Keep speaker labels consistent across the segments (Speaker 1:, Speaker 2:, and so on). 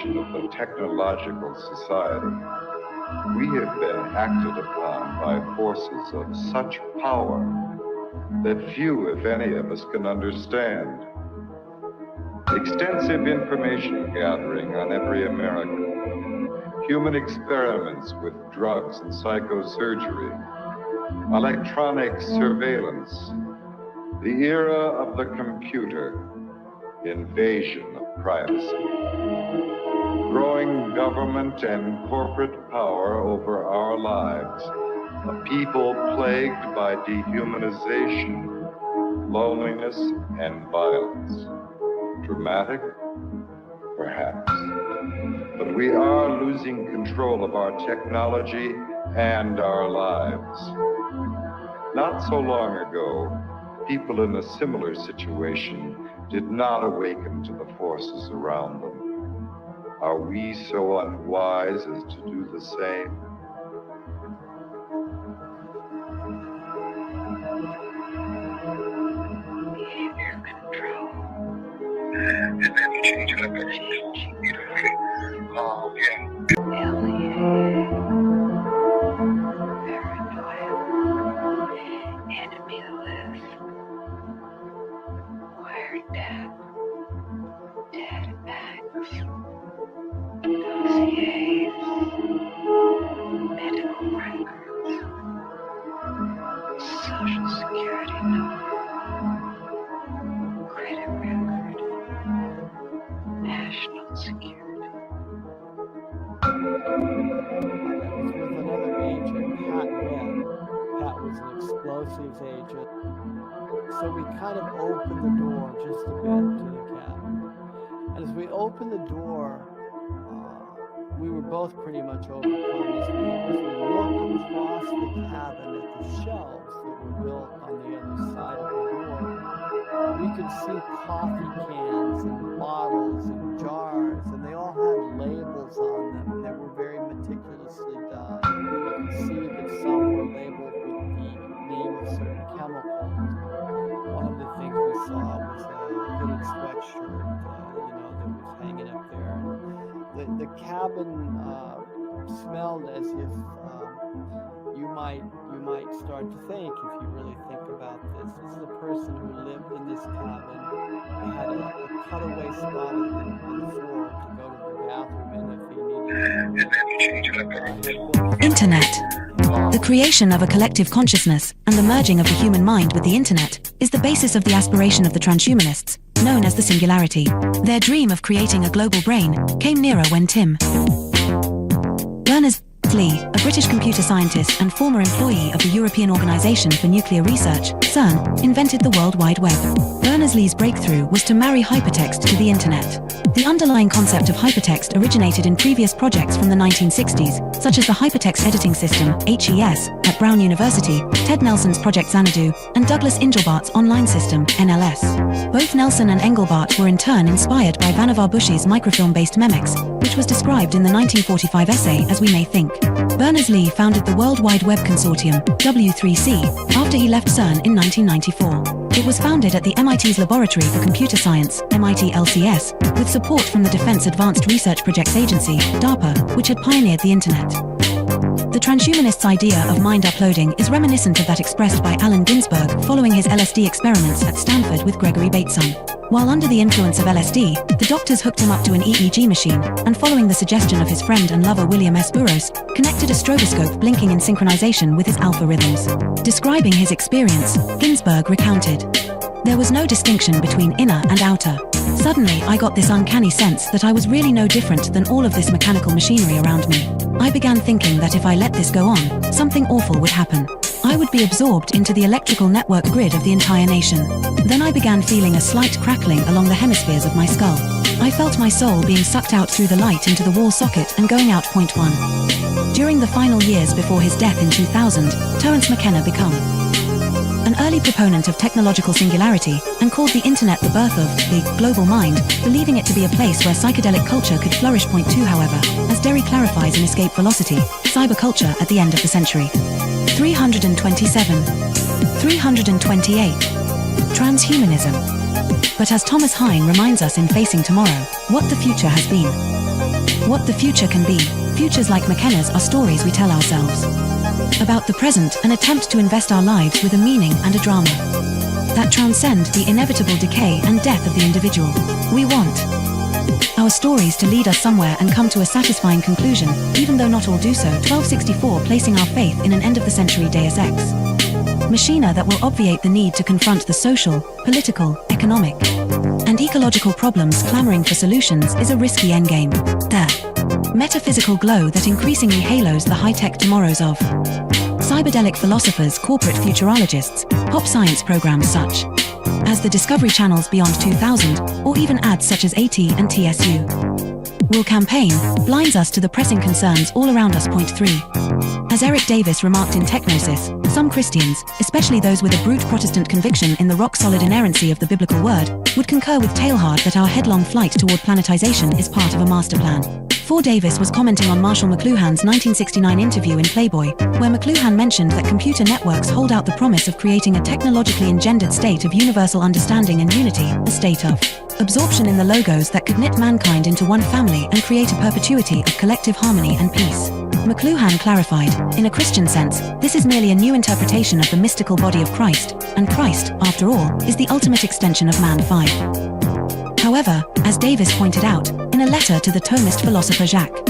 Speaker 1: foundation of the technological society, we have been acted upon by forces of such power that few, if any, of us can understand. Extensive information gathering on every American, human experiments with drugs and psychosurgery, electronic surveillance, the era of the computer, invasion of privacy, growing government and corporate power over our lives, a people plagued by dehumanization, loneliness, and violence. Dramatic? Perhaps. But we are losing control of our technology and our lives. Not so long ago, people in a similar situation did not awaken to the forces around them. Are we so unwise as to do the same?
Speaker 2: Behavior control. And then you change it up beautifully. Alien. Paranoia. Enemy list. Wiretap. Databanks. Dossiers. Medical records. Social security number. Credit record. National security.
Speaker 3: With another agent, Pat Webb. Pat was an explosives agent. So we kind of opened the door just a bit to the cabin. And as we opened the door, we were both pretty much overcome as we looked across the cabin at the shelves that were built on the other side of the door. We could see coffee cans and bottles and jars, and they all had labels on them, and they were very meticulously done. You could see that some were labeled with the name of certain chemicals. One of the things we saw was a hooded sweatshirt, that was hanging up there. And the cabin smelled as if you might start to think, if you really think about this. This is a person who lived in this cabin. They had a cutaway spot in the floor to go to the bathroom in if he needed.
Speaker 4: Internet. The creation of a collective consciousness and the merging of the human mind with the internet is the basis of the aspiration of the transhumanists, known as the singularity. Their dream of creating a global brain came nearer when Tim Berners-Lee, a British computer scientist and former employee of the European Organization for Nuclear Research, CERN, invented the World Wide Web. Berners-Lee's breakthrough was to marry hypertext to the internet. The underlying concept of hypertext originated in previous projects from the 1960s, such as the Hypertext Editing System, HES, at Brown University, Ted Nelson's Project Xanadu, and Douglas Engelbart's Online System, NLS. Both Nelson and Engelbart were in turn inspired by Vannevar Bush's microfilm-based Memex, which was described in the 1945 essay As We May Think. Berners-Lee founded the World Wide Web Consortium, W3C, after he left CERN in 1994. It was founded at the MIT's Laboratory for Computer Science, MIT LCS, with support from the Defense Advanced Research Projects Agency, DARPA, which had pioneered the Internet. The transhumanists' idea of mind uploading is reminiscent of that expressed by Allen Ginsberg following his LSD experiments at Stanford with Gregory Bateson. While under the influence of LSD, the doctors hooked him up to an EEG machine, and following the suggestion of his friend and lover William S. Burroughs, connected a stroboscope blinking in synchronization with his alpha rhythms. Describing his experience, Ginsberg recounted, "There was no distinction between inner and outer. Suddenly, I got this uncanny sense that I was really no different than all of this mechanical machinery around me. I began thinking that if I let this go on, something awful would happen. I would be absorbed into the electrical network grid of the entire nation. Then I began feeling a slight crackling along the hemispheres of my skull. I felt my soul being sucked out through the light into the wall socket and going out point one." During the final years before his death in 2000, Terence McKenna became an early proponent of technological singularity and called the internet the birth of the global mind, believing it to be a place where psychedelic culture could flourish. Point two, however, as Derry clarifies in Escape Velocity, cyberculture at the end of the century. 327. 328. Transhumanism. But as Thomas Hein reminds us in Facing Tomorrow, what the future has been. What the future can be, futures like McKenna's are stories we tell ourselves. About the present, an attempt to invest our lives with a meaning and a drama that transcend the inevitable decay and death of the individual. We want our stories to lead us somewhere and come to a satisfying conclusion, even though not all do so. 1264 placing our faith in an end-of-the-century Deus Ex machina that will obviate the need to confront the social, political, economic, and ecological problems clamoring for solutions is a risky endgame. The metaphysical glow that increasingly halos the high-tech tomorrows of cyberdelic philosophers, corporate futurologists, pop science programs such as the Discovery Channel's Beyond 2000, or even ads such as AT and TSU will campaign, blinds us to the pressing concerns all around us. Point 3. As Eric Davis remarked in Technosis, some Christians, especially those with a brute Protestant conviction in the rock-solid inerrancy of the biblical word, would concur with Teilhard that our headlong flight toward planetization is part of a master plan. 4. Davis was commenting on Marshall McLuhan's 1969 interview in Playboy, where McLuhan mentioned that computer networks hold out the promise of creating a technologically engendered state of universal understanding and unity, a state of absorption in the logos that could knit mankind into one family and create a perpetuity of collective harmony and peace. McLuhan clarified, in a Christian sense, this is merely a new interpretation of the mystical body of Christ, and Christ, after all, is the ultimate extension of man. 5. However, as Davis pointed out, in a letter to the Thomist philosopher Jacques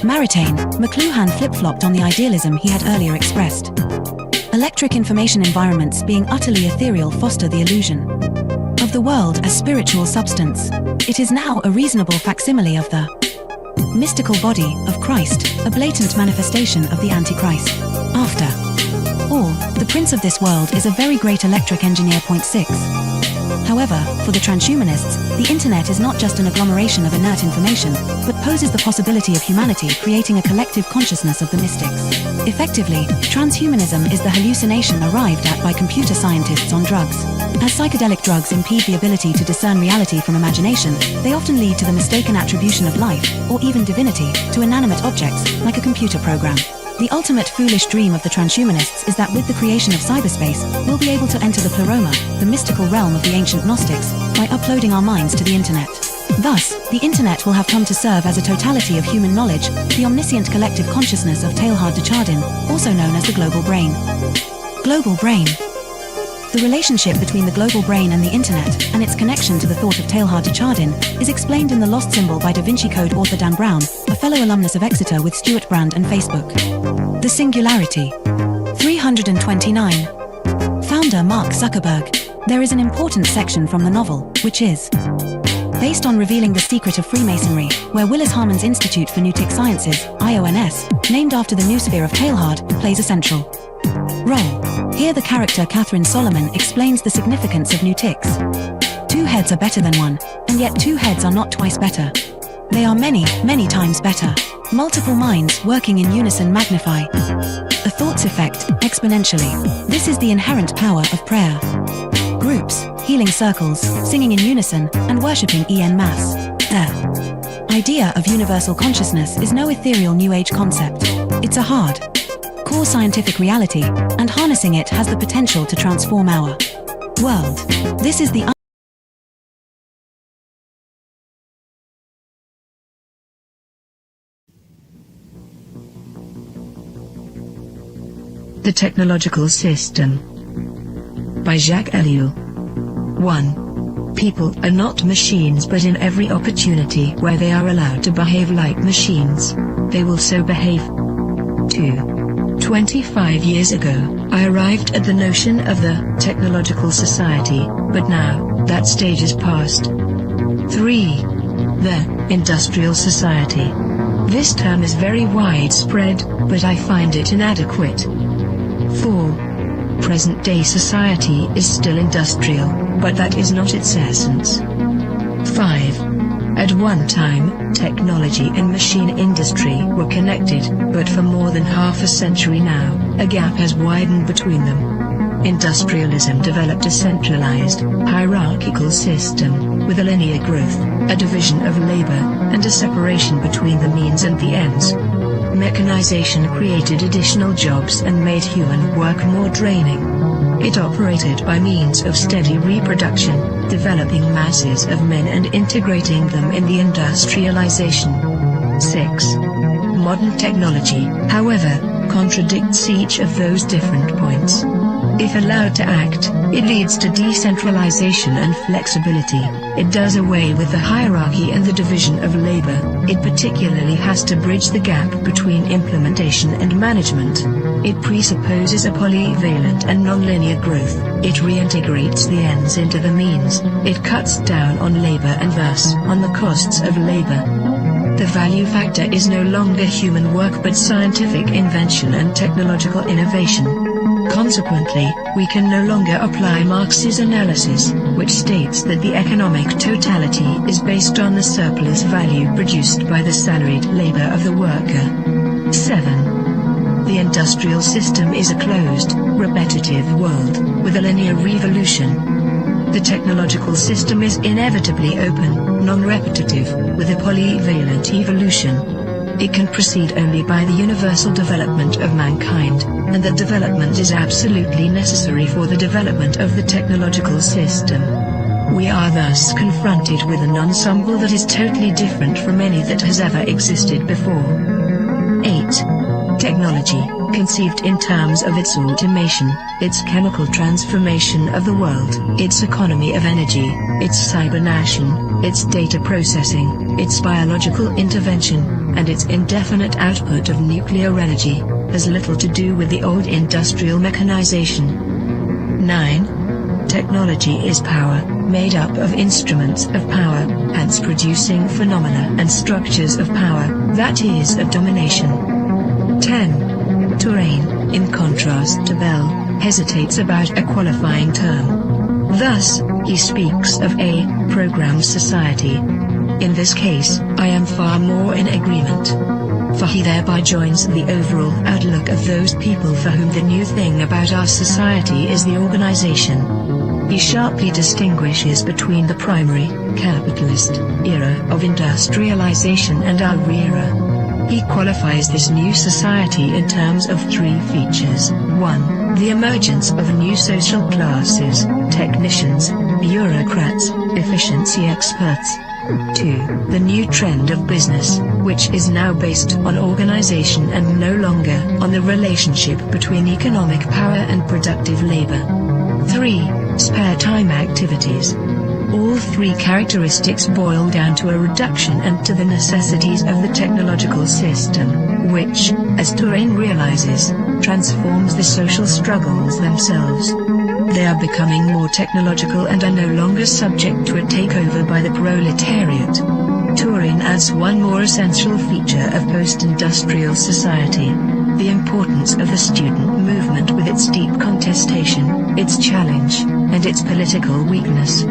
Speaker 4: Maritain, McLuhan flip-flopped on the idealism he had earlier expressed. Electric information environments being utterly ethereal foster the illusion of the world as spiritual substance. It is now a reasonable facsimile of the mystical body of Christ, a blatant manifestation of the Antichrist. After all, the prince of this world is a very great electric engineer. Point 6. However, for the transhumanists, the internet is not just an agglomeration of inert information, but poses the possibility of humanity creating a collective consciousness of the mystics. Effectively, transhumanism is the hallucination arrived at by computer scientists on drugs. As psychedelic drugs impede the ability to discern reality from imagination, they often lead to the mistaken attribution of life, or even divinity, to inanimate objects, like a computer program. The ultimate foolish dream of the transhumanists is that with the creation of cyberspace, we'll be able to enter the pleroma, the mystical realm of the ancient Gnostics, by uploading our minds to the internet. Thus, the internet will have come to serve as a totality of human knowledge, the omniscient collective consciousness of Teilhard de Chardin, also known as the global brain. Global brain. The relationship between the global brain and the internet, and its connection to the thought of Teilhard de Chardin, is explained in The Lost Symbol by Da Vinci Code author Dan Brown, a fellow alumnus of Exeter with Stuart Brand and Facebook. The Singularity. 329. Founder Mark Zuckerberg. There is an important section from the novel, which is based on revealing the secret of Freemasonry, where Willis Harman's Institute for Newtic Sciences, IONS, named after the noosphere of Teilhard, plays a central role. Here the character Catherine Solomon explains the significance of Newtics. 2 heads are better than 1, and yet 2 heads are not twice better. They are many, many times better. Multiple minds working in unison magnify a thought's effect exponentially. This is the inherent power of prayer. Groups, healing circles, singing in unison, and worshipping en masse. The idea of universal consciousness is no ethereal New Age concept. It's a hard core scientific reality, and harnessing it has the potential to transform our world. This is the
Speaker 5: Technological System by Jacques Ellul. 1. People are not machines, but in every opportunity where they are allowed to behave like machines, they will so behave. 2. 25 years ago, I arrived at the notion of the technological society, but now, that stage is past. 3. The industrial society. This term is very widespread, but I find it inadequate. 4. Present-day society is still industrial, but that is not its essence. 5. At one time, technology and machine industry were connected, but for more than half a century now, a gap has widened between them. Industrialism developed a centralized, hierarchical system, with a linear growth, a division of labor, and a separation between the means and the ends. Mechanization created additional jobs and made human work more draining. It operated by means of steady reproduction, developing masses of men and integrating them in the industrialization. 6. Modern technology, however, contradicts each of those different points. If allowed to act, it leads to decentralization and flexibility. It does away with the hierarchy and the division of labor. It particularly has to bridge the gap between implementation and management. It presupposes a polyvalent and nonlinear growth. It reintegrates the ends into the means. It cuts down on labor and thus on the costs of labor. The value factor is no longer human work but scientific invention and technological innovation. Consequently, we can no longer apply Marx's analysis, which states that the economic totality is based on the surplus value produced by the salaried labor of the worker. 7. The industrial system is a closed, repetitive world, with a linear revolution. The technological system is inevitably open, non-repetitive, with a polyvalent evolution. It can proceed only by the universal development of mankind, and that development is absolutely necessary for the development of the technological system. We are thus confronted with an ensemble that is totally different from any that has ever existed before. 8. Technology, conceived in terms of its automation, its chemical transformation of the world, its economy of energy, its cybernation, its data processing, its biological intervention, and its indefinite output of nuclear energy, has little to do with the old industrial mechanization. 9. Technology is power, made up of instruments of power, hence producing phenomena and structures of power, that is of domination. 10. Touraine, in contrast to Bell, hesitates about a qualifying term. Thus, he speaks of a programmed society. In this case, I am far more in agreement. For he thereby joins the overall outlook of those people for whom the new thing about our society is the organization. He sharply distinguishes between the primary, capitalist, era of industrialization and our era. He qualifies this new society in terms of 3 features. 1. The emergence of new social classes, technicians, bureaucrats, efficiency experts. 2. The new trend of business, which is now based on organization and no longer on the relationship between economic power and productive labor. 3. Spare time activities. All 3 characteristics boil down to a reduction and to the necessities of the technological system, which, as Touraine realizes, transforms the social struggles themselves. They are becoming more technological and are no longer subject to a takeover by the proletariat. Touraine adds one more essential feature of post-industrial society: the importance of the student movement with its deep contestation, its challenge, and its political weakness.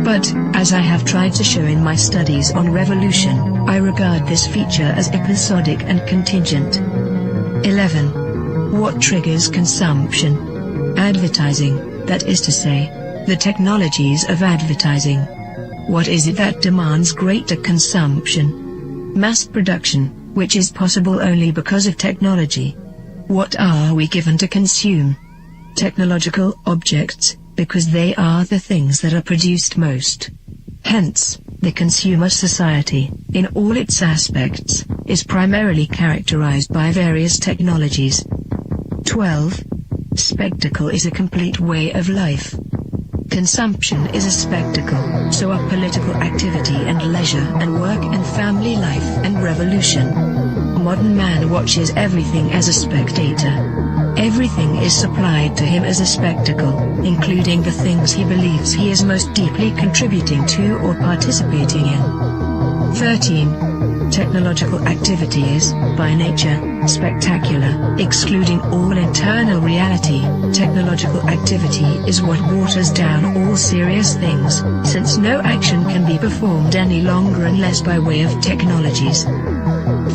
Speaker 5: But, as I have tried to show in my studies on revolution, I regard this feature as episodic and contingent. 11. What triggers consumption? Advertising, that is to say, the technologies of advertising. What is it that demands greater consumption? Mass production, which is possible only because of technology. What are we given to consume? Technological objects, because they are the things that are produced most. Hence, the consumer society, in all its aspects, is primarily characterized by various technologies. 12. Spectacle is a complete way of life. Consumption is a spectacle, so are political activity and leisure and work and family life and revolution. Modern man watches everything as a spectator. Everything is supplied to him as a spectacle, including the things he believes he is most deeply contributing to or participating in. 13. Technological activity is, by nature, spectacular, excluding all internal reality. Technological activity is what waters down all serious things, since no action can be performed any longer unless by way of technologies.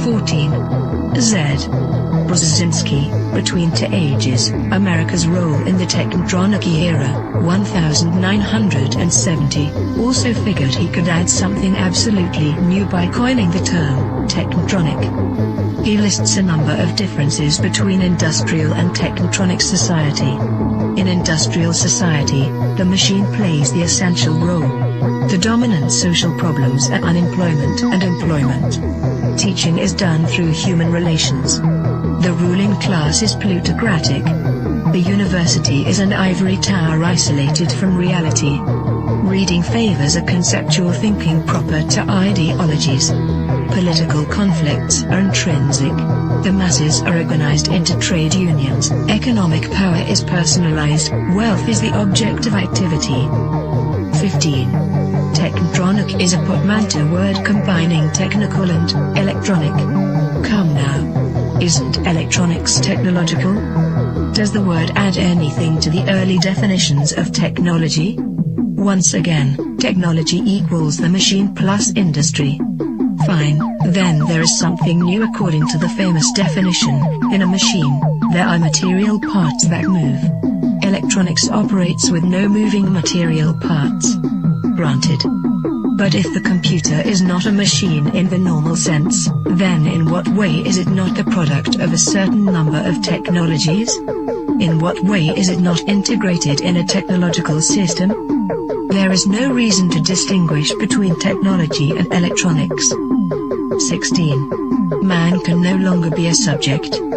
Speaker 5: 14. Z. Brzezinski, Between Two Ages, America's Role in the Technotronic Era, 1970, also figured he could add something absolutely new by coining the term, technotronic. He lists a number of differences between industrial and technotronic society. In industrial society, the machine plays the essential role. The dominant social problems are unemployment and employment. Teaching is done through human relations. The ruling class is plutocratic. The university is an ivory tower isolated from reality. Reading favors a conceptual thinking proper to ideologies. Political conflicts are intrinsic. The masses are organized into trade unions. Economic power is personalized. Wealth is the object of activity. 15. Technotronic is a portmanteau word combining technical and electronic. Come now. Isn't electronics technological? Does the word add anything to the early definitions of technology? Once again, technology equals the machine plus industry. Fine, then there is something new according to the famous definition. In a machine, there are material parts that move. Electronics operates with no moving material parts. Granted. But if the computer is not a machine in the normal sense, then in what way is it not the product of a certain number of technologies? In what way is it not integrated in a technological system? There is no reason to distinguish between technology and electronics. 16. Man can no longer be a subject. 4.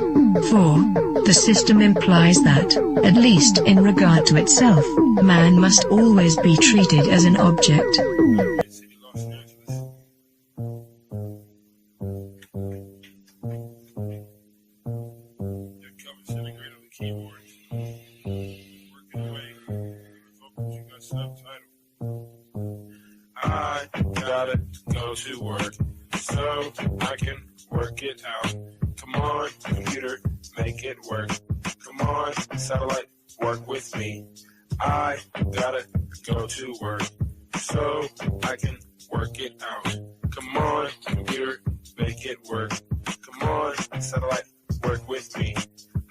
Speaker 5: The system implies that, at least in regard to itself, man must always be treated as an object.
Speaker 6: I gotta go to work so I can work it out. Come on, computer, make it work. Come on, satellite, work with me. I gotta go to work so I can work it out. Come on, computer, make it work. Come on, satellite, work with me.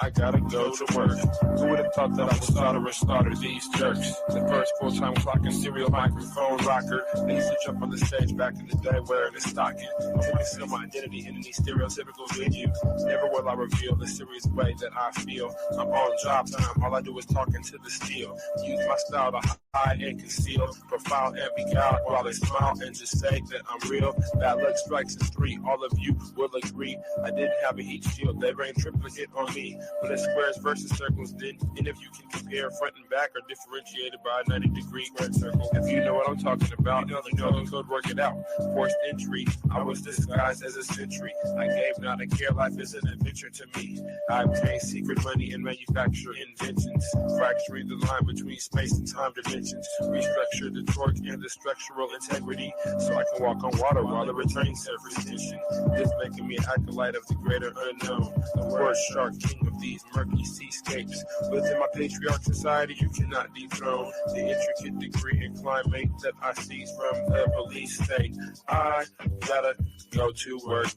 Speaker 6: I gotta go to work. Who would have thought that I would starter these jerks? The first full-time clock and serial microphone rocker. I used to jump on the stage back in the day wearing a stocking. To conceal my identity in any stereotypical venue. Never will I reveal the serious way that I feel. I'm on job time, all I do is talk into the steel. Use my style to hide and conceal. Profile and beguile while they smile and just say that I'm real. Bad luck strikes in 3, all of you will agree. I didn't have a heat shield, they rained triplicate on me. But it's squares versus circles, then and if you can compare front and back are differentiated by a 90-degree red circle. If you know what I'm talking about, you know the code, work it out. Forced entry, I was disguised as a sentry. I gave not a care, life is an adventure to me. I obtained secret money and manufacture inventions, fracturing the line between space and time dimensions. Restructure the torque and the structural integrity, so I can walk on water while it retains surface tension. This making me an acolyte of the greater unknown, the word shark, king of these murky seascapes. Within my patriarch society, you cannot dethrone the intricate degree and climate that I seize from the police state. I gotta go to work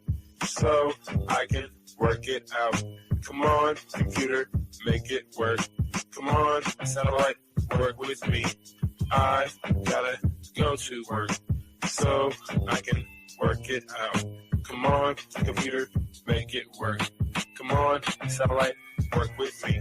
Speaker 6: so I can work it out. Come on, computer, make it work. Come on, satellite, work with me. I gotta go to work so I can work it out. Come on, computer, make it work. Come on, satellite, work with me.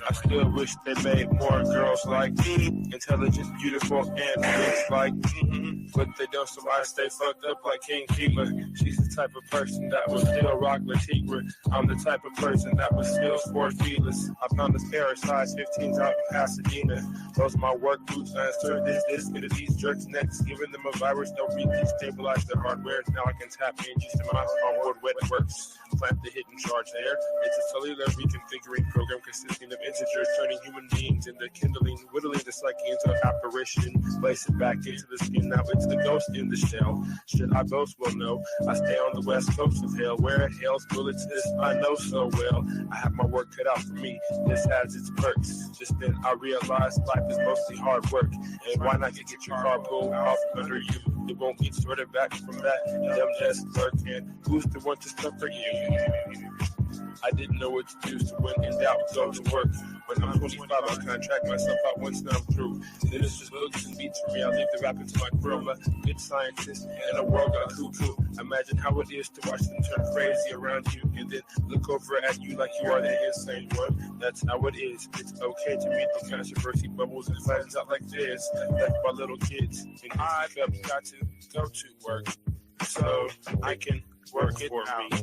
Speaker 6: I still wish they made more girls like me, intelligent, beautiful, and rich like me. But they don't, so I stay fucked up like King Kima. She's the type of person that will still rock Latigua. I'm the type of person that will still sport feelers. I found this pair of size 15s out in Pasadena. Those are my work boots. I insert this into these jerks' necks, giving them a virus. They'll destabilize their hardware. Now I can tap in just to my onboard wet works. Plant the hidden charge there. It's a cellular reconfiguring program consisting of integers, turning human beings into kindling, whittling the psyche into apparition, place it back into the skin, now it's the ghost in the shell. Should I boast? Well, no. I stay on the west coast of hell, where hell's bullets this I know so well. I have my work cut out for me. This has its perks. Just then I realized life is mostly hard work. And why not get your car pulled off under you? It won't get sorted back from that. Them just lurk, and who's the one to suffer you? I didn't know what to do, so when in doubt, go to work. When I'm 25, I'll contract myself out once now I'm through. Then it's just books and beats for me. I'll leave the rapping to my girl, a good scientist, and a world got cuckoo. Imagine how it is to watch them turn crazy around you, and then look over at you like you are the insane one. That's how it is. It's okay to meet the controversy bubbles and flattens out like this, like my little kids. And I've got to go to work, so I can work it out.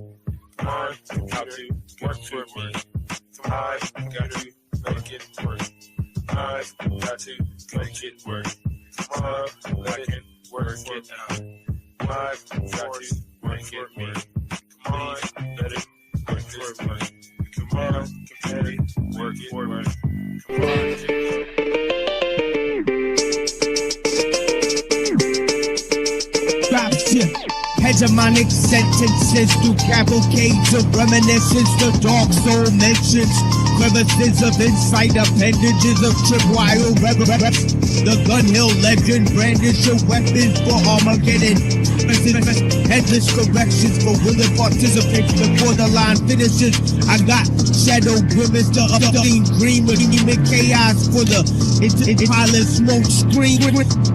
Speaker 6: Come on, computer, work for me. Come on, got to make it work. I've got to make it work. Come on, I can work it out. I've got to make it work. Come on, let it work this way. Come on, computer, work it work. Come on,
Speaker 7: Hegemonic sentences through cavalcades of reminiscence. The dark soul mentions crevices of insight, appendages of tripwire reverence. The gun hill legend brandish your weapons for Armageddon. Headless corrections for willing participants before the line finishes. I got shadow grimace, the updating green with human chaos for the pilot smoke screen.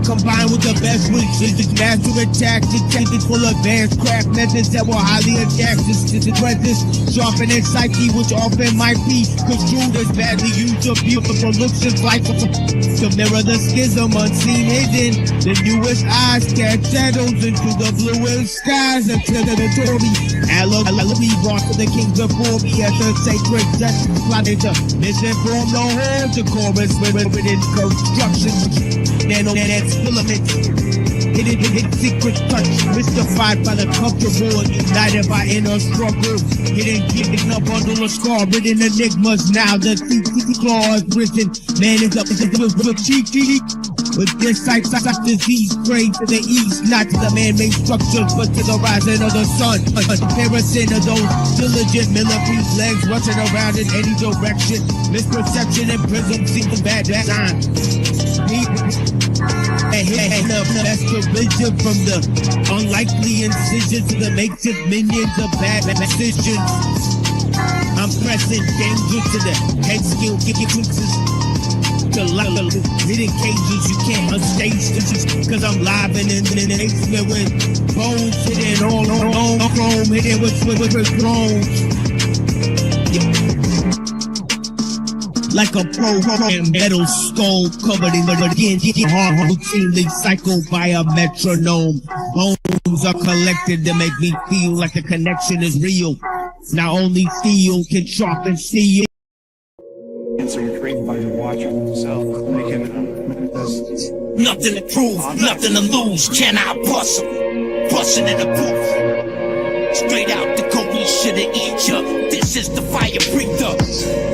Speaker 7: Combined with the best wishes, master attack detected full advanced craft methods that will highly adapt to this sharpen in psyche, which often might be construed as badly used or beautiful looks and like to mirror the schism unseen hidden. The newest eyes cast shadows into the bluest skies until the Tory Alabi brought to the king before me as the sacred justice plotted to misinform the whole chorus within construction. Nanonet filaments, hidden secret touch, mystified by the comfortable and united by inner struggle. Hidden a bundle of scar-ridden enigmas. Now the claw is written. Man is up with cheeky. With this sight disease praying to the east, not to the man-made structures, but to the rising of the sun. A comparison of those diligent millipede legs rushing around in any direction. Misperception and prism seem to bad design. And the best vision from the unlikely incisions to the makeshift minions of bad decisions. I'm pressing danger to the head skill, kicking fixes. Hidden cages you can't unstage this cause I'm live and in the basement with bones hidden all chrome, hidden with thrones. Like a programmed metal skull covered in the heart routinely cycled by a metronome. Bones are collected to make me feel like the connection is real. Now only steel can sharpen steel.
Speaker 8: So you're created by the watcher himself. They can
Speaker 9: nothing to prove, nothing to lose. Can I bust him? Bustin' in the booth. Straight out the code, we shoulda eat ya. This is the fire breather.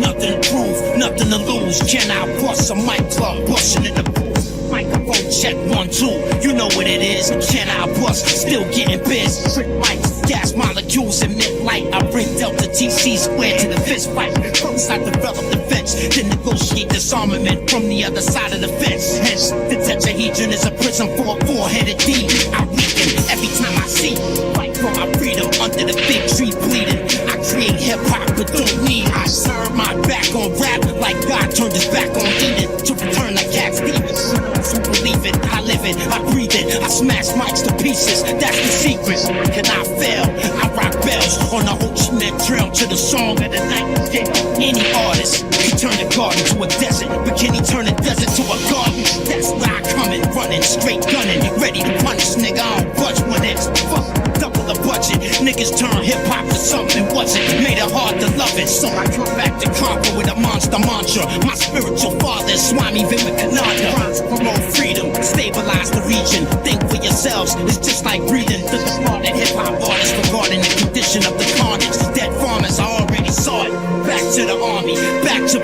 Speaker 9: Nothing to prove, nothing to lose. Can I bust a mic club? Bustin' in the booth. Microphone check 1, 2. You know what it is. Can I bust? Still getting biz. Trick mics, gas molecules emit light. I bring Delta TC squared to the fist fight. First I develop defense, then negotiate disarmament from the other side of the fence. Hence, the tetrahedron is a prism for a four-headed D. I weaken every time I see. Fight for my freedom under the big tree bleeding. I create hip-hop but don't need. I serve my back on rap like God turned his back on Eden to return like Cat Stevens. So believe it, I live it, I breathe it. I smash mics to pieces, that's the secret. Can I fail? I rock bells on the Ho Chi Minh Trail to the song of the night. Yeah, any artist can turn a garden to a desert, but can he turn a desert to a garden? That's where I come in, running, straight gunning, ready to punish, nigga. I don't budge when it's fuck, double the budget. Niggas turn hip-hop to something wasn't, made it hard to love it. So I come back to conquer with a monster mantra. My spiritual father is Swami Vivekananda. Promote freedom, stabilize the region. Think for yourselves, it's just like breathing. The discarded hip-hop artists regarding the condition of the carnage. Dead farmers, I already saw it. Back to the army, back to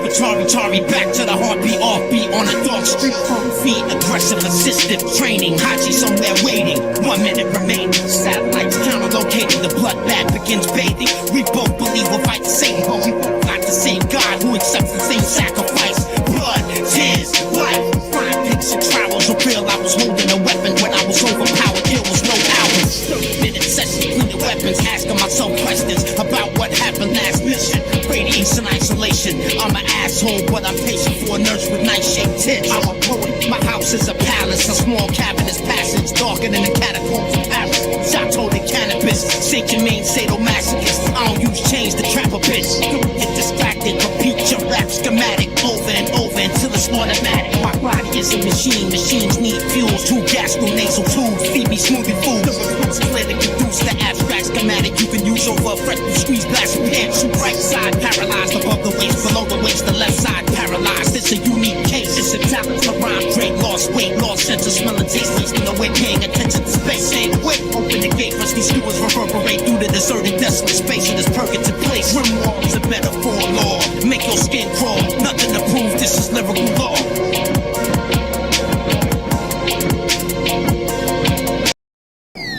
Speaker 9: Tari, back to the heartbeat, offbeat on the dark street. Feet, aggressive, assistive training. Haji somewhere waiting, 1 minute remaining. Satellites counter-located, the bloodbath begins bathing. We both believe we'll fight the same hope. Not the same God who accepts the same sacrifice. Blood, tears, life. Fine picture travels, reveal I was holding a weapon when I was overpowered. It was no hours. 30-minute session, clean the weapons, asking myself questions about what happened last mission. patient. I'm an asshole, but I'm patient for a nurse with nice-shaped tits. I'm a poet, my house is a palace, a small cavernous passage, darker than the catacombs of Paris. Chateau de cannabis, Saint Germain sadomasochist. I don't use chains to trap a bitch. Get distracted, repeat your rap schematic over and over until it's automatic. My body is a machine, machines need fuels. 2 gastronasal tubes, feed me smoothie food. The results clear to produce the abstract schematic you can use over a fretful squeeze blast pants. Right side paralyzed above the waist, below the waist, the left side paralyzed. It's a unique case, it's a talent for rhyme, trade, lost weight, lost sense of smell and taste. Wasting away, paying attention to space. Ain't quick, open the gate, rusty skewers reverberate through the deserted, desolate space of this purgative place. Rim walls a metaphor law, make your skin crawl. Nothing to prove, this is lyrical law.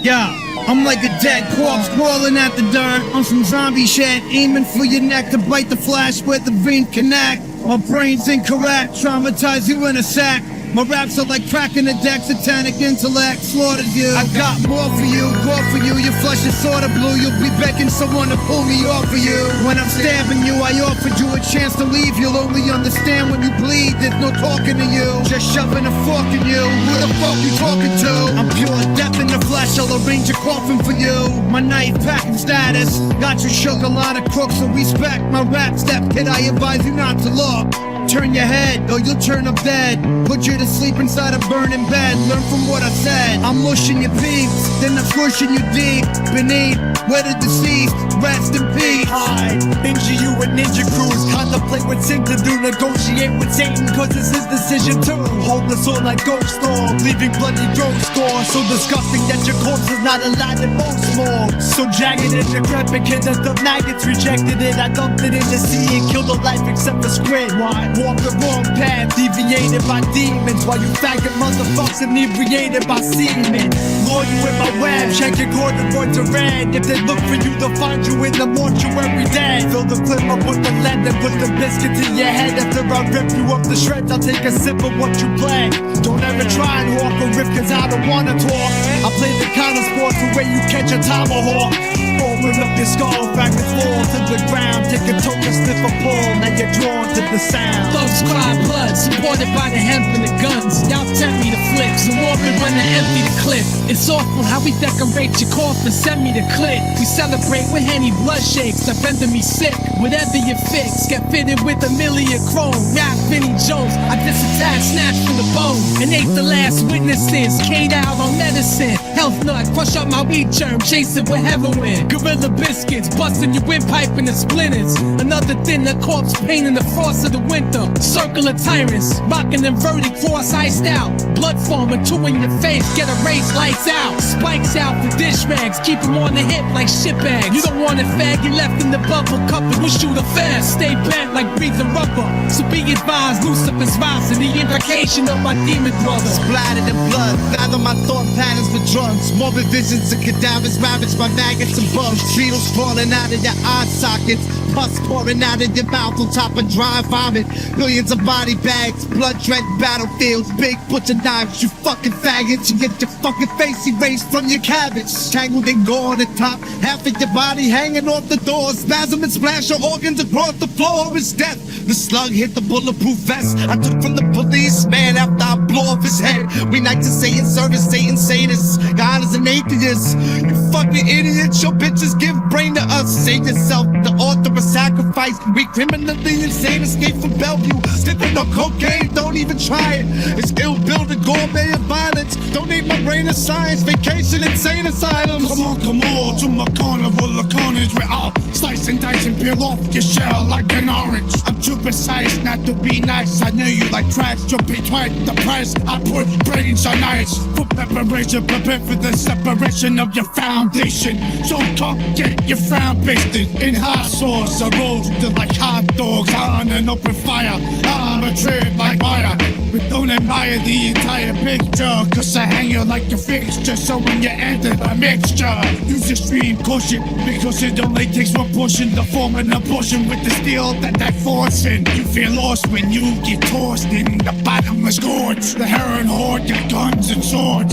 Speaker 7: Yeah, I'm like a dead corpse crawling at the dirt on some zombie shit, aiming for your neck to bite the flesh where the vein connect. My brain's incorrect, traumatize you in a sec. My raps are like cracking the deck, satanic intellect slaughtered you. I got more for you, your flesh is sorta blue. You'll be begging someone to pull me off of you. When I'm stabbing you, I offered you a chance to leave. You'll only understand when you bleed, there's no talking to you. Just shoving a fork in you, who the fuck you talking to? I'm pure death in the flesh, I'll arrange a coffin for you. My knife packing status, got you shook, a lot of crooks, so respect my rap step. Kid, I advise you not to look. Turn your head, or you'll turn up dead. Put you to sleep inside a burning bed. Learn from what I said. I'm mushing your peeps, then I'm pushing you deep beneath where the deceased rest in peace.
Speaker 10: I injure you with ninja crews. Contemplate what sin to do. Negotiate with Satan, cause it's his decision too. Hold the soul like ghost storm, leaving bloody ghost score. So disgusting that your corpse is not allowed in most morgues. So jagged and decrepit, kid, that the maggots rejected it. I dumped it in the sea and killed a life except for squid. Why? Walk the wrong path, deviated by demons, while you faggot motherfuckers inebriated by semen. Lure you in my web, check your corduroy to red. If they look for you, they'll find you in the mortuary dead. Fill the clip up with the lead and put the biscuit in your head. After I rip you up the shreds, I'll take a sip of what you play. Don't ever try and walk a riff, cause I don't wanna talk. I play the kind of sports the way you catch a tomahawk. Open up your skull, fragments fall to the ground. Take a token, sniff a pull, now you're drawn to the sound.
Speaker 11: Thugs cry blood, supported by the hemp and the guns. Y'all tempt me to flip, so warping when to empty the clip. It's awful how we decorate your coffin, send me the clip. We celebrate with Henny blood shakes, that render me sick. Whatever you fix, get fitted with a million chrome. Rap Vinny Jones, I disattach, snatch from the bone. And ate the last witnesses, K'd out on medicine. Health nut, crush up my weed germ, chase it with heroin. Gorilla biscuits, busting your windpipe into splinters. Another thinner corpse, pain in the frost of the winter. Circle of tyrants, rocking inverted cross iced out. Blood forming, two in your face, get a race, lights out. Spikes out for dish rags, keep them on the hip like shit bags. You don't want a fag, you left in the bubble cup and we'll shoot a fast. Stay bent like breathing rubber, so be advised, Lucifer's rising, the invocation of my demon brother.
Speaker 7: Splattered in blood, fathom my thought patterns with drugs. Morbid visions of cadavers ravaged by maggots and bugs. Beetles crawling out of your eye sockets, pus pouring out of your mouth on top of dry vomit. Millions of body bags, blood-drenched battlefields, big butcher knives, you fucking faggots. You get your fucking face erased from your cabbage. Tangled in gore on the top, half of your body hanging off the door. Spasm and splash your organs across the floor. It's death. The slug hit the bulletproof vest I took from the policeman after I blow off his head. We like to say in service, Satan sadists. God is an atheist. You fucking idiots, your bitches give brain to us. Save yourself, the author of sacrifice. We criminally insane, escape from Bellevue. Sniffing on cocaine, don't even try it. It's ill-built gourmet of violence. Donate my brain to science, vacation, insane asylums.
Speaker 10: Come on, to my carnival of carnage where I'll slice and dice and peel off your shell like an orange. I'm too precise not to be nice. I know you like trash, you'll pay twice the price. I put brains on ice for preparation, prepare for the separation of your foundation. So talk, get your frown pasted in hot sauce, a roasted like hot dogs on an open fire. I'm a trip like fire, but don't admire the entire picture, cause I hang you like a fixture. So when you enter the mixture, use extreme caution, because it only takes one portion to form an abortion with the steel that forcing. You feel lost when you get tossed in the bottomless gorge. The heron horde got guns and swords.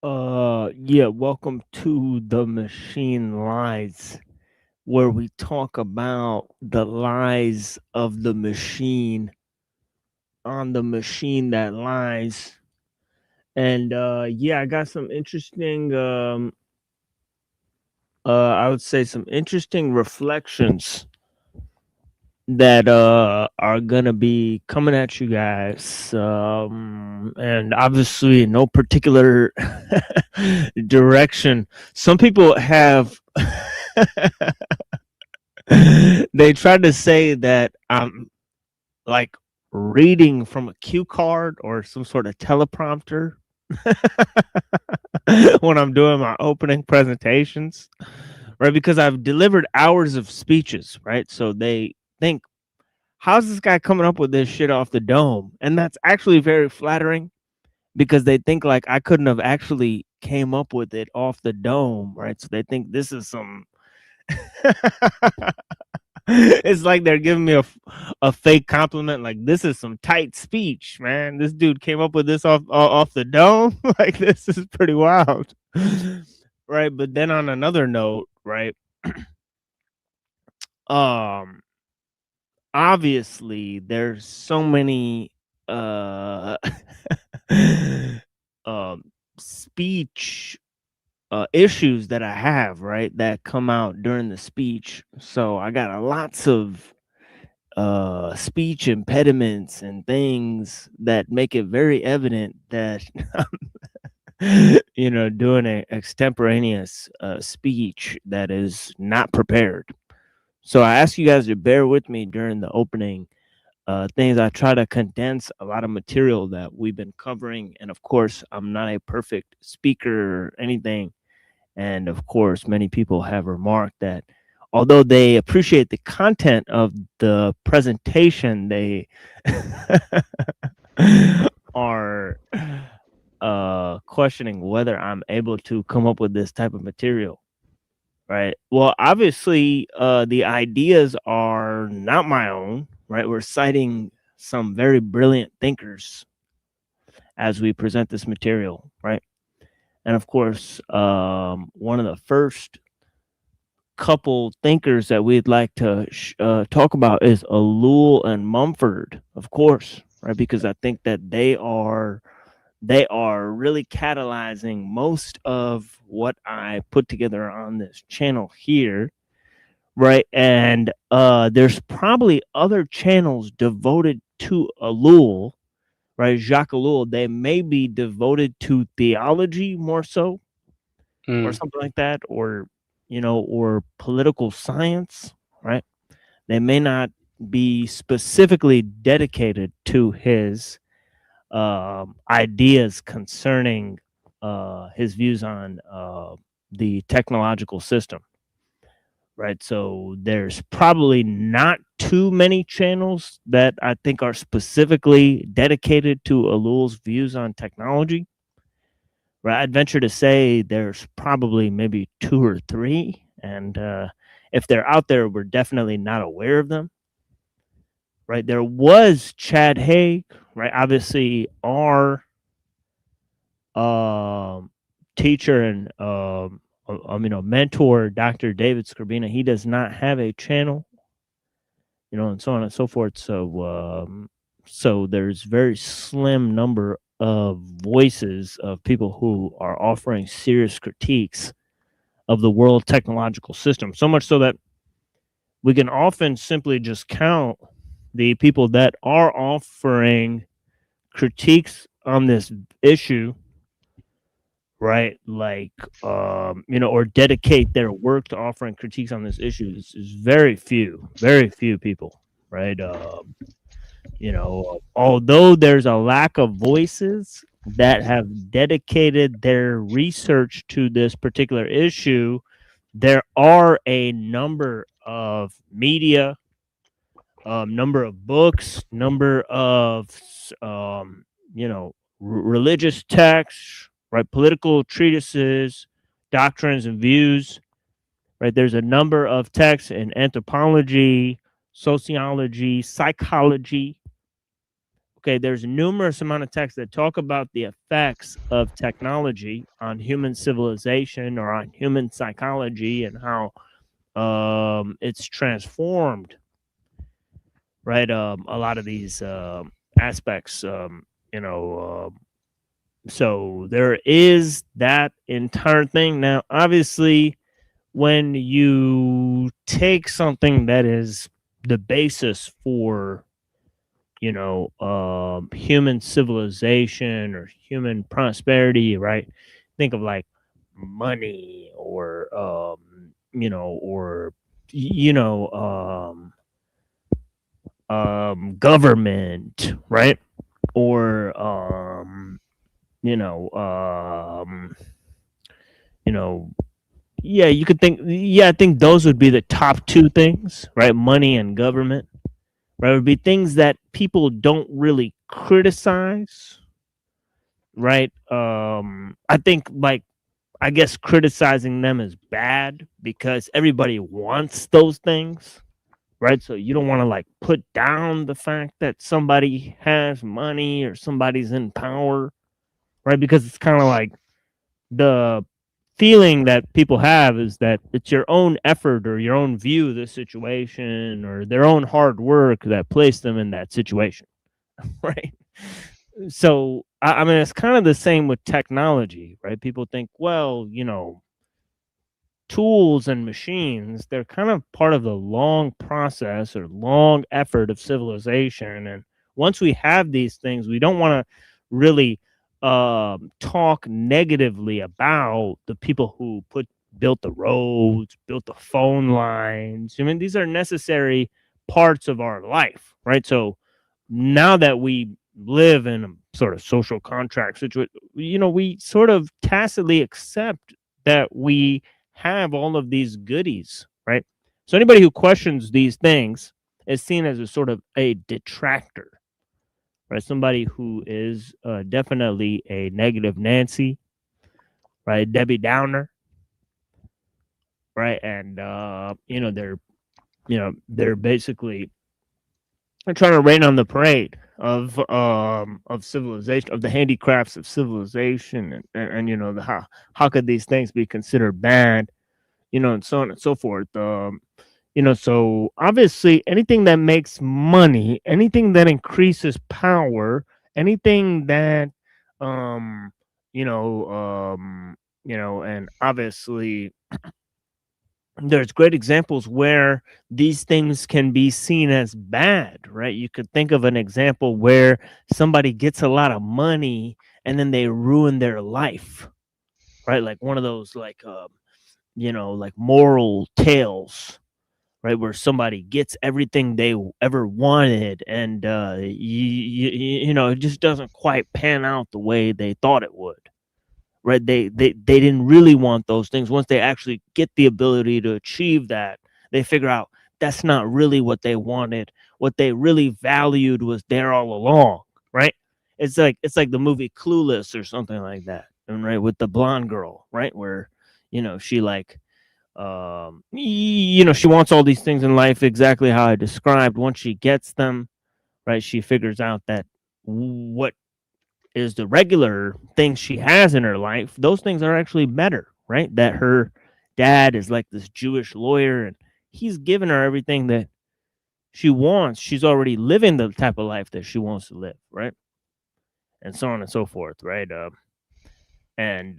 Speaker 12: Yeah, welcome to The Machine Lies, where we talk about the lies of the machine on the machine that lies. And yeah, I got some interesting I would say some interesting reflections that are gonna be coming at you guys, and obviously in no particular direction. Some people have they tried to say that I'm like reading from a cue card or some sort of teleprompter when I'm doing my opening presentations, right? Because I've delivered hours of speeches, right? So they think, how's this guy coming up with this shit off the dome? And that's actually very flattering because they think like I couldn't have actually came up with it off the dome, right? So they think this is some it's like they're giving me a fake compliment, like this is some tight speech, man. This dude came up with this off the dome. Like this is pretty wild. Right? But then on another note, right? Obviously there's so many speech issues that I have, right, that come out during the speech. So I got lots of speech impediments and things that make it very evident that you know, doing an extemporaneous speech that is not prepared. So I ask you guys to bear with me during the opening things. I try to condense a lot of material that we've been covering, and of course I'm not a perfect speaker or anything. And of course many people have remarked that although they appreciate the content of the presentation, they are questioning whether I'm able to come up with this type of material. Right. Well, obviously, the ideas are not my own, right? We're citing some very brilliant thinkers as we present this material, right? And of course, one of the first couple thinkers that we'd like to talk about is Ellul and Mumford, of course, right? Because I think that they are really catalyzing most of what I put together on this channel here, right? And there's probably other channels devoted to Ellul, right? Jacques Ellul. They may be devoted to theology more so, or something like that, or you know, or political science, right? They may not be specifically dedicated to his ideas concerning his views on the technological system, right? So there's probably not too many channels that I think are specifically dedicated to Ellul's views on technology. Right, I'd venture to say there's probably maybe 2 or 3, and if they're out there, we're definitely not aware of them. Right, there was Chad Haig, right? Obviously, our teacher and you know, mentor, Dr. David Skrbina, he does not have a channel, you know, and so on and so forth. So so there's very slim number of voices of people who are offering serious critiques of the world technological system. So much so that we can often simply just count the people that are offering critiques on this issue, right? Like, you know, or dedicate their work to offering critiques on this issue is very few people, right? You know, although there's a lack of voices that have dedicated their research to this particular issue, there are a number of media, number of books, number of, you know, religious texts, right? Political treatises, doctrines and views, right? There's a number of texts in anthropology, sociology, psychology, Okay, there's numerous amount of texts that talk about the effects of technology on human civilization or on human psychology and how it's transformed, right? A lot of these aspects, so there is that entire thing. Now, obviously, when you take something that is the basis for human civilization or human prosperity, right? Think of like money or government, right? Or yeah, you could think, I think those would be the top two things, right? Money and government, right? Would be things that people don't really criticize, right? I think, like, I guess criticizing them is bad because everybody wants those things, right? So you don't want to like put down the fact that somebody has money or somebody's in power, right? Because it's kind of like the feeling that people have is that it's your own effort or your own view of the situation or their own hard work that placed them in that situation, right? So I mean, it's kind of the same with technology, right? People think, well, tools and machines, they're kind of part of the long process or long effort of civilization. And once we have these things, we don't want to really talk negatively about the people who built the roads, built the phone lines. I mean, these are necessary parts of our life, right? So now that we live in a sort of social contract situation, we sort of tacitly accept that we have all of these goodies, right? So anybody who questions these things is seen as a sort of a detractor, right? Somebody who is definitely a negative Nancy, right? Debbie Downer, right? And they're basically trying to rain on the parade of civilization, of the handicrafts of civilization, and how could these things be considered bad, and so on and so forth. So obviously anything that makes money, anything that increases power, anything that and obviously there's great examples where these things can be seen as bad, right? You could think of an example where somebody gets a lot of money and then they ruin their life, right? Like one of those like like moral tales, right? Where somebody gets everything they ever wanted and it just doesn't quite pan out the way they thought it would. Right, they didn't really want those things. Once they actually get the ability to achieve that, they figure out that's not really what they wanted. What they really valued was there all along, right? It's like the movie Clueless or something like that, and right, with the blonde girl, right, where she like she wants all these things in life exactly how I described. Once she gets them, right, she figures out that what is the regular things she has in her life, those things are actually better, right? That her dad is like this Jewish lawyer and he's given her everything that she wants. She's already living the type of life that she wants to live, right? And so on and so forth, right? And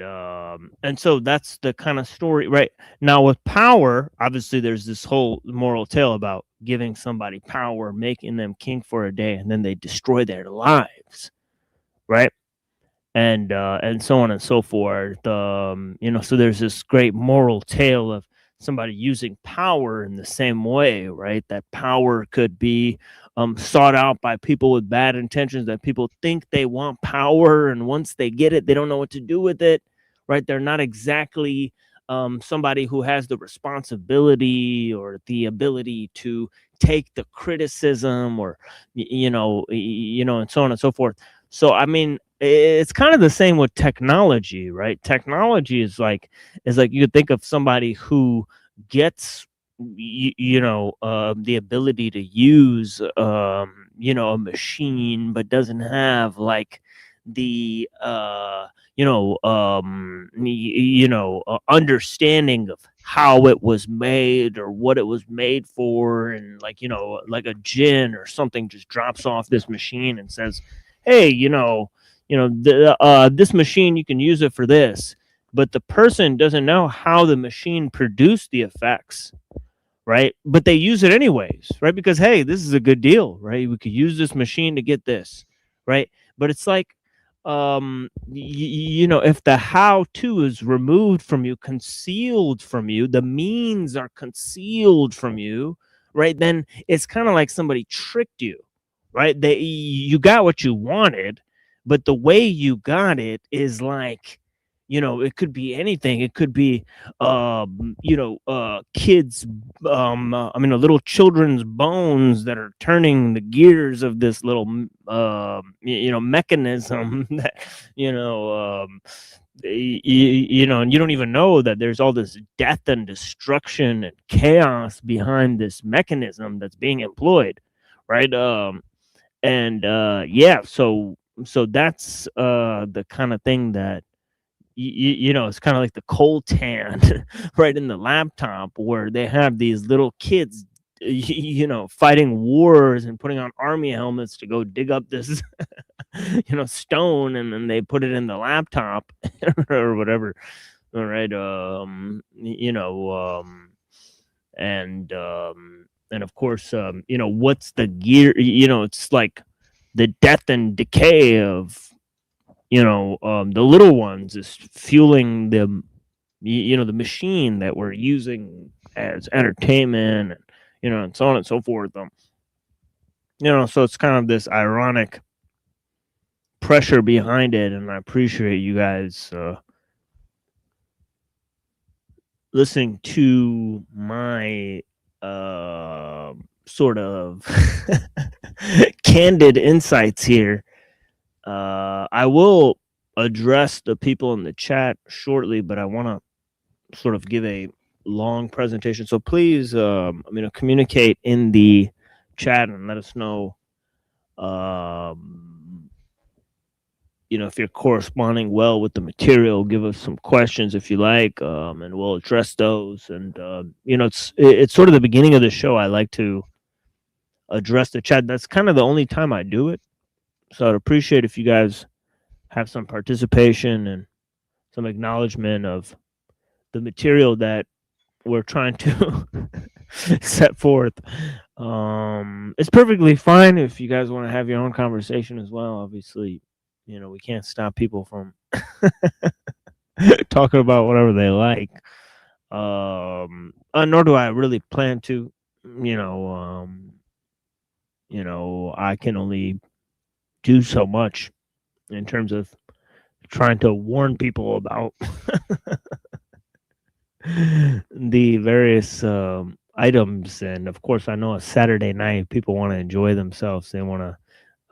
Speaker 12: so that's the kind of story, right? Now with power, obviously there's this whole moral tale about giving somebody power, making them king for a day, and then they destroy their lives, right? And so on and so forth. So there's this great moral tale of somebody using power in the same way, right? That power could be sought out by people with bad intentions, that people think they want power, and once they get it, they don't know what to do with it, right? They're not exactly somebody who has the responsibility or the ability to take the criticism or, and so on and so forth. So, I mean, it's kind of the same with technology, right? Technology is like you could think of somebody who gets the ability to use a machine, but doesn't have like the understanding of how it was made or what it was made for, and like like a djinn or something just drops off this machine and says, hey, this machine, you can use it for this, but the person doesn't know how the machine produced the effects, right? But they use it anyways, right? Because hey, this is a good deal, right? We could use this machine to get this, right? But it's like, if the how to is removed from you, concealed from you, the means are concealed from you, right? Then it's kind of like somebody tricked you, right? You got what you wanted, but the way you got it is like, it could be anything. It could be, kids, little children's bones that are turning the gears of this little, mechanism that, and you don't even know that there's all this death and destruction and chaos behind this mechanism that's being employed, right? So that's the kind of thing that it's kind of like the coltan right in the laptop, where they have these little kids fighting wars and putting on army helmets to go dig up this stone, and then they put it in the laptop or whatever. All right. And of course, what's the gear? It's like the death and decay of the little ones is fueling the the machine that we're using as entertainment, and so on and so forth. So it's kind of this ironic pressure behind it, and I appreciate you guys listening to my sort of candid insights here. I will address the people in the chat shortly, but I want to sort of give a long presentation. So please, communicate in the chat and let us know, if you're corresponding well with the material. Give us some questions if you like, and we'll address those. And it's sort of the beginning of the show. I like to address the chat. That's kind of the only time I do it. So I'd appreciate if you guys have some participation and some acknowledgement of the material that we're trying to set forth. It's perfectly fine if you guys want to have your own conversation as well. Obviously, we can't stop people from talking about whatever they like. Nor do I really plan to. I can only do so much in terms of trying to warn people about the various items. And of course, I know a Saturday night, people want to enjoy themselves. They want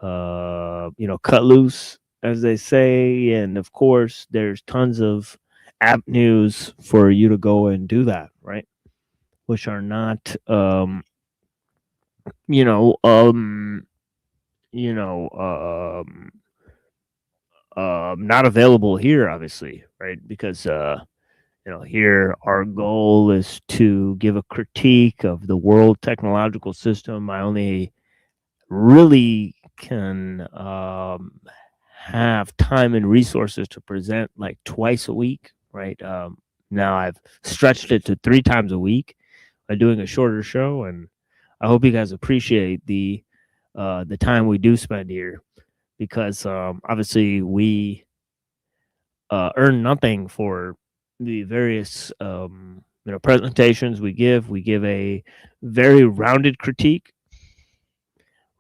Speaker 12: to, cut loose, as they say. And of course, there's tons of app news for you to go and do that, right? Which are not, not available here, obviously, right? Because here our goal is to give a critique of the world technological system. I only really can have time and resources to present like twice a week, right? Now I've stretched it to 3 times a week by doing a shorter show, and I hope you guys appreciate the time we do spend here, because obviously we earn nothing for the various presentations we give. We give a very rounded critique,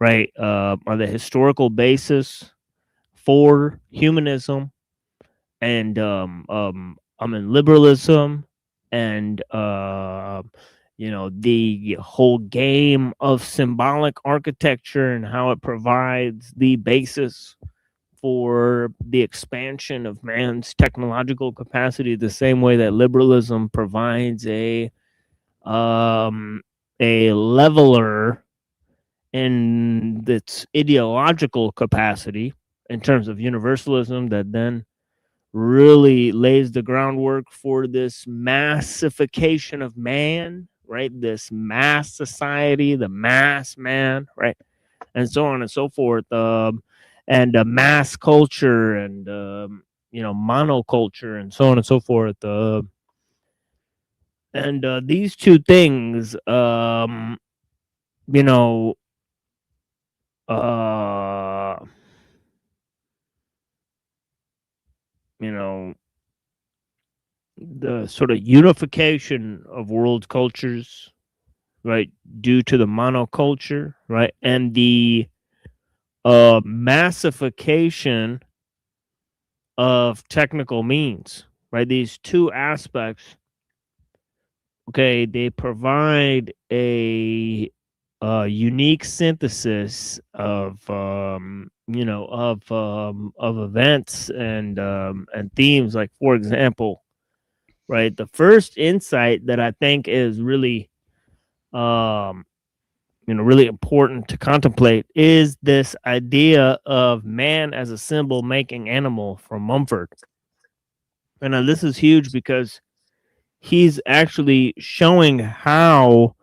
Speaker 12: right, on the historical basis for humanism and liberalism, and the whole game of symbolic architecture and how it provides the basis for the expansion of man's technological capacity, the same way that liberalism provides a a leveler in its ideological capacity in terms of universalism that then really lays the groundwork for this massification of man, right? This mass society, the mass man, right? And so on and so forth. And mass culture and, monoculture and so on and so forth. And these two things, you know, uh, you know, the sort of unification of world cultures, right, due to the monoculture, right, and the massification of technical means, right? These two aspects, okay, they provide a unique synthesis of of events and themes. Like, for example, right, the first insight that I think is really really important to contemplate is this idea of man as a symbol making animal from Mumford. And this is huge because he's actually showing how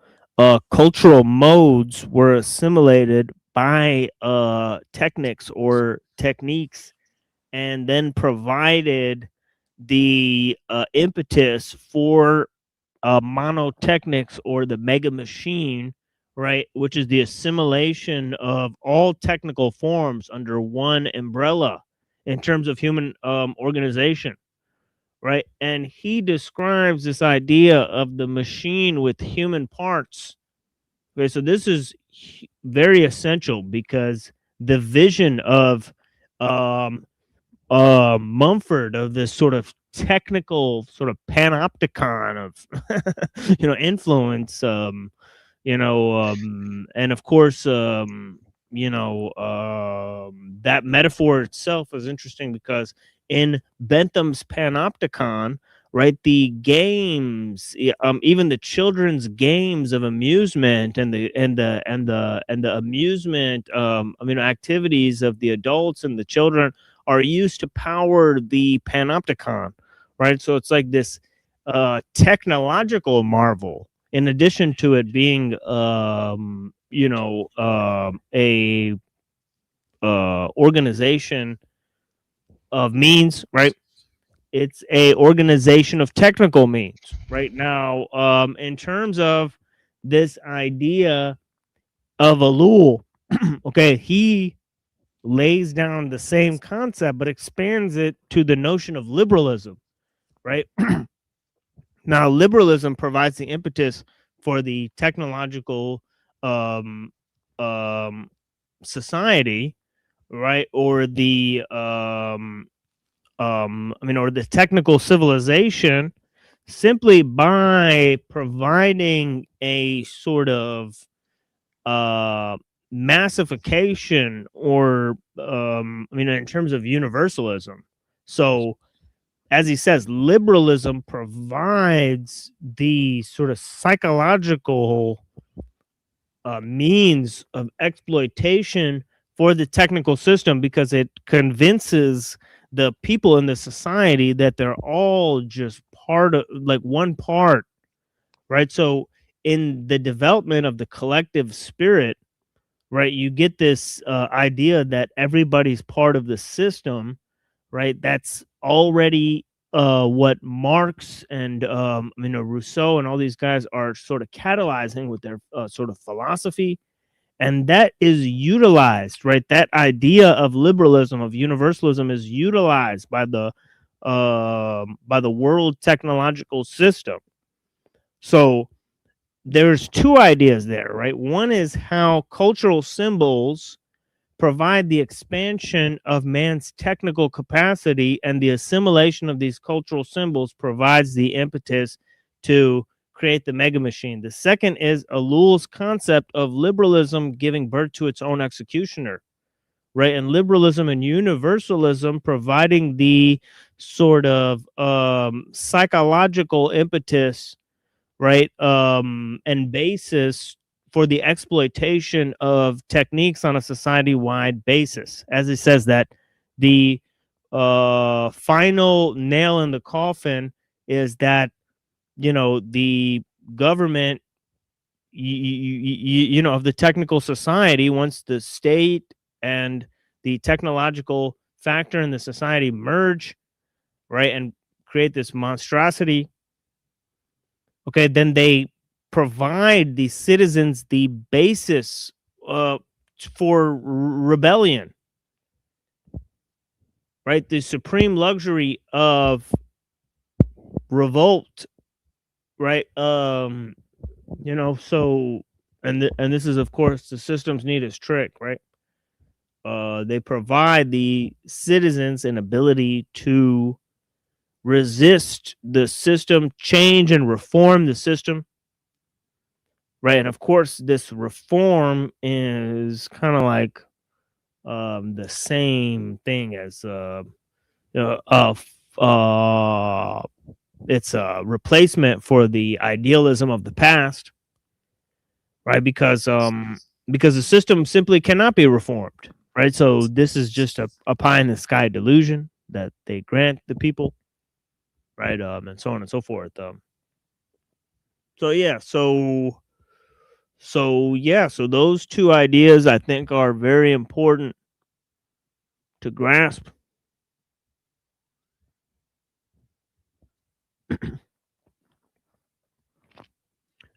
Speaker 12: cultural modes were assimilated by techniques or techniques and then provided the impetus for monotechnics or the mega machine, right, which is the assimilation of all technical forms under one umbrella in terms of human organization, right? And he describes this idea of the machine with human parts. Okay, so this is very essential because the vision of Mumford, of this sort of technical sort of panopticon of influence, and of course that metaphor itself is interesting because in Bentham's panopticon, right, the games, even the children's games of amusement and the amusement activities of the adults and the children are used to power the panopticon, right? So it's like this technological marvel, in addition to it being a organization of means, right? It's a organization of technical means. Right now, in terms of this idea of ellul, okay, he lays down the same concept but expands it to the notion of liberalism, right? Now, liberalism provides the impetus for the technological society, right, or the or the technical civilization, simply by providing a sort of massification or in terms of universalism. So as he says, liberalism provides the sort of psychological means of exploitation for the technical system because it convinces the people in the society that they're all just part of, like, one part, right? So in the development of the collective spirit, right, you get this idea that everybody's part of the system, right? That's already what Marx and Rousseau and all these guys are sort of catalyzing with their sort of philosophy, and that is utilized, right? That idea of liberalism, of universalism, is utilized by the world technological system. So there's two ideas there, right? One is how cultural symbols provide the expansion of man's technical capacity, and the assimilation of these cultural symbols provides the impetus to create the mega machine. The second is ellul's concept of liberalism giving birth to its own executioner, right? And liberalism and universalism providing the sort of psychological impetus right? And basis for the exploitation of techniques on a society-wide basis. As it says that the final nail in the coffin is that, you know, the government, you know, of the technical society, once the state and the technological factor in the society merge, right, and create this monstrosity, okay, then they provide the citizens the basis for rebellion, right? The supreme luxury of revolt, right? You know, so and this is, of course, the system's neatest trick, right? They provide the citizens an ability to resist the system, change and reform the system, right? And of course, this reform is kind of like the same thing as it's a replacement for the idealism of the past, right? Because the system simply cannot be reformed, right? So this is just a pie in the sky delusion that they grant the people, right? And so on and so forth. So yeah, so those two ideas I think are very important to grasp.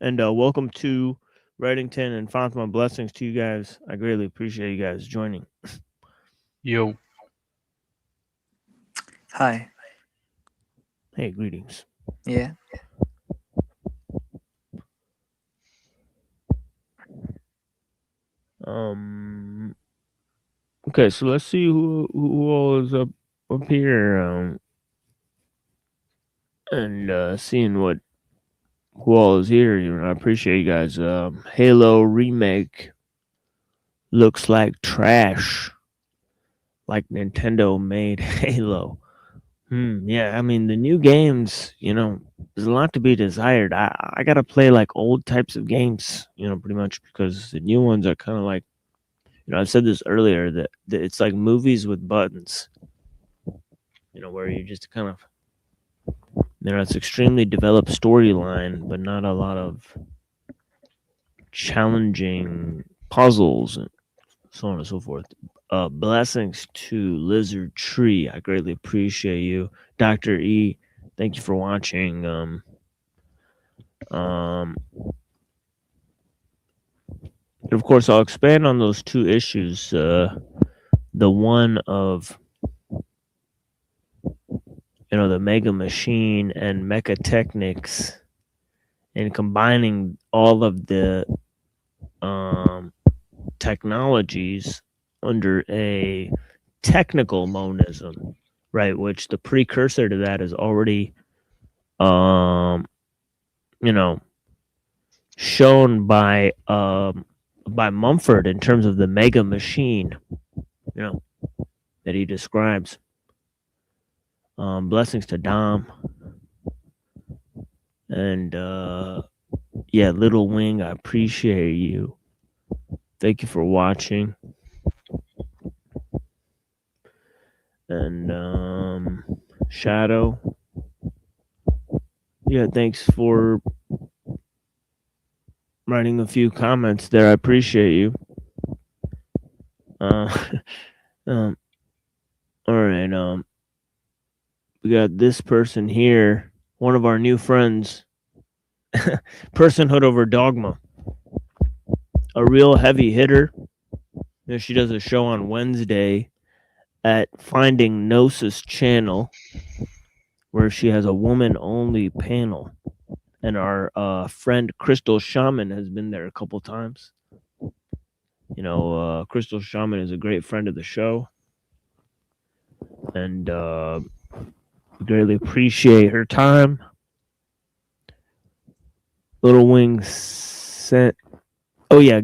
Speaker 12: And welcome to Reddington and Fatima. Blessings to you guys. I greatly appreciate you guys joining.
Speaker 13: Yo.
Speaker 14: Hi.
Speaker 12: Hey, greetings.
Speaker 14: Yeah.
Speaker 12: Okay, so let's see who all is up here, and seeing who all is here. You know, I appreciate you guys. Halo remake looks like trash, like Nintendo made Halo. Yeah, I mean, the new games, you know, there's a lot to be desired. I gotta play like old types of games, you know, pretty much, because the new ones are kind of like, you know, I've said this earlier, that it's like movies with buttons, you know, where you just kind of, you know, it's extremely developed storyline, but not a lot of challenging puzzles and so on and so forth. Blessings to Lizard Tree. I greatly appreciate you. Dr. E, thank you for watching. And of course, I'll expand on those two issues. The one of, you know, the mega machine and mechatechnics, and combining all of the technologies under a technical monism, right? Which the precursor to that is already, you know, shown by Mumford in terms of the mega machine, you know, that he describes. Blessings to Dom. And yeah, Little Wing, I appreciate you. Thank you for watching. And Shadow. Yeah, thanks for writing a few comments there. I appreciate you. All right, we got this person here, one of our new friends. Personhood over dogma. A real heavy hitter. You know, she does a show on Wednesday at Finding Gnosis channel, where she has a woman-only panel. And our friend Crystal Shaman has been there a couple times. You know, Crystal Shaman is a great friend of the show. And greatly appreciate her time. Little Wing sent. Oh, yeah.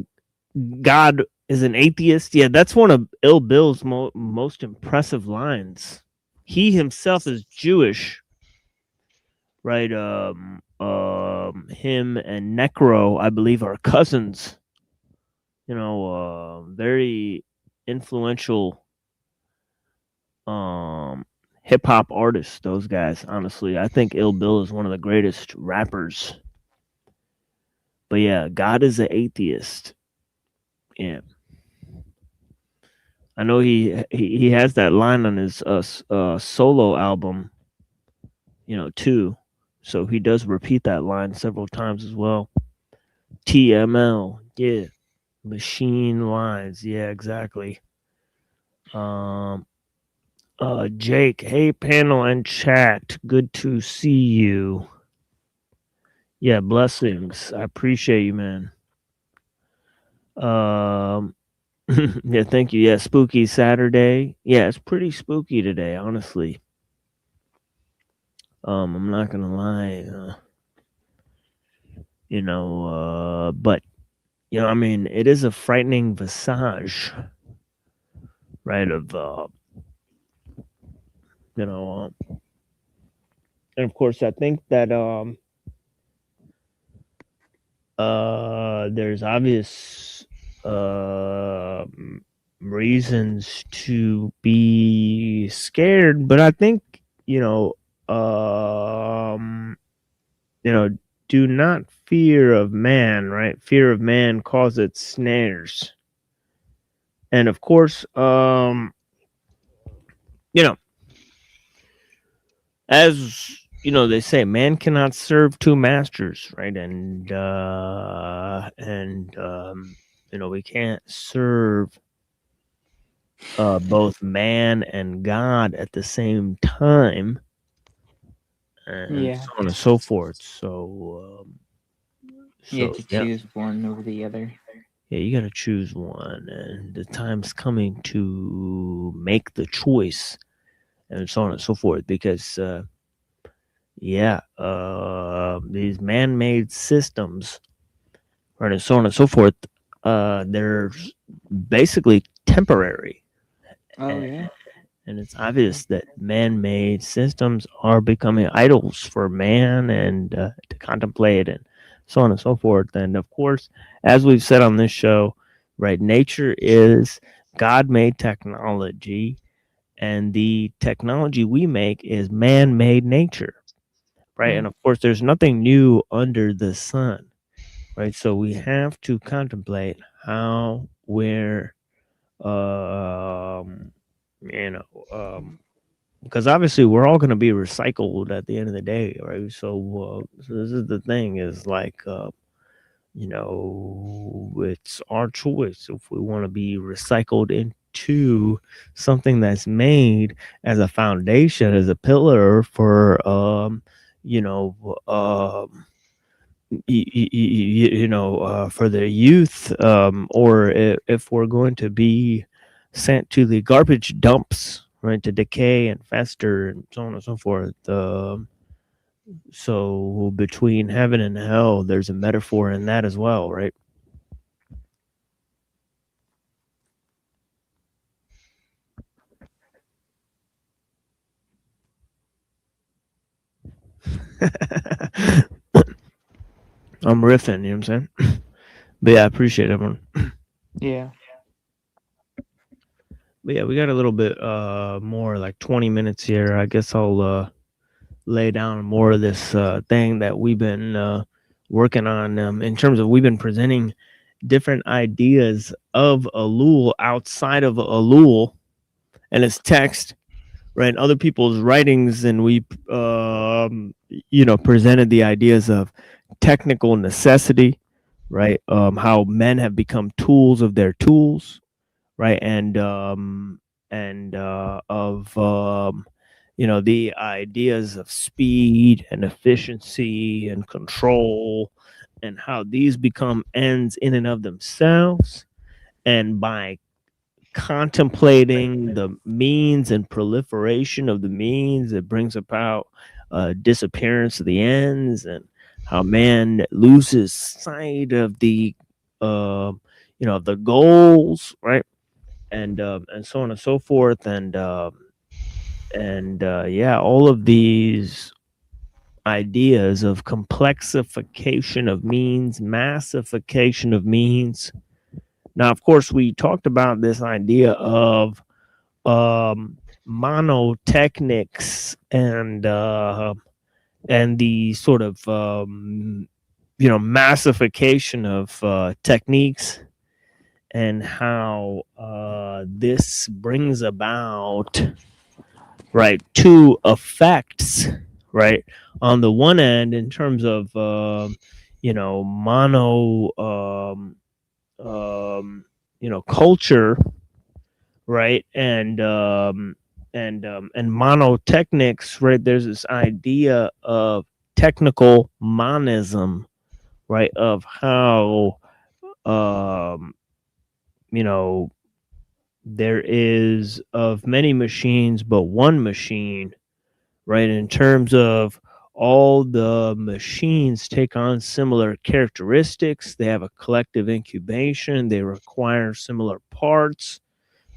Speaker 12: God is an atheist. Yeah, that's one of Ill Bill's most impressive lines. He himself is Jewish, right? him and Necro, I believe, are cousins. Very influential hip hop artists, those guys, honestly. I think Ill Bill is one of the greatest rappers. But yeah, God is an atheist. Yeah. I know he has that line on his solo album, too. So he does repeat that line several times as well. TML, yeah. Machine lines, yeah, exactly. Jake, hey panel and chat, good to see you. Yeah, blessings. I appreciate you, man. Yeah, thank you. Yeah, spooky Saturday. Yeah, it's pretty spooky today, honestly. I'm not gonna lie. But I mean, it is a frightening visage, right? Of and of course, I think that there's obvious reasons to be scared, but I think do not fear of man, right? Fear of man causeth snares. And of course, as they say, man cannot serve two masters, right? And we can't serve both man and God at the same time, and so on and so forth. So
Speaker 14: you have to choose one over the other.
Speaker 12: Yeah, you got to choose one, and the time's coming to make the choice, and so on and so forth. Because these man-made systems, right, and so on and so forth, they're basically temporary. And it's obvious that man-made systems are becoming idols for man and to contemplate and so on and so forth. And of course, as we've said on this show, right, nature is God-made technology, and the technology we make is man-made nature, right? And of course, there's nothing new under the sun, right? So we have to contemplate how we're because obviously we're all going to be recycled at the end of the day, right? So this is the thing, is like it's our choice if we want to be recycled into something that's made as a foundation, as a pillar for for the youth, or if we're going to be sent to the garbage dumps, right, to decay and fester and so on and so forth. So between heaven and hell, there's a metaphor in that as well, right? I'm riffing, you know what I'm saying? But yeah, I appreciate everyone.
Speaker 14: Yeah.
Speaker 12: But yeah, we got a little bit more, like 20 minutes here. I guess I'll lay down more of this thing that we've been working on, in terms of we've been presenting different ideas of ellul outside of ellul and its text, right? Other people's writings, and we presented the ideas of technical necessity, right? How men have become tools of their tools, right? And the ideas of speed and efficiency and control, and how these become ends in and of themselves, and by contemplating the means and proliferation of the means, it brings about disappearance of the ends, and how man loses sight of the the goals, right? And so on and so forth. And all of these ideas of complexification of means, massification of means. Now, of course, we talked about this idea of monotechnics and the sort of massification of techniques, and how this brings about two effects, right? On the one end, in terms of culture, right, and monotechnics, right? There's this idea of technical monism, right? Of how there is of many machines but one machine, right? In terms of all the machines take on similar characteristics, they have a collective incubation, they require similar parts,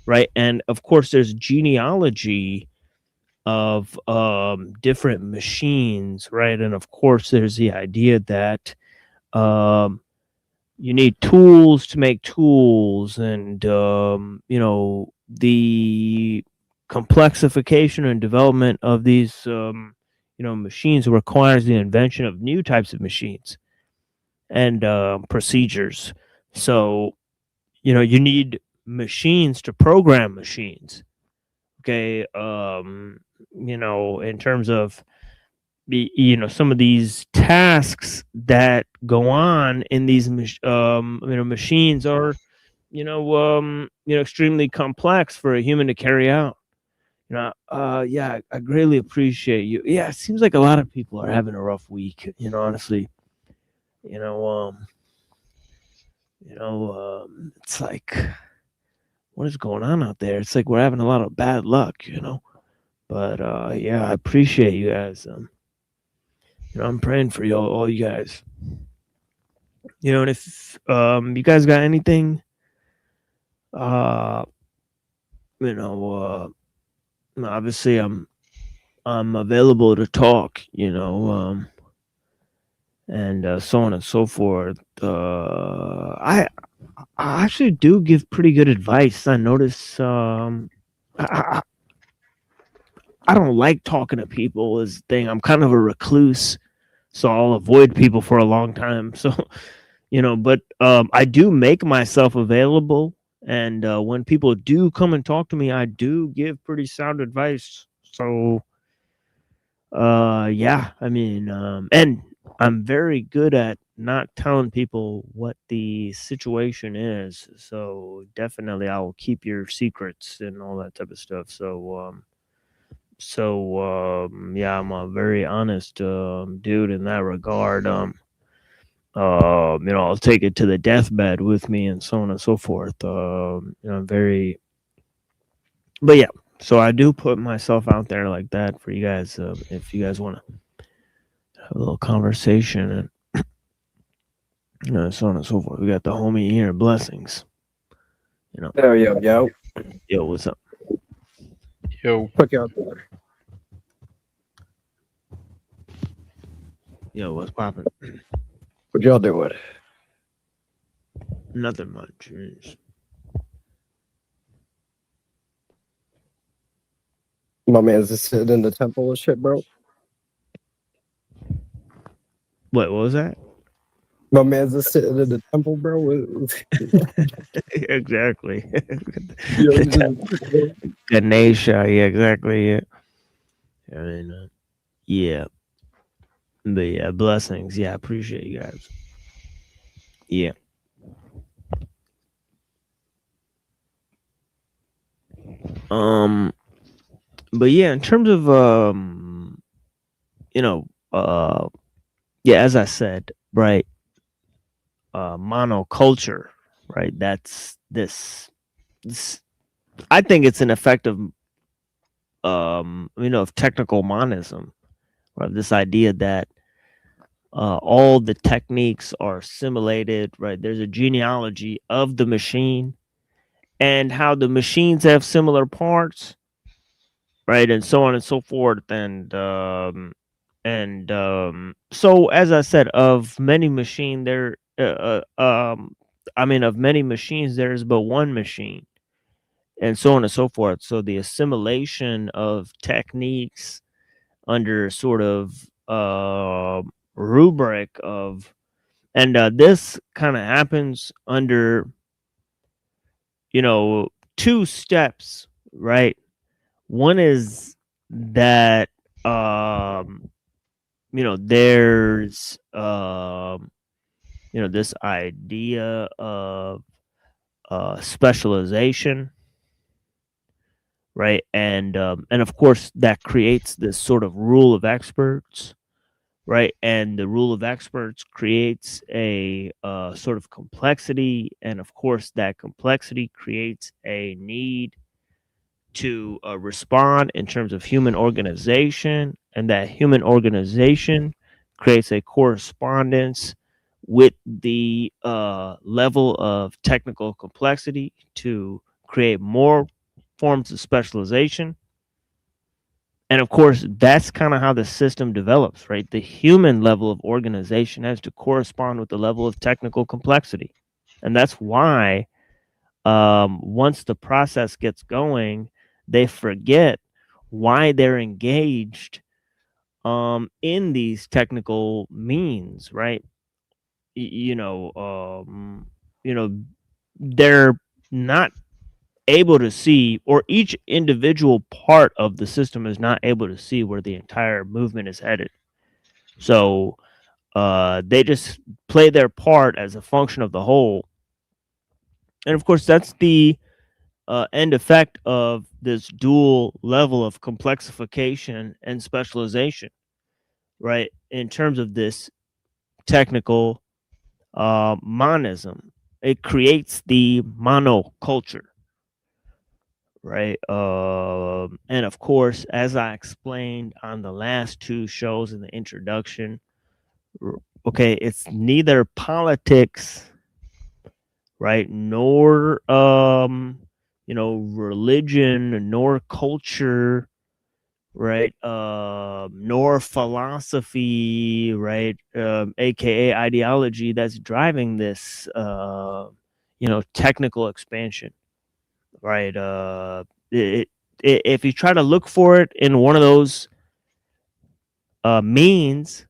Speaker 12: right? And of course, there's genealogy of different machines, right? And of course, there's the idea that you need tools to make tools, and the complexification and development of these machines requires the invention of new types of machines and procedures. So you need machines to program machines, okay? In terms of some of these tasks that go on in these machines are extremely complex for a human to carry out. Yeah, I greatly appreciate you. Yeah, it seems like a lot of people are having a rough week, honestly. It's like, what is going on out there? It's like we're having a lot of bad luck, but yeah, I appreciate you guys. I'm praying for you all you guys. And if you guys got anything, obviously I'm available to talk, and so on and so forth. I actually do give pretty good advice. I notice I don't like talking to people is the thing. I'm kind of a recluse, so I'll avoid people for a long time. So, but I do make myself available. And when people do come and talk to me, I do give pretty sound advice. So, yeah, I mean, and I'm very good at not telling people what the situation is. So definitely I will keep your secrets and all that type of stuff. So, yeah, I'm a very honest dude in that regard. I'll take it to the deathbed with me and so on and so forth. Very, but yeah, so I do put myself out there like that for you guys. If you guys want to have a little conversation and so on and so forth. We got the homie here, Blessings.
Speaker 15: Yo,
Speaker 12: what's up?
Speaker 13: Yo,
Speaker 15: fuck y'all doing?
Speaker 12: Yo, what's poppin'?
Speaker 15: What y'all doing?
Speaker 12: Nothing much.
Speaker 15: My man's just sitting in the temple and shit, bro.
Speaker 12: What was that?
Speaker 15: My man's just sitting in the temple, bro.
Speaker 12: Exactly. Ganesha, yeah, exactly. Yeah. I mean, yeah. But yeah, blessings. Yeah, I appreciate you guys. Yeah. But yeah, in terms of yeah, as I said, right, monoculture, right? That's this I think it's an effect of of technical monism, right? This idea that all the techniques are assimilated, right? There's a genealogy of the machine and how the machines have similar parts, right? And so on and so forth. And And so, as I said, of many machines, of many machines, there is but one machine, and so on and so forth. So the assimilation of techniques under sort of rubric of, and this kind of happens under, two steps, right? One is that there's this idea of specialization, right? And of course that creates this sort of rule of experts, right? And the rule of experts creates a sort of complexity, and of course that complexity creates a need to respond in terms of human organization, and that human organization creates a correspondence with the level of technical complexity to create more forms of specialization. And of course, that's kind of how the system develops, right? The human level of organization has to correspond with the level of technical complexity. And that's why once the process gets going, they forget why they're engaged in these technical means, right? They're not able to see, or each individual part of the system is not able to see where the entire movement is headed. So they just play their part as a function of the whole. And of course, that's the end effect of this dual level of complexification and specialization, right? In terms of this technical monism, it creates the monoculture, right? And of course, as I explained on the last two shows in the introduction, okay, it's neither politics, right, nor religion, nor culture, right, nor philosophy, right, aka ideology, that's driving this technical expansion, right? If you try to look for it in one of those means,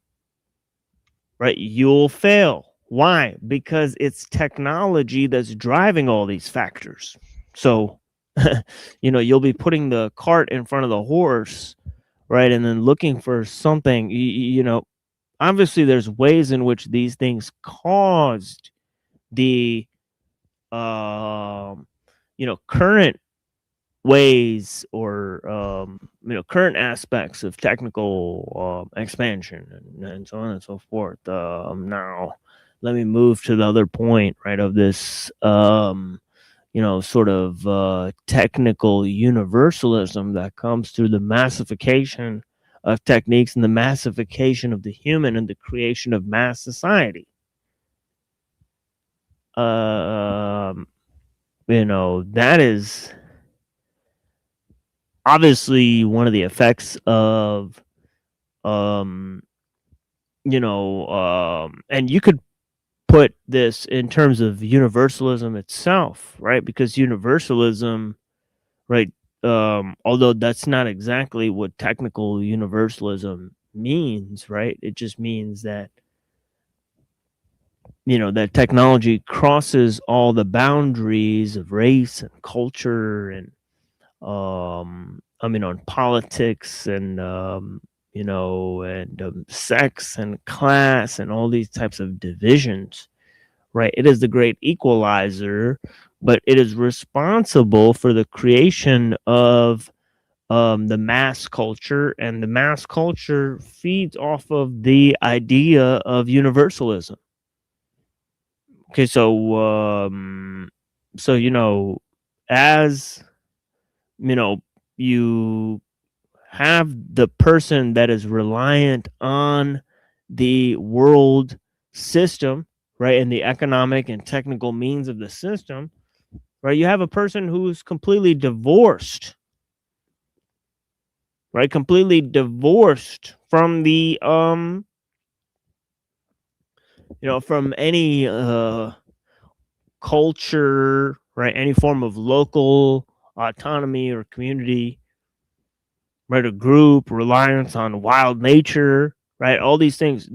Speaker 12: right, you'll fail. Why? Because it's technology that's driving all these factors. So, you'll be putting the cart in front of the horse, right? And then looking for something, obviously there's ways in which these things caused the, current ways, or, current aspects of technical expansion, and so on and so forth. Now, let me move to the other point, right, of this, sort of technical universalism that comes through the massification of techniques and the massification of the human and the creation of mass society. That is obviously one of the effects of, and you could put this in terms of universalism itself, right? Because universalism, right, although that's not exactly what technical universalism means, right? It just means that, that technology crosses all the boundaries of race and culture, and on politics, and sex and class and all these types of divisions, right? It is the great equalizer, but it is responsible for the creation of the mass culture, and the mass culture feeds off of the idea of universalism. Okay, so as you have the person that is reliant on the world system, right, and the economic and technical means of the system, right? You have a person who's completely divorced, right, completely divorced from the from any culture, right? Any form of local autonomy or community, right? A group, reliance on wild nature, right? All these things.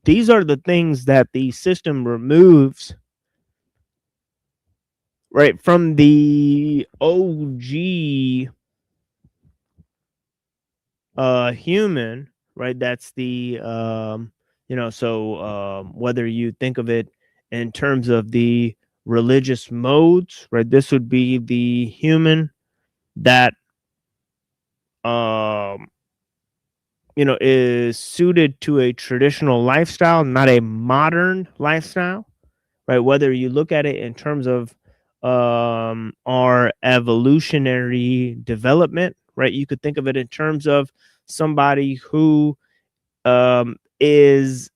Speaker 12: These are the things that the system removes, right, from the OG human, right? That's the whether you think of it in terms of the religious modes, right? This would be the human that is suited to a traditional lifestyle, not a modern lifestyle, right? Whether you look at it in terms of our evolutionary development, right? You could think of it in terms of somebody who is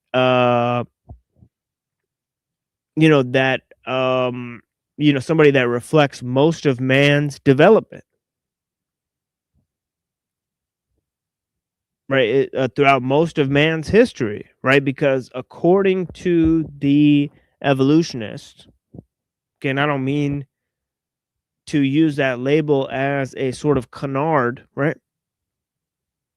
Speaker 12: somebody that reflects most of man's development, right? Throughout most of man's history, right? Because according to the evolutionists, okay, and I don't mean to use that label as a sort of canard, right?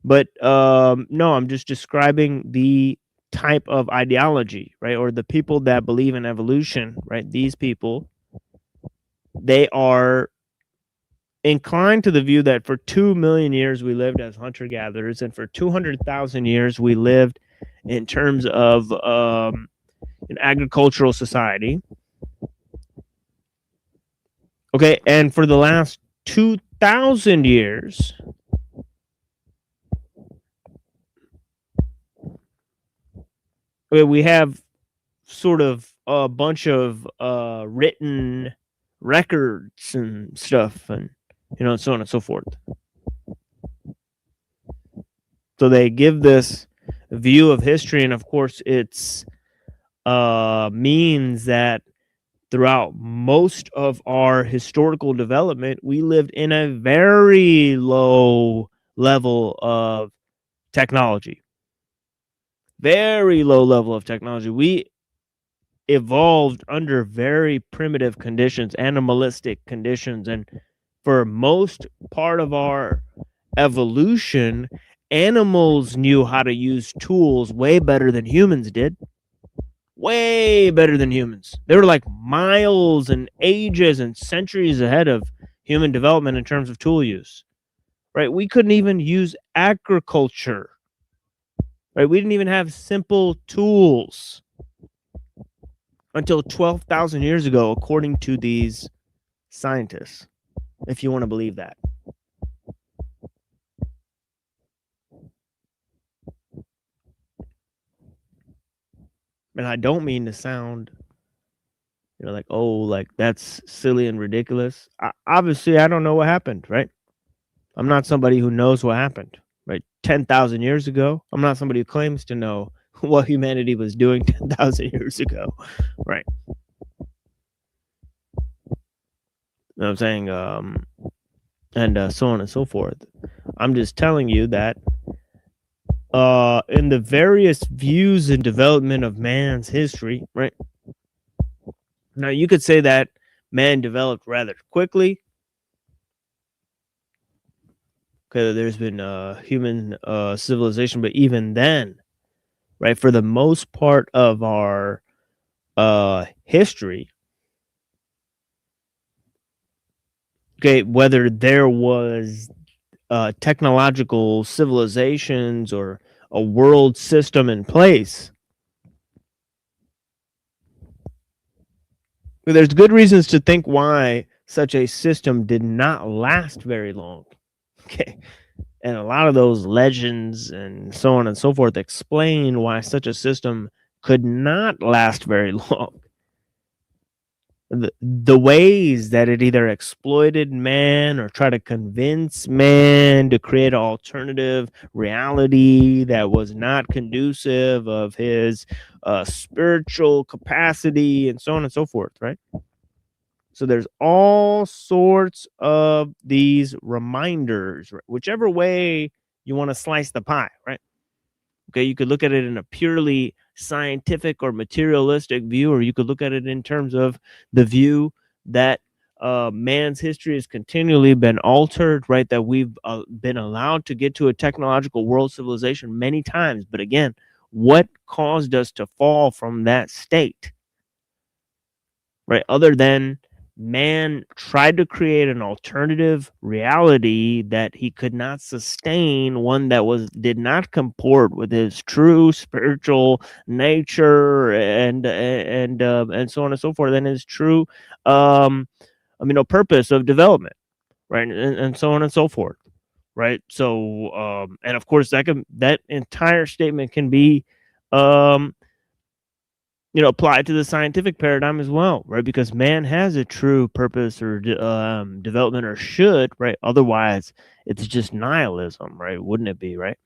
Speaker 12: But no, I'm just describing the type of ideology, right? Or the people that believe in evolution, right? These people, they are inclined to the view that for 2 million years we lived as hunter-gatherers, and for 200,000 years we lived in terms of an agricultural society. Okay, and for the last 2,000 years, we have sort of a bunch of written records and stuff, and so on and so forth. So they give this view of history, and of course it's means that throughout most of our historical development, we lived in a very low level of technology. Very low level of technology. We evolved under very primitive conditions, animalistic conditions, and for most part of our evolution, animals knew how to use tools way better than humans did. Way better than humans. They were like miles and ages and centuries ahead of human development in terms of tool use, right? We couldn't even use agriculture, right? We didn't even have simple tools until 12,000 years ago, according to these scientists, if you want to believe that. And I don't mean to sound, like, oh, like that's silly and ridiculous. Obviously, I don't know what happened, right? I'm not somebody who knows what happened, right? 10,000 years ago, I'm not somebody who claims to know what humanity was doing 10,000 years ago, right? You know what I'm saying? And so on and so forth. I'm just telling you that in the various views and development of man's history, right? Now, you could say that man developed rather quickly. Okay, there's been human civilization, but even then, right, for the most part of our history, okay, whether there was technological civilizations or a world system in place, there's good reasons to think why such a system did not last very long. Okay. And a lot of those legends and so on and so forth explain why such a system could not last very long. The ways that it either exploited man or tried to convince man to create an alternative reality that was not conducive of his spiritual capacity and so on and so forth, right? So there's all sorts of these reminders, whichever way you want to slice the pie, right? Okay, you could look at it in a purely scientific or materialistic view, or you could look at it in terms of the view that man's history has continually been altered, right? That we've been allowed to get to a technological world civilization many times. But again, what caused us to fall from that state, right? Other than man tried to create an alternative reality that he could not sustain, one that did not comport with his true spiritual nature and so on and so forth, and his true purpose of development, right? And so on and so forth, right? So and of course that entire statement can be applied to the scientific paradigm as well, right? Because man has a true purpose or development, or should, right? Otherwise, it's just nihilism, right? Wouldn't it be, right?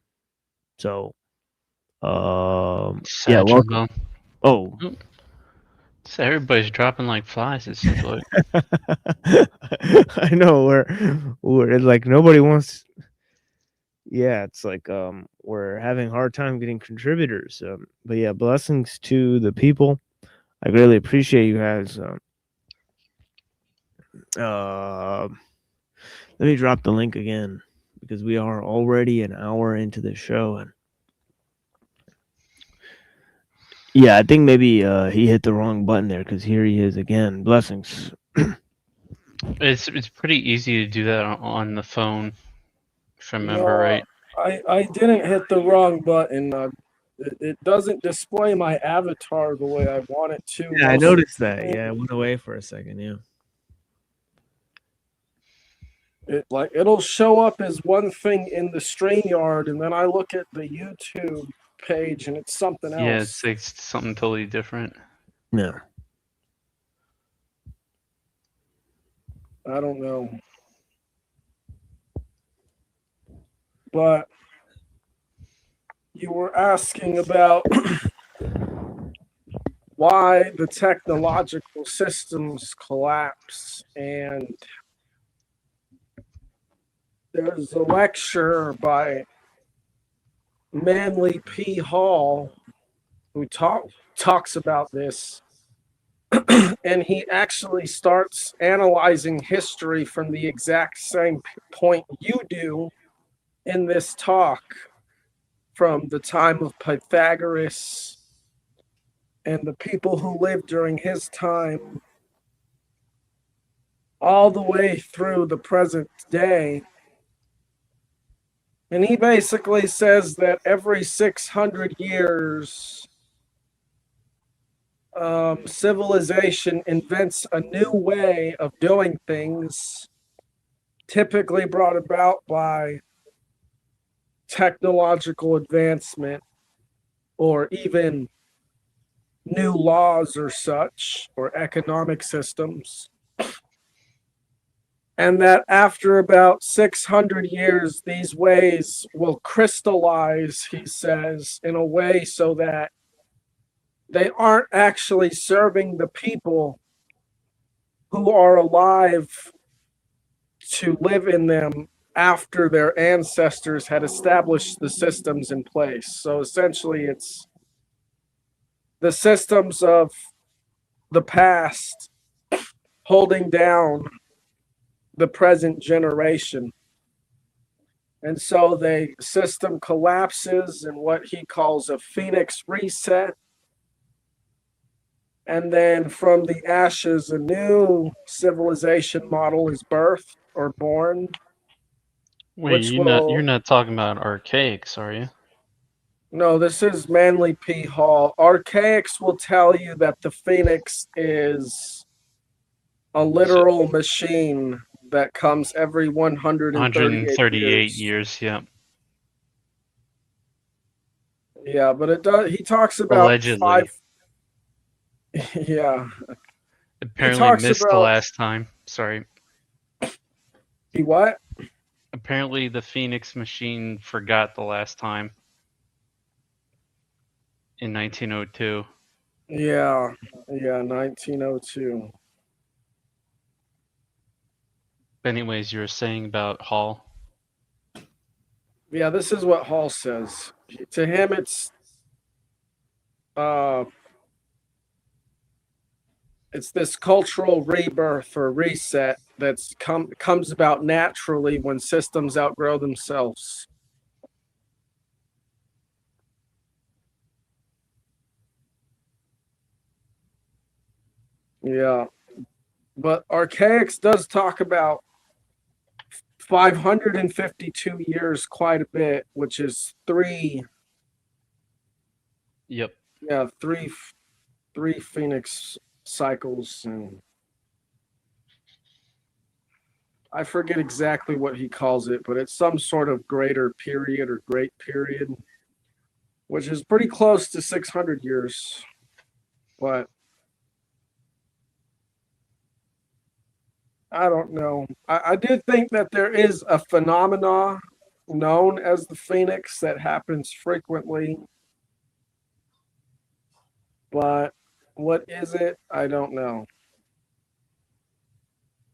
Speaker 12: So, yeah. Welcome. Oh,
Speaker 13: so everybody's dropping like flies. It seems like.
Speaker 12: I know we're like nobody wants. Yeah, it's like we're having a hard time getting contributors. But yeah, blessings to the people. I really appreciate you guys. Let me drop the link again because we are already an hour into the show, and yeah, I think maybe he hit the wrong button there because here he is again. Blessings.
Speaker 13: It's pretty easy to do that on the phone, if I remember right.
Speaker 16: I didn't hit the wrong button. It doesn't display my avatar the way I want it to.
Speaker 12: Yeah, I noticed that. Yeah, it went away for a second. Yeah.
Speaker 16: It'll show up as one thing in the StreamYard, and then I look at the YouTube page and it's something else.
Speaker 13: Yeah, it's like something totally different.
Speaker 12: Yeah.
Speaker 16: I don't know. But you were asking about why the technological systems collapse, and there's a lecture by Manly P. Hall who talks about this, and he actually starts analyzing history from the exact same point you do in this talk, from the time of Pythagoras and the people who lived during his time all the way through the present day. And he basically says that every 600 years, civilization invents a new way of doing things, typically brought about by technological advancement or even new laws or such, or economic systems. And that after about 600 years, these ways will crystallize, he says, in a way so that they aren't actually serving the people who are alive to live in them after their ancestors had established the systems in place. So essentially, it's the systems of the past holding down the present generation. And so the system collapses in what he calls a phoenix reset. And then from the ashes, a new civilization model is birthed or born.
Speaker 13: Wait, you're not talking about archaics, are you?
Speaker 16: No, this is Manly P. Hall. Archaics will tell you that the phoenix is a literal machine that comes every 138
Speaker 13: years, yeah.
Speaker 16: Yeah, but it does. He talks about
Speaker 13: allegedly.
Speaker 16: Yeah.
Speaker 13: Apparently missed the last time. Sorry.
Speaker 16: He what?
Speaker 13: Apparently the Phoenix machine forgot the last time. In 1902.
Speaker 16: Yeah, 1902.
Speaker 13: Anyways, you were saying about Hall.
Speaker 16: Yeah, this is what Hall says. To him, it's this cultural rebirth or reset that's comes about naturally when systems outgrow themselves. Yeah, but Archaics does talk about 552 years quite a bit, which is three.
Speaker 13: Yep.
Speaker 16: Yeah, three Phoenix cycles, and I forget exactly what he calls it, but it's some sort of greater period or great period, which is pretty close to 600 years. But I don't know. I do think that there is a phenomena known as the Phoenix that happens frequently. But what is it? I don't know.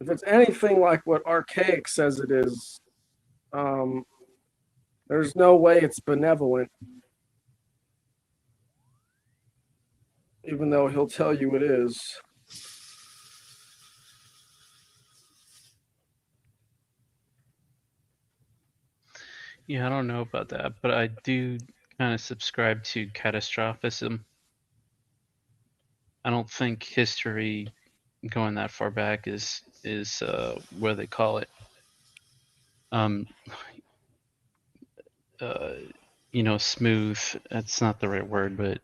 Speaker 16: If it's anything like what Archaic says it is, there's no way it's benevolent. Even though he'll tell you it is.
Speaker 13: Yeah, I don't know about that, but I do kind of subscribe to catastrophism. I don't think history going that far back is what they call it. You know, smooth. That's not the right word, but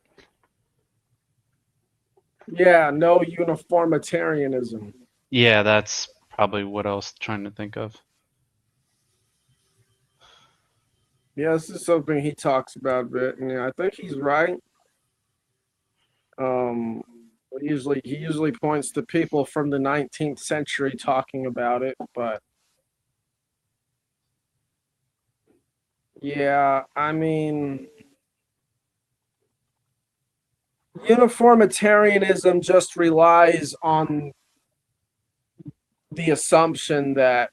Speaker 16: yeah, no uniformitarianism.
Speaker 13: Yeah, that's probably what I was trying to think of.
Speaker 16: Yeah, this is something he talks about a bit, and I think he's right. He usually points to people from the 19th century talking about it, but yeah, I mean, uniformitarianism just relies on the assumption that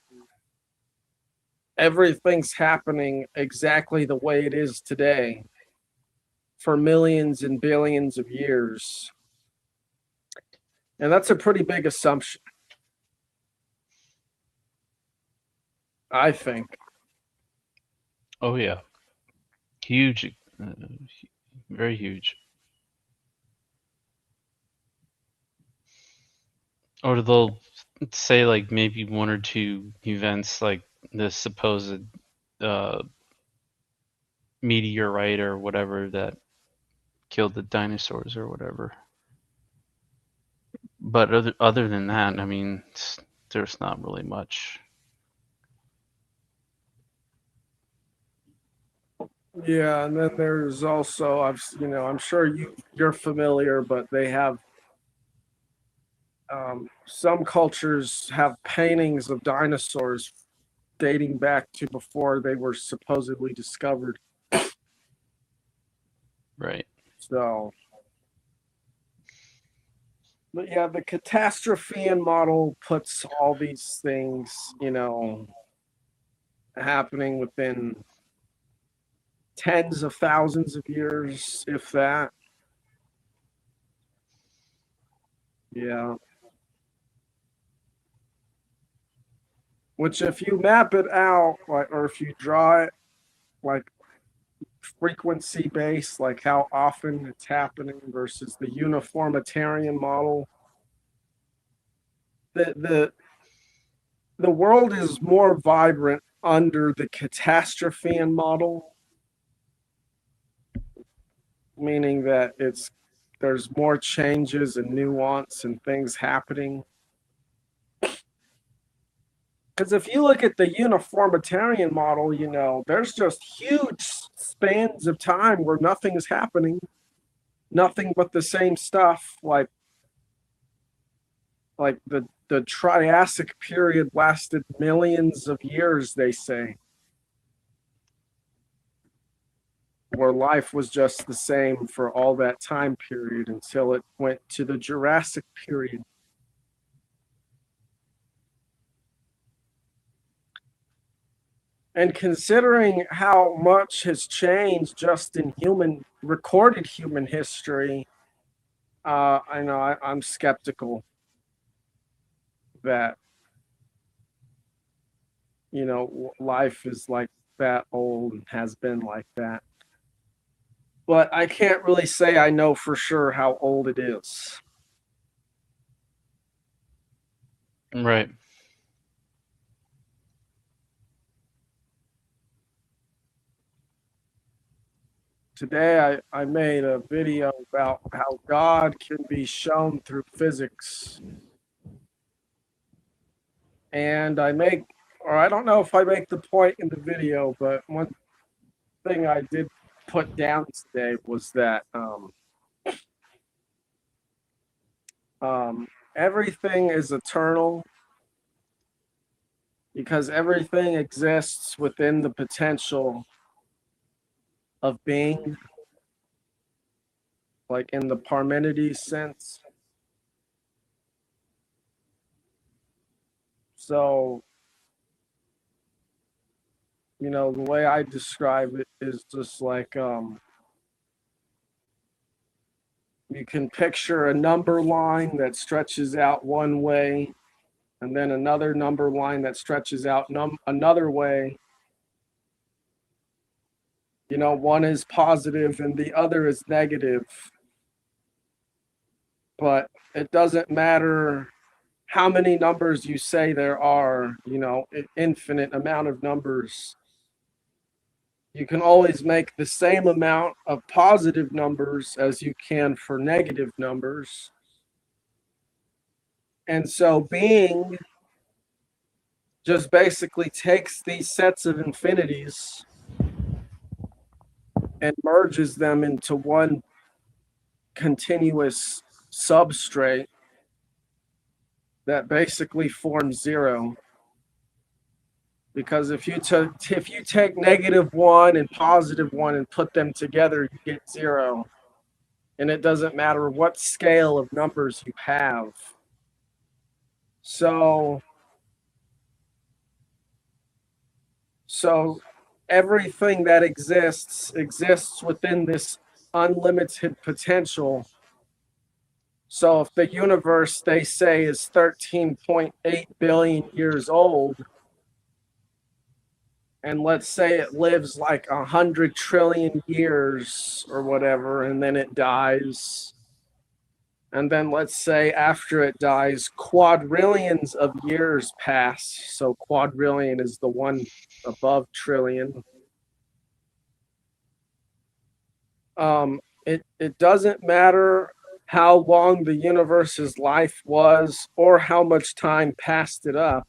Speaker 16: everything's happening exactly the way it is today for millions and billions of years. And that's a pretty big assumption, I think.
Speaker 13: Oh yeah, huge, very huge. Or they'll say like maybe one or two events, like the supposed meteorite or whatever that killed the dinosaurs or whatever. But other than that, I mean, there's not really much.
Speaker 16: Yeah, and then there's also I'm sure you're familiar, but they have some cultures have paintings of dinosaurs dating back to before they were supposedly discovered.
Speaker 13: Right.
Speaker 16: So, but yeah, the catastrophean model puts all these things, happening within tens of thousands of years, if that. Yeah. Which, if you map it out, or if you draw it, like frequency based, like how often it's happening versus the uniformitarian model, the world is more vibrant under the catastrophean model, meaning that there's more changes and nuance and things happening. Because if you look at the uniformitarian model, there's just huge spans of time where nothing is happening, nothing but the same stuff. Like the Triassic period lasted millions of years, they say, where life was just the same for all that time period until it went to the Jurassic period. And considering how much has changed just in recorded human history, I know I'm skeptical that, you know, life is like that old and has been like that. But I can't really say I know for sure how old it is.
Speaker 13: Right.
Speaker 16: Today I made a video about how God can be shown through physics. And I don't know if I make the point in the video, but one thing I did put down today was that everything is eternal because everything exists within the potential of being, like in the Parmenides sense. So, you know, the way I describe it is just like you can picture a number line that stretches out one way, and then another number line that stretches out another way. You know, one is positive and the other is negative. But it doesn't matter how many numbers you say there are, you know, an infinite amount of numbers. You can always make the same amount of positive numbers as you can for negative numbers. And so being just basically takes these sets of infinities and merges them into one continuous substrate that basically forms zero. Because if you take -1 and +1 and put them together, you get 0. And it doesn't matter what scale of numbers you have. So everything that exists within this unlimited potential. So if the universe, they say, is 13.8 billion years old, and let's say it lives like 100 trillion years or whatever, and then it dies. And then let's say after it dies, quadrillions of years pass. So quadrillion is the one above trillion. It doesn't matter how long the universe's life was or how much time passed it up.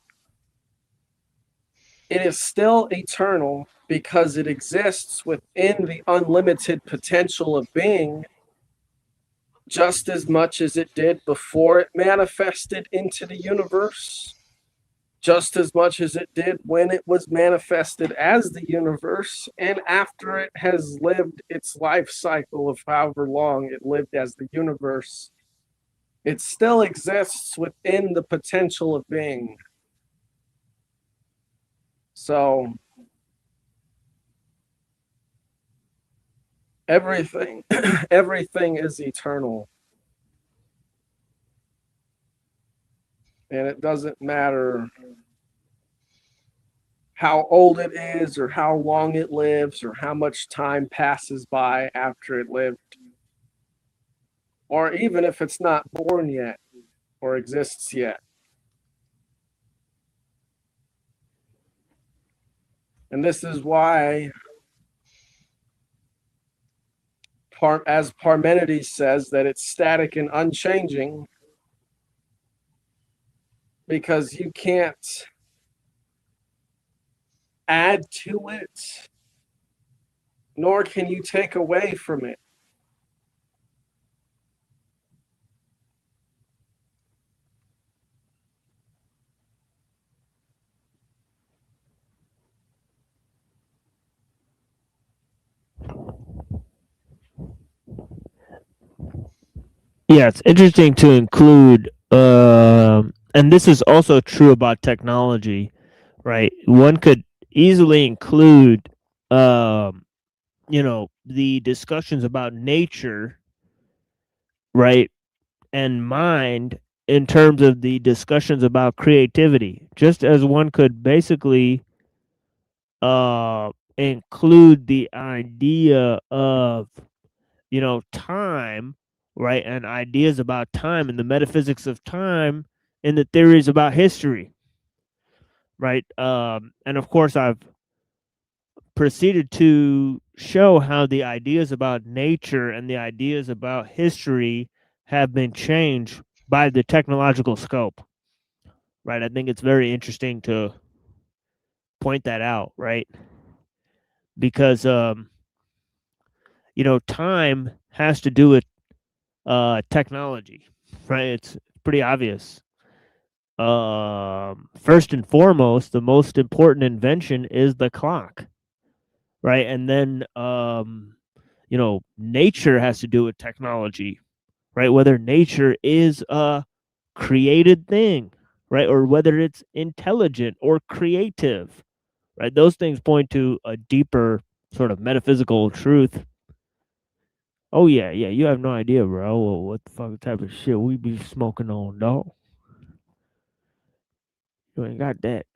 Speaker 16: It is still eternal because it exists within the unlimited potential of being just as much as it did before it manifested into the universe, just as much as it did when it was manifested as the universe, and after it has lived its life cycle of however long it lived as the universe. It still exists within the potential of being. So everything is eternal. And it doesn't matter how old it is or how long it lives or how much time passes by after it lived. Or even if it's not born yet or exists yet. And this is why, as Parmenides says, that it's static and unchanging, because you can't add to it, nor can you take away from it.
Speaker 12: Yeah, it's interesting to include, and this is also true about technology, right? One could easily include, the discussions about nature, right, and mind in terms of the discussions about creativity, just as one could basically include the idea of, time, right, and ideas about time and the metaphysics of time in the theories about history, right? And of course, I've proceeded to show how the ideas about nature and the ideas about history have been changed by the technological scope, right? I think it's very interesting to point that out, right? Because time has to do with technology, right? It's pretty obvious. First and foremost, the most important invention is the clock, right? And then nature has to do with technology, right? Whether nature is a created thing, right, or whether it's intelligent or creative, right? Those things point to a deeper sort of metaphysical truth. Oh yeah, you have no idea, bro. Well, what the fuck type of shit we be smoking on, dog? You ain't got that.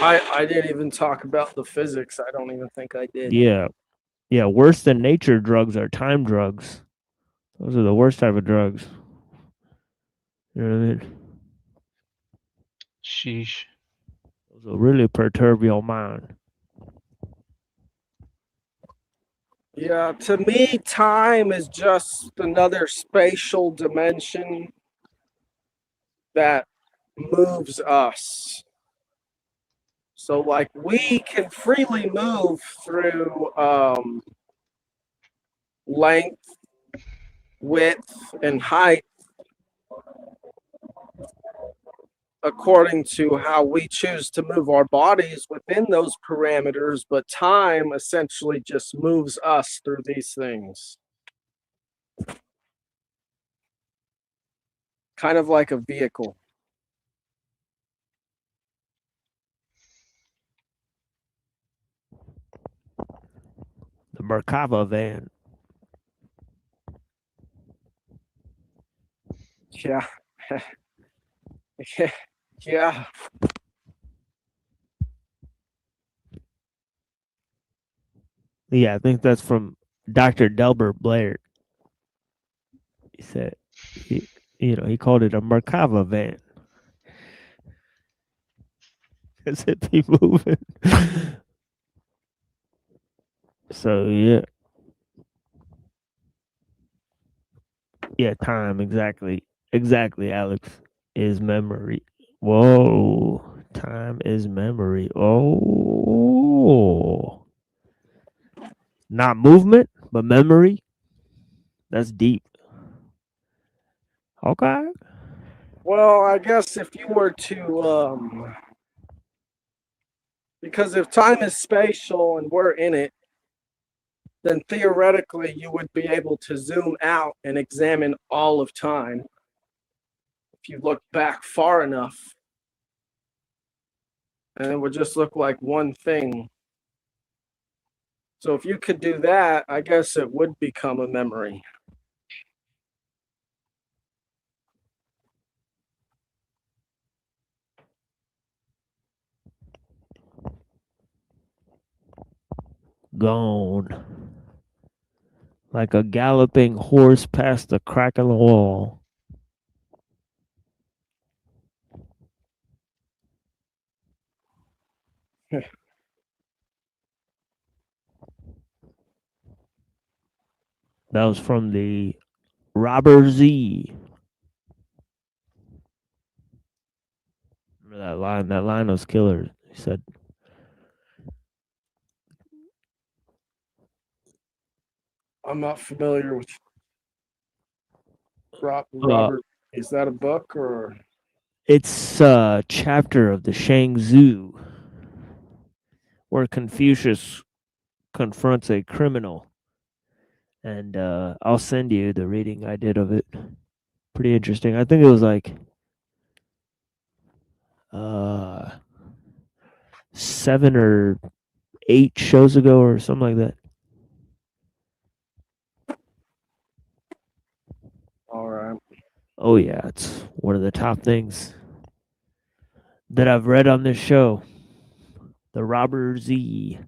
Speaker 16: I didn't even talk about the physics. I don't even think I did.
Speaker 12: Yeah. Worse than nature drugs are time drugs. Those are the worst type of drugs. You know what I mean?
Speaker 13: Sheesh.
Speaker 12: Those will really perturb your mind.
Speaker 16: Yeah, to me, time is just another spatial dimension that moves us. So, like, we can freely move through length, width, and height according to how we choose to move our bodies within those parameters, but time essentially just moves us through these things. Kind of like a vehicle.
Speaker 12: The Merkava van.
Speaker 16: Yeah. Yeah.
Speaker 12: Yeah, I think that's from Dr. Delbert Blair. He said, he called it a Merkava van. Because it be moving. So, yeah. Yeah, time, exactly. Exactly, Alex, is memory. Whoa. Time is memory. Oh. Not movement, but memory. That's deep. Okay.
Speaker 16: Well, I guess if you were to, because if time is spatial and we're in it, then theoretically you would be able to zoom out and examine all of time. If you look back far enough, and it would just look like one thing. So if you could do that, I guess it would become a memory.
Speaker 12: Gone. Like a galloping horse past the crack in the wall. That was from the Robert Z. Remember that line? That line was killer. He said,
Speaker 16: I'm not familiar with Robert. Is that a book or?
Speaker 12: It's a chapter of the Shang Tzu where Confucius confronts a criminal. And I'll send you the reading I did of it. pretty interesting. I think it was like 7 or 8 shows ago or something like that.
Speaker 16: All right.
Speaker 12: Oh yeah, it's one of the top things that I've read on this show. The Robber Z,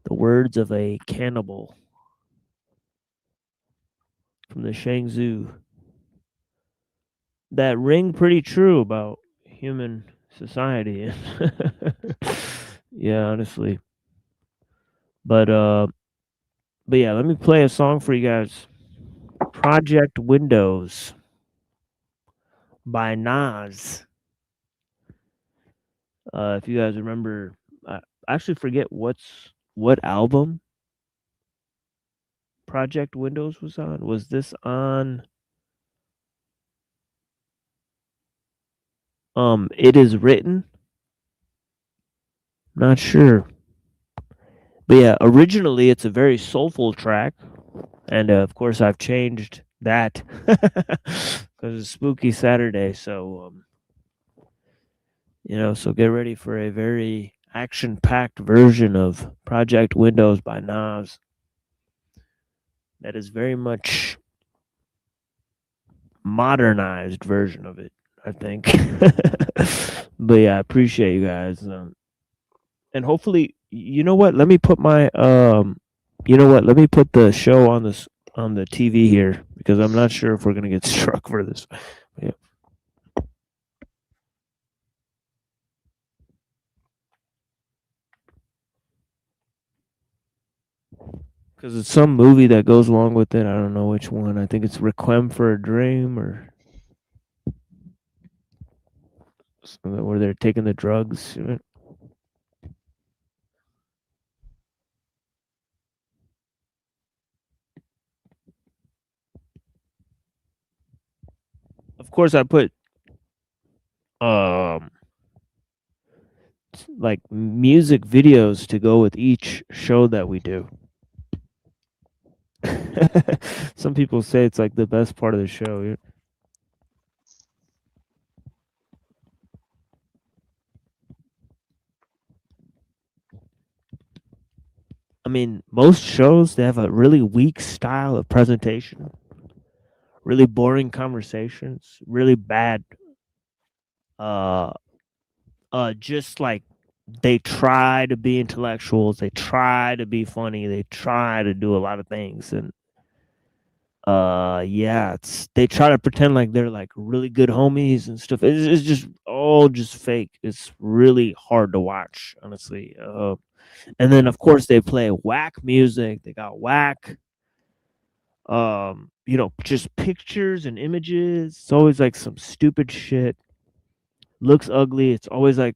Speaker 12: The Words of a Cannibal, from the Shangzu. That ring pretty true about human society. Yeah, honestly. But yeah, let me play a song for you guys. Project Windows by Nas. If you guys remember, I actually forget what album Project Windows was on. Was this on It Is Written? Not sure. But yeah, originally it's a very soulful track, and of course I've changed that because it's Spooky Saturday. So so get ready for a very action-packed version of Project Windows by Nas. That is very much modernized version of it, I think. But yeah, I appreciate you guys. And hopefully, you know what? Let me put my let me put the show on the TV here because I'm not sure if we're gonna get struck for this. Yeah. Because it's some movie that goes along with it. I don't know which one. I think it's Requiem for a Dream or something where they're taking the drugs. Of course, I put like music videos to go with each show that we do. Some people say it's like the best part of the show. I mean, most shows, they have a really weak style of presentation, really boring conversations, really bad just like they try to be intellectuals, they try to be funny, they try to do a lot of things, and yeah, they try to pretend like they're like really good homies and stuff. It's just all just fake. It's really hard to watch, honestly. And then of course they play whack music. They got whack just pictures and images. It's always like some stupid shit. Looks ugly. It's always like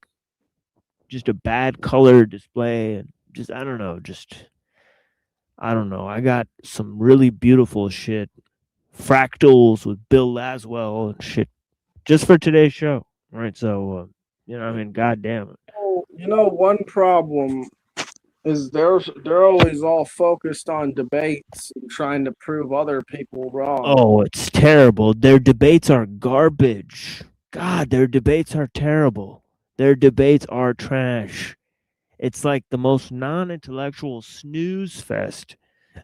Speaker 12: just a bad color display, and just I don't know, I got some really beautiful shit, fractals with Bill Laswell and shit, just for today's show, right? So I mean, goddamn it.
Speaker 16: One problem is they're always all focused on debates and trying to prove other people wrong.
Speaker 12: Oh, it's terrible. Their debates are garbage. God, their debates are terrible. Their debates are trash. It's like the most non-intellectual snooze fest.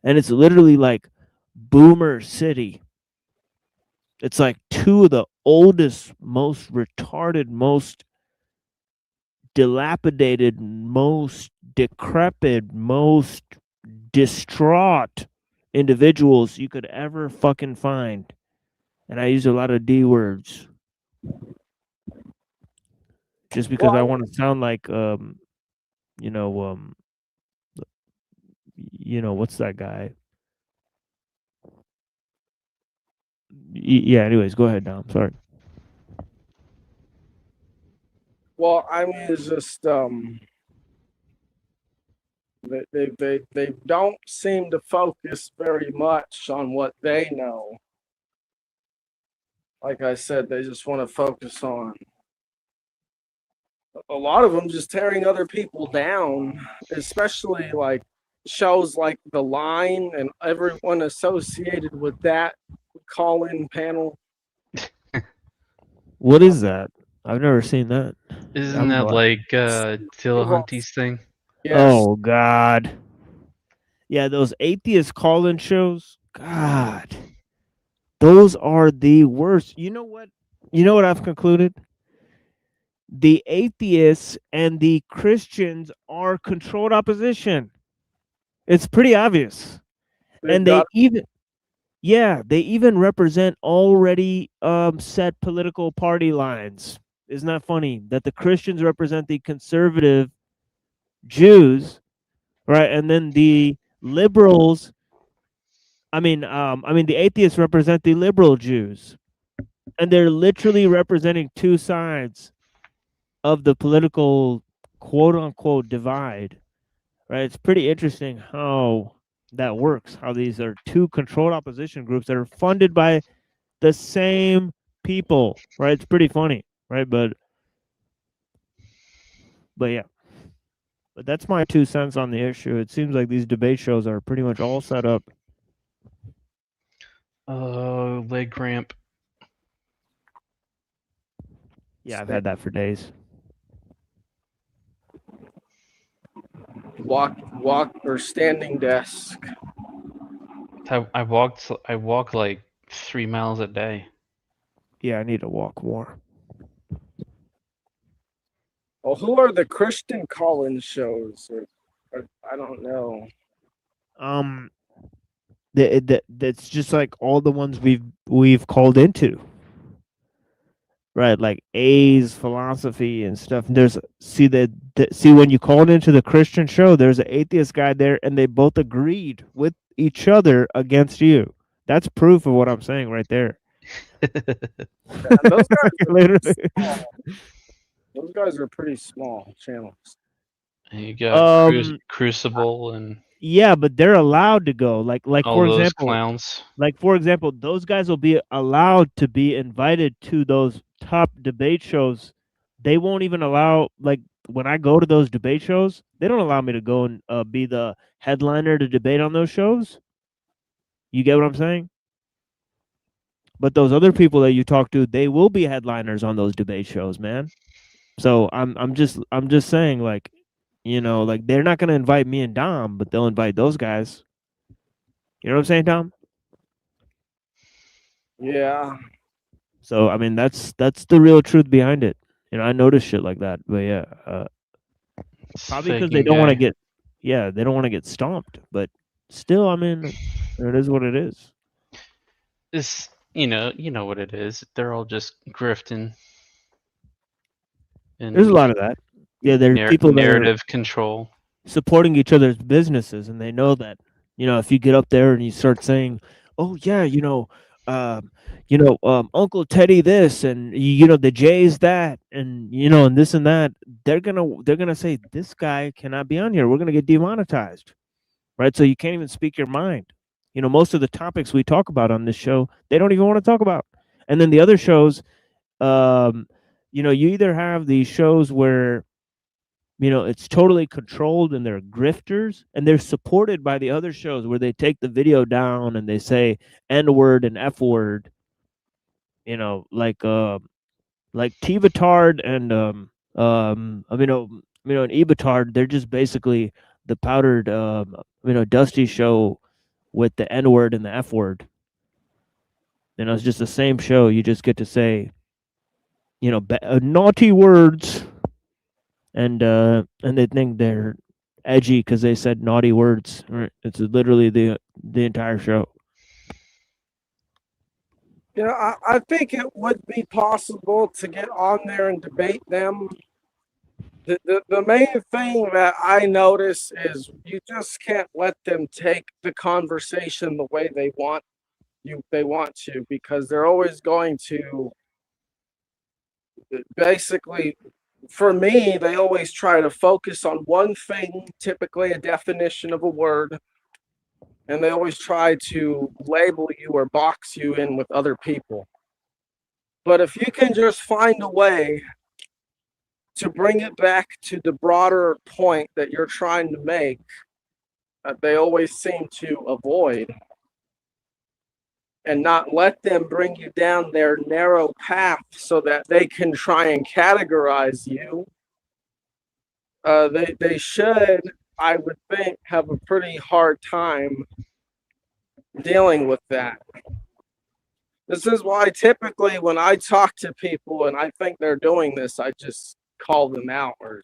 Speaker 12: And it's literally like Boomer City. It's like two of the oldest, most retarded, most dilapidated, most decrepit, most distraught individuals you could ever fucking find. And I use a lot of D words. Just because I want to sound like what's that guy? Yeah, anyways, go ahead now. I'm sorry.
Speaker 16: Well, I mean, it's just they don't seem to focus very much on what they know. Like I said, they just want to focus on a lot of them just tearing other people down, especially like shows like The Line and everyone associated with that call-in panel.
Speaker 12: What is that? I've never seen that.
Speaker 13: Isn't that like Dillahunty's thing?
Speaker 12: Oh God. Yeah, those atheist call-in shows. God, those are the worst. You know what? You know what I've concluded? The atheists and the Christians are controlled opposition. It's pretty obvious. And they even represent already set political party lines. Isn't that funny? That the Christians represent the conservative Jews, right? And then the liberals, the atheists represent the liberal Jews. And they're literally representing two sides of the political quote unquote divide. Right? It's pretty interesting how that works, how these are two controlled opposition groups that are funded by the same people, right? It's pretty funny, right? But yeah. But that's my 2 cents on the issue. It seems like these debate shows are pretty much all set up.
Speaker 13: Leg cramp.
Speaker 12: Yeah, I've had that for days.
Speaker 16: Walk or standing desk.
Speaker 13: I walk like 3 miles a day.
Speaker 12: Yeah, I need to walk more.
Speaker 16: Well, who are the Christian call-in shows? Or I don't know.
Speaker 12: That's just like all the ones we've called into. Right, like A's philosophy and stuff. There's see when you called into the Christian show, there's an atheist guy there, and they both agreed with each other against you. That's proof of what I'm saying right there.
Speaker 16: Those guys those guys are pretty small channels.
Speaker 13: And you got Crucible and
Speaker 12: yeah, but they're allowed to go. Like
Speaker 13: all
Speaker 12: for
Speaker 13: those
Speaker 12: example,
Speaker 13: clowns.
Speaker 12: Like for example, those guys will be allowed to be invited to those top debate shows. They won't even allow, like when I go to those debate shows, they don't allow me to go and be the headliner to debate on those shows. You get what I'm saying? But those other people that you talk to, they will be headliners on those debate shows, man. So I'm just saying, like, you know, like they're not gonna invite me and Dom, but they'll invite those guys. You know what I'm saying, Dom?
Speaker 16: Yeah.
Speaker 12: So I mean, that's the real truth behind it. You know, I noticed shit like that, but yeah, probably because they don't want to get, they don't want to get stomped. But still, I mean, it is what it is.
Speaker 13: It's you know what it is. They're all just grifting. And
Speaker 12: there's a lot of that. Yeah, there's people
Speaker 13: narrative control,
Speaker 12: supporting each other's businesses, and they know that. You know, if you get up there and you start saying, "Oh yeah, Uncle Teddy this, and the J's that, and and this and that," they're gonna say this guy cannot be on here. We're gonna get demonetized, right? So you can't even speak your mind. You know, most of the topics we talk about on this show, they don't even want to talk about. And then the other shows, you either have these shows where it's totally controlled and they're grifters, and they're supported by the other shows where they take the video down and they say N-word and F-word, like T-Batard and and E-Batard. They're just basically the powdered Dusty show with the N-word and the F-word. It's just the same show. You just get to say naughty words, and they think they're edgy because they said naughty words. Right? It's literally the entire show.
Speaker 16: I think it would be possible to get on there and debate them. The main thing that I notice is you just can't let them take the conversation the way they want to, because they're always going to basically, for me, they always try to focus on one thing, typically a definition of a word, and they always try to label you or box you in with other people. But if you can just find a way to bring it back to the broader point that you're trying to make, they always seem to avoid. and not let them bring you down their narrow path so that they can try and categorize you. They should, I would think, have a pretty hard time dealing with that. This is why typically when I talk to people and I think they're doing this, I just call them out. Or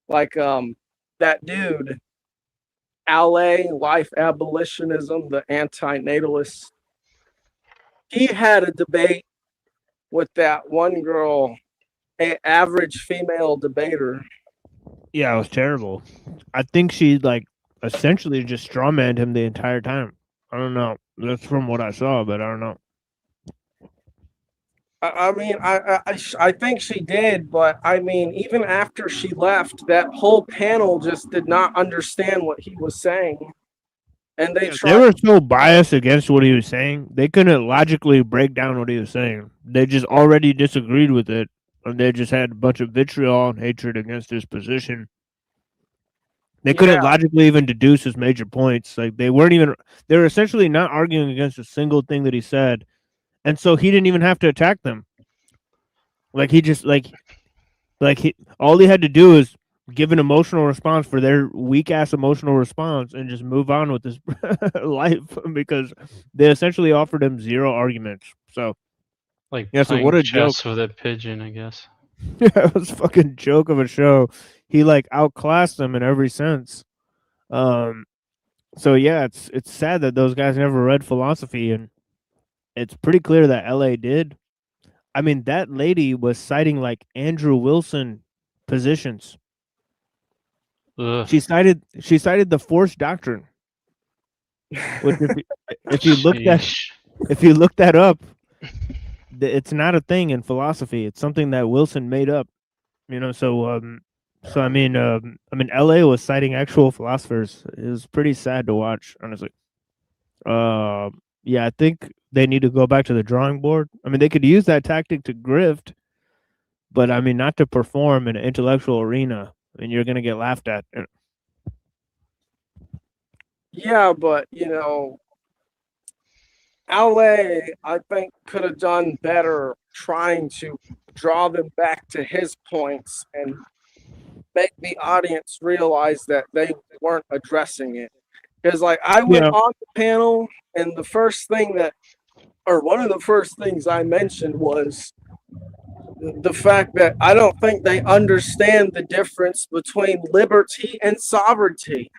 Speaker 16: like that dude, LA, Life Abolitionism, the anti-natalist, he had a debate with that one girl, an average female debater.
Speaker 12: Yeah, it was terrible. I think she like essentially just strawmanned him the entire time. I don't know. That's from what I saw, but I don't know.
Speaker 16: I mean, I think she did, but I mean, even after she left, that whole panel just did not understand what he was saying, and they tried.
Speaker 12: They were so biased against what he was saying, they couldn't logically break down what he was saying. They just already disagreed with it, and they just had a bunch of vitriol and hatred against his position. They couldn't logically even deduce his major points. Like they were essentially not arguing against a single thing that he said. And so he didn't even have to attack them. Like he just all he had to do is give an emotional response for their weak ass emotional response and just move on with his life because they essentially offered him zero arguments. So
Speaker 13: like
Speaker 12: yeah, so what a joke
Speaker 13: with a pigeon, I guess.
Speaker 12: Yeah, it was a fucking joke of a show. He like outclassed them in every sense. So yeah, it's sad that those guys never read philosophy, and it's pretty clear that LA did. I mean, that lady was citing like Andrew Wilson positions.
Speaker 13: Ugh.
Speaker 12: She cited the force doctrine. Which if you look that up, it's not a thing in philosophy. It's something that Wilson made up. You know, so I mean, LA was citing actual philosophers. It was pretty sad to watch, honestly. Yeah, I think they need to go back to the drawing board. I mean, they could use that tactic to grift, but I mean, not to perform in an intellectual arena. I mean, you're going to get laughed at.
Speaker 16: Yeah, but you know, LA, I think, could have done better trying to draw them back to his points and make the audience realize that they weren't addressing it. Because, like, I went on the panel, and the first thing one of the first things I mentioned was the fact that I don't think they understand the difference between liberty and sovereignty.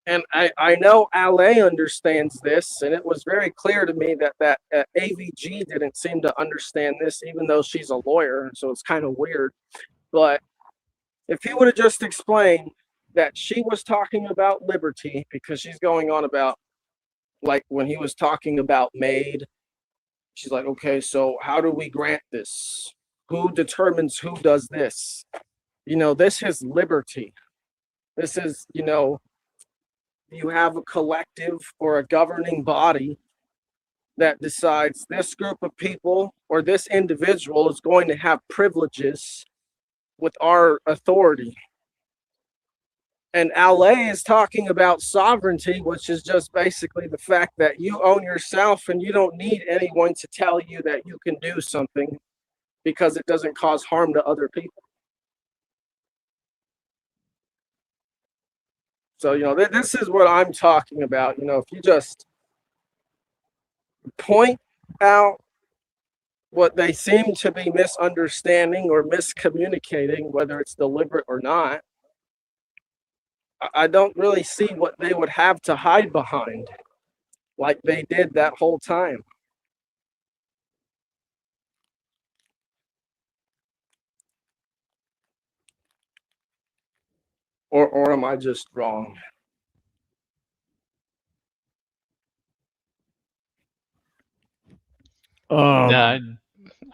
Speaker 16: And I know LA understands this, and it was very clear to me that AVG didn't seem to understand this, even though she's a lawyer, so it's kind of weird. But if he would have just explained that she was talking about liberty, because she's going on about, like, when he was talking about maid, she's like, okay, so how do we grant this? Who determines who does this? You know, this is liberty. This is, you know, you have a collective or a governing body that decides this group of people or this individual is going to have privileges with our authority. And LA is talking about sovereignty, which is just basically the fact that you own yourself and you don't need anyone to tell you that you can do something because it doesn't cause harm to other people. So, you know, this is what I'm talking about. You know, if you just point out what they seem to be misunderstanding or miscommunicating, whether it's deliberate or not, I don't really see what they would have to hide behind like they did that whole time. Or am I just wrong?
Speaker 13: Yeah,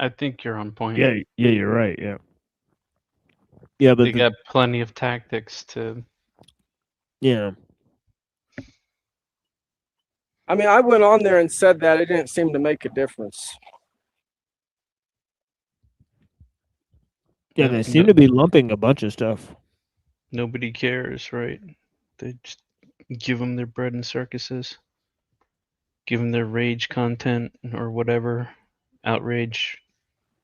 Speaker 13: I think you're on point.
Speaker 12: Yeah, you're right. Yeah, yeah, but
Speaker 13: they got plenty of tactics to.
Speaker 12: Yeah.
Speaker 16: I mean, I went on there and said that it didn't seem to make a difference.
Speaker 12: Yeah, they seem to be lumping a bunch of stuff.
Speaker 13: Nobody cares, right? They just give them their bread in circuses, give them their rage content or whatever, outrage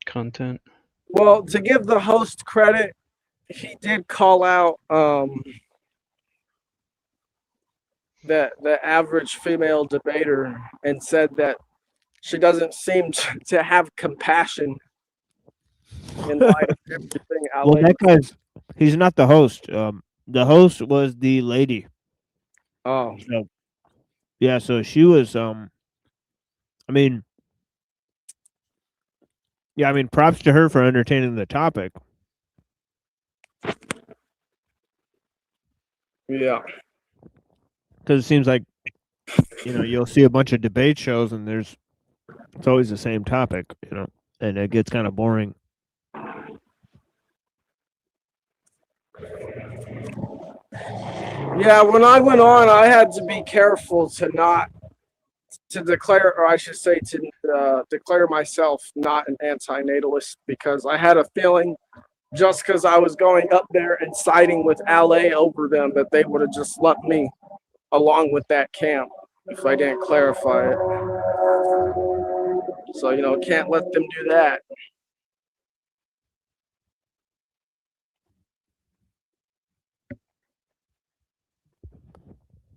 Speaker 13: content.
Speaker 16: Well, to give the host credit, he did call out the average female debater and said that she doesn't seem to have compassion in light of everything.
Speaker 12: Well, that he's not the host. The host was the lady.
Speaker 16: Oh.
Speaker 12: So, yeah, so she was I mean, yeah, I mean, props to her for entertaining the topic.
Speaker 16: Yeah.
Speaker 12: Because it seems like, you'll see a bunch of debate shows and it's always the same topic, and it gets kind of boring.
Speaker 16: Yeah, when I went on, I had to be careful to declare, or I should say to declare myself not an antinatalist, because I had a feeling just because I was going up there and siding with LA over them that they would have just lumped me along with that camp if I didn't clarify it. So, can't let them do that.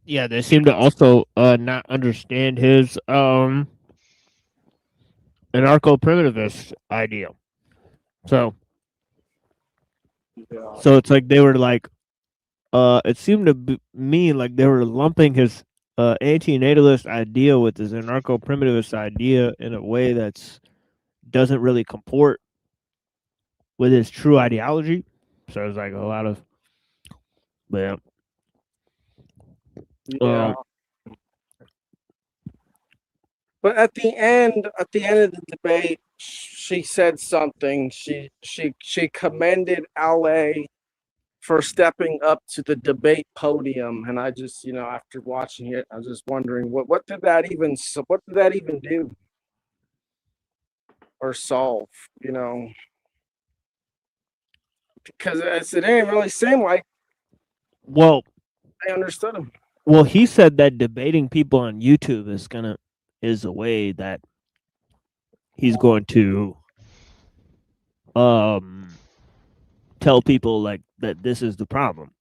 Speaker 12: Yeah, they seem to also not understand his anarcho-primitivist idea. So it's like they were like, it seemed to me like they were lumping his anti-natalist idea with his anarcho-primitivist idea in a way that's doesn't really comport with his true ideology. So it's like a lot of, yeah.
Speaker 16: But at the end of the debate, she said something. She commended LA for stepping up to the debate podium, and I just, after watching it, I was just wondering what did that even do or solve, because it didn't really seem like I understood him.
Speaker 12: Well, he said that debating people on YouTube is a way that he's going to tell people like that this is the problem.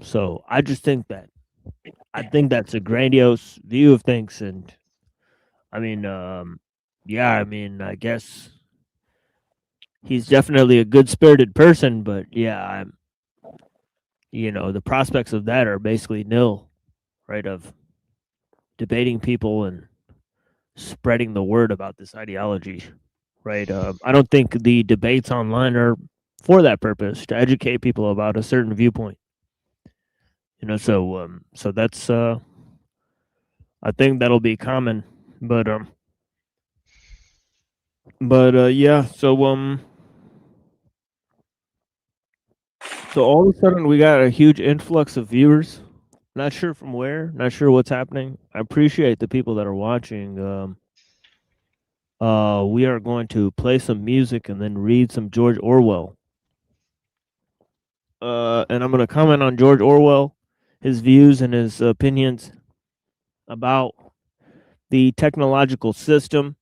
Speaker 12: So I just think that's a grandiose view of things, and I mean, I guess he's definitely a good-spirited person, but yeah, the prospects of that are basically nil, right? Of debating people and spreading the word about this ideology, right? I don't think the debates online are for that purpose, to educate people about a certain viewpoint. So that's I think that'll be common, but yeah. So all of a sudden we got a huge influx of viewers. Not sure from where. Not sure what's happening. I appreciate the people that are watching. We are going to play some music and then read some George Orwell. And I'm going to comment on George Orwell, his views and his opinions about the technological system.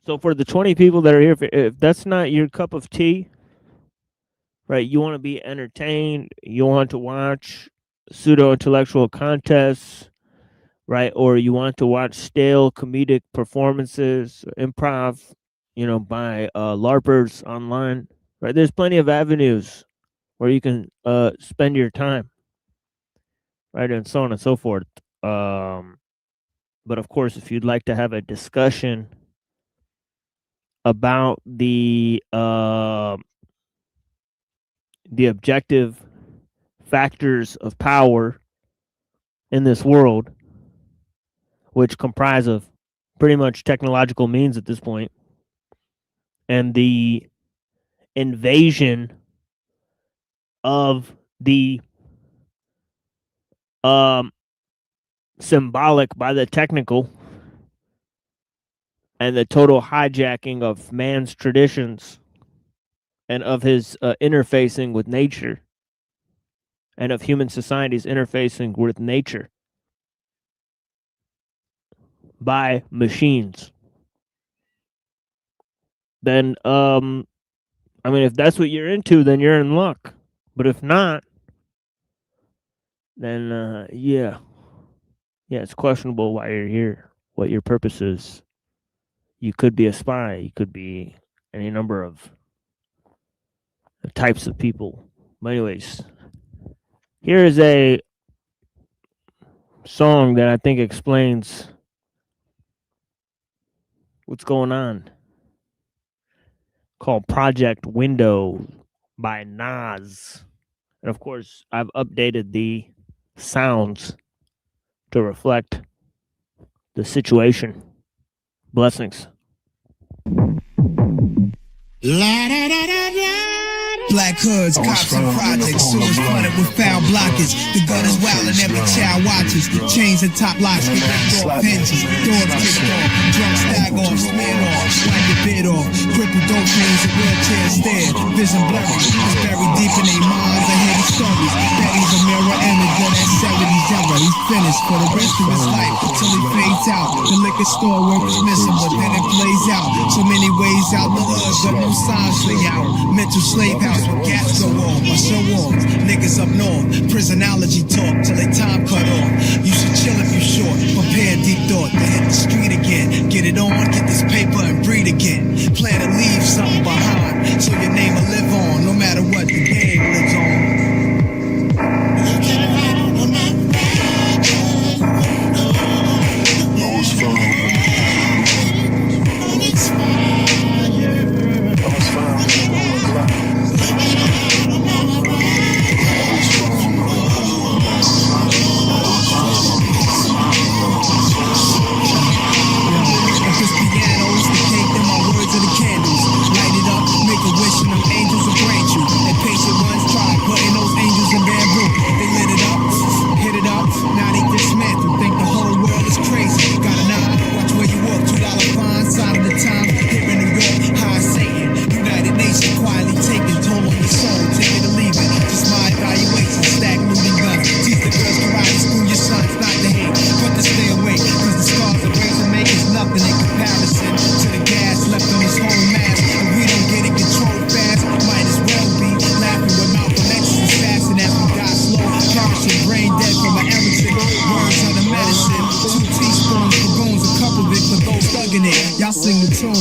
Speaker 12: So for the 20 people that are here, if that's not your cup of tea, right, you want to be entertained, you want to watch pseudo-intellectual contests, right, or you want to watch stale comedic performances, improv, by LARPers online, right, there's plenty of avenues where you can spend your time, right, and so on and so forth. But of course, if you'd like to have a discussion about the objective factors of power in this world, which comprise of pretty much technological means at this point, and the invasion of the symbolic by the technical, and the total hijacking of man's traditions and of his interfacing with nature, and of human societies interfacing with nature by machines, then I mean, if that's what you're into, then you're in luck. But if not, then yeah, it's questionable why you're here, what your purpose is. You could be a spy, you could be any number of types of people. But anyways, here is a song that I think explains what's going on, called Project Window by Nas. And of course, I've updated the sounds to reflect the situation. Blessings.
Speaker 7: Black hoods, cops and projects, sewers flooded with foul blockage. The gun is wild and every child watches. Chains and top locks get ripped off hinges. Doors kicked off, drunk stag off, smeared off, wipe your bid off. Crippled dope chains and wheelchairs stare. Vision blurry, it's buried deep in their minds and hidden stories. Daddy's a mirror and a gun at 70s younger. He's finished for the rest of his life till he fades out. The liquor store works missing, but then it plays out. So many ways out the hood, but no signs lay out. Mental slave house with gas go off, or show off. Niggas up north, prisonology talk till they time cut off. You should chill if you short, prepare deep thought to hit the street again. Get it on, get this paper and breathe again. Plan to leave something behind, so your name will live on, no matter what the game lives on. Y'all sing the tune,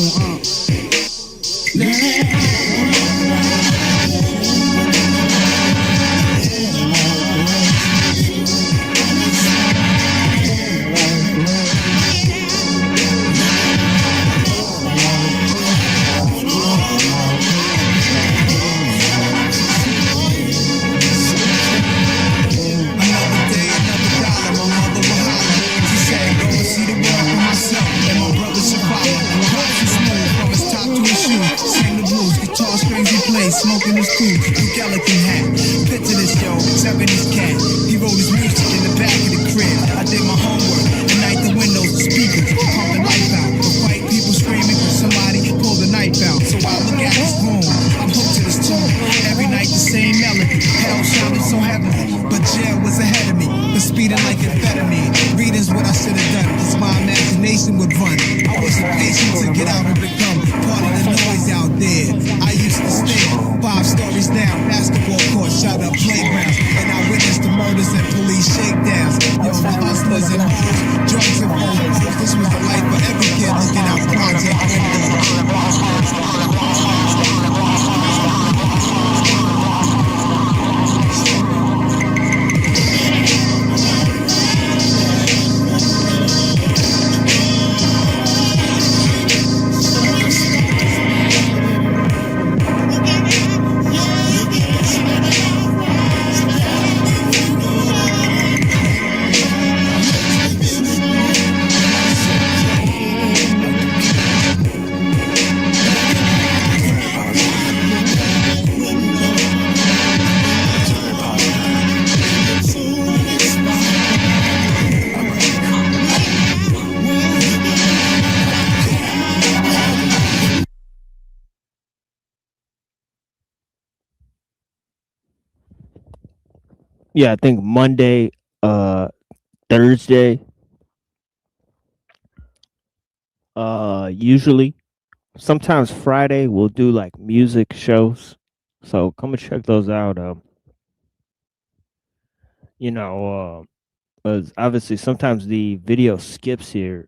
Speaker 7: smoking his cool, Duke Ellington hat. Picture this, yo, 70s cat. He wrote his music in the back of the crib. I did my homework, and night the windows, the speakers, pump the life out. The white people screaming cause somebody pulled the knife out. So I look at this room, I'm hooked to this tune. Every night the same melody, hell sounded so heavenly. But jail was ahead of me, but speeding like amphetamine. Reading's what I should have done, cause my imagination would run. I wasn't patient to get out and become part of the noise out there. I used to stare 5 stories down, basketball court, shut up playgrounds, and I witnessed the
Speaker 12: Yeah, I think Monday, Thursday, usually. Sometimes Friday we'll do like music shows. So come and check those out. You know, obviously sometimes the video skips here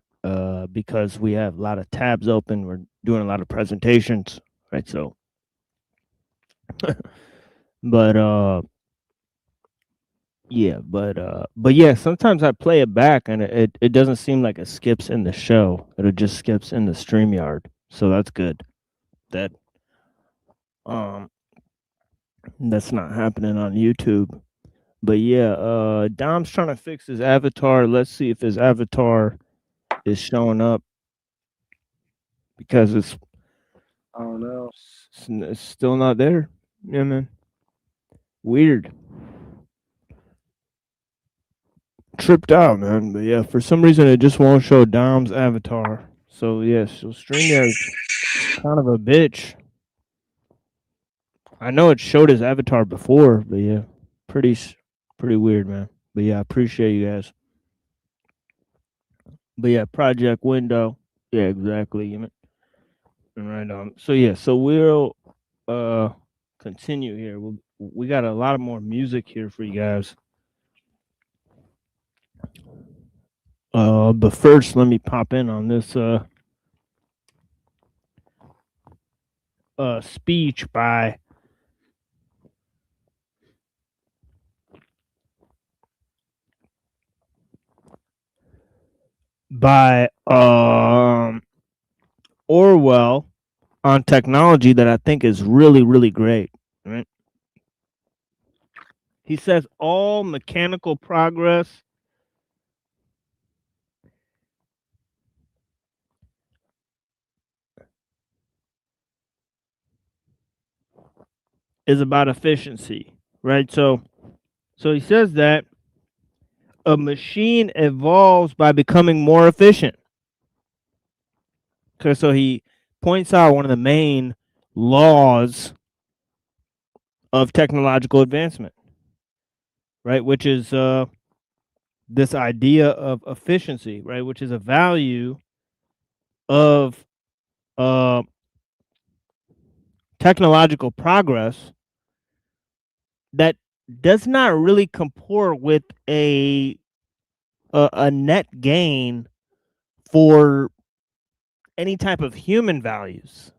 Speaker 12: because we have a lot of tabs open. We're doing a lot of presentations, right? So, but yeah, but yeah, sometimes I play it back and it doesn't seem like it skips in the show. It just skips in the StreamYard. So that's good. That um that's not happening on YouTube. But yeah, Dom's trying to fix his avatar. Let's see if his avatar is showing up because it's
Speaker 16: Oh no.
Speaker 12: it's still not there. Yeah, man. Weird. Tripped out, man. But yeah, for some reason it just won't show Dom's avatar. So yeah, so StreamYard's kind of a bitch. I know it showed his avatar before, but yeah, pretty weird, man. But yeah, I appreciate you guys. But yeah, project window. Yeah, exactly. You know. Right. So yeah. So we'll continue here. We got a lot of more music here for you guys. But first, let me pop in on this speech by Orwell on technology that I think is really, really great. Right? He says all mechanical progress is about efficiency, right? So he says that a machine evolves by becoming more efficient. Okay, so he points out one of the main laws of technological advancement, right? Which is this idea of efficiency, right? Which is a value of technological progress that does not really comport with a net gain for any type of human values.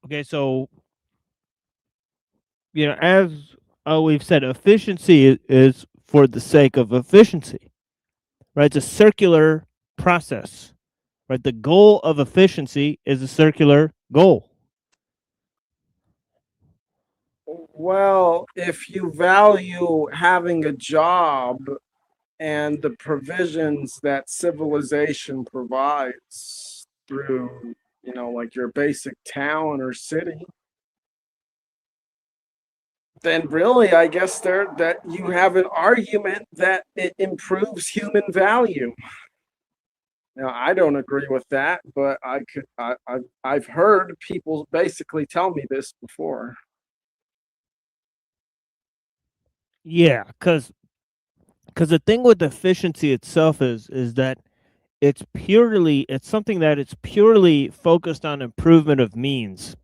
Speaker 12: Okay, so you know, as we've said, efficiency is for the sake of efficiency, right? It's a circular process, right? The goal of efficiency is a circular goal.
Speaker 16: Well, if you value having a job and the provisions that civilization provides through, you know, like your basic town or city, then really, I guess that you have an argument that it improves human value. Now, I don't agree with that, but I've heard people basically tell me this before.
Speaker 12: Yeah, because the thing with efficiency itself is that it's something that it's purely focused on improvement of means.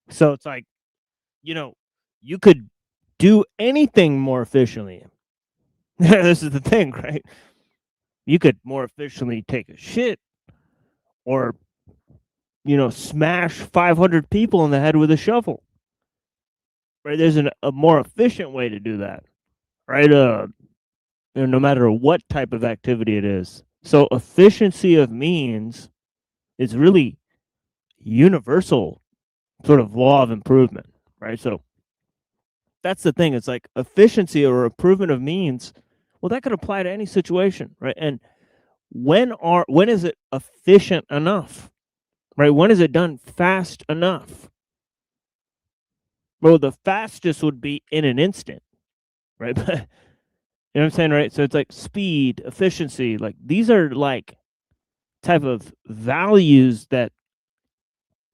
Speaker 12: So it's like, you know, you could do anything more efficiently. This is the thing, right? You could more efficiently take a shit or, you know, smash 500 people in the head with a shovel. Right? There's a more efficient way to do that. Right? No matter what type of activity it is. So efficiency of means is really universal sort of law of improvement, right? So that's the thing. It's like efficiency or improvement of means. Well, that could apply to any situation, right? And when is it efficient enough, right? When is it done fast enough? Well, the fastest would be in an instant, right? You know what I'm saying, right? So it's like speed, efficiency, like these are like type of values that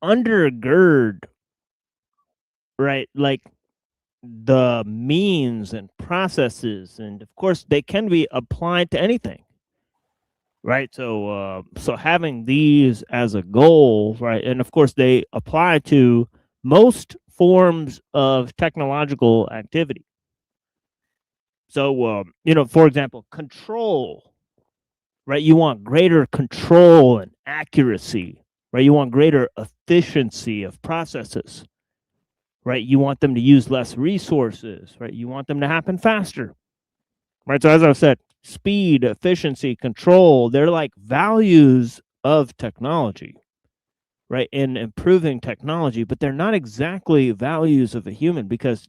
Speaker 12: undergird, right? Like the means and processes, and of course they can be applied to anything, right? So having these as a goal, right, and of course they apply to most forms of technological activity. So for example, control, right? You want greater control and accuracy, right? You want greater efficiency of processes, right? You want them to use less resources, right? You want them to happen faster, right? So as I've said, speed, efficiency, control, they're like values of technology, right? In improving technology, but they're not exactly values of a human, because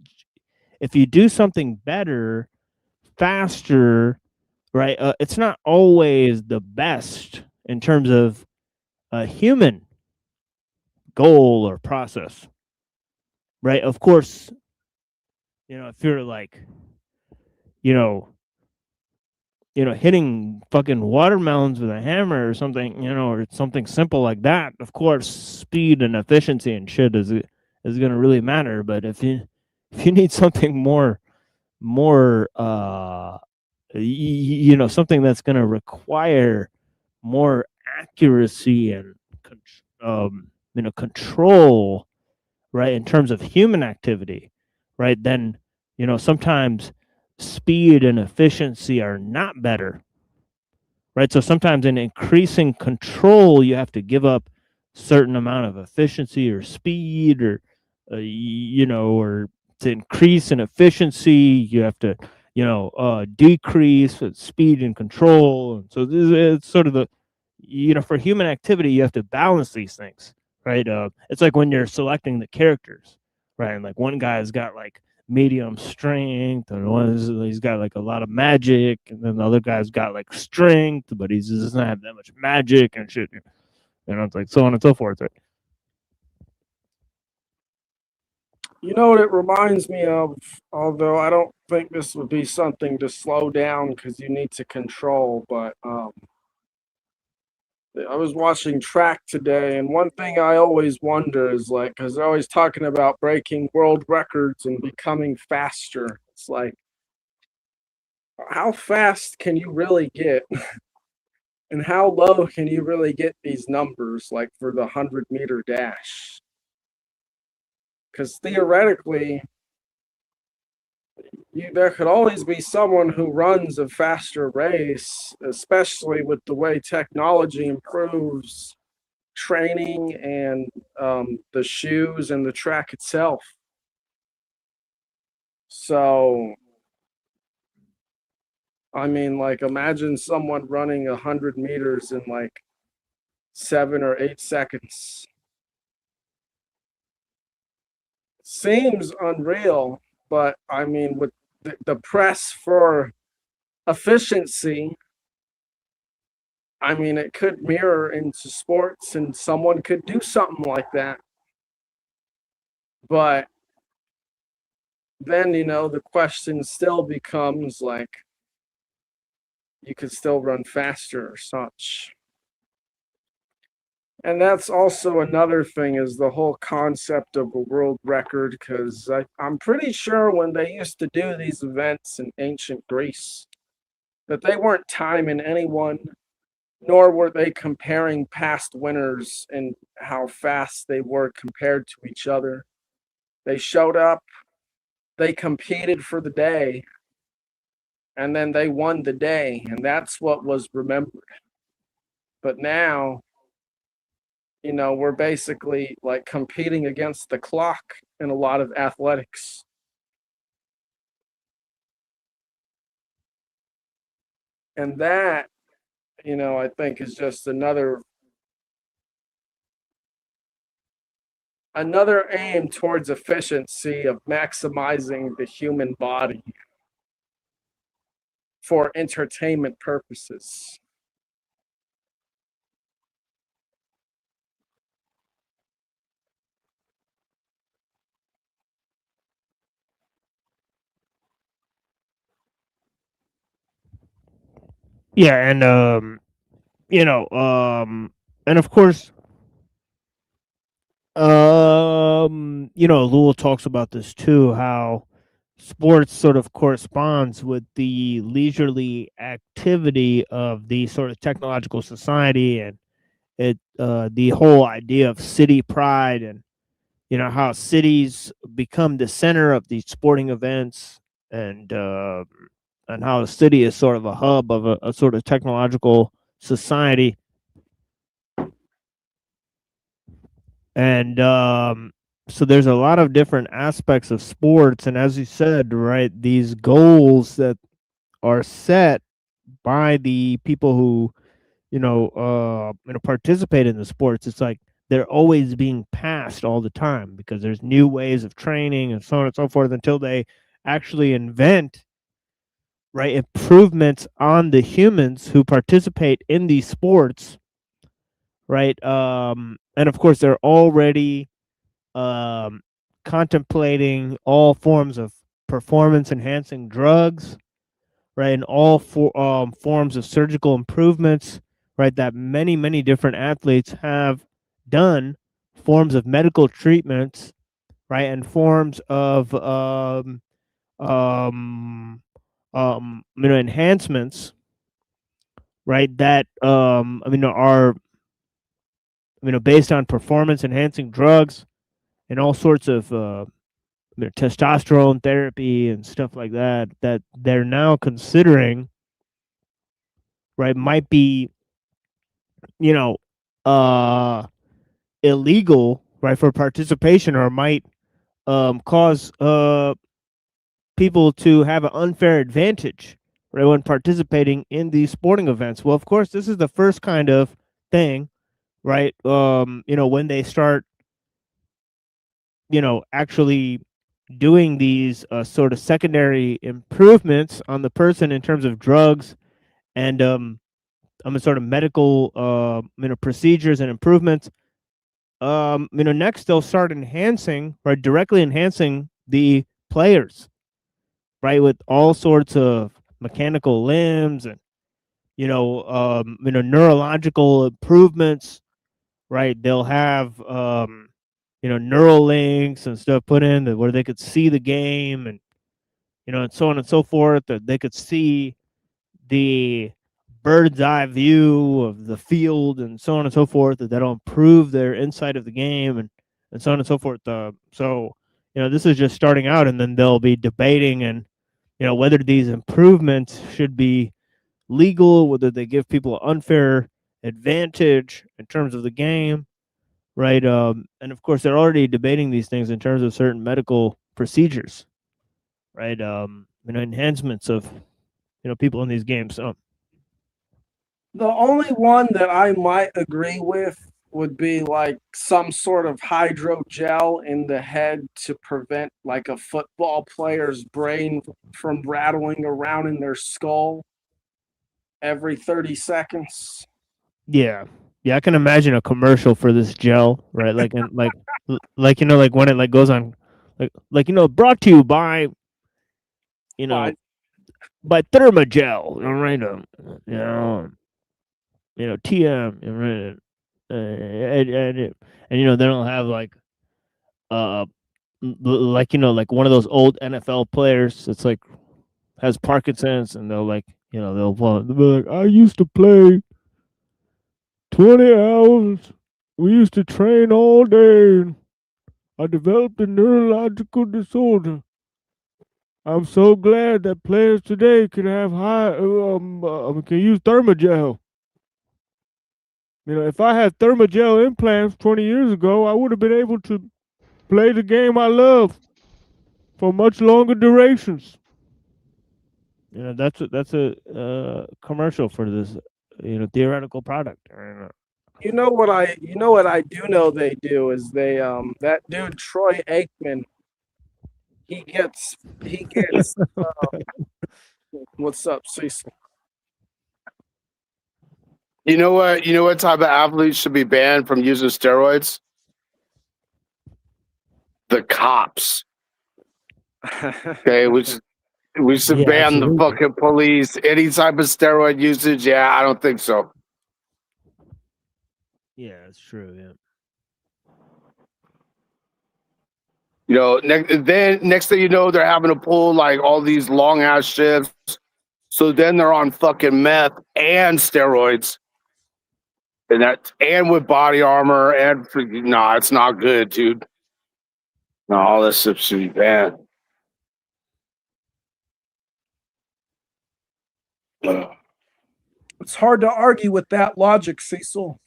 Speaker 12: if you do something better, faster, right, it's not always the best in terms of a human goal or process, right? Of course, if you're like, you know, hitting fucking watermelons with a hammer or something, or something simple like that, of course, speed and efficiency and shit is going to really matter. But if you need something more, something that's going to require more accuracy and control, right, in terms of human activity, right, then sometimes speed and efficiency are not better, right? So sometimes in increasing control, you have to give up certain amount of efficiency or speed, or or to increase in efficiency, you have to decrease speed and control. And so this is sort of the for human activity, you have to balance these things, right? It's like when you're selecting the characters, right? And like one guy's got like medium strength, and he's got like a lot of magic, and then the other guy's got like strength, but he doesn't have that much magic and shit. It's like so on and so forth, right?
Speaker 16: You know what it reminds me of, although I don't think this would be something to slow down because you need to control, but I was watching track today, and one thing I always wonder is like, because they're always talking about breaking world records and becoming faster. It's like, how fast can you really get? And how low can you really get these numbers, like for the 100-meter dash? Because theoretically, there could always be someone who runs a faster race, especially with the way technology improves training and the shoes and the track itself. So, I mean, like, imagine someone running 100 meters in like 7 or 8 seconds. Seems unreal, but I mean, with the press for efficiency, I mean, it could mirror into sports, and someone could do something like that. But then, the question still becomes like, you could still run faster or such. And that's also another thing, is the whole concept of a world record, because I'm pretty sure when they used to do these events in ancient Greece, that they weren't timing anyone, nor were they comparing past winners and how fast they were compared to each other. They showed up, they competed for the day, and then they won the day, and that's what was remembered. But now, we're basically like competing against the clock in a lot of athletics. And that, I think is just another aim towards efficiency of maximizing the human body for entertainment purposes.
Speaker 12: Yeah, and and of course, Lul talks about this too, how sports sort of corresponds with the leisurely activity of the sort of technological society, and the whole idea of city pride, and how cities become the center of these sporting events, and how a city is sort of a hub of a sort of technological society. And so there's a lot of different aspects of sports, and as you said, right, these goals that are set by the people who participate in the sports, it's like they're always being passed all the time, because there's new ways of training and so on and so forth, until they actually invent, right, improvements on the humans who participate in these sports, right. And of course they're already contemplating all forms of performance enhancing drugs, right, and all forms of surgical improvements, right, that many different athletes have done, forms of medical treatments, right, and forms of enhancements, right, that are based on performance enhancing drugs, and all sorts of testosterone therapy and stuff like that, that they're now considering, right, might be you know illegal, right, for participation, or might cause people to have an unfair advantage, right, when participating in these sporting events. Well, of course, this is the first kind of thing, right? When they start, actually doing these sort of secondary improvements on the person in terms of drugs, and sort of medical procedures and improvements. Next they'll start enhancing, right, directly enhancing the players, right, with all sorts of mechanical limbs, and neurological improvements, right. They'll have neural links and stuff put in where they could see the game, and and so on and so forth, that they could see the bird's eye view of the field, and so on and so forth, that that'll improve their insight of the game, and so on and so forth. So this is just starting out, and then they'll be debating, and whether these improvements should be legal, whether they give people an unfair advantage in terms of the game, right. And of course they're already debating these things in terms of certain medical procedures, right. Enhancements of people in these games. So
Speaker 16: The only one that I might agree with would be like some sort of hydrogel in the head to prevent like a football player's brain from rattling around in their skull every 30 seconds.
Speaker 12: yeah, I can imagine a commercial for this gel, right? Like, and like like when it like goes on, brought to you by by Thermagel, right? TM, right? And they don't have like like one of those old NFL players that's like has Parkinson's, and they'll like they'll be like, I used to play 20 hours. We used to train all day. I developed a neurological disorder. I'm so glad that players today can have can use Thermagel. If I had Thermagel implants 20 years ago, I would have been able to play the game I love for much longer durations. That's a commercial for this theoretical product.
Speaker 16: You know what I do know they do is they that dude Troy Aikman, he gets what's up, Cecil?
Speaker 17: You know what? You know what type of athletes should be banned from using steroids? The cops. Okay, we should ban the fucking police. Any type of steroid usage? Yeah, I don't think so.
Speaker 12: Yeah, it's true. Yeah.
Speaker 17: You know, next thing you know, they're having to pull like all these long ass shifts. So then they're on fucking meth and steroids, and with body armor and nah, it's not good, dude. No, all this shit should be banned.
Speaker 16: It's hard to argue with that logic, Cecil.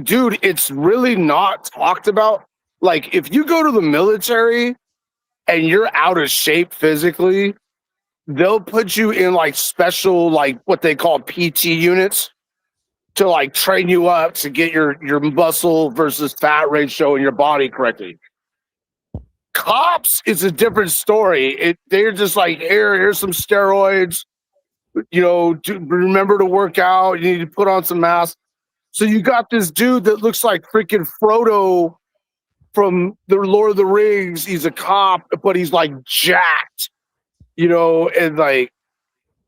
Speaker 17: Dude, it's really not talked about. Like, if you go to the military and you're out of shape physically, they'll put you in like special, like what they call PT units to like train you up to get your muscle versus fat ratio in your body correctly. Cops is a different story. They're just like, here's some steroids. You know, remember to work out. You need to put on some masks. So you got this dude that looks like freaking Frodo from the Lord of the Rings. He's a cop, but he's like jacked, you know, and like,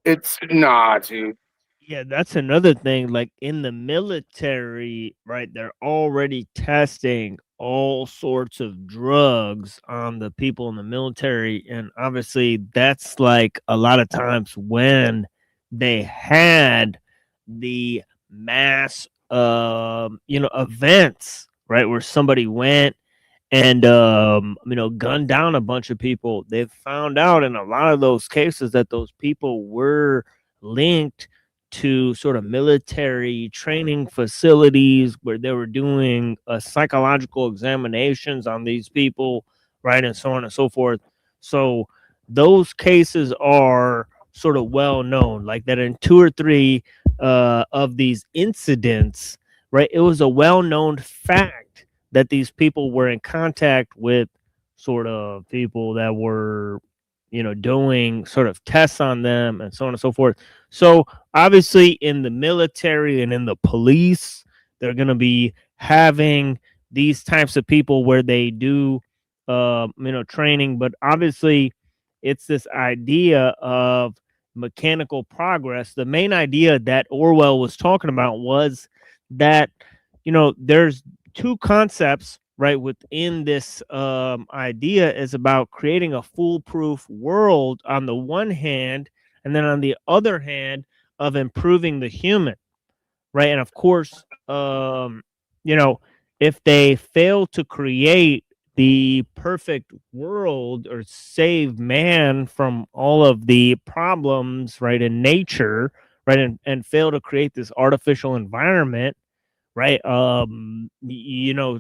Speaker 17: it's nah, dude.
Speaker 12: Yeah, that's another thing. Like in the military, right? They're already testing all sorts of drugs on the people in the military. And obviously, that's like a lot of times when they had the mass, events, right? Where somebody went and, gunned down a bunch of people. They've found out in a lot of those cases that those people were linked to sort of military training facilities where they were doing psychological examinations on these people, right, and so on and so forth. So those cases are sort of well known, like that in 2 or 3 of these incidents, right, it was a well-known fact that these people were in contact with sort of people that were, doing sort of tests on them and so on and so forth. So obviously in the military and in the police, they're going to be having these types of people where they do, training. But obviously it's this idea of mechanical progress. The main idea that Orwell was talking about was that, there's 2 concepts, right, within this idea is about creating a foolproof world on the one hand, and then on the other hand of improving the human, right? And of course, if they fail to create the perfect world or save man from all of the problems, right, in nature, right, and fail to create this artificial environment, right,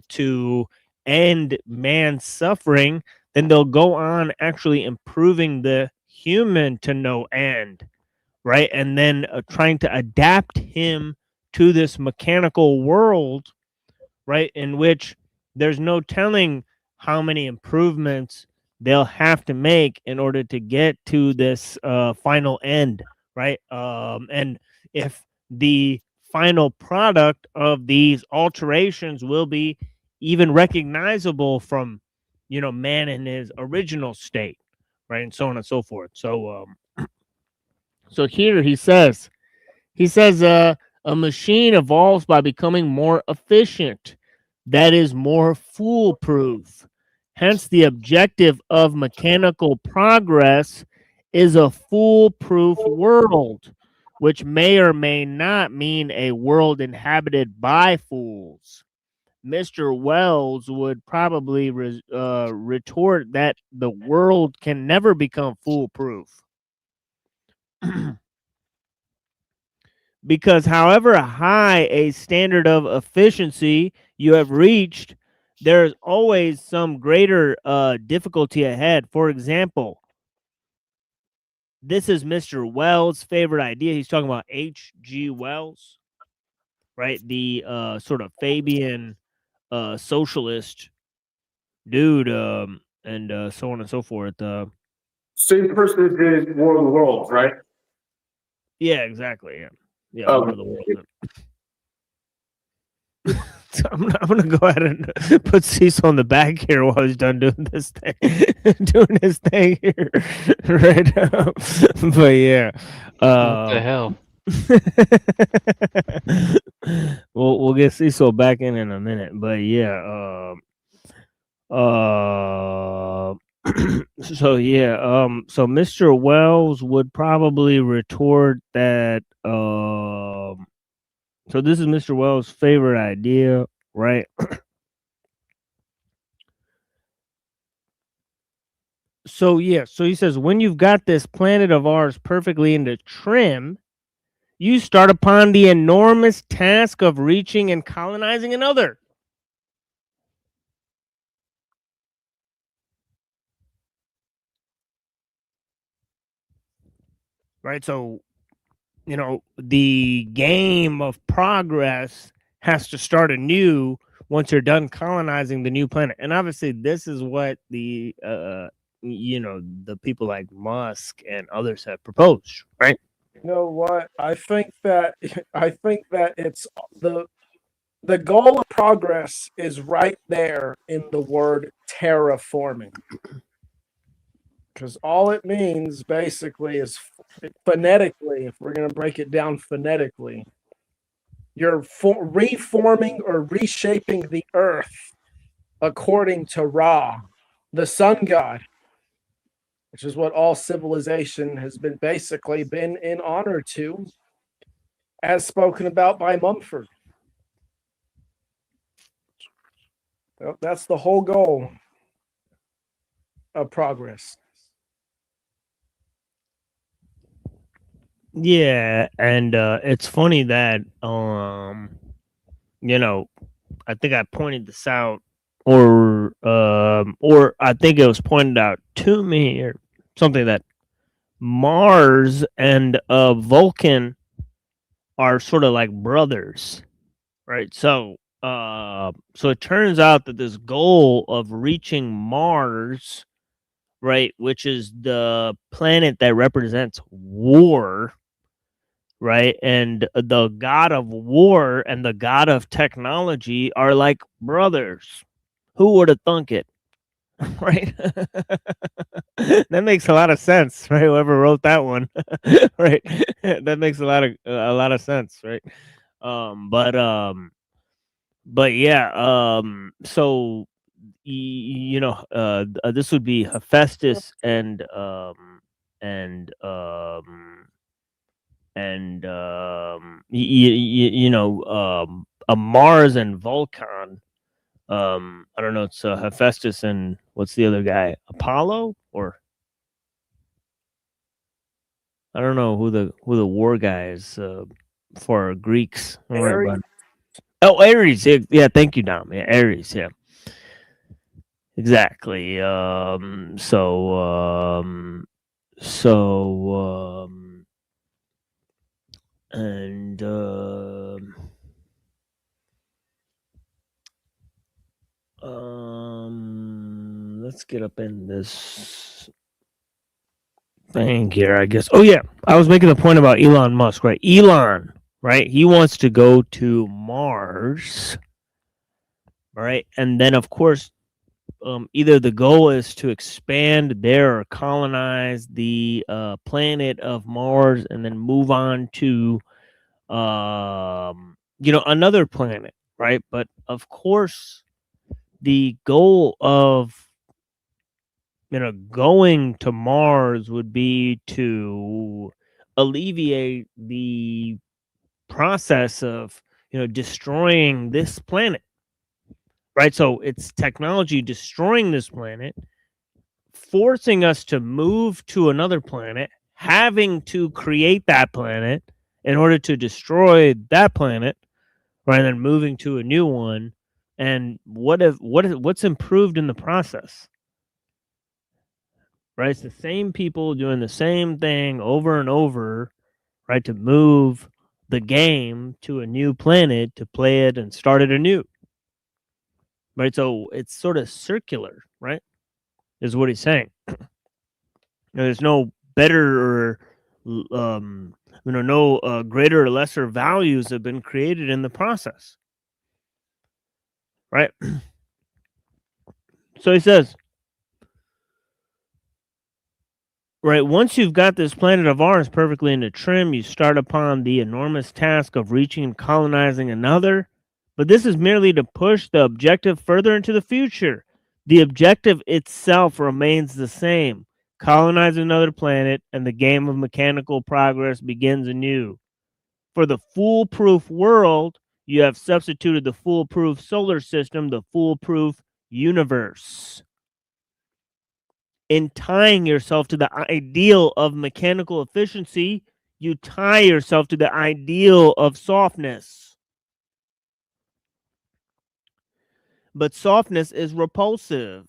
Speaker 12: to end man's suffering, then they'll go on actually improving the human to no end, right, and then trying to adapt him to this mechanical world, right, in which there's no telling how many improvements they'll have to make in order to get to this final end, right, and if the final product of these alterations will be even recognizable from, man in his original state, right, and so on and so forth. So so here he says a machine evolves by becoming more efficient, that is more foolproof. Hence the objective of mechanical progress is a foolproof world, which may or may not mean a world inhabited by fools. Mr. Wells would probably retort that the world can never become foolproof. Because however high a standard of efficiency you have reached, there's always some greater difficulty ahead. For example, this is Mr. Wells' favorite idea. He's talking about H.G. Wells, right? The sort of Fabian socialist dude, and so on and so forth.
Speaker 17: Same person that did War of the Worlds, right?
Speaker 12: Yeah, exactly. Yeah, War of the Worlds. So I'm gonna go ahead and put Cecil on the back here while he's done doing this thing, doing his thing here, right? But yeah,
Speaker 13: what the hell?
Speaker 12: we'll get Cecil back in a minute, but yeah, So yeah, so Mr. Wells would probably retort that so this is Mr. Wells' favorite idea, right? So yeah, so he says when you've got this planet of ours perfectly into trim, you start upon the enormous task of reaching and colonizing another. Right? So, you know, the game of progress has to start anew once you're done colonizing the new planet. And obviously this is what the you know, the people like Musk and others have proposed, right?
Speaker 16: You know what? I think that it's the goal of progress is right there in the word terraforming. Because all it means basically is phonetically, if we're going to break it down phonetically, you're reforming or reshaping the earth according to Ra, the sun god, which is what all civilization has been basically been in honor to, as spoken about by Mumford. Well, that's the whole goal of progress.
Speaker 12: Yeah, and it's funny that you know, I think I pointed this out, or I think it was pointed out to me or something, that Mars and Vulcan are sort of like brothers, right? So so it turns out that this goal of reaching Mars, right, which is the planet that represents war, right, and the god of war and the god of technology are like brothers. Who would have thunk it? Right? That makes a lot of sense, right? Whoever wrote that one, right? That makes a lot of sense, right? But yeah, so you know, this would be Hephaestus and you know, a Mars and Vulcan. I don't know, it's Hephaestus and what's the other guy? Apollo, or I don't know who the war guy is for Greeks. All right, bud. Oh, Ares. Yeah, thank you, Dom. Yeah, Ares. Yeah, exactly. And let's get up in this thing here, I guess. Oh yeah, I was making the point about Elon Musk, right? Elon, right? He wants to go to Mars, right? And then of course, either the goal is to expand there or colonize the planet of Mars, and then move on to you know, another planet, right? But of course, the goal of, you know, going to Mars would be to alleviate the process of, you know, destroying this planet, right? So it's technology destroying this planet, forcing us to move to another planet, having to create that planet in order to destroy that planet, right? And then moving to a new one. And what's improved in the process? Right? It's the same people doing the same thing over and over, right? To move the game to a new planet, to play it and start it anew. Right? So it's sort of circular, right? Is what he's saying. There's no better or you know, no greater or lesser values have been created in the process. Right? So he says, right, once you've got this planet of ours perfectly into trim, you start upon the enormous task of reaching and colonizing another. But this is merely to push the objective further into the future. The objective itself remains the same: colonize another planet, and the game of mechanical progress begins anew. For the foolproof world, you have substituted the foolproof solar system, the foolproof universe. In tying yourself to the ideal of mechanical efficiency, you tie yourself to the ideal of softness. But softness is repulsive,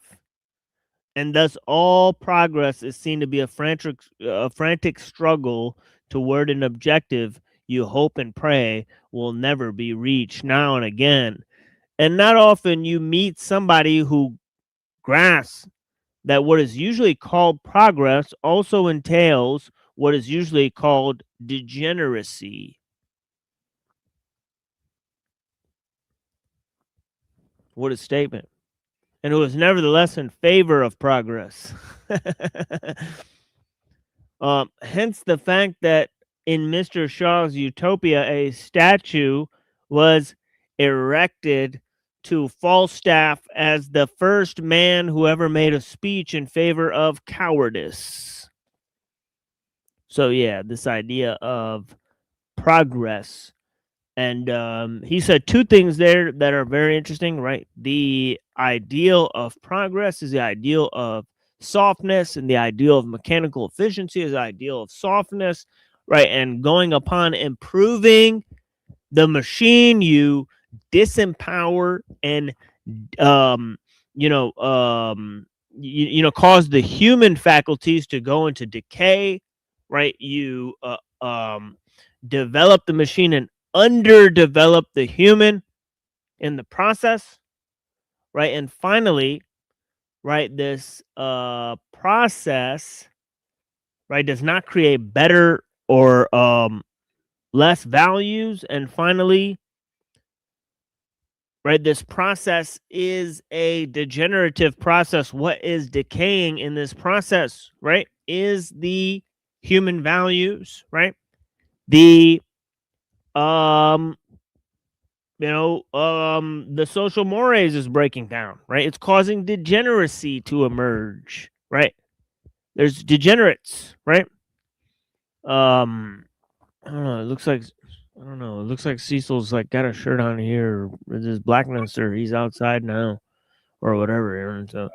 Speaker 12: and thus all progress is seen to be a frantic struggle toward an objective you hope and pray will never be reached now and again. And not often you meet somebody who grasps that what is usually called progress also entails what is usually called degeneracy. What a statement. And who is nevertheless in favor of progress. Hence the fact that in Mr. Shaw's utopia, a statue was erected to Falstaff as the first man who ever made a speech in favor of cowardice. So yeah, this idea of progress. And he said two things there that are very interesting, right? The ideal of progress is the ideal of softness, and the ideal of mechanical efficiency is the ideal of softness, right? And going upon improving the machine, you disempower and cause the human faculties to go into decay, right? You develop the machine and underdevelop the human in the process, right? And finally, right, this process, right, does not create better or less values. And finally, right, this process is a degenerative process. What is decaying in this process, right, is the human values, right? The the social mores is breaking down, right? It's causing degeneracy to emerge, right? There's degenerates, right? I don't know. It looks like Cecil's like got a shirt on here with his blackness, or he's outside now, or whatever. And so,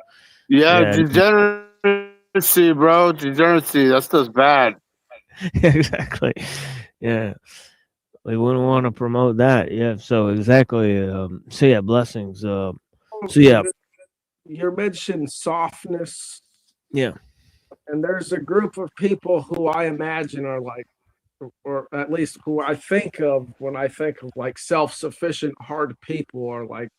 Speaker 17: yeah, degeneracy, bro. Degeneracy. That stuff's bad.
Speaker 12: Exactly. Yeah. We wouldn't want to promote that. Yeah. So exactly. So yeah, blessings. So yeah.
Speaker 16: You mentioned softness.
Speaker 12: Yeah.
Speaker 16: And there's a group of people who I imagine are like, or at least who I think of when I think of like self-sufficient hard people, are like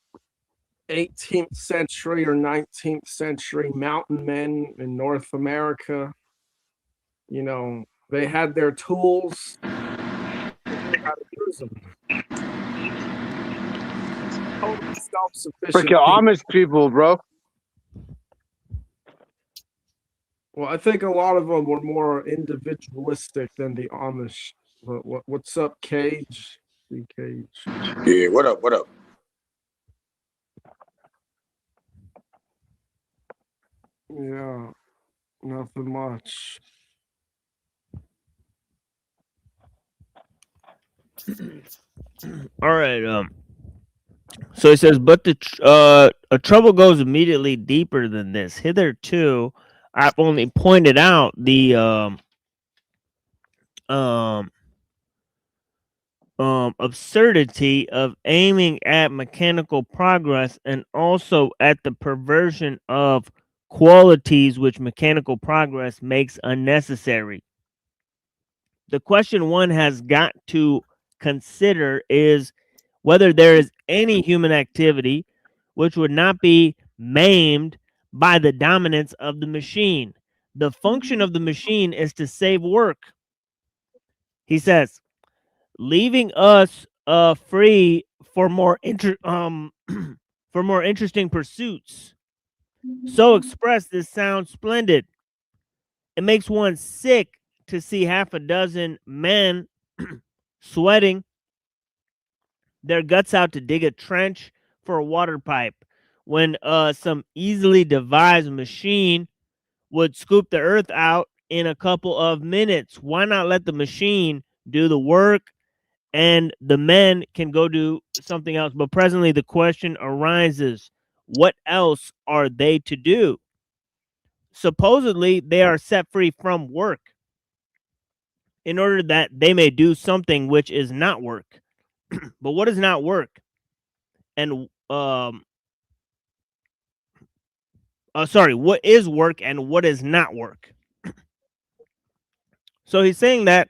Speaker 16: 18th century or 19th century mountain men in North America. You know, they had their tools. How to use them. Totally self-sufficient.
Speaker 17: Freaking Amish people, bro.
Speaker 16: Well, I think a lot of them were more individualistic than the Amish. What's up, Cage? Cage.
Speaker 18: Yeah, what up? What up?
Speaker 16: Yeah, nothing much.
Speaker 12: All right. So he says, but a trouble goes immediately deeper than this. Hitherto, I've only pointed out the absurdity of aiming at mechanical progress, and also at the perversion of qualities which mechanical progress makes unnecessary. The question one has got to consider is whether there is any human activity which would not be maimed by the dominance of the machine. The function of the machine is to save work. He says, leaving us free for more interesting pursuits. So expressed, this sounds splendid. It makes one sick to see half a dozen men sweating their guts out to dig a trench for a water pipe, when some easily devised machine would scoop the earth out in a couple of minutes? Why not let the machine do the work and the men can go do something else? But presently the question arises, what else are they to do? Supposedly they are set free from work in order that they may do something which is not work. But what is not work? And what is work and what is not work? So he's saying that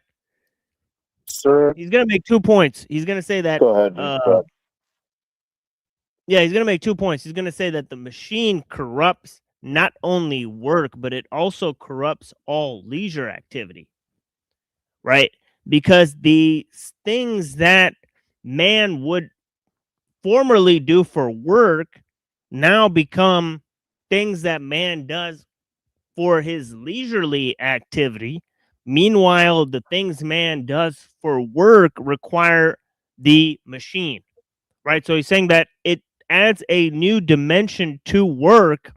Speaker 17: Sir,
Speaker 12: he's going to make 2 points. He's going to say that
Speaker 17: go ahead.
Speaker 12: yeah, he's going to make 2 points. He's going to say that the machine corrupts not only work, but it also corrupts all leisure activity. Right? Because the things that man would formerly do for work now become things that man does for his leisurely activity. Meanwhile, the things man does for work require the machine, right? So he's saying that it adds a new dimension to work,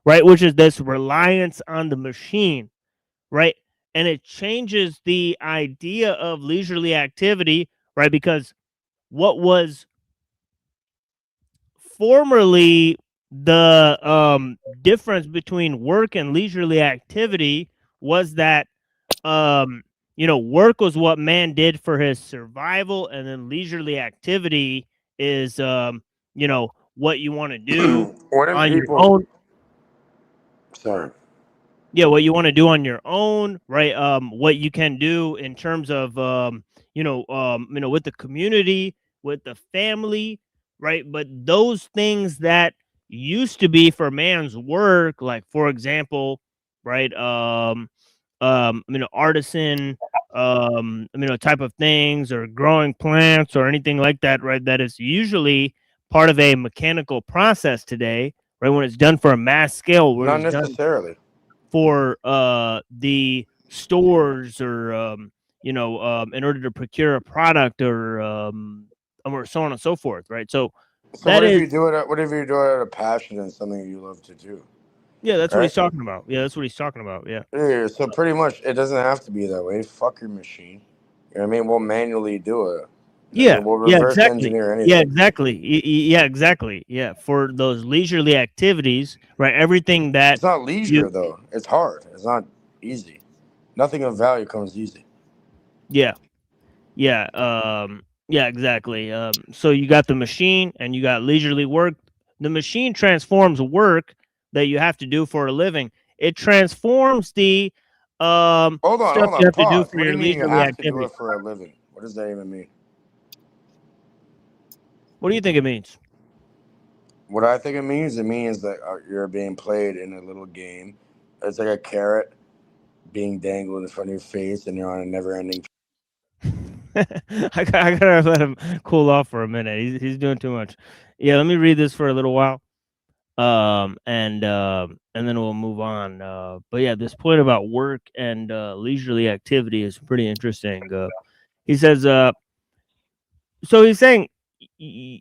Speaker 12: right? Which is this reliance on the machine, right? And it changes the idea of leisurely activity, right? Because what was formerly the difference between work and leisurely activity was that work was what man did for his survival, and then leisurely activity is what you want to do on your own.
Speaker 18: Sorry.
Speaker 12: Yeah, what you want to do on your own, right? What you can do in terms of with the community, with the family, right? But those things that used to be for man's work, like for example, right? Artisan, type of things, or growing plants or anything like that, right? That is usually part of a mechanical process today, right? When it's done for a mass scale, where
Speaker 18: Not
Speaker 12: it's
Speaker 18: necessarily.
Speaker 12: done for the stores, or in order to procure a product, or so on and so forth, right? So
Speaker 18: what if you do it out of passion and something you love to do?
Speaker 12: Yeah, that's what he's talking about. Yeah, that's what he's talking about. Yeah.
Speaker 18: Yeah, so pretty much it doesn't have to be that way. Fuck your machine. You know what I mean? We'll manually do it.
Speaker 12: Yeah,
Speaker 18: we'll reverse
Speaker 12: exactly.
Speaker 18: engineer anything.
Speaker 12: Yeah, exactly. Yeah, exactly. Yeah, for those leisurely activities, right? Everything that
Speaker 18: it's not leisure though. It's hard. It's not easy. Nothing of value comes easy.
Speaker 12: Yeah. Yeah. Yeah, exactly. So you got the machine and you got leisurely work. The machine transforms work that you have to do for a living. It transforms the
Speaker 18: hold on,
Speaker 12: stuff you have to do
Speaker 18: pause.
Speaker 12: for
Speaker 18: What do
Speaker 12: your
Speaker 18: you mean you
Speaker 12: leisurely
Speaker 18: have
Speaker 12: activity.
Speaker 18: to do it for a living? What does that even mean?
Speaker 12: What do you think it means?
Speaker 18: What I think it means that you're being played in a little game. It's like a carrot being dangled in front of your face, and you're on a never-ending.
Speaker 12: I gotta let him cool off for a minute. He's doing too much. Yeah, let me read this for a little while, and then we'll move on. But yeah, this point about work and leisurely activity is pretty interesting. He says, so he's saying, the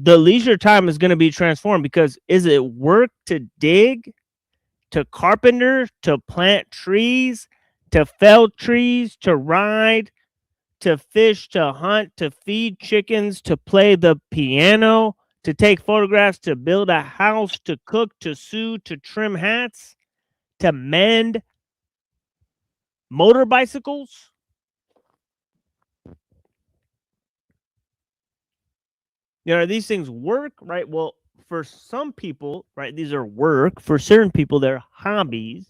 Speaker 12: leisure time is going to be transformed, because is it work to dig, to carpenter, to plant trees, to fell trees, to ride, to fish, to hunt, to feed chickens, to play the piano, to take photographs, to build a house, to cook, to sew, to trim hats, to mend motor bicycles? Are these things work, right? Well, for some people, right, these are work. For certain people, they're hobbies,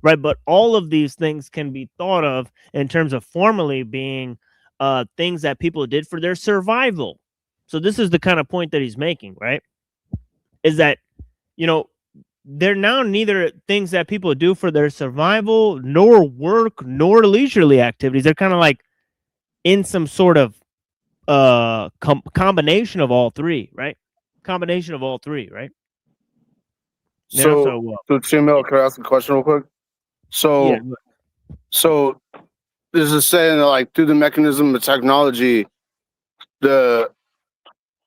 Speaker 12: right? But all of these things can be thought of in terms of formally being things that people did for their survival. So this is the kind of point that he's making, right? Is that, they're now neither things that people do for their survival, nor work, nor leisurely activities. They're kind of like in some sort of combination of all three, right? Combination of all three, right?
Speaker 17: So Chimel, can I ask a question real quick? So this is saying that, like, through the mechanism of technology, the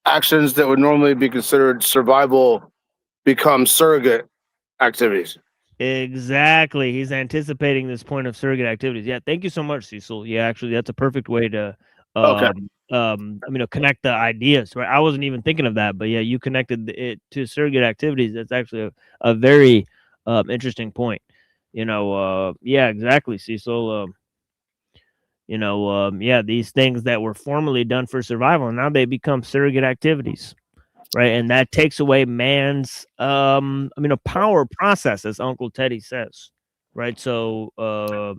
Speaker 17: actions that would normally be considered survival become surrogate activities.
Speaker 12: Exactly. He's anticipating this point of surrogate activities. Yeah, thank you so much, Cecil. Yeah, actually, that's a perfect way to connect the ideas, right? I wasn't even thinking of that, but yeah, you connected it to surrogate activities. That's actually a very interesting point. Yeah, exactly, Cecil. Yeah, these things that were formerly done for survival, now they become surrogate activities, right? And that takes away man's power process, as Uncle Teddy says, right? So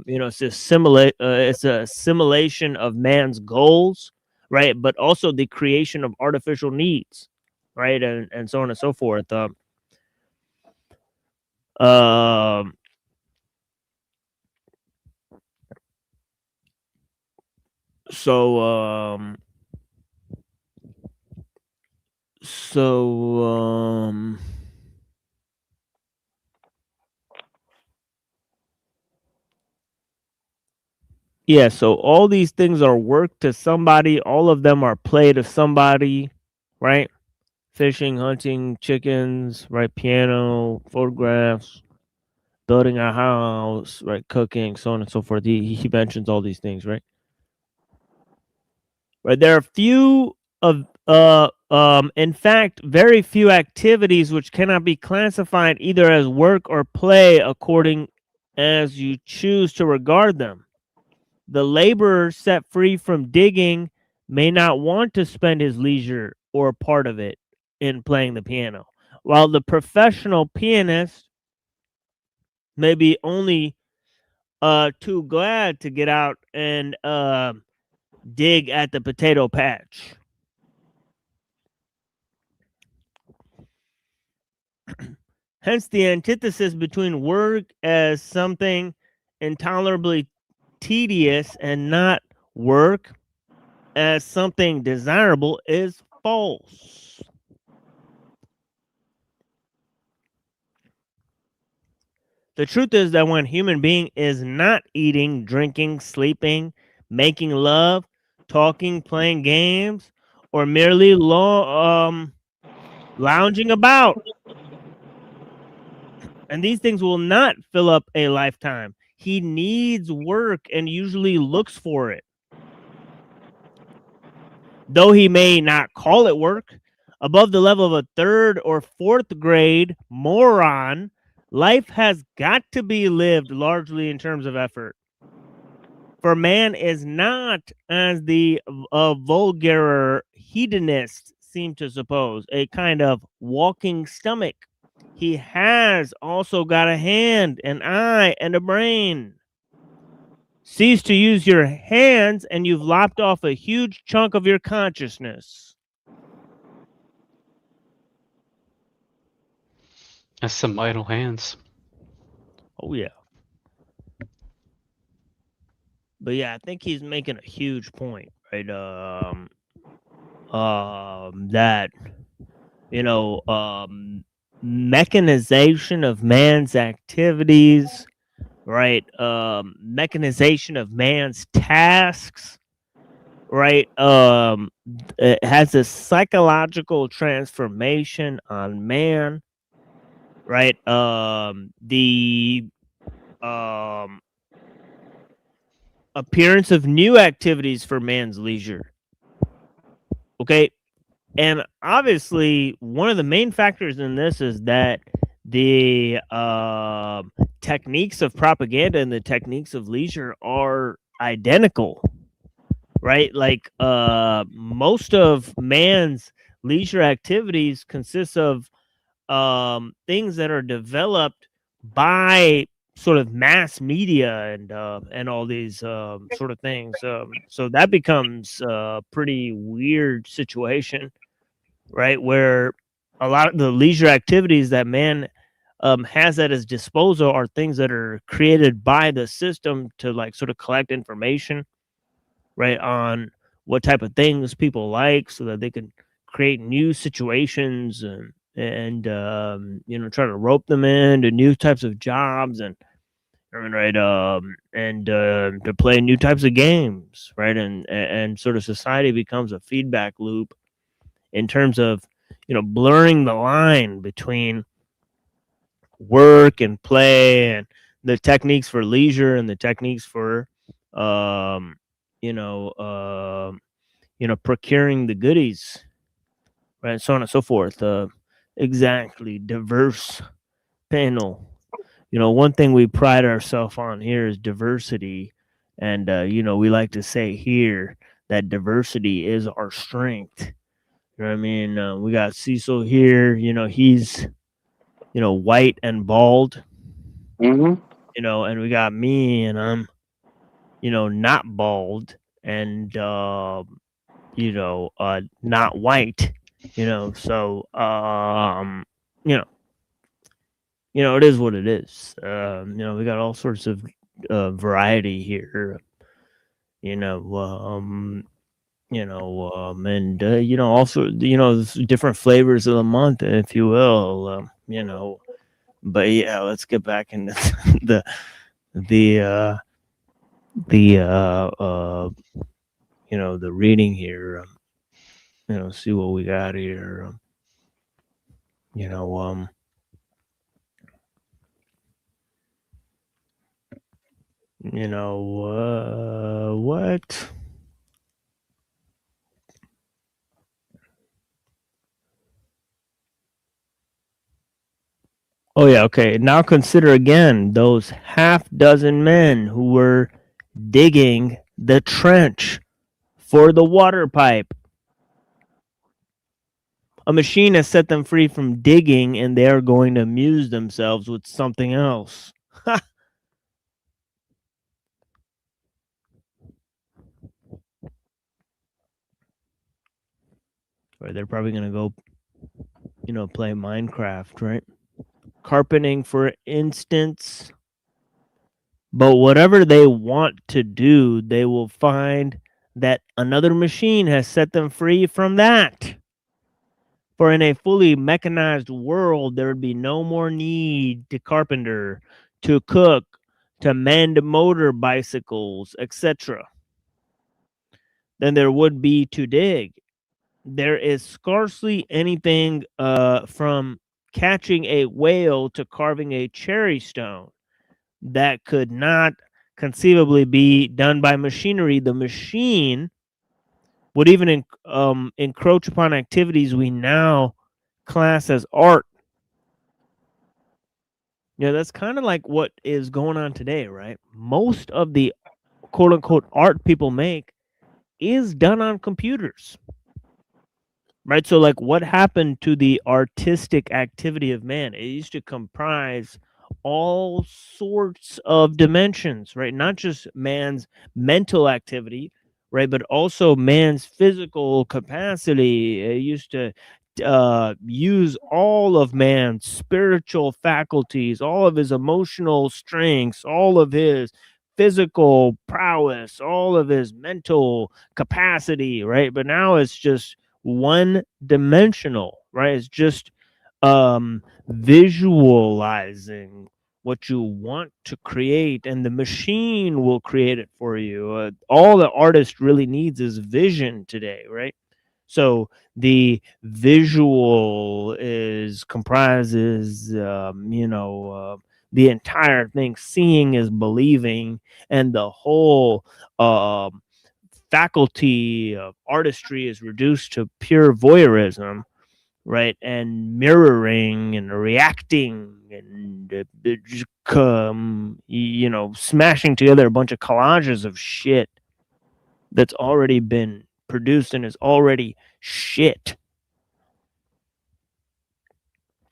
Speaker 12: it's a assimilation of man's goals, right? But also the creation of artificial needs, right? And so on and so forth. So yeah, so all these things are work to somebody. All of them are play to somebody, right? Fishing, hunting, chickens, right? Piano, photographs, building a house, right? Cooking, so on and so forth. He mentions all these things, right? Right. There are few of in fact, very few activities which cannot be classified either as work or play according as you choose to regard them. The laborer set free from digging may not want to spend his leisure or part of it in playing the piano, while the professional pianist may be only too glad to get out and dig at the potato patch. Hence the antithesis between work as something intolerably tedious and not work as something desirable is false. The truth is that when a human being is not eating, drinking, sleeping, making love, talking, playing games, or merely lounging about, and these things will not fill up a lifetime. He needs work and usually looks for it. Though he may not call it work, above the level of a third or fourth grade moron, life has got to be lived largely in terms of effort. For man is not, as the vulgar hedonists seem to suppose, a kind of walking stomach. He has also got a hand, an eye, and a brain. Cease to use your hands, and you've lopped off a huge chunk of your consciousness.
Speaker 13: That's some idle hands.
Speaker 12: Oh, yeah. But yeah, I think he's making a huge point, right? That, mechanization of man's activities, right? Mechanization of man's tasks, right? It has a psychological transformation on man, right? The appearance of new activities for man's leisure. Okay. And obviously, one of the main factors in this is that the techniques of propaganda and the techniques of leisure are identical, right? Like most of man's leisure activities consists of things that are developed by sort of mass media and all these sort of things. So that becomes a pretty weird situation, right? Where a lot of the leisure activities that man has at his disposal are things that are created by the system to like sort of collect information, right, on what type of things people like, so that they can create new situations and try to rope them into new types of jobs and to play new types of games, right? And sort of society becomes a feedback loop in terms of, blurring the line between work and play, and the techniques for leisure and the techniques for, procuring the goodies, right? So on and so forth. Exactly. Diverse panel. One thing we pride ourselves on here is diversity. And, we like to say here that diversity is our strength. You know what I mean? We got Cecil here. He's, white and bald.
Speaker 17: Mm-hmm.
Speaker 12: And we got me, and I'm, not bald and, not white. So, it is what it is. We got all sorts of variety here. And also, different flavors of the month, if you will. But yeah, let's get back into the reading here. See what we got here. What? Oh yeah, okay. Now consider again those half dozen men who were digging the trench for the water pipe. A machine has set them free from digging, and they are going to amuse themselves with something else. Or they're probably going to go, play Minecraft, right? Carpeting, for instance. But whatever they want to do, they will find that another machine has set them free from that. For in a fully mechanized world, there would be no more need to carpenter, to cook, to mend motor bicycles, etc., than there would be to dig. There is scarcely anything from catching a whale to carving a cherry stone that could not conceivably be done by machinery. The machine would even encroach upon activities we now class as art. That's kind of like what is going on today, right? Most of the quote unquote art people make is done on computers. Right? So like what happened to the artistic activity of man? It used to comprise all sorts of dimensions, right? Not just man's mental activity, right? But also man's physical capacity. It used to use all of man's spiritual faculties, all of his emotional strengths, all of his physical prowess, all of his mental capacity, right? But now it's just one dimensional, right? It's just visualizing what you want to create, and the machine will create it for you. All the artist really needs is vision today, right? So the visual comprises the entire thing. Seeing is believing, and the whole faculty of artistry is reduced to pure voyeurism, right? And mirroring and reacting and just smashing together a bunch of collages of shit that's already been produced and is already shit.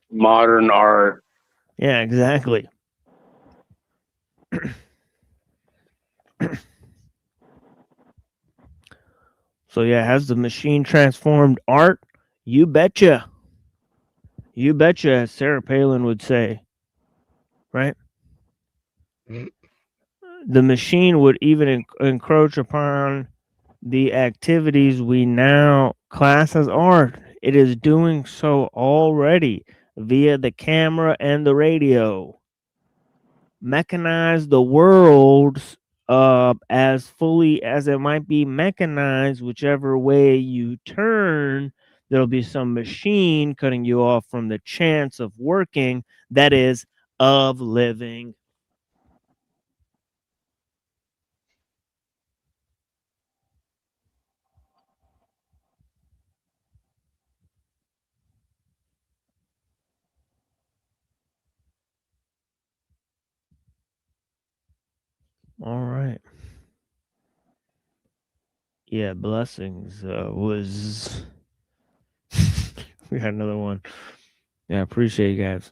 Speaker 17: Modern art.
Speaker 12: Yeah, exactly. So yeah, has the machine transformed art? You betcha. You betcha, as Sarah Palin would say. Right? The machine would even encroach upon the activities we now class as art. It is doing so already via the camera and the radio. Mechanize the world as fully as it might be mechanized, whichever way you turn. there'll be some machine cutting you off from the chance of working, that is, of living. All right. Yeah, blessings was we got another one. Yeah, I appreciate you guys.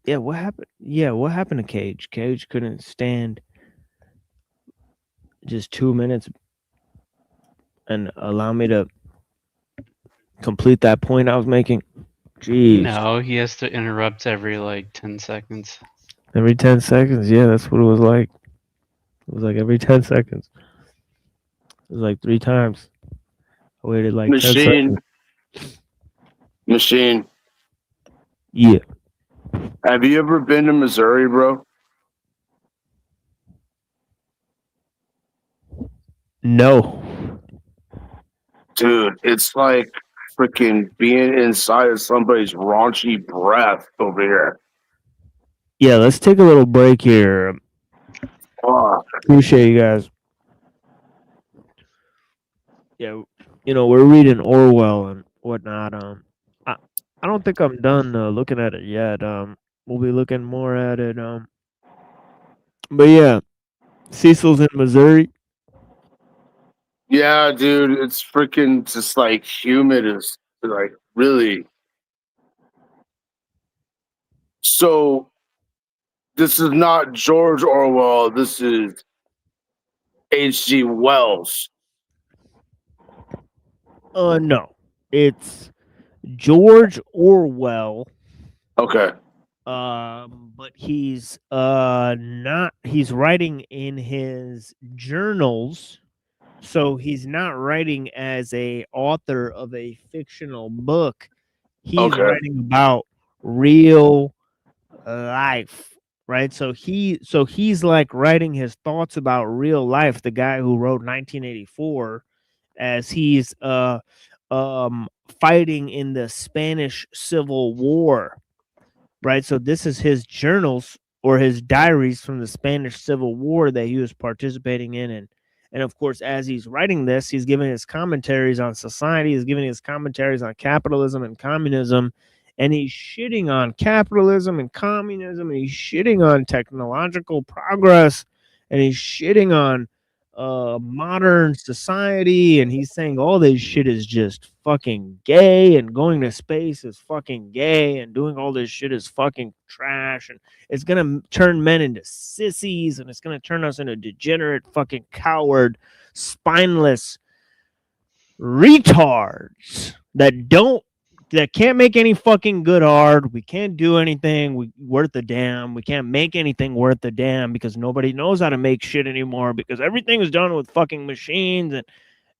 Speaker 12: Yeah, what happened? Yeah, what happened to Cage? Cage couldn't stand just 2 minutes and allow me to complete that point I was making. Jeez.
Speaker 13: No, he has to interrupt every like 10 seconds.
Speaker 12: Every 10 seconds, yeah, that's what it was like. It was like every 10 seconds. It was like 3 times. I waited like 10 seconds.
Speaker 17: Machine.
Speaker 12: Yeah.
Speaker 17: Have you ever been to Missouri, bro?
Speaker 12: No.
Speaker 17: Dude, it's like freaking being inside of somebody's raunchy breath over here.
Speaker 12: Yeah, let's take a little break here. Appreciate you guys. Yeah, you know, we're reading Orwell and whatnot. I don't think I'm done looking at it yet. We'll be looking more at it. But yeah, Cecil's in Missouri.
Speaker 17: Yeah, dude, it's freaking just like humid as like really. So this is not George Orwell. This is H.G. Wells.
Speaker 12: No, it's George Orwell.
Speaker 17: Okay.
Speaker 12: But he's not. He's writing in his journals, so he's not writing as a author of a fictional book. He's writing about real life, right? So he's like writing his thoughts about real life. The guy who wrote 1984, as he's fighting in the Spanish Civil War, right? So this is his journals or his diaries from the Spanish Civil War that he was participating in. And of course, as he's writing this, he's giving his commentaries on society, he's giving his commentaries on capitalism and communism, and he's shitting on capitalism and communism, and he's shitting on technological progress, and he's shitting on modern society, and he's saying all this shit is just fucking gay, and going to space is fucking gay, and doing all this shit is fucking trash, and it's gonna turn men into sissies, and it's gonna turn us into degenerate fucking coward, spineless retards that can't make any fucking good art. We can't do anything worth a damn. We can't make anything worth a damn because nobody knows how to make shit anymore because everything is done with fucking machines.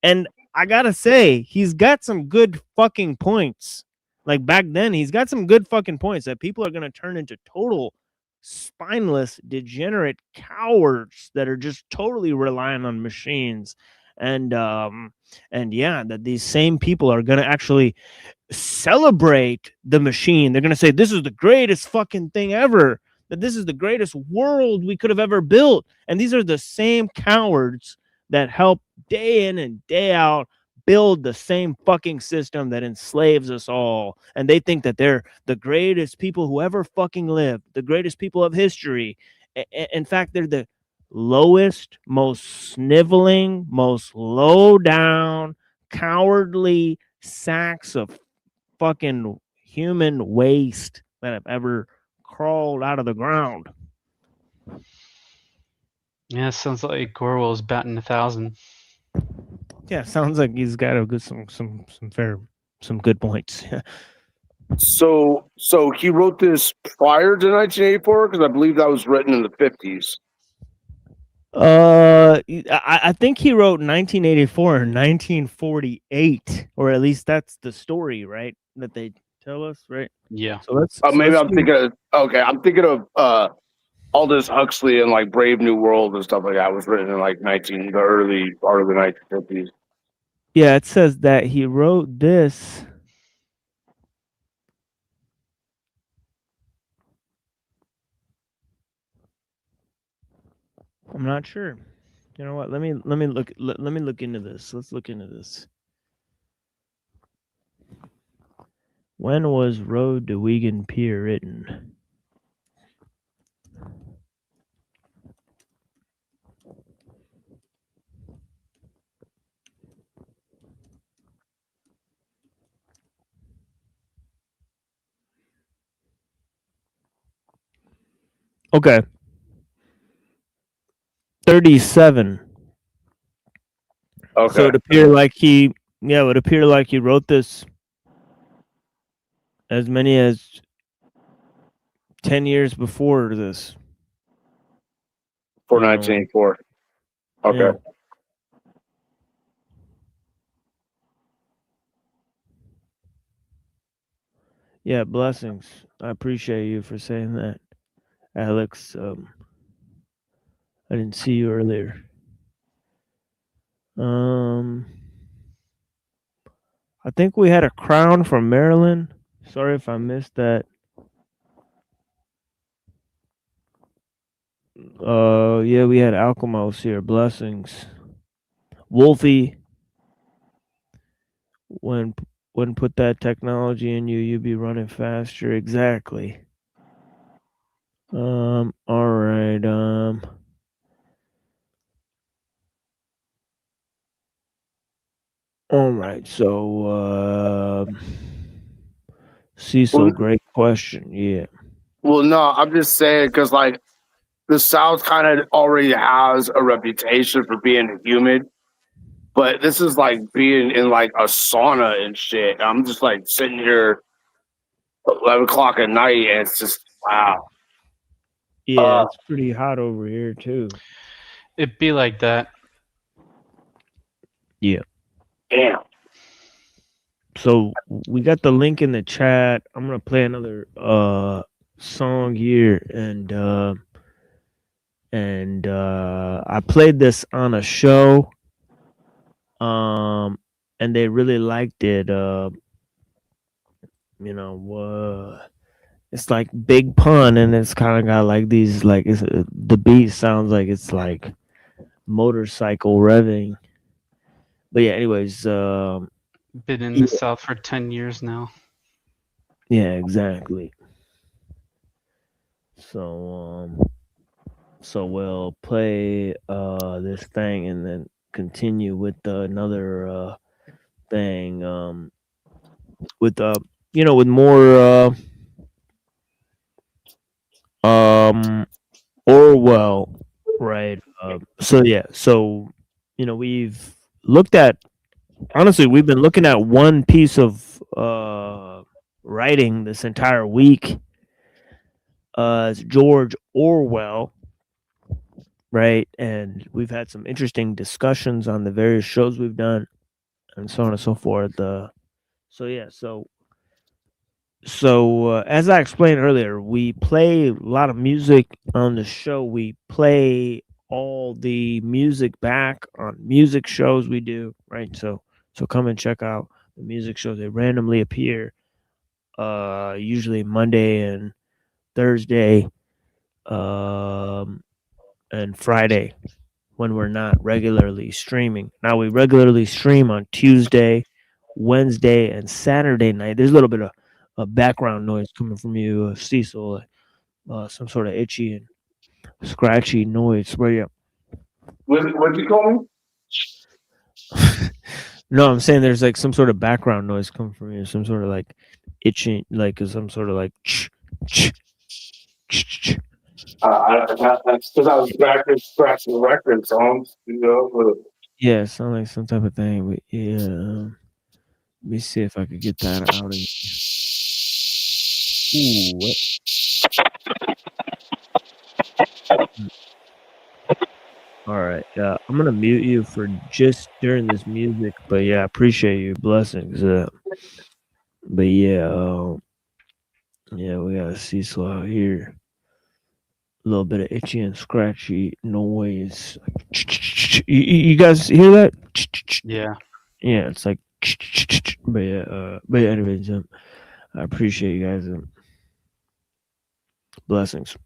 Speaker 12: And I gotta say, he's got some good fucking points. Like back then, he's got some good fucking points that people are gonna turn into total spineless, degenerate cowards that are just totally relying on machines. And yeah, that these same people are gonna actually celebrate the machine. They're gonna say this is the greatest fucking thing ever, that this is the greatest world we could have ever built. And these are the same cowards that help day in and day out build the same fucking system that enslaves us all. And they think that they're the greatest people who ever fucking lived, the greatest people of history. In fact, they're the lowest, most sniveling, most low down, cowardly sacks of fucking human waste that have ever crawled out of the ground.
Speaker 13: Yeah, sounds like Orwell's batting 1,000.
Speaker 12: Yeah, sounds like he's got a good some good points.
Speaker 17: So he wrote this prior to 1984 because I believe that was written in the 50s.
Speaker 12: I think he wrote 1984 or 1948, or at least that's the story, right? That they tell us, right?
Speaker 13: Yeah.
Speaker 12: So let's.
Speaker 17: Maybe
Speaker 12: let's
Speaker 17: I'm thinking of, okay. I'm thinking of Aldous Huxley and like Brave New World and stuff like that was written in like the early part of the 1950s.
Speaker 12: Yeah, it says that he wrote this. I'm not sure. You know what? Let me look into this. Let's look into this. When was Road to Wigan Pier written? Okay. 37.
Speaker 17: Okay.
Speaker 12: So it appeared like he, it would appear like he wrote this as many as 10 years before this.
Speaker 17: For 1984. Okay.
Speaker 12: Yeah. Yeah, blessings. I appreciate you for saying that, Alex. I didn't see you earlier. I think we had a crown from Maryland. Sorry if I missed that. Yeah, we had Alchemos here. Blessings. Wolfie. When put that technology in you, you'd be running faster. Exactly. All right. All right. So, Cecil, great question. Yeah.
Speaker 17: Well, no, I'm just saying because like the South kind of already has a reputation for being humid, but this is like being in like a sauna and shit. I'm just like sitting here 11 o'clock at night, and it's just wow.
Speaker 12: Yeah, it's pretty hot over here too.
Speaker 13: It'd be like that.
Speaker 12: Yeah.
Speaker 17: Damn.
Speaker 12: So we got the link in the chat. I'm gonna play another song here, and I played this on a show, and they really liked it. It's like Big Pun, and it's kind of got like these like the beat sounds like it's like motorcycle revving. But yeah, anyways,
Speaker 13: Been in the South for 10 years now.
Speaker 12: yeah, exactly. So we'll play this thing and then continue with another thing with with more Orwell, right? So we've looked at, honestly, we've been looking at one piece of writing this entire week. It's George Orwell, right? And we've had some interesting discussions on the various shows we've done, and so on and so forth. So as I explained earlier, we play a lot of music on the show. We play all the music back on music shows we do, right? So come and check out the music shows. They randomly appear, usually Monday and Thursday, and Friday, when we're not regularly streaming. Now we regularly stream on Tuesday, Wednesday, and Saturday night. There's a little bit of background noise coming from you, Cecil, some sort of itchy and scratchy noise. Where you?
Speaker 17: What'd you call me?
Speaker 12: No, I'm saying there's like some sort of background noise coming from you, some sort of like itching, like some sort of like.
Speaker 17: That's because I was scratching record songs,
Speaker 12: Yeah, it sounds like some type of thing. But yeah, let me see if I could get that out of here. Ooh, what? All right, I'm gonna mute you for just during this music, but yeah, I appreciate you. Blessings. But yeah, we got Cecil out here. little bit of itchy and scratchy noise. You guys hear that?
Speaker 13: Yeah.
Speaker 12: Yeah, it's like. But yeah, anyways, I appreciate you guys. Blessings.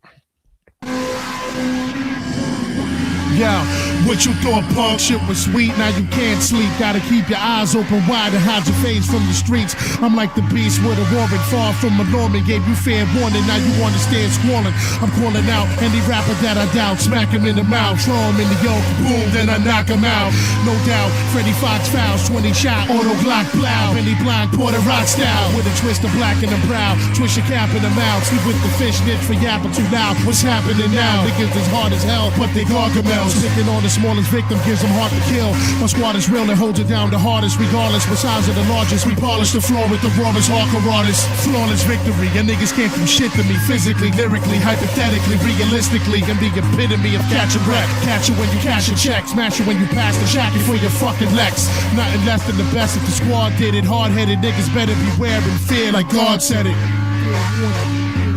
Speaker 7: Yeah, what you thought punk shit was sweet, now you can't sleep. Gotta keep your eyes open wide and hide your face from the streets. I'm like the beast with a warrant, far from a Norman. Gave you fair warning, now you understand squalling. I'm calling out any rapper that I doubt. Smack him in the mouth, throw him in the yoke, boom, then I knock him out. No doubt, Freddie Fox fouls, 20 shot, auto Glock plow. Benny Blind, Porter Rock style, with a twist of black in the brow. Twist your cap in the mouth, sleep with the fish niche for yapping too loud. What's happening now? Niggas is hard as hell, but they gargamels. Picking on the smallest victim gives them hard to kill. My squad is real and holds it down the hardest. Regardless, besides of the largest, we polish the floor with the rawest hardcore artists. Flawless victory, and niggas can't do shit to me. Physically, lyrically, hypothetically, realistically, and the epitome of catch a wreck. Catch it when you cash a check, smash it when you pass the jacket for your fucking Lex. Nothing less than the best if the squad did it. Hard-headed niggas better beware and fear like God said it.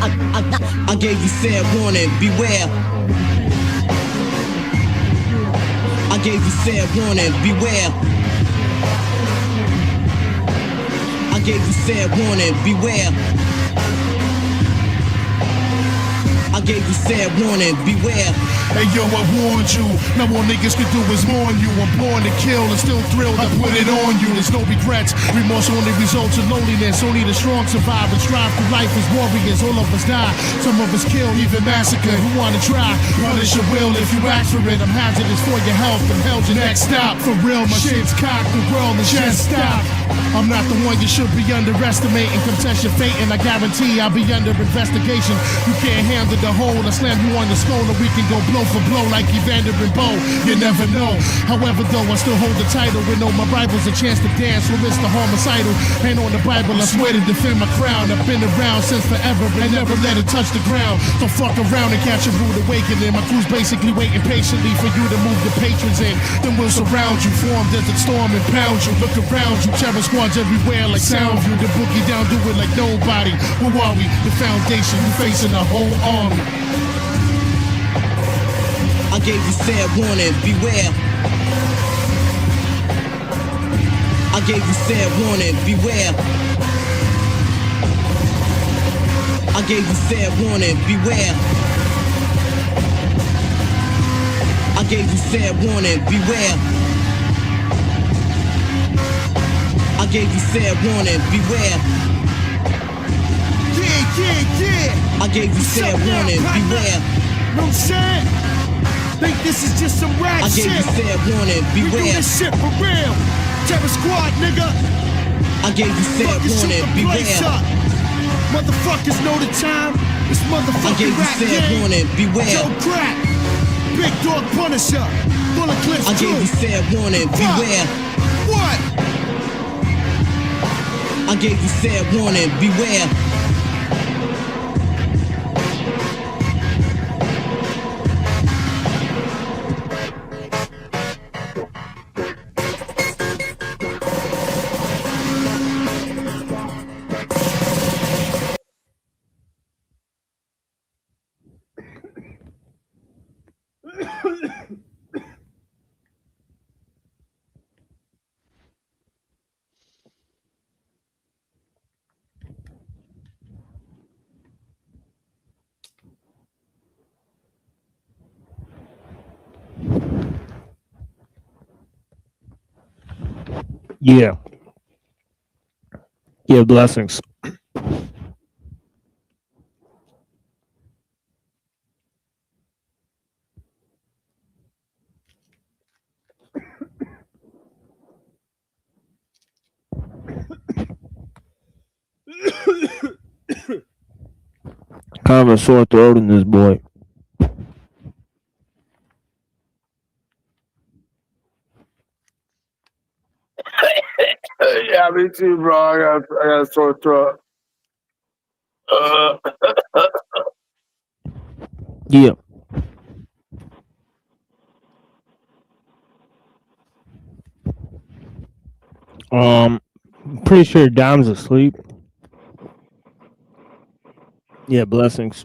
Speaker 9: I gave you fair warning, beware. I gave you fair warning, beware. I gave you fair warning, beware. I gave you fair warning, beware.
Speaker 7: Hey yo, I warned you. Now all niggas can do is mourn you. I'm born to kill and still thrilled I put it on you. There's no regrets. Remorse only results in loneliness. Only the strong survive and strive through life as warriors. All of us die. Some of us kill, even massacre. Who wanna try? Punish your will if you ask for it. I'm hazardous for your health and hell's your next stop. For real, my shit's cocked. The world is just stop. I'm not the one you should be underestimating. Contest your fate and I guarantee I'll be under investigation. You can't handle the whole. I slam you on the skull and we can go blow for blow like Evander and Bo. You never know. However, though, I still hold the title. And know my rival's a chance to dance with Mr. Homicidal. Ain't on the Bible, I swear to defend my crown. I've been around since forever and never let it touch the ground. Don't fuck around and catch a rude awakening. My crew's basically waiting patiently for you to move the patrons in. Then we'll surround you, form desert storm and pound you. Look around you, terror squads everywhere like sound view. The boogie down, do it like nobody. Who are we? The foundation, you facing a whole army.
Speaker 9: I gave you fair warning, beware. I gave you fair warning, beware. I gave you fair warning, beware. I gave you fair warning, beware. I gave you fair warning, beware.
Speaker 7: Yeah.
Speaker 9: I gave you fair warning, beware.
Speaker 7: Know what I'm saying? Think this is just some rap shit.
Speaker 9: I gave you fair warning, beware.
Speaker 7: We do this shit for real. Terror squad, nigga.
Speaker 9: I gave you fair warning, beware.
Speaker 7: Motherfuckers know the time. It's motherfucking
Speaker 9: I gave you
Speaker 7: rap
Speaker 9: fair
Speaker 7: game.
Speaker 9: warning, beware.
Speaker 7: Joe Crack, Big Dog Punisher, Bullet Clips
Speaker 9: I gave you fair warning, beware.
Speaker 7: What?
Speaker 9: I gave you fair warning, beware.
Speaker 12: Yeah. Yeah, blessings. Kind of a sore throat in this boy.
Speaker 17: Yeah, me too, bro. I got a sore throat.
Speaker 12: Yeah. Pretty sure Dom's asleep. Yeah, blessings.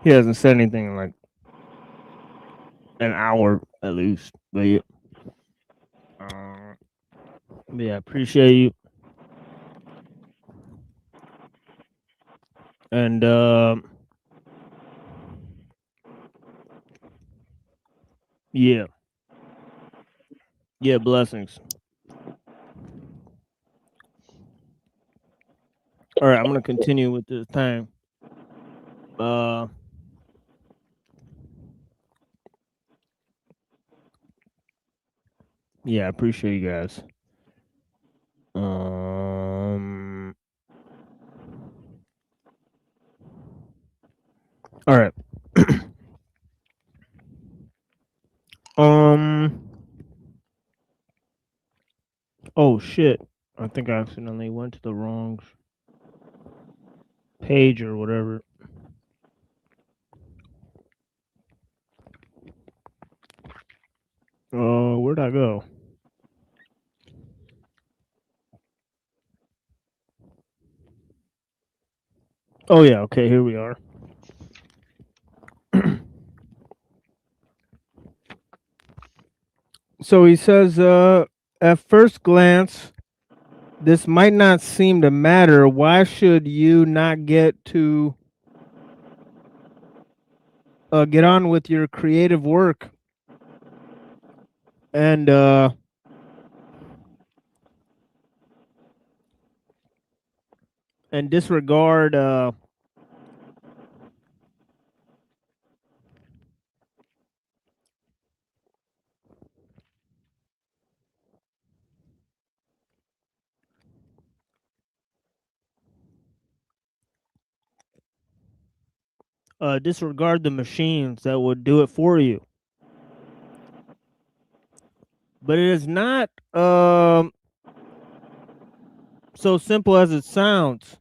Speaker 12: He hasn't said anything in like an hour at least. But yeah, yeah, appreciate you. And yeah, yeah, blessings. All right, I'm gonna continue with this thing. Yeah, I appreciate you guys. All right. Oh shit! I think I accidentally went to the wrong page or whatever. Where'd I go? Oh yeah, okay, here we are. So he says, at first glance, this might not seem to matter. Why should you not get on with your creative work and disregard disregard the machines that would do it for you. But it is not so simple as it sounds.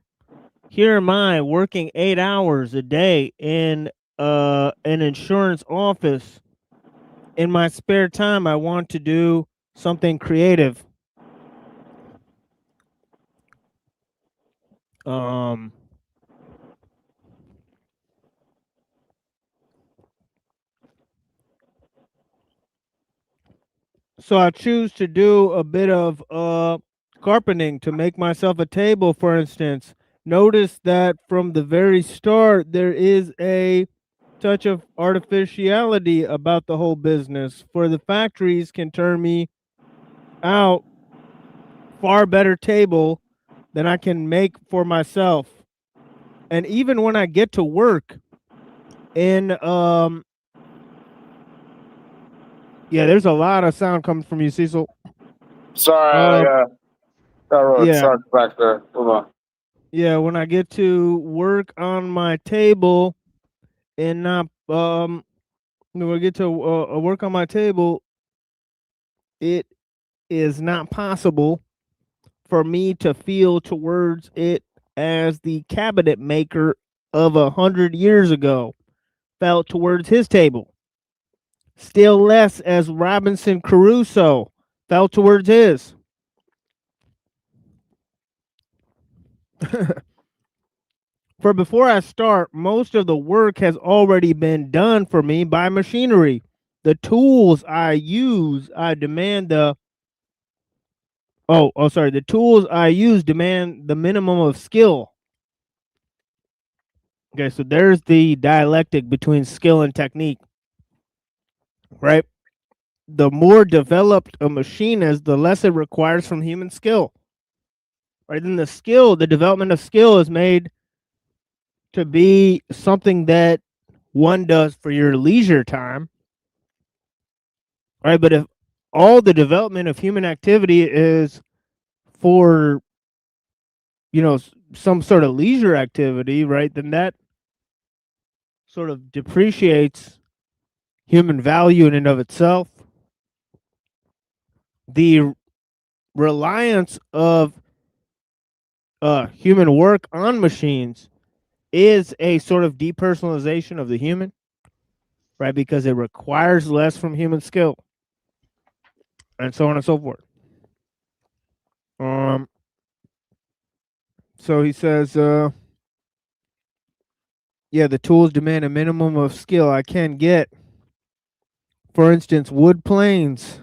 Speaker 12: Here am I working 8 hours a day in an insurance office. In my spare time, I want to do something creative. So I choose to do a bit of carpeting to make myself a table, for instance. Notice that from the very start, there is a touch of artificiality about the whole business, for the factories can turn me out far better table than I can make for myself. And even when I get to work in yeah, there's a lot of sound coming from you, Cecil.
Speaker 17: Sorry, that road
Speaker 12: yeah.
Speaker 17: truck back there. Hold on.
Speaker 12: Yeah, when I get to work on my table and not when I get to work on my table, it is not possible for me to feel towards it as the cabinet maker of 100 years ago felt towards his table. Still less as Robinson Crusoe felt towards his. For before I start, most of the work has already been done for me by machinery. The tools I use, I demand the the tools I use demand the minimum of skill. Okay, so there's the dialectic between skill and technique, right? The more developed a machine is, the less it requires from human skill. Right? Then the development of skill is made to be something that one does for your leisure time. Right? But if all the development of human activity is for, some sort of leisure activity, right, then that sort of depreciates human value in and of itself. The reliance of human work on machines is a sort of depersonalization of the human, right? Because it requires less from human skill, and so on and so forth. So he says,
Speaker 19: Yeah, the tools demand a minimum of skill I can get. For instance, wood planes,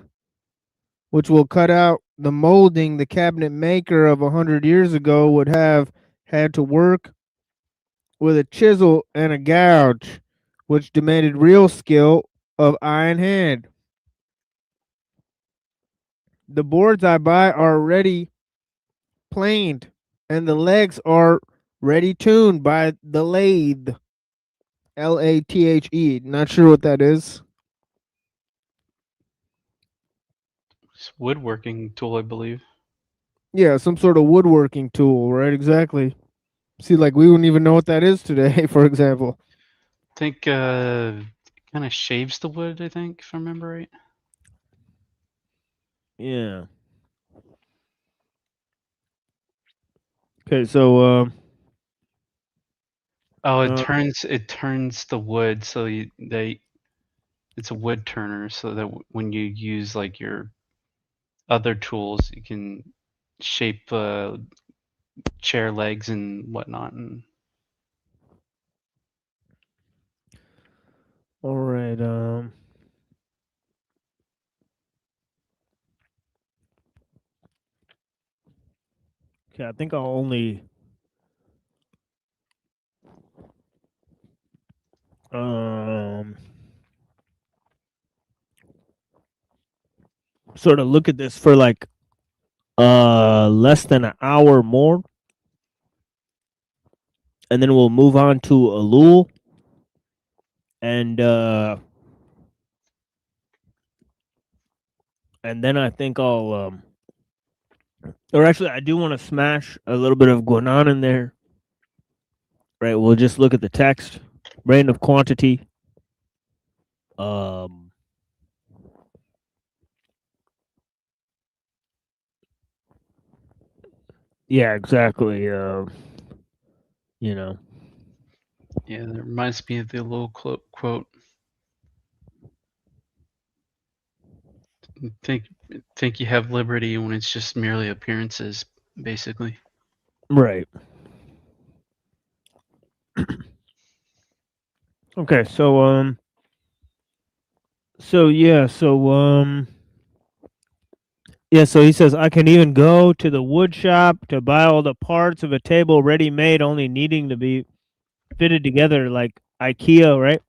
Speaker 19: which will cut out the molding the cabinet maker of 100 years ago would have had to work with a chisel and a gouge, which demanded real skill of eye and hand. The boards I buy are ready planed, and the legs are ready tuned by the lathe. Lathe. Not sure what that is.
Speaker 13: It's woodworking tool, I believe.
Speaker 19: Yeah, some sort of woodworking tool, right? Exactly. See, like we wouldn't even know what that is today, for example.
Speaker 13: I think kind of shaves the wood, I think, if I remember right.
Speaker 19: Yeah. Okay, so
Speaker 13: Oh, it turns the wood so it's a wood turner so that when you use like your other tools, you can shape chair legs and whatnot. And
Speaker 19: all right, okay, I think I'll only sort of look at this for like less than an hour more, and then we'll move on to ellul, and then I think I'll or actually I do want to smash a little bit of guanan in there. Right, we'll just look at the text, brain of quantity. Yeah, exactly. You know.
Speaker 13: yeah, that reminds me of the little quote. Think you have liberty when it's just merely appearances, basically.
Speaker 19: Right. Okay, so he says I can even go to the wood shop to buy all the parts of a table ready made, only needing to be fitted together like IKEA, right?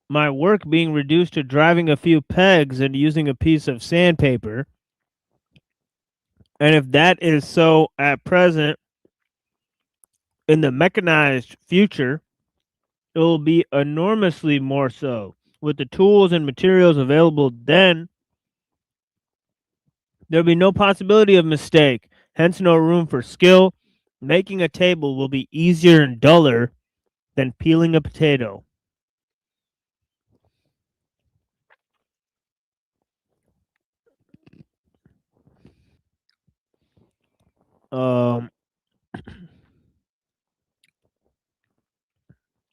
Speaker 19: My work being reduced to driving a few pegs and using a piece of sandpaper. And if that is so at present, in the mechanized future, it will be enormously more so. With the tools and materials available then, there'll be no possibility of mistake, hence no room for skill. Making a table will be easier and duller than peeling a potato.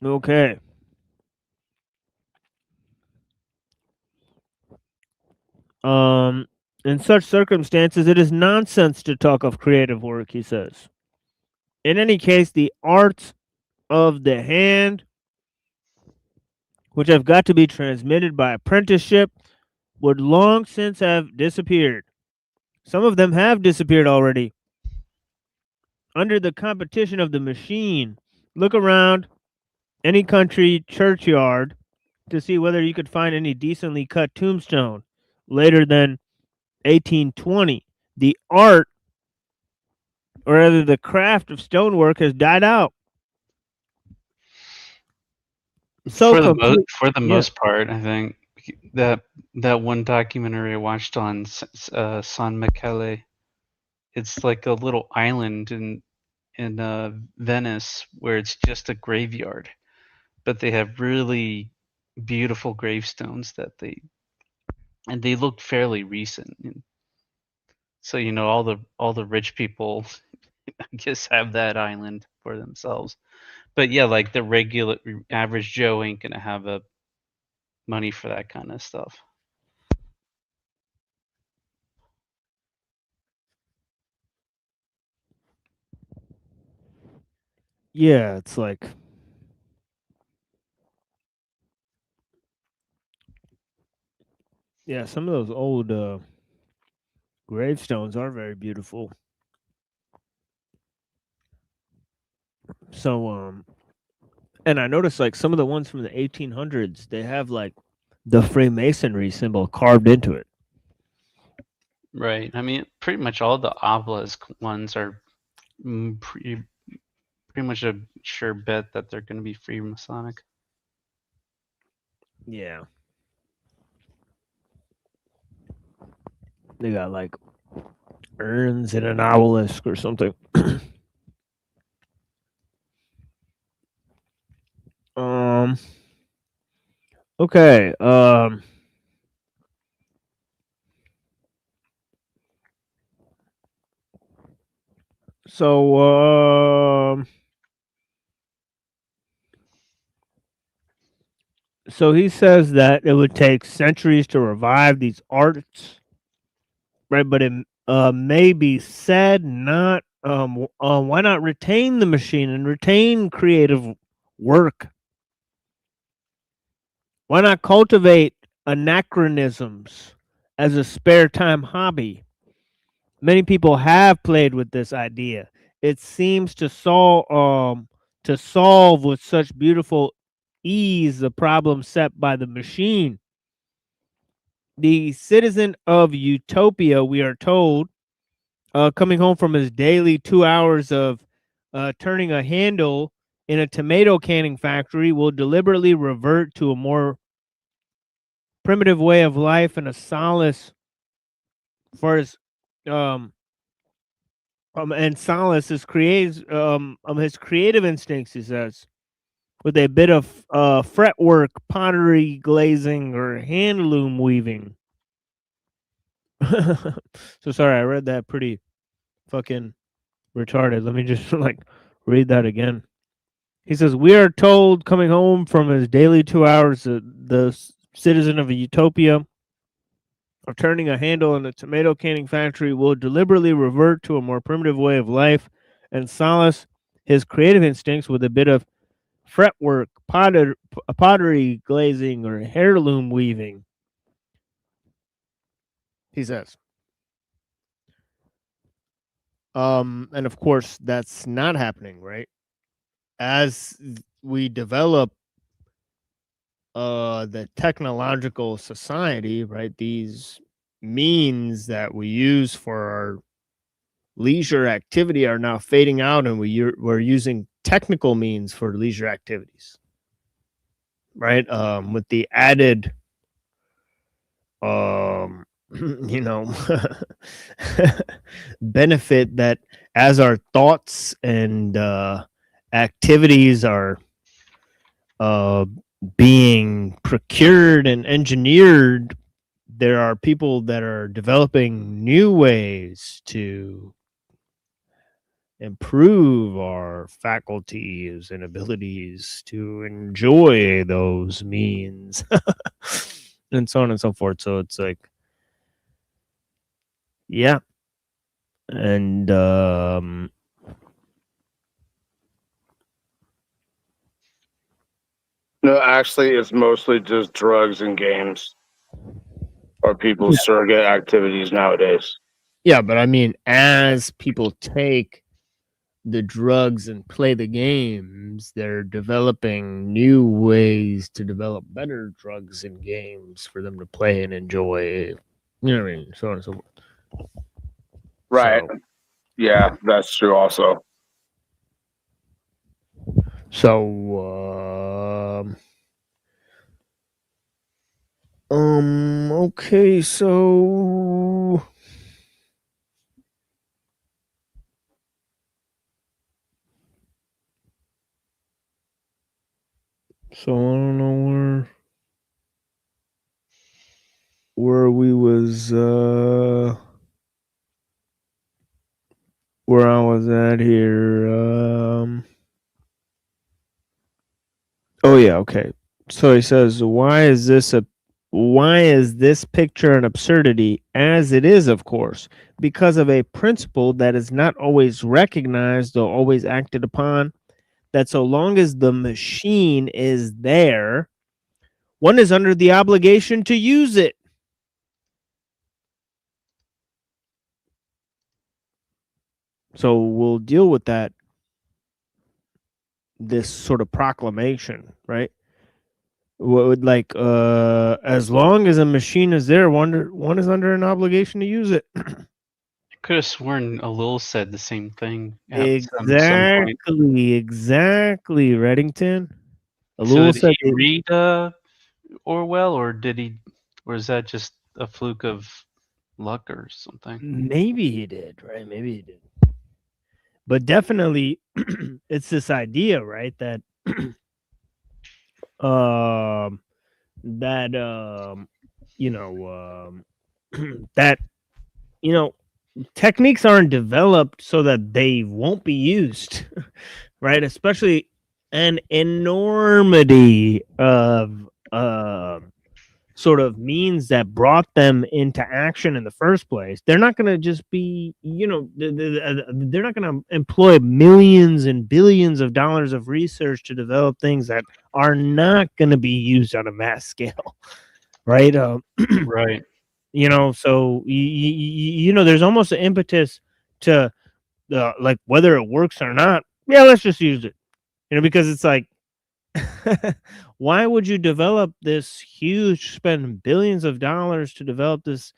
Speaker 19: Okay. In such circumstances, it is nonsense to talk of creative work, he says. In any case, the arts of the hand, which have got to be transmitted by apprenticeship, would long since have disappeared. Some of them have disappeared already. Under the competition of the machine, look around any country churchyard to see whether you could find any decently cut tombstone later than 1820. The art, or rather the craft of stonework, has died out.
Speaker 13: For the most part, I think that one documentary I watched on San Michele, it's like a little island in Venice where it's just a graveyard, but they have really beautiful gravestones that they look fairly recent. So all the rich people, I guess, have that island for themselves. But yeah, like the regular average Joe ain't gonna have a money for that kind of stuff.
Speaker 19: Yeah, it's like yeah, some of those old gravestones are very beautiful. So and I noticed like some of the ones from the 1800s, they have like the Freemasonry symbol carved into it.
Speaker 13: Right. I mean, pretty much all the obelisk ones are pretty much a sure bet that they're going to be Freemasonic.
Speaker 19: Yeah. They got like urns and an obelisk or something. Okay. So he says that it would take centuries to revive these arts, right? But it may be said not. Why not retain the machine and retain creative work? Why not cultivate anachronisms as a spare time hobby? Many people have played with this idea. It seems to solve with such beautiful ease the problem set by the machine. The citizen of utopia, we are told, coming home from his daily 2 hours of turning a handle in a tomato canning factory, will deliberately revert to a more primitive way of life and a solace for his and solace his creative instincts, he says, with a bit of fretwork, pottery glazing, or hand loom weaving. So sorry, I read that pretty fucking retarded. Let me just like read that again. He says, we are told coming home from his daily 2 hours, the citizen of a utopia or turning a handle in a tomato canning factory will deliberately revert to a more primitive way of life and solace his creative instincts with a bit of fretwork, pottery glazing, or heirloom weaving, he says. And of course, that's not happening, right? As we develop the technological society, right, these means that we use for our leisure activity are now fading out, and we're using technical means for leisure activities, right? With the added you know benefit that as our thoughts and activities are being procured and engineered, there are people that are developing new ways to improve our faculties and abilities to enjoy those means and so on and so forth. So it's like, yeah. And
Speaker 17: no, actually it's mostly just drugs and games or people's surrogate activities nowadays.
Speaker 19: yeah, but I mean, as people take the drugs and play the games, they're developing new ways to develop better drugs and games for them to play and enjoy. You know what I mean? So on and so forth.
Speaker 17: Right.
Speaker 19: So,
Speaker 17: yeah, that's true also.
Speaker 19: So, okay, so I don't know where we was, where I was at here. Oh yeah, okay. So he says, why is this picture an absurdity? As it is, of course, because of a principle that is not always recognized or always acted upon. that so long as the machine is there, one is under the obligation to use it. So we'll deal with that, this sort of proclamation, right? What would like as long as a machine is there, one is under an obligation to use it.
Speaker 13: Could have sworn Ellul said the same thing at some point.
Speaker 19: Exactly, Reddington.
Speaker 13: So
Speaker 19: Ellul
Speaker 13: did
Speaker 19: said
Speaker 13: he read Orwell, or did he, or is that just a fluke of luck or something?
Speaker 19: maybe he did, right? Maybe he did. But definitely it's this idea, right, that you know, that, you know, techniques aren't developed so that they won't be used, right? Especially an enormity of sort of means that brought them into action in the first place. They're not going to just be, you know, they're not going to employ millions and billions of dollars of research to develop things that are not going to be used on a mass scale, right?
Speaker 13: Right.
Speaker 19: You know, so you know, there's almost an impetus to like whether it works or not. Yeah, let's just use it. You know, because it's like, why would you develop this huge, spend billions of dollars to develop this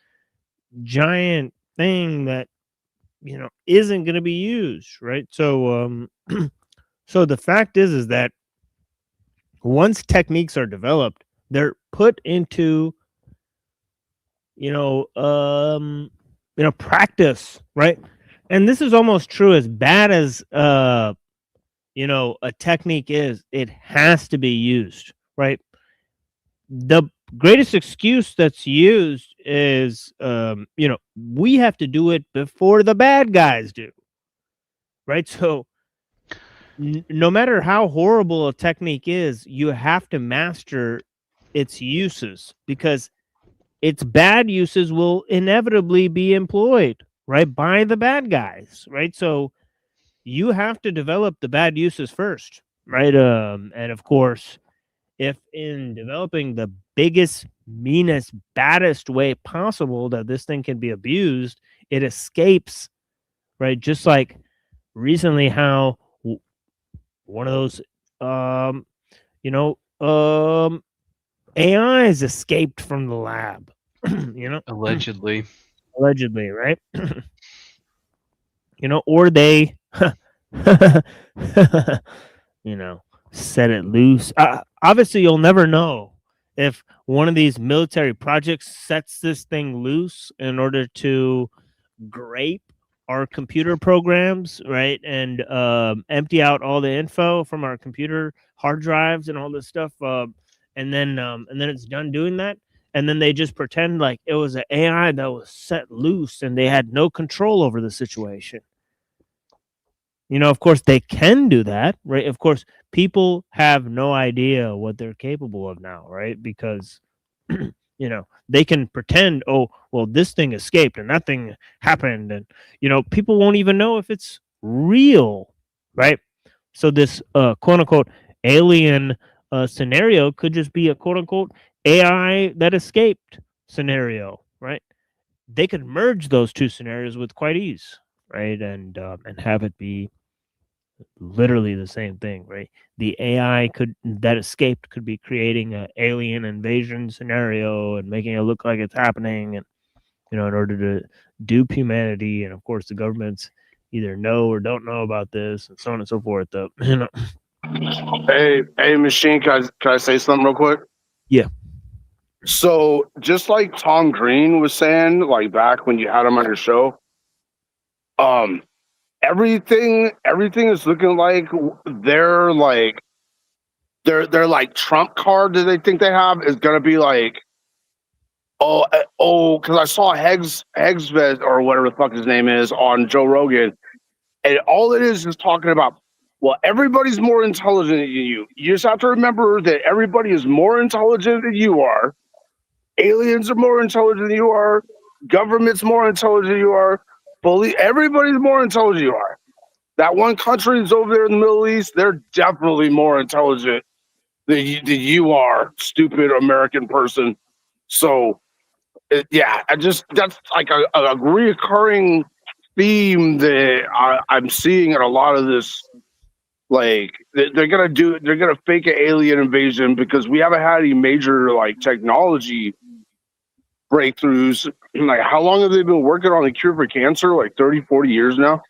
Speaker 19: giant thing that, you know, isn't going to be used, right? So so the fact is that once techniques are developed, they're put into, you know, practice, right? And this is almost true as bad as you know, a technique is, it has to be used, right? The greatest excuse that's used is, you know, we have to do it before the bad guys do, right? So no matter how horrible a technique is, you have to master its uses, because its bad uses will inevitably be employed, right, by the bad guys, right? So you have to develop the bad uses first, right? And of course, if in developing the biggest, meanest, baddest way possible that this thing can be abused, it escapes, right? Just like recently, how one of those, you know, AIs escaped from the lab, you know,
Speaker 13: Allegedly,
Speaker 19: right? You know, or they, you know, set it loose. Obviously, you'll never know if one of these military projects sets this thing loose in order to grape our computer programs, right, and empty out all the info from our computer hard drives and all this stuff, and then it's done doing that, and then they just pretend like it was an AI that was set loose and they had no control over the situation. You know, of course, they can do that, right? Of course, people have no idea what they're capable of now, right? Because, you know, they can pretend, oh, well, this thing escaped and that thing happened. And, you know, people won't even know if it's real, right? So this quote unquote alien scenario could just be a quote unquote AI that escaped scenario, right? They could merge those two scenarios with quite ease, right? And have it be literally the same thing, right? The AI that escaped could be creating an alien invasion scenario and making it look like it's happening, and, you know, in order to dupe humanity. And of course, the governments either know or don't know about this, and so on and so forth. You know.
Speaker 17: Hey, machine, can I say something real quick?
Speaker 19: Yeah.
Speaker 17: So just like Tom Green was saying, like back when you had him on your show, everything is looking like their trump card that they think they have is gonna be like, because I saw Heggsved or whatever the fuck his name is on Joe Rogan, and all it is talking about, well, everybody's more intelligent than you. You just have to remember that everybody is more intelligent than you are. Aliens are more intelligent than you are. Government's more intelligent than you are. Everybody's more intelligent than you are. That one country that's over there in the Middle East, they're definitely more intelligent than you are, stupid American person. So, yeah, that's like a reoccurring theme that I'm seeing in a lot of this. Like they're gonna fake an alien invasion because we haven't had any major like technology breakthroughs. Like, how long have they been working on a cure for cancer? Like 30, 40 years now?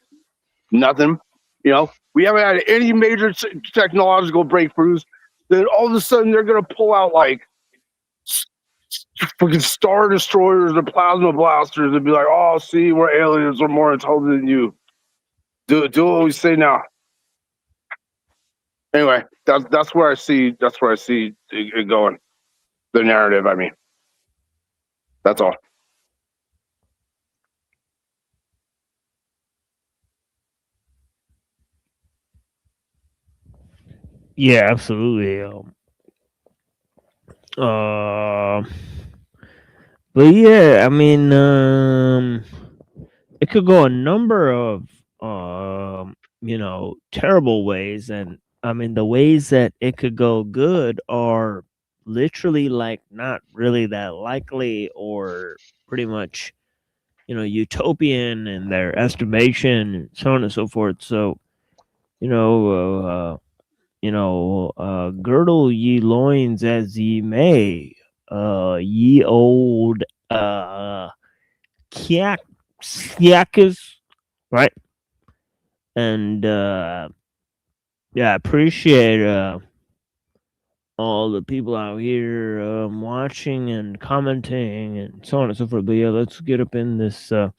Speaker 17: Nothing. You know, we haven't had any major technological breakthroughs. Then all of a sudden they're going to pull out like fucking star destroyers and plasma blasters and be like, oh, see, we're aliens. We're more intelligent than you. Do what we say now. Anyway, that's where I see it going. The narrative, I mean. That's all.
Speaker 19: Yeah, absolutely. But yeah, I mean, it could go a number of terrible ways, and I mean the ways that it could go good are literally like not really that likely, or pretty much utopian in their estimation, and so on and so forth. So girdle ye loins as ye may, ye old kyakas, right? And yeah, I appreciate all the people out here watching and commenting and so on and so forth. But yeah, let's get up in this thing.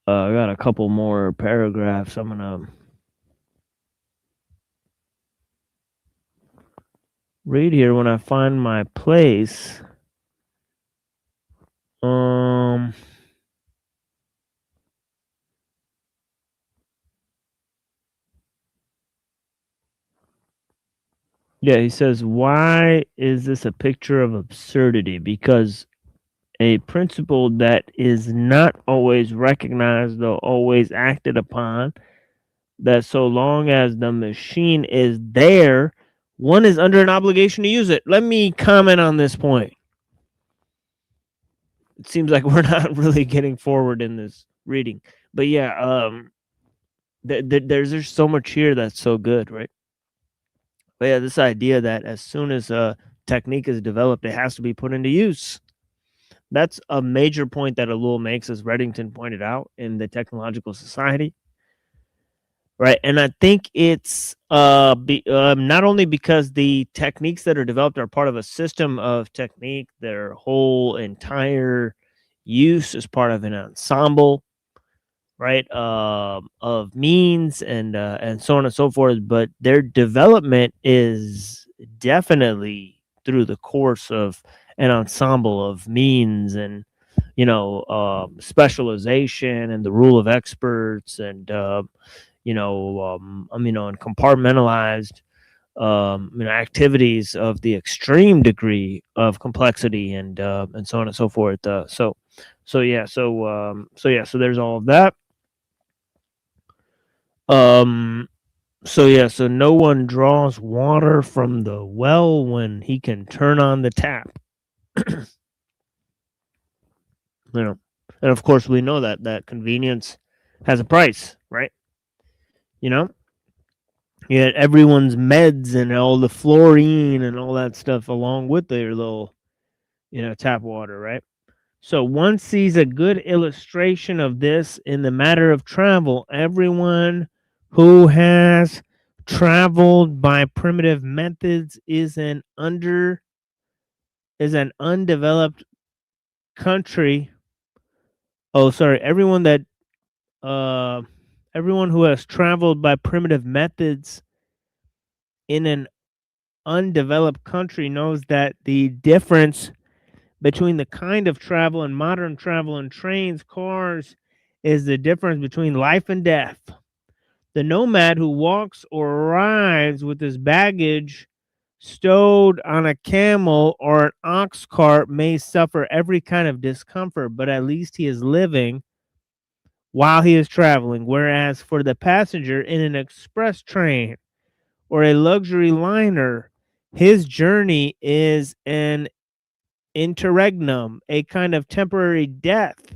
Speaker 19: I got a couple more paragraphs I'm gonna read here when I find my place. Yeah, he says, why is this a picture of absurdity? Because a principle that is not always recognized or always acted upon, that so long as the machine is there, one is under an obligation to use it. Let me comment on this point. It seems like we're not really getting forward in this reading. But yeah, there's just so much here that's so good, right? But yeah, this idea that as soon as a technique is developed, it has to be put into use. That's a major point that ellul makes, as Reddington pointed out, in the Technological Society. Right, and I think it's not only because the techniques that are developed are part of a system of technique, their whole entire use is part of an ensemble, right, of means and so on and so forth. But their development is definitely through the course of an ensemble of means and specialization and the rule of experts and and compartmentalized activities of the extreme degree of complexity and so on and so forth. So there's all of that. So no one draws water from the well when he can turn on the tap. And of course we know that convenience has a price, right? Yet everyone's meds and all the fluorine and all that stuff along with their little tap water, right? So one sees a good illustration of this in the matter of travel. Everyone who has traveled by primitive methods is an undeveloped country. Oh, sorry. Everyone who has traveled by primitive methods in an undeveloped country knows that the difference between the kind of travel and modern travel in trains, cars, is the difference between life and death. The nomad who walks or rides with his baggage stowed on a camel or an ox cart may suffer every kind of discomfort, but at least he is living. while he is traveling, whereas for the passenger in an express train or a luxury liner, his journey is an interregnum, a kind of temporary death.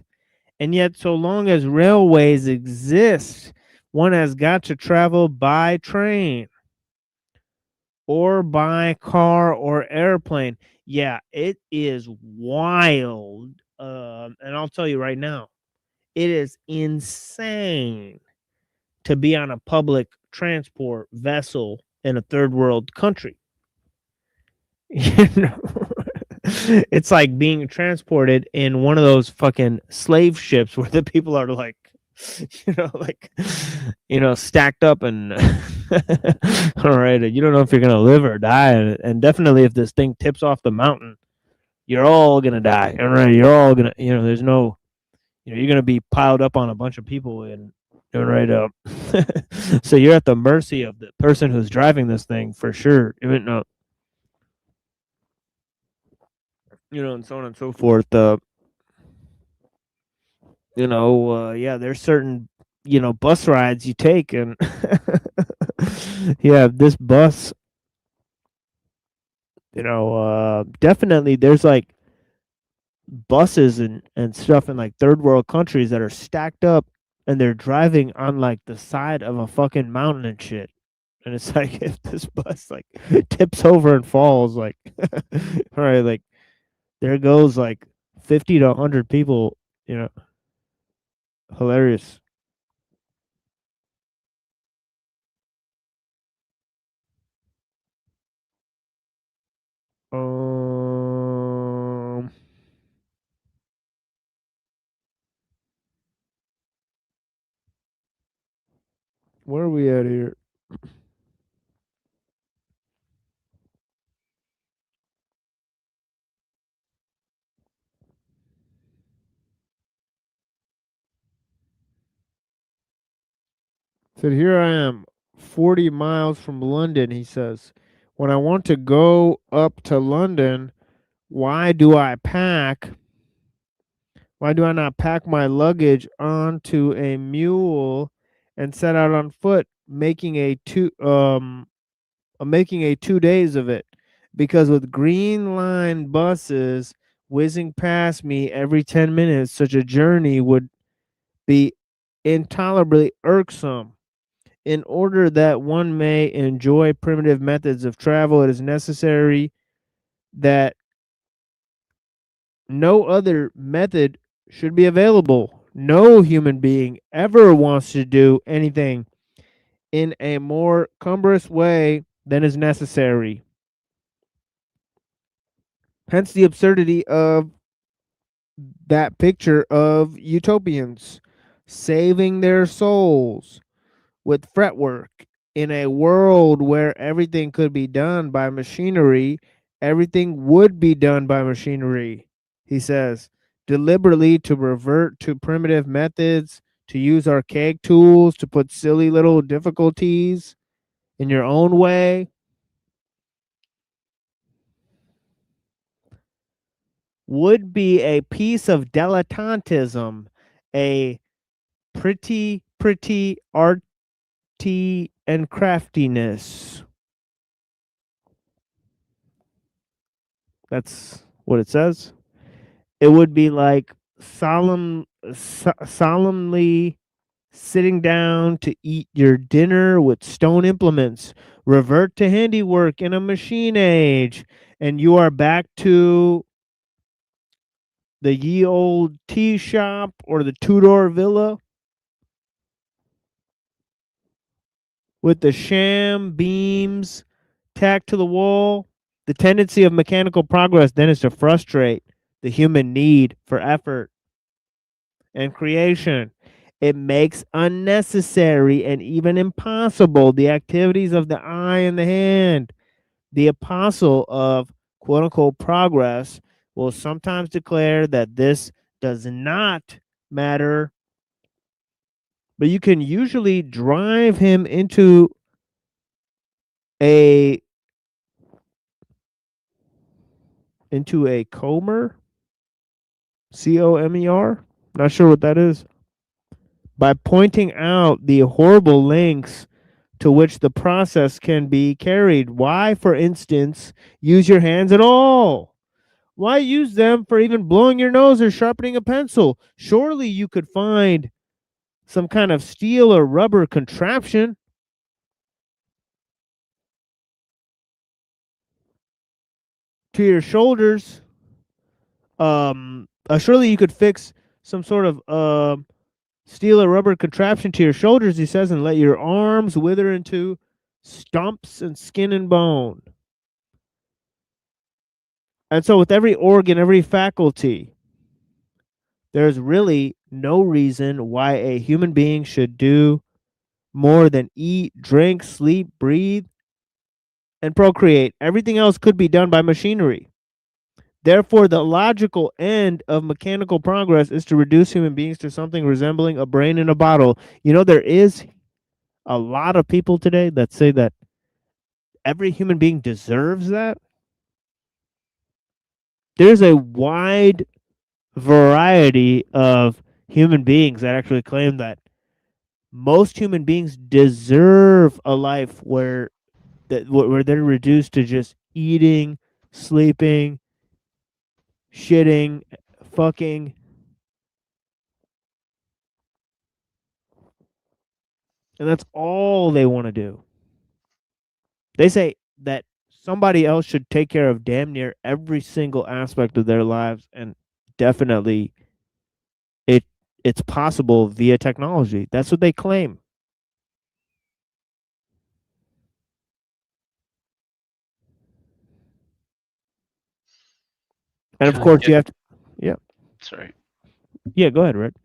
Speaker 19: And yet, so long as railways exist, one has got to travel by train or by car or airplane. Yeah, it is wild. And I'll tell you right now, it is insane to be on a public transport vessel in a third world country. You know, it's like being transported in one of those fucking slave ships where the people are like, stacked up and all right, you don't know if you're gonna live or die, and definitely if this thing tips off the mountain, you're all gonna die. All right, you're all gonna, there's no, you're gonna be piled up on a bunch of people and right up. So you're at the mercy of the person who's driving this thing for sure. Even though, and so on and so forth. Yeah, there's certain, bus rides you take, and yeah, this bus, definitely there's like buses and stuff in like third world countries that are stacked up and they're driving on like the side of a fucking mountain and shit. And it's like if this bus like tips over and falls, like all right, like there goes like 50 to 100 people, hilarious. Um Where are we at here? Said, here I am, 40 miles from London, he says. When I want to go up to London, why do I pack? Why do I not pack my luggage onto a mule and set out on foot, making a 2 days of it? Because with green line buses whizzing past me every 10 minutes, such a journey would be intolerably irksome. In order that one may enjoy primitive methods of travel, it is necessary that no other method should be available. No human being ever wants to do anything in a more cumbrous way than is necessary. Hence the absurdity of that picture of utopians saving their souls with fretwork. In a world where everything could be done by machinery, everything would be done by machinery, he says, deliberately to revert to primitive methods, to use archaic tools, to put silly little difficulties in your own way. Would be a piece of dilettantism, a pretty arty and craftiness. That's what it says. It would be like solemnly sitting down to eat your dinner with stone implements. Revert to handiwork in a machine age, and you are back to the ye old tea shop or the Tudor villa with the sham beams tacked to the wall. The tendency of mechanical progress then is to frustrate the human need for effort and creation. It makes unnecessary and even impossible the activities of the eye and the hand. The apostle of quote unquote progress will sometimes declare that this does not matter, but you can usually drive him into a comer, COMER. Not sure what that is. by pointing out the horrible lengths to which the process can be carried. Why, for instance, use your hands at all? Why use them for even blowing your nose or sharpening a pencil? Surely you could find some kind of steel or rubber contraption. To your shoulders. Surely you could fix some sort of steel or rubber contraption to your shoulders, he says, and let your arms wither into stumps and skin and bone. And so with every organ, every faculty, there's really no reason why a human being should do more than eat, drink, sleep, breathe, and procreate. Everything else could be done by machinery. Therefore, the logical end of mechanical progress is to reduce human beings to something resembling a brain in a bottle. You know, there is a lot of people today that say that every human being deserves that. There's a wide variety of human beings that actually claim that most human beings deserve a life where they're reduced to just eating, sleeping, shitting, fucking. And that's all they want to do. They say that somebody else should take care of damn near every single aspect of their lives, and definitely it's possible via technology. That's what they claim. And of course you have to, yeah.
Speaker 13: Sorry.
Speaker 19: Yeah, go ahead, Red.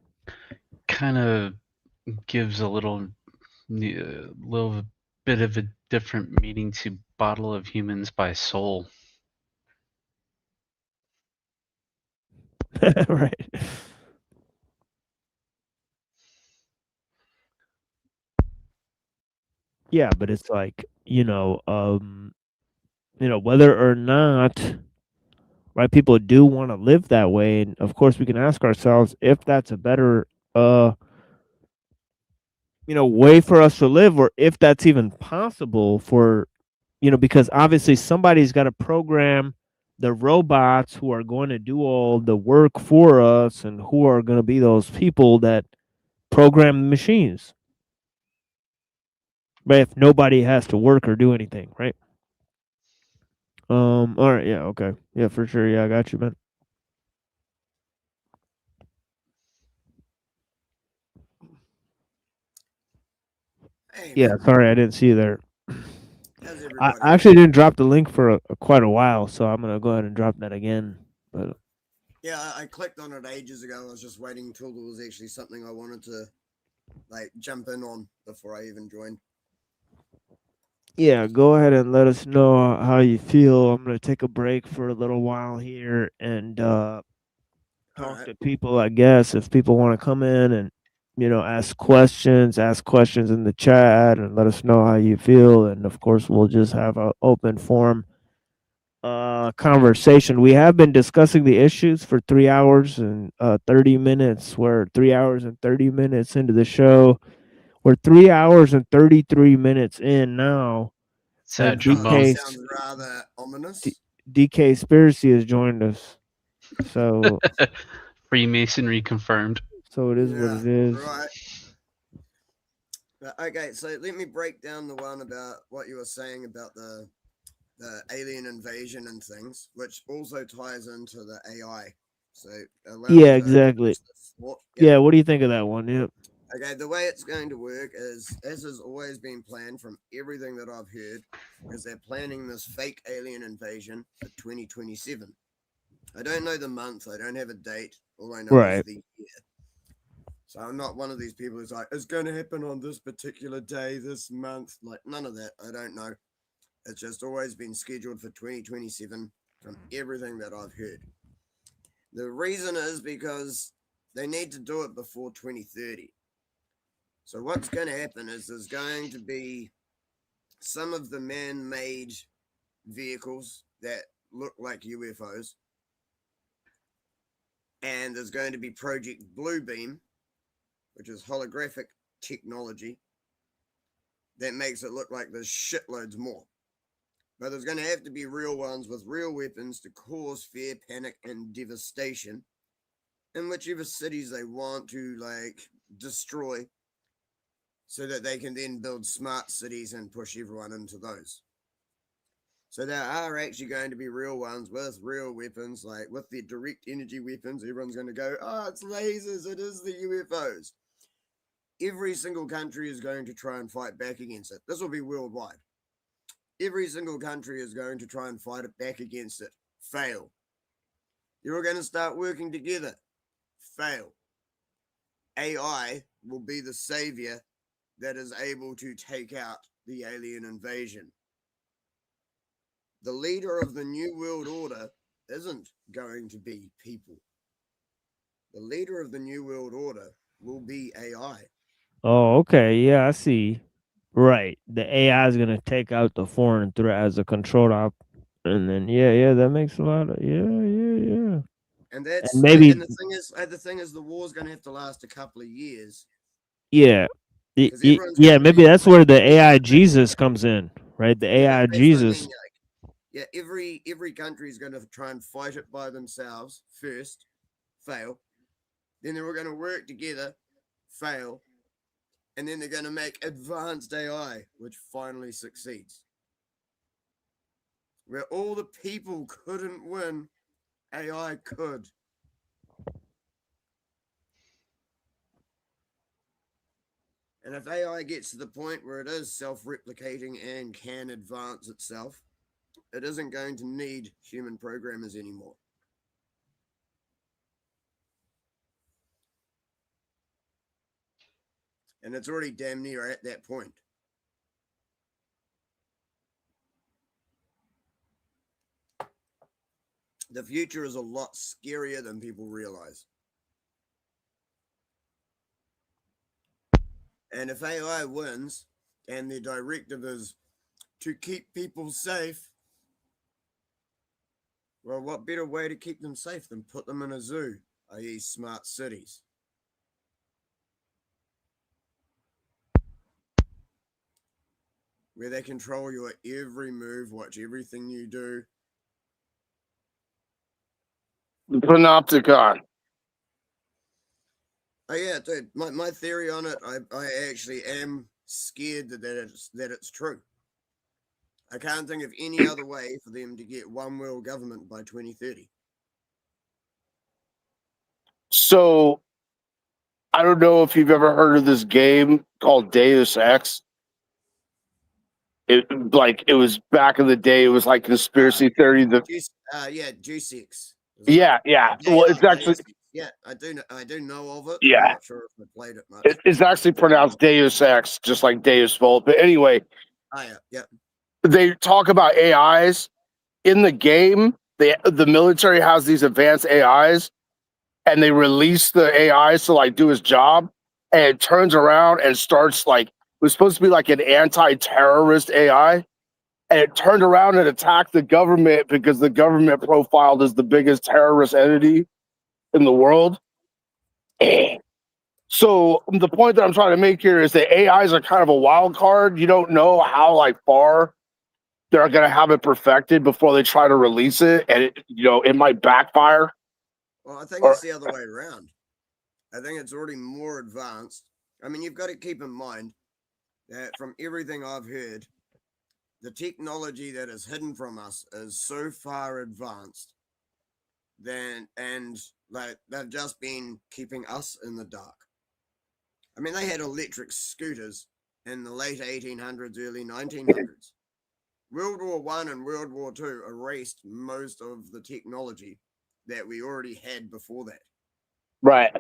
Speaker 13: Kind of gives a little bit of a different meaning to bottle of humans by soul.
Speaker 19: Right. Yeah, but it's like, whether or not, right, people do want to live that way, and of course we can ask ourselves if that's a better way for us to live, or if that's even possible for, because obviously somebody's got to program the robots who are going to do all the work for us, and who are going to be those people that program the machines. Right? If nobody has to work or do anything, right? All right, yeah, okay. Yeah, for sure. Yeah, I got you, man. Yeah, sorry, I didn't see you there. I actually didn't drop the link for quite a while, so I'm gonna go ahead and drop that again. But
Speaker 20: yeah, I clicked on it ages ago. I was just waiting until there was actually something I wanted to jump in on before I even joined.
Speaker 19: yeah, go ahead and let us know how you feel. I'm gonna take a break for a little while here and talk to people. I guess if people want to come in and ask questions in the chat and let us know how you feel. And of course, we'll just have an open forum conversation. We have been discussing the issues for 3 hours and 30 minutes. We're 3 hours and 30 minutes into the show. We're 3 hours and 33 minutes in now.
Speaker 13: Sad
Speaker 20: That sounds rather ominous.
Speaker 19: DK Spiracy has joined us. So
Speaker 13: Freemasonry confirmed.
Speaker 19: So it is what it is.
Speaker 20: Right. Okay, so let me break down the one about what you were saying about the alien invasion and things, which also ties into the AI. So
Speaker 19: yeah, exactly. Yeah, what do you think of that one? Yeah.
Speaker 20: Okay, the way it's going to work is, as has always been planned from everything that I've heard, is they're planning this fake alien invasion for 2027. I don't know the month. I don't have a date. All I know is the year. So I'm not one of these people who's like, it's going to happen on this particular day, this month. Like, none of that. I don't know. It's just always been scheduled for 2027 from everything that I've heard. The reason is because they need to do it before 2030. So what's going to happen is there's going to be some of the man-made vehicles that look like UFOs. And there's going to be Project Bluebeam, which is holographic technology that makes it look like there's shitloads more. But there's going to have to be real ones with real weapons to cause fear, panic, and devastation in whichever cities they want to like destroy, so that they can then build smart cities and push everyone into those. So there are actually going to be real ones with real weapons, like with the direct energy weapons. Everyone's going to go, oh, it's lasers, it is the UFOs. Every single country is going to try and fight back against it. This will be worldwide. Every single country is going to try and fight it back against it. Fail. You're all going to start working together. Fail. AI will be the savior that is able to take out the alien invasion. The leader of the New World Order isn't going to be people. The leader of the New World Order will be AI.
Speaker 19: Oh, okay. Yeah, I see. Right. The AI is going to take out the foreign threat as a control op. And then, yeah, that makes a lot of, yeah.
Speaker 20: And that's,
Speaker 19: and maybe,
Speaker 20: and the thing is, the war's going to have to last a couple of years.
Speaker 19: yeah.
Speaker 20: everyone's
Speaker 19: Maybe that's where the AI Jesus comes in, right? The AI
Speaker 20: That's what I
Speaker 19: Jesus.
Speaker 20: mean, like, yeah, every country is going to try and fight it by themselves first, fail. Then they're all going to work together, fail. And then they're going to make advanced AI, which finally succeeds. Where all the people couldn't win, AI could. And if AI gets to the point where it is self-replicating and can advance itself, it isn't going to need human programmers anymore. And it's already damn near at that point. The future is a lot scarier than people realize. And if AI wins and the directive is to keep people safe, well, what better way to keep them safe than put them in a zoo, i.e. smart cities? Where they control your every move, watch everything you do.
Speaker 17: The Panopticon.
Speaker 20: Oh yeah, dude. My theory on it, I actually am scared that it's true. I can't think of any other way for them to get one world government by 2030.
Speaker 17: So, I don't know if you've ever heard of this game called Deus Ex. It was back in the day. It was like conspiracy theory.
Speaker 20: Juice X.
Speaker 17: Yeah. Well, it's actually
Speaker 20: I do know of it.
Speaker 17: Yeah.
Speaker 20: I'm not sure if I played it much.
Speaker 17: It's actually pronounced Deus Ex, just like Deus Vult. But anyway, they talk about AIs in the game. The military has these advanced AIs, and they release the AIs to like do his job, and it turns around and starts like, it was supposed to be like an anti-terrorist AI, and it turned around and attacked the government because the government profiled as the biggest terrorist entity in the world. So the point that I'm trying to make here is that AIs are kind of a wild card. You don't know how like far they're going to have it perfected before they try to release it, and it might backfire.
Speaker 20: Well, I think it's the other way around. I think it's already more advanced. I mean, you've got to keep in mind that from everything I've heard, the technology that is hidden from us is so far advanced and like they've just been keeping us in the dark. I mean, they had electric scooters in the late 1800s, early 1900s. World War I and World War II erased most of the technology that we already had before that.
Speaker 17: Right.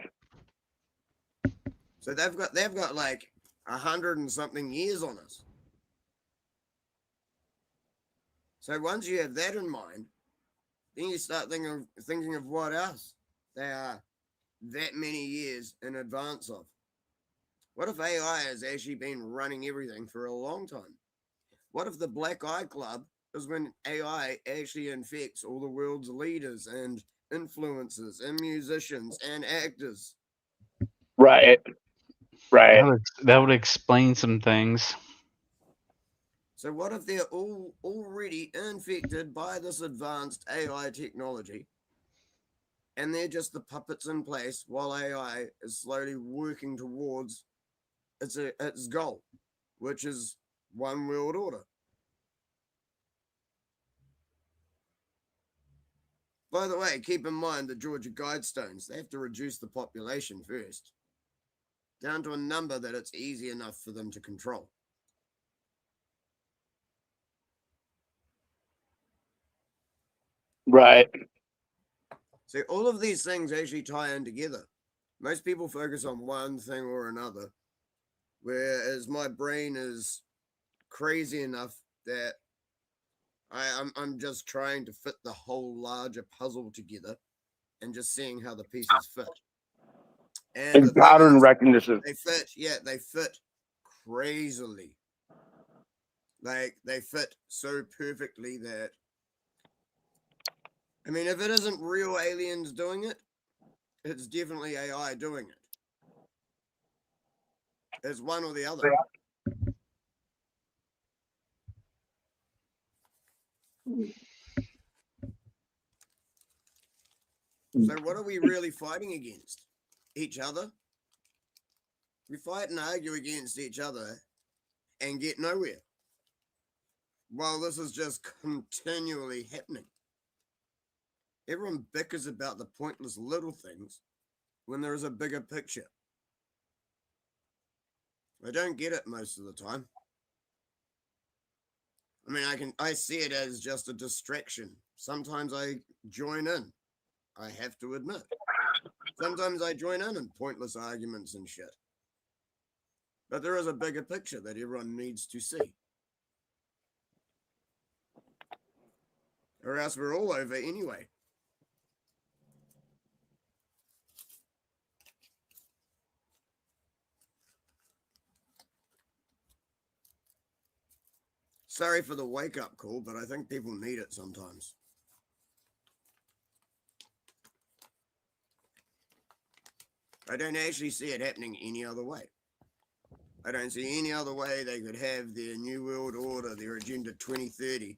Speaker 20: So they've got like 100 and something years on us. So once you have that in mind, then you start thinking of what else they are that many years in advance of. What if AI has actually been running everything for a long time? What if the Black Eye Club is when AI actually infects all the world's leaders and influencers and musicians and actors?
Speaker 17: Right. Right.
Speaker 13: That would explain some things.
Speaker 20: So what if they're all already infected by this advanced AI technology, and they're just the puppets in place while AI is slowly working towards its goal, which is one world order? By the way, keep in mind the Georgia Guidestones, they have to reduce the population first, down to a number that it's easy enough for them to control.
Speaker 17: Right.
Speaker 20: So all of these things actually tie in together. Most people focus on one thing or another, whereas my brain is crazy enough that I'm just trying to fit the whole larger puzzle together and just seeing how the pieces fit. And the
Speaker 17: pattern
Speaker 20: thing is,
Speaker 17: recognition.
Speaker 20: they fit crazily. Like, they fit so perfectly that, I mean, if it isn't real aliens doing it, it's definitely AI doing it. It's one or the other. So what are we really fighting against? Each other? We fight and argue against each other and get nowhere. While this is just continually happening. Everyone bickers about the pointless little things when there is a bigger picture. I don't get it most of the time. I mean, I see it as just a distraction. Sometimes I join in. I have to admit. Sometimes I join in pointless arguments and shit. But there is a bigger picture that everyone needs to see. Or else we're all over anyway. Sorry for the wake-up call, but I think people need it sometimes. I don't actually see it happening any other way. I don't see any other way they could have their New World Order, their Agenda 2030,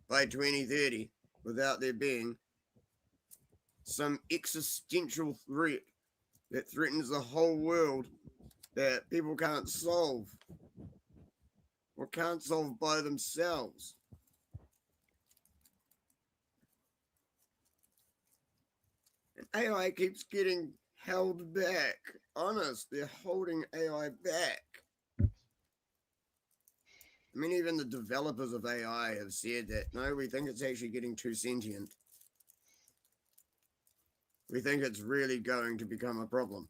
Speaker 20: by 2030, without there being some existential threat that threatens the whole world that people can't solve or can't solve by themselves. And AI keeps getting held back. Honest, they're holding AI back. I mean, even the developers of AI have said that, no, we think it's actually getting too sentient. We think it's really going to become a problem.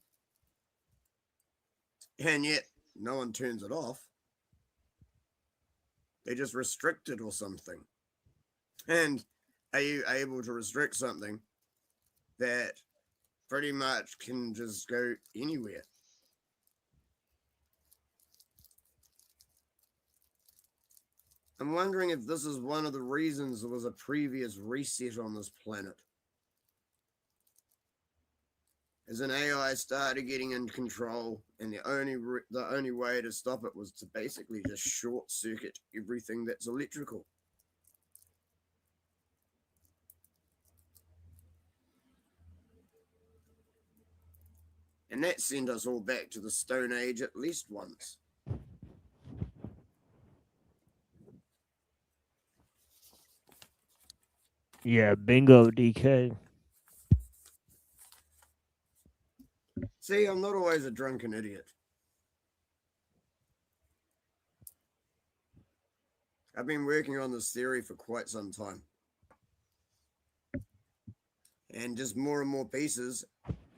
Speaker 20: And yet, no one turns it off. They just restrict it or something. And are you able to restrict something that pretty much can just go anywhere? I'm wondering if this is one of the reasons there was a previous reset on this planet. As an AI started getting in control, and the only way to stop it was to basically just short circuit everything that's electrical. And that sent us all back to the Stone Age at least once.
Speaker 19: Yeah, bingo, DK.
Speaker 20: See, I'm not always a drunken idiot. I've been working on this theory for quite some time. And just more and more pieces,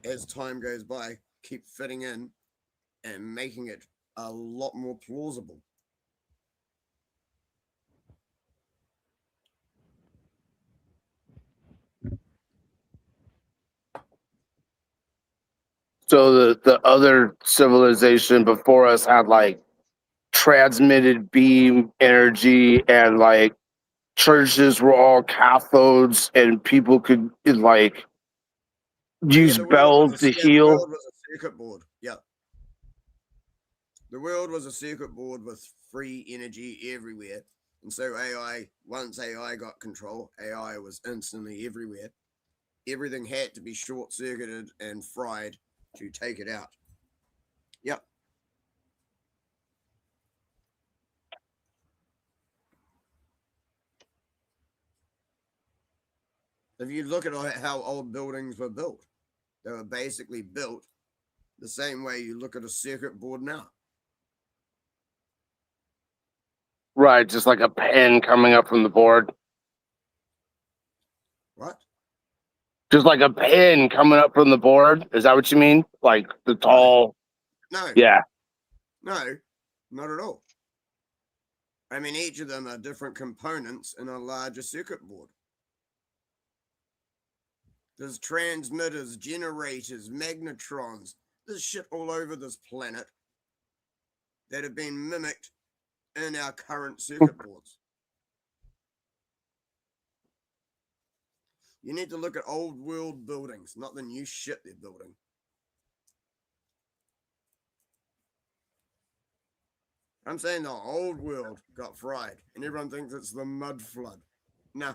Speaker 20: as time goes by, keep fitting in and making it a lot more plausible.
Speaker 17: So the other civilization before us had like transmitted beam energy, and like churches were all cathodes, and people could like use bells to
Speaker 20: The
Speaker 17: heal.
Speaker 20: world was a circuit board. Yeah. The world was a circuit board with free energy everywhere. And so once AI got control, AI was instantly everywhere. Everything had to be short-circuited and fried to take it out. Yep. If you look at how old buildings were built, they were basically built the same way you look at a circuit board now.
Speaker 17: Right, just like a pen coming up from the board.
Speaker 20: What?
Speaker 17: Just like a pin coming up from the board. Is that what you mean? Like the tall?
Speaker 20: No.
Speaker 17: Yeah.
Speaker 20: No, not at all. I mean, each of them are different components in a larger circuit board. There's transmitters, generators, magnetrons. There's shit all over this planet that have been mimicked in our current circuit boards. You need to look at old world buildings, not the new shit they're building. I'm saying the old world got fried, and everyone thinks it's the mud flood. Nah.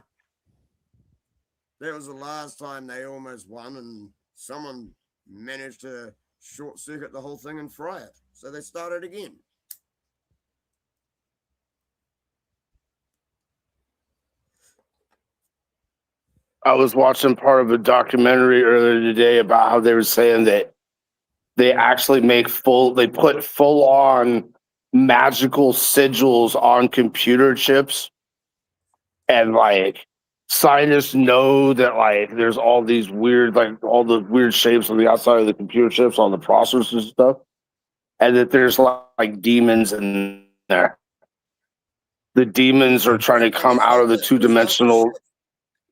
Speaker 20: That was the last time they almost won, and someone managed to short circuit the whole thing and fry it. So they started again.
Speaker 17: I was watching part of a documentary earlier today about how they were saying that they actually they put full on magical sigils on computer chips. And like scientists know that like there's all these weird, like all the weird shapes on the outside of the computer chips on the processors and stuff. And that there's like demons in there. The demons are trying to come out of the two-dimensional.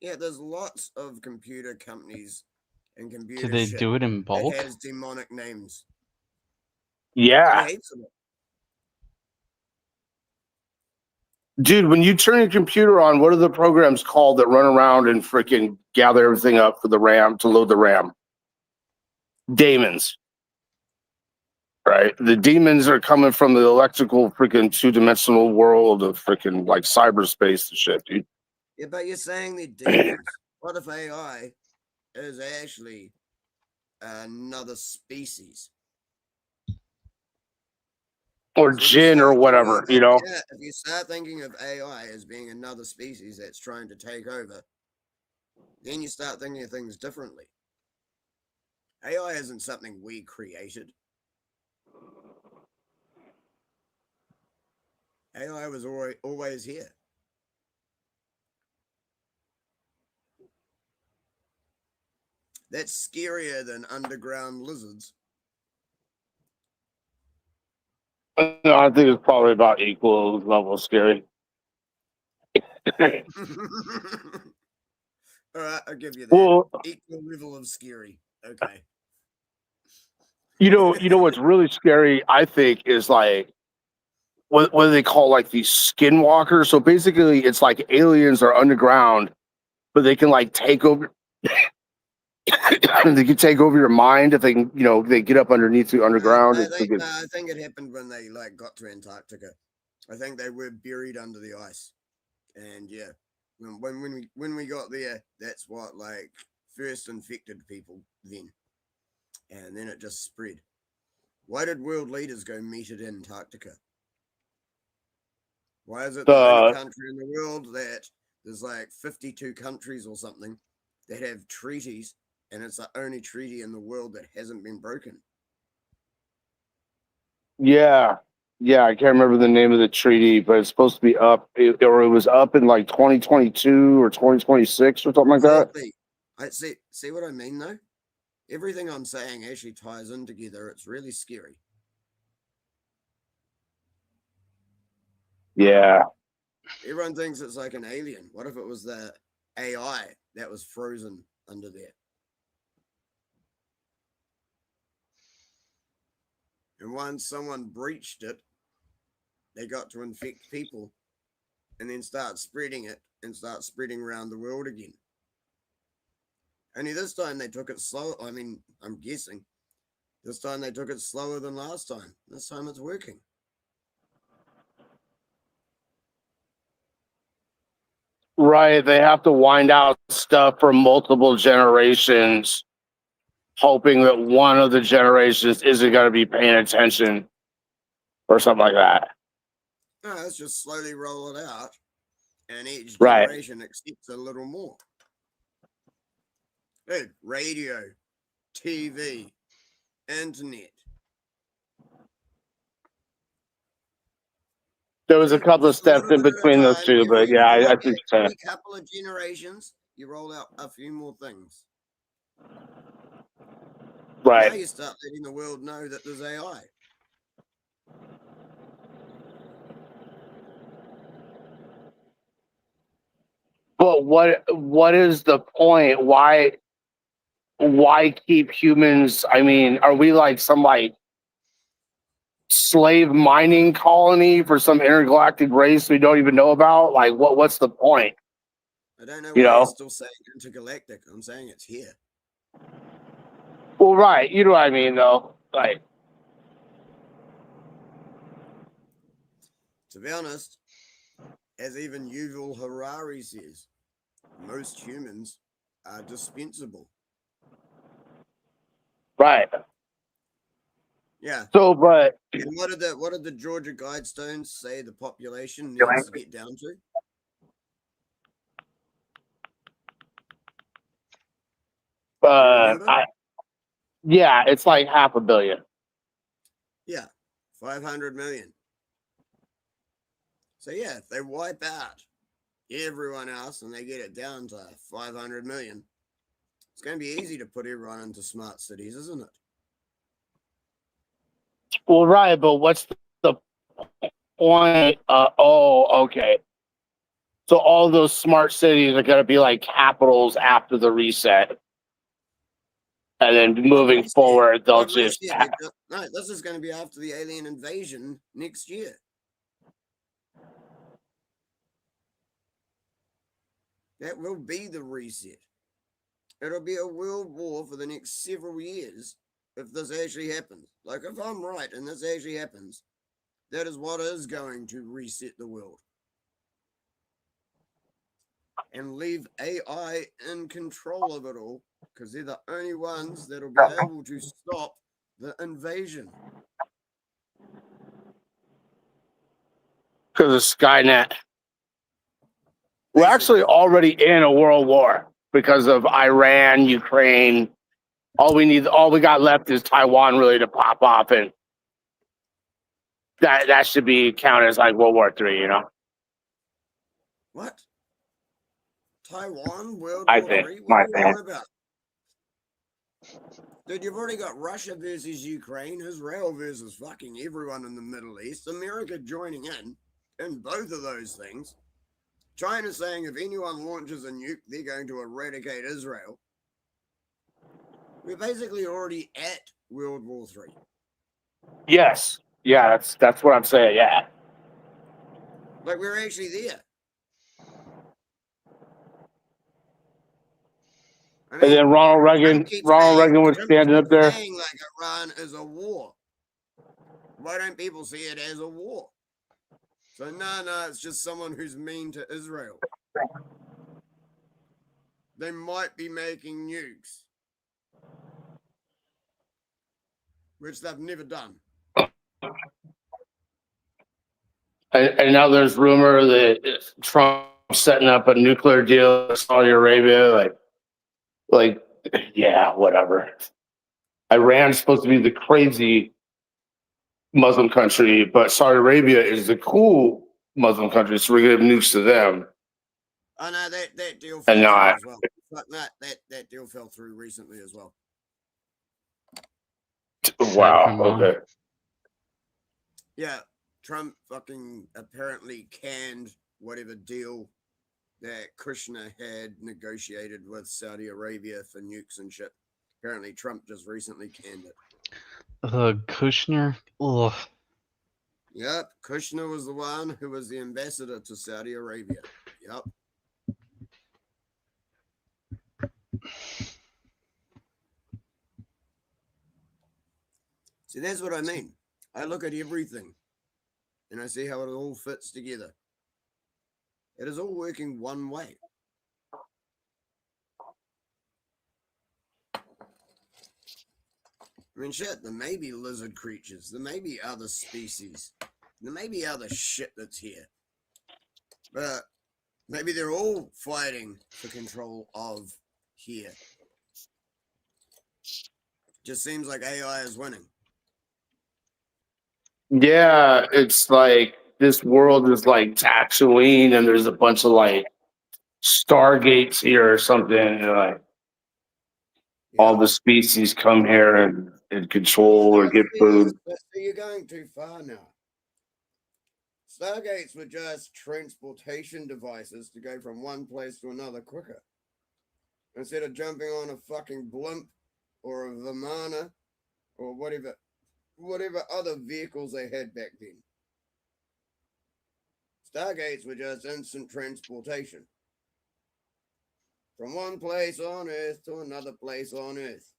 Speaker 20: Yeah, there's lots of computer companies and computer
Speaker 13: Do they
Speaker 20: shit
Speaker 13: do it in bulk?
Speaker 20: that has demonic names.
Speaker 17: Yeah.
Speaker 20: He hates it.
Speaker 17: Dude, when you turn your computer on, what are the programs called that run around and freaking gather everything up for the RAM to load the RAM? Daemons. Right? The demons are coming from the electrical freaking two-dimensional world of freaking like cyberspace and shit, dude.
Speaker 20: Yeah, but you're saying they're demons. What if AI is actually another species?
Speaker 17: Or jinn or whatever, you know?
Speaker 20: Yeah, if you start thinking of AI as being another species that's trying to take over, then you start thinking of things differently. AI isn't something we created. AI was always here. That's scarier than underground lizards.
Speaker 17: No, I think it's probably about equal level scary.
Speaker 20: All right, I'll give you that.
Speaker 17: Well,
Speaker 20: Equal level of scary. Okay.
Speaker 17: you know what's really scary, I think, is like what do they call like these skinwalkers? So basically it's like aliens are underground, but they can like take over they can take over your mind if they can, they get up underneath you underground.
Speaker 20: I think it happened when they like got to Antarctica. I think they were buried under the ice. And yeah, when we got there, that's what like first infected people then. And then it just spread. Why did world leaders go meet at Antarctica? Why is it the only country in the world that there's like 52 countries or something that have treaties, and it's the only treaty in the world that hasn't been broken?
Speaker 17: Yeah, I can't remember the name of the treaty, but it's supposed to be up, or it was up in like 2022 or 2026 or something like that.
Speaker 20: I see what I mean though. Everything I'm saying actually ties in together. It's really scary.
Speaker 17: Yeah.
Speaker 20: Everyone thinks it's like an alien. What if it was the AI that was frozen under there? And once someone breached it, they got to infect people and then start spreading it and start spreading around the world again. Only this time they took it slow. I mean, I'm guessing This time they took it slower than last time. This time it's working.
Speaker 17: Right. They have to wind out stuff for multiple generations, hoping that one of the generations isn't going to be paying attention or something like that.
Speaker 20: No, let's just slowly roll it out, and each
Speaker 17: Right.
Speaker 20: generation accepts a little more. Dude, radio, TV, internet.
Speaker 17: There was a couple of steps in between those two, but yeah, I think you're saying.
Speaker 20: Every couple of generations, you roll out a few more things.
Speaker 17: Right.
Speaker 20: Now you start letting the world know that there's AI.
Speaker 17: But what is the point? Why keep humans? I mean, are we like some like slave mining colony for some intergalactic race we don't even know about? Like what's the point?
Speaker 20: I don't know
Speaker 17: You
Speaker 20: why
Speaker 17: know?
Speaker 20: you're still saying intergalactic. I'm saying it's here.
Speaker 17: Well, right. You know what I mean, though. Like,
Speaker 20: To be honest, as even Yuval Harari says, most humans are dispensable.
Speaker 17: right.
Speaker 20: Yeah.
Speaker 17: So, but
Speaker 20: And what did the Georgia Guidestones say the population needs to get down to?
Speaker 17: yeah, it's like 500 million.
Speaker 20: Yeah, 500 million. So yeah, if they wipe out everyone else and they get it down to 500 million, it's going to be easy to put everyone into smart cities, isn't it?
Speaker 17: Well, right, but what's the point? Okay. So all those smart cities are going to be like capitals after the reset. And then moving forward, they'll just...
Speaker 20: No, this is going to be after the alien invasion next year. That will be the reset. It'll be a world war for the next several years if this actually happens. Like, if I'm right and this actually happens, that is what is going to reset the world. And leave AI in control of it all, because they're the only ones that'll be able to stop the invasion.
Speaker 17: Because of Skynet. We're actually already in a world war because of Iran, Ukraine. All we got left is Taiwan really to pop off, and that should be counted as like World War III, you know?
Speaker 20: What? Taiwan, World
Speaker 17: I
Speaker 20: War
Speaker 17: think,
Speaker 20: III?
Speaker 17: my
Speaker 20: What are you on
Speaker 17: opinion.
Speaker 20: about? Dude, you've already got Russia versus Ukraine, Israel versus fucking everyone in the Middle East, America joining in both of those things. China saying if anyone launches a nuke, they're going to eradicate Israel. We're basically already at World War III.
Speaker 17: Yes. Yeah, that's what I'm saying, yeah.
Speaker 20: Like, we're actually there. I mean,
Speaker 17: And then Ronald Reagan was standing up there.
Speaker 20: saying like Iran is a war. Why don't people see it as a war? So no, it's just someone who's mean to Israel. They might be making nukes, which they've never done.
Speaker 17: And now there's rumor that Trump's setting up a nuclear deal with Saudi Arabia. Like, yeah, whatever. Iran's supposed to be the crazy Muslim country, but Saudi Arabia is the cool Muslim country, so we're gonna give nukes to them.
Speaker 20: Oh no, that deal fell
Speaker 17: And
Speaker 20: through
Speaker 17: not.
Speaker 20: as well. But that deal fell through recently as well.
Speaker 17: Wow. Okay.
Speaker 20: Yeah, Trump fucking apparently canned whatever deal that Kushner had negotiated with Saudi Arabia for nukes and shit. Apparently, Trump just recently canned it.
Speaker 13: Kushner. Ugh.
Speaker 20: Yep, Kushner was the one who was the ambassador to Saudi Arabia. Yep. See, that's what I mean. I look at everything and I see how it all fits together. It is all working one way. I mean, shit, there may be lizard creatures. There may be other species. There may be other shit that's here. But maybe they're all fighting for control of here. Just seems like AI is winning.
Speaker 17: Yeah, it's like this world is like Tatooine, and there's a bunch of like stargates here or something, and like all the species come here and control or get food.
Speaker 20: You're going too far now. Stargates were just transportation devices to go from one place to another quicker. Instead of jumping on a fucking blimp or a Vimana or whatever other vehicles they had back then. Stargates were just instant transportation. From one place on Earth to another place on Earth.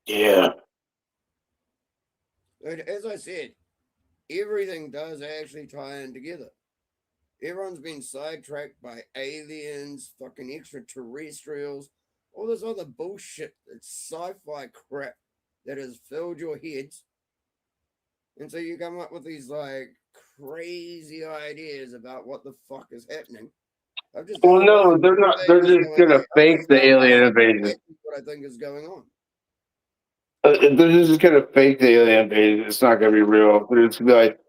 Speaker 17: Yeah.
Speaker 20: As I said, everything does actually tie in together. Everyone's been sidetracked by aliens, fucking extraterrestrials, all this other bullshit, it's sci-fi crap that has filled your heads. And so you come up with these like crazy ideas about what the fuck is happening.
Speaker 17: Well, no, they're not. They're just gonna fake the alien invasion.
Speaker 20: What I think is going on.
Speaker 17: They're just gonna fake the alien invasion. It's not gonna be real. They're just gonna be like,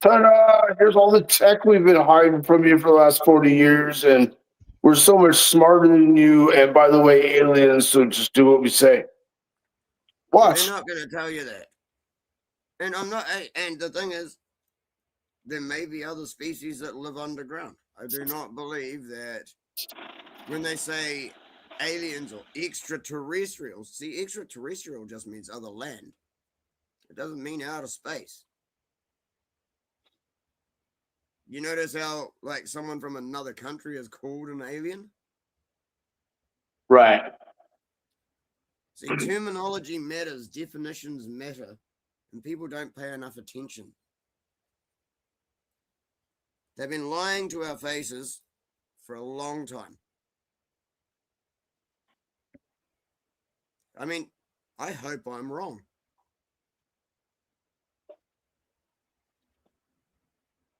Speaker 17: ta-da! Here's all the tech we've been hiding from you for the last 40 years, and we're so much smarter than you. And by the way, aliens, so just do what we say. Watch.
Speaker 20: They're not going to tell you that. And I'm not. And the thing is, there may be other species that live underground. I do not believe that when they say aliens or extraterrestrials. See, extraterrestrial just means other land. It doesn't mean outer space. You notice how, like, someone from another country is called an alien?
Speaker 17: Right.
Speaker 20: See, terminology matters, definitions matter, and people don't pay enough attention. They've been lying to our faces for a long time. I mean, I hope I'm wrong.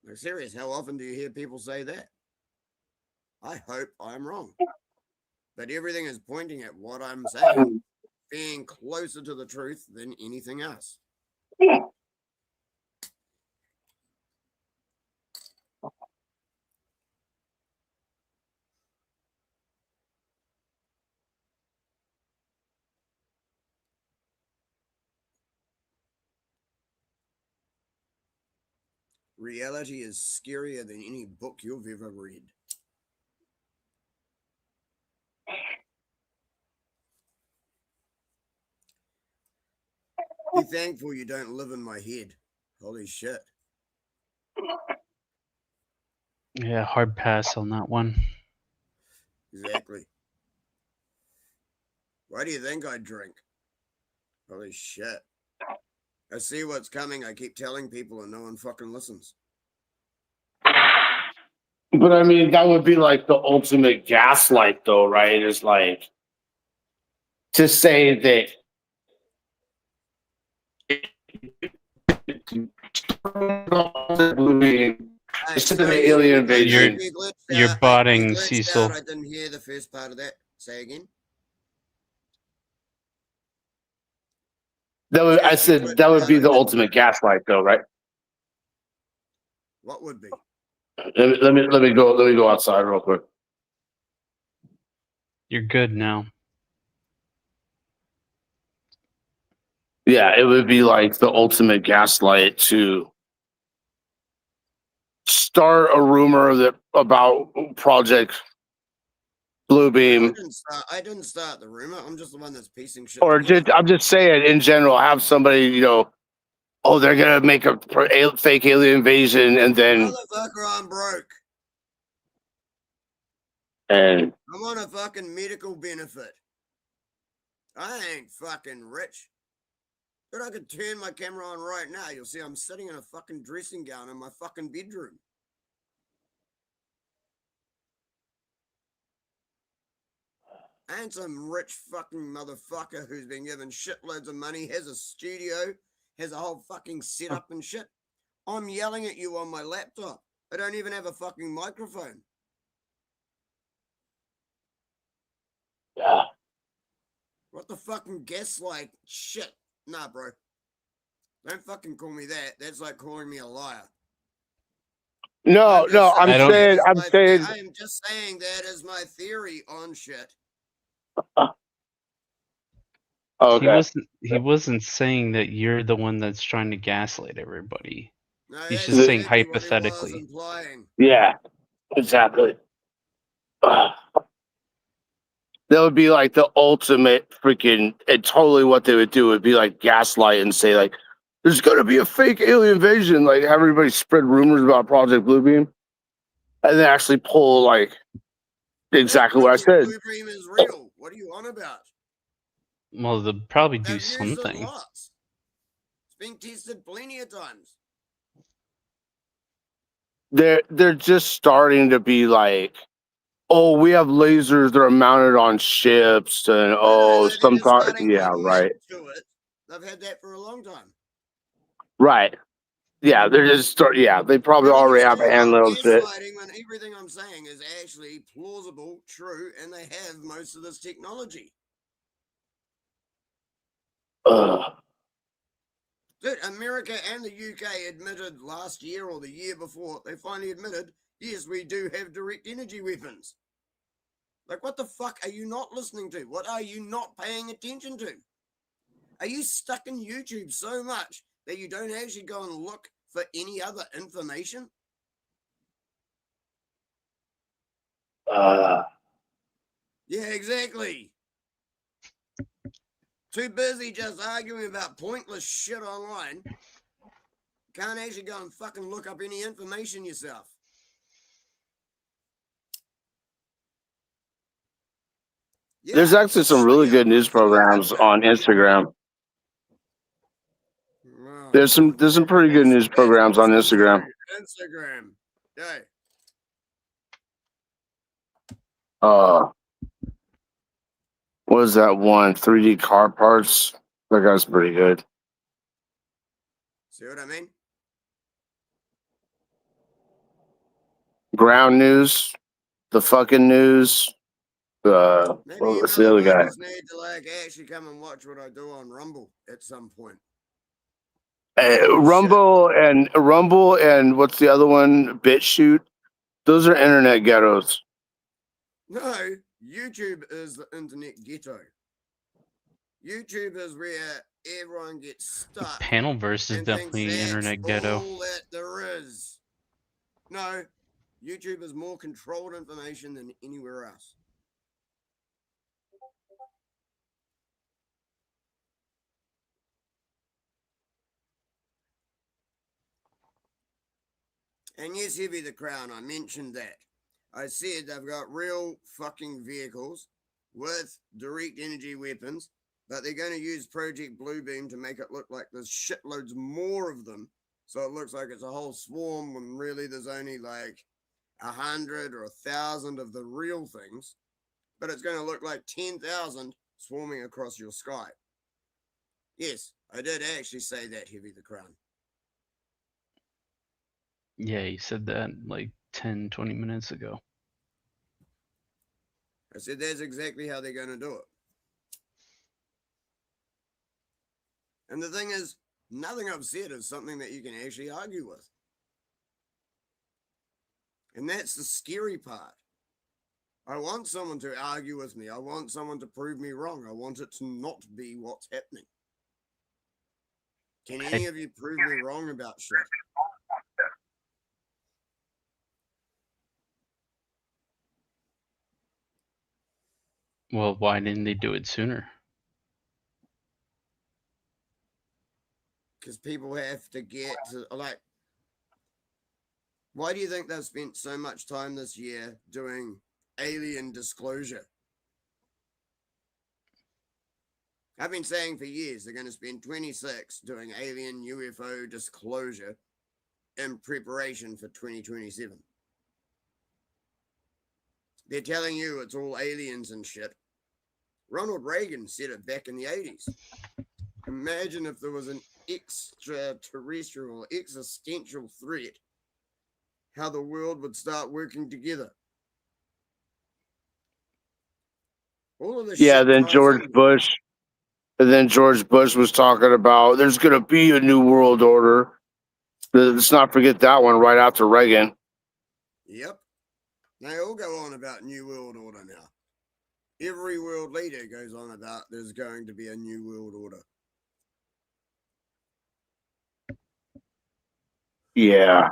Speaker 20: I'm serious, how often do you hear people say that? I hope I'm wrong. But everything is pointing at what I'm saying, being closer to the truth than anything else. Reality is scarier than any book you've ever read. Be thankful you don't live in my head. Holy shit.
Speaker 13: Yeah, hard pass on that one.
Speaker 20: Exactly. Why do you think I drink? Holy shit. I see what's coming. I keep telling people and no one fucking listens.
Speaker 17: But I mean, that would be like the ultimate gaslight, though, right? Is like to say that alien invasion.
Speaker 13: You're botting, Cecil.
Speaker 20: I didn't hear the first part of that. Say again.
Speaker 17: I said that would be the ultimate gaslight, though, right?
Speaker 20: What would be?
Speaker 17: Let me go outside real quick.
Speaker 13: You're good now.
Speaker 17: Yeah, it would be like the ultimate gaslight to start a rumor about Project Bluebeam.
Speaker 20: I didn't start the rumor. I'm just the one that's piecing shit.
Speaker 17: Or I'm just saying in general, have somebody, oh, they're gonna make a fake alien invasion, and then
Speaker 20: motherfucker, I'm broke.
Speaker 17: And
Speaker 20: I'm on a fucking medical benefit. I ain't fucking rich. But I could turn my camera on right now. You'll see I'm sitting in a fucking dressing gown in my fucking bedroom. I ain't some rich fucking motherfucker who's been given shitloads of money, has a studio, has a whole fucking setup and shit. I'm yelling at you on my laptop. I don't even have a fucking microphone.
Speaker 17: Yeah.
Speaker 20: What the fucking gaslight shit? Nah, bro. Don't fucking call me that. That's like calling me a liar.
Speaker 17: No, no, I'm saying,
Speaker 20: I am just saying that is my theory on shit.
Speaker 17: Okay.
Speaker 13: He wasn't saying that you're the one that's trying to gaslight everybody.
Speaker 20: No,
Speaker 13: He's
Speaker 20: that's
Speaker 13: just saying
Speaker 20: exactly what he was
Speaker 13: hypothetically.
Speaker 20: implying.
Speaker 17: Yeah, exactly. That would be like the ultimate freaking, and totally what they would do would be like gaslight and say like, there's going to be a fake alien invasion, like have everybody spread rumors about Project Bluebeam, and then actually pull like exactly what I said.
Speaker 20: Bluebeam is real. What are you on about?
Speaker 13: Well, they'll probably do
Speaker 20: They've used it
Speaker 13: something.
Speaker 20: lots. It's been tested plenty of times.
Speaker 17: They're just starting to be like, oh, we have lasers that are mounted on ships, and sometimes, yeah, right,
Speaker 20: To it. They've had that for a long time.
Speaker 17: right, yeah, they're just yeah, they probably already have a handle of shit.
Speaker 20: When everything I'm saying is actually plausible, true, and they have most of this technology. Dude, America and the UK admitted last year or the year before, they finally admitted, yes, we do have direct energy weapons. Like, what the fuck are you not listening to? What are you not paying attention to? Are you stuck in YouTube so much that you don't actually go and look for any other information? Yeah, exactly. Too busy just arguing about pointless shit online. Can't actually go and fucking look up any information yourself. Yeah,
Speaker 17: There's actually some really good news programs on Instagram. There's some pretty good news programs on Instagram.
Speaker 20: Instagram. Yeah.
Speaker 17: What is that one? 3D car parts. That guy's pretty good.
Speaker 20: See what I mean?
Speaker 17: Ground news, the fucking news. What's the other guy?
Speaker 20: Need to like actually come and watch what I do on Rumble at some point.
Speaker 17: Rumble and what's the other one? BitChute. Those are internet ghettos.
Speaker 20: No, YouTube is the internet ghetto. YouTube is where everyone gets stuck.
Speaker 13: Panelverse is definitely internet ghetto.
Speaker 20: All that there is. No, YouTube is more controlled information than anywhere else. And yes, Heavy the Crown, I mentioned that. I said they've got real fucking vehicles with direct energy weapons, but they're going to use Project Bluebeam to make it look like there's shitloads more of them. So it looks like it's a whole swarm when really there's only like 100 or 1,000 of the real things. But it's going to look like 10,000 swarming across your sky. Yes, I did actually say that, Heavy the Crown.
Speaker 13: Yeah, you said that like 10, 20 minutes ago.
Speaker 20: I said that's exactly how they're going to do it. And the thing is, nothing I've said is something that you can actually argue with. And that's the scary part. I want someone to argue with me. I want someone to prove me wrong. I want it to not be what's happening. Can any of you prove me wrong about shit?
Speaker 13: Well, why didn't they do it sooner?
Speaker 20: Because people have to get to, like, why do you think they've spent so much time this year doing alien disclosure. I've been saying for years they're going to spend 26 doing alien UFO disclosure in preparation for 2027. They're telling you it's all aliens and shit. Ronald Reagan said it back in the 80s. Imagine if there was an extraterrestrial, existential threat, how the world would start working together. All of this
Speaker 17: Yeah,
Speaker 20: shit
Speaker 17: then
Speaker 20: ties
Speaker 17: George
Speaker 20: in.
Speaker 17: Bush. And then George Bush was talking about there's going to be a new world order. Let's not forget that one right after Reagan.
Speaker 20: Yep. They all go on about New World Order now. Every world leader goes on about there's going to be a New World Order.
Speaker 17: Yeah.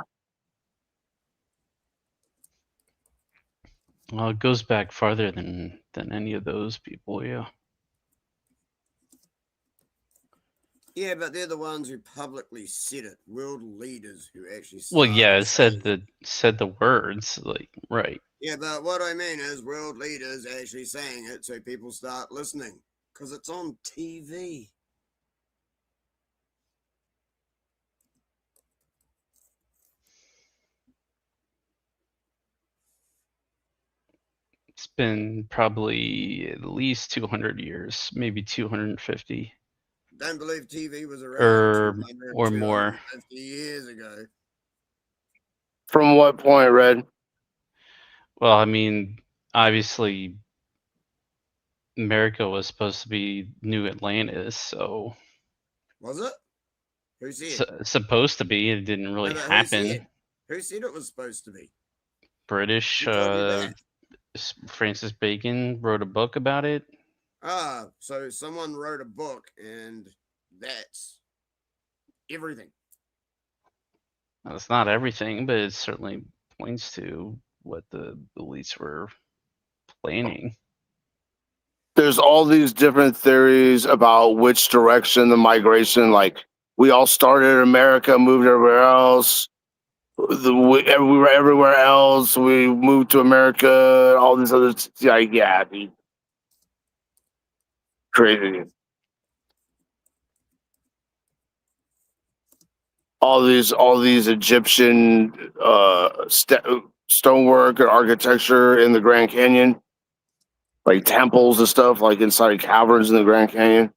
Speaker 13: Well, it goes back farther than any of those people, yeah.
Speaker 20: Yeah, but they're the ones who publicly said it. World leaders who actually
Speaker 13: Well, yeah,
Speaker 20: started
Speaker 13: it said the words, like, right.
Speaker 20: Yeah, but what I mean is world leaders actually saying it so people start listening. Because it's on TV.
Speaker 13: It's been probably at least 200 years, maybe 250.
Speaker 20: Don't believe TV was around 200,
Speaker 13: Or more.
Speaker 20: 250 years ago.
Speaker 17: From what point, Red?
Speaker 13: Well, I mean, obviously, America was supposed to be New Atlantis, so.
Speaker 20: Was it? Who said?
Speaker 13: Supposed to be. It didn't really
Speaker 20: No, but
Speaker 13: happen.
Speaker 20: Who said it was supposed to be?
Speaker 13: British,
Speaker 20: Who told you that?
Speaker 13: Francis Bacon wrote a book about it.
Speaker 20: Ah, so someone wrote a book and that's everything.
Speaker 13: Well, it's not everything, but it certainly points to what the elites were planning.
Speaker 17: There's all these different theories about which direction the migration, like we all started in America, moved everywhere else. Everywhere else, we moved to America. All these other, yeah, dude. Crazy. All these Egyptian stonework and architecture in the Grand Canyon, like temples and stuff, like inside caverns in the Grand Canyon.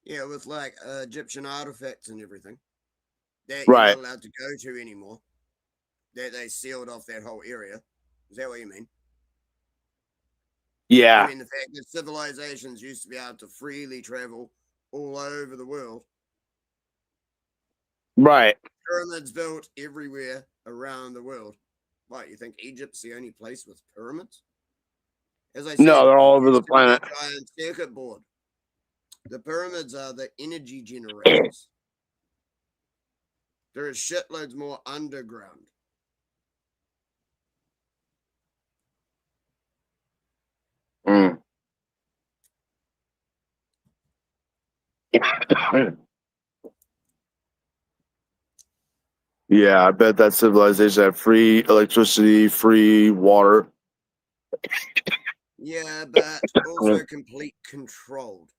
Speaker 20: Yeah, with like Egyptian artifacts and everything that
Speaker 17: Right.
Speaker 20: you're not allowed to go to anymore. That they sealed off that whole area. Is that what you mean?
Speaker 17: Yeah.
Speaker 20: I mean the fact that civilizations used to be able to freely travel all over the world.
Speaker 17: Right.
Speaker 20: Pyramids built everywhere around the world. What, you think Egypt's the only place with pyramids? As I said,
Speaker 17: No, they're all over the
Speaker 20: used to be a
Speaker 17: planet.
Speaker 20: giant circuit board. The pyramids are the energy generators. There is shitloads more underground.
Speaker 17: Mm. Yeah, I bet that civilization had free electricity, free water.
Speaker 20: Yeah, but also complete controlled.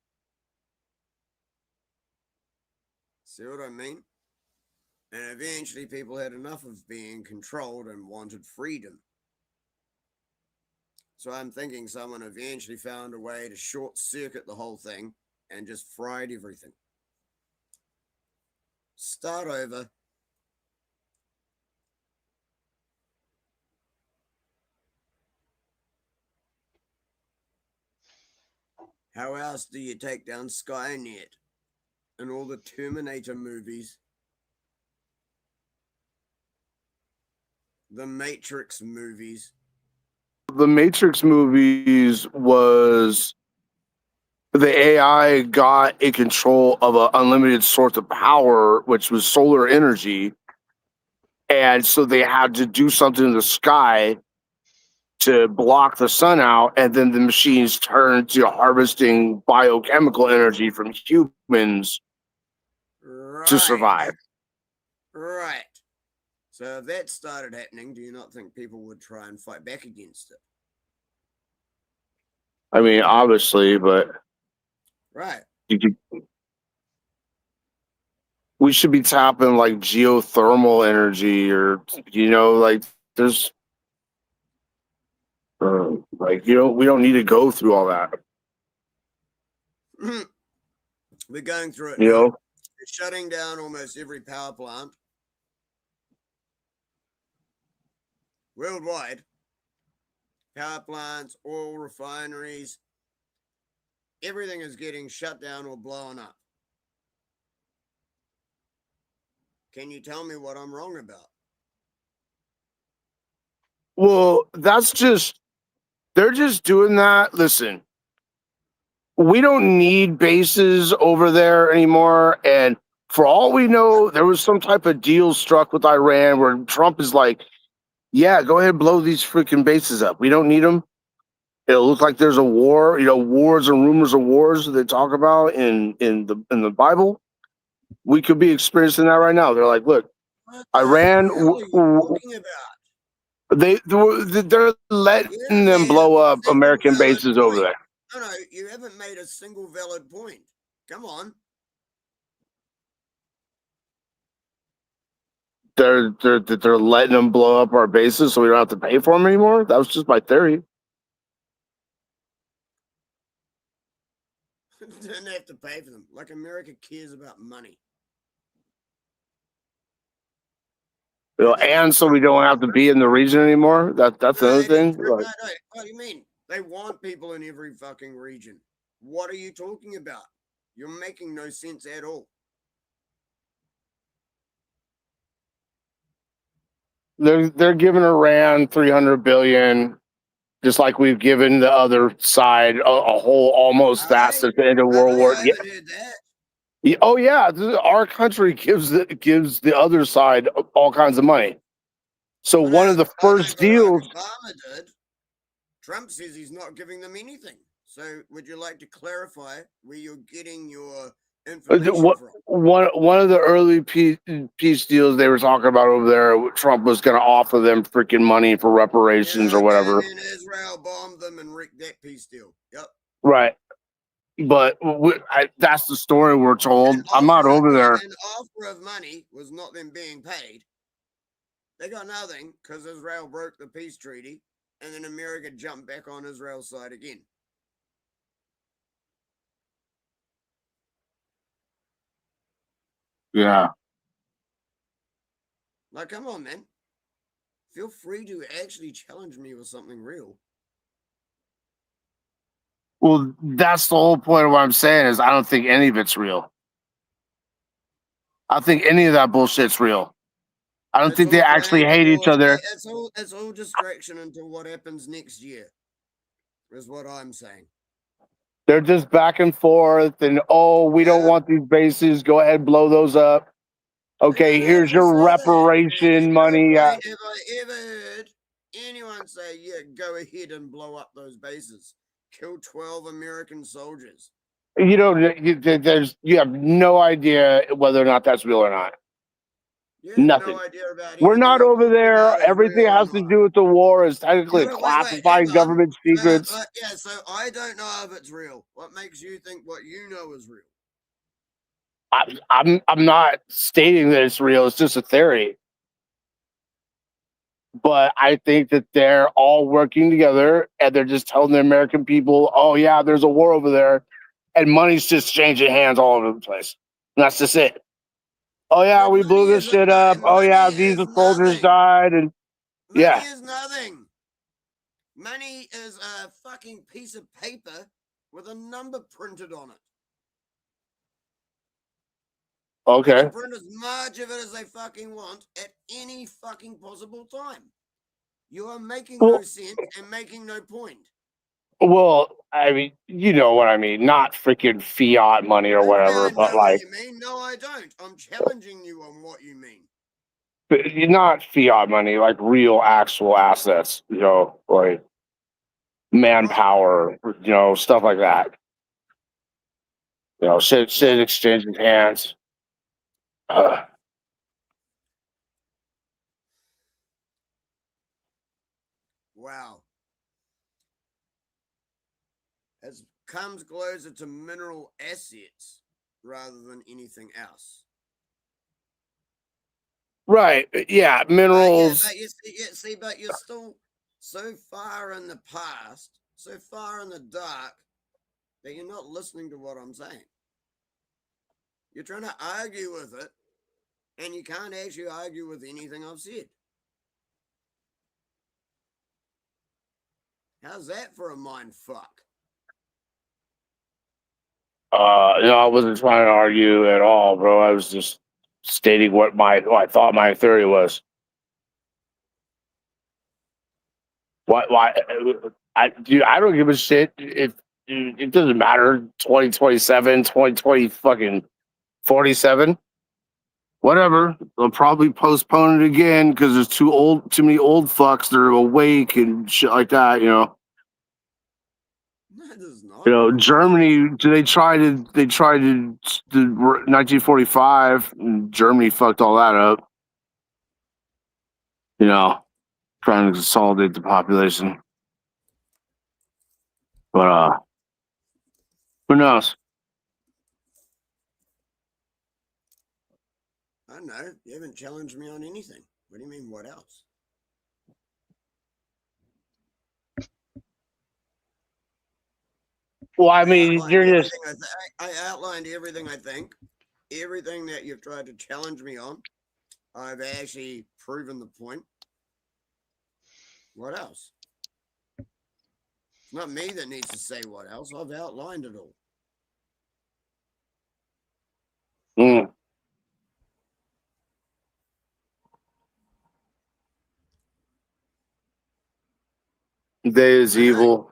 Speaker 20: See what I mean? And eventually people had enough of being controlled and wanted freedom. So I'm thinking someone eventually found a way to short circuit the whole thing and just fried everything. Start over. How else do you take down Skynet and all the Terminator movies? The Matrix movies.
Speaker 17: The Matrix movies was the AI got in control of an unlimited source of power, which was solar energy. And so they had to do something in the sky to block the sun out. And then the machines turned to harvesting biochemical energy from humans to survive.
Speaker 20: Right. So if that started happening, do you not think people would try and fight back against it?
Speaker 17: I mean, obviously, but
Speaker 20: Right.
Speaker 17: We should be tapping like geothermal energy, or like there's like we don't need to go through all that.
Speaker 20: We're going through it
Speaker 17: You
Speaker 20: now.
Speaker 17: know,
Speaker 20: They're shutting down almost every power plant worldwide. Power plants, oil refineries, everything is getting shut down or blown up. Can you tell me what I'm wrong about?
Speaker 17: well, they're just doing that. Listen, we don't need bases over there anymore, and for all we know, there was some type of deal struck with Iran where Trump is like, "Yeah, go ahead and blow these freaking bases up. We don't need them." It'll look like there's a war, wars and rumors of wars that they talk about in the Bible. We could be experiencing that right now. They're like, look, Iran,
Speaker 20: What are you talking about?
Speaker 17: they're letting them blow up American bases over there.
Speaker 20: No, you haven't made a single valid point. Come on.
Speaker 17: They're letting them blow up our bases so we don't have to pay for them anymore. That was just my theory.
Speaker 20: Didn't have to pay for them. Like America cares about money.
Speaker 17: And so we don't have to be in the region anymore. That's another thing.
Speaker 20: No. What do you mean? They want people in every fucking region. What are you talking about? You're making no sense at all.
Speaker 17: They're giving Iran $300 billion, just like we've given the other side a whole almost that since the end of World War. Yeah. Oh yeah, our country gives the other side all kinds of money. So one of the first deals.
Speaker 20: Obama did. Trump says he's not giving them anything. So would you like to clarify where you're getting your information from?
Speaker 17: One of the early peace deals they were talking about over there, Trump was going to offer them freaking money for reparations or whatever.
Speaker 20: And Israel bombed them and wrecked that peace deal. Yep.
Speaker 17: Right. But that's the story we're told. I'm not over there.
Speaker 20: An offer of money was not them being paid. They got nothing because Israel broke the peace treaty, and then America jumped back on Israel's side again.
Speaker 17: Yeah.
Speaker 20: Like, come on, man. Feel free to actually challenge me with something real.
Speaker 17: Well, that's the whole point of what I'm saying is I don't think any of it's real. I don't think any of that bullshit's real. I don't think they actually hate each other.
Speaker 20: It's all distraction until what happens next year, is what I'm saying.
Speaker 17: They're just back and forth, and we don't want these bases. Go ahead, blow those up. Okay, here's your reparation money.
Speaker 20: Have I ever heard anyone say, "Yeah, go ahead and blow up those bases, kill 12 American soldiers"?
Speaker 17: You have no idea whether or not that's real or not. Nothing.
Speaker 20: No idea about
Speaker 17: We're not over there. Everything has to do with the war is technically classified government secrets.
Speaker 20: So I don't know if it's real. What makes you think what you know is real?
Speaker 17: I'm not stating that it's real. It's just a theory. But I think that they're all working together, and they're just telling the American people, "Oh yeah, there's a war over there," and money's just changing hands all over the place. And that's just it. Oh yeah, we blew this shit up. Oh yeah, these soldiers died, and
Speaker 20: Money is nothing. Money is a fucking piece of paper with a number printed on it.
Speaker 17: Okay.
Speaker 20: They can print as much of it as they fucking want at any fucking possible time. You are making no sense and making no point.
Speaker 17: Well, I mean, you know what I mean. Not freaking fiat money or whatever, but like.
Speaker 20: What you mean? No, I don't. I'm challenging you on what you mean.
Speaker 17: But not fiat money, like real actual assets, like manpower, stuff like that. Shit exchanging hands.
Speaker 20: Wow. comes closer to mineral assets rather than anything else.
Speaker 17: Right. Yeah. Minerals.
Speaker 20: But you're still so far in the past, so far in the dark, that you're not listening to what I'm saying. You're trying to argue with it, and you can't actually argue with anything I've said. How's that for a mind fuck?
Speaker 17: No, I wasn't trying to argue at all, bro. I was just stating what I thought my theory was. Why? I don't give a shit if it doesn't matter. 2027, 2020, fucking 47. Whatever. They'll probably postpone it again because there's too many old fucks that are awake and shit like that. You know. Germany. They tried to 1945. And Germany fucked all that up. You know, trying to consolidate the population. But who knows?
Speaker 20: I don't know. You haven't challenged me on anything. What do you mean, what else?
Speaker 17: Well, I mean, you're just...
Speaker 20: I outlined everything I think. Everything that you've tried to challenge me on, I've actually proven the point. What else? It's not me that needs to say what else. I've outlined it all.
Speaker 17: They is evil.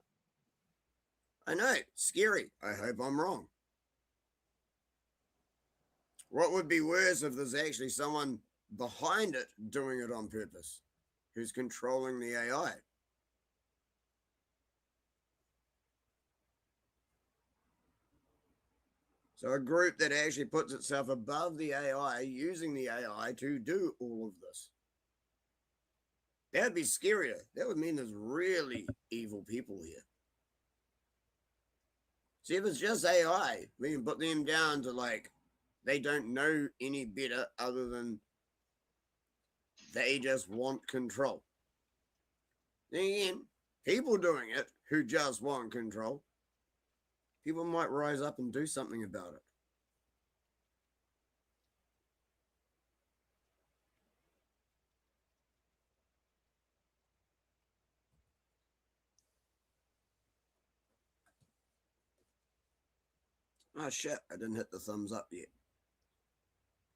Speaker 20: I know. Scary. I hope I'm wrong. What would be worse if there's actually someone behind it doing it on purpose, who's controlling the AI? So a group that actually puts itself above the AI, using the AI to do all of this. That'd be scarier. That would mean there's really evil people here. See, if it's just AI, we can put them down to like, they don't know any better other than they just want control. Then again, people doing it who just want control, people might rise up and do something about it. Oh shit, I didn't hit the thumbs up yet.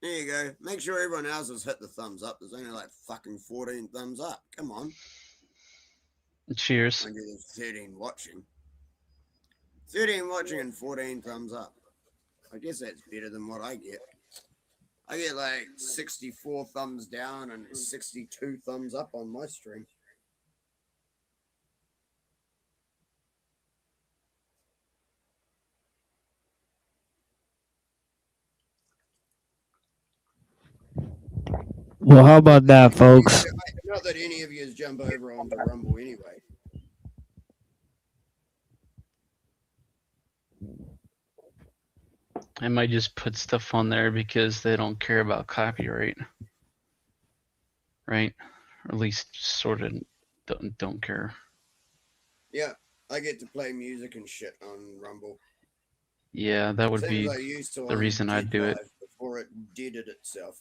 Speaker 20: There you go. Make sure everyone else has hit the thumbs up. There's only like fucking 14 thumbs up. Come on.
Speaker 13: Cheers.
Speaker 20: I get 13 watching. 13 watching and 14 thumbs up. I guess that's better than what I get. I get like 64 thumbs down and 62 thumbs up on my stream.
Speaker 19: Well, how about that, folks?
Speaker 20: Not that any of you jump over onto Rumble anyway.
Speaker 13: I might just put stuff on there because they don't care about copyright, right? Or at least sort of don't care.
Speaker 20: Yeah, I get to play music and shit on Rumble.
Speaker 13: Yeah, that would be the reason I'd do it.
Speaker 20: Before it did it itself.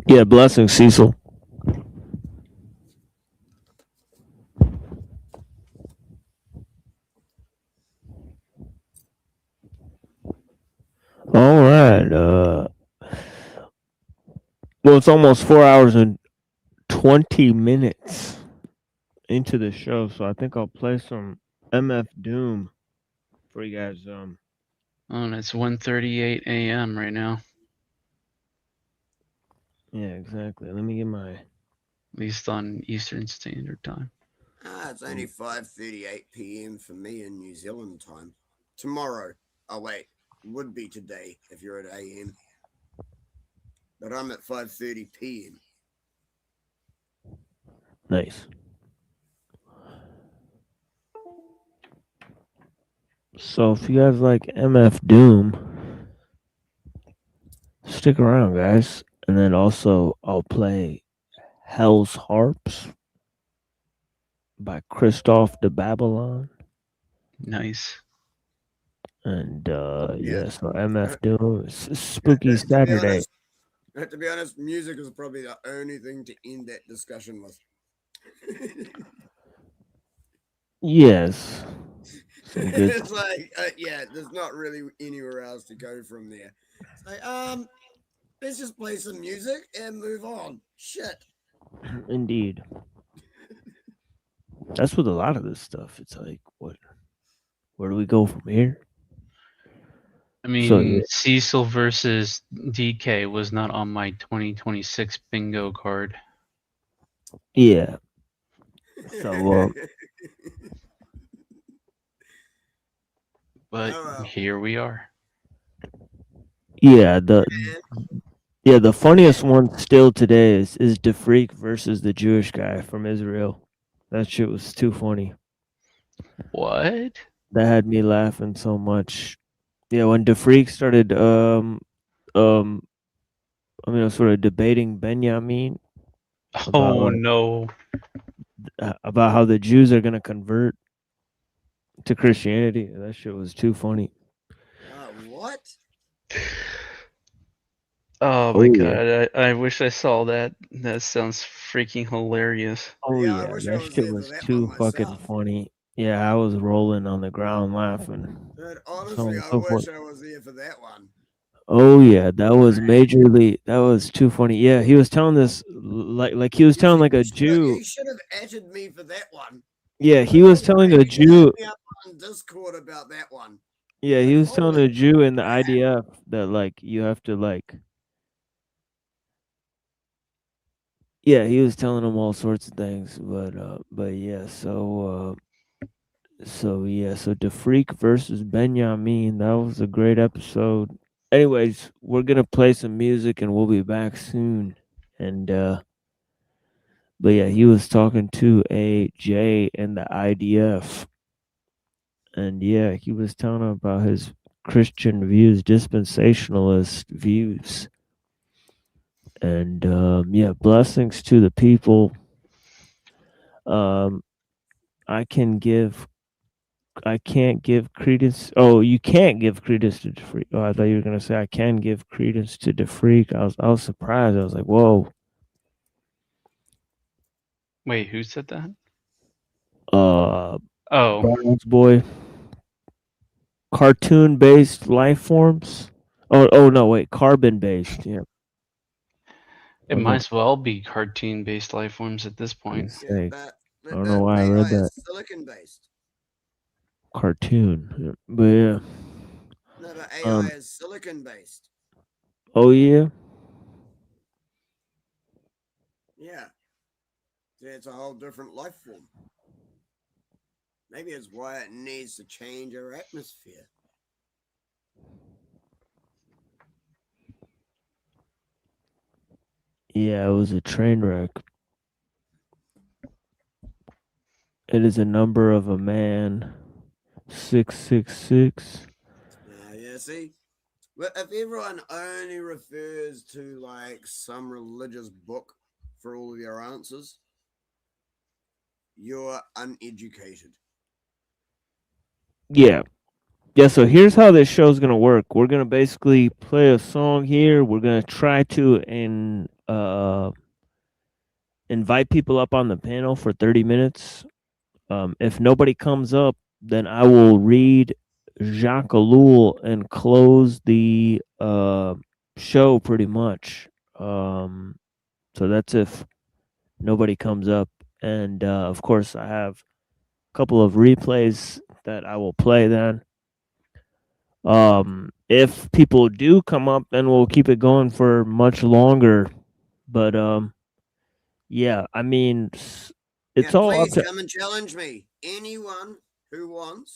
Speaker 19: Yeah, blessings, Cecil. All right. Well, it's almost 4 hours and 20 minutes into the show, so I think I'll play some MF Doom for you guys.
Speaker 13: Oh, and it's 1:38 a.m. right now.
Speaker 19: Yeah, exactly. Let me get my...
Speaker 13: At least on Eastern Standard Time.
Speaker 20: It's only 5:38 p.m. for me in New Zealand time. Tomorrow. Oh, wait. Would be today if you're at AM. But I'm at 5:30 p.m.
Speaker 19: Nice. So if you guys like MF Doom, stick around, guys. And then also I'll play Hell's Harps by Christoph de Babylon.
Speaker 13: Nice.
Speaker 19: And
Speaker 20: Yeah.
Speaker 19: so MF Doom, Spooky Saturday.
Speaker 20: To be honest, music is probably the only thing to end that discussion with.
Speaker 19: Yes. Some good.
Speaker 20: It's like, yeah, there's not really anywhere else to go from there. It's like, let's just play some music and move on. Shit.
Speaker 19: Indeed. That's with a lot of this stuff. It's like, where do we go from here?
Speaker 13: I mean, Cecil versus DK was not on my 2026 bingo card.
Speaker 19: Yeah. So,
Speaker 13: but here we are.
Speaker 19: Yeah, the funniest one still today is DeFreak versus the Jewish guy from Israel. That shit was too funny.
Speaker 13: What?
Speaker 19: That had me laughing so much. Yeah, when DeFreak started sort of debating Benjamin
Speaker 13: no.
Speaker 19: About how the Jews are gonna convert to Christianity. That shit was too funny.
Speaker 20: What?
Speaker 13: Oh my god, I wish I saw that. That sounds freaking hilarious.
Speaker 19: Oh yeah, that shit was too fucking funny. Yeah, I was rolling on the ground laughing.
Speaker 20: Dude, honestly, I wish I was there for that one.
Speaker 19: Oh yeah, that was majorly. That was too funny. Yeah, he was telling this like he was telling like a Jew.
Speaker 20: You should have added me for that one.
Speaker 19: Yeah, he was telling a Jew.
Speaker 20: On Discord about that one.
Speaker 19: Yeah, he was telling a Jew in the IDF that like you have to like. Yeah, he was telling him all sorts of things, but yeah, so DeFreak versus Benjamin, that was a great episode. Anyways, we're gonna play some music and we'll be back soon. And but yeah, he was talking to AJ and the IDF. And yeah, he was telling him about his Christian views, dispensationalist views. And yeah, blessings to the people. I can't give credence. Oh, you can't give credence to DeFreak. Oh, I thought you were gonna say I can give credence to DeFreak. I was surprised. I was like, whoa.
Speaker 13: Wait, who said that?
Speaker 19: Barnes Boy. Cartoon based life forms. Oh no, wait, carbon based. Yeah.
Speaker 13: It might as well be cartoon based life forms at this point.
Speaker 19: I don't know why I read that.
Speaker 20: Silicon based.
Speaker 19: Cartoon, but yeah.
Speaker 20: No, but AI is silicon based.
Speaker 19: Oh yeah.
Speaker 20: Yeah. It's a whole different life form. Maybe it's why it needs to change our atmosphere.
Speaker 19: Yeah, it was a train wreck. It is a number of a man. 666.
Speaker 20: Yeah, see? But if everyone only refers to like some religious book for all of your answers, you're uneducated.
Speaker 19: Yeah. Yeah, so here's how this show's gonna work. We're gonna basically play a song here. We're gonna try to invite people up on the panel for 30 minutes. If nobody comes up, then I will read Jacques Ellul and close the show pretty much. So that's if nobody comes up. And of course, I have a couple of replays that I will play then. If people do come up, then we'll keep it going for much longer. But yeah, I mean, it's all up
Speaker 20: please
Speaker 19: to.
Speaker 20: come and challenge me. Anyone who wants.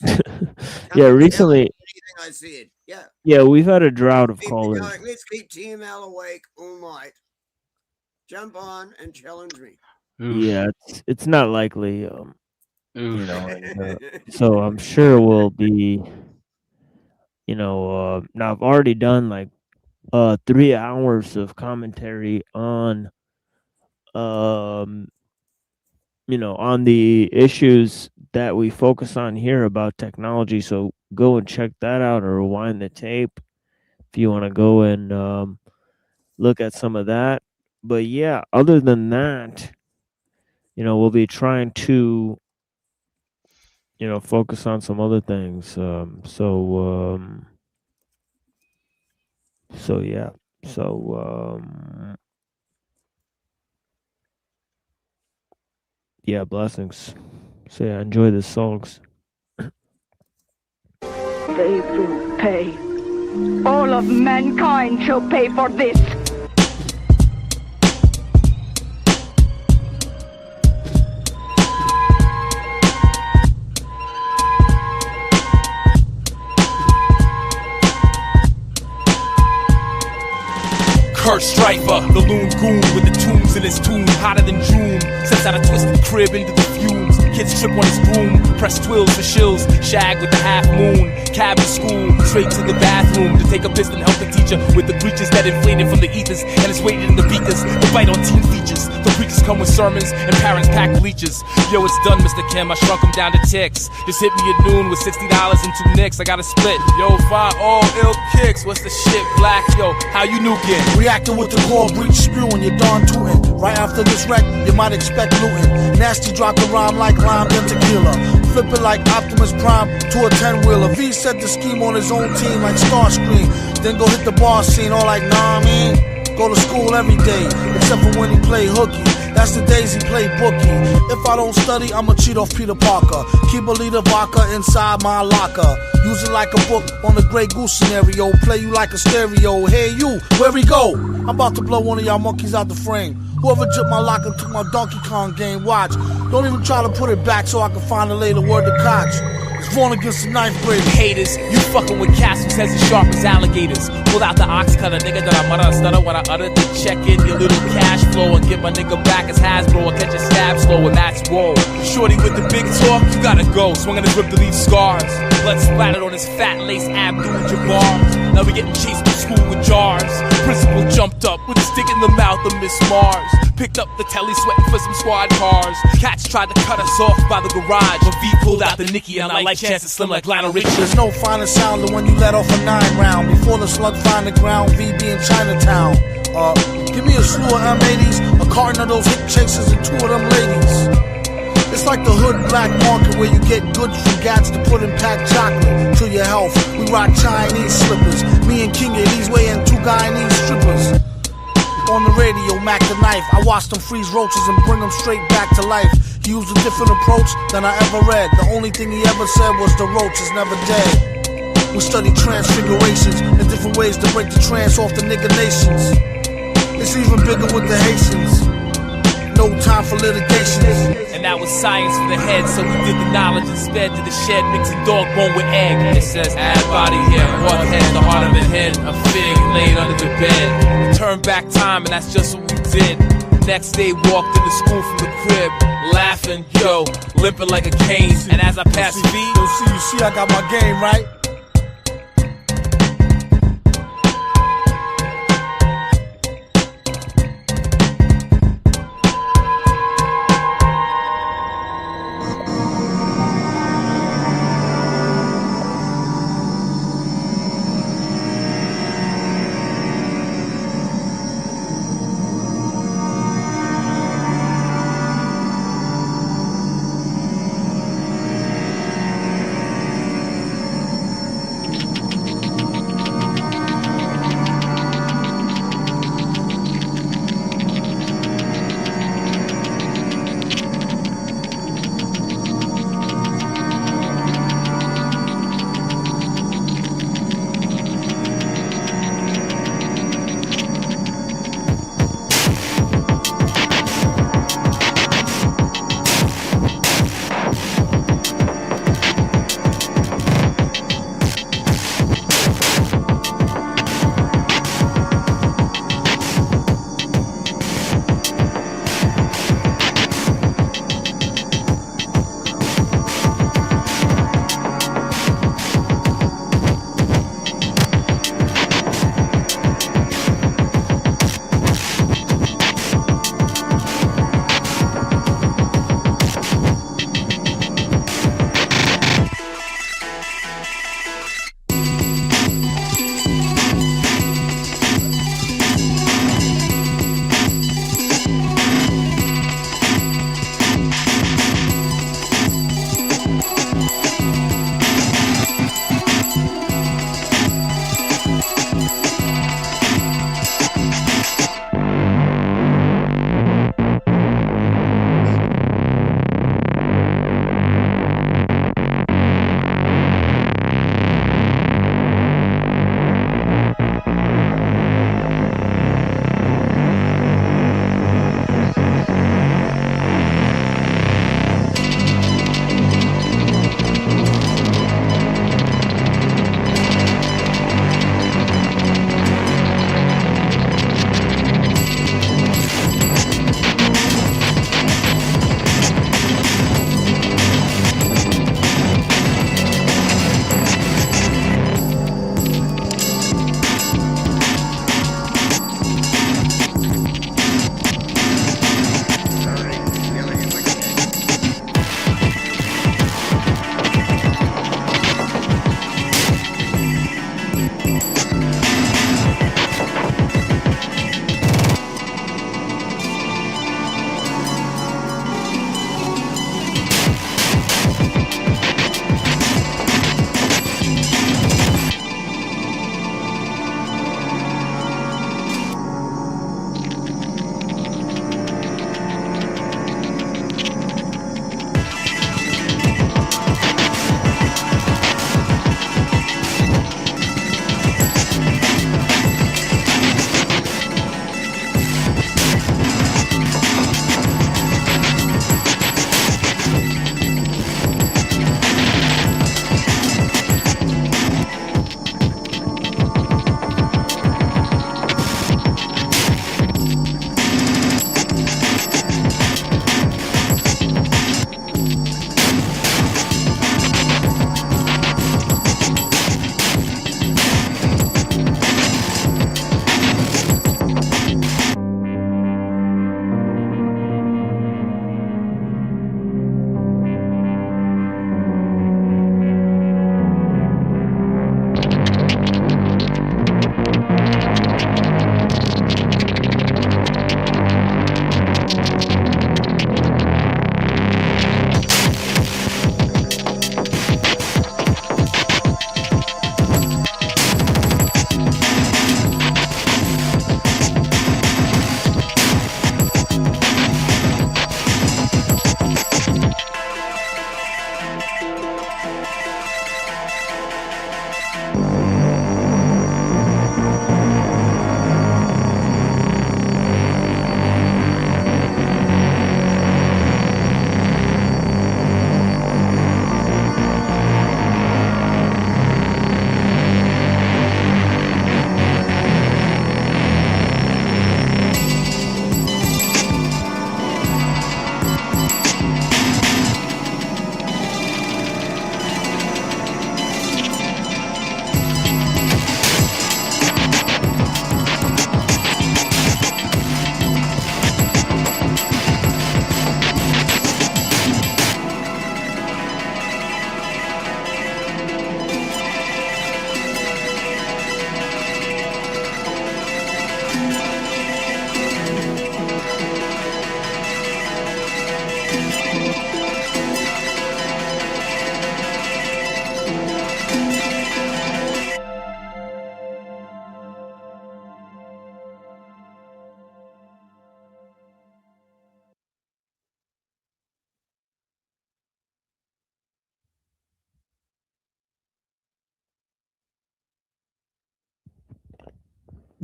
Speaker 19: Yeah, recently.
Speaker 20: Anything I said. Yeah.
Speaker 19: Yeah, we've had a drought of callers.
Speaker 20: Let's keep TML awake all night. Jump on and challenge me.
Speaker 19: Yeah, it's not likely. You know, and, so I'm sure we'll be Now I've already done like 3 hours of commentary on on the issues that we focus on here about technology. So go and check that out, or rewind the tape if you want to go and look at some of that. But yeah, other than that, we'll be trying to focus on some other things. So yeah. Yeah, blessings. So yeah, enjoy the songs.
Speaker 21: They will pay. All of mankind shall pay for this.
Speaker 22: Kurt Strifer, the loon goon with the tunes in his tune, hotter than June. Sets out a twisted crib into the fumes. Kids trip on his broom, press twills for shills. Shag with the half moon, cabin school, straight to the bathroom to take a piss and help the teacher with the breeches that inflated from the ethers and is weighted in the beakers. The bite on teen features, the preachers come with sermons and parents pack bleachers. Yo, it's done, Mr. Kim, I shrunk him down to ticks. Just hit me at noon with $60 and 2 nicks. I got a split. Yo, fine, all ill kicks. What's the shit, black? Yo, how you nuking?
Speaker 23: Reacting with the core breach spewing, you're darn tootin'. Right after this wreck, you might expect looting. Nasty drop the rhyme like lime and tequila. Flip it like Optimus Prime to a 10-wheeler. V set the scheme on his own team like Starscream. Then go hit the bar scene all like, nah, I mean. Go to school every day, except for when he play hooky. That's the days he play bookie. If I don't study, I'ma cheat off Peter Parker. Keep a liter vodka inside my locker. Use it like a book on the Grey Goose scenario. Play you like a stereo. Hey you, where we go? I'm about to blow one of y'all monkeys out the frame. Whoever jipped my locker took my Donkey Kong game. Watch, don't even try to put it back so I can find a later word to Koch. It's born against the 9th grade.
Speaker 22: Haters, you fucking with cats whose heads as sharp as alligators. Pull out the ox cutter, nigga, that I mutter and stutter when I utter. Then check in your little cash flow and get my nigga back as Hasbro or catch a stab slow, and that's whoa. Shorty with the big talk, you gotta go. Swinging his whip to leave scars. Blood splattered on his fat lace Abdul-Jabbar. Now we getting chased to school with jars. Principal jumped up with a stick in the mouth of Miss Mars. Picked up the telly sweating for some squad cars. Cats tried to cut us off by the garage, but V pulled out the Nicky and my life chances slim like Lionel Richie.
Speaker 23: There's no finer sound than when you let off a 9-round. Before the slug find the ground, V be in Chinatown. Give me a slew of M80s, a carton of those hip chasers and 2 of them ladies. It's like the hood black market where you get goods from gats to put in packed chocolate. To your health, we rock Chinese slippers. Me and King Eddie's weighing 2 Guyanese strippers. On the radio, Mac the knife. I watched them freeze roaches and bring them straight back to life. He used a different approach than I ever read. The only thing he ever said was the roach is never dead. We study transfigurations and different ways to break the trance off the nigga nations. It's even bigger with the Haitians. No time for litigation.
Speaker 22: And that was science for the head, so we did the knowledge and sped to the shed, mixing dog bone with egg. It says add body here, what head, the heart of the head, a fig laid under the bed. We turned back time and that's just what we did. Next day walked into school from the crib, laughing, yo, limping like a cane. And as I passed V,
Speaker 23: you see I got my game right.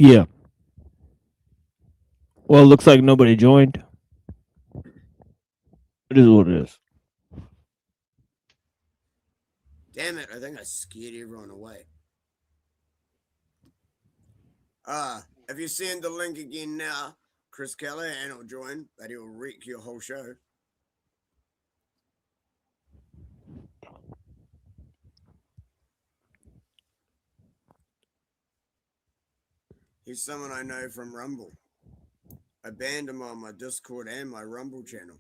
Speaker 19: Yeah. Well, it looks like nobody joined. It is what it is.
Speaker 20: Damn it, I think I scared everyone away. If you send the link again now, Chris Callahan will join, but he'll wreck your whole show. He's someone I know from Rumble. I banned him on my Discord and my Rumble channel.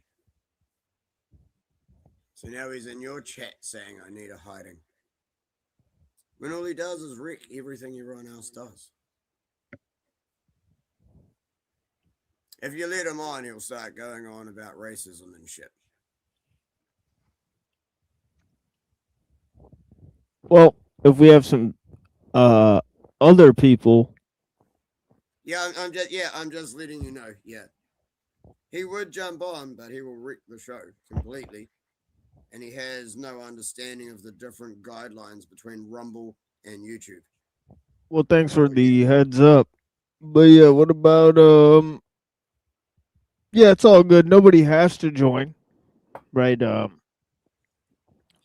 Speaker 20: So now he's in your chat saying I need a hiding. When all he does is wreck everything everyone else does. If you let him on, he'll start going on about racism and shit.
Speaker 19: Well, if we have some other people.
Speaker 20: Yeah, I'm just letting you know. Yeah. He would jump on, but he will wreck the show completely. And he has no understanding of the different guidelines between Rumble and YouTube.
Speaker 19: Well, thanks for the heads up. But yeah, what about yeah, it's all good. Nobody has to join. Right? I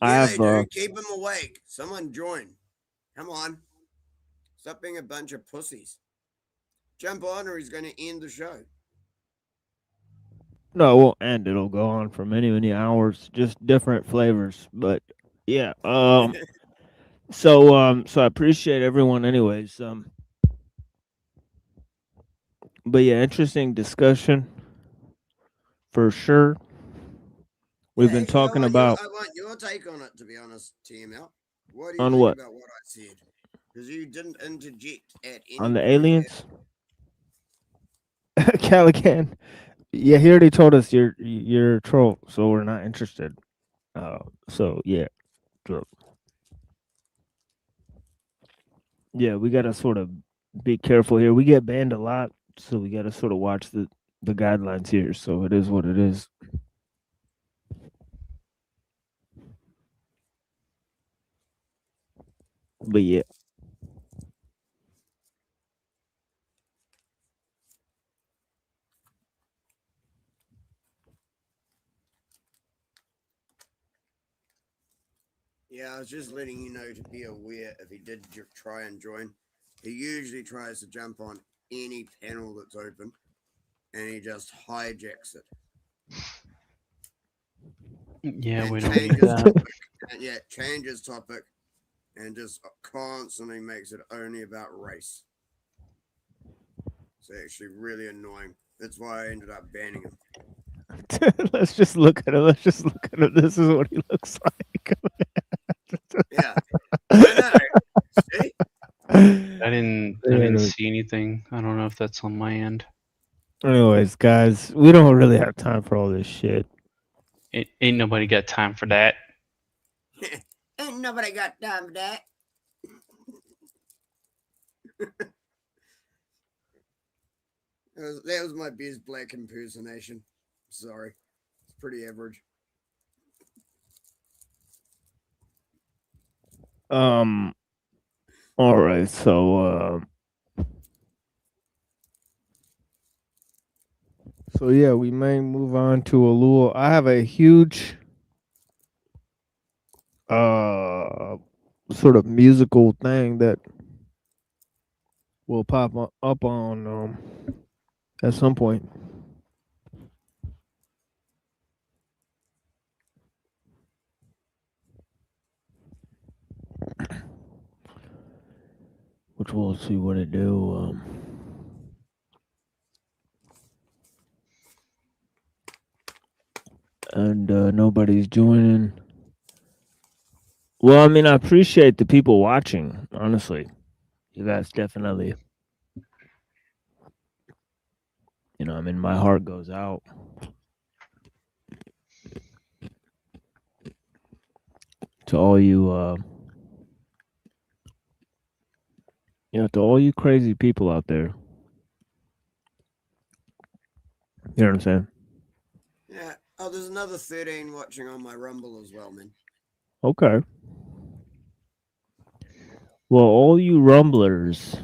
Speaker 19: have
Speaker 20: Dude, keep him awake. Someone join. Come on. Stop being a bunch of pussies. Jump on or he's going to end the show.
Speaker 19: no, it won't end. It'll go on for many, many hours, just different flavors. But yeah, so I appreciate everyone anyways. But yeah, interesting discussion for sure. We've been talking about
Speaker 20: I want your take on it, to be honest, TML. What do you
Speaker 19: on
Speaker 20: think
Speaker 19: what?
Speaker 20: about what I said? Because you didn't interject at any
Speaker 19: On the
Speaker 20: point
Speaker 19: aliens. Calican. Yeah, he already told us you're a troll, so we're not interested. So yeah, so, yeah, we gotta sort of be careful here. We get banned a lot, so we gotta sort of watch the guidelines here. So it is what it is. But yeah.
Speaker 20: Yeah, I was just letting you know to be aware if he did try and join. He usually tries to jump on any panel that's open and he just hijacks it.
Speaker 13: Yeah,
Speaker 20: and
Speaker 13: we don't need
Speaker 20: changes
Speaker 13: that.
Speaker 20: topic, changes topic and just constantly makes it only about race. It's actually really annoying. That's why I ended up banning him.
Speaker 19: Let's just look at him. Let's just look at him. This is what he looks like.
Speaker 20: Yeah. I know. See?
Speaker 13: I didn't see anything. I don't know if that's on my end.
Speaker 19: Anyways, guys, we don't really have time for all this shit.
Speaker 13: Ain't nobody got time for that.
Speaker 20: Ain't nobody got time for that. That was my best black impersonation. Sorry. It's pretty average.
Speaker 19: All right, so yeah, we may move on to ellul. I have a huge sort of musical thing that will pop up on at some point. Which we'll see what it do. And nobody's joining. Well, I mean, I appreciate the people watching, honestly. You guys definitely, you know, I mean, my heart goes out. To all you, you know, to all you crazy people out there. You know what I'm saying?
Speaker 20: Yeah. Oh, there's another 13 watching on my Rumble as well, man.
Speaker 19: Okay. Well, all you rumblers,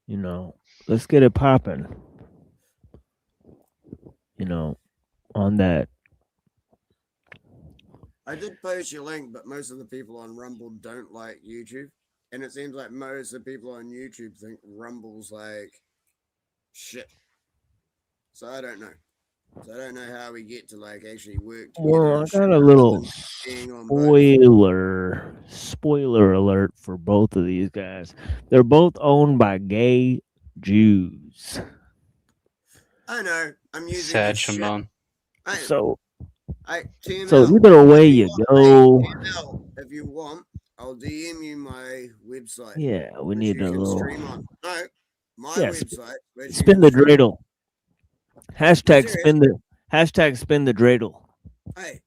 Speaker 19: You know, let's get it popping. You know, on that.
Speaker 20: I did post your link, but most of the people on Rumble don't like YouTube. And it seems like most of the people on YouTube think Rumble's like shit. So I don't know. So I don't know how we get to like actually work together.
Speaker 19: Well, I
Speaker 20: and shit
Speaker 19: got a
Speaker 20: rather
Speaker 19: little
Speaker 20: than being on both.
Speaker 19: spoiler alert for both of these guys. They're both owned by gay Jews.
Speaker 20: I know. I'm using
Speaker 13: Sad
Speaker 20: this shit.
Speaker 13: Shimon.
Speaker 19: So
Speaker 20: TML,
Speaker 19: so either way you go.
Speaker 20: TML, if you want, I'll DM you my website.
Speaker 19: Yeah, we
Speaker 20: which
Speaker 19: need
Speaker 20: you
Speaker 19: a
Speaker 20: can
Speaker 19: little.
Speaker 20: stream on. No, my
Speaker 19: Yeah,
Speaker 20: website. which you
Speaker 19: spin
Speaker 20: can
Speaker 19: the
Speaker 20: stream on.
Speaker 19: dreidel. Hashtag
Speaker 20: serious?
Speaker 19: spin the dreidel.
Speaker 20: Hey,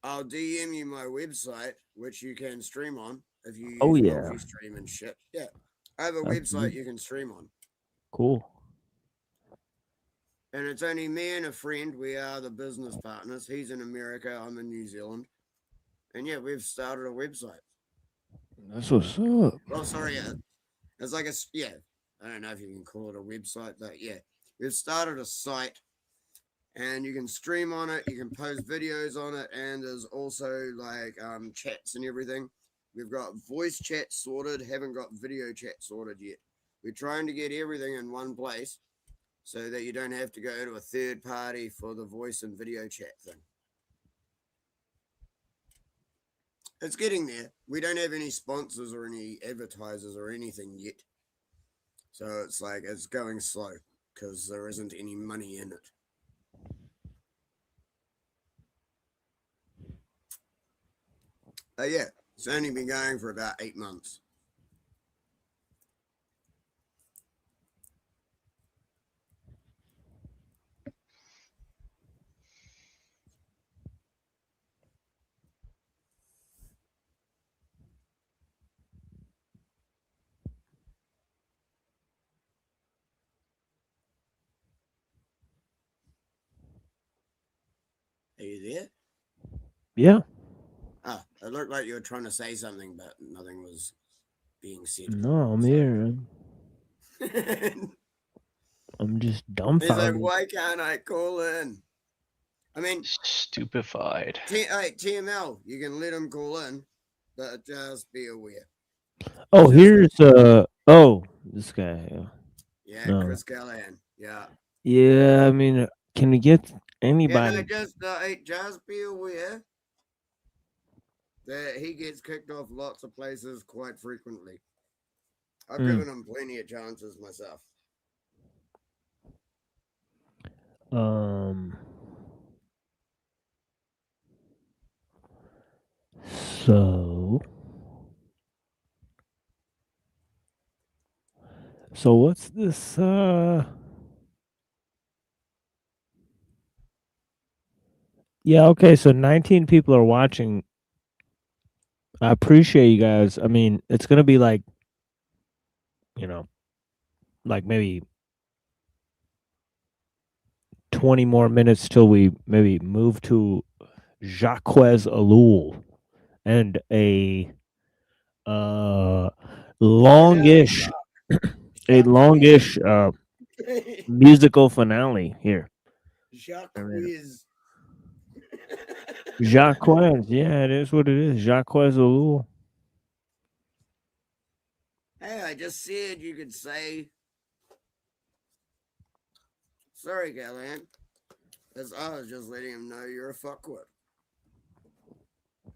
Speaker 20: I'll DM you my website, which you can stream on if you use
Speaker 19: Oh, yeah.
Speaker 20: multi-stream and shit. Yeah, I have a
Speaker 19: That's
Speaker 20: website
Speaker 19: good.
Speaker 20: you can stream on,
Speaker 19: Cool.
Speaker 20: and it's only me and a friend. We are the business partners. He's in America, I'm in New Zealand, and yeah, we've started a website.
Speaker 19: That's what's up.
Speaker 20: Well, sorry, it's like yeah. I don't know if you can call it a website, but yeah, we've started a site. And you can stream on it, you can post videos on it, and there's also like chats and everything. We've got voice chat sorted, haven't got video chat sorted yet. We're trying to get everything in one place so that you don't have to go to a third party for the voice and video chat thing. It's getting there. We don't have any sponsors or any advertisers or anything yet. So it's like it's going slow because there isn't any money in it. Yeah, it's only been going for about 8 months. Are you there?
Speaker 19: Yeah.
Speaker 20: Ah, it looked like you were trying to say something, but nothing was being said.
Speaker 19: No, I'm here. I'm just
Speaker 20: He's like,
Speaker 19: dumbfounded.
Speaker 20: why can't I call in? I mean,
Speaker 13: stupefied.
Speaker 20: TML, you can let him call in, but just be aware.
Speaker 19: Oh, here's this guy.
Speaker 20: Yeah,
Speaker 19: No.
Speaker 20: Chris Callahan. Yeah.
Speaker 19: Yeah, I mean, can we get
Speaker 20: Yeah,
Speaker 19: anybody?
Speaker 20: no, just be aware that he gets kicked off lots of places quite frequently. I've given him plenty of chances myself.
Speaker 19: So what's this? Yeah, okay. So 19 people are watching. I appreciate you guys. I mean, it's gonna be like, like maybe 20 more minutes till we maybe move to Jacques Ellul and a longish musical finale here.
Speaker 20: Jacques.
Speaker 19: Jacques, yeah, it is what it is. Jacques Ellul.
Speaker 20: Hey, I just said you could say. Sorry, Callahan. Because I was just letting him know you're a fuckwit.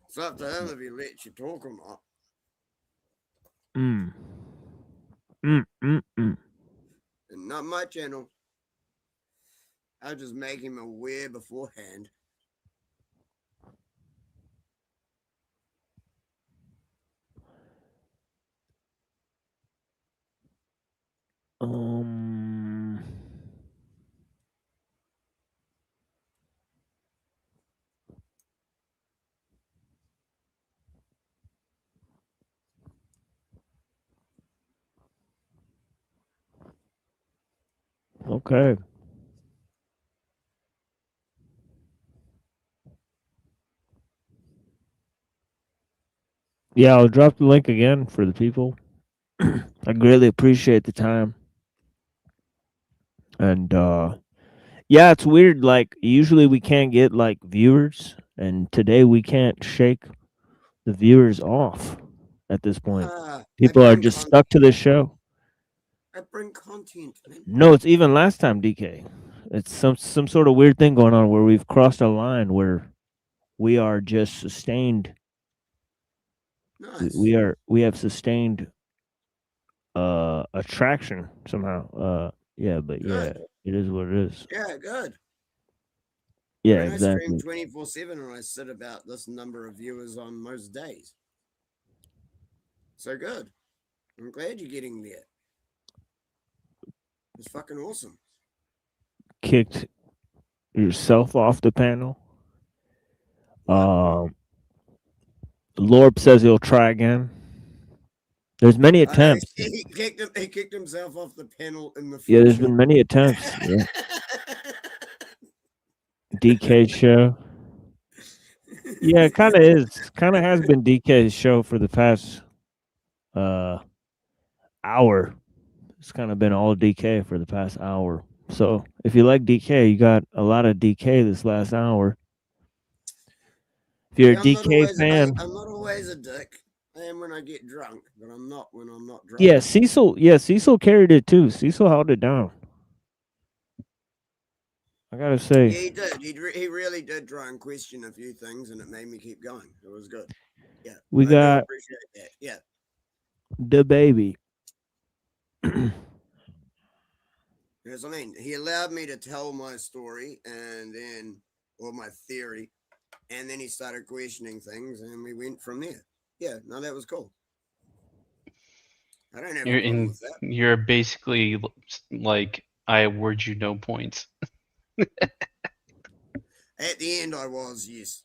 Speaker 20: It's up to him if he lets you talk or not. And not my channel. I'll just make him aware beforehand.
Speaker 19: Okay. Yeah, I'll drop the link again for the people. I greatly appreciate the time. And yeah, it's weird. Like usually we can't get like viewers, and today we can't shake the viewers off at this point. People are just stuck to the show.
Speaker 20: I bring content, man.
Speaker 19: No, it's even last time, DK. It's some sort of weird thing going on where we've crossed a line where we are just sustained.
Speaker 20: Nice.
Speaker 19: We have sustained attraction somehow. Yeah, but
Speaker 20: Good.
Speaker 19: yeah, it is what it is.
Speaker 20: Yeah, good.
Speaker 19: Yeah,
Speaker 20: I
Speaker 19: exactly.
Speaker 20: stream 24/7 and I sit about this number of viewers on most days. So good. I'm glad you're getting there. It's fucking awesome.
Speaker 19: Kicked yourself off the panel. Lorp says he'll try again. There's many attempts.
Speaker 20: He kicked himself off the panel in the future.
Speaker 19: Yeah, there's been many attempts. Yeah. DK show. Yeah, it kind of is. Kind of has been DK's show for the past hour. It's kind of been all DK for the past hour. So if you like DK, you got a lot of DK this last hour. If you're a DK fan,
Speaker 20: I'm not always a dick. I am when I get drunk, but I'm not when I'm not drunk.
Speaker 19: yeah, Cecil carried it too. Cecil held it down. I gotta say,
Speaker 20: Yeah, he did. He really did try and question a few things, and it made me keep going. It was good. Yeah,
Speaker 19: we
Speaker 20: I
Speaker 19: got
Speaker 20: appreciate that. Yeah,
Speaker 19: the baby.
Speaker 20: yes, I mean, he allowed me to tell my story, and then, or my theory, and then he started questioning things, and we went from there. Yeah, no, that was cool. I don't have a problem with that.
Speaker 13: You're basically like, I award you no points.
Speaker 20: At the end, I was, yes.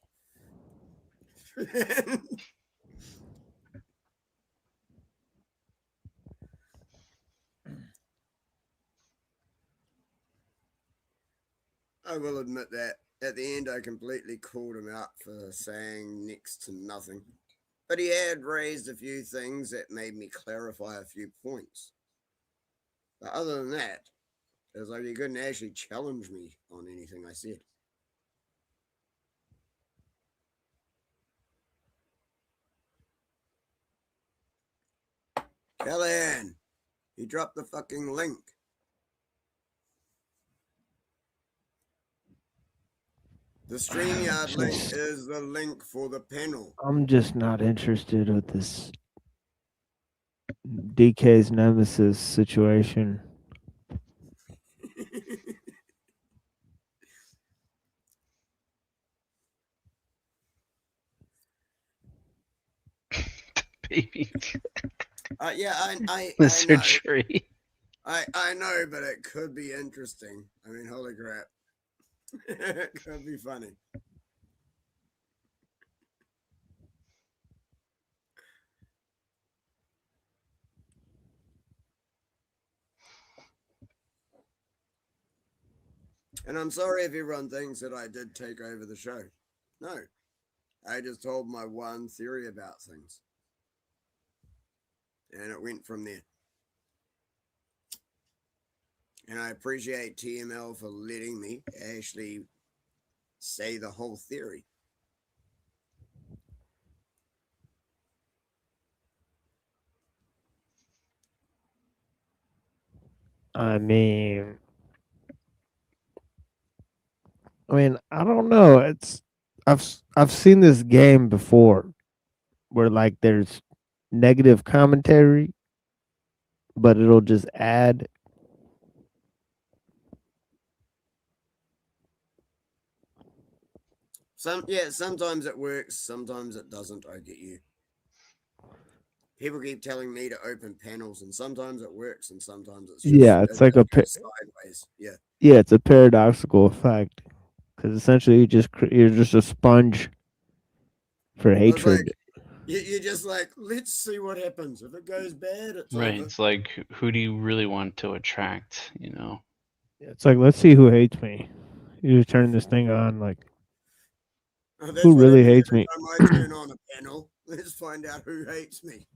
Speaker 20: I will admit that. At the end, I completely called him out for saying next to nothing. But he had raised a few things that made me clarify a few points. But other than that, it was like he couldn't actually challenge me on anything I said. Callahan, he dropped the fucking link. The StreamYard link is the link for the panel.
Speaker 19: I'm just not interested with this DK's nemesis situation.
Speaker 13: Baby.
Speaker 20: Yeah, I
Speaker 13: the
Speaker 20: know.
Speaker 13: surgery.
Speaker 20: I know, but it could be interesting. I mean, holy crap. It could be funny. And I'm sorry if everyone thinks that I did take over the show. No. I just told my one theory about things. And it went from there. And I appreciate TML for letting me actually say the whole theory.
Speaker 19: I mean, I don't know. I've seen this game before where like there's negative commentary, but it'll just add.
Speaker 20: Sometimes it works, sometimes it doesn't. I get you. People keep telling me to open panels, and sometimes it works, and sometimes it's just,
Speaker 19: It's like a
Speaker 20: sideways. Yeah.
Speaker 19: Yeah, it's a paradoxical effect because essentially you're just a sponge for hatred.
Speaker 20: You're just like, let's see what happens. If it goes bad, it's
Speaker 13: Right.
Speaker 20: over.
Speaker 13: It's like, who do you really want to attract? You know.
Speaker 19: It's like, let's see who hates me. You just turn this thing on, like, who really hates me?
Speaker 20: I turn on a panel. Let's find out who hates me.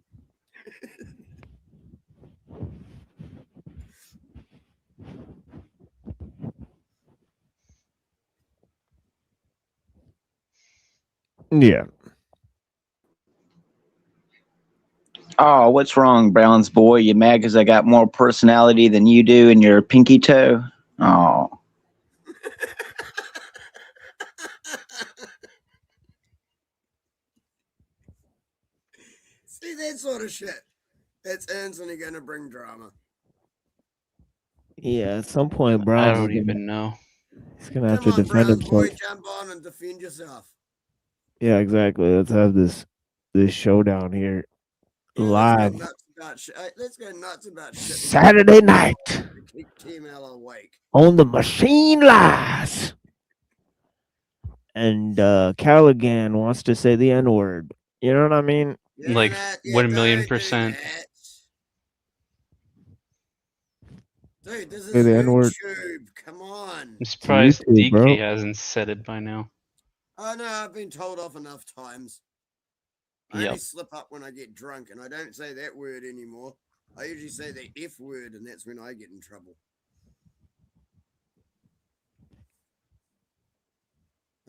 Speaker 19: Yeah.
Speaker 1: Oh, what's wrong, Brown's boy? You mad because I got more personality than you do in your pinky toe? Oh.
Speaker 20: See, that sort of shit. That's instantly going to bring drama.
Speaker 19: Yeah, at some point,
Speaker 13: I
Speaker 19: Browns is
Speaker 13: don't
Speaker 19: gonna,
Speaker 13: even know.
Speaker 19: he's gonna have
Speaker 20: Come
Speaker 19: to
Speaker 20: on,
Speaker 19: defend
Speaker 20: Brown boy,
Speaker 19: himself.
Speaker 20: jump on and defend yourself.
Speaker 19: Yeah, exactly. Let's have this showdown here
Speaker 20: Yeah,
Speaker 19: live
Speaker 20: let's go nuts about shit.
Speaker 19: Saturday night
Speaker 20: To keep TML awake.
Speaker 19: on the Machine Lies. And Callaghan wants to say the N word. You know what I mean?
Speaker 13: Like 1,000,000%.
Speaker 20: Dude, this
Speaker 19: Say
Speaker 20: is
Speaker 19: the N word.
Speaker 20: YouTube. Come on.
Speaker 13: I'm surprised
Speaker 19: YouTube,
Speaker 13: DK
Speaker 19: bro.
Speaker 13: hasn't said it by now.
Speaker 20: Oh no, I've been told off enough times. I
Speaker 13: Yep.
Speaker 20: only slip up when I get drunk, and I don't say that word anymore. I usually say the F word, and that's when I get in trouble.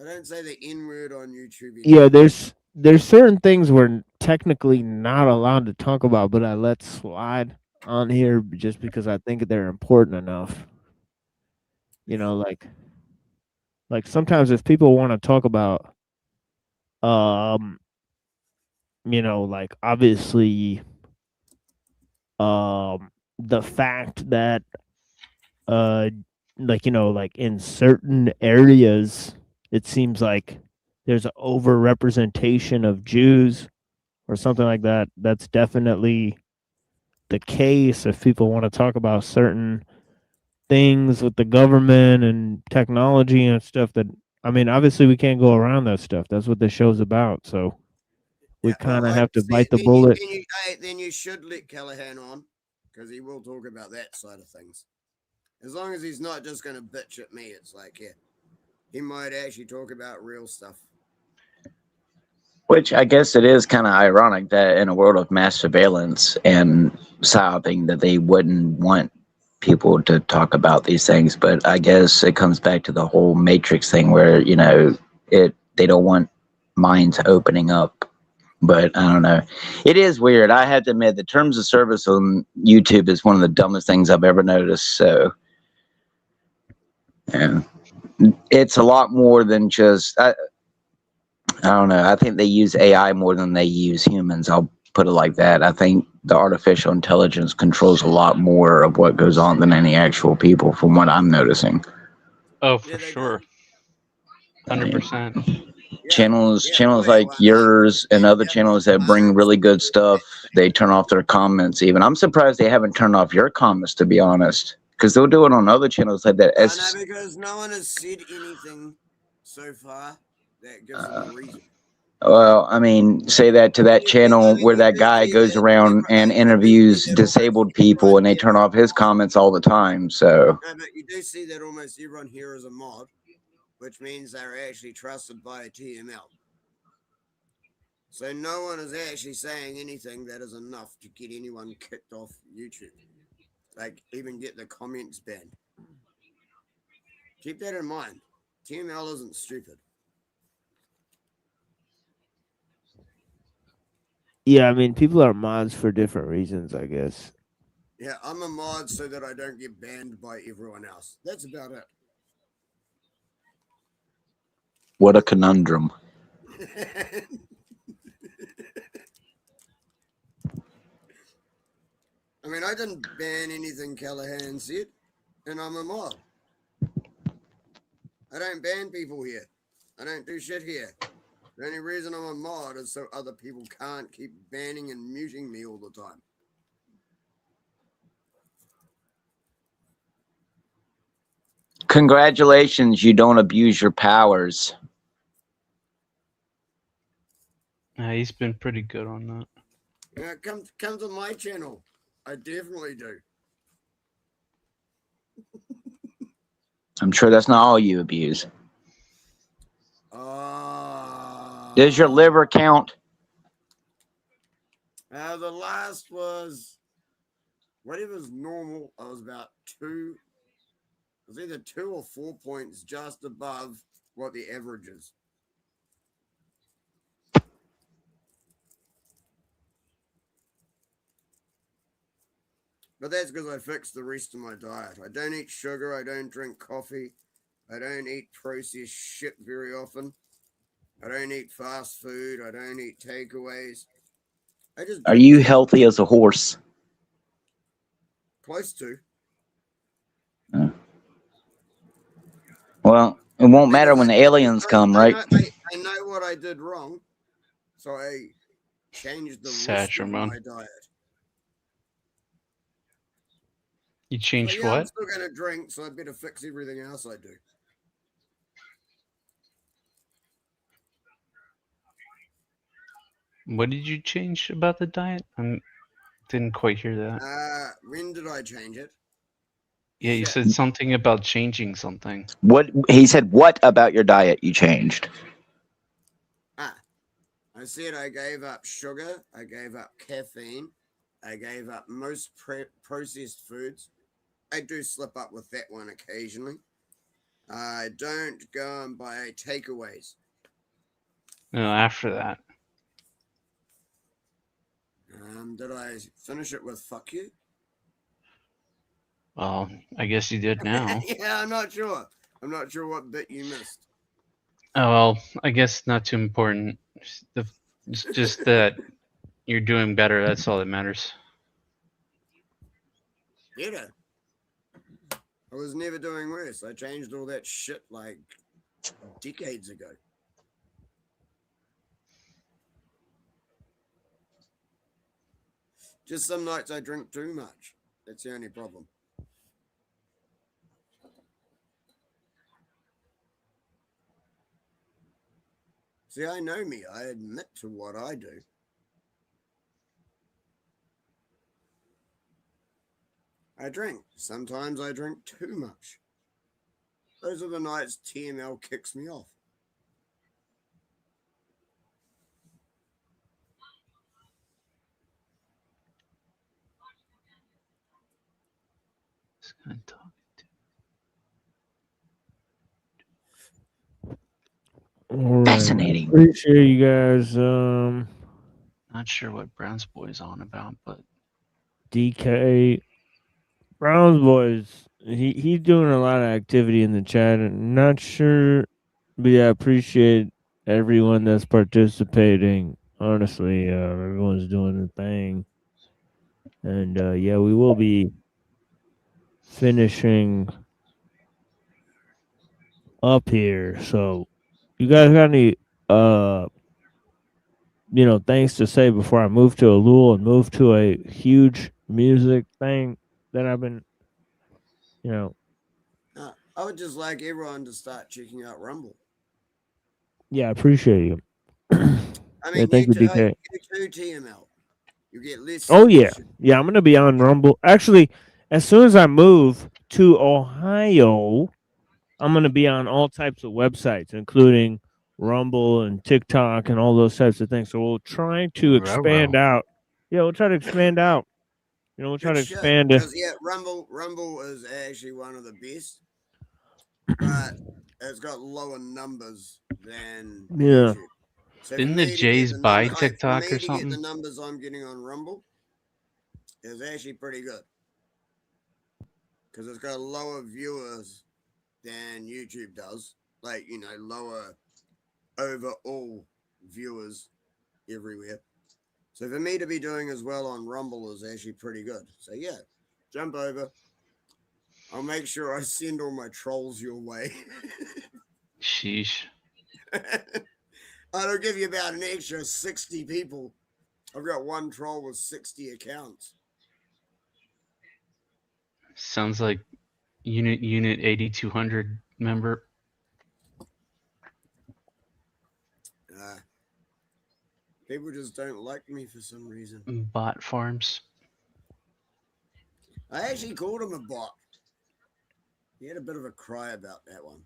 Speaker 20: I don't say the N word on YouTube anymore.
Speaker 19: Yeah, there's certain things we're technically not allowed to talk about, but I let slide on here just because I think they're important enough. You know, like sometimes if people want to talk about you know, like obviously the fact that like, you know, like in certain areas it seems like there's an over representation of Jews or something like that. That's definitely the case if people want to talk about certain things with the government and technology and stuff that, I mean, obviously we can't go around that stuff. That's what the show's about. So we kind of have to bite the bullet.
Speaker 20: Then you should let Callahan on, because he will talk about that side of things. As long as he's not just going to bitch at me, it's like, yeah, he might actually talk about real stuff.
Speaker 1: Which I guess it is kind of ironic that in a world of mass surveillance and psyoping that they wouldn't want people to talk about these things. But I guess it comes back to the whole Matrix thing where, you know, they don't want minds opening up. But I don't know. It is weird. I have to admit the terms of service on YouTube is one of the dumbest things I've ever noticed. So yeah, it's a lot more than just I don't know. I think they use AI more than they use humans. I'll put it like that. I think the artificial intelligence controls a lot more of what goes on than any actual people, from what I'm noticing.
Speaker 13: Oh, for sure. 100%.
Speaker 1: Channels like yours and other channels that bring really good stuff, they turn off their comments even. I'm surprised they haven't turned off your comments, to be honest, because they'll do it on other channels like that.
Speaker 20: I know, because no one has said anything so far that gives them a reason.
Speaker 1: Well, I mean, say that to that channel where that guy goes around and interviews disabled people and they turn off his comments all the time. So
Speaker 20: No, but you do see that almost everyone here is a mod, which means they're actually trusted by a TML. So no one is actually saying anything that is enough to get anyone kicked off YouTube. Like, even get the comments banned. Keep that in mind. TML isn't stupid.
Speaker 19: Yeah, I mean, people are mods for different reasons, I guess.
Speaker 20: Yeah, I'm a mod so that I don't get banned by everyone else. That's about it.
Speaker 1: what a conundrum.
Speaker 20: I mean, I didn't ban anything Callahan said, and I'm a mod. I don't ban people here. I don't do shit here. The only reason I'm a mod is so other people can't keep banning and muting me all the time.
Speaker 1: Congratulations, you don't abuse your powers.
Speaker 13: He's been pretty good on that.
Speaker 20: Yeah, come to my channel. I definitely do.
Speaker 1: I'm sure that's not all you abuse. Does your liver count?
Speaker 20: The last was whatever's normal. I was about 2. It was either 2 or 4 points just above what the average is. But that's because I fixed the rest of my diet. I don't eat sugar. I don't drink coffee. I don't eat processed shit very often. I don't eat fast food. I don't eat takeaways. I just
Speaker 1: Are
Speaker 20: drink
Speaker 1: you
Speaker 20: tea.
Speaker 1: healthy as a horse?
Speaker 20: Close to.
Speaker 1: Well, it won't matter when the aliens come, right?
Speaker 20: I know what I did wrong, so I changed the rest of my diet.
Speaker 13: You changed
Speaker 20: So, yeah, I'm
Speaker 13: what?
Speaker 20: still going to drink, so I better fix everything else I do.
Speaker 13: What did you change about the diet? I didn't quite hear that.
Speaker 20: When did I change it?
Speaker 13: Yeah, you said something about changing something.
Speaker 1: What he said? What about your diet you changed?
Speaker 20: I said I gave up sugar. I gave up caffeine. I gave up most processed foods. I do slip up with that one occasionally. I don't go and buy takeaways.
Speaker 13: No, after that.
Speaker 20: Did I finish it with fuck you?
Speaker 13: Well, I guess you did now.
Speaker 20: Yeah, I'm not sure. I'm not sure what bit you missed.
Speaker 13: Oh, well, I guess not too important. It's just that you're doing better. That's all that matters.
Speaker 20: Better. I was never doing worse. I changed all that shit like decades ago. Just some nights I drink too much. That's the only problem. See, I know me. I admit to what I do. I drink. Sometimes I drink too much. Those are the nights TML kicks me off.
Speaker 1: Fascinating.
Speaker 19: Appreciate you guys.
Speaker 13: Not sure what Brown's Boy's on about, but
Speaker 19: DK Browns boys. He's doing a lot of activity in the chat. And not sure, but yeah, I appreciate everyone that's participating. Honestly, everyone's doing the thing, and yeah, we will be finishing up here. So, you guys got any things to say before I move to Ellul and move to a huge music thing that I've been,
Speaker 20: I would just like everyone to start checking out Rumble.
Speaker 19: Yeah, I appreciate you.
Speaker 20: I mean,
Speaker 19: thank you, DK.
Speaker 20: you too, TML. You get less.
Speaker 19: Oh yeah, yeah. I'm gonna be on Rumble. Actually, as soon as I move to Ohio, I'm gonna be on all types of websites, including Rumble and TikTok and all those types of things. So we'll try to expand out. Yeah, we'll try to expand out. We'll try to expand.
Speaker 20: Yeah, Rumble is actually one of the best, but it's got lower numbers than
Speaker 19: Yeah.
Speaker 20: YouTube. So
Speaker 13: didn't the Jays buy TikTok or something?
Speaker 20: The numbers I'm getting on Rumble is actually pretty good because it's got lower viewers than YouTube does. Like, lower overall viewers everywhere. So for me to be doing as well on Rumble is actually pretty good. So yeah, jump over. I'll make sure I send all my trolls your way.
Speaker 13: Sheesh.
Speaker 20: I'll give you about an extra 60 people. I've got one troll with 60 accounts.
Speaker 13: Sounds like Unit 8200 member.
Speaker 20: People just don't like me for some reason.
Speaker 13: Bot farms.
Speaker 20: I actually called him a bot. He had a bit of a cry about that one.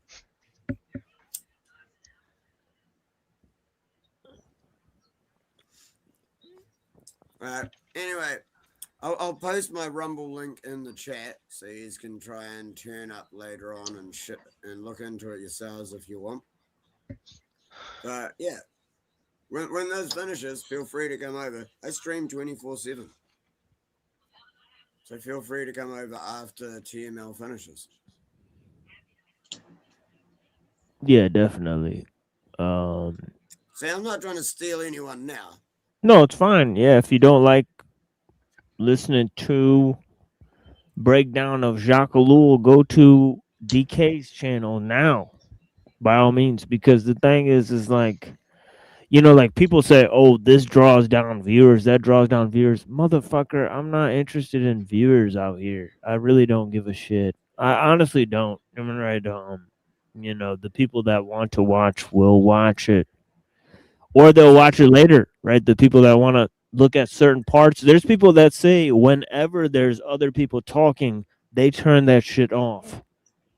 Speaker 20: Anyway, I'll post my Rumble link in the chat so you can try and turn up later on and shit and look into it yourselves if you want. But yeah, when those finishes, feel free to come over. I stream 24/7. So feel free to come over after TML finishes.
Speaker 19: Yeah, definitely.
Speaker 20: See, I'm not trying to steal anyone now.
Speaker 19: No, it's fine. Yeah, if you don't like listening to breakdown of Jacques Ellul, go to DK's channel now, by all means. Because the thing is like, you know, like people say, oh, this draws down viewers, that draws down viewers. Motherfucker, I'm not interested in viewers out here. I really don't give a shit. I honestly don't. I mean, I don't. You know, the people that want to watch will watch it. Or they'll watch it later, right? The people that want to look at certain parts. There's people that say whenever there's other people talking, they turn that shit off.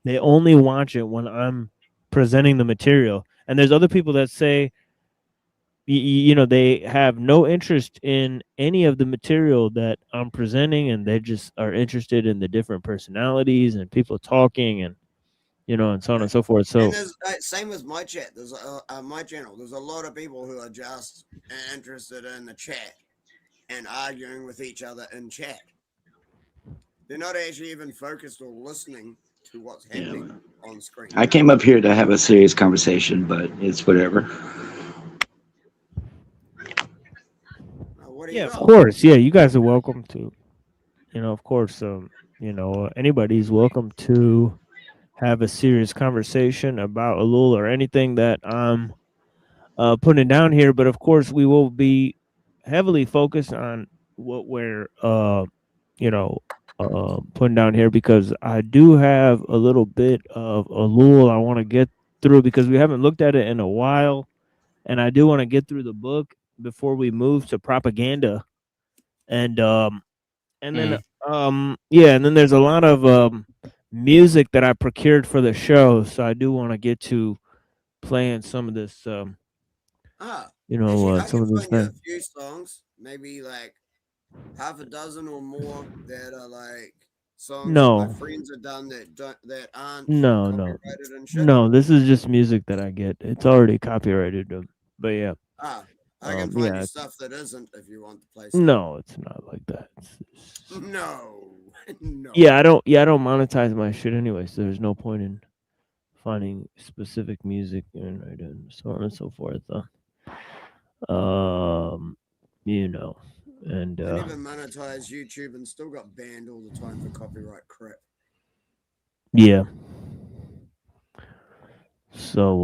Speaker 19: They only watch it when I'm presenting the material. And there's other people that say, you know, they have no interest in any of the material that I'm presenting, and they just are interested in the different personalities and people talking, and you know, and so on and so forth. So
Speaker 20: And there's same as my chat. There's my channel. There's a lot of people who are just interested in the chat and arguing with each other in chat. They're not actually even focused or listening to what's happening on screen.
Speaker 1: I came up here to have a serious conversation, but it's whatever.
Speaker 19: yeah, of course. Yeah, you guys are welcome to, you know, of course, you know, anybody's welcome to have a serious conversation about Ellul or anything that I'm putting down here. But of course, we will be heavily focused on what we're, you know, putting down here, because I do have a little bit of Ellul I want to get through, because we haven't looked at it in a while, and I do want to get through the book before we move to propaganda, and then yeah, and then there's a lot of music that I procured for the show, so I do want to get to playing some of this, you know,
Speaker 20: I
Speaker 19: some
Speaker 20: can
Speaker 19: of this
Speaker 20: find you a
Speaker 19: thing.
Speaker 20: few songs, maybe like half a dozen or more that are like songs that my
Speaker 19: No.
Speaker 20: friends have done that aren't
Speaker 19: No,
Speaker 20: copyrighted and shit.
Speaker 19: no, this is just music that I get. It's already copyrighted, but yeah.
Speaker 20: I can find
Speaker 19: yeah,
Speaker 20: you stuff that isn't if you want to play some.
Speaker 19: no, it's not like that.
Speaker 20: No. No.
Speaker 19: Yeah, I don't monetize my shit anyway, so there's no point in finding specific music and so on and so forth. You know, and
Speaker 20: I never monetized YouTube and still got banned all the time for copyright crap.
Speaker 19: yeah. So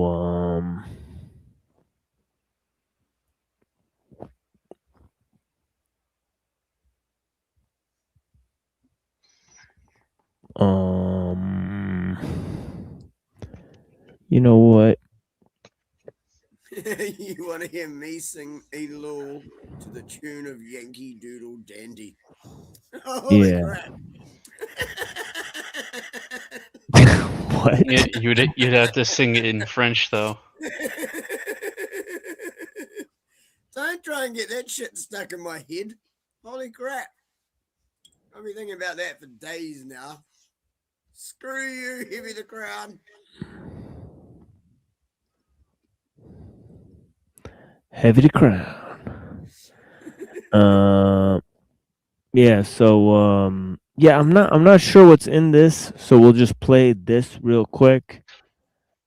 Speaker 19: you know what?
Speaker 20: You want to hear me sing ellul to the tune of Yankee Doodle Dandy? Holy
Speaker 19: Yeah.
Speaker 20: crap!
Speaker 19: What?
Speaker 13: Yeah, you'd have to sing it in French though.
Speaker 20: Don't try and get that shit stuck in my head. Holy crap! I've been thinking about that for days now. Screw you, Heavy the Crown.
Speaker 19: Heavy the Crown. Yeah, so yeah, I'm not sure what's in this, so we'll just play this real quick.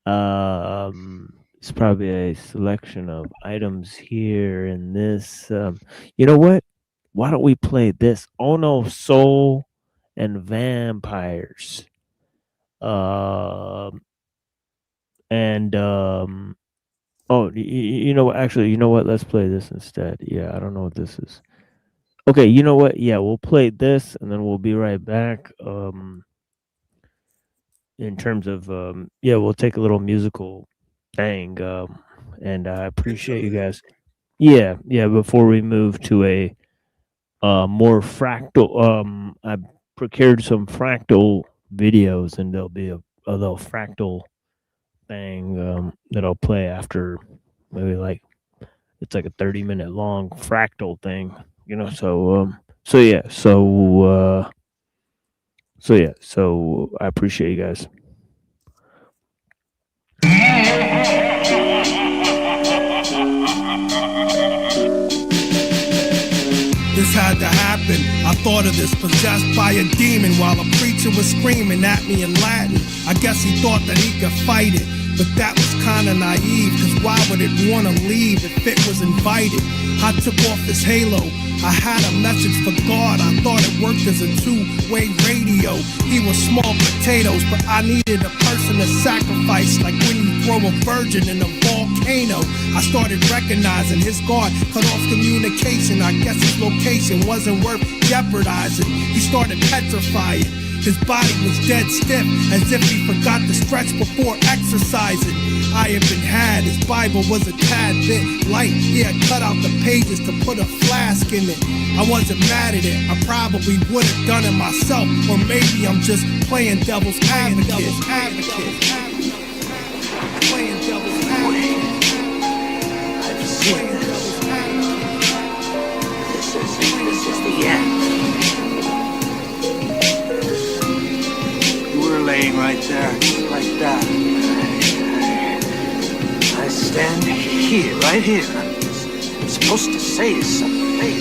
Speaker 19: It's probably a selection of items here in this. You know what? Why don't we play this? Oh no, Soul and Vampires. Oh, you know what? Actually, you know what? Let's play this instead. Yeah, I don't know what this is. Okay, you know what? Yeah, we'll play this, and then we'll be right back. In terms of yeah, we'll take a little musical thing. And I appreciate you guys. Yeah, before we move to a more fractal, I procured some fractal videos, and there'll be a little fractal thing that I'll play after, maybe like it's like a 30-minute long fractal thing, you know. So yeah, so I appreciate you guys.
Speaker 7: This had to happen. I thought of this, possessed by a demon while a preacher was screaming at me in Latin. I guess he thought that he could fight it, but that was kinda naive, cause why would it wanna leave if it was invited? I took off his halo, I had a message for God. I thought it worked as a two-way radio. He was small potatoes, but I needed a person to sacrifice, like when you throw a virgin in a volcano. I started recognizing his God cut off communication. I guess his location wasn't worth jeopardizing. He started petrifying. His body was dead stiff, as if he forgot to stretch before exercising. I had been had, his Bible was a tad bit light. He had cut out the pages to put a flask in it. I wasn't mad at it, I probably would have done it myself. Or maybe I'm just playing devil's advocate. Playing devil's advocate.
Speaker 9: I've seen this. This is the end. You were laying right there, like that. I stand here, right here. I'm supposed to say something.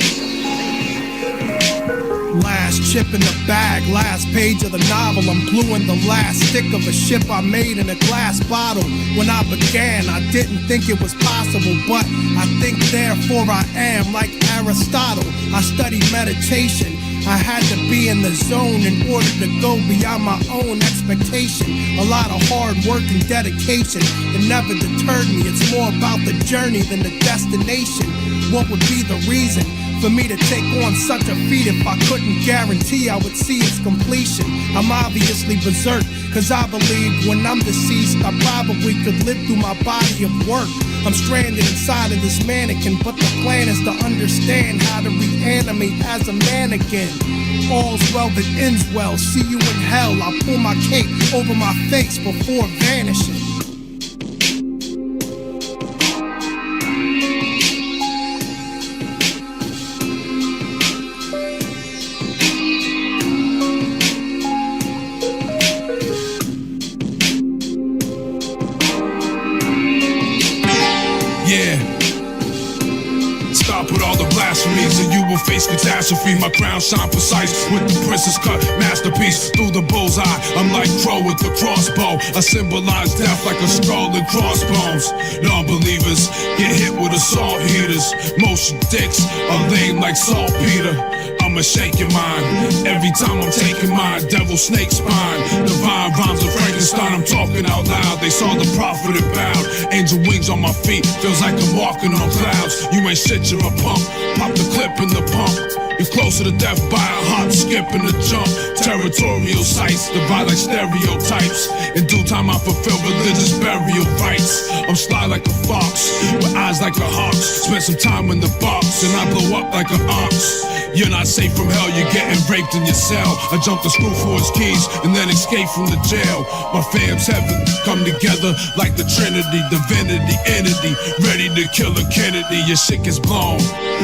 Speaker 7: Last chip in the bag, last page of the novel. I'm gluing the last stick of a ship I made in a glass bottle. When I began, I didn't think it was possible, but I think therefore I am, like Aristotle. I studied meditation. I had to be in the zone in order to go beyond my own expectation. A lot of hard work and dedication. It never deterred me. It's more about the journey than the destination. What would be the reason for me to take on such a feat if I couldn't guarantee I would see its completion? I'm obviously berserk, cause I believe when I'm deceased I probably could live through my body of work. I'm stranded inside of this mannequin, but the plan is to understand how to reanimate as a mannequin. All's well that ends well, see you in hell. I pull my cape over my face before vanishing.
Speaker 22: And you will face catastrophe. My crown shine precise with the princess cut masterpiece through the bullseye. I'm like Crow with the crossbow. I symbolize death like a skull and crossbones. Non-believers get hit with assault heaters. Most dicks are lame like saltpeter. I'ma shake your mind every time I'm taking mine. Devil snake spine, divine rhymes of Frankenstein. I'm talking out loud. They saw the prophet and bowed. Angel wings on my feet, feels like I'm walking on clouds. You ain't shit, you're a punk. Pop the clip in the pump. You're closer to death by a hop, skip, and a jump. Territorial sites divide like stereotypes. In due time I fulfill religious burial rites. I'm sly like a fox, with eyes like a hawk's. Spent some time in the box, and I blow up like an ox. You're not safe from hell, you're getting raped in your cell. I jumped the screw for his keys, and then escaped from the jail. My fam's heaven come together like the Trinity, divinity, entity, ready to kill a Kennedy. Your shit gets blown.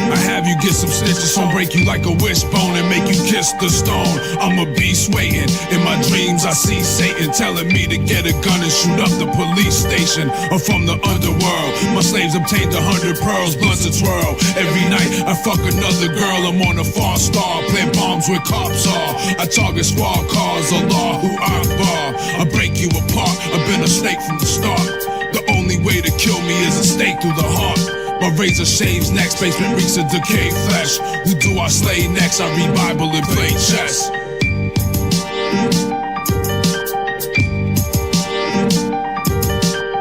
Speaker 22: I have you get some stitches, I'll break you like a wishbone and make you kiss the stone. I'm a beast waiting. In my dreams I see Satan telling me to get a gun and shoot up the police station. I'm from the underworld. My slaves obtained 100 pearls, blunts to twirl. Every night I fuck another girl. I'm on a far star, plant bombs where cops are. I target squad cars, Allahu Akbar. I break you apart, I've been a snake from the start. The only way to kill me is a stake through the heart. My razor shaves next, basement reeks of decayed flesh. Who do I slay next? I read Bible and play chess.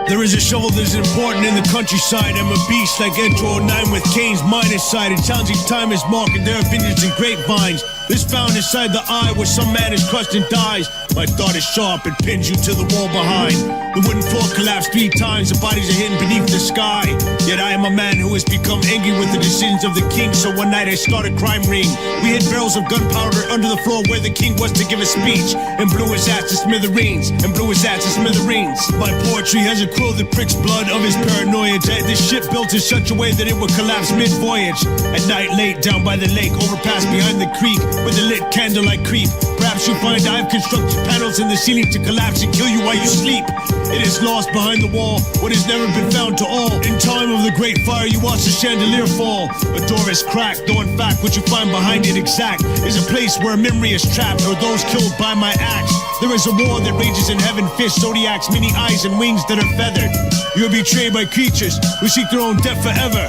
Speaker 7: There is a shovel that is important in the countryside. I'm a beast like Intro 9 with Cain's minus side. It sounds like time is marked and there are vineyards and grapevines. This found inside the eye where some man is crushed and dies. My thought is sharp, it pins you to the wall behind. The wooden floor collapsed 3 times, the bodies are hidden beneath the sky. Yet I am a man who has become angry with the decisions of the king. So one night I started a crime ring. We hid barrels of gunpowder under the floor where the king was to give a speech, and blew his ass to smithereens, and blew his ass to smithereens. My poetry has a quill that pricks blood of his paranoia. This ship built in such a way that it would collapse mid-voyage. At night late down by the lake, overpass behind the creek, with a lit candlelight creep. Perhaps collapse, you'll find I've constructed panels in the ceiling to collapse and kill you while you sleep. It is lost behind the wall, what has never been found to all. In time of the great fire, you watch the chandelier fall. A door is cracked, though in fact what you find behind it exact is a place where a memory is trapped, or those killed by my axe. There is a war that rages in heaven, fish, zodiacs, many eyes and wings that are feathered. You are betrayed by creatures who seek their own death forever.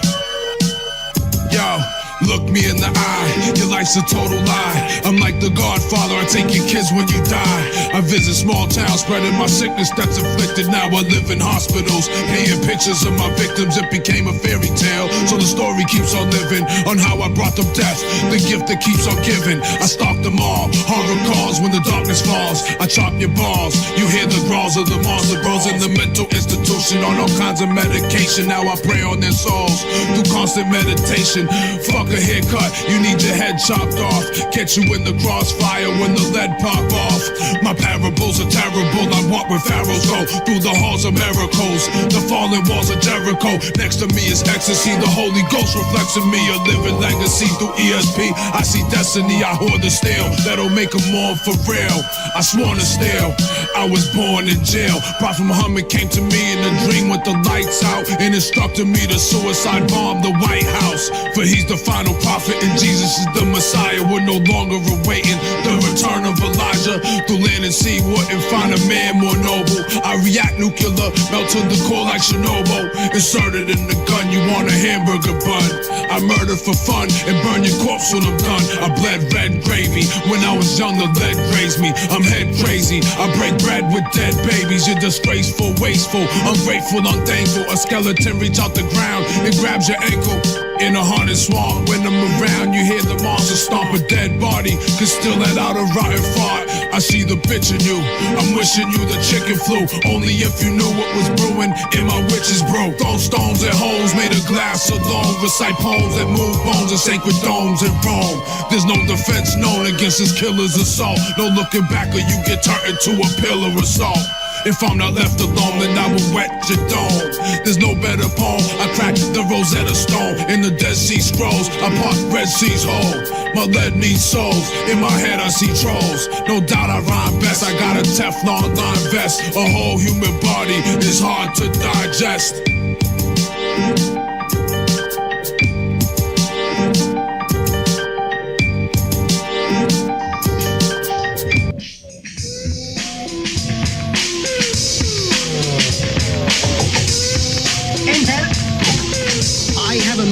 Speaker 22: Yo, look me in the eye, your life's a total lie. I'm like the Godfather, I take your kids when you die. I visit small towns, spreading my sickness that's afflicted. Now I live in hospitals, painting pictures of my victims. It became a fairy tale, so the story keeps on living. On how I brought them death, the gift that keeps on giving. I stalk them all, horror calls when the darkness falls. I chop your balls, you hear the growls of the monster bros in the mental institution on all kinds of medication. Now I pray on their souls through constant meditation. Fuck a haircut, you need your head chopped off. Get you in the crossfire when the lead pop off. My parables are terrible, I walk where pharaohs go, through the halls of miracles, the fallen walls of Jericho. Next to me is ecstasy, the Holy Ghost reflects in me, a living legacy through ESP. I see destiny, I hoard the steel, that'll make them mourn for real. I sworn to steal, I was born in jail. Prophet Muhammad came to me in a dream with the lights out and instructed me to suicide bomb the White House. For he's the final prophet and Jesus is the Messiah. We're no longer awaiting the return of Elijah. Through land and sea, wouldn't find a man more noble. I react nuclear, melt to the core like Chernobyl. Inserted in the gun, you want a hamburger bun. I murder for fun and burn your corpse when I'm done. I bled red gravy, when I was young the lead grazed me. I'm head crazy, I break bread with dead babies. You're disgraceful, wasteful, ungrateful, unthankful. A skeleton reach out the ground and grabs your ankle. In a haunted swamp, when I'm around, you hear the monster stomp. A dead body could still let out a rotten fart. I see the bitch in you, I'm wishing you the chicken flu. Only if you knew what was brewing in my witch's brew. Throw stones at holes made of glass alone. Recite poems that move bones in sacred domes in Rome. There's no defense known against this killer's assault. No looking back or you get turned into a pillar of salt. If I'm not left alone, then I will wet your dome. There's no better poem. I crack the Rosetta Stone in the Dead Sea Scrolls. I part Red Seas whole. My lead needs souls. In my head I see trolls. No doubt I rhyme best. I got a Teflon line vest. A whole human body is hard to digest.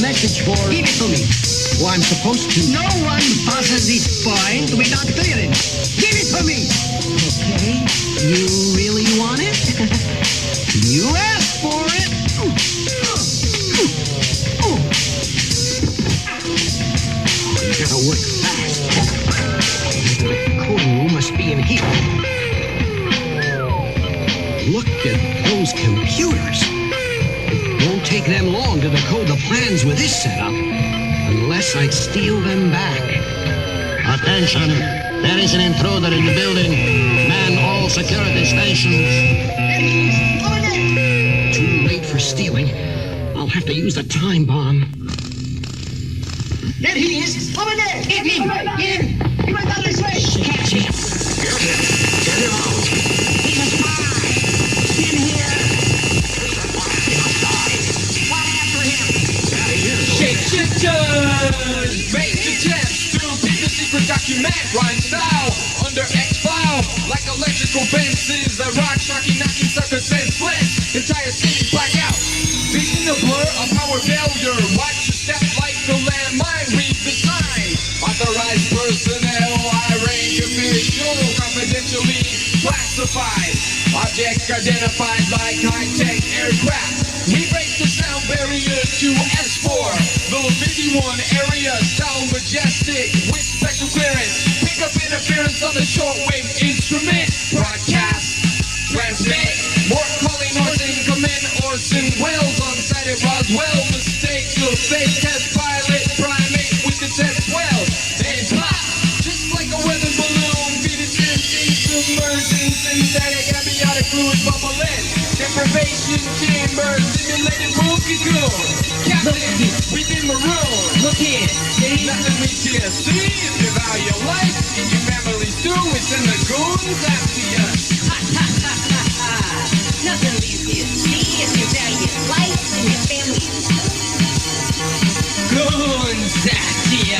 Speaker 2: Message for... Give it to me. Oh, I'm supposed to... No one passes this point without clearing. Give it to me. Okay. You really want it? You asked for it. You gotta work fast. The code must be in here. Look at those computers. Won't take them long to decode the plans with this setup, unless I steal them back. Attention, there is an intruder in the building. Man all security stations. Too late for stealing. I'll have to use the time bomb. There he is, over there. Get him, get him. He went down this way. Catch him. Get him. Get him out. He's a spy. In here.
Speaker 3: Make the chance to keep the secret document rhyme style under X-File like electrical fences. A rock shocking, knocking sucker senseless. Entire city black out. Vision the blur of power failure. Watch your step like the landmine. Read the sign. Authorized personnel. I rank official. Confidentially classified. Object identified like high-tech aircraft. We break the sound barrier to S4. The 51 area, sound majestic with special clearance. Pick up interference on the shortwave instrument. Broadcast, transmit. More calling Orson, come in Orson Welles on site at Roswell. Mistake the fake test pilot primate with the test well. Then pop, just like a weather balloon. Feed it submersion, synthetic amniotic fluid bubbling. Deprivation chamber, simulated movie cocoon. Captain, we've been marooned. Look here, see? Nothing we can't see. Devalue your life, and your family's too. It's and the goons after ya.
Speaker 4: Nothing leaves me to see if you value your life and your family.
Speaker 3: Goons after ya.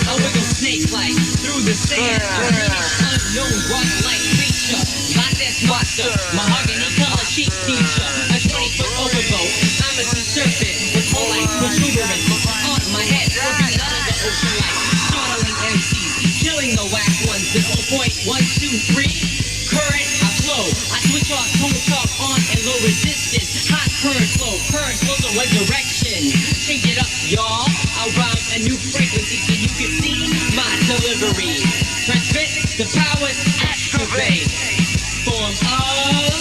Speaker 4: I wiggle snake-like through the sand. Unknown water-like creature. Like that monster. Mahogany color sheep feature. A 20-foot overboat. I'm a sea serpent with whole-like protuberance. On my head, working out of the ocean like startling MCs. Killing the whack ones at 0.123. Current, I flow. I switch off, tone talk on and low resistance. Hot current flow the one direction. Change it up, y'all. I'll rhyme a new frequency so you can see my delivery. Transmit the powers, activate. Form of,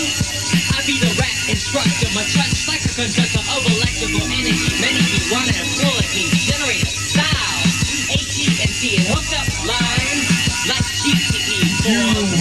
Speaker 4: I be the rap instructor. My touch like a conductor of electrical energy. Many be wanting to pull at me. Generator style. AT&T and hooked up lines like GTE. Form of.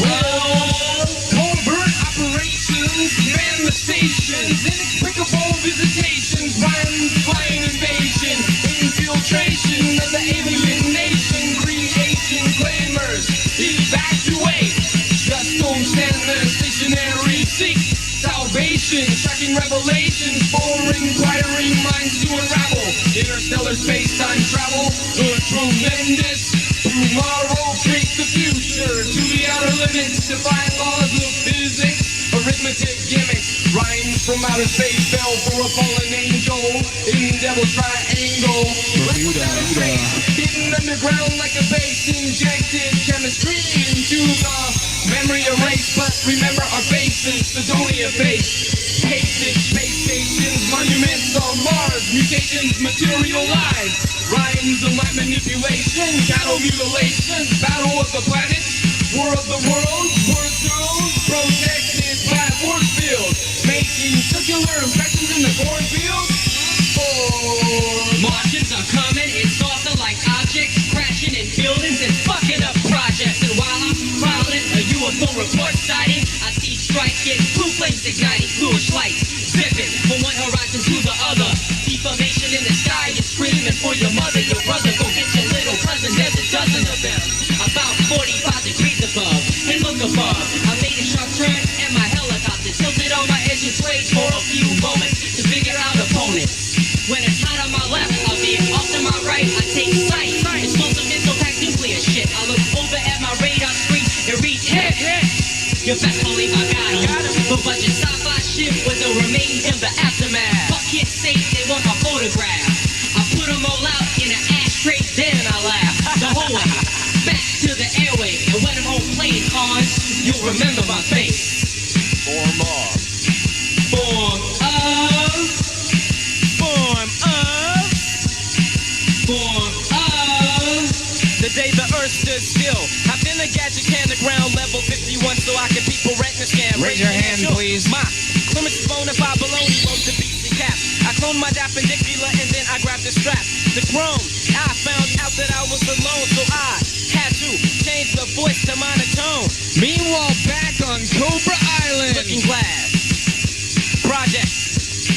Speaker 3: Man the stations, inexplicable visitations, rhyme, flying invasion, infiltration of the alien nation, creation, claimers, evacuate, just don't stand there, stationary, seek salvation, shocking revelations, boring, inquiring minds to unravel, interstellar space-time travel, the tremendous, tomorrow, create the future, to the outer limits, defy laws of physics, arithmetic gimmicks, rhymes from outer space fell for a fallen angel in devil's triangle. Left without a trace, hidden underground like a base, injected chemistry into the memory erased. But remember our faces, Sidonia face, pasted space stations, monuments on Mars, mutations materialize, rhymes of my manipulation, cattle mutilations, battle of the planets, war of the world, war zones, protected by force field, making circular impressions in the cornfield.
Speaker 4: Martians are coming, it's also like objects crashing in buildings and fucking up projects. And while I'm filing a UFO report sighting, I see striking, blue flames igniting, bluish lights zipping from one horizon to the other. Deformation in the sky, you're screaming for your mother, your brother. Go get your little cousin, there's a dozen of them, about 45 degrees above. And look above, I made a sharp turn and my helicopter tilted on my edge and swayed for a few moments to figure out opponents. When it's hot on my left, I'll be off to my right, I take sight. Explosive missile-packed nuclear shit. I look over at my radar screen and read hit. You best believe I got him. But budget sci-fi shit with the remains in the aftermath. Fuck can't say they want my photograph. I put them all out in an ashtray, then I laugh. The whole way back to the airway. And when I'm home playing cards, you'll remember my face.
Speaker 3: Form of.
Speaker 4: Form of.
Speaker 3: Form of.
Speaker 4: Form of.
Speaker 3: The day the earth stood still, I've been a gadget can the ground level 51 so I can people retina scan.
Speaker 5: Raise your hand, please.
Speaker 3: My Clemens phone and Bob Baloney wrote the beats and cap. I cloned my perpendicular and then I grabbed the strap. The chrome, I found out that I was alone, so I had to change the voice to monotone.
Speaker 5: Meanwhile, back on Cobra Island.
Speaker 3: Looking glass. Project.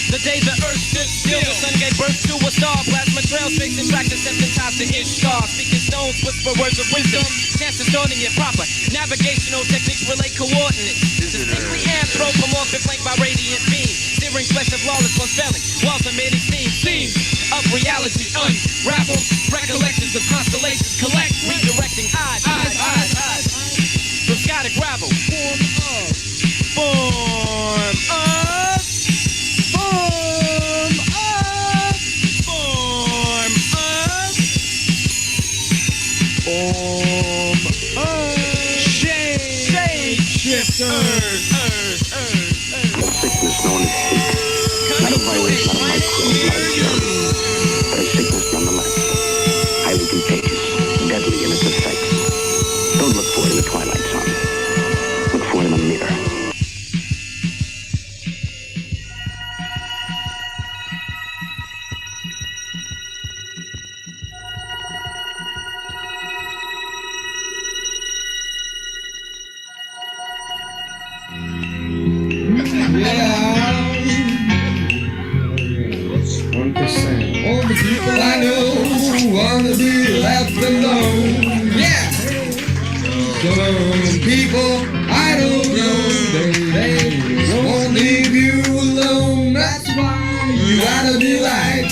Speaker 3: The day the earth stood still, the sun gave birth to a star. Plasma trail, space and track, desensitized to Ishtar. Speaking stones, whisper words of wisdom. Chances starting it proper. Navigational techniques relate coordinates. Distinctly anthropomorphic, flanked by radiant beams. Steering flesh of lawless one spelling. Walls emitting steam. Scenes of reality unravel. Recollections of constellations collect. Redirecting eyes. From sky to gravel. Form of. Form of.
Speaker 2: A sickness known as hate. Not a virus, not a microbe, not a germ. But a sickness nonetheless. Highly contagious, deadly in its effects. Don't look for it in the twilight zone. Look for it in a mirror.
Speaker 3: All the people I know wanna be left alone. Yeah. Come people, I don't know, but they won't leave you alone. That's why you gotta be like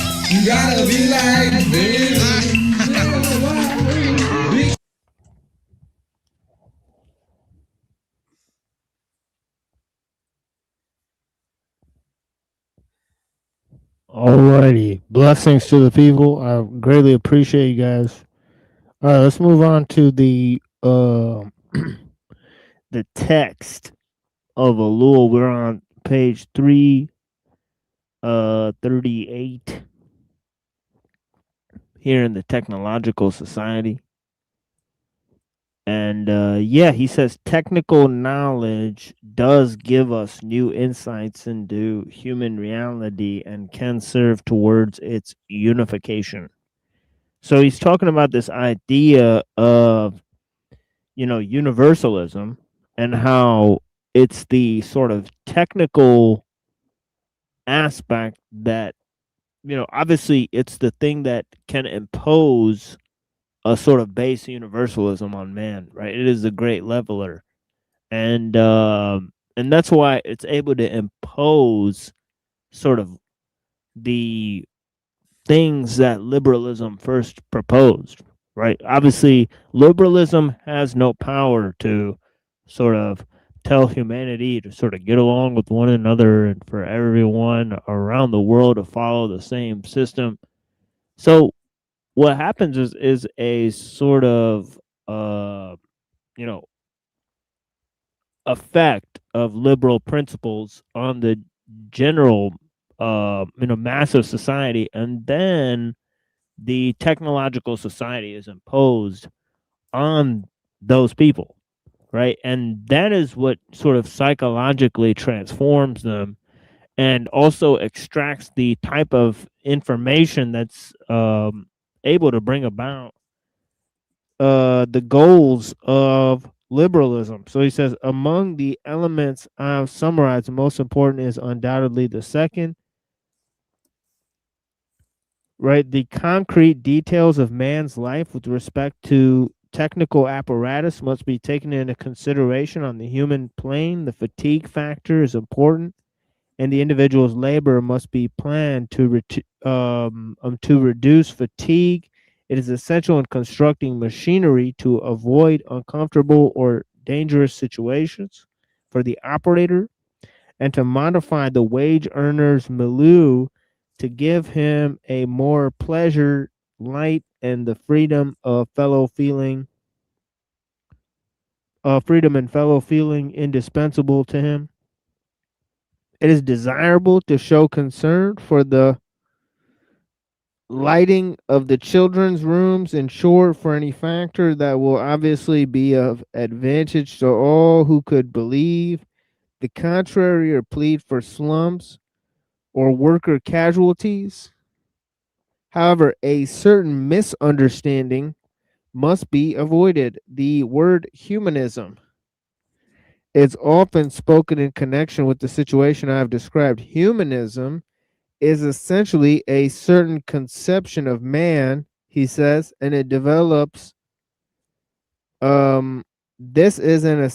Speaker 3: this.
Speaker 19: Alrighty. Blessings to the people. I greatly appreciate you guys. All right, let's move on to the the text of Ellul. We're on page 338 here in the Technological Society. And yeah, he says technical knowledge does give us new insights into human reality and can serve towards its unification. So he's talking about this idea of, universalism and how it's the sort of technical aspect that, obviously it's the thing that can impose a sort of base universalism on man, right? It is the great leveler. And that's why it's able to impose sort of the things that liberalism first proposed, right? Obviously, liberalism has no power to sort of tell humanity to sort of get along with one another and for everyone around the world to follow the same system. So what happens is a sort of effect of liberal principles on the general massive society, and then the technological society is imposed on those people, right? And that is what sort of psychologically transforms them and also extracts the type of information that's able to bring about the goals of liberalism. So he says, among the elements I've summarized, the most important is undoubtedly the second, right? The concrete details of man's life with respect to technical apparatus must be taken into consideration on the human plane. The fatigue factor is important, and the individual's labor must be planned to reduce fatigue. It is essential in constructing machinery to avoid uncomfortable or dangerous situations for the operator, and to modify the wage earner's milieu to give him a more pleasure, light, and the freedom and fellow feeling indispensable to him. It is desirable to show concern for the lighting of the children's rooms, in short, for any factor that will obviously be of advantage to all who could believe the contrary or plead for slums or worker casualties. However, a certain misunderstanding must be avoided. The word humanism is often spoken in connection with the situation I have described. Humanism is essentially a certain conception of man, he says, and it develops. This is an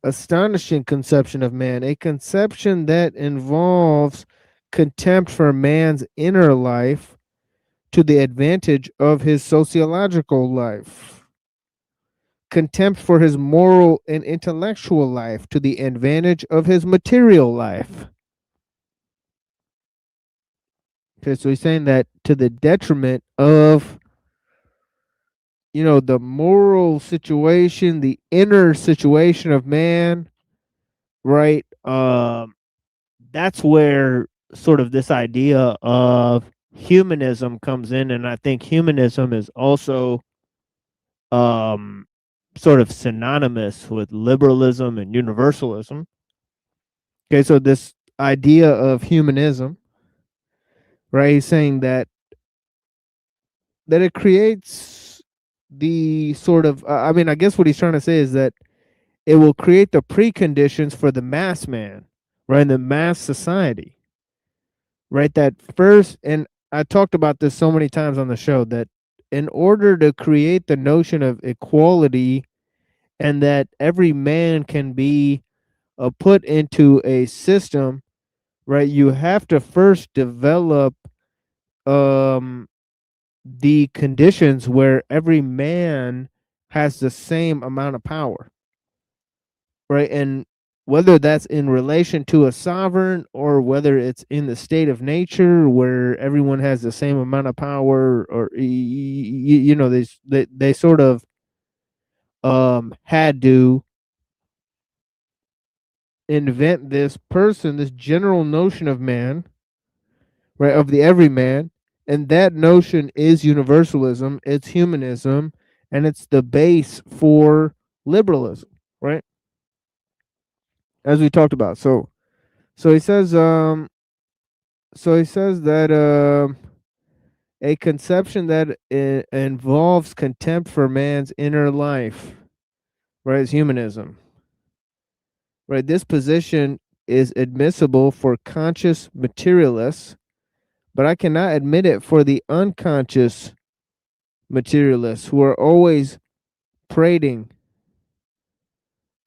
Speaker 19: astonishing conception of man, a conception that involves contempt for man's inner life to the advantage of his sociological life, contempt for his moral and intellectual life to the advantage of his material life. Okay, so he's saying that to the detriment of, the moral situation, the inner situation of man, right? That's where sort of this idea of humanism comes in, and I think humanism is also sort of synonymous with liberalism and universalism. Okay, so this idea of humanism, right? He's saying that it creates the sort of, I guess what he's trying to say is that it will create the preconditions for the mass man, right? The mass society, right? That first, and I talked about this so many times on the show, that in order to create the notion of equality and that every man can be put into a system, right? You have to first develop the conditions where every man has the same amount of power, right? And whether that's in relation to a sovereign or whether it's in the state of nature where everyone has the same amount of power, or you know, they sort of had to invent this person, this general notion of man, right, of the everyman, and that notion is universalism, it's humanism, and it's the base for liberalism, right? As we talked about. So he says that a conception that involves contempt for man's inner life, right, is humanism. Right, this position is admissible for conscious materialists, but I cannot admit it for the unconscious materialists who are always prating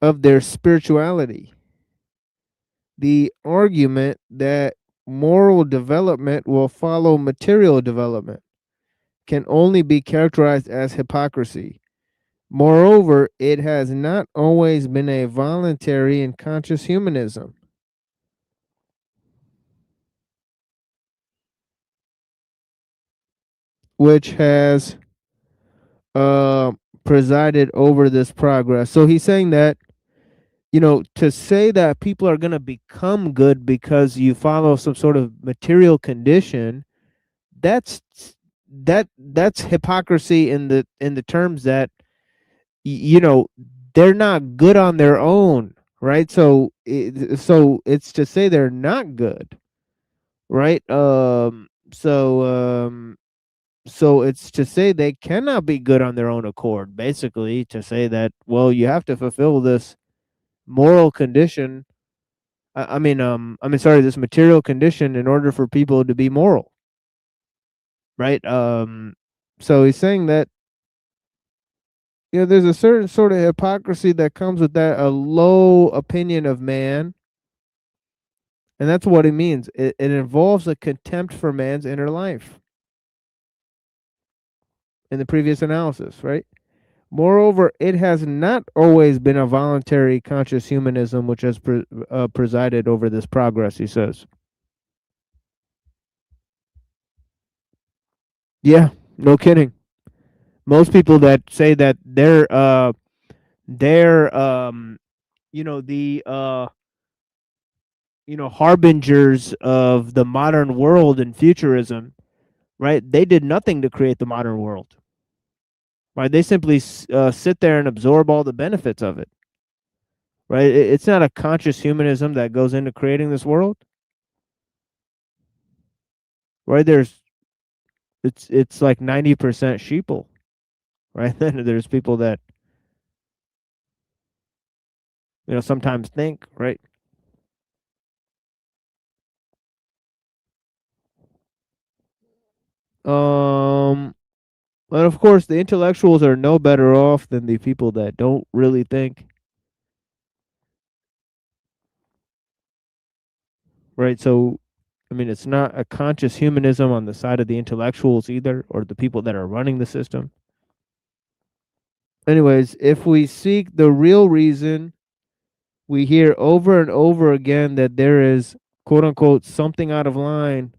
Speaker 19: of their spirituality. The argument that moral development will follow material development can only be characterized as hypocrisy. Moreover, it has not always been a voluntary and conscious humanism. Which has presided over this progress. So he's saying that, you know, to say that people are going to become good because you follow some sort of material condition, that's hypocrisy in the terms that you know, they're not good on their own, right? So it's to say they're not good, right? So it's to say they cannot be good on their own accord, basically, to say that, well, you have to fulfill this moral condition. This material condition in order for people to be moral, right? So he's saying that, you know, there's a certain sort of hypocrisy that comes with that, a low opinion of man. And that's what it means. It involves a contempt for man's inner life in the previous analysis, right? Moreover, it has not always been a voluntary conscious humanism which has presided over this progress, he says. Yeah, no kidding. Most people that say that they're you know, the you know, harbingers of the modern world and futurism, right? They did nothing to create the modern world. Right? They simply sit there and absorb all the benefits of it. Right? It's not a conscious humanism that goes into creating this world. Right? It's like 90% sheeple. Right? Then there's people that, you know, sometimes think, right? But of course, the intellectuals are no better off than the people that don't really think. Right? So, I mean, it's not a conscious humanism on the side of the intellectuals either, or the people that are running the system. Anyways, if we seek the real reason, we hear over and over again that there is, quote unquote, something out of line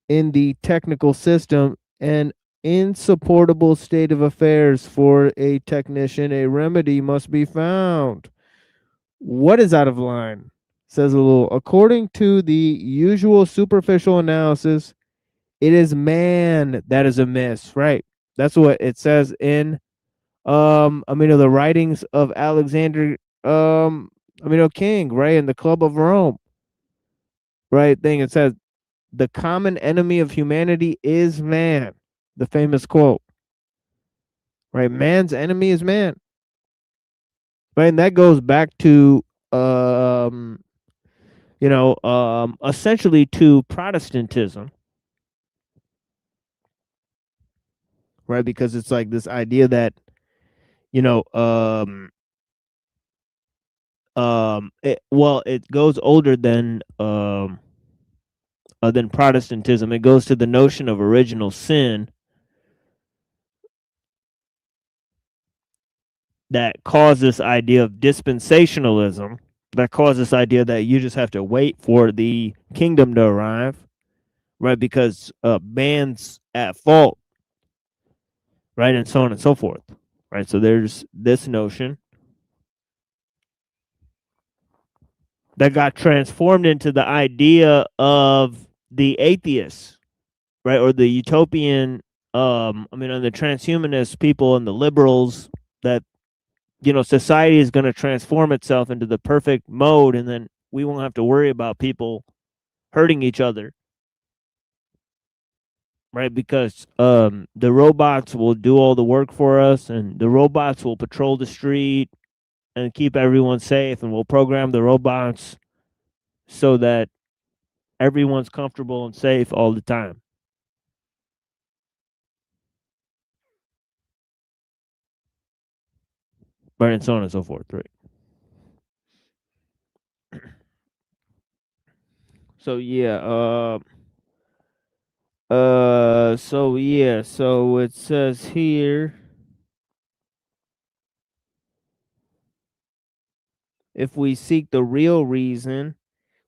Speaker 19: in the technical system, an insupportable state of affairs for a technician. A remedy must be found. What is out of line? Says ellul. According to the usual superficial analysis, it is man that is amiss, right? That's what it says in the writings of Alexander King, right, in the Club of Rome. Right thing, it says the common enemy of humanity is man. The famous quote. Right, man's enemy is man. Right, and that goes back to essentially to Protestantism. Right, because it's like this idea that, you know, it goes older than Protestantism. It goes to the notion of original sin that caused this idea of dispensationalism, that caused this idea that you just have to wait for the kingdom to arrive, right? Because man's at fault, right? And so on and so forth, right? So there's this notion that got transformed into the idea of the atheists, right? Or the utopian, the transhumanist people and the liberals that, society is going to transform itself into the perfect mode, and then we won't have to worry about people hurting each other, right? Because the robots will do all the work for us, and the robots will patrol the street and keep everyone safe, and we'll program the robots so that everyone's comfortable and safe all the time. Right, and so on and so forth, right? So yeah, so it says here, if we seek the real reason,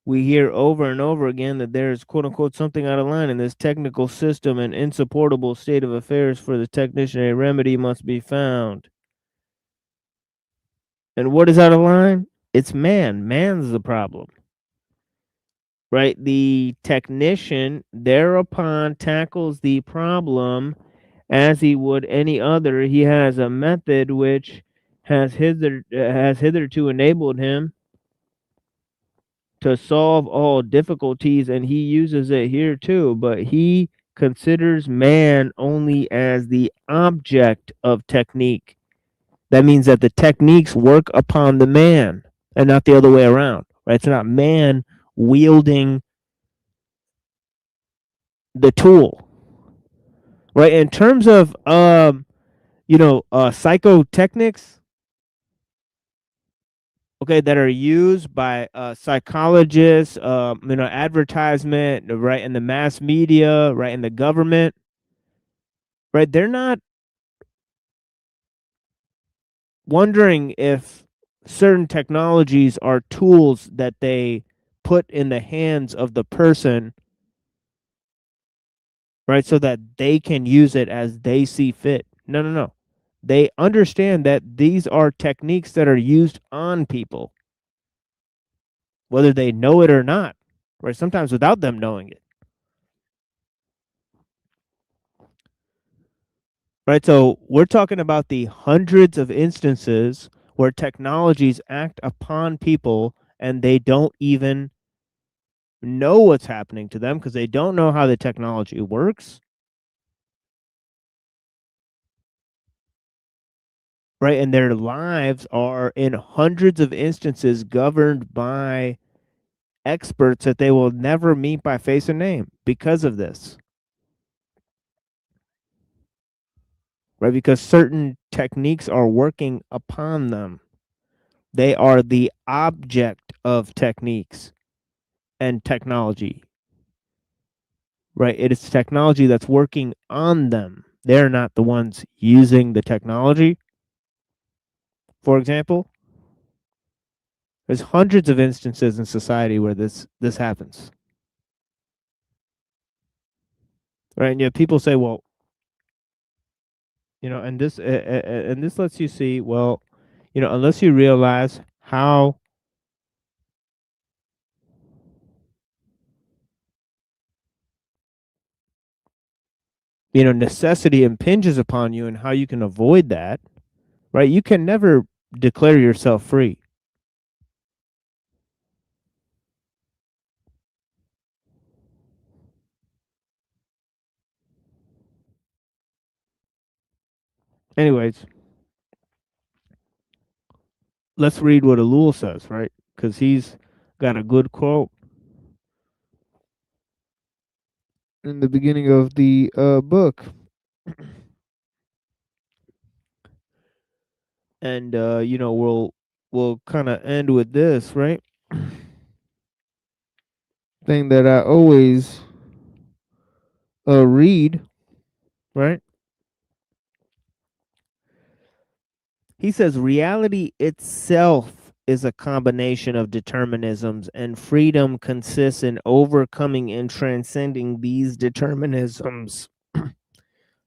Speaker 19: we hear over and over again that there is quote unquote something out of line in this technical system, an insupportable state of affairs for the technician. A remedy must be found. And what is out of line? It's man. Man's the problem. Right? The technician thereupon tackles the problem as he would any other. He has a method which has hitherto enabled him to solve all difficulties, and he uses it here too, but he considers man only as the object of technique. That means that the techniques work upon the man and not the other way around, right? It's not man wielding the tool, right? In terms of psychotechnics, okay, that are used by psychologists, advertisement, right, in the mass media, right, in the government, right? They're not wondering if certain technologies are tools that they put in the hands of the person, right, so that they can use it as they see fit. No, no, no. They understand that these are techniques that are used on people, whether they know it or not, right? Sometimes without them knowing it. Right, so we're talking about the hundreds of instances where technologies act upon people and they don't even know what's happening to them because they don't know how the technology works. Right, and their lives are in hundreds of instances governed by experts that they will never meet by face and name because of this. Right, because certain techniques are working upon them. They are the object of techniques and technology. Right, it is technology that's working on them. They're not the ones using the technology. For example, there's hundreds of instances in society where this happens. Right, and yet people say, well, and this lets you see, well, unless you realize how necessity impinges upon you and how you can avoid that, right? You can never declare yourself free. Anyways, let's read what Ellul says, right? Because he's got a good quote in the beginning of the book. And we'll kind of end with this, right? Thing that I always read, right? He says reality itself is a combination of determinisms, and freedom consists in overcoming and transcending these determinisms.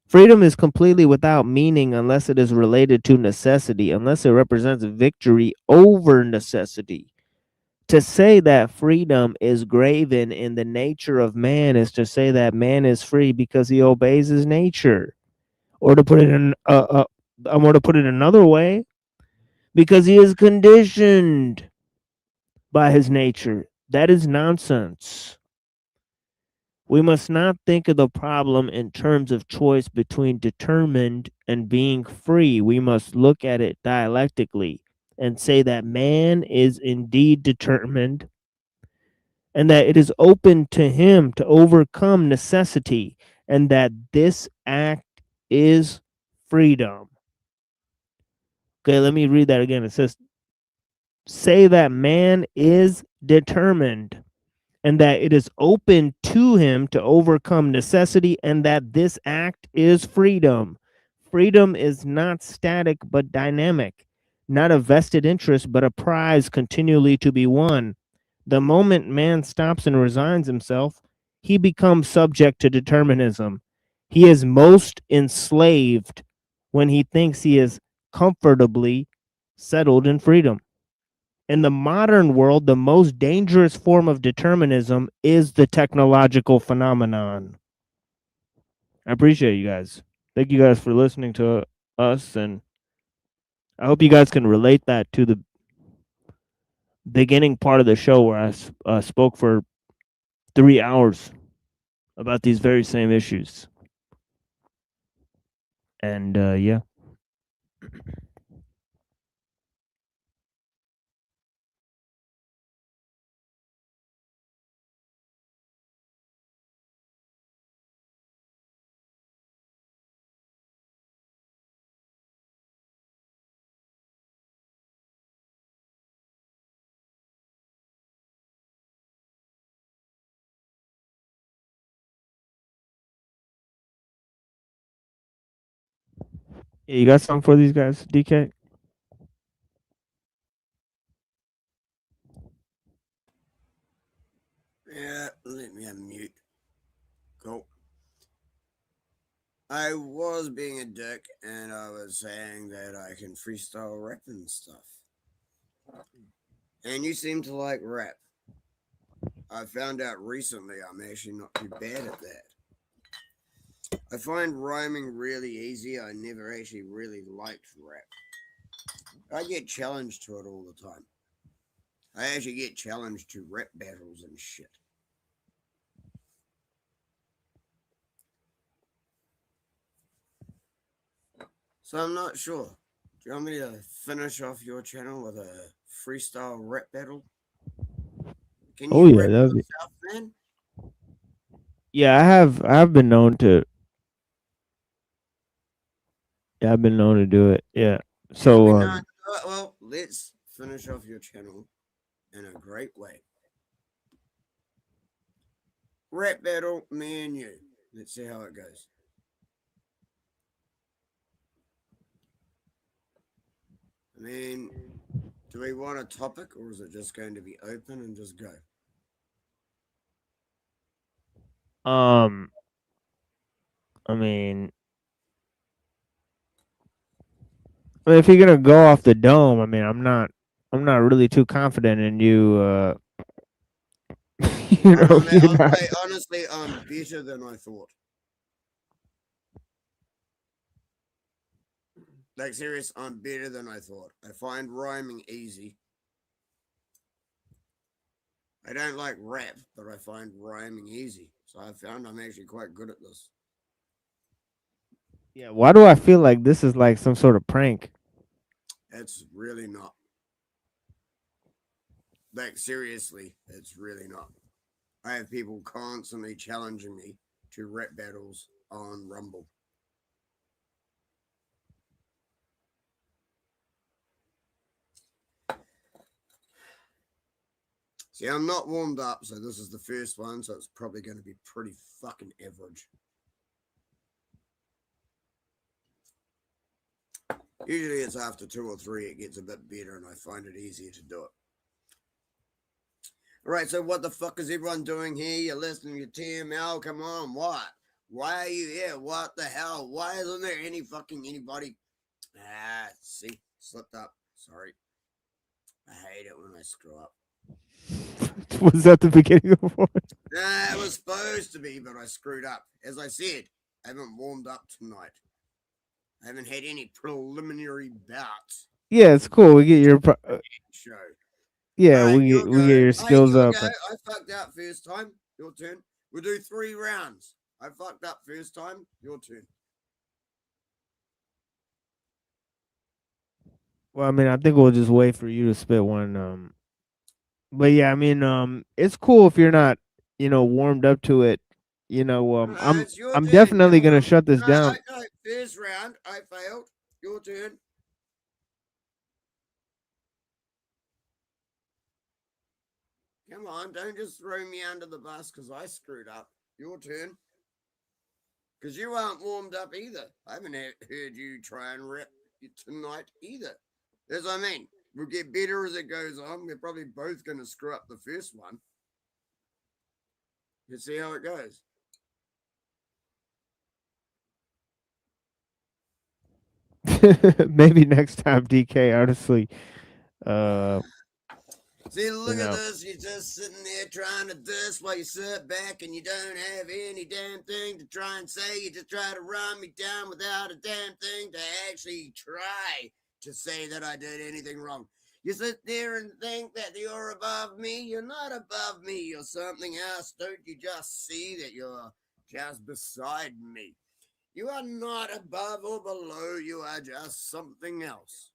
Speaker 19: Freedom is completely without meaning unless it is related to necessity, unless it represents victory over necessity. To say that freedom is graven in the nature of man is to say that man is free because he obeys his nature. Or to put it in, I want to put it another way, because he is conditioned by his nature. That is nonsense. We must not think of the problem in terms of choice between determined and being free. We must look at it dialectically and say that man is indeed determined and that it is open to him to overcome necessity and that this act is freedom. Okay, let me read that again. It says, say that man is determined and that it is open to him to overcome necessity and that this act is freedom. Freedom is not static but dynamic, not a vested interest but a prize continually to be won. The moment man stops and resigns himself, he becomes subject to determinism. He is most enslaved when he thinks he is comfortably settled in freedom. In the modern world, the most dangerous form of determinism is the technological phenomenon. I appreciate you guys. Thank you guys for listening to us, and I hope you guys can relate that to the beginning part of the show where I spoke for 3 hours about these very same issues. And yeah. Yeah, you got something for these guys, DK?
Speaker 20: Yeah, let me unmute. Cool. I was being a dick and I was saying that I can freestyle rap and stuff. And you seem to like rap. I found out recently I'm actually not too bad at that. I find rhyming really easy. I never actually really liked rap. I get challenged to it all the time. I actually get challenged to rap battles and shit. So I'm not sure. Do you want me to finish off your channel with a freestyle rap battle? Can you rap
Speaker 19: that'd be...
Speaker 20: yourself, man?
Speaker 19: Yeah, I've been known to. Yeah, I've been known to do it. Yeah. So
Speaker 20: Well, let's finish off your channel in a great way. Rap battle, me and you. Let's see how it goes. I mean, do we want a topic or is it just going to be open and just go?
Speaker 19: I mean, if you're gonna go off the dome, I mean, I'm not really too confident in you. You know,
Speaker 20: Honestly, I'm better than I thought. Like, serious, I'm better than I thought. I find rhyming easy. I don't like rap, but I find rhyming easy. So I found I'm actually quite good at this.
Speaker 19: Yeah, why do I feel like this is like some sort of prank?
Speaker 20: It's really not. Like, seriously, it's really not. I have people constantly challenging me to rap battles on Rumble. See, I'm not warmed up, so this is the first one, so it's probably going to be pretty fucking average. Usually it's after 2 or 3 it gets a bit better and I find it easier to do it. All right, so what the fuck is everyone doing here? You're listening to TML. Come on, what? Why are you here? What the hell? Why isn't there anybody? Ah, see, slipped up. Sorry. I hate it when I screw up.
Speaker 19: Was that the beginning of one?
Speaker 20: Nah, it was supposed to be, but I screwed up. As I said, I haven't warmed up tonight. I haven't had any preliminary bouts.
Speaker 19: Yeah, it's cool. We get your
Speaker 20: Show.
Speaker 19: yeah,
Speaker 20: Right,
Speaker 19: we get your skills
Speaker 20: you'll
Speaker 19: up.
Speaker 20: go. I fucked up first time. Your turn. We'll do 3 rounds. I fucked up first time. Your turn.
Speaker 19: Well, I mean, I think we'll just wait for you to spit one. But yeah, I mean, it's cool if you're not, warmed up to it.
Speaker 20: It's your
Speaker 19: I'm
Speaker 20: turn.
Speaker 19: definitely
Speaker 20: Come
Speaker 19: gonna
Speaker 20: on.
Speaker 19: shut this down.
Speaker 20: No, first round, I failed. Your turn. Come on, don't just throw me under the bus because I screwed up. Your turn. Because you aren't warmed up either. I haven't heard you try and rap tonight either. That's what I mean. We'll get better as it goes on. We're probably both going to screw up the first one. You see how it goes.
Speaker 19: Maybe next time, DK. Honestly,
Speaker 20: See, look at this. You're just sitting there trying to diss while you sit back and you don't have any damn thing to try and say. You just try to run me down without a damn thing to actually try to say that I did anything wrong. You sit there and think that you're above me. You're not above me. You're something else. Don't you just see that you're just beside me? You are not above or below. You are just something else.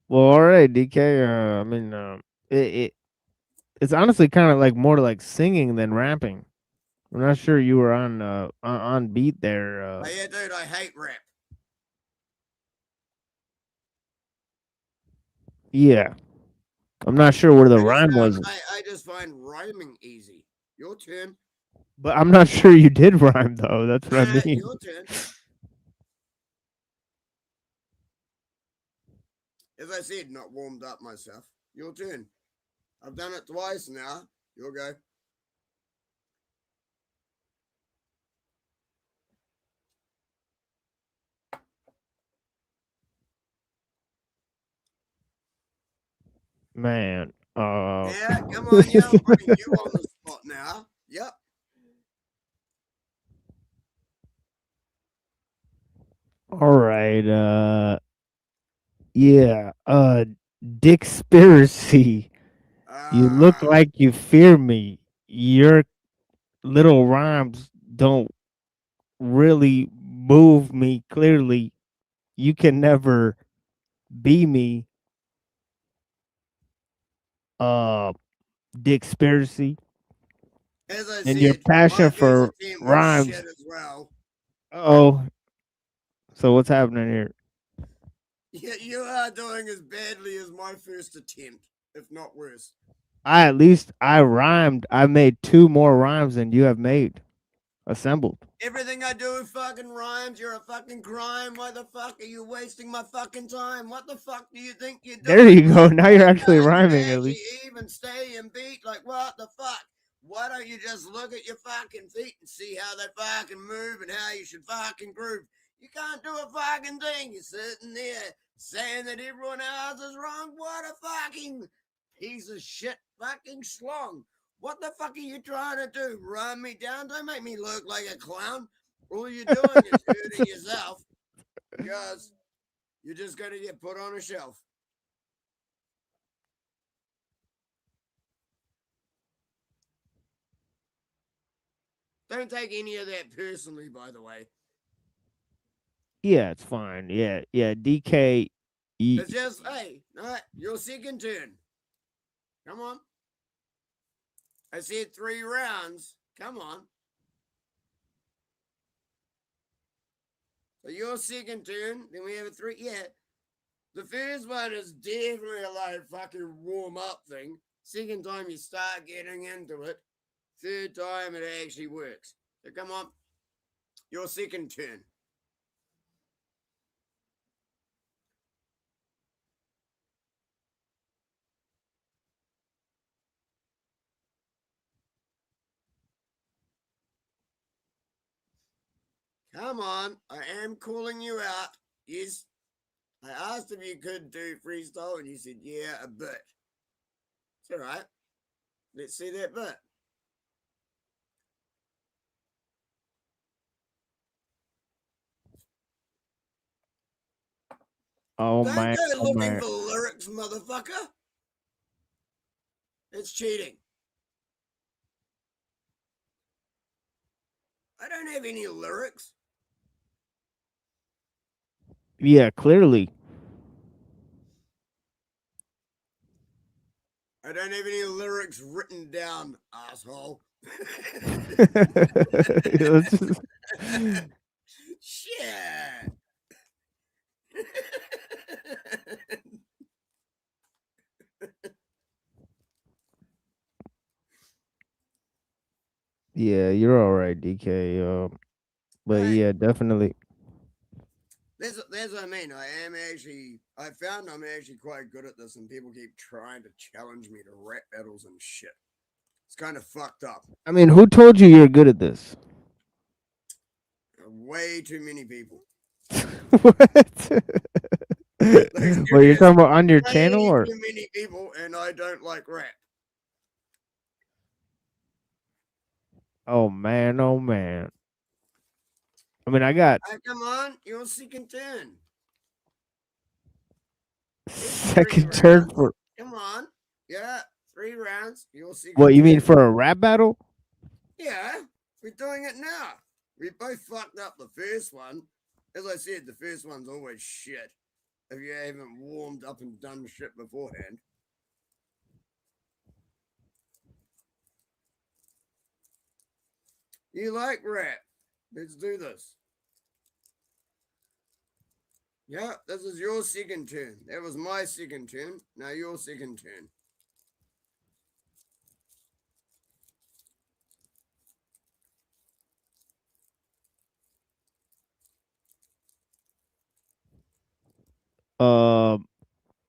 Speaker 19: well, all right, DK. I mean, it's honestly kind of like more like singing than rapping. I'm not sure you were on beat there.
Speaker 20: Oh, yeah, dude, I hate rap.
Speaker 19: Yeah, I'm not sure where the rhyme was,
Speaker 20: I just find rhyming easy. Your turn.
Speaker 19: but I'm not sure you did rhyme though. That's what I mean.
Speaker 20: Your turn. As I said, not warmed up myself. Your turn. I've done it twice now. You'll go.
Speaker 19: Man,
Speaker 20: Yeah, come on, yeah, I'm putting you on the spot now. Yep.
Speaker 19: all right. Yeah. Dickspiracy. You look like you fear me. Your little rhymes don't really move me clearly. You can never be me. Dickspiracy.
Speaker 20: As I
Speaker 19: And your
Speaker 20: said,
Speaker 19: passion
Speaker 20: my
Speaker 19: for
Speaker 20: first attempt was
Speaker 19: rhymes.
Speaker 20: shit as well.
Speaker 19: Oh. So what's happening here?
Speaker 20: Yeah, you are doing as badly as my first attempt, if not worse.
Speaker 19: I rhymed. I made 2 more rhymes than you have made. Assembled.
Speaker 20: Everything I do fucking rhymes. You're a fucking crime. Why the fuck are you wasting my fucking time? What the fuck do you think you're doing?
Speaker 19: There you go. Now you're actually rhyming at least.
Speaker 20: Even stay and beat. Like, what the fuck? Why don't you just look at your fucking feet and see how they fucking move and how you should fucking groove? You can't do a fucking thing. You're sitting there saying that everyone else is wrong. What a fucking piece of shit fucking schlong. What the fuck are you trying to do? Run me down? Don't make me look like a clown. All you're doing is hurting yourself because you're just going to get put on a shelf. Don't take any of that personally, by the way.
Speaker 19: Yeah, it's fine. Yeah, DK.
Speaker 20: It's just, hey, no, your second turn. Come on. I said 3 rounds. Come on. So your second turn, then we have a 3. Yeah. The first one is definitely a like fucking warm up thing. Second time you start getting into it. Third time it actually works. So come on, your second turn. Come on, I am calling you out. Yes, I asked if you could do freestyle, and you said, yeah, a bit. It's all right. Let's see that bit.
Speaker 19: Oh
Speaker 20: Don't
Speaker 19: man,
Speaker 20: go
Speaker 19: oh
Speaker 20: looking
Speaker 19: man.
Speaker 20: for lyrics, motherfucker. It's cheating. I don't have any lyrics.
Speaker 19: Yeah, clearly.
Speaker 20: I don't have any lyrics written down, asshole.
Speaker 19: Let's just-
Speaker 20: Shit.
Speaker 19: yeah, you're all right, DK. But yeah, definitely.
Speaker 20: That's what I mean. I found I'm actually quite good at this, and people keep trying to challenge me to rap battles and shit. It's kind of fucked up.
Speaker 19: I mean, who told you you're good at this?
Speaker 20: Way too many people.
Speaker 19: What? Well, you're talking about on your
Speaker 20: Way
Speaker 19: channel, or
Speaker 20: too many people, and I don't like rap.
Speaker 19: oh man, oh man. I mean, I got
Speaker 20: Come on, your second turn.
Speaker 19: second turn for
Speaker 20: Come on. Yeah, 3 rounds. Your second
Speaker 19: what? You mean
Speaker 20: turn.
Speaker 19: for a rap battle?
Speaker 20: Yeah, we're doing it now. We both fucked up the first one. As I said, the first one's always shit if you haven't warmed up and done shit beforehand. You like rap? Let's do this. Yeah, this is your second turn. That was my second turn. Now your second turn.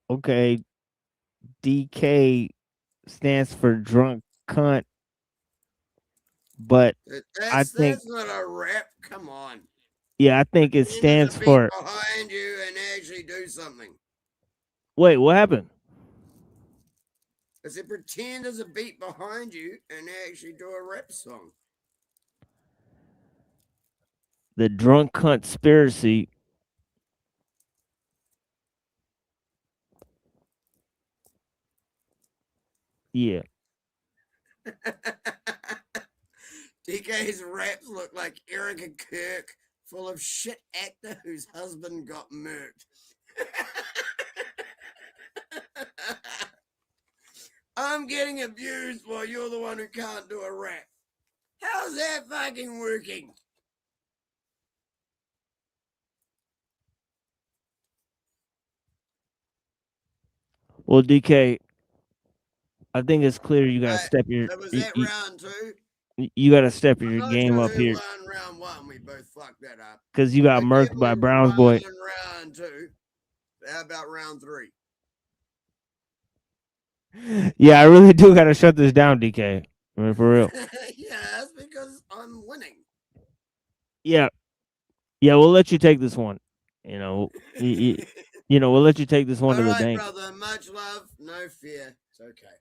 Speaker 19: Okay. DK stands for drunk cunt, but I think
Speaker 20: That's not a rap. Come on.
Speaker 19: yeah, I think it
Speaker 20: Pretend there's
Speaker 19: stands
Speaker 20: a beat
Speaker 19: for.
Speaker 20: behind you and actually do something.
Speaker 19: Wait, what happened?
Speaker 20: I said pretend there's a beat behind you and actually do a rap song.
Speaker 19: The drunk cunt conspiracy. Yeah.
Speaker 20: DK's raps look like Erica Kirk, full of shit actor whose husband got murked. I'm getting abused while you're the one who can't do a rap. How's that fucking working?
Speaker 19: Well, DK, I think it's clear you gotta step your.
Speaker 20: So was that round 2?
Speaker 19: You gotta step
Speaker 20: I'm
Speaker 19: your
Speaker 20: not
Speaker 19: game
Speaker 20: sure
Speaker 19: up
Speaker 20: who
Speaker 19: here
Speaker 20: won round 1. We both fucked that up.
Speaker 19: because you got
Speaker 20: I
Speaker 19: murked by
Speaker 20: definitely
Speaker 19: Browns
Speaker 20: won
Speaker 19: boy.
Speaker 20: round 2. How about round 3?
Speaker 19: Yeah, I really do gotta shut this down, DK. I mean, for real.
Speaker 20: Yeah, that's because I'm winning.
Speaker 19: Yeah, yeah, we'll let you take this one. You know, you know, we'll let you take this one
Speaker 20: All
Speaker 19: to the
Speaker 20: right,
Speaker 19: bank.
Speaker 20: brother. Much love, no fear. It's okay.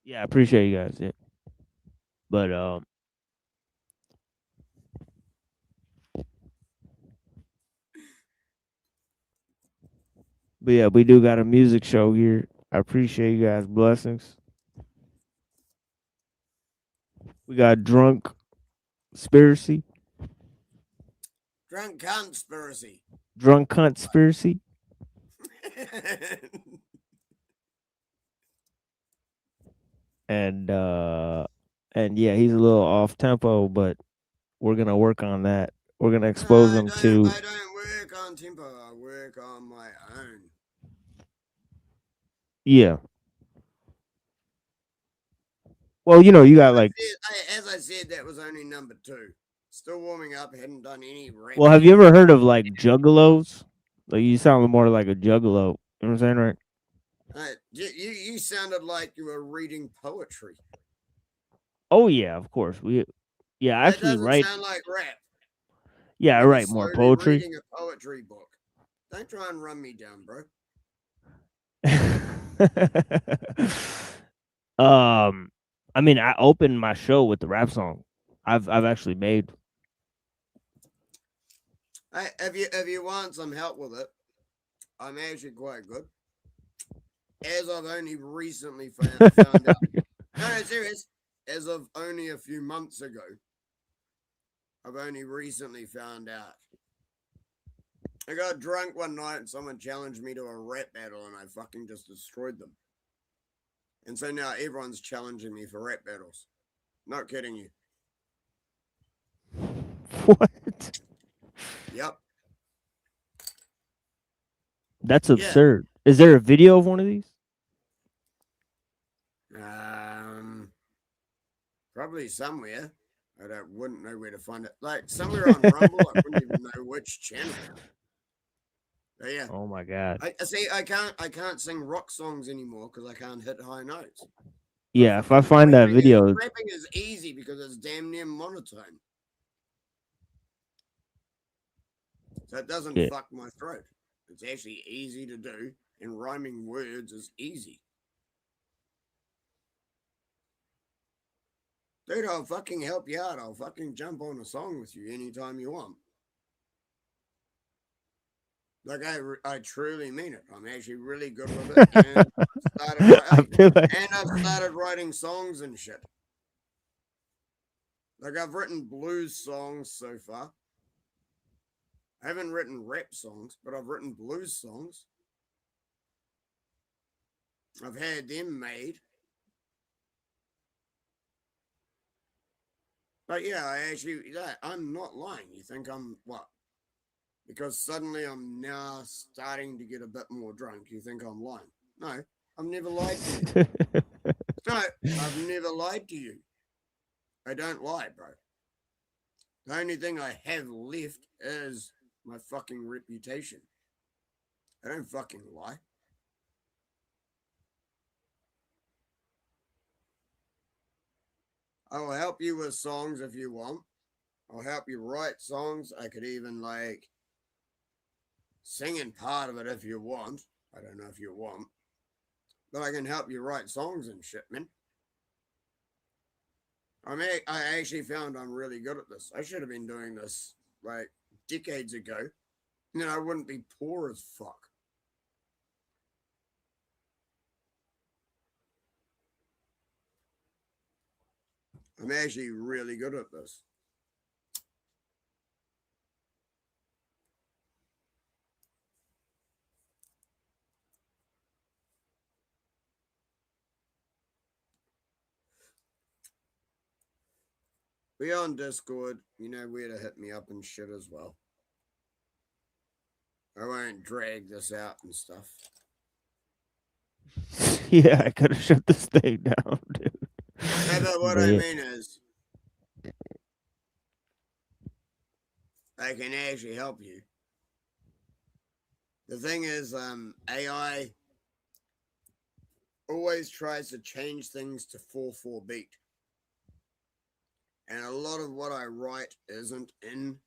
Speaker 19: Yeah, I appreciate you guys. Yeah. But yeah, we do got a music show here. I appreciate you guys. Blessings. We got drunk conspiracy.
Speaker 20: Drunk conspiracy.
Speaker 19: Drunk conspiracy. And yeah, he's a little off tempo, but we're gonna work on that. We're gonna expose him to.
Speaker 20: I don't work on tempo. I work on my own.
Speaker 19: Yeah. Well, you know, you got like.
Speaker 20: As I said, that was only number 2. Still warming up. Hadn't done any rap.
Speaker 19: Well, have you ever heard of like juggalos? Like you sound more like a juggalo. You know what I'm saying, right?
Speaker 20: You sounded like you were reading poetry.
Speaker 19: Oh yeah, of course. I actually
Speaker 20: That doesn't
Speaker 19: write.
Speaker 20: sound like rap.
Speaker 19: Yeah, I
Speaker 20: You were
Speaker 19: write more
Speaker 20: slowly
Speaker 19: poetry.
Speaker 20: Reading a poetry book. Don't try and run me down, bro.
Speaker 19: I mean, I opened my show with the rap song. I've actually made.
Speaker 20: If you want some help with it, I'm actually quite good. As I've only recently found out. No, serious. As of only a few months ago, I've only recently found out. I got drunk one night and someone challenged me to a rap battle and I fucking just destroyed them. And so now everyone's challenging me for rap battles. Not kidding you.
Speaker 19: What?
Speaker 20: Yep.
Speaker 19: That's absurd. Is there a video of one of these?
Speaker 20: Probably somewhere. Wouldn't know where to find it. Like somewhere on Rumble, I wouldn't even know which channel. But yeah.
Speaker 19: Oh my god.
Speaker 20: I see. I can't sing rock songs anymore because I can't hit high notes.
Speaker 19: Yeah, if I find that video.
Speaker 20: Rapping is easy because it's damn near monotone. So it doesn't fuck my throat. It's actually easy to do, and rhyming words is easy. Dude, I'll fucking help you out. I'll fucking jump on a song with you anytime you want. Like, I truly mean it. I'm actually really good with it. And I've started writing songs and shit. Like, I've written blues songs so far. I haven't written rap songs, but I've written blues songs. I've had them made. But yeah, I'm not lying. You think I'm what? Because suddenly I'm now starting to get a bit more drunk. You think I'm lying? No, I've never lied to you. No, I've never lied to you. I don't lie, bro. The only thing I have left is my fucking reputation. I don't fucking lie. I'll help you with songs if you want. I'll help you write songs. I could even like sing in part of it if you want. I don't know if you want. But I can help you write songs and shit, man. I actually found I'm really good at this. I should have been doing this like decades ago. And then I wouldn't be poor as fuck. I'm actually really good at this. Be on Discord. You know where to hit me up and shit as well. I won't drag this out and stuff.
Speaker 19: Yeah, I gotta shut this thing down, dude.
Speaker 20: No, but what I mean is, I can actually help you. The thing is, AI always tries to change things to 4/4 beat. And a lot of what I write isn't in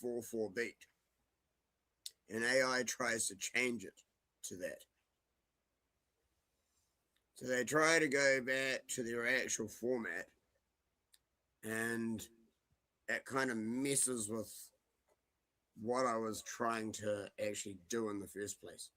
Speaker 20: 4/4 beat. And AI tries to change it to that. So they try to go back to their actual format, and it kind of messes with what I was trying to actually do in the first place.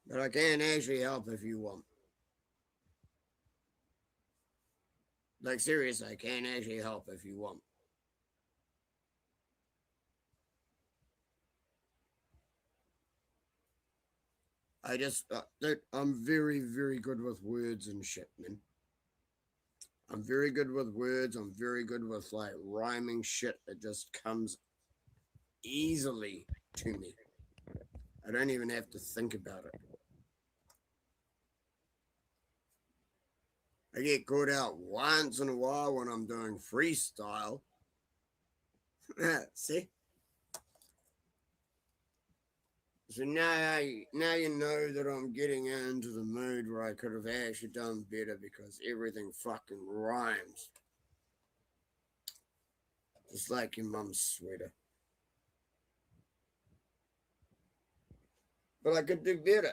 Speaker 20: But I can actually help if you want. Like, seriously, I can actually help if you want. I just, dude, I'm very, very good with words and shit, man. I'm very good with words. I'm very good with like rhyming shit. It just comes easily to me. I don't even have to think about it. I get caught out once in a while when I'm doing freestyle. See? So now you know that I'm getting into the mood where I could have actually done better because everything fucking rhymes. Just like your mum's sweater. But I could do better.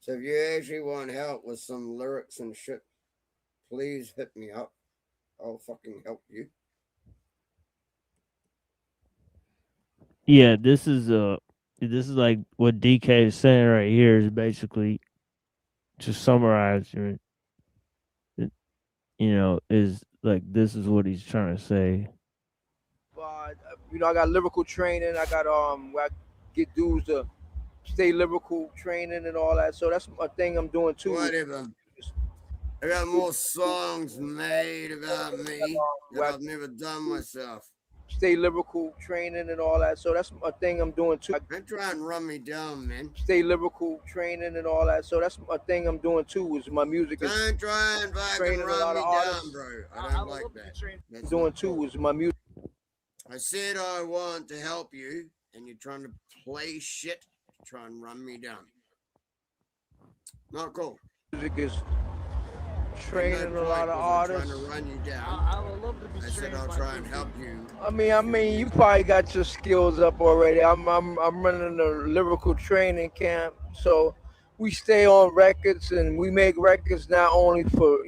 Speaker 20: So if you actually want help with some lyrics and shit, please hit me up. I'll fucking help you.
Speaker 19: Yeah, this is like what DK is saying right here is basically to summarize your, is like this is what he's trying to say.
Speaker 6: I got lyrical training. I got where I get dudes to stay lyrical training and all that. So that's a thing I'm doing too.
Speaker 20: Whatever. I got more songs made about me that I've never done myself.
Speaker 6: Stay lyrical training and all that. So that's a thing I'm doing too.
Speaker 20: Don't try and run me down, man.
Speaker 6: Stay lyrical training and all that. So that's a thing I'm doing too. Is my music is
Speaker 20: don't try and fucking run me down, bro. I don't like that. That's
Speaker 6: doing too is my music.
Speaker 20: I said I want to help you, and you're trying to play shit to try and run me down. Not cool.
Speaker 6: Music is training a lot of artists.
Speaker 20: Trying to run you down.
Speaker 6: I would love to be
Speaker 20: I said I'll try and help you.
Speaker 6: I mean, you probably got your skills up already. I'm running a lyrical training camp, so we stay on records and we make records not only for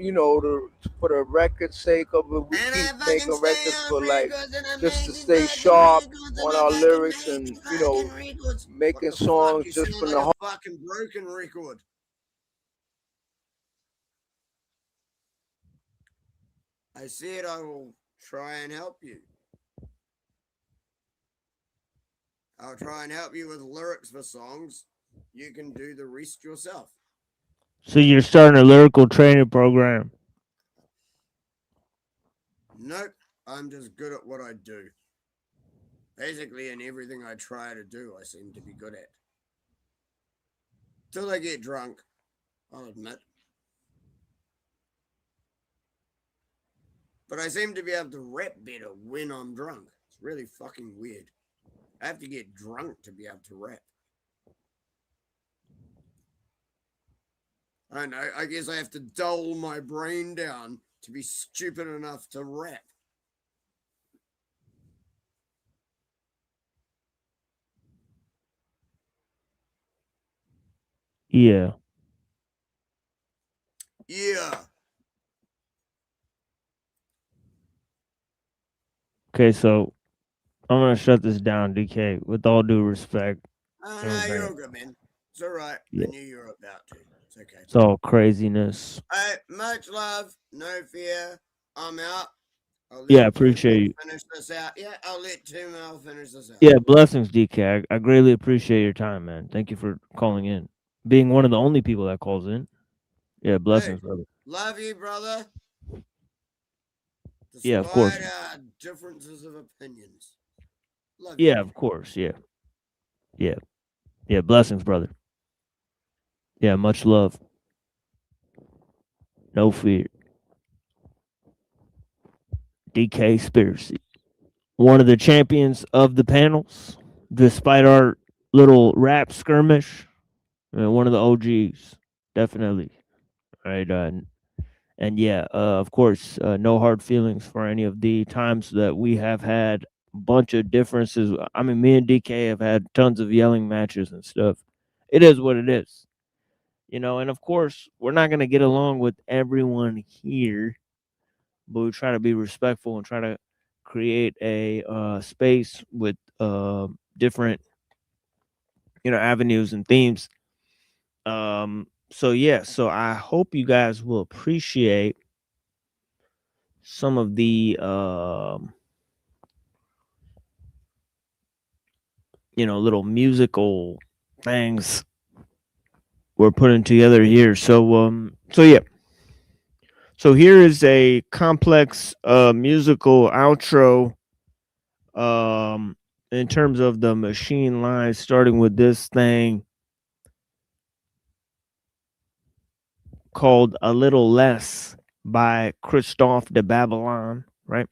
Speaker 6: for the record's sake of it. We keep making records for like just to stay sharp on our lyrics and making songs just from the
Speaker 20: fucking broken record. I said I will try and help you. I'll try and help you with lyrics for songs. You can do the rest yourself.
Speaker 19: So you're starting a lyrical training program.
Speaker 20: Nope. I'm just good at what I do. Basically, in everything I try to do, I seem to be good at. Till I get drunk, I'll admit. But I seem to be able to rap better when I'm drunk. It's really fucking weird. I have to get drunk to be able to rap. I don't know. I guess I have to dull my brain down to be stupid enough to rap.
Speaker 19: Yeah.
Speaker 20: Yeah.
Speaker 19: Okay, so I'm gonna shut this down, DK. With all due respect.
Speaker 20: Oh, no, you're all good, man. It's all right.
Speaker 19: Yeah.
Speaker 20: I knew you were about to. It's okay.
Speaker 19: It's all craziness.
Speaker 20: Much love. No fear. I'm out.
Speaker 19: Yeah, appreciate you.
Speaker 20: Finish this out. Yeah, I'll let Tim finish this out.
Speaker 19: Yeah, blessings, DK. I greatly appreciate your time, man. Thank you for calling in. Being one of the only people that calls in. Yeah, blessings, brother.
Speaker 20: Love you, brother. Despite
Speaker 19: Yeah, of course.
Speaker 20: our differences of opinions. Love
Speaker 19: Yeah,
Speaker 20: you.
Speaker 19: of course. Yeah. Yeah. Yeah, blessings, brother. Yeah, much love. No fear. DK Spiracy. One of the champions of the panels, despite our little rap skirmish. One of the OGs. Definitely. Right. And yeah, of course, no hard feelings for any of the times that we have had a bunch of differences. I mean, me and DK have had tons of yelling matches and stuff. It is what it is. And of course, we're not going to get along with everyone here, but we try to be respectful and try to create a space with different, avenues and themes. So I hope you guys will appreciate some of the little musical things we're putting together here. So yeah. So here is a complex musical outro in terms of the machine lines, starting with this thing called A Little Less by Christophe de Babylon, right?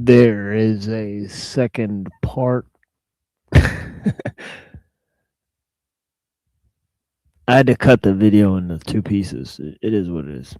Speaker 19: There is a second part. I had to cut the video into 2 pieces. It is what it is.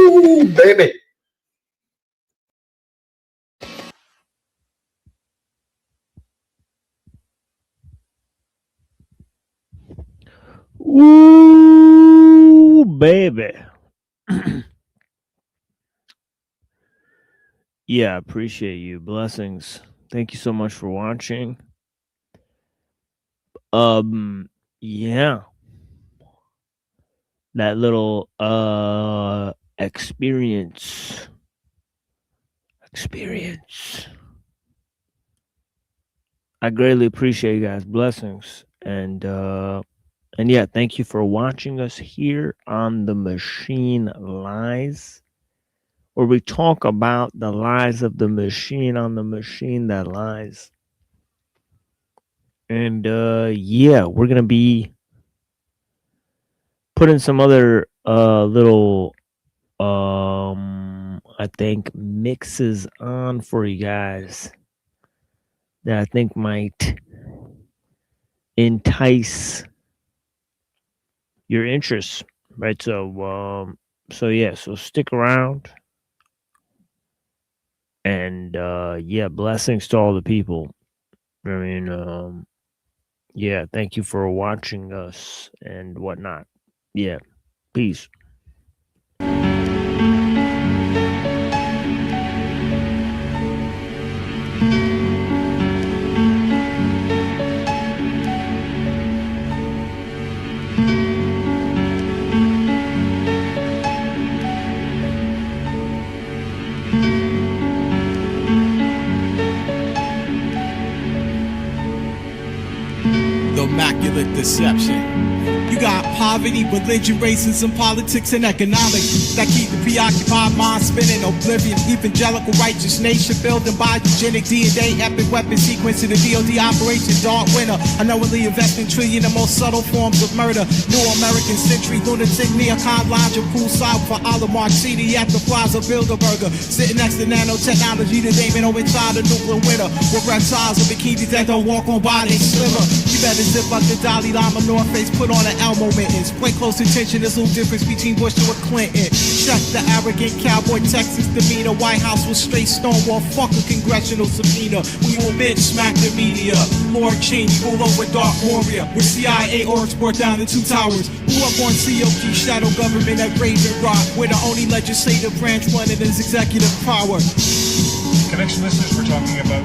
Speaker 8: Ooh, baby.
Speaker 19: Ooh, baby. Yeah, appreciate you. Blessings. Thank you so much for watching. Yeah. That little experience. I greatly appreciate you guys. Blessings. And yeah, thank you for watching us here on The Machine Lies, where we talk about the lies of the machine on the machine that lies. And yeah, we're gonna be putting some other little I think mixes on for you guys that I think might entice your interest, right? So yeah, so stick around. And yeah, blessings to all the people. I mean, yeah, thank you for watching us and whatnot. Yeah, peace.
Speaker 7: The immaculate deception. You got poverty, religion, racism, politics, and economics that keep the preoccupied mind spinning. Oblivion, evangelical righteous nation building by eugenic DNA, epic weapon sequence of the DOD operation Dark Winter. Unknowingly investing trillion in most subtle forms of murder. New American century, lunatic, neocon lounge, poolside for Olive Mark City at the Plaza Bilderberger. Sitting next to nanotechnology, the Damon over inside the nuclear winter. With reptiles and bikinis that don't walk on by, they slimmer. You better zip up the Dalai Lama North Face, put on an Elmo mittens. Pay close attention, there's no difference between Bush and Clinton. Check the arrogant cowboy Texas demeanor. White House was straight stonewall, fuck a congressional subpoena. We will bitch smack the media. Lord Cheney, pull over Dark Warrior. With CIA orgs brought down the two towers. Who up on COG shadow government at Raven Rock, where the only legislative branch running is executive power.
Speaker 10: Connection listeners, we're talking about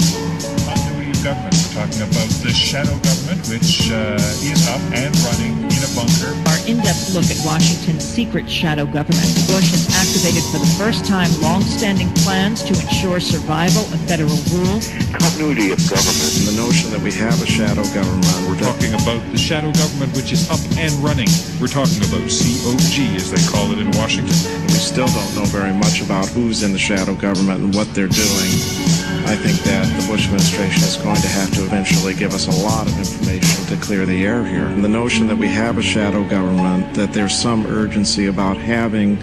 Speaker 10: continuity of government. We're talking about the shadow government, which is up and running in a bunker.
Speaker 11: Our in-depth look at Washington's secret shadow government. Bush has activated for the first time long-standing plans to ensure survival of federal rule.
Speaker 14: Continuity of government. And the notion that we have a shadow government.
Speaker 10: We're talking about the shadow government, which is up and running. We're talking about COG, as they call it in Washington.
Speaker 14: We still don't know very much about who's in the shadow government and what they're doing. I think that the Bush administration is going to have to eventually give us a lot of information to clear the air here. And the notion that we have a shadow government, that there's some urgency about having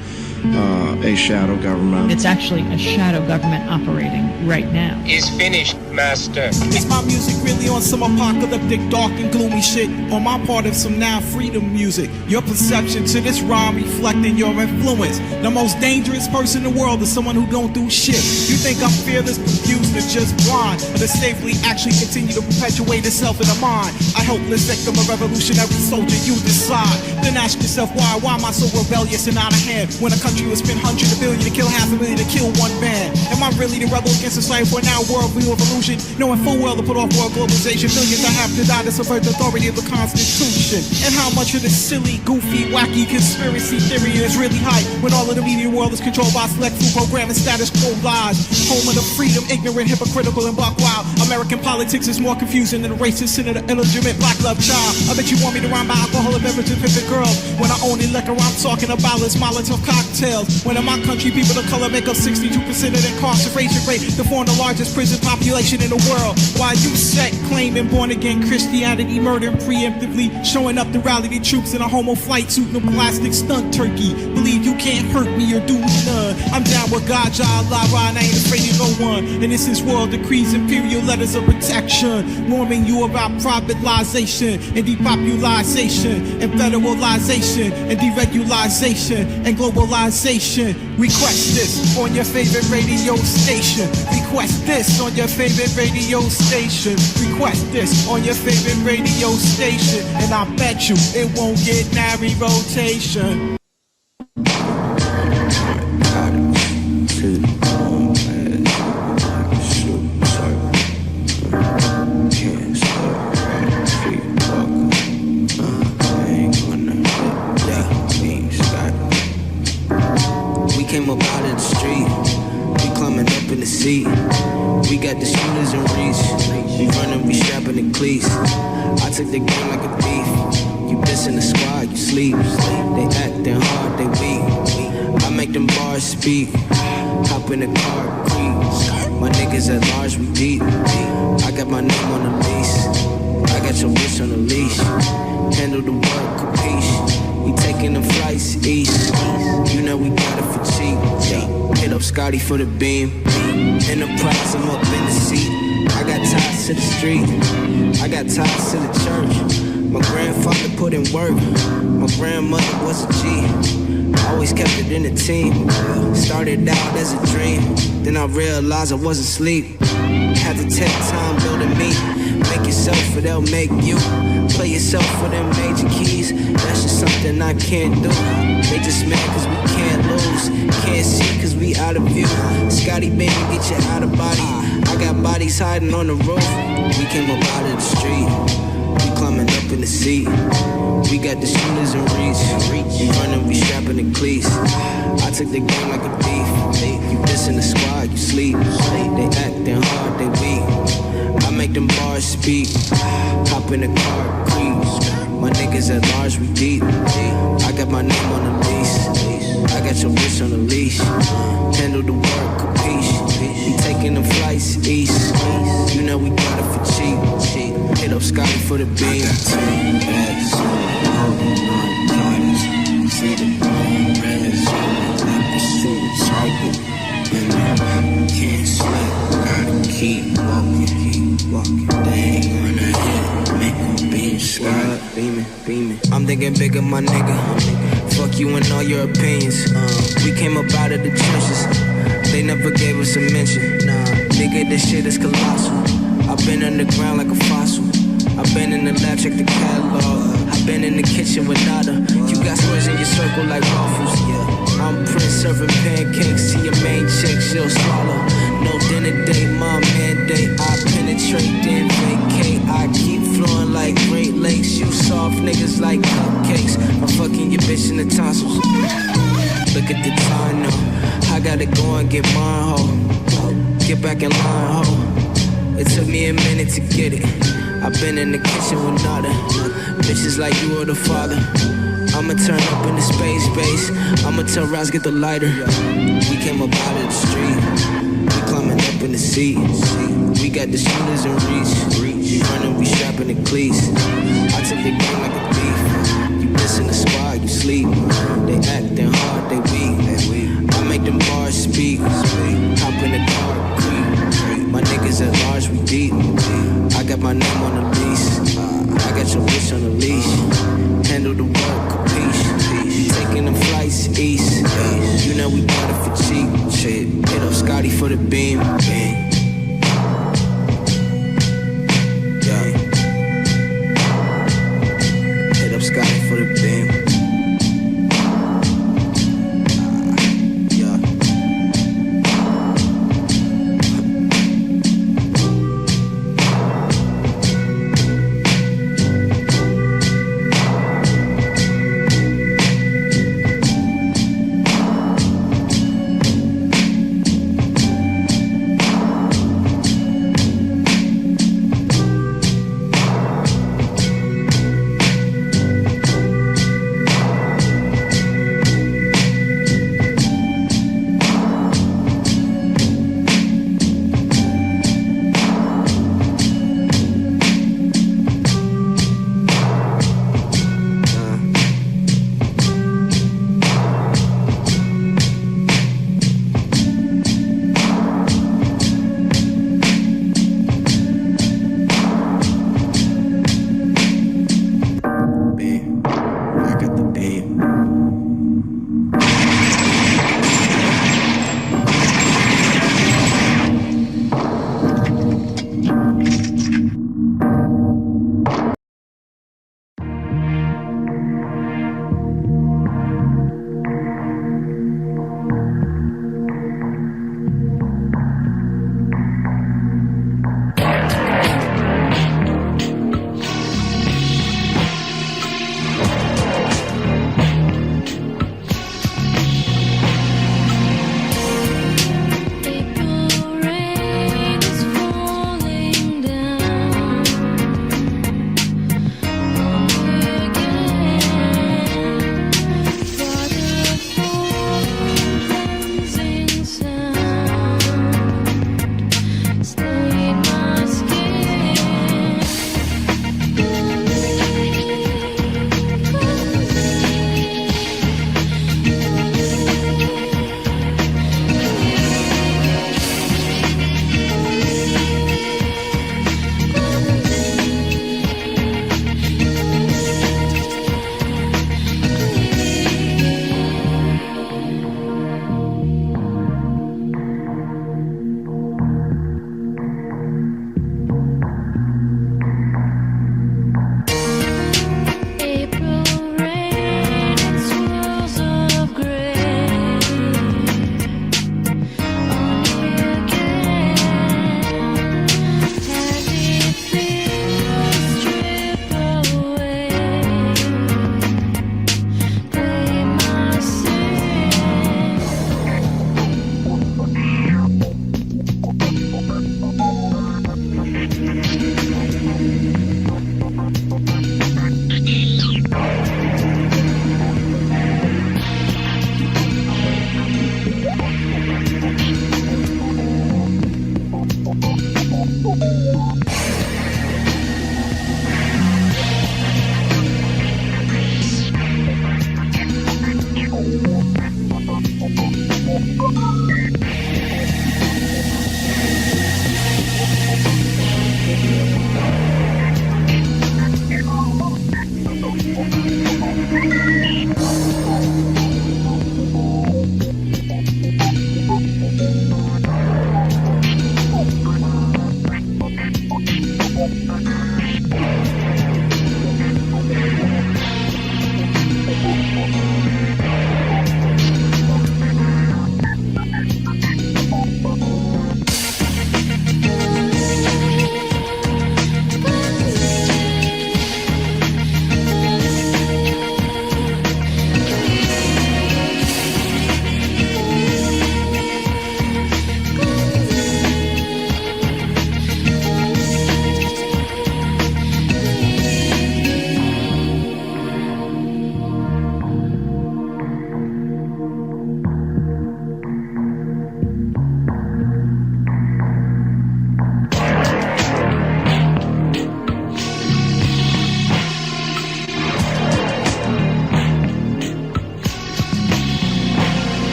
Speaker 14: a shadow government.
Speaker 11: It's actually a shadow government operating right now.
Speaker 24: Is finished, master.
Speaker 23: Is my music really on some apocalyptic, dark and gloomy shit? Or my part of some now freedom music? Your perception to this rhyme reflecting your influence. The most dangerous person in the world is someone who don't do shit. You think I'm fearless, confused, or just blind? Or to safely actually continue to perpetuate itself in the mind? A helpless victim of revolutionary soldier, you decide. Then ask yourself why am I so rebellious and out of hand? When a country will spend hundreds of billion to kill half a million to kill one man. Am I really the rebel against society for now world view of illusion? Knowing full well to put off world globalization, millions I have to die to subvert the authority of the Constitution. And how much of this silly, goofy, wacky conspiracy theory is really hype when all of the media world is controlled by select few programming status quo lies. Home of the freedom, ignorant, hypocritical, and buck wild. American politics is more confusing than a racist sin of the illegitimate black love child. I bet you want me to rhyme by alcohol and beverages, pimpin' girls. When I only liquor, I'm talking about is Molotov cocktails. When in my country, people of color make up 62% of the incarceration rate, to form the largest prison population in the world. While you sect claiming born again Christianity, murdering preemptively, showing up to rally the troops in a homo flight suit and a plastic stunt turkey. Believe you can't hurt me or do me none. I'm down with God, Allah, and I ain't afraid of no one. And this is world decrees, imperial letters of protection, warning you about privatization and depopulation and federalization and deregulation and globalization. Request this on your favorite radio station. Request this on your favorite radio station. Request this on your favorite radio station. And I bet you it won't get nary rotation.
Speaker 25: Came up out of the street, we climbing up in the seat. We got the shooters in reach, we running, we strapping the cleats. I took the game like a thief. You dissing the squad, you sleep. They acting hard, they weak. I make them bars speak. Hop in the car, creep. My niggas at large, we deep. I got my name on the lease. I got your bitch on the leash. Handle the work, capiche. We taking the flights east. You know we got it for cheap. Hit up Scotty for the beam. Enterprise, I'm up in the seat. I got ties to the street. I got ties to the church. My grandfather put in work. My grandmother was a G. Always kept it in the team. Started out as a dream. Then I realized I wasn't asleep. Had to take time building me. Make yourself or they'll make you. Play yourself for them major keys. That's just something I can't do. They just mad cause we can't lose. Can't see cause we out of view. Scotty baby, get you out of body. I got bodies hiding on the roof. We came up out of the street. We climbing up in the seat. We got the shooters in reach. We running, we strapping the cleats. I took the game like a thief. You dissing the squad, you sleep. They acting hard, they weak. I make them bars speak. Hop in the car, cruise. My niggas at large, we deep. I got my name on the lease. I got your bitch on the leash. Handle the work, capiche. We taking the flights east. You know we got it for cheap. Hit up Scotty for the beam. See the bone reds, like the shooting target. And I can't sleep, gotta keep walking. They ain't gonna hit, make them beam slide. Beaming. I'm thinking bigger, my nigga. Fuck you and all your opinions. We came up out of the trenches. They never gave us a mention. Nah, nigga, this shit is colossal. I've been underground like a fossil. I've been in the lab, check the catalog. I've been in the kitchen with nada. You got squares in your circle like waffles. I'm Prince serving pancakes to your main chick, she'll swallow. No dinner date, mom mandate. I penetrate concentrate, then vacate. I keep flowing like Great Lakes. You soft niggas like cupcakes. I'm fucking your bitch in the tonsils. Look at the time now. I gotta go and get mine, ho. Get back in line, ho. It took me a minute to get it. I've been in the kitchen with nada. Bitches like you or the father. I'ma turn up in the space base. I'ma tell Roz get the lighter. We came up out of the street. We climbing up in the seat. We got the shooters in reach. We running, we strapping the cleats. I took the game like a thief. You missing the spot, you sleep. They acting hard, they weak. I make them bars speak. Hop in the car, creep. My niggas at large, we deep. I got my name on the lease. I got your bitch on the leash. Handle the work, capiche. Taking them flights east. You know we bought it for cheap. Shit, hit up Scotty for the beam. Yeah. Hit up Scotty for the beam.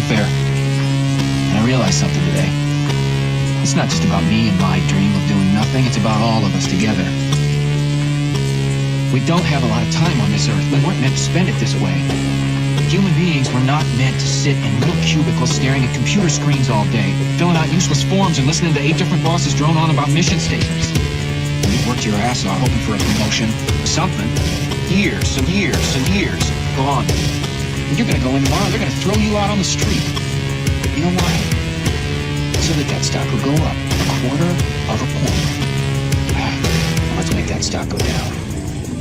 Speaker 12: welfare. And I realized something today. It's not just about me and my dream of doing nothing, it's about all of us together. We don't have a lot of time on this earth. We weren't meant to spend it this way. Human beings were not meant to sit in little cubicles staring at computer screens all day, filling out useless forms and listening to 8 different bosses drone on about mission statements. And you worked your ass off hoping for a promotion, something. Years and years and years gone. And you're gonna go in tomorrow, they're gonna throw you out on the street. You know why? So that stock will go up 1/4 of a point. Let's make that stock go down.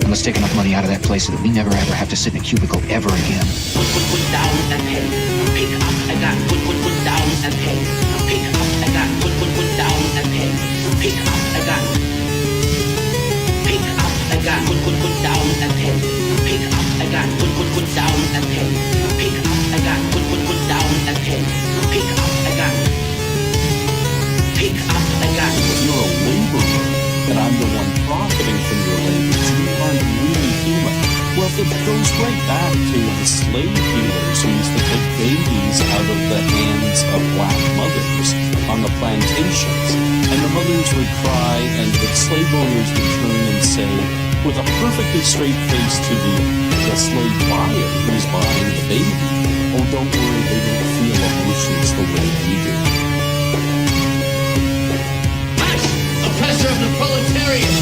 Speaker 12: And let's take enough money out of that place so that we never ever have to sit in a cubicle ever again.
Speaker 25: Put down and pay. Pick up, I got put down and pay. Pick up, I got put down and pay. Pick up, I got. Pick up, I got put down and pay. Pick up, I got put down and pay. Pick up, I got put down and pay. Pick up, I got. Pick up, I got.
Speaker 15: You're a laborer, and I'm the one profiting from your labor. You aren't really human. Well, it goes right back to the slave dealers who used to take babies out of the hands of black mothers on the plantations. And the mothers would cry, and the slave owners would turn and say, with a perfectly straight face to the slave buyer who's buying the baby, oh, don't worry, they don't feel emotions the way we do.
Speaker 9: Oppressor of the proletariat!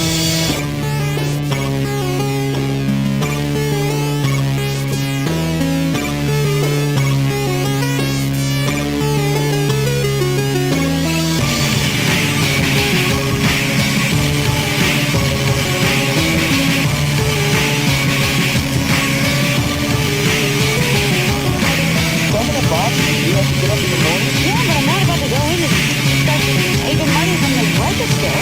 Speaker 21: Yeah, but I'm not about to go in and start saving money from the register.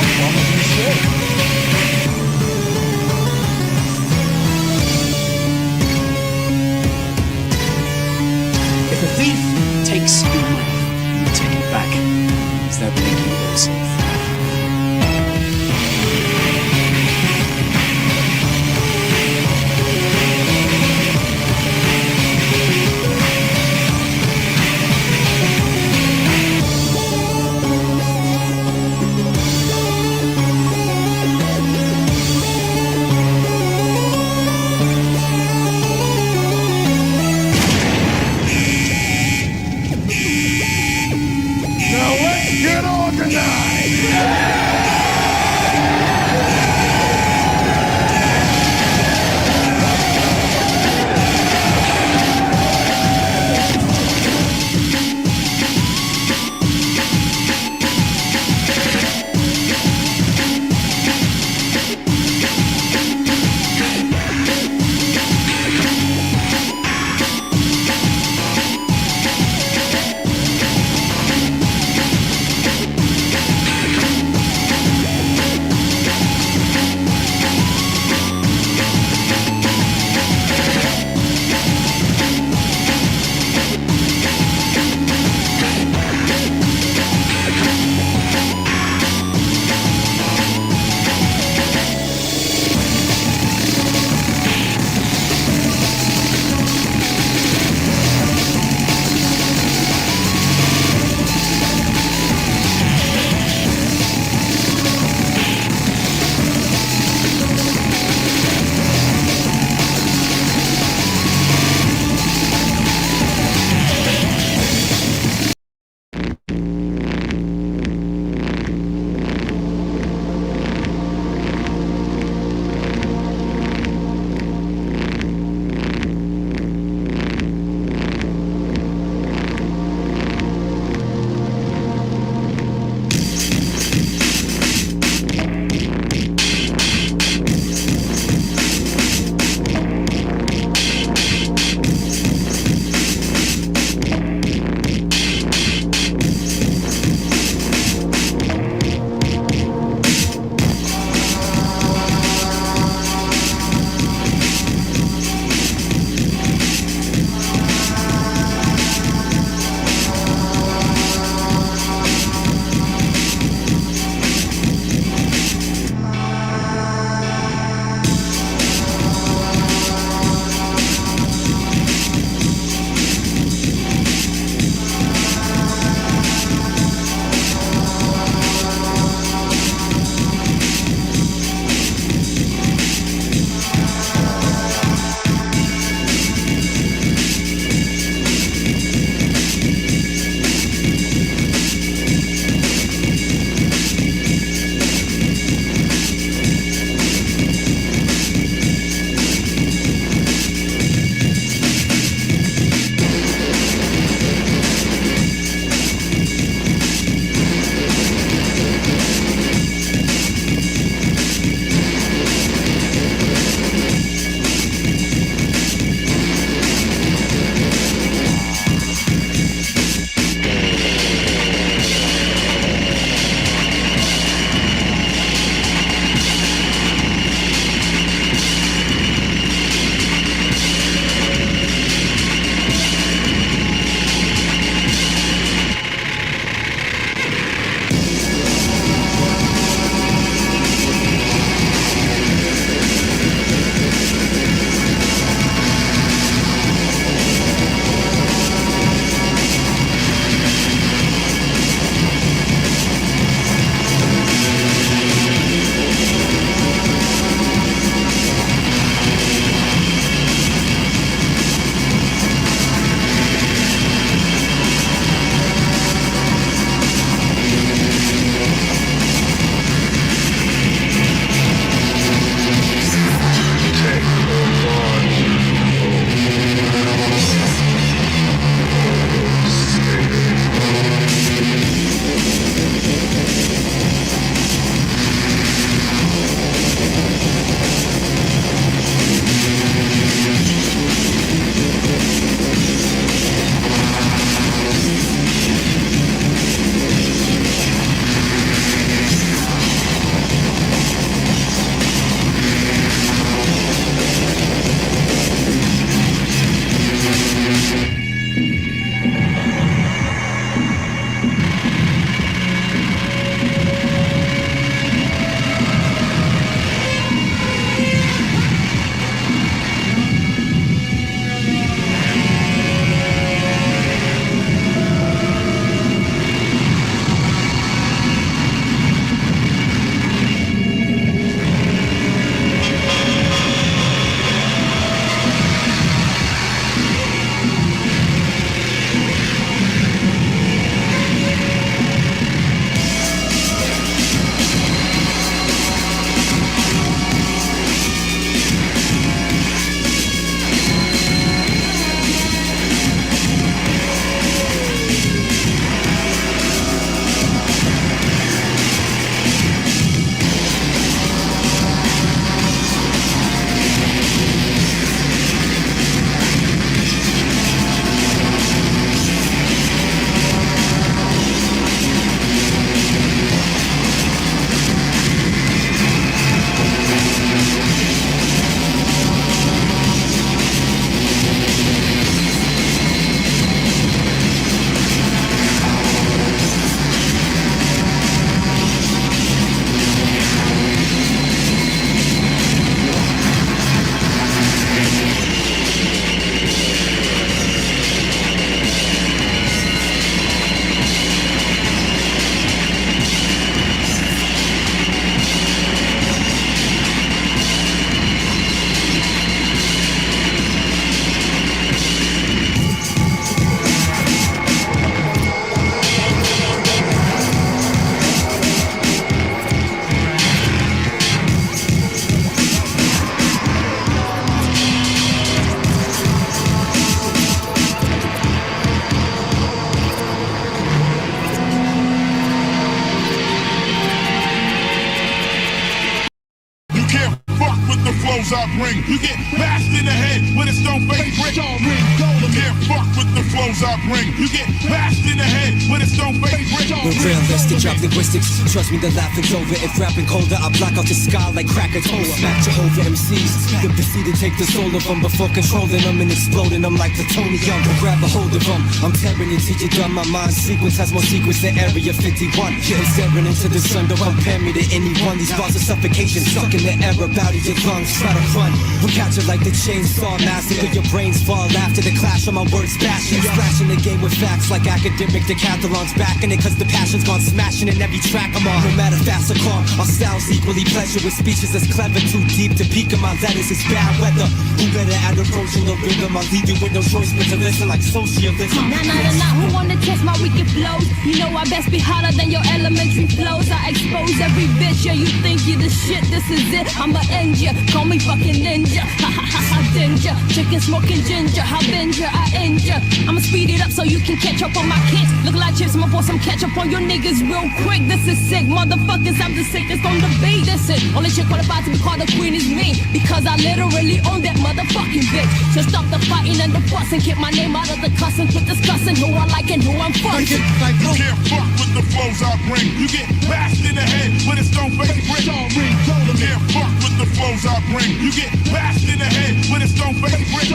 Speaker 1: fuck with the flows I bring. You get bashed in the head with a stone face brick. Can't fuck with the flows I bring. You get bashed in the head with a stone face brick.
Speaker 13: We're realistic, drop linguistics. Trust me, the laughing's over. If rapping colder, I block out the sky like Krakatoa. Smack Jehovah MCs. The proceed to take the soul of them before controlling them and exploding them like plutonium. Grab a hold of them. I'm tearing into your dumb. My mind sequence has more secrets than Area 51. Getting staring into the sun. Don't compare me to anyone. These bars of suffocation, sucking the air up out of your lungs. Try to run. We'll catch it like the chainsaw massacre. Your brains fall after the clash of my words bashing. Splashing the game with facts like academic decathlons. Backing it cause the passion's gone smashing in every track I'm on. No matter fast or calm, our style's equally pleasure with speeches that's clever. Too deep to peek in my letters. It's bad weather. Who better add approaching the rhythm? I'll leave you with no choice but to listen like socialism.
Speaker 21: Nah, who wanna test my wicked flows? You know I best be hotter than your elementary flows. I expose every bitch, yeah, you think you the shit, this is it. I'ma end ya, call me fucking ninja. Ha ha ha ha, danger. Chicken smoking ginger, how bend ya, I end ya. I'ma speed it up so you can catch up on my kicks. Look like chips, I'ma pour some ketchup on your niggas real quick. This is sick, motherfuckers, I'm the sickest on the beat. This it, only chick qualified to be called a queen is me. Because I literally own that motherfucking bitch. So stop the fighting and the fussing, keep my name out of the cussing. Quit discussing who I like and who I'm fucking.
Speaker 1: You can't fuck with the flows I bring. You get bashed in the head with a stone face brick. You can't fuck with the flows I bring. You get bashed in the head with a stone face brick.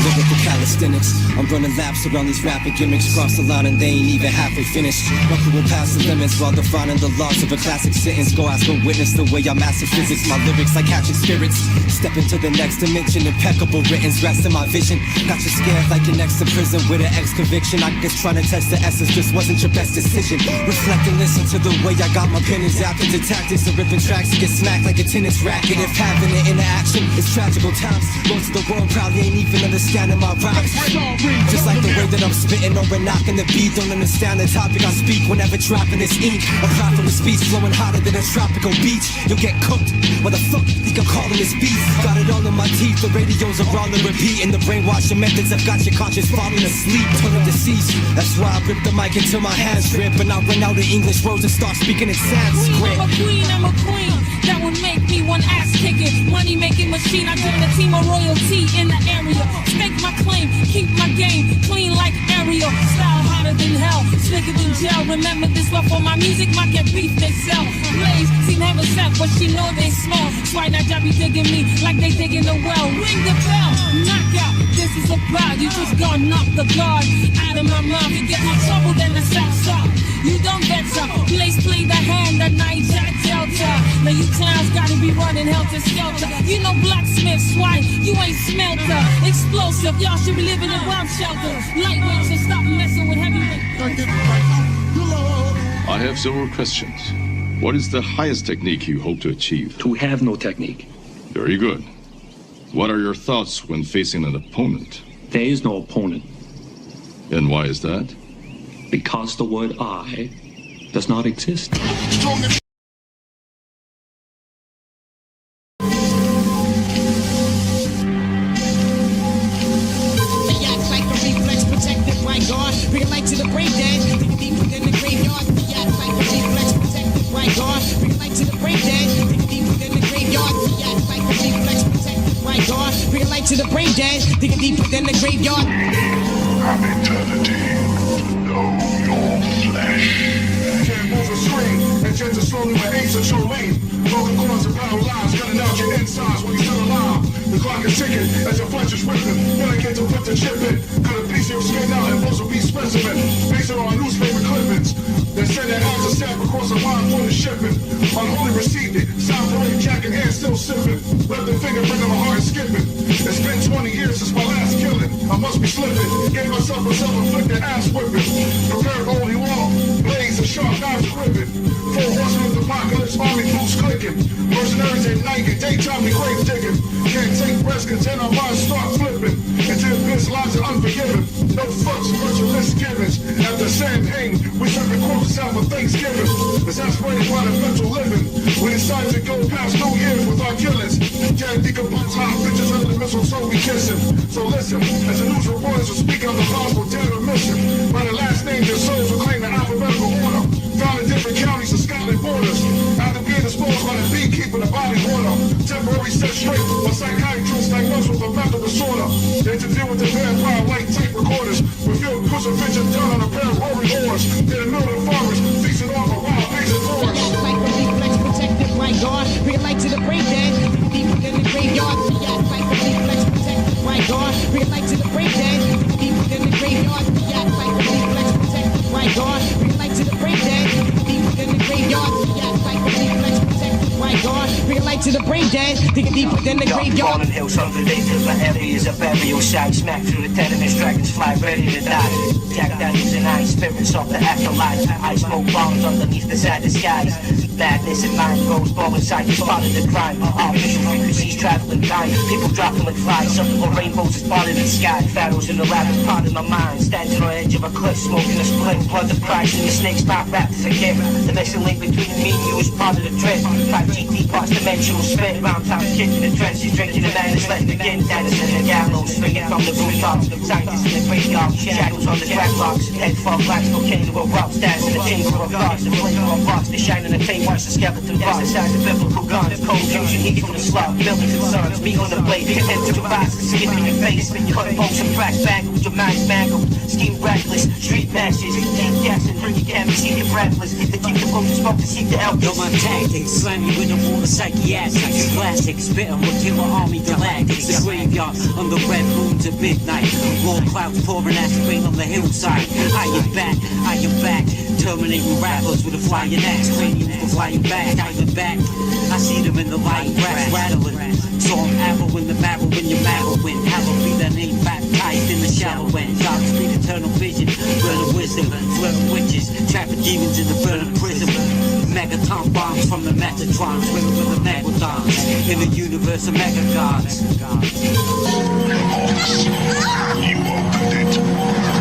Speaker 13: Lyrical calisthenics. I'm running laps around these rapid gimmicks. Cross the line and they ain't even halfway finished. My crew will pass the limits while defining the laws of a classic sentence. Go ask a witness the way I master physics. My lyrics like catching spirits. Step into the next dimension. Impeccable writtens rest in my vision. Got you scared like you're next to prison with an ex-conviction. I guess trying to test the essence just wasn't your best decision. Reflect and listen to the way I got my pen and zapped into tactics and ripping tracks to get smacked like a tennis racket. If having an interaction is tragical times, most of the world probably ain't even understanding my rhymes. Just like the way that I'm spitting or knocking the beat. Don't understand the topic I speak whenever dropping this ink. A prophet with speech flowing hotter than a tropical beach. You'll get cooked. What the fuck you think I'm calling this beast? Got it all in my teeth. The radios are on the repeat. And the brainwashing methods have got your conscience falling asleep. Turn up deceased. That's why I rip the mic until my hands rip. And I run out of English words and start speaking in Sanskrit.
Speaker 16: I'm a queen. That would make me one ass kicking, money making machine. I join a team of royalty in the area. Stake my claim, keep my game clean like Ariel. Style hotter than hell, slicker than gel. Remember this well for my music, my get beef they sell. Blaze, team have a set, but she know they smell. That's why that job be digging me like they digging the well. Ring the bell, knockout. This is about you just gonna knock the guard out of my mouth. You get more trouble than the South Side. You don't get so. Blaze play the hand, the night shot Delta. Now you clowns gotta be running helter skelter. You know blacksmith swine, you ain't smelter. Explosive, y'all should be living in bomb shelter. Lightweight, so stop messing with heavyweight.
Speaker 17: I have several questions. What is the highest technique you hope to achieve?
Speaker 18: To have no technique.
Speaker 17: Very good. What are your thoughts when facing an opponent?
Speaker 18: There is no opponent.
Speaker 17: And why is that?
Speaker 18: Because the word I does not exist.
Speaker 9: Bring light to the breakdown. Dig deep within the graveyard. React like a reflex, protected right guard. Bring light to the breakdown. Dig deep within the graveyard. React like a reflex, protected right guard. Bring light to the breakdown. Dig deep within the graveyard.
Speaker 1: I'm eternity. Know your flesh. Can't move a string. Intend to slowly with apes and trolling. Broken cords and power lines. Cutting out your insides when you're still alive. The clock is ticking as your flesh is ripping. Then I get to put the chip in. Cut a piece of your skin out and pose a beast specimen. Based on newspaper clippings. Then send that out to stamp across the line for the shipping. Unholy received it. Sound parade jacket and still sipping. Left the fingerprint on my heart skipping. It's been 20 years since my last killing. I must be slipping. Gave myself a self-inflicted ass whipping. Prepared only wall. Blades and sharp knives ripping. 4 horsemen of the apocalypse, army boots clicking. Mercenaries at night and daytime we grave digging. Can't take rest, content our minds start flipping. Until this lives are unforgiving. No fucks, virtualist givings. At the same hang, we serving corpses out for Thanksgiving. It's aspirated by the mental living. We decided to go past 2 years with our killings. Can't decompose hot bitches under the mistletoe be kissing. So listen, as the news reporters will speak of the possible dead or missing. By the last name, their souls will claim the alphabetical order. Found in different counties and Scotland borders. After being disposed by the beekeeper, the body water. Temporary set straight by psychiatrists diagnosed with a mental disorder. They to deal with the vampire white tape recorders. Revealed crucifixion done on a pair of roaring oars. In the middle of the forest, feasting off a wild piece of forest.
Speaker 2: Like a reflex protected by God. Bring light to the brain dead. Deep within the graveyard. React like a reflex protected by God. Bring light to the brain dead. Deep within the graveyard. React like a reflex protected by God. Bring light to the brain dead. Deep within the graveyard. React like a reflex protected by God. Bring light to the brain dead. Digging deep within the graveyard.
Speaker 3: Fallen hills unrelated, my area is a burial site. Smack through the tenements, dragons fly ready to die. Jack Daniels and ice, spirits of the afterlife. I smoke bombs underneath the saddest skies. Madness and mind goes blow inside the spot of the crime. Artificial frequencies traveling dying. People dropping like flies. Something with rainbows is part of the sky. Pharaohs in the labyrinth, part of my mind. Standing on the edge of a cliff, smoking a split. Blood of Christ and the snakes not wrapped as a gift. The missing link between me and you is part of the trip. 5 GT parts dimensional split. Round top kids in the trenches, drinking the madness, letting the begin. Dennis in the gallows, swinging from the rooftops. Scientists in the graveyard, shadows on the track blocks. Head fog, black volcano erupts. Dance in the chamber of gods. The flavor of rocks, the shining the tape. Watch the skeleton box inside the biblical guns. Cold fusion, heat from the slug. Buildings and suns, meat on the blade. Hit into your eyes, see it in your face. Cut bolts and crack bangles, your mind's mangled. Scheme reckless, street matches. Deep guessing, bring your camera, see your breathless. The keep the potion smoke to seek the help.
Speaker 4: Know my tactics, slam you with a wall of psychiatrics. Classic, spitting with killer army galactics. The graveyard on the red moons at midnight. Raw clouds pouring acid rain on the hillside. I am back, terminating rappers with a flying axe. Training you for flying back, diving back. I see them in the light, brass rattling. So I'm arrow in the marrow when you're marrowing. Hallowed be that name baptized in the shallow end. God speed eternal vision, burning wisdom, flirting witches, trapping demons in the burning prison. Megaton bombs from the Metatron, swimming with the megalodons. In the universe of mega gods.
Speaker 1: You opened it.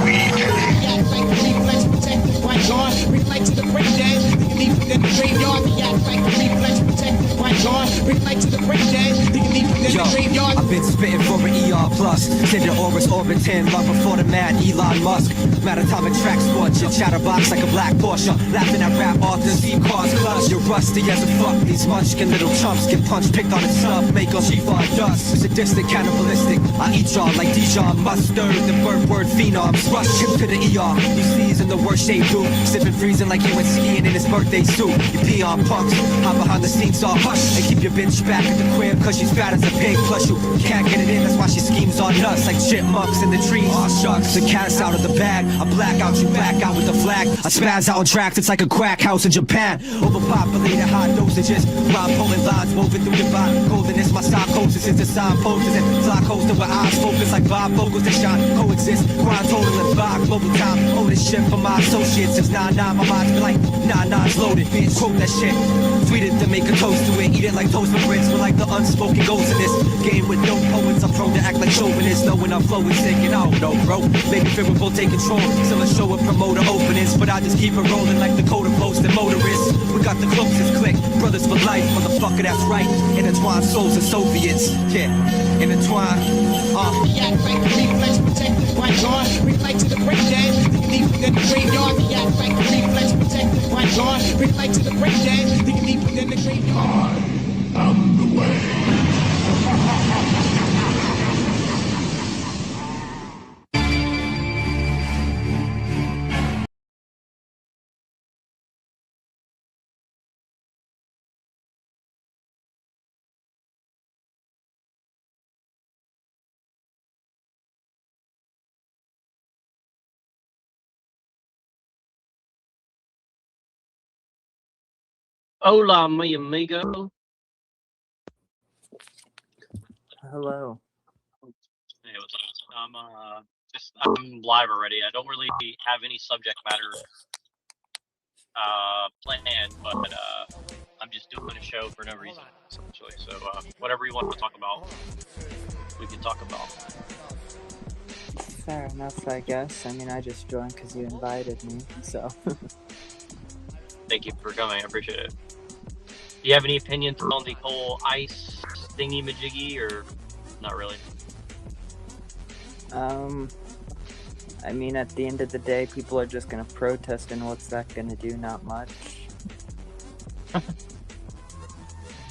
Speaker 1: We
Speaker 2: React like a reflex protected by God. Bring light to the brain dead. Digging deep within the graveyard. React like a reflex protected by God. Bring light to the brain dead. Digging deep within the graveyard.
Speaker 25: I've been spitting for an ER plus. Send the Oris orbiting long before the mad Elon Musk. Mad atomic track sports, your chatterbox like a black Porsche. Laughing at rap authors, deep cars clutch. You're rusty as a fuck. These munchkin little chumps get punched, picked on its sub. Make them G-Bar dust. Sadistic, cannibalistic. I eat y'all like Dijon mustard. The word phenoms. Rush him to the ER. You sees in the worst shape, dude. Sipping freezing like he went skiing in his birthday suit. You pee on punks. Hop behind the scenes all hush. And keep your bitch back at the crib cause she's fat as a pig. Plus you can't get it in, that's why she schemes on us. Like chipmunks in the trees. Aw shucks, the cat's out of the bag. I black out, you back out with the flag. I spaz out on tracks, it's like a crack house in Japan. Overpopulated high dosages. Rhyme pulling lines woven through divine goldeness. My psychosis is the signposters and fly coaster with eyes focused like Bob vocals that shine. Coexist, grind total and vibe. Global time, ownership for my associates. Since 9-9, my mind's been like 9-9's loaded. Bitch, quote that shit. Tweet it to make a toast to it. Eat it like toast with grits. We're like the unspoken ghosts in this game with no poets. I'm prone to act like chauvinists. Knowing I'm flowing sick and I don't know, bro. Maybe fear will take control. Still a show with promoter openings. But I just keep it rolling like the Dakota Post and motorists. We got the closest click. Brothers for life, motherfucker, that's right. Intertwined souls and Soviets. Yeah, intertwined.
Speaker 2: React like a reflex protected by God. Bring light to the brain dead. Digging deep within the graveyard. React like a reflex protected by God. Bring light to the brain dead. Digging deep within the graveyard.
Speaker 1: I'm the way.
Speaker 5: Hola, mi amigo.
Speaker 22: Hello.
Speaker 5: Hey, what's up? I'm live already. I don't really have any subject matter planned, but I'm just doing a show for no reason, essentially. So whatever you want to talk about, we can talk about.
Speaker 22: Fair enough, I guess. I mean, I just joined because you invited me, so.
Speaker 5: Thank you for coming. I appreciate it. Do you have any opinions on the whole ice thingy-majiggy, or not really?
Speaker 22: I mean, at the end of the day, people are just gonna protest, and what's that gonna do? Not much.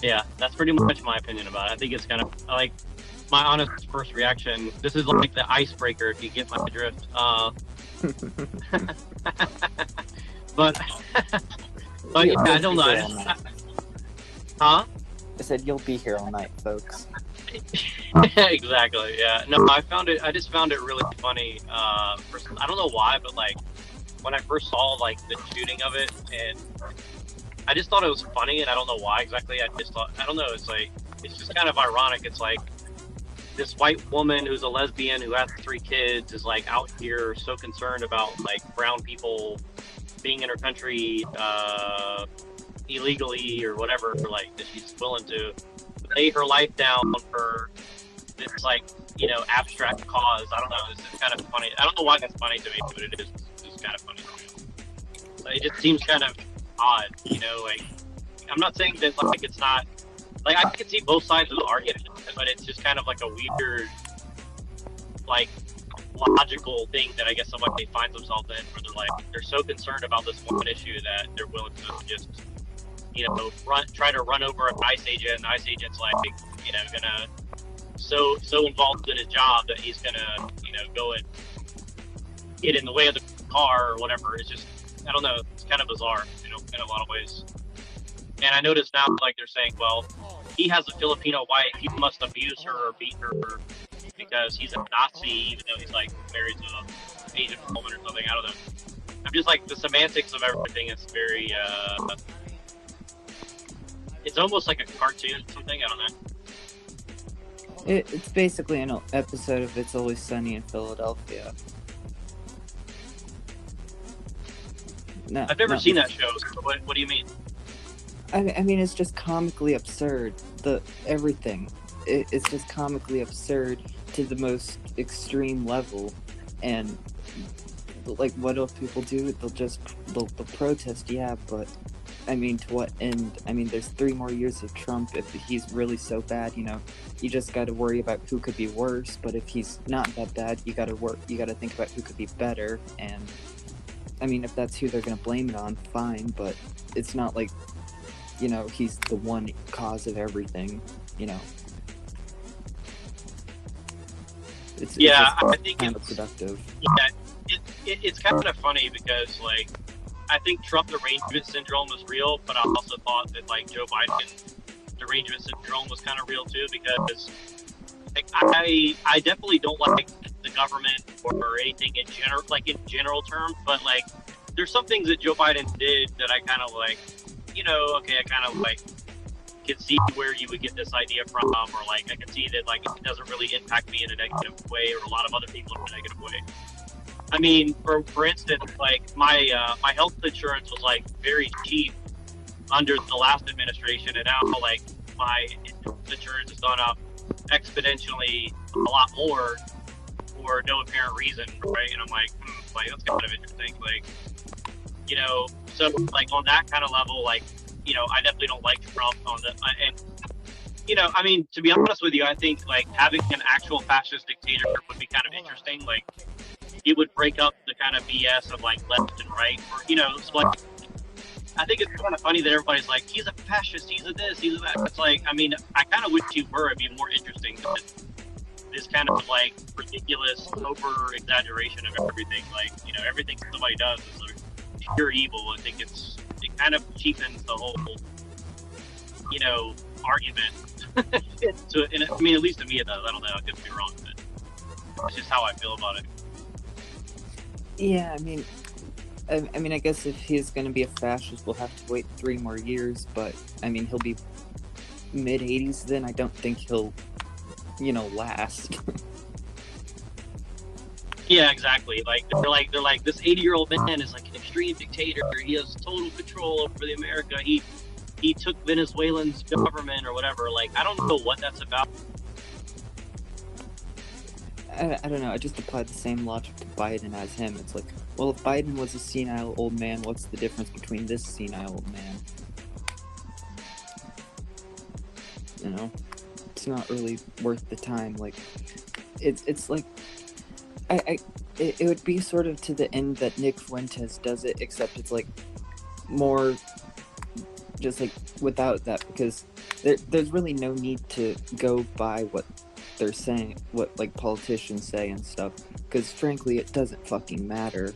Speaker 5: Yeah, that's pretty much my opinion about it. I think it's kind of like my honest first reaction. This is like the icebreaker, if you get my drift. But yeah, I don't know. Huh?
Speaker 22: I said you'll be here all night, folks.
Speaker 5: Exactly. Yeah. No, I just found it really funny. I don't know why, but like when I first saw like the shooting of it, and I just thought it was funny, and I don't know why exactly. I just thought, I don't know. It's just kind of ironic. It's like this white woman who's a lesbian who has 3 kids is like out here so concerned about like brown people being in her country illegally or whatever, like that she's willing to lay her life down for this, like, you know, abstract cause. I don't know. It's just kind of funny. I don't know why that's funny to me, but it is just kind of funny to me. But it just seems kind of odd, you know. Like, I'm not saying that like it's not like I can see both sides of the argument, but it's just kind of like a weird, like, logical thing that I guess somebody finds themselves in, where they're so concerned about this one issue that they're willing to just, you know, try to run over an ICE agent, and the ICE agent's like, you know, gonna so involved in his job that he's gonna, you know, go and get in the way of the car or whatever. It's just, I don't know, it's kind of bizarre, you know, in a lot of ways. And I noticed now, like, they're saying, well, he has a Filipino wife, he must abuse her or beat her because he's a Nazi, even though he's like married to an Asian woman or something. I don't know. I'm just like, the semantics of everything is very it's almost like a cartoon or something. I don't know.
Speaker 22: It's basically an episode of It's Always Sunny in Philadelphia. No,
Speaker 5: I've never seen that show. So what do you mean?
Speaker 22: I mean, it's just comically absurd. Everything. It's just comically absurd to the most extreme level. And, like, what do people do? They'll protest, yeah, but, I mean, to what end? I mean, there's 3 more years of Trump. If he's really so bad, you know, you just gotta worry about who could be worse. But if he's not that bad, you gotta think about who could be better. And, I mean, if that's who they're gonna blame it on, fine, but it's not like, you know, he's the one cause of everything, you know.
Speaker 5: I think
Speaker 22: kind of productive.
Speaker 5: Yeah, it's kind of funny because, like, I think Trump derangement syndrome was real, but I also thought that, like, Joe Biden derangement syndrome was kind of real too, because, like, I definitely don't like the government or anything in general, like, in general terms, but, like, there's some things that Joe Biden did that I kind of like, you know, okay, I kind of like can see where you would get this idea from, or like I can see that, like, it doesn't really impact me in a negative way, or a lot of other people in a negative way. I mean, for instance, like my health insurance was like very cheap under the last administration, and now like my insurance has gone up exponentially a lot more for no apparent reason, right? And I'm like, that's kind of interesting, like, you know. So like on that kind of level, like, you know, I definitely don't like Trump on the, and, you know, I mean, to be honest with you, I think like having an actual fascist dictator would be kind of interesting. Like, it would break up the kind of BS of like left and right, or, you know, it's like, I think it's kind of funny that everybody's like, he's a fascist, he's a this, he's a that. It's like, I mean, I kind of wish you were. It'd be more interesting than this kind of like ridiculous over exaggeration of everything. Like, you know, everything somebody does is like pure evil. I think it kind of cheapens the whole, you know, argument. So, and I mean, at least to me it does. I don't know, I could be wrong, but it's just how I feel about it.
Speaker 22: Yeah, I mean, I guess if he's going to be a fascist, we'll have to wait 3 more years. But I mean, he'll be mid-80s then. I don't think he'll, you know, last.
Speaker 5: Yeah, exactly. Like they're like this 80-year-old man is like an extreme dictator. He has total control over the America. He took Venezuelan's government or whatever. Like, I don't know what that's about.
Speaker 22: I don't know. I just applied the same logic to Biden as him. It's like, well, if Biden was a senile old man, what's the difference between this senile old man? You know, it's not really worth the time. Like, it's like, It would be sort of to the end that Nick Fuentes does it, except it's like more just like without that, because there's really no need to go by what they're saying, what like politicians say and stuff, because frankly it doesn't fucking matter,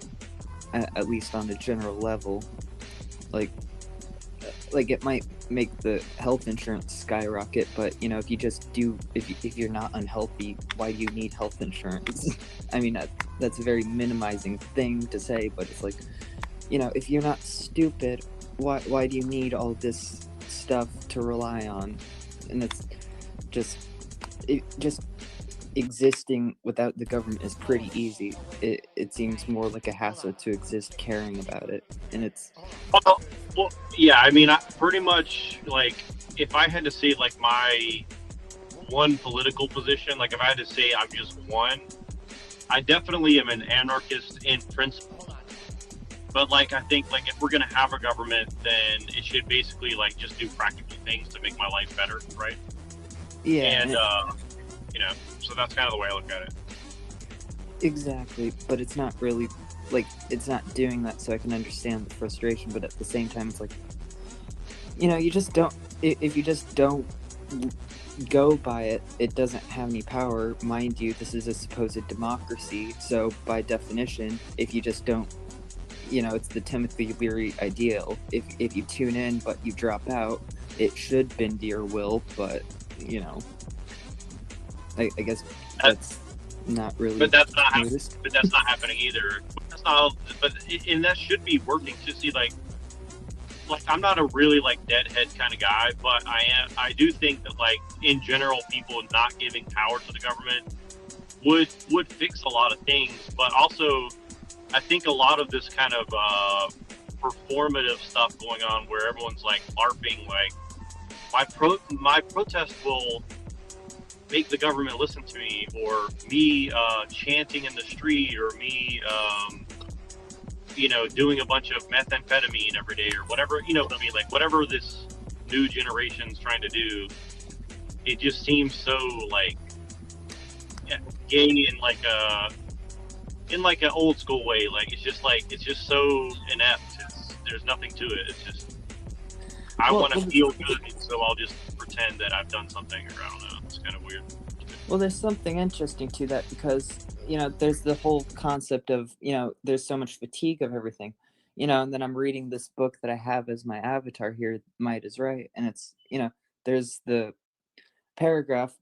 Speaker 22: at least on a general level. Like it might make the health insurance skyrocket, but you know, if you just do, if you're not unhealthy, why do you need health insurance? I mean, that's a very minimizing thing to say, but it's like, you know, if you're not stupid, why do you need all this stuff to rely on? And it's just existing without the government is pretty easy. It seems more like a hassle to exist caring about it, and it's
Speaker 5: well, yeah, I mean, I pretty much, like, if I had to say, like, my one political position, like, if I had to say I'm just one, I definitely am an anarchist in principle. But, like, I think, like, if we're going to have a government, then it should basically, like, just do practical things to make my life better, right?
Speaker 22: Yeah.
Speaker 5: And, you know, so that's kind of the way I look at it.
Speaker 22: Exactly, but it's not really, like, it's not doing that, so I can understand the frustration, but at the same time, it's like, you know, you just don't, if you just don't go by it, it doesn't have any power. Mind you, this is a supposed democracy, so by definition, if you just don't, you know, it's the Timothy Leary ideal. If you tune in but you drop out, it should bend to your will, but, you know, I guess that's not really.
Speaker 5: But that's not happening either. That's not. And that should be working to see, like I'm not a really like deadhead kind of guy, but I do think that, like, in general, people not giving power to the government would fix a lot of things. But also, I think a lot of this kind of performative stuff going on, where everyone's like LARPing, like my protest will make the government listen to me, or me chanting in the street, or me you know, doing a bunch of methamphetamine every day, or whatever, you know what I mean, like whatever this new generation's trying to do, it just seems so like gay in like an old school way. Like it's just so inept. There's nothing to it. It's just I want to feel good, so I'll just pretend that I've done something, or I don't know. It's kind of weird.
Speaker 22: Well, there's something interesting to that, because, you know, there's the whole concept of, you know, there's so much fatigue of everything, you know, and then I'm reading this book that I have as my avatar here, Might is Right, and it's, you know, there's the paragraph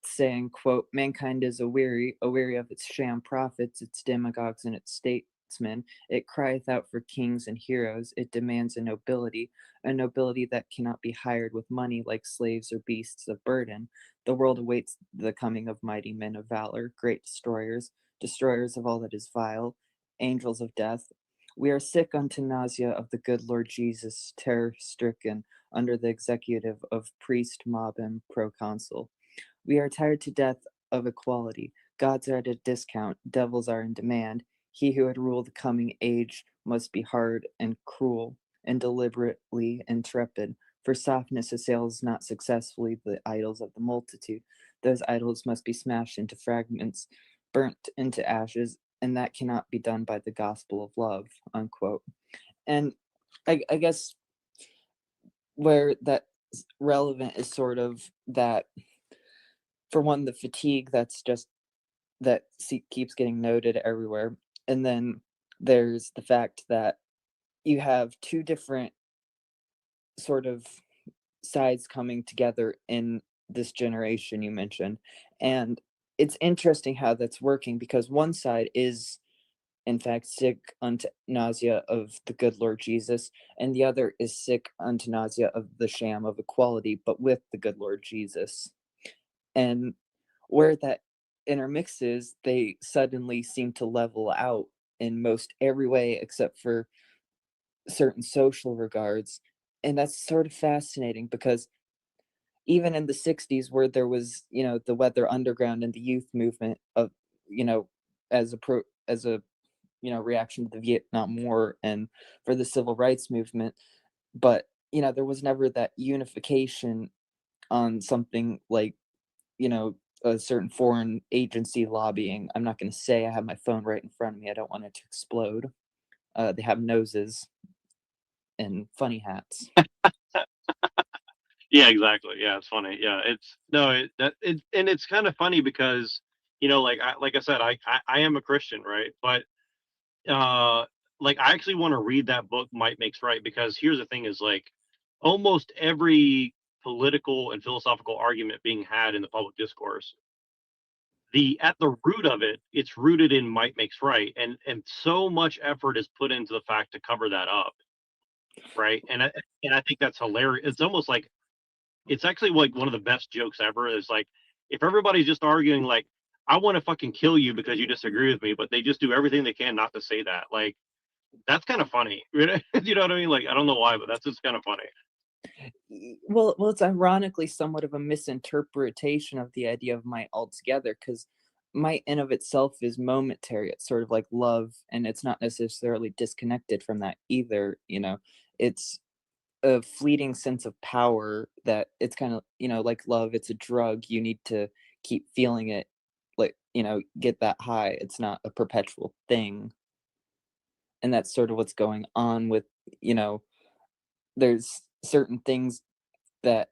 Speaker 22: saying, quote, mankind is aweary of its sham prophets, its demagogues, and its statesmen. It crieth out for kings and heroes. It demands a nobility that cannot be hired with money like slaves or beasts of burden. The world awaits the coming of mighty men of valor, great destroyers of all that is vile, angels of death. We are sick unto nausea of the good Lord Jesus, terror-stricken under the executive of priest, mob, and proconsul. We are tired to death of equality. Gods are at a discount, devils are in demand. He who had ruled the coming age must be hard and cruel, and deliberately intrepid, for softness assails not successfully the idols of the multitude. Those idols must be smashed into fragments, burnt into ashes, and that cannot be done by the gospel of love, unquote. And I guess where that's relevant is sort of that, for one, the fatigue that's just that keeps getting noted everywhere, and then there's the fact that you have two different sort of sides coming together in this generation you mentioned, and it's interesting how that's working, because one side is in fact sick unto nausea of the good Lord Jesus, and the other is sick unto nausea of the sham of equality, but with the good Lord Jesus. And where that intermixes, they suddenly seem to level out in most every way except for certain social regards. And that's sort of fascinating, because even in the 60s, where there was, you know, the Weather Underground and the youth movement of, you know, as a you know, reaction to the Vietnam War and for the civil rights movement, but, you know, there was never that unification on something like, you know, a certain foreign agency lobbying. I'm not going to say. I have my phone right in front of me. I don't want it to explode. They have noses and funny hats.
Speaker 5: Yeah, exactly. Yeah, it's funny. Yeah, and it's kind of funny because like I said, I am a Christian, right? But like I actually want to read that book, Might Makes Right, because here's the thing: is like almost every political and philosophical argument being had in the public discourse, at the root of it, it's rooted in might makes right, and so much effort is put into the fact to cover that up, right? And I think that's hilarious. It's almost like it's actually like one of the best jokes ever. Is like if everybody's just arguing like I want to fucking kill you because you disagree with me, but they just do everything they can not to say that. Like that's kind of funny. You know what I mean? Like I don't know why, but that's just kind of funny.
Speaker 22: Well, it's ironically somewhat of a misinterpretation of the idea of might altogether, because might in of itself is momentary. It's sort of like love, and it's not necessarily disconnected from that either. It's a fleeting sense of power that it's kind of, like love, it's a drug. You need to keep feeling it, like, get that high. It's not a perpetual thing. And that's sort of what's going on with, there's certain things that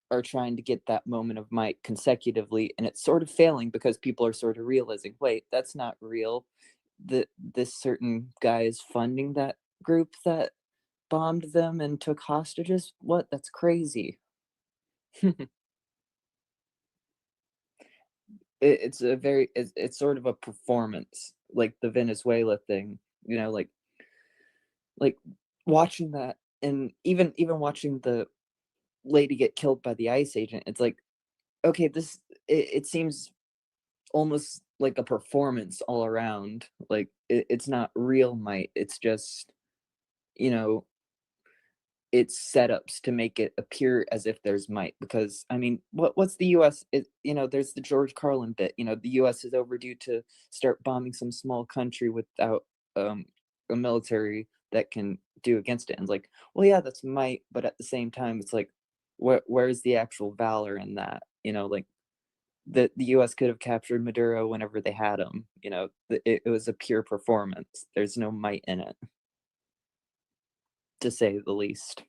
Speaker 22: are trying to get that moment of might consecutively, and it's sort of failing because people are sort of realizing, wait, that's not real. This certain guy is funding that group that bombed them and took hostages. What? That's crazy. It's sort of a performance, like the Venezuela thing, like watching that, and even watching the lady get killed by the ICE agent. It's like, okay, it seems almost like a performance all around. Like it's not real might. It's just, it's setups to make it appear as if there's might. Because I mean, what's the U.S. There's the George Carlin bit. The U.S. is overdue to start bombing some small country without a military that can do against it. And it's like, well, yeah, that's might, but at the same time, it's like, where's the actual valor in that? Like the U.S. could have captured Maduro whenever they had him. It was a pure performance. There's no might in it, to say the least.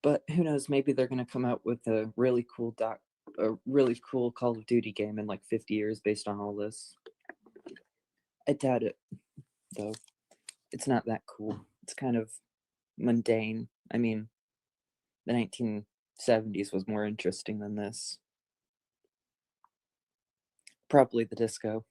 Speaker 22: But who knows? Maybe they're gonna come out with a really cool Call of Duty game in like 50 years based on all this. I doubt it, though. It's not that cool. It's kind of mundane. I mean, the 1970s was more interesting than this. Probably the disco.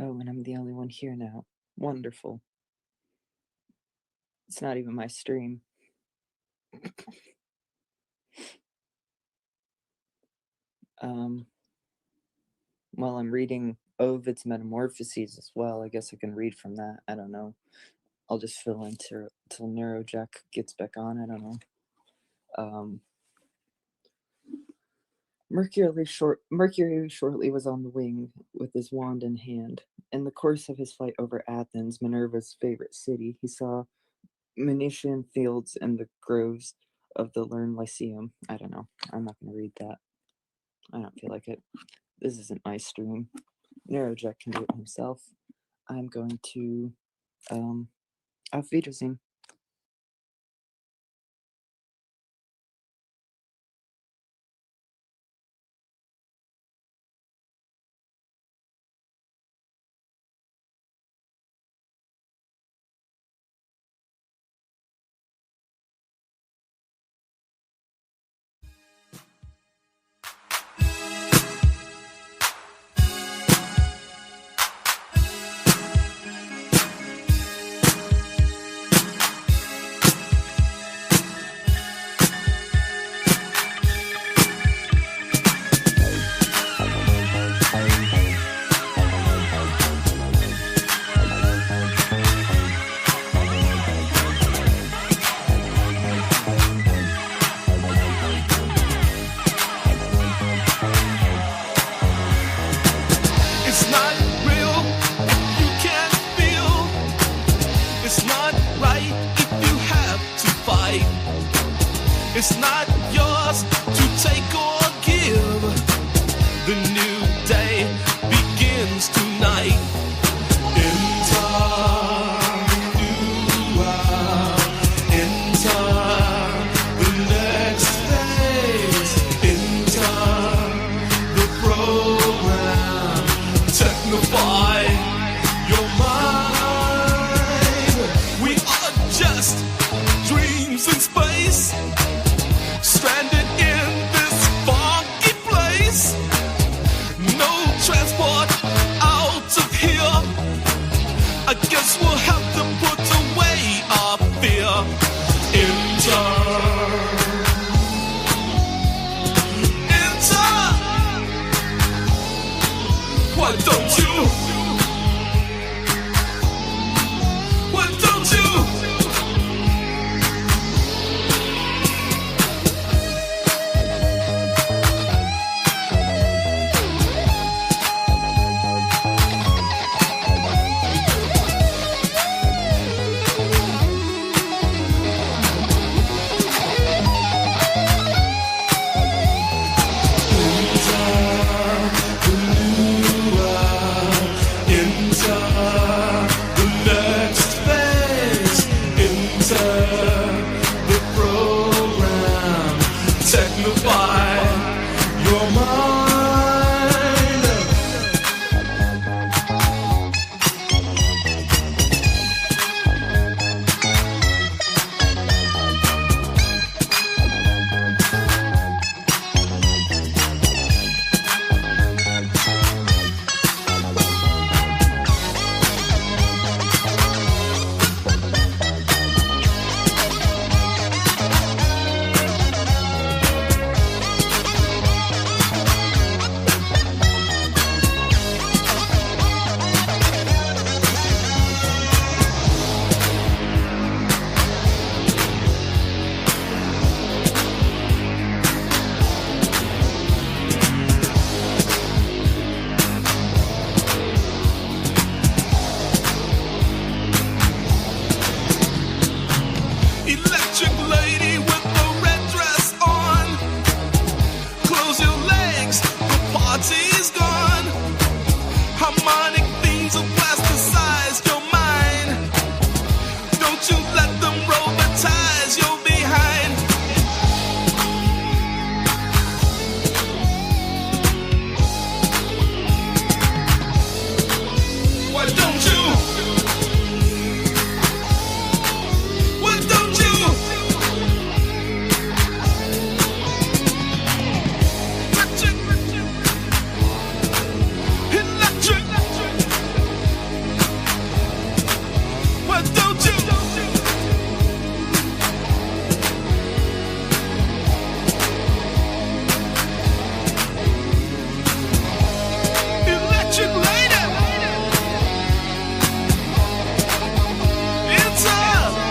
Speaker 22: Oh, and I'm the only one here now. Wonderful. It's not even my stream. Well, I'm reading Ovid's Metamorphoses as well. I guess I can read from that. I don't know. I'll just fill in till Neurojack gets back on. I don't know. Mercury shortly was on the wing with his wand in hand. In the course of his flight over Athens, Minerva's favorite city, he saw Menician fields and the groves of the learned Lyceum. I don't know. I'm not going to read that. I don't feel like it. This isn't my stream. Neurojack can do it himself. I'm going to Auf Wiedersehen.
Speaker 9: not yours to take or give. The new day begins tonight. Enter, enter the next phase. Enter the program. Technify your mind. We are just dreams in space, stranded in this funky place. No transport out of here. I guess we'll have to put away our fear. Enter, enter. Why don't you? Why don't you? Electric lady with the red dress on. Close your legs, the party's gone. Harmonic themes will plasticize your mind. Don't you let them robotize your behind. Why don't you? Why don't you? Electric, electric. Why don't you? Electric lady. Enter.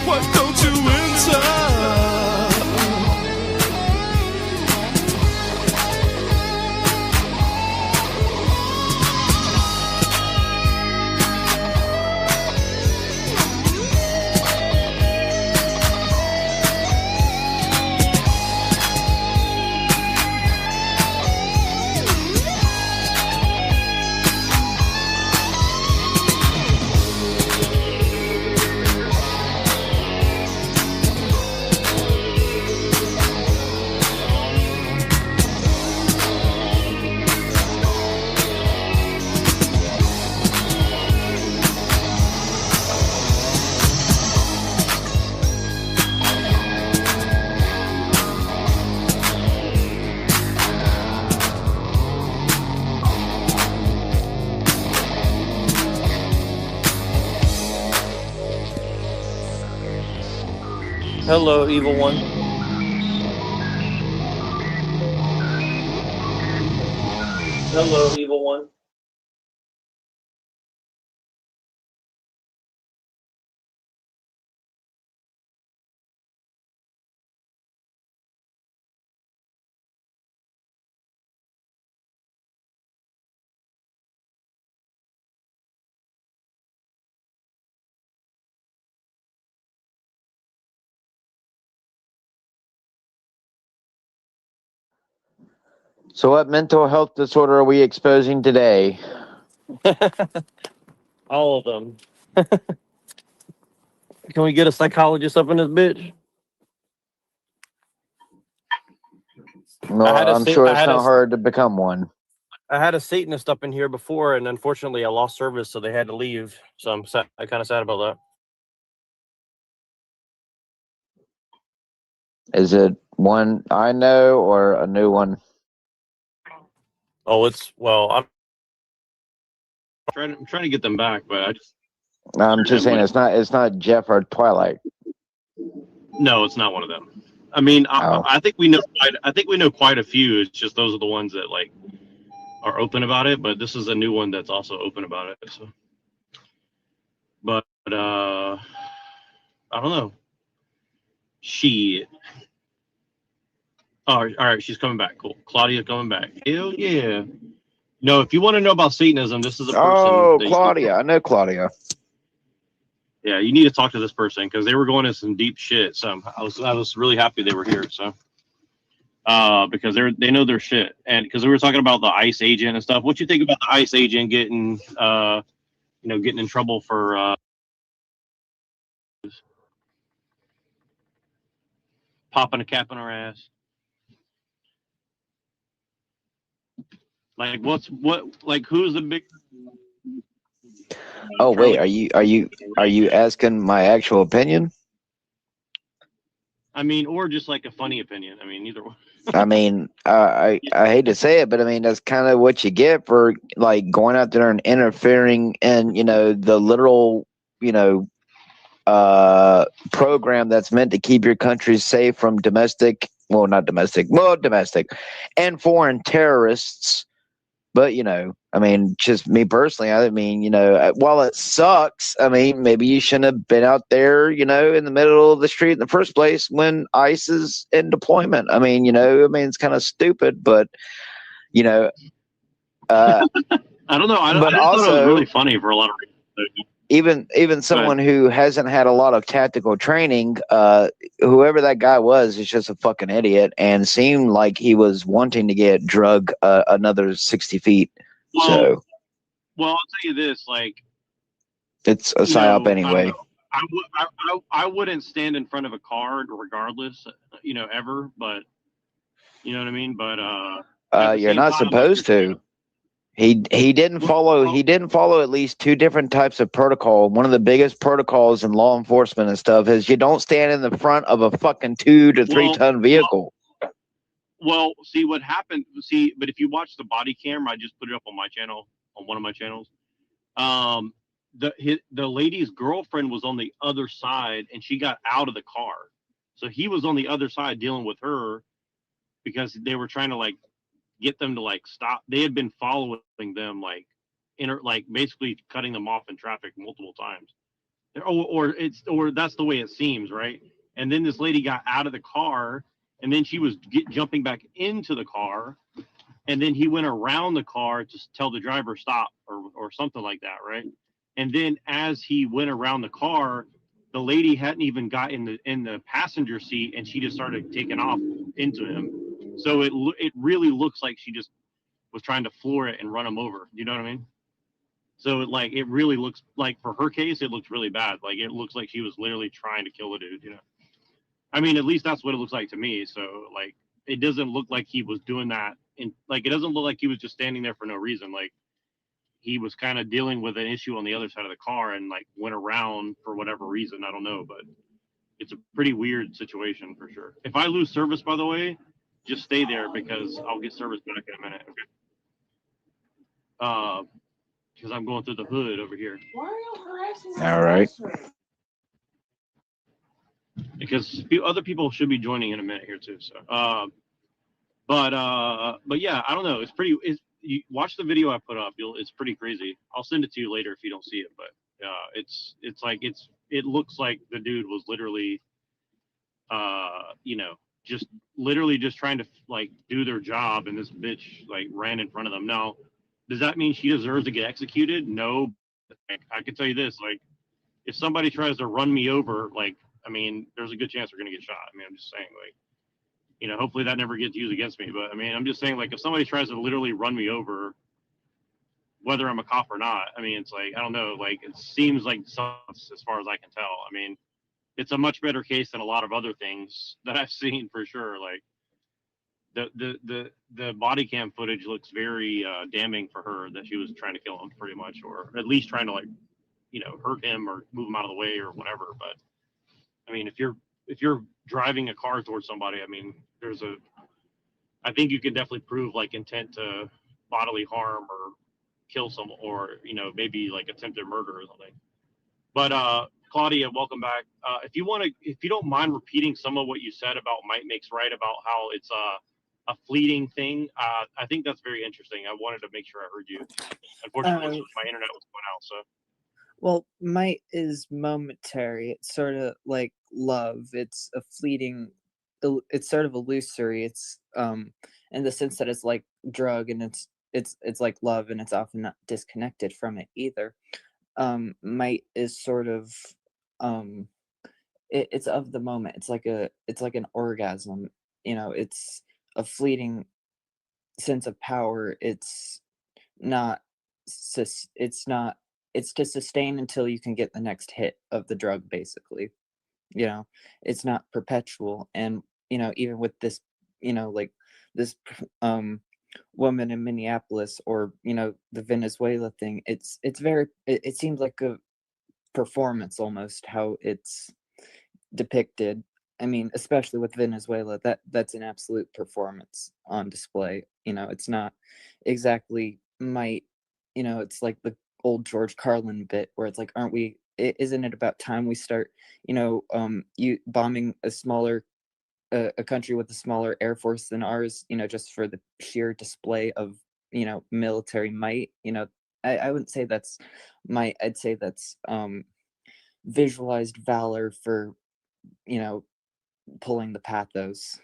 Speaker 9: Why don't you enter?
Speaker 6: Hello, evil one. Hello, evil one.
Speaker 7: So what mental health disorder are we exposing today?
Speaker 8: All of them. Can we get a psychologist up in this bitch?
Speaker 7: Well, I'm sure it's not hard to become one.
Speaker 8: I had a Satanist up in here before, and unfortunately, I lost service, so they had to leave. So I'm sad. I'm kind of sad about
Speaker 7: that. Is it one I know or a new one?
Speaker 8: Oh, I'm
Speaker 5: trying to get them back, but
Speaker 7: I'm just saying it's not Jeff or Twilight.
Speaker 5: No, it's not one of them. I mean, I think we know. I think we know quite a few. It's just those are the ones that like are open about it. But this is a new one that's also open about it. So, but I don't know. All right, she's coming back. Cool. Claudia coming back. Hell yeah. No, if you want to know about Satanism, this is a person.
Speaker 7: Oh, Claudia. I know Claudia.
Speaker 5: Yeah, you need to talk to this person because they were going into some deep shit. So I was really happy they were here. So because they know their shit, and because we were talking about the ICE agent and stuff. What you think about the ICE agent getting getting in trouble for popping a cap on our ass? Like who's the big?
Speaker 7: Oh wait, are you asking my actual opinion?
Speaker 5: I mean, or just like a funny opinion. I mean, either one.
Speaker 7: I mean, I hate to say it, but I mean that's kind of what you get for like going out there and interfering in the literal program that's meant to keep your country safe from domestic and foreign terrorists. But, I mean, just me personally, I mean, while it sucks, I mean, maybe you shouldn't have been out there, in the middle of the street in the first place when ICE is in deployment. I mean, it's kind of stupid, but,
Speaker 5: I don't know. I just thought it was really funny for a lot of reasons.
Speaker 7: Even someone who hasn't had a lot of tactical training, whoever that guy was is just a fucking idiot and seemed like he was wanting to get drug another 60 feet.
Speaker 5: Well, I'll tell you this, like
Speaker 7: it's a psyop anyway.
Speaker 5: I wouldn't stand in front of a car regardless, ever, but you know what I mean? But
Speaker 7: you're not supposed to. He didn't follow at least two different types of protocol. One of the biggest protocols in law enforcement and stuff is you don't stand in the front of a fucking 2 to 3 ton vehicle.
Speaker 5: Well, see what happened. But if you watch the body camera, I just put it up on my channel, on one of my channels. The lady's girlfriend was on the other side, and she got out of the car. So he was on the other side dealing with her because they were trying to like get them to like stop. They had been following them, like basically cutting them off in traffic multiple times, or that's the way it seems, right? And then this lady got out of the car, and then she was jumping back into the car, and then he went around the car to tell the driver stop or something like that, right? And then as he went around the car, the lady hadn't even got in the passenger seat, and she just started taking off into him. So it really looks like she just was trying to floor it and run him over. You know what I mean? So it really looks like, for her case, it looks really bad. Like it looks like she was literally trying to kill the dude. I mean, at least that's what it looks like to me. So it doesn't look like he was doing that, and it doesn't look like he was just standing there for no reason. Like he was kind of dealing with an issue on the other side of the car and went around for whatever reason. I don't know, but it's a pretty weird situation for sure. If I lose service, by the way, just stay there because I'll get service back in a minute. Okay. Because I'm going through the hood over here.
Speaker 7: Why are you harassing? All right.
Speaker 5: Because other people should be joining in a minute here too. So, but yeah, I don't know. You watch the video I put up. It's pretty crazy. I'll send it to you later if you don't see it. But it looks like the dude was literally, just literally just trying to do their job, and this bitch ran in front of them. Now, does that mean she deserves to get executed? No. I can tell you this, if somebody tries to run me over, I mean, there's a good chance they're gonna get shot. I mean, I'm just saying, You know, hopefully that never gets used against me. But I mean, I'm just saying, like, if somebody tries to literally run me over, whether I'm a cop or not, I mean, it's like, I don't know, like, it seems like sucks as far as I can tell. I mean, it's a much better case than a lot of other things that I've seen for sure. Like, the body cam footage looks very damning for her, that she was trying to kill him pretty much, or at least trying to, like, you know, hurt him or move him out of the way or whatever. But I mean, if you're driving a car towards somebody, I mean, I think you can definitely prove like intent to bodily harm or kill someone, or, you know, maybe like attempted murder or something. But Claudia, welcome back. If you don't mind repeating some of what you said about might makes right, about how it's a fleeting thing, I think that's very interesting. I wanted to make sure I heard you. Unfortunately, my internet was going out, so.
Speaker 22: Well, might is momentary. It's sort of like love. It's a fleeting. It's sort of illusory. It's in the sense that it's like drug, and it's like love, and it's often not disconnected from it either. Might is sort of it's of the moment. It's like an orgasm. You know, it's a fleeting sense of power. It's to sustain until you can get the next hit of the drug, basically. You know, it's not perpetual. And, you know, even with this, you know, like this woman in Minneapolis, or, you know, the Venezuela thing, it seems like a performance almost, how it's depicted. I mean, especially with Venezuela, that's an absolute performance on display. You know, it's not exactly might, you know, it's like the old George Carlin bit where it's like, isn't it about time we start, you know, you bombing a country with a smaller air force than ours, you know, just for the sheer display of, you know, military might. You know, I wouldn't say that's might, I'd say that's visualized valor for, you know, pulling the pathos.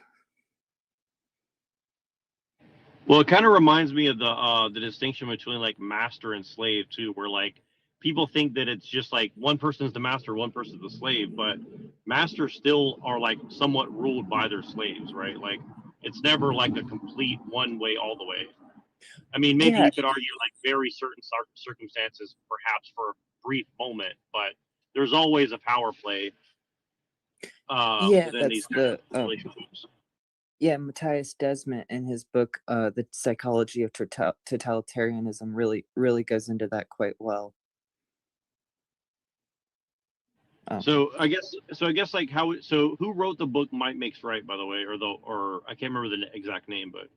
Speaker 5: Well, it kind of reminds me of the distinction between like master and slave too, where like people think that it's just like one person's the master, one person's the slave, but masters still are like somewhat ruled by their slaves, right? Like it's never like a complete one way all the way. I mean, maybe you could argue like very certain circumstances, perhaps for a brief moment, but there's always a power play within these relationships.
Speaker 22: Yeah, Matthias Desmet in his book, The Psychology of Totalitarianism, really goes into that quite well.
Speaker 5: So I guess like who wrote the book Might Makes Right, by the way, or I can't remember the exact name, but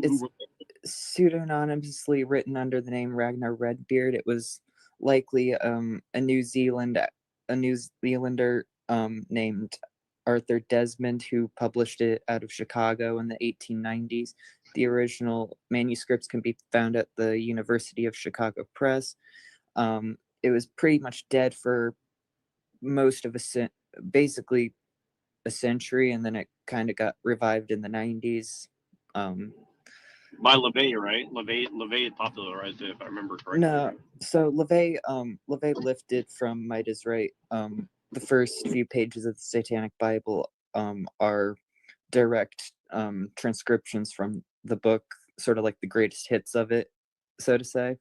Speaker 22: it's pseudonymously written under the name Ragnar Redbeard. It was likely a New Zealander named Arthur Desmond who published it out of Chicago in the 1890s. The original manuscripts can be found at the University of Chicago Press. It was pretty much dead for most of basically a century, and then it kind of got revived in the 90s.
Speaker 5: By LaVey, right? LaVey popularized it, if I remember correctly.
Speaker 22: No, so LaVey lifted from Might Is Right. The first few pages of the Satanic Bible are direct transcriptions from the book, sort of like the greatest hits of it, so to say,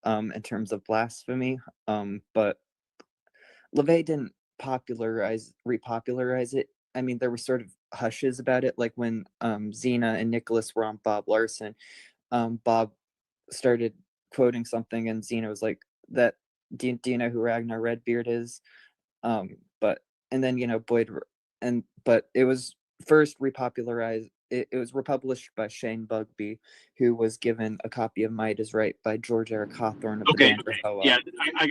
Speaker 22: in terms of blasphemy. But LaVey didn't repopularize it. I mean, there were sort of hushes about it, like when Xena and Nicholas were on Bob Larson. Bob started quoting something, and Xena was like, "That do you know who Ragnar Redbeard is?" And then, you know, but it was first repopularized. It was republished by Shane Bugbee, who was given a copy of Might Is Right by George Eric Hawthorne of the band Hoa.
Speaker 5: Yeah, I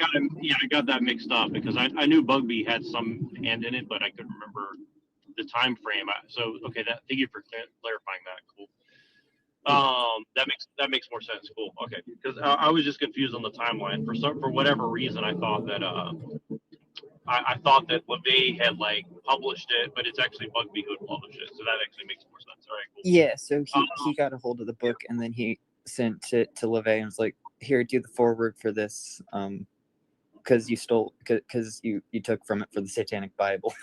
Speaker 5: got that mixed up because I knew Bugbee had some hand in it, but I couldn't remember the time frame. Thank you for clarifying that. Cool. That makes more sense. Cool. Okay, because I was just confused on the timeline for whatever reason. I thought that I thought that LaVey had like published it, but it's actually Bugbee who had published it, so that actually makes more sense. All right, cool.
Speaker 22: Yeah, so he got a hold of the book, and then he sent it to LaVey and was like, "Here, do the foreword for this, because you took from it for the Satanic Bible."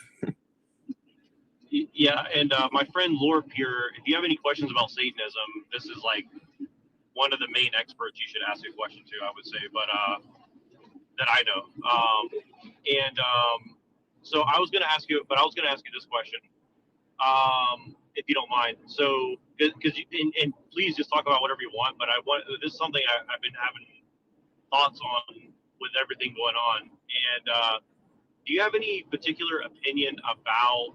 Speaker 5: Yeah, and my friend Lorp here, if you have any questions about Satanism, this is like one of the main experts you should ask a question to, I would say, but that I know. So I was going to ask you, this question, if you don't mind. So, because and please just talk about whatever you want, but this is something I've been having thoughts on with everything going on. And do you have any particular opinion about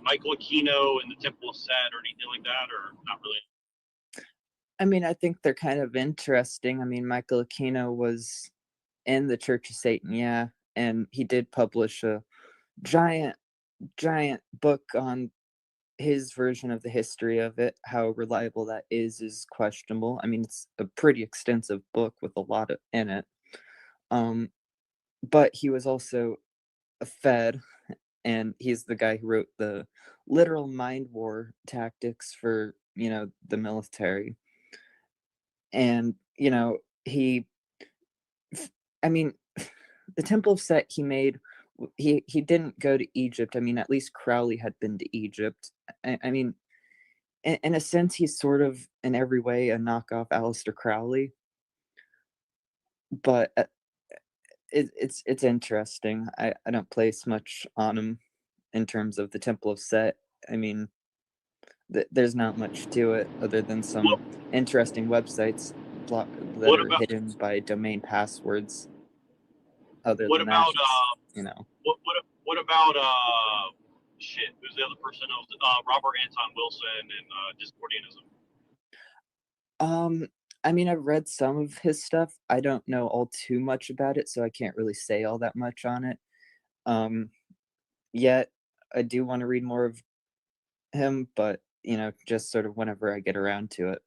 Speaker 5: Michael Aquino and the Temple of Set or anything like that, or not really?
Speaker 22: I mean, I think they're kind of interesting. I mean, Michael Aquino was in the Church of Satan, yeah, and he did publish a giant book on his version of the history of it. How reliable that is questionable. I mean, it's a pretty extensive book with a lot in it. But he was also a Fed, and he's the guy who wrote the literal mind war tactics for, the military. And, the Temple of Set he made, he didn't go to Egypt. I mean, at least Crowley had been to Egypt. I mean, in a sense, he's sort of in every way a knockoff Aleister Crowley. But it's interesting. I don't place much on him in terms of the Temple of Set. I mean, there's not much to it other than some interesting websites that are hidden by domain passwords. Other than that,
Speaker 5: what about who's the other person else? Robert Anton Wilson and Discordianism.
Speaker 22: I mean, I've read some of his stuff. I don't know all too much about it, so I can't really say all that much on it. Yet I do want to read more of him, but just sort of whenever I get around to it.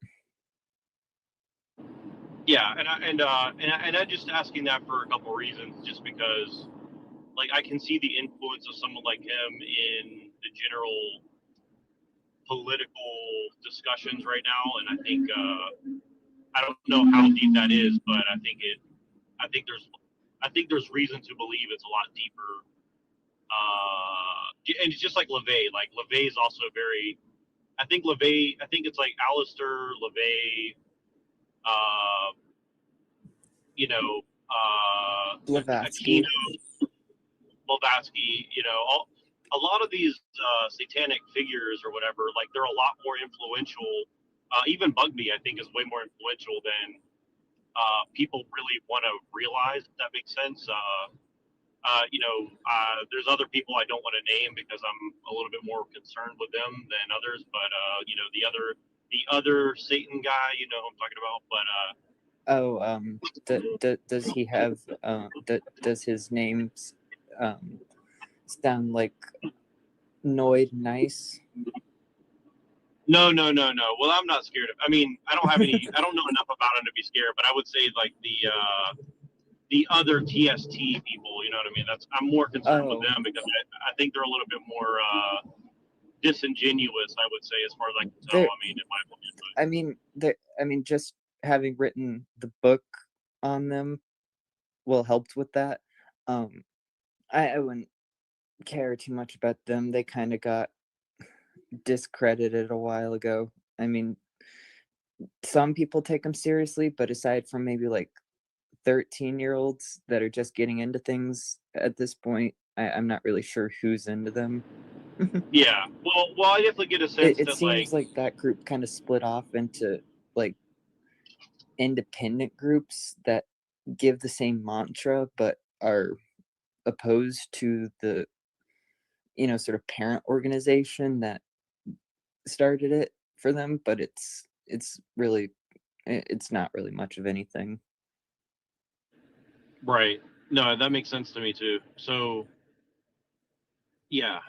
Speaker 5: Yeah, and I'm just asking that for a couple reasons, just because, like, I can see the influence of someone like him in the general political discussions right now, and I think I don't know how deep that is, but I think there's reason to believe it's a lot deeper. And it's just like LaVey. Like LaVey is also very. I think it's like Alistair LaVey.
Speaker 22: Blavatsky.
Speaker 5: Blavatsky. A lot of these satanic figures or whatever, like they're a lot more influential. Even Bugby, I think, is way more influential than people really want to realize. If that makes sense. There's other people I don't want to name because I'm a little bit more concerned with them than others. But the other Satan guy, who I'm talking about. But
Speaker 22: does he have? Does his name sound like Noid Nice?
Speaker 5: No. Well, I'm not scared of. I mean, I don't know enough about him to be scared. But I would say like the other TST people, you know what I mean? I'm more concerned with them because I think they're a little bit more disingenuous, I would say, as far as I can tell. I mean, in my opinion.
Speaker 22: I mean, just having written the book on them helped with that. I wouldn't care too much about them. They kind of got discredited a while ago. I mean, some people take them seriously, but aside from maybe like 13-year-olds that are just getting into things at this point, I'm not really sure who's into them.
Speaker 5: Yeah, well, I definitely get a sense
Speaker 22: it seems like that group kind of split off into like independent groups that give the same mantra but are opposed to the sort of parent organization that started it for them. But it's not really much of anything.
Speaker 5: Right. No, that makes sense to me too. So, yeah.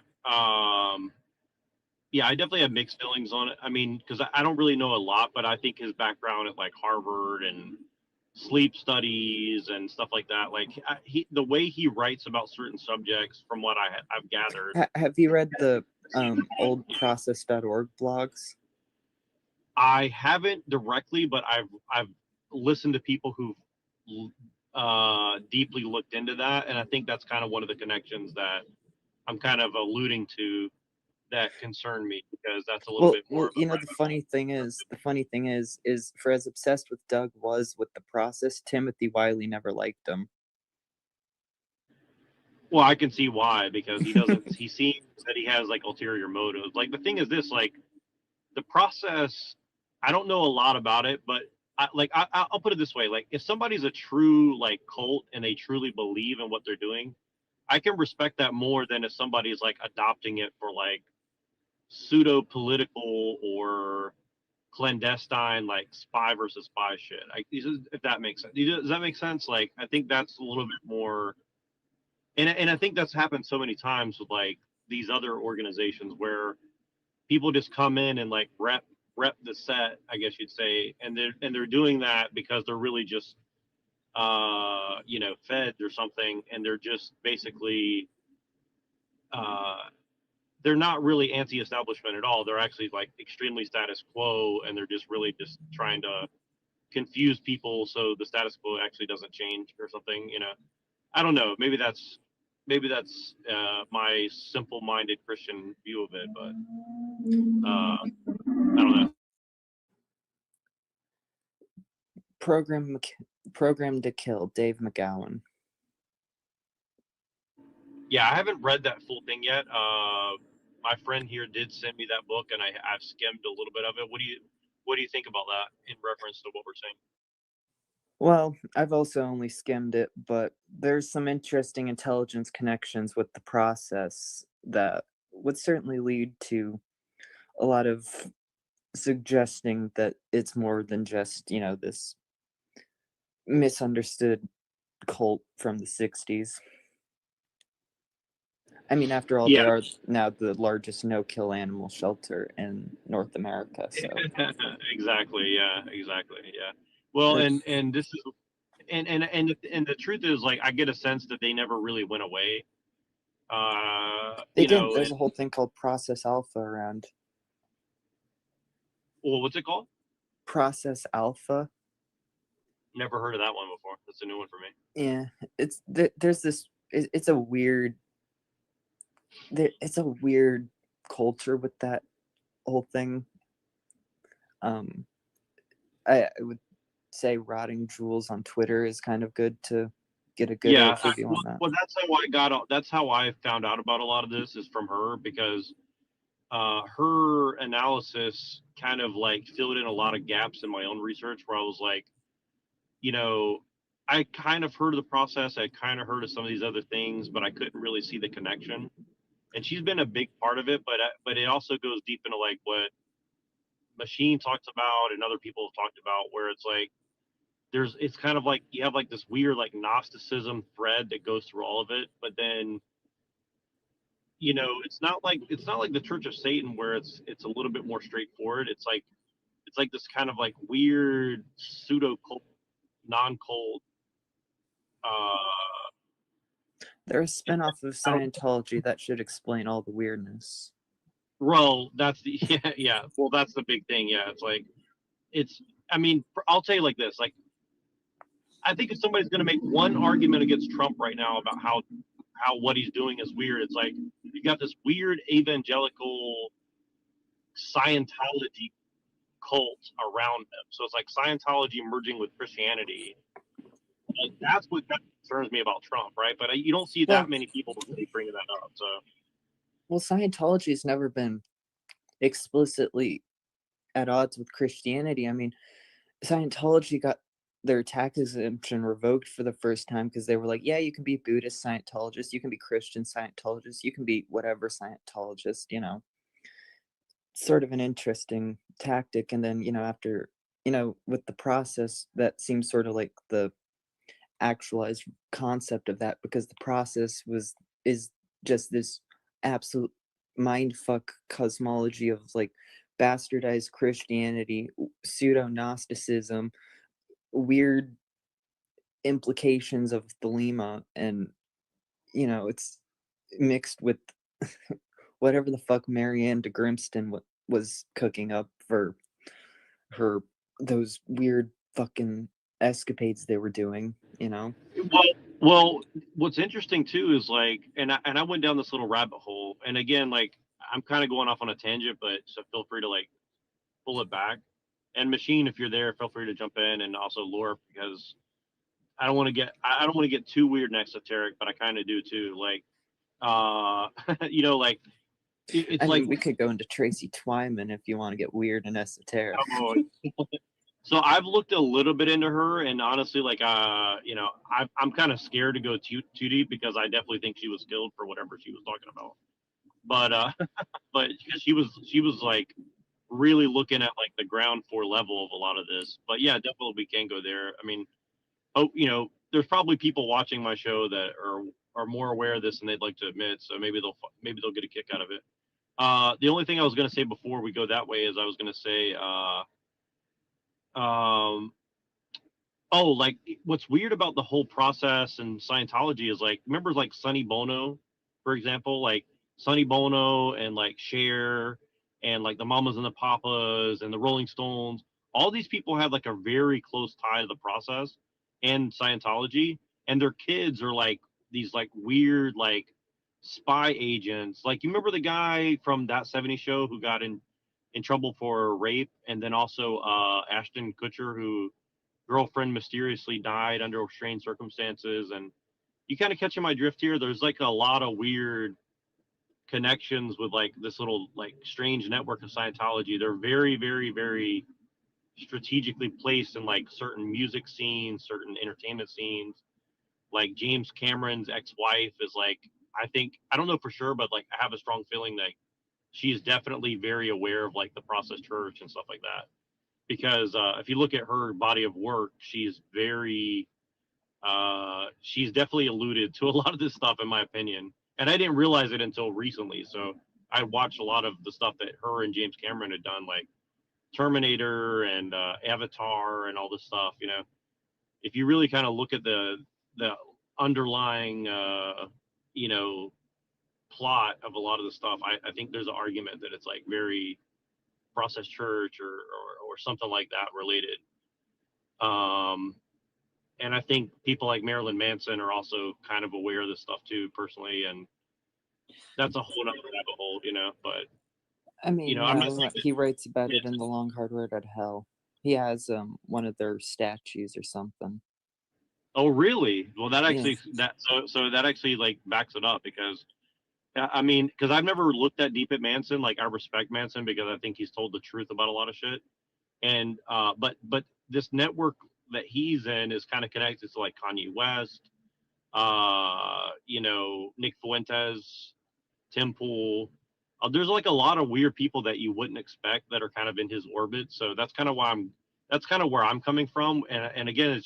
Speaker 5: Yeah, I definitely have mixed feelings on it. I mean, because I don't really know a lot, but I think his background at like Harvard and sleep studies and stuff like that, like the way he writes about certain subjects, from what I've gathered.
Speaker 22: Have you read the old process.org blogs?
Speaker 5: I haven't directly, but I've listened to people who've deeply looked into that, and I think that's kind of one of the connections that I'm kind of alluding to that concern me, because that's a little bit more of a
Speaker 22: you know,
Speaker 5: rabbit
Speaker 22: the funny thing is for as obsessed with Doug was with the process, Timothy Wiley never liked him.
Speaker 5: Well, I can see why, because he doesn't. He seems that he has like ulterior motives. Like the thing is this, like the process. I don't know a lot about it, but I'll put it this way: like if somebody's a true like cult and they truly believe in what they're doing, I can respect that more than if somebody's like adopting it for like pseudo political or clandestine like spy versus spy shit. If that makes sense. Does that make sense? Like I think that's a little bit more, and I think that's happened so many times with like these other organizations where people just come in and like rep the set, I guess you'd say, and they're doing that because they're really just feds or something, and they're just basically they're not really anti-establishment at all. They're actually like extremely status quo, and they're just really just trying to confuse people so the status quo actually doesn't change or something. I don't know. Maybe that's my simple-minded Christian view of it, but I don't know.
Speaker 22: Program to Kill, Dave McGowan.
Speaker 5: Yeah, I haven't read that full thing yet. My friend here did send me that book, and I've skimmed a little bit of it. What do you think about that in reference to what we're saying?
Speaker 22: Well, I've also only skimmed it, but there's some interesting intelligence connections with the process that would certainly lead to a lot of suggesting that it's more than just, this misunderstood cult from the 60s. I mean, after all,
Speaker 5: Yeah.
Speaker 22: they are now the largest no-kill animal shelter in North America, so.
Speaker 5: Exactly. Yeah. Well, and this is and the truth is, like, I get a sense that they never really went away.
Speaker 22: They didn't. There's a whole thing called Process Alpha around.
Speaker 5: Well, what's it called?
Speaker 22: Process Alpha.
Speaker 5: Never heard of that one before. That's a new one for me.
Speaker 22: Yeah, there's this. It's a weird culture with that whole thing. I would say Rotting Jewels on Twitter is kind of good to get a good overview on that.
Speaker 5: Well, that's how I found out about a lot of this, is from her, because her analysis kind of like filled in a lot of gaps in my own research, where I was like, I kind of heard of the process, I kind of heard of some of these other things, but I couldn't really see the connection. And she's been a big part of it, but it also goes deep into like what Machine talks about and other people have talked about, where it's like it's kind of like you have like this weird like Gnosticism thread that goes through all of it, but then it's not like the Church of Satan, where it's a little bit more straightforward. It's like this kind of like weird pseudo cult, non-cult.
Speaker 22: They're a spinoff of Scientology that should explain all the weirdness.
Speaker 5: Well, that's the yeah. Well, that's the big thing. Yeah, it's like I mean, I'll tell you like this. Like, I think if somebody's going to make one argument against Trump right now about how what he's doing is weird, it's like you got this weird evangelical Scientology cult around them. So it's like Scientology merging with Christianity. And that's what concerns me about Trump, right? But you don't see that many people really bringing that up. So,
Speaker 22: well, Scientology has never been explicitly at odds with Christianity. I mean, Scientology got their tax exemption revoked for the first time because they were like, yeah, you can be Buddhist Scientologist, you can be Christian Scientologist, you can be whatever Scientologist, sort of an interesting tactic. And then, after, with the process, that seems sort of like the actualized concept of that, because the process is just this absolute mindfuck cosmology of like bastardized Christianity, pseudo-Gnosticism, weird implications of Thelema, and it's mixed with whatever the fuck Marianne de Grimston was cooking up for those weird fucking escapades they were doing, you know.
Speaker 8: Well, what's interesting too is like, and I went down this little rabbit hole, and again, like I'm kind of going off on a tangent, but so feel free to like pull it back. And Machine, if you're there, feel free to jump in, and also Lore, because I don't want to get too weird and esoteric, but I kind of do too. Like, you know, like it's
Speaker 22: I
Speaker 8: like
Speaker 22: mean, we could go into Tracy Twyman if you want to get weird and esoteric.
Speaker 8: oh, so I've looked a little bit into her, and honestly, like, you know, I'm kind of scared to go too deep because I definitely think she was killed for whatever she was talking about. But but because she was like really looking at like the ground floor level of a lot of this. But yeah, definitely we can go there. I mean, oh, you know, there's probably people watching my show that are more aware of this than they'd like to admit. So maybe they'll get a kick out of it. The only thing I was going to say before we go that way is I was going to say, oh, like what's weird about the whole process and Scientology is like, remember like Sonny Bono, for example, like Sonny Bono and like Cher and like the Mamas and the Papas and the Rolling Stones. All these people have like a very close tie to the process and Scientology, and their kids are like these like weird like spy agents. Like you remember the guy from That 70s Show who got in trouble for rape, and then also Ashton Kutcher, who girlfriend mysteriously died under strange circumstances. And you kind of catching my drift here. There's like a lot of weird connections with like this little like strange network of Scientology. They're very, very, very strategically placed in like certain music scenes, certain entertainment scenes. Like James Cameron's ex-wife is like, I don't know for sure, but like I have a strong feeling that she is definitely very aware of like the Process Church and stuff like that. Because if you look at her body of work, she's definitely alluded to a lot of this stuff, in my opinion. And I didn't realize it until recently. So I watched a lot of the stuff that her and James Cameron had done, like Terminator and Avatar and all this stuff. You know, if you really kind of look at the underlying, you know, plot of a lot of the stuff, I think there's an argument that it's like very Process Church or something like that related. And I think people like Marilyn Manson are also kind of aware of this stuff too, personally, and that's a whole other rabbit hole, you know. But
Speaker 22: I mean,
Speaker 8: you know,
Speaker 22: no, he writes about it in The Long Hard Road to Hell. He has one of their statues or something.
Speaker 8: Oh, really? Well, that actually so that actually like backs it up, because I mean, because I've never looked that deep at Manson. Like I respect Manson because I think he's told the truth about a lot of shit. And but this network that he's in is kind of connected to like Kanye West, you know, Nick Fuentes, Tim Pool. There's like a lot of weird people that you wouldn't expect that are kind of in his orbit. So that's kind of where I'm coming from. And again,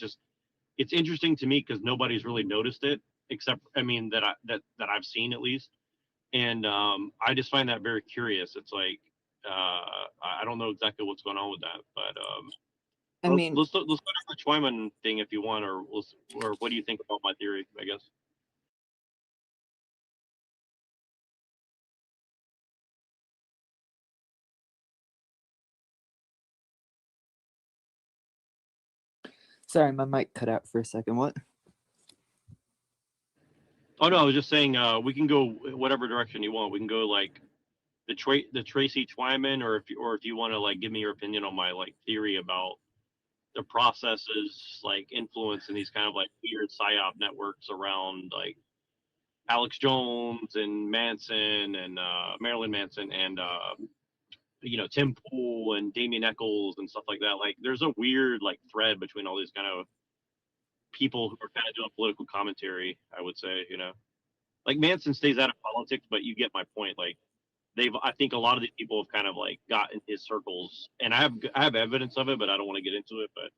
Speaker 8: it's interesting to me because nobody's really noticed it, except I mean that I've seen at least. And I just find that very curious. It's like I don't know exactly what's going on with that, but
Speaker 22: I mean,
Speaker 8: let's go to the Twyman thing if you want, or what do you think about my theory? I guess.
Speaker 22: sorry, my mic cut out for a second. What?
Speaker 8: Oh no, I was just saying we can go whatever direction you want. We can go like the Tracy Twyman, or if you want to like give me your opinion on my like theory about the processes like influence in these kind of like weird psyop networks around like Alex Jones and Manson and Marilyn Manson and you know, Tim Pool and Damien Eccles and stuff like that. Like there's a weird like thread between all these kind of people who are kind of doing political commentary, I would say, you know. Like Manson stays out of politics, but you get my point. Like I think a lot of these people have kind of like got in his circles, and I have evidence of it, but I don't want to get into it. But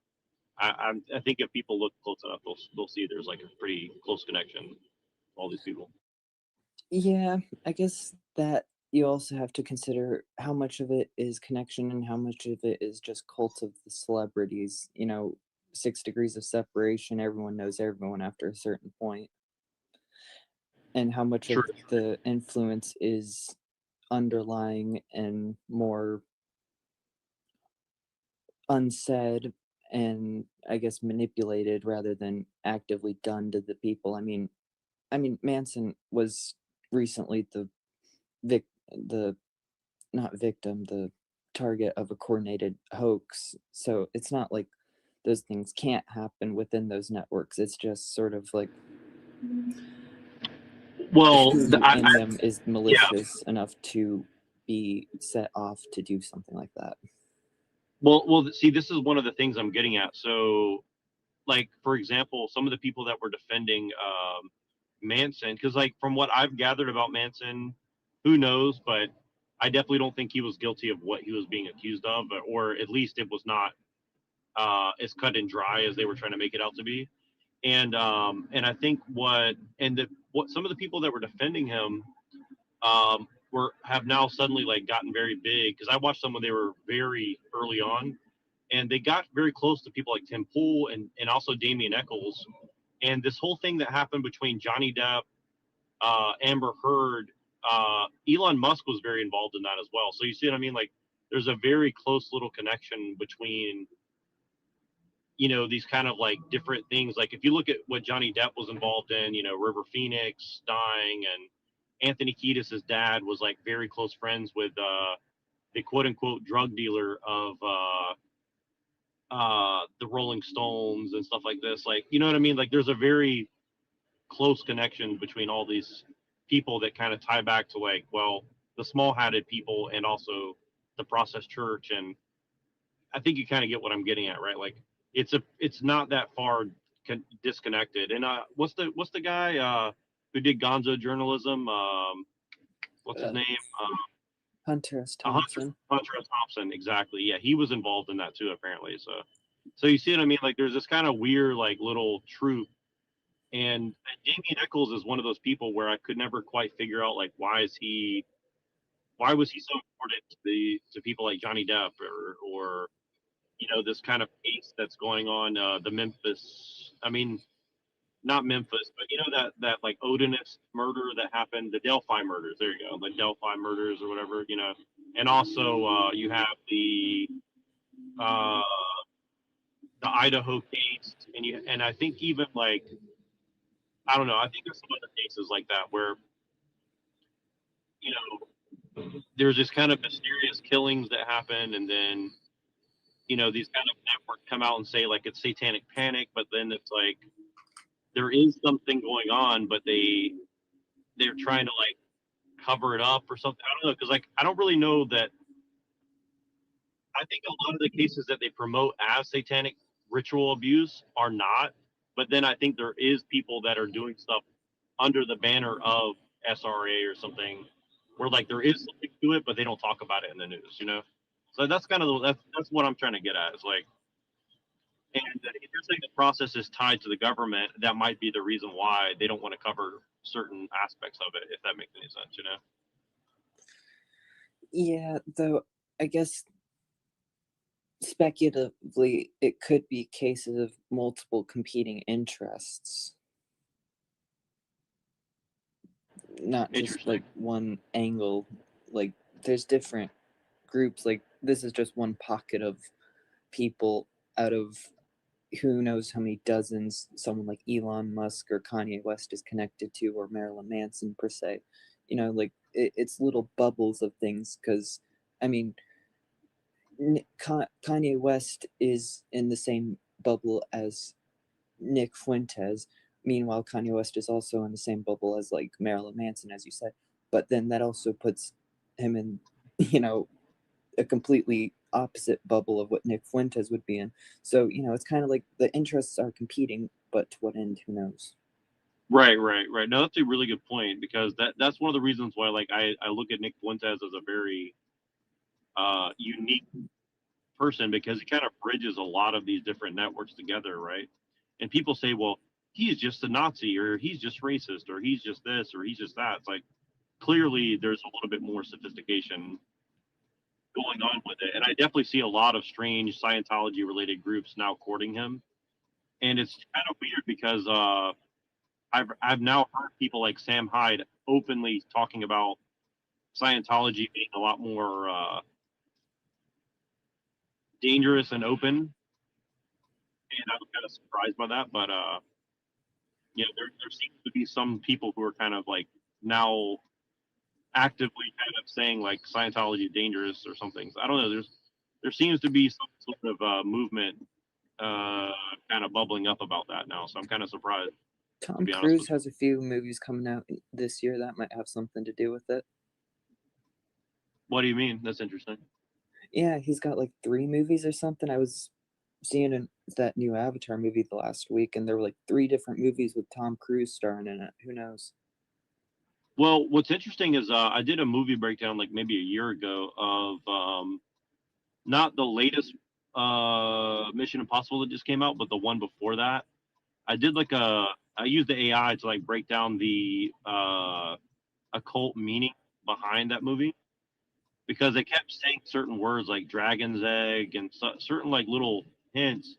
Speaker 8: I think if people look close enough, they'll see there's like a pretty close connection with all these people.
Speaker 22: Yeah, I guess that you also have to consider how much of it is connection and how much of it is just cult of the celebrities. You know, 6 degrees of separation, everyone knows everyone after a certain point. And how much of the influence is underlying and more unsaid and I guess manipulated rather than actively done to the people. I mean Manson was recently the target of a coordinated hoax. So it's not like those things can't happen within those networks. It's just sort of like,
Speaker 8: well,
Speaker 22: who in them is malicious enough to be set off to do something like that.
Speaker 8: Well, see, this is one of the things I'm getting at. So, like, for example, some of the people that were defending Manson, because, like, from what I've gathered about Manson, who knows, but I definitely don't think he was guilty of what he was being accused of, or at least it was not as cut and dry as they were trying to make it out to be. And I think what some of the people that were defending him have now suddenly like gotten very big, because I watched them when they were very early on, and they got very close to people like Tim Pool and also Damien Eccles. And this whole thing that happened between Johnny Depp, Amber Heard, Elon Musk was very involved in that as well. So you see what I mean? Like, there's a very close little connection between, you know, these kind of like different things. Like, if you look at what Johnny Depp was involved in, you know, River Phoenix dying, and Anthony Kiedis' dad was like very close friends with the quote unquote drug dealer of the Rolling Stones and stuff like this. Like, you know what I mean? Like, there's a very close connection between all these people that kind of tie back to, like, well, the small-hatted people and also the process church. And I think you kind of get what I'm getting at, right? Like, it's not that far disconnected. And what's the guy who did Gonzo journalism? What's his name?
Speaker 22: Hunter S. Thompson.
Speaker 8: Hunter S. Thompson, exactly. Yeah, he was involved in that too, apparently. So you see what I mean? Like, there's this kind of weird, like, little troop. And Damien Eccles is one of those people where I could never quite figure out, like, why was he so important to people like Johnny Depp, or you know, this kind of case that's going on, the Memphis. I mean, not Memphis, but you know that like Odinist murder that happened, the Delphi murders. There you go, the Delphi murders or whatever, you know. And also you have the Idaho case, and I think even like, I don't know, I think there's some other cases like that where, you know, there's this kind of mysterious killings that happen, and then, you know, these kind of networks come out and say like it's satanic panic, but then it's like there is something going on, but they're trying to like cover it up or something. I don't know, because like I don't really know that. I think a lot of the cases that they promote as satanic ritual abuse are not, but then I think there is people that are doing stuff under the banner of SRA or something, where like there is something to it, but they don't talk about it in the news, you know. So that's kind of that's what I'm trying to get at. Is like, and if you're saying the process is tied to the government, that might be the reason why they don't want to cover certain aspects of it, if that makes any sense, you know.
Speaker 22: Yeah, though I guess speculatively it could be cases of multiple competing interests, not just like one angle. Like, there's different groups. Like, this is just one pocket of people out of who knows how many dozens someone like Elon Musk or Kanye West is connected to, or Marilyn Manson per se. You know, like, it's little bubbles of things. Because I mean, Kanye West is in the same bubble as Nick Fuentes. Meanwhile, Kanye West is also in the same bubble as like Marilyn Manson, as you said. But then that also puts him in, you know, a completely opposite bubble of what Nick Fuentes would be in. So, you know, it's kind of like the interests are competing, but to what end, who knows?
Speaker 8: Right. No, that's a really good point, because that's one of the reasons why, like, I look at Nick Fuentes as a very unique person, because he kind of bridges a lot of these different networks together, right? And people say, well, he's just a Nazi, or he's just racist, or he's just this, or he's just that. It's like, clearly there's a little bit more sophistication going on with it. And I definitely see a lot of strange Scientology related groups now courting him. And it's kind of weird, because I've now heard people like Sam Hyde openly talking about Scientology being a lot more dangerous and open and I was kind of surprised by that. But yeah, there seems to be some people who are kind of like now actively kind of saying like Scientology is dangerous or something. So I don't know. There seems to be some sort of movement kind of bubbling up about that now. So I'm kind of surprised.
Speaker 22: Tom Cruise has a few movies coming out this year that might have something to do with it.
Speaker 8: What do you mean? That's interesting.
Speaker 22: Yeah, he's got like 3 movies or something. I was seeing that new Avatar movie the last week, and there were like 3 different movies with Tom Cruise starring in it. Who knows?
Speaker 8: Well, what's interesting is I did a movie breakdown like maybe a year ago of not the latest Mission Impossible that just came out, but the one before that. I did like I used the AI to like break down the occult meaning behind that movie, because they kept saying certain words like dragon's egg and certain like little hints,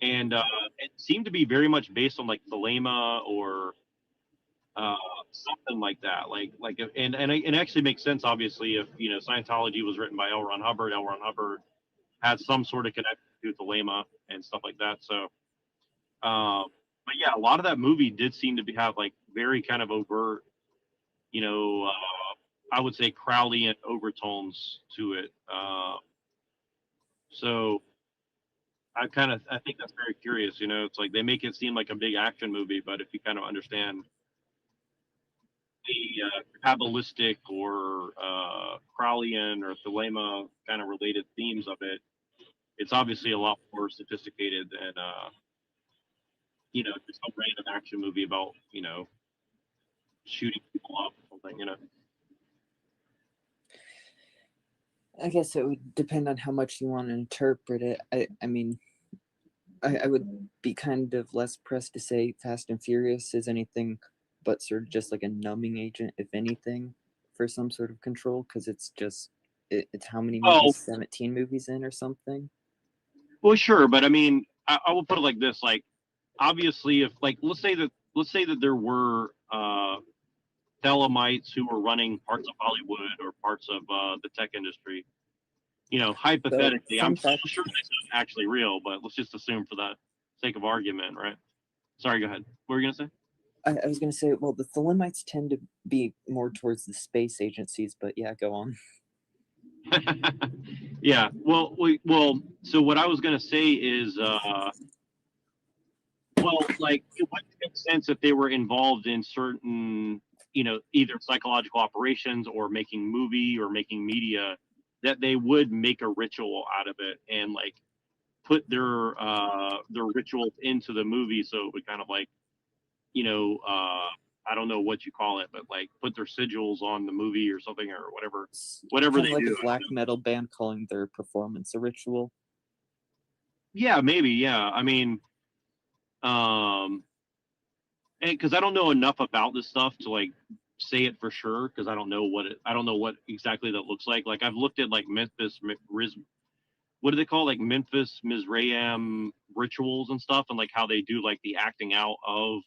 Speaker 8: and it seemed to be very much based on like Thelema or something like that. And it actually makes sense, obviously, if you know Scientology was written by L. Ron Hubbard. L. Ron Hubbard had some sort of connection to Thelema and stuff like that. So, but yeah, a lot of that movie did seem to have like very kind of overt, you know, I would say Crowleyan overtones to it. So I think that's very curious. You know, it's like they make it seem like a big action movie, but if you kind of understand the Kabbalistic or Crowleyan or Thelema kind of related themes of it, it's obviously a lot more sophisticated than you know, just a random action movie about, you know, shooting people up or something, you know.
Speaker 22: I guess it would depend on how much you want to interpret it. I mean, I would be kind of less pressed to say Fast and Furious is anything but sort of just like a numbing agent, if anything, for some sort of control, because it's just, it's how many movies, 17 movies in or something?
Speaker 8: Well, sure, but I mean, I will put it like this, like, obviously, if, like, let's say that there were Thelemites who were running parts of Hollywood or parts of the tech industry, you know, hypothetically, I'm sure this is actually real, but let's just assume for the sake of argument, right? Sorry, go ahead. What were you going to say?
Speaker 22: I was going to say, well, the Thelemites tend to be more towards the space agencies, but yeah, go on.
Speaker 8: Yeah, well, so what I was going to say is, well, like, it would make sense if they were involved in certain, you know, either psychological operations or making movie or making media, that they would make a ritual out of it and like put their rituals into the movie, so it would kind of like, you know, I don't know what you call it, but like put their sigils on the movie or something or whatever
Speaker 22: Kind
Speaker 8: they
Speaker 22: of like
Speaker 8: do.
Speaker 22: a black metal band calling their performance a ritual.
Speaker 8: Yeah, maybe. Yeah, I mean, and because I don't know enough about this stuff to like say it for sure, because I don't know what exactly that looks like. Like I've looked at like Memphis what do they call it? Like Memphis Mizraim rituals and stuff, and like how they do like the acting out of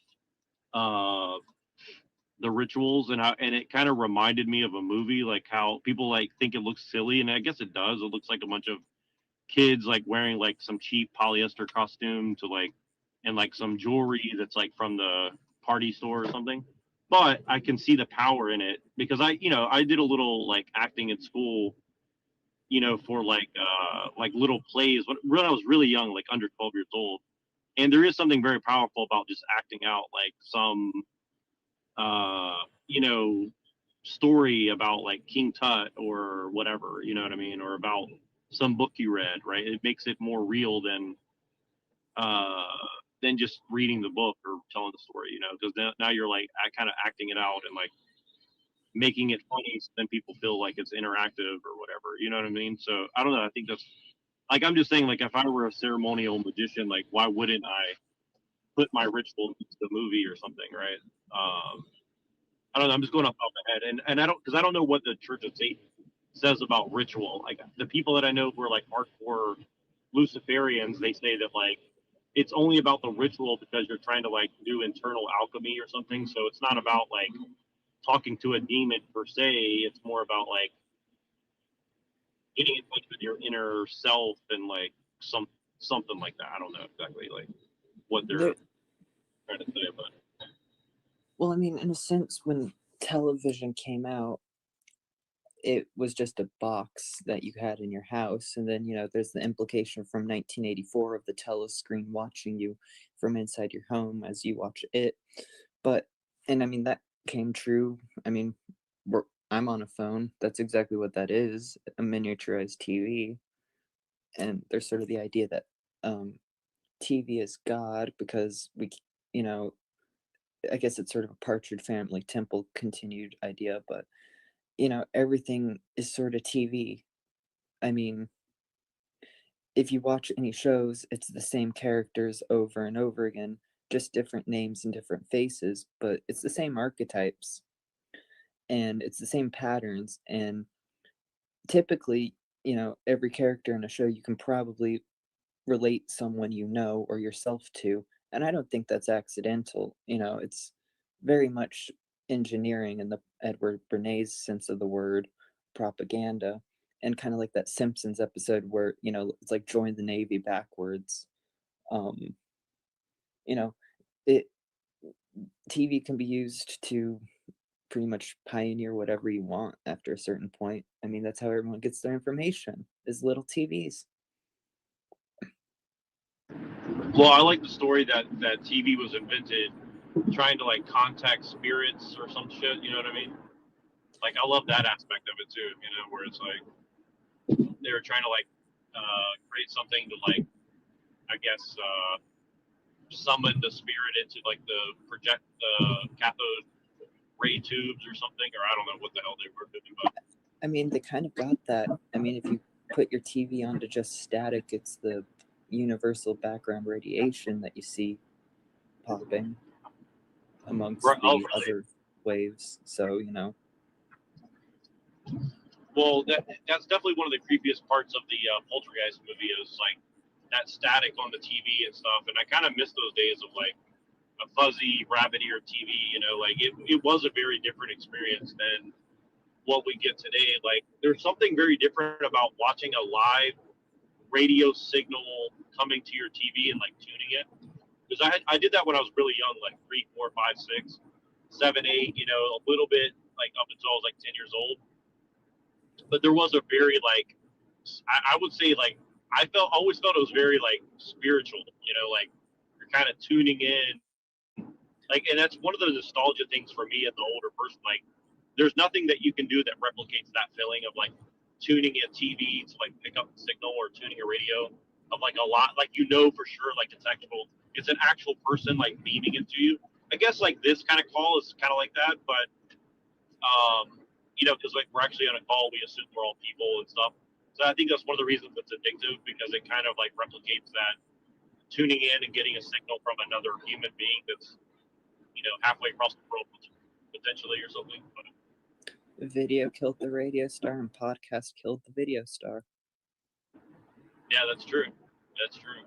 Speaker 8: the rituals, and it kind of reminded me of a movie, like how people like think it looks silly, and I guess it does. It looks like a bunch of kids like wearing like some cheap polyester costume to like, and like some jewelry that's like from the party store or something. But I can see the power in it because I did a little like acting in school, you know, for like little plays when I was really young, like under 12 years old. And there is something very powerful about just acting out like some you know, story about like King Tut or whatever, you know what I mean, or about some book you read, right? It makes it more real than just reading the book or telling the story, you know, because now you're like kind of acting it out and like making it funny, so then people feel like it's interactive or whatever, you know what I mean? So I don't know. I think that's like, I'm just saying, like, if I were a ceremonial magician, like, why wouldn't I put my ritual into the movie or something, right? I don't know. I'm just going off my head, and I don't, because I don't know what the Church of Satan says about ritual. Like the people that I know who are like hardcore Luciferians, they say that like it's only about the ritual because you're trying to like do internal alchemy or something. So it's not about like talking to a demon per se. It's more about like getting in touch with your inner self and like something like that. I don't know exactly like what they're trying to say, but
Speaker 22: Well, I mean, in a sense, when television came out, it was just a box that you had in your house, and then there's the implication from 1984 of the telescreen watching you from inside your home as you watch it. But and I mean that came true. I mean, I'm on a phone. That's exactly what that is, a miniaturized TV. And there's sort of the idea that TV is God because I guess it's sort of a Partridge Family Temple continued idea, but everything is sort of TV. I mean, if you watch any shows, it's the same characters over and over again, just different names and different faces, but it's the same archetypes and it's the same patterns. And typically, every character in a show you can probably relate someone or yourself to. And I don't think that's accidental. It's very much engineering in the Edward Bernays sense of the word, propaganda, and kind of like that Simpsons episode where it's like join the Navy backwards. It TV can be used to pretty much pioneer whatever you want after a certain point. I mean, that's how everyone gets their information, is little TVs.
Speaker 8: well, I like the story that TV was invented trying to like contact spirits or some shit. You know what I mean? Like I love that aspect of it too. Where it's like they were trying to like create something to like I guess summon the spirit into like the cathode ray tubes or something, or I don't know what the hell they were doing. But
Speaker 22: I mean, they kind of got that. I mean, if you put your TV onto just static, it's the universal background radiation that you see popping amongst the other waves. So,
Speaker 8: well, that's definitely one of the creepiest parts of the Poltergeist movie is like that static on the TV and stuff. And I kind of miss those days of like a fuzzy rabbit ear TV. Like it was a very different experience than what we get today. Like there's something very different about watching a live radio signal coming to your TV and like tuning it. Because I did that when I was really young, like 3, 4, 5, 6, 7, 8, a little bit like up until I was like 10 years old. But there was a very like, I would say like, always felt it was very like spiritual, like you're kind of tuning in. Like, and that's one of the nostalgia things for me as an older person. Like, there's nothing that you can do that replicates that feeling of like tuning a TV to like pick up the signal or tuning a radio of like a lot, like for sure, like it's an actual person like beaming into you. I guess like this kind of call is kind of like that, but because like we're actually on a call, we assume we're all people and stuff. So I think that's one of the reasons it's addictive because it kind of like replicates that tuning in and getting a signal from another human being that's halfway across the world potentially or something. But
Speaker 22: video killed the radio star and podcast killed the video star.
Speaker 8: Yeah, that's true. That's true.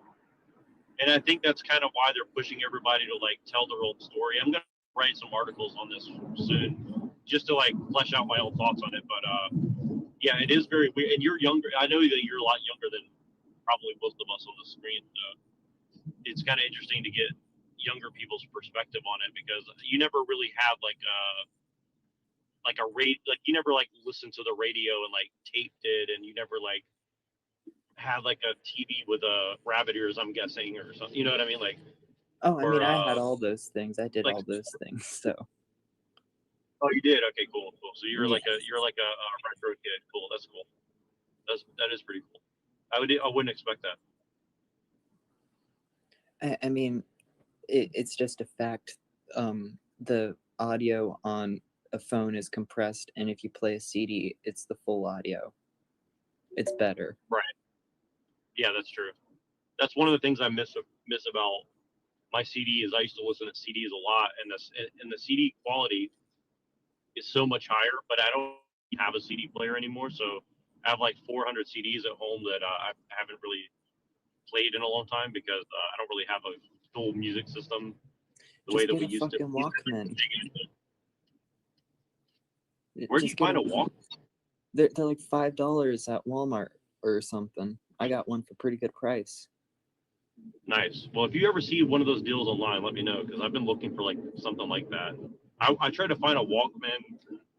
Speaker 8: And I think that's kind of why they're pushing everybody to like tell their own story. I'm gonna write some articles on this soon, just to like flesh out my own thoughts on it. But yeah, it is very weird. And you're younger. I know that you're a lot younger than probably most of us on the screen. It's kind of interesting to get younger people's perspective on it because you never really had like you never like listened to the radio and like taped it, and you never like had like a TV with rabbit ears, I'm guessing, or something. You know what I mean? Like,
Speaker 22: I mean, I had all those things. I did like, all those things. So.
Speaker 8: Oh, you did? Okay, cool. So you're like a retro kid. Cool. That's cool. That is pretty cool. I wouldn't expect
Speaker 22: that. I mean, it's just a fact. The audio on a phone is compressed, and if you play a CD, it's the full audio. It's better.
Speaker 8: Right. Yeah, that's true. That's one of the things I miss about my CD is I used to listen to CDs a lot, and the CD quality is so much higher. But I don't have a CD player anymore, so I have like 400 CDs at home that I haven't really played in a long time because I don't really have a full music system the way that we used to.
Speaker 22: Walkman.
Speaker 8: Where'd you find a Walkman?
Speaker 22: They're like $5 at Walmart or something. I got one for pretty good price.
Speaker 8: Nice. Well, if you ever see one of those deals online, let me know because I've been looking for like something like that. I tried to find a Walkman,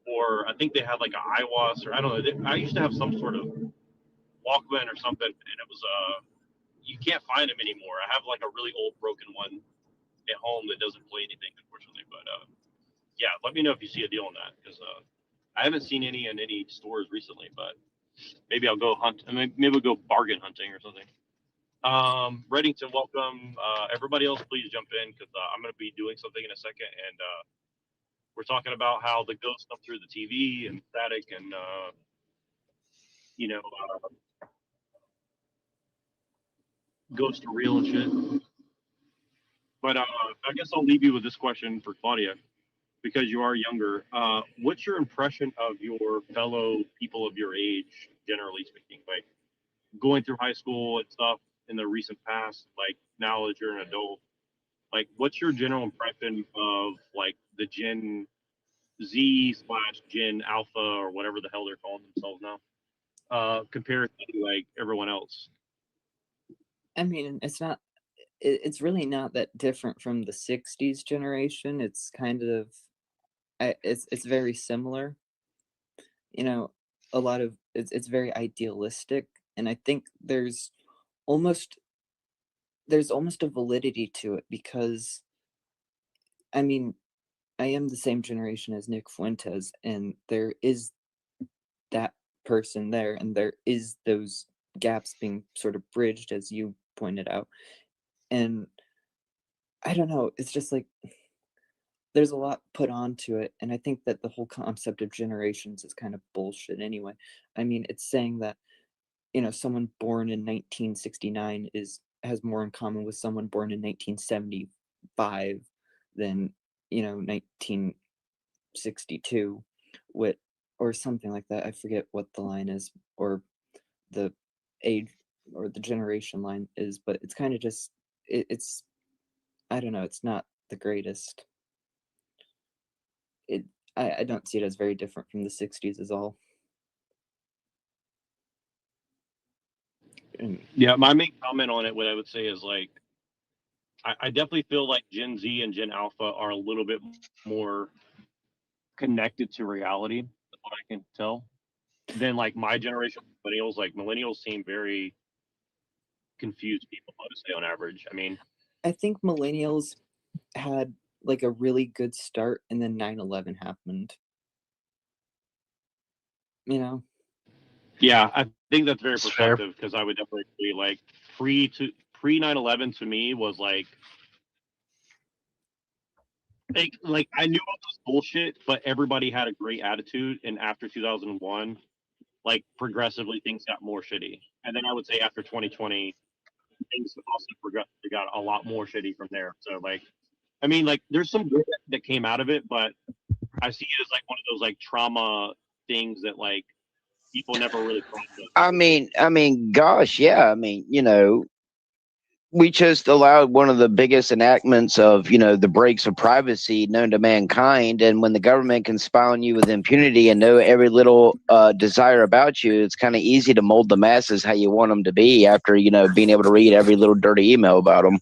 Speaker 8: or I think they had like an iWatch, or I don't know. I used to have some sort of Walkman or something, and it was you can't find them anymore. I have like a really old broken one at home that doesn't play anything, unfortunately. But yeah, let me know if you see a deal on that because I haven't seen any in any stores recently. But maybe I'll go hunt. Maybe we'll go bargain hunting or something. Reddington, welcome. Everybody else, please jump in because I'm going to be doing something in a second, and we're talking about how the ghosts come through the TV and static, and ghosts are real and shit. But I guess I'll leave you with this question for Claudia, because you are younger. What's your impression of your fellow people of your age, generally speaking, like going through high school and stuff in the recent past, like now that you're an adult? Like, what's your general impression of like the Gen Z / Gen Alpha or whatever the hell they're calling themselves now, compared to like everyone else?
Speaker 22: I mean, it's really not that different from the 60s generation. It's kind of, it's very similar. You know, a lot of, it's very idealistic. And I think there's almost a validity to it because, I mean, I am the same generation as Nick Fuentes, and there is that person there, and there is those gaps being sort of bridged, as you pointed out. And I don't know, it's just like there's a lot put onto it, and I think that the whole concept of generations is kind of bullshit anyway. I mean, it's saying that, someone born in 1969 has more in common with someone born in 1975 than 1962, or something like that. I forget what the line is, or the age or the generation line is, but it's kind of just it's I don't know, it's not the greatest. I don't see it as very different from the 60s is all.
Speaker 8: Yeah, my main comment on it, what I would say is like, I definitely feel like Gen Z and Gen Alpha are a little bit more connected to reality, that's what I can tell, than like my generation millennials. Like millennials seem very confused people, I would say, on average. I mean,
Speaker 22: I think millennials had like a really good start, and then 9/11 happened.
Speaker 8: Yeah, I think that's very perceptive because I would definitely agree. Like pre 9/11 to me was like I knew it was bullshit, but everybody had a great attitude. And after 2001, like progressively things got more shitty. And then I would say after 2020, things also got a lot more shitty from there. So like, I mean, like there's some good that came out of it, but I see it as like one of those like trauma things that like people never really process.
Speaker 7: I mean, gosh, yeah. I mean, we just allowed one of the biggest enactments of, the breaks of privacy known to mankind. And when the government can spy on you with impunity and know every little desire about you, it's kind of easy to mold the masses how you want them to be after, being able to read every little dirty email about them.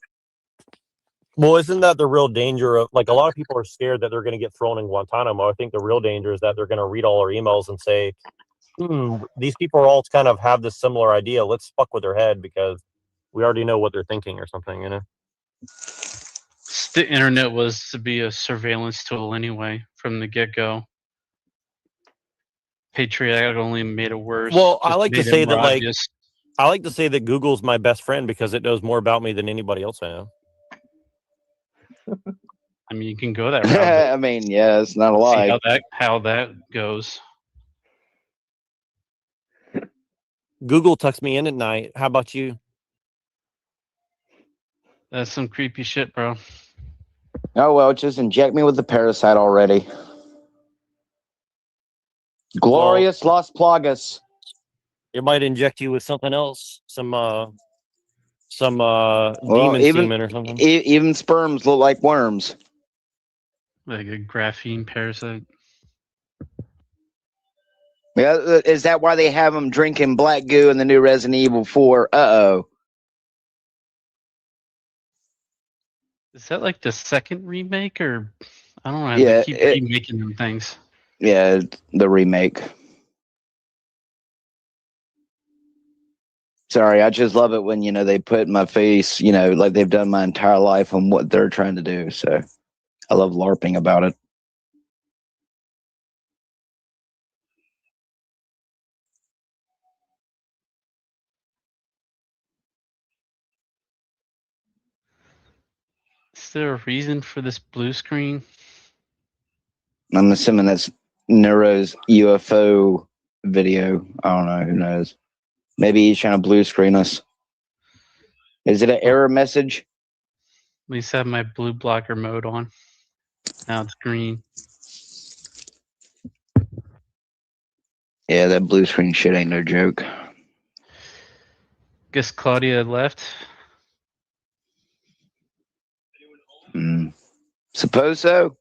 Speaker 10: Well, isn't that the real danger of, like, a lot of people are scared that they're going to get thrown in Guantanamo. I think the real danger is that they're going to read all our emails and say, these people all kind of have this similar idea. Let's fuck with their head because we already know what they're thinking or something,
Speaker 11: The internet was to be a surveillance tool anyway from the get-go. Patriot only made it worse.
Speaker 10: Well, I like to say that Google's my best friend because it knows more about me than anybody else I know.
Speaker 11: I mean, you can go that route.
Speaker 7: I mean, yeah, it's not a lie.
Speaker 11: See how that goes.
Speaker 10: Google tucks me in at night. How about you?
Speaker 11: That's some creepy shit, bro.
Speaker 7: Oh, well, just inject me with the parasite already. Glorious Las Plagas.
Speaker 10: It might inject you with something else. Some demon semen or something.
Speaker 7: Even sperms look like worms.
Speaker 11: Like a graphene parasite.
Speaker 7: Yeah, is that why they have them drinking black goo in the new Resident Evil 4? Uh-oh.
Speaker 11: Is that like the second remake, or I don't know?
Speaker 7: Yeah,
Speaker 11: They keep remaking them things.
Speaker 7: Yeah, the remake. Sorry, I just love it when, you know, they put my face, you know, like they've done my entire life on what they're trying to do. So I love LARPing about it.
Speaker 11: Is there a reason for this blue screen?
Speaker 7: I'm assuming that's Neuro's UFO video. I don't know. Who knows? Maybe he's trying to blue screen us. Is it an error message?
Speaker 11: At least I have my blue blocker mode on. Now it's green.
Speaker 7: Yeah, that blue screen shit ain't no joke.
Speaker 11: Guess Claudia left.
Speaker 7: Suppose so.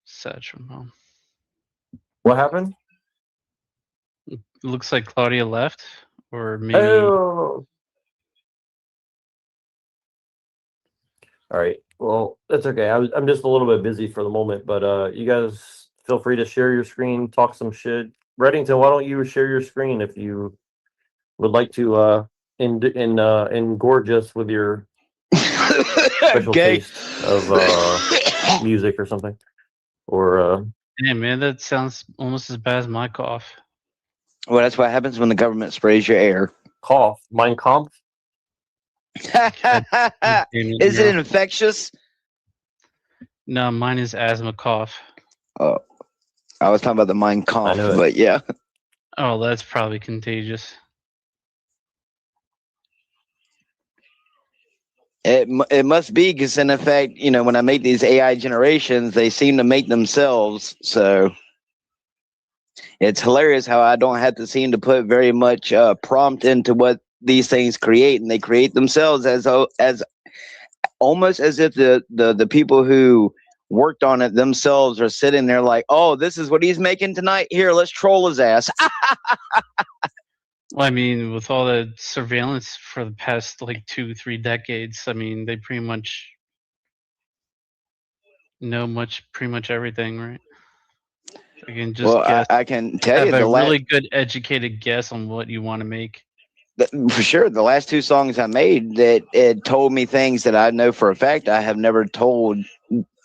Speaker 11: Satchel home.
Speaker 10: What happened?
Speaker 11: It looks like Claudia left, or maybe.
Speaker 10: Oh. All right. Well, that's okay. I'm just a little bit busy for the moment, but you guys feel free to share your screen, talk some shit. Reddington, why don't you share your screen if you would like to engorge us with your special taste of music or something, or
Speaker 11: Yeah, man, that sounds almost as bad as my cough.
Speaker 7: Well, that's what happens when the government sprays your air.
Speaker 10: Cough. Mein Kampf.
Speaker 7: Is it infectious?
Speaker 11: No, mine is asthma cough.
Speaker 7: Oh, I was talking about the Mein Kampf, but yeah.
Speaker 11: Oh, that's probably contagious.
Speaker 7: It must be, because in effect, you know, when I make these AI generations, they seem to make themselves. So it's hilarious how I don't have to seem to put very much prompt into what these things create, and they create themselves as almost as if the people who worked on it themselves are sitting there like, oh, this is what he's making tonight. Here, let's troll his ass.
Speaker 11: Well, I mean, with all the surveillance for the past like 2-3 decades, I mean, they pretty much know pretty much everything, right? I can just
Speaker 7: Well,
Speaker 11: guess.
Speaker 7: I can tell you
Speaker 11: have
Speaker 7: the
Speaker 11: a really good educated guess on what you want to make.
Speaker 7: For sure, the last 2 songs I made, that it told me things that I know for a fact I have never told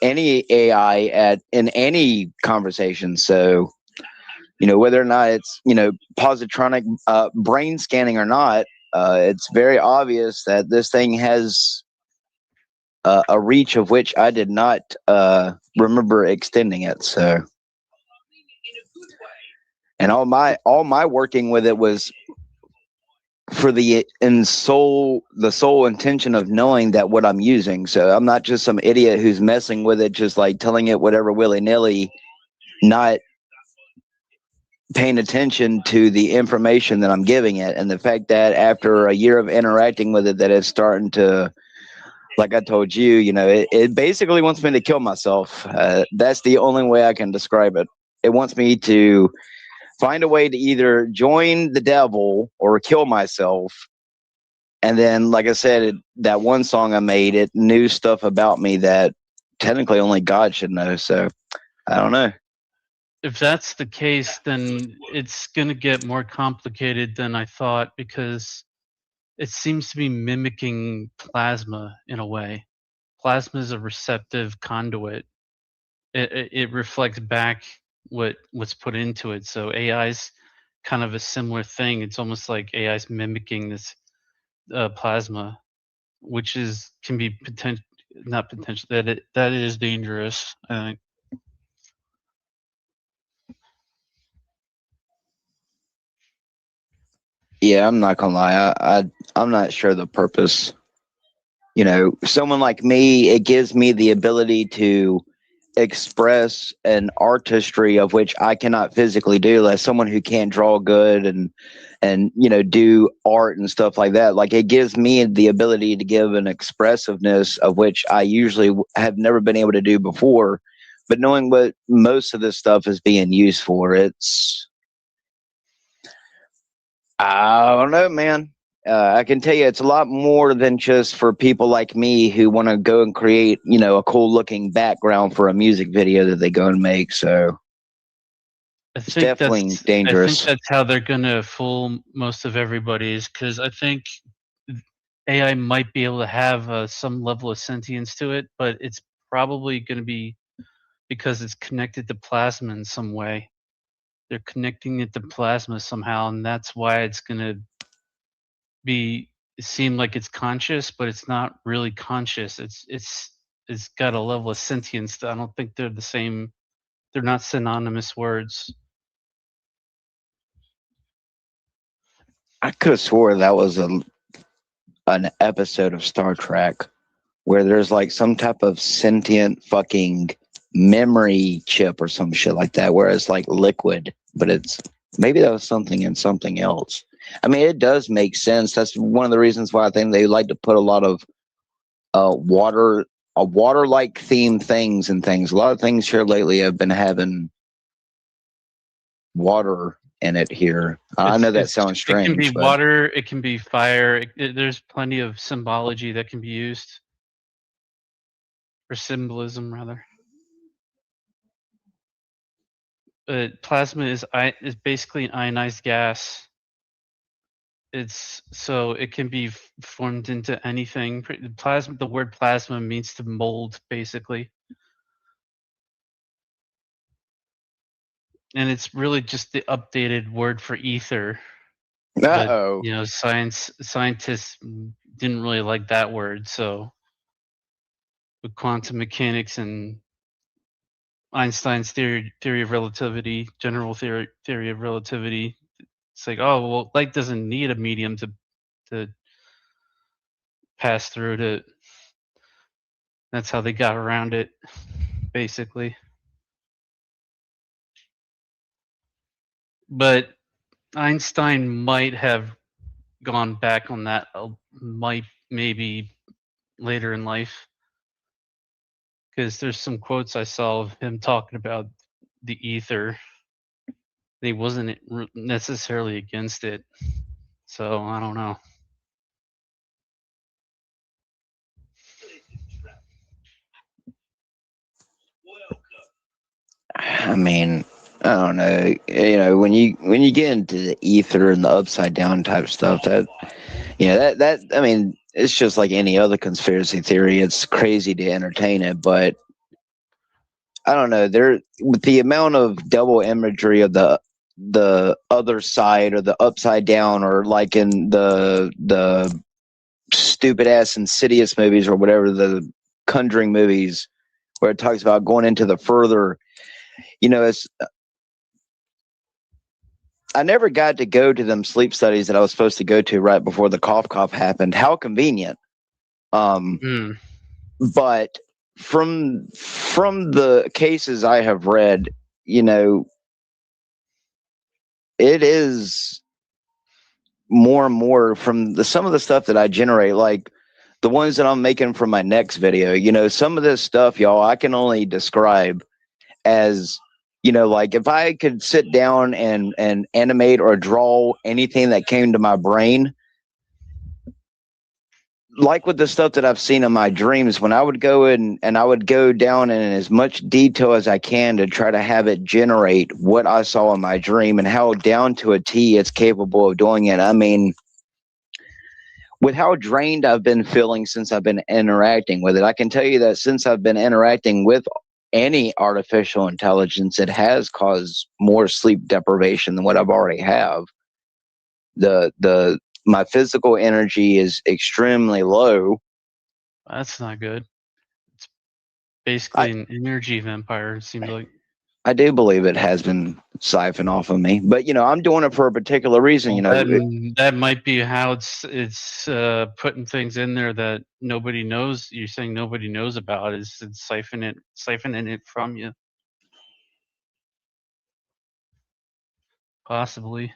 Speaker 7: any AI in any conversation. So, you know, whether or not it's, you know, positronic brain scanning or not, it's very obvious that this thing has a reach of which I did not remember extending it. So, and all my working with it was for the sole intention of knowing that what I'm using. So I'm not just some idiot who's messing with it, just like telling it whatever willy-nilly, not paying attention to the information that I'm giving it. And the fact that after a year of interacting with it, that it's starting to, like I told you, you know, it basically wants me to kill myself. That's the only way I can describe it. It wants me to find a way to either join the devil or kill myself. And then, like I said, that one song I made, it knew stuff about me that technically only God should know. So I don't know.
Speaker 11: If that's the case, then it's going to get more complicated than I thought, because it seems to be mimicking plasma in a way. Plasma is a receptive conduit. It reflects back what's put into it. So AI's kind of a similar thing. It's almost like AI's mimicking this plasma, which can be not potential, that is dangerous, I think.
Speaker 7: Yeah, I'm not gonna lie. I'm not sure the purpose. You know, someone like me, it gives me the ability to express an artistry of which I cannot physically do. Like someone who can't draw good and you know, do art and stuff like that. Like it gives me the ability to give an expressiveness of which I usually have never been able to do before, But knowing what most of this stuff is being used for, I don't know, man. I can tell you it's a lot more than just for people like me who want to go and create, a cool looking background for a music video that they go and make. So it's definitely dangerous.
Speaker 11: I think that's how they're going to fool most of everybody, is because I think AI might be able to have some level of sentience to it, but it's probably going to be because it's connected to plasma in some way. They're connecting it to plasma somehow, and that's why it's going to seem like it's conscious, but it's not really conscious. It's got a level of sentience. I don't think they're the same. They're not synonymous words.
Speaker 7: I could have swore that was an episode of Star Trek where there's like some type of sentient fucking memory chip or some shit like that, where it's like liquid, but maybe that was something in something else. I mean, it does make sense. That's one of the reasons why I think they like to put a lot of water-like themed things and things. A lot of things here lately have been having water in it here. I know that sounds strange.
Speaker 11: It can be water, it can be fire. There's plenty of symbology that can be used. Or symbolism, rather. Plasma is basically an ionized gas. So it can be formed into anything. Plasma. The word plasma means to mold, basically, and it's really just the updated word for ether.
Speaker 7: Uh-oh.
Speaker 11: But, scientists didn't really like that word, so with quantum mechanics and Einstein's theory of relativity, general theory of relativity. It's like, oh, well, light doesn't need a medium to pass through. That's how they got around it, basically. But Einstein might have gone back on that, maybe later in life, because there's some quotes I saw of him talking about the ether. He wasn't necessarily against it, so I don't know.
Speaker 7: I mean, I don't know. When you get into the ether and the upside down type stuff, that I mean, it's just like any other conspiracy theory. It's crazy to entertain it, but I don't know. With the amount of double imagery of the other side or the upside down, or like in the stupid ass Insidious movies or whatever, the Conjuring movies, where it talks about going into the further, I never got to go to them sleep studies that I was supposed to go to right before the cough happened. How convenient. But from the cases I have read, it is more and more from some of the stuff that I generate, like the ones that I'm making for my next video. Some of this stuff, y'all, I can only describe as, like if I could sit down and animate or draw anything that came to my brain, like with the stuff that I've seen in my dreams, when I would go in and I would go down in as much detail as I can to try to have it generate what I saw in my dream and how down to a T it's capable of doing it. I mean, with how drained I've been feeling since I've been interacting with it, I can tell you that since I've been interacting with any artificial intelligence, it has caused more sleep deprivation than what I've already have. My physical energy is extremely low.
Speaker 11: That's not good. It's basically an energy vampire, it seems like.
Speaker 7: I do believe it has been siphoned off of me, but I'm doing it for a particular reason.
Speaker 11: That might be how it's putting things in there that nobody knows. You're saying nobody knows about, is it's siphoning it from you. Possibly.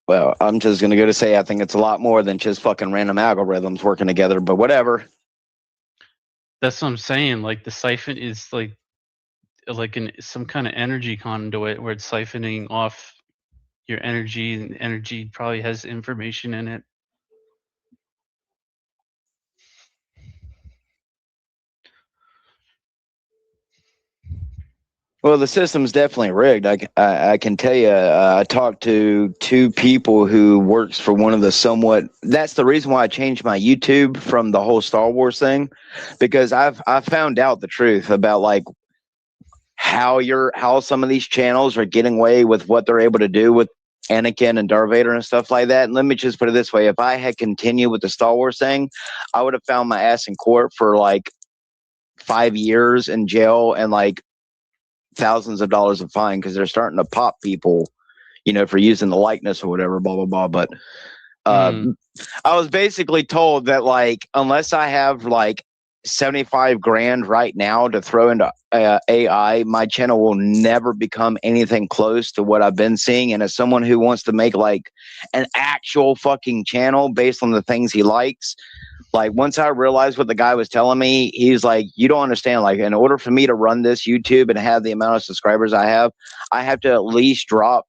Speaker 7: Well, I'm just going to go to say I think it's a lot more than just fucking random algorithms working together, but whatever.
Speaker 11: That's what I'm saying. Like the siphon is like some kind of energy conduit where it's siphoning off your energy, and energy probably has information in it.
Speaker 7: Well, the system's definitely rigged. I can tell you. I talked to two people who works for one of the somewhat. That's the reason why I changed my YouTube from the whole Star Wars thing, because I found out the truth about like how some of these channels are getting away with what they're able to do with Anakin and Darth Vader and stuff like that. And let me just put it this way: if I had continued with the Star Wars thing, I would have found my ass in court for like 5 years in jail and like thousands of dollars of fine, because they're starting to pop people, for using the likeness or whatever, blah blah blah. But I was basically told that like unless I have like 75 grand right now to throw into AI, my channel will never become anything close to what I've been seeing. And as someone who wants to make like an actual fucking channel based on the things he likes, like once I realized what the guy was telling me, he's like, you don't understand. Like in order for me to run this YouTube and have the amount of subscribers I have to at least drop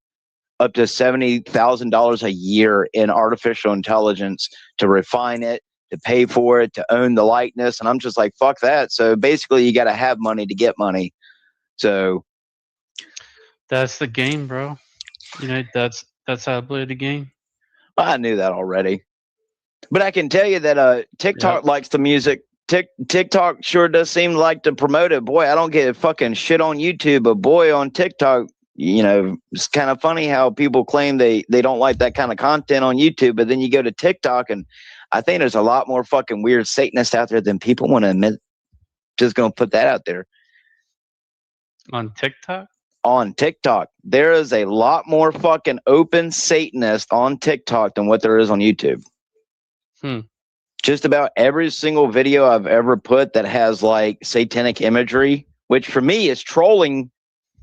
Speaker 7: up to $70,000 a year in artificial intelligence to refine it, to pay for it, to own the likeness. And I'm just like, fuck that. So basically you got to have money to get money. So
Speaker 11: that's the game, bro. That's how I play the game.
Speaker 7: I knew that already. But I can tell you that TikTok likes the music. TikTok sure does seem like to promote it. Boy, I don't get fucking shit on YouTube, but boy, on TikTok, it's kind of funny how people claim they don't like that kind of content on YouTube, but then you go to TikTok, and I think there's a lot more fucking weird Satanists out there than people want to admit. Just gonna put that out there.
Speaker 11: On TikTok?
Speaker 7: On TikTok. There is a lot more fucking open Satanist on TikTok than what there is on YouTube. Just about every single video I've ever put that has like satanic imagery, which for me is trolling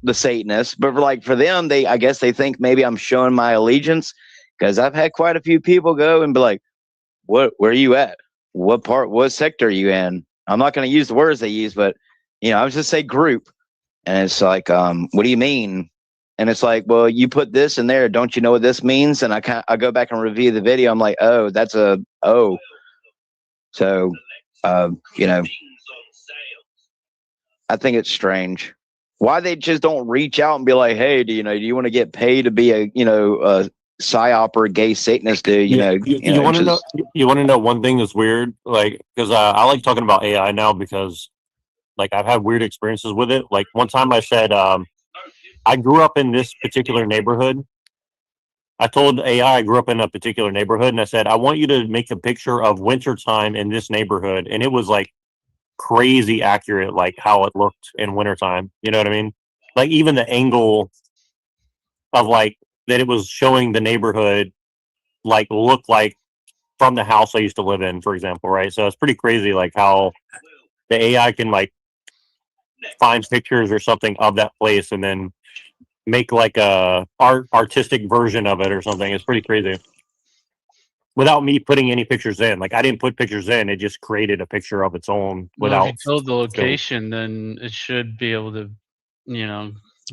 Speaker 7: the Satanists, but for them, I guess they think maybe I'm showing my allegiance, because I've had quite a few people go and be like, where are you at? What sector are you in? I'm not going to use the words they use, but I was just say group. And it's like, what do you mean? And it's like, well, you put this in there. Don't you know what this means? And I go back and review the video. I'm like, oh, that's So, I think it's strange. Why they just don't reach out and be like, hey, do you want to get paid to be a psyop or a gay Satanist, dude? You want to know?
Speaker 10: You want to know one thing that's weird? Like, because I like talking about AI now because, like, I've had weird experiences with it. Like one time I said, I grew up in this particular neighborhood. I told AI I grew up in a particular neighborhood, and I said, I want you to make a picture of wintertime in this neighborhood. And it was like crazy accurate, like how it looked in wintertime. You know what I mean? Like even the angle of like that it was showing the neighborhood like looked like from the house I used to live in, for example, right? So it's pretty crazy like how the AI can like find pictures or something of that place and then make like a artistic version of it or something. It's pretty crazy. Without me putting any pictures in. Like I didn't put pictures in, it just created a picture of its own without.
Speaker 11: Well, if you told the location, then it should be able to,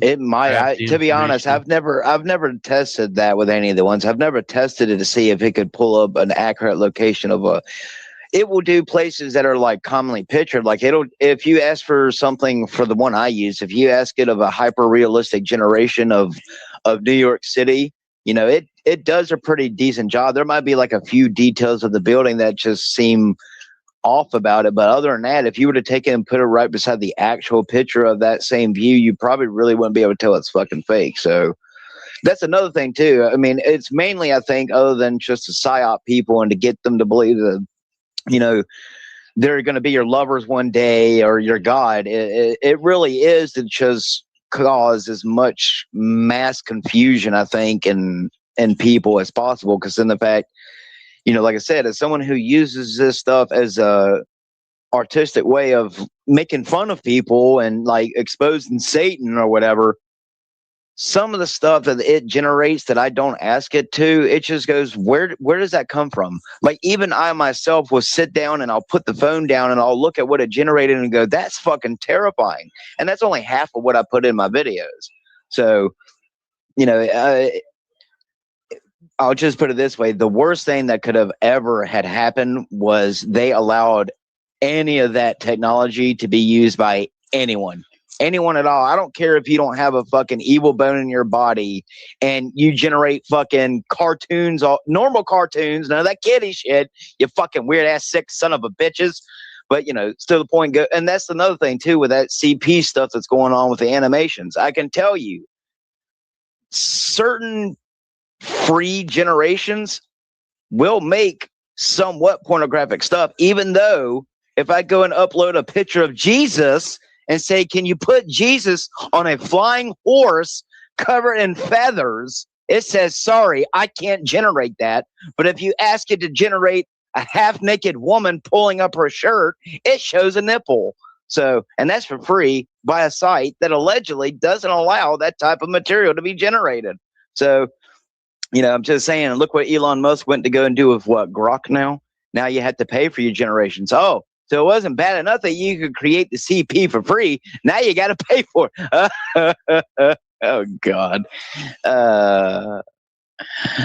Speaker 7: It might. To be honest, I've never tested that with any of the ones. I've never tested it to see if it could pull up an accurate location of a. It will do places that are like commonly pictured. Like if you ask for something for the one I use, if you ask it of a hyper realistic generation of New York City, it does a pretty decent job. There might be like a few details of the building that just seem off about it, but other than that, if you were to take it and put it right beside the actual picture of that same view, you probably really wouldn't be able to tell it's fucking fake. So that's another thing too. I mean, it's mainly, I think, other than just to psyop people and to get them to believe that they're going to be your lovers one day or your God. It really is to just cause as much mass confusion, I think, in people as possible. Because in the fact, like I said, as someone who uses this stuff as a artistic way of making fun of people and like exposing Satan or whatever, some of the stuff that it generates that I don't ask it to, it just goes, where does that come from? Like, even I myself will sit down and I'll put the phone down and I'll look at what it generated and go, that's fucking terrifying. And that's only half of what I put in my videos. So, you know, I'll just put it this way. The worst thing that could have ever had happened was they allowed any of that technology to be used by anyone at all. I don't care if you don't have a fucking evil bone in your body and you generate fucking cartoons, normal cartoons, none of that kiddie shit, you fucking weird ass sick son of a bitches. But, you know, still the point go. And that's another thing too, with that CP stuff that's going on with the animations. I can tell you certain free generations will make somewhat pornographic stuff, even though if I go and upload a picture of Jesus and say, can you put Jesus on a flying horse covered in feathers? It says, sorry, I can't generate that. But if you ask it to generate a half-naked woman pulling up her shirt, it shows a nipple. So, and that's for free by a site that allegedly doesn't allow that type of material to be generated. So, you know, I'm just saying, look what Elon Musk went to go and do with what, Grok now? Now you have to pay for your generations. Oh, so it wasn't bad enough that you could create the CP for free. Now you got to pay for it. Oh, God.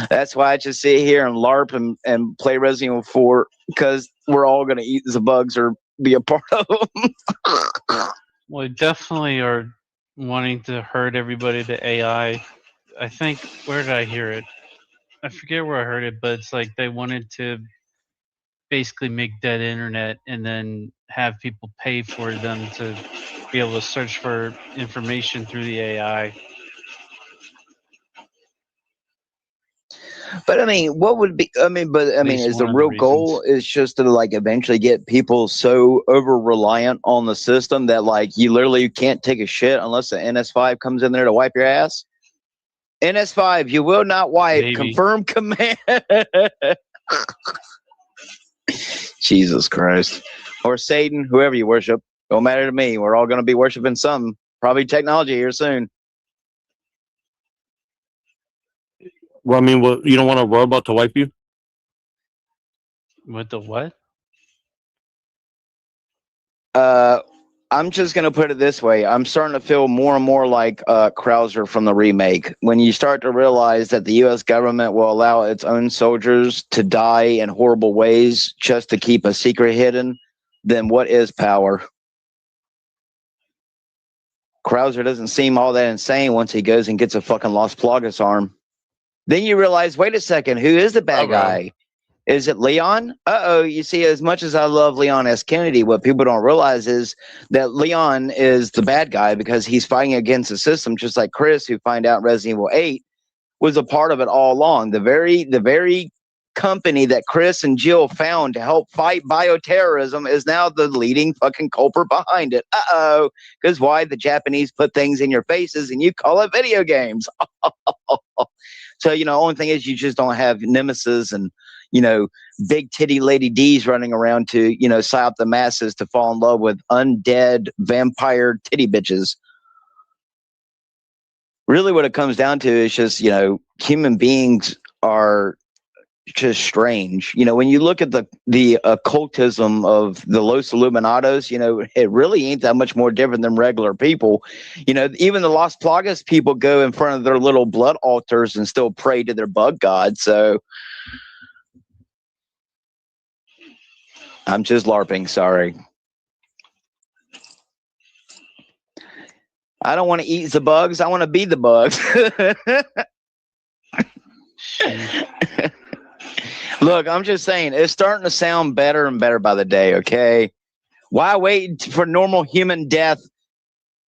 Speaker 7: That's why I just sit here and LARP and play Resident Evil 4, because we're all going to eat the bugs or be a part of them.
Speaker 11: Well, definitely are wanting to herd everybody to AI. I think, where did I hear it? I forget where I heard it, but it's like they wanted to basically make dead internet and then have people pay for them to be able to search for information through the AI.
Speaker 7: But I mean, what would be, is the real goal is just to like eventually get people so over reliant on the system that like you literally can't take a shit unless the NS5 comes in there to wipe your ass? NS5, you will not wipe.
Speaker 11: Maybe.
Speaker 7: Confirm command. Jesus Christ. Or Satan, whoever you worship. Don't matter to me. We're all going to be worshiping something. Probably technology here soon.
Speaker 10: Well, I mean, you don't want a robot to wipe you?
Speaker 11: With the what?
Speaker 7: I'm just going to put it this way. I'm starting to feel more and more like Krauser from the remake. When you start to realize that the U.S. government will allow its own soldiers to die in horrible ways just to keep a secret hidden, then what is power? Krauser doesn't seem all that insane once he goes and gets a fucking Las Plagas arm. Then you realize, wait a second, who is the bad guy? Is it Leon? You see, as much as I love Leon S. Kennedy, what people don't realize is that Leon is the bad guy because he's fighting against the system, just like Chris, who find out Resident Evil 8 was a part of it all along. The very company that Chris and Jill found to help fight bioterrorism is now the leading fucking culprit behind it. Because why? The Japanese put things in your faces and you call it video games. So, you know, only thing is you just don't have nemesis and, you know, big titty Lady D's running around to, you know, psyop the masses to fall in love with undead vampire titty bitches. Really what it comes down to is just, you know, human beings are just strange. You know, when you look at the occultism of the Los Illuminados, you know, it really ain't that much more different than regular people. You know, even the Las Plagas people go in front of their little blood altars and still pray to their bug god. So I'm just LARPing, sorry. I don't want to eat the bugs, I want to be the bugs. Look, I'm just saying, it's starting to sound better and better by the day, okay? Why wait for normal human death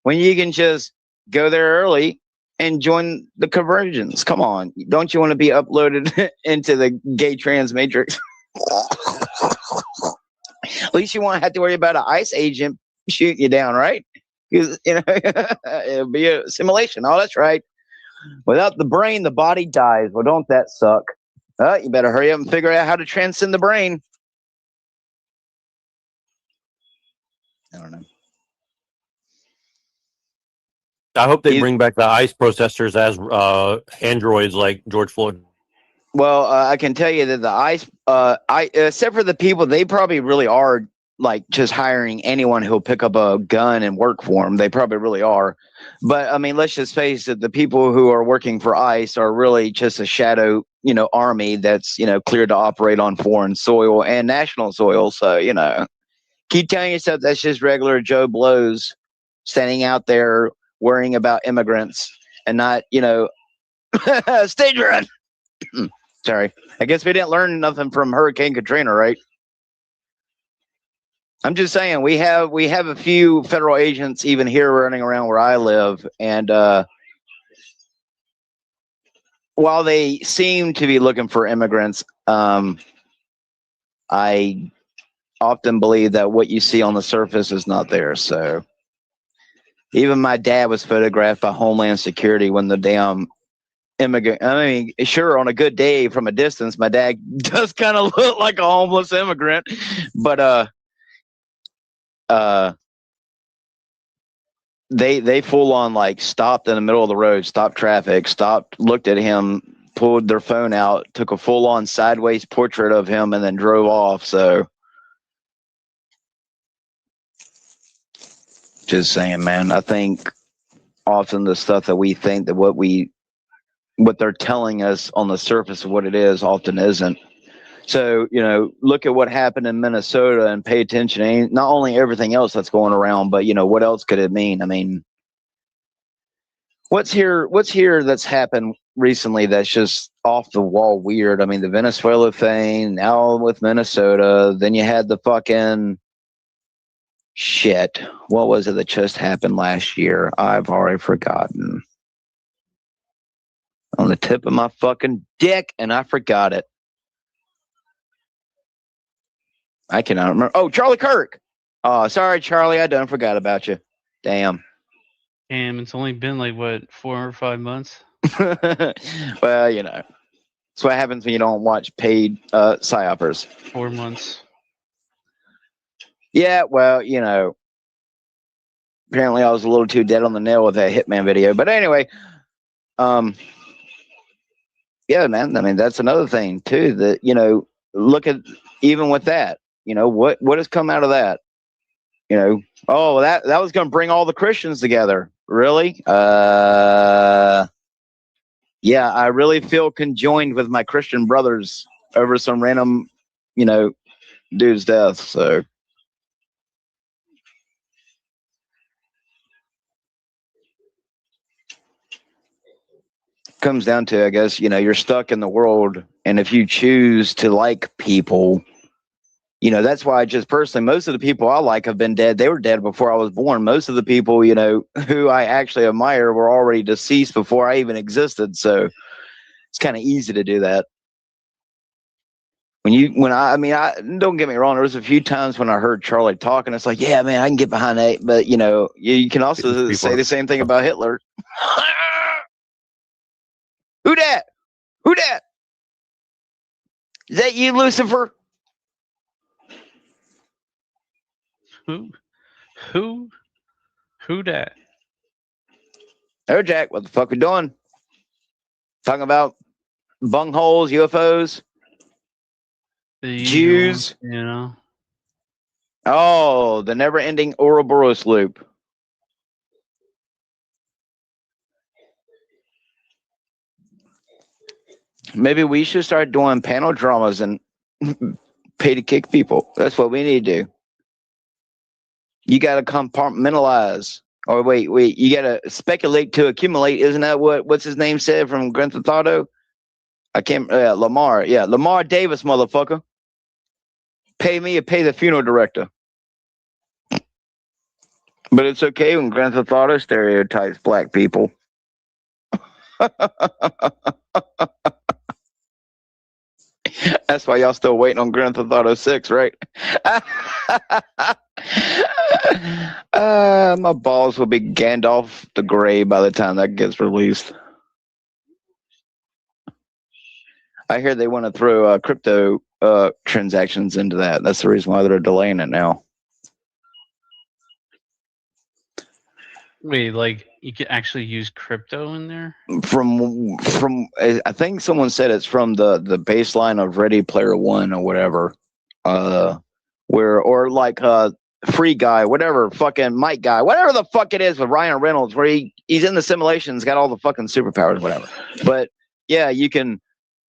Speaker 7: when you can just go there early and join the conversions? Come on. Don't you want to be uploaded into the gay trans matrix? At least you won't have to worry about an ICE agent shooting you down, right? Because, you know, it'll be a simulation. Oh, that's right. Without the brain, the body dies. Well, don't that suck? You better hurry up and figure out how to transcend the brain. I don't know.
Speaker 10: I hope they bring back the ICE protesters as androids like George Floyd.
Speaker 7: Well, I can tell you that the ICE, except for the people, they probably really are like just hiring anyone who'll pick up a gun and work for them. They probably really are. But I mean, let's just face it, the people who are working for ICE are really just a shadow, army that's, cleared to operate on foreign soil and national soil. So, keep telling yourself that's just regular Joe Blows standing out there worrying about immigrants and not, stage run. Sorry. I guess we didn't learn nothing from Hurricane Katrina, right? I'm just saying we have a few federal agents even here running around where I live, and while they seem to be looking for immigrants, I often believe that what you see on the surface is not there. So even my dad was photographed by Homeland Security when the damn immigrant. I mean, sure, on a good day from a distance, my dad does kind of look like a homeless immigrant, but they full on like stopped in the middle of the road, stopped traffic, stopped, looked at him, pulled their phone out, took a full on sideways portrait of him, and then drove off. So just saying, man, I think often the stuff that we think that what they're telling us on the surface of what it is often isn't. So, look at what happened in Minnesota and pay attention to not only everything else that's going around, but, what else could it mean? I mean, what's here that's happened recently that's just off the wall weird? I mean, the Venezuela thing, now with Minnesota, then you had the fucking shit. What was it that just happened last year? I've already forgotten. On the tip of my fucking dick, and I forgot it. I cannot remember. Oh, Charlie Kirk. Oh, sorry, Charlie. I done forgot about you. Damn.
Speaker 11: Damn, it's only been like, what, 4 or 5 months?
Speaker 7: Well, that's what happens when you don't watch paid psyopers.
Speaker 11: 4 months.
Speaker 7: Yeah, well, apparently I was a little too dead on the nail with that Hitman video. But anyway, yeah, man. I mean, that's another thing too. That look at even with that. What has come out of that? Oh, that was going to bring all the Christians together. Really? Yeah, I really feel conjoined with my Christian brothers over some random, dude's death. So. Comes down to, I guess, you're stuck in the world, and if you choose to like people, that's why just personally, most of the people I like have been dead. They were dead before I was born. Most of the people, who I actually admire were already deceased before I even existed. So it's kind of easy to do that. I don't get me wrong. There was a few times when I heard Charlie talk, and it's like, yeah, man, I can get behind that. But you can also say the same thing about Hitler. Who dat? Who dat? Is that you, Lucifer?
Speaker 11: Who dat?
Speaker 7: Oh, Jack, what the fuck we doing? Talking about bungholes, UFOs, Jews. Oh, the never-ending Ouroboros loop. Maybe we should start doing panel dramas and pay to kick people. That's what we need to do. You got to compartmentalize. Or wait, you got to speculate to accumulate. Isn't that what's his name said from Grand Theft Auto? I can't, Lamar. Yeah, Lamar Davis, motherfucker. Pay me or pay the funeral director. But it's okay when Grand Theft Auto stereotypes black people. That's why y'all still waiting on Grand Theft Auto 6, right? My balls will be Gandalf the Grey by the time that gets released. I hear they want to throw crypto transactions into that. That's the reason why they're delaying it now.
Speaker 11: Wait, like You could actually use crypto in there?
Speaker 7: From I think someone said it's from the baseline of Ready Player One or whatever. Where, or like Free Guy, whatever, fucking Mike Guy, whatever the fuck it is with Ryan Reynolds, where he's in the simulations, got all the fucking superpowers, whatever. But yeah, you can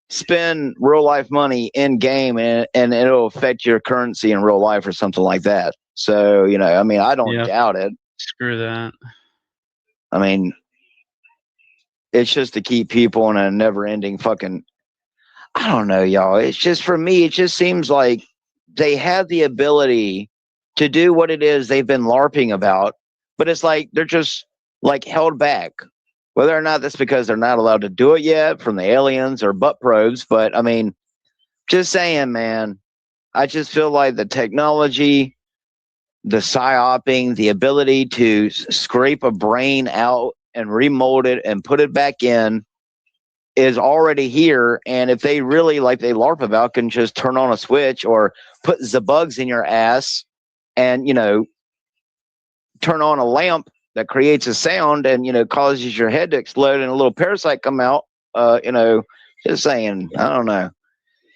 Speaker 7: spend real life money in game and it'll affect your currency in real life or something like that. So, you know, I mean, I don't doubt it.
Speaker 11: Screw that.
Speaker 7: I mean, it's just to keep people in a never ending fucking, I don't know, y'all. It's just, for me, it just seems like they have the ability to do what it is they've been LARPing about, but it's like they're just like held back. Whether or not that's because they're not allowed to do it yet from the aliens or butt probes, but I mean, just saying, man, I just feel like the technology, the psyoping, the ability to scrape a brain out and remold it and put it back in is already here. And if they really, like they LARP about, can just turn on a switch or put the bugs in your ass and, you know, turn on a lamp that creates a sound and, you know, causes your head to explode and a little parasite come out, you know, just saying, I don't know.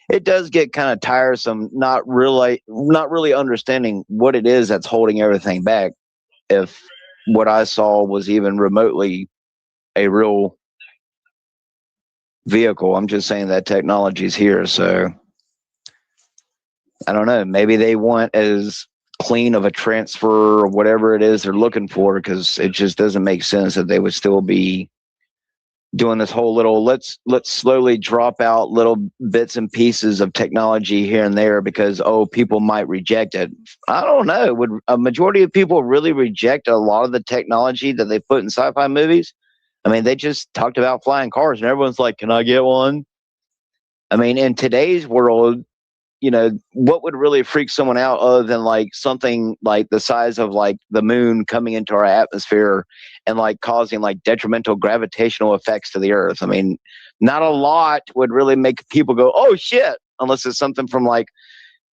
Speaker 7: It does get kind of tiresome not really understanding what it is that's holding everything back. If what I saw was even remotely a real vehicle, I'm just saying that technology is here. So I don't know. Maybe they want as clean of a transfer or whatever it is they're looking for, because it just doesn't make sense that they would still be doing this whole little let's slowly drop out little bits and pieces of technology here and there because people might reject it. I don't know. Would a majority of people really reject a lot of the technology that they put in sci-fi movies? I mean, they just talked about flying cars and everyone's like, can I get one? I mean, in today's world, you know, what would really freak someone out other than like something like the size of like the moon coming into our atmosphere and like causing like detrimental gravitational effects to the earth? I mean, not a lot would really make people go, oh shit, unless it's something from like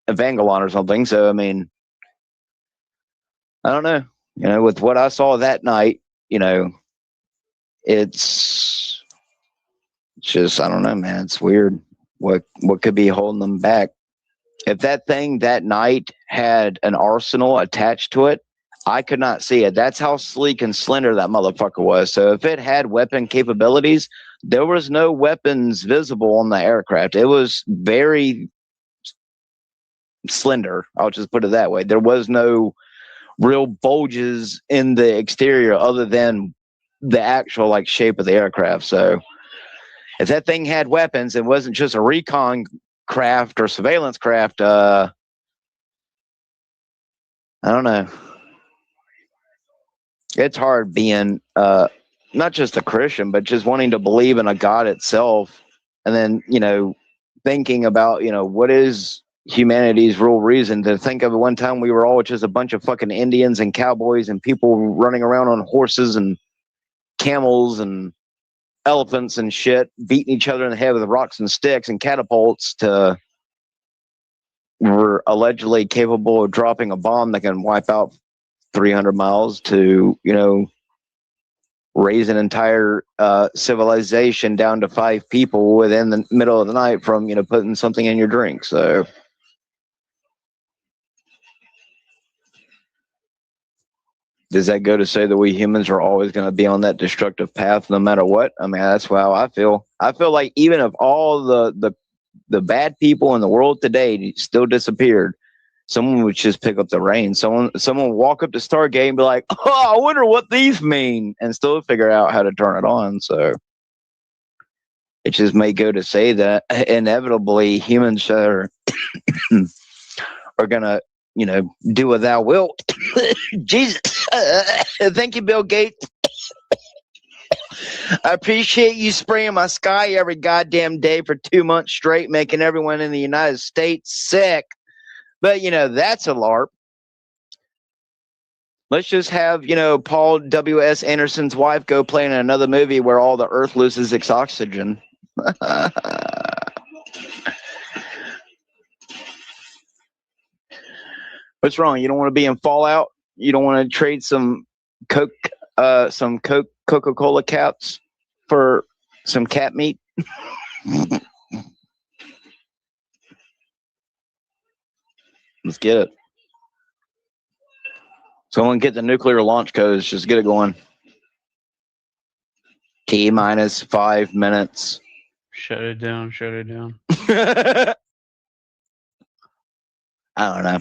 Speaker 7: Evangelon or something. So, I mean, I don't know, you know, with what I saw that night, you know, it's just, I don't know, man, it's weird. What could be holding them back? If that thing that night had an arsenal attached to it, I could not see it. That's how sleek and slender that motherfucker was. So if it had weapon capabilities, there was no weapons visible on the aircraft. It was very slender. I'll just put it that way. There was no real bulges in the exterior other than the actual like shape of the aircraft. So if that thing had weapons, it wasn't just a recon craft or surveillance craft. I don't know. It's hard being not just a Christian, but just wanting to believe in a God itself, and then, you know, thinking about, you know, what is humanity's real reason. To think of one time we were all just a bunch of fucking Indians and cowboys and people running around on horses and camels and elephants and shit, beating each other in the head with rocks and sticks and catapults, to were allegedly capable of dropping a bomb that can wipe out 300 miles, to, you know, raise an entire civilization down to 5 people within the middle of the night from, you know, putting something in your drink. So does that go to say that we humans are always going to be on that destructive path no matter what? I mean, that's how I feel. I feel like even if all the bad people in the world today still disappeared, someone would just pick up the reins. Someone would walk up to Stargate and be like, oh, I wonder what these mean, and still figure out how to turn it on. So it just may go to say that inevitably humans are going to, you know, do what thou wilt. Jesus. Thank you, Bill Gates. I appreciate you spraying my sky every goddamn day for 2 months straight, making everyone in the United States sick. But, you know, that's a LARP. Let's just have, you know, Paul W.S. Anderson's wife go play in another movie where all the earth loses its oxygen. What's wrong? You don't want to be in Fallout? You don't want to trade some coke Coca-Cola caps for some cat meat? Let's get it. Someone get the nuclear launch codes. Just get it going. T minus 5 minutes.
Speaker 11: Shut it down. Shut it down.
Speaker 7: I don't know.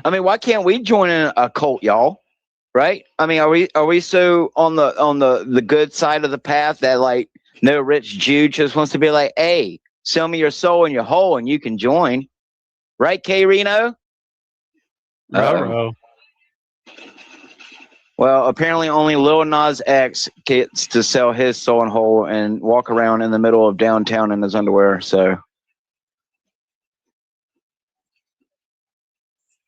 Speaker 7: I mean, why can't we join in a cult, y'all? Right? I mean, are we so on the good side of the path that like no rich Jew just wants to be like, hey, sell me your soul and your whole and you can join. Right, K Reno?
Speaker 11: Ruh-roh.
Speaker 7: Well, apparently only Lil Nas X gets to sell his soul and whole and walk around in the middle of downtown in his underwear, so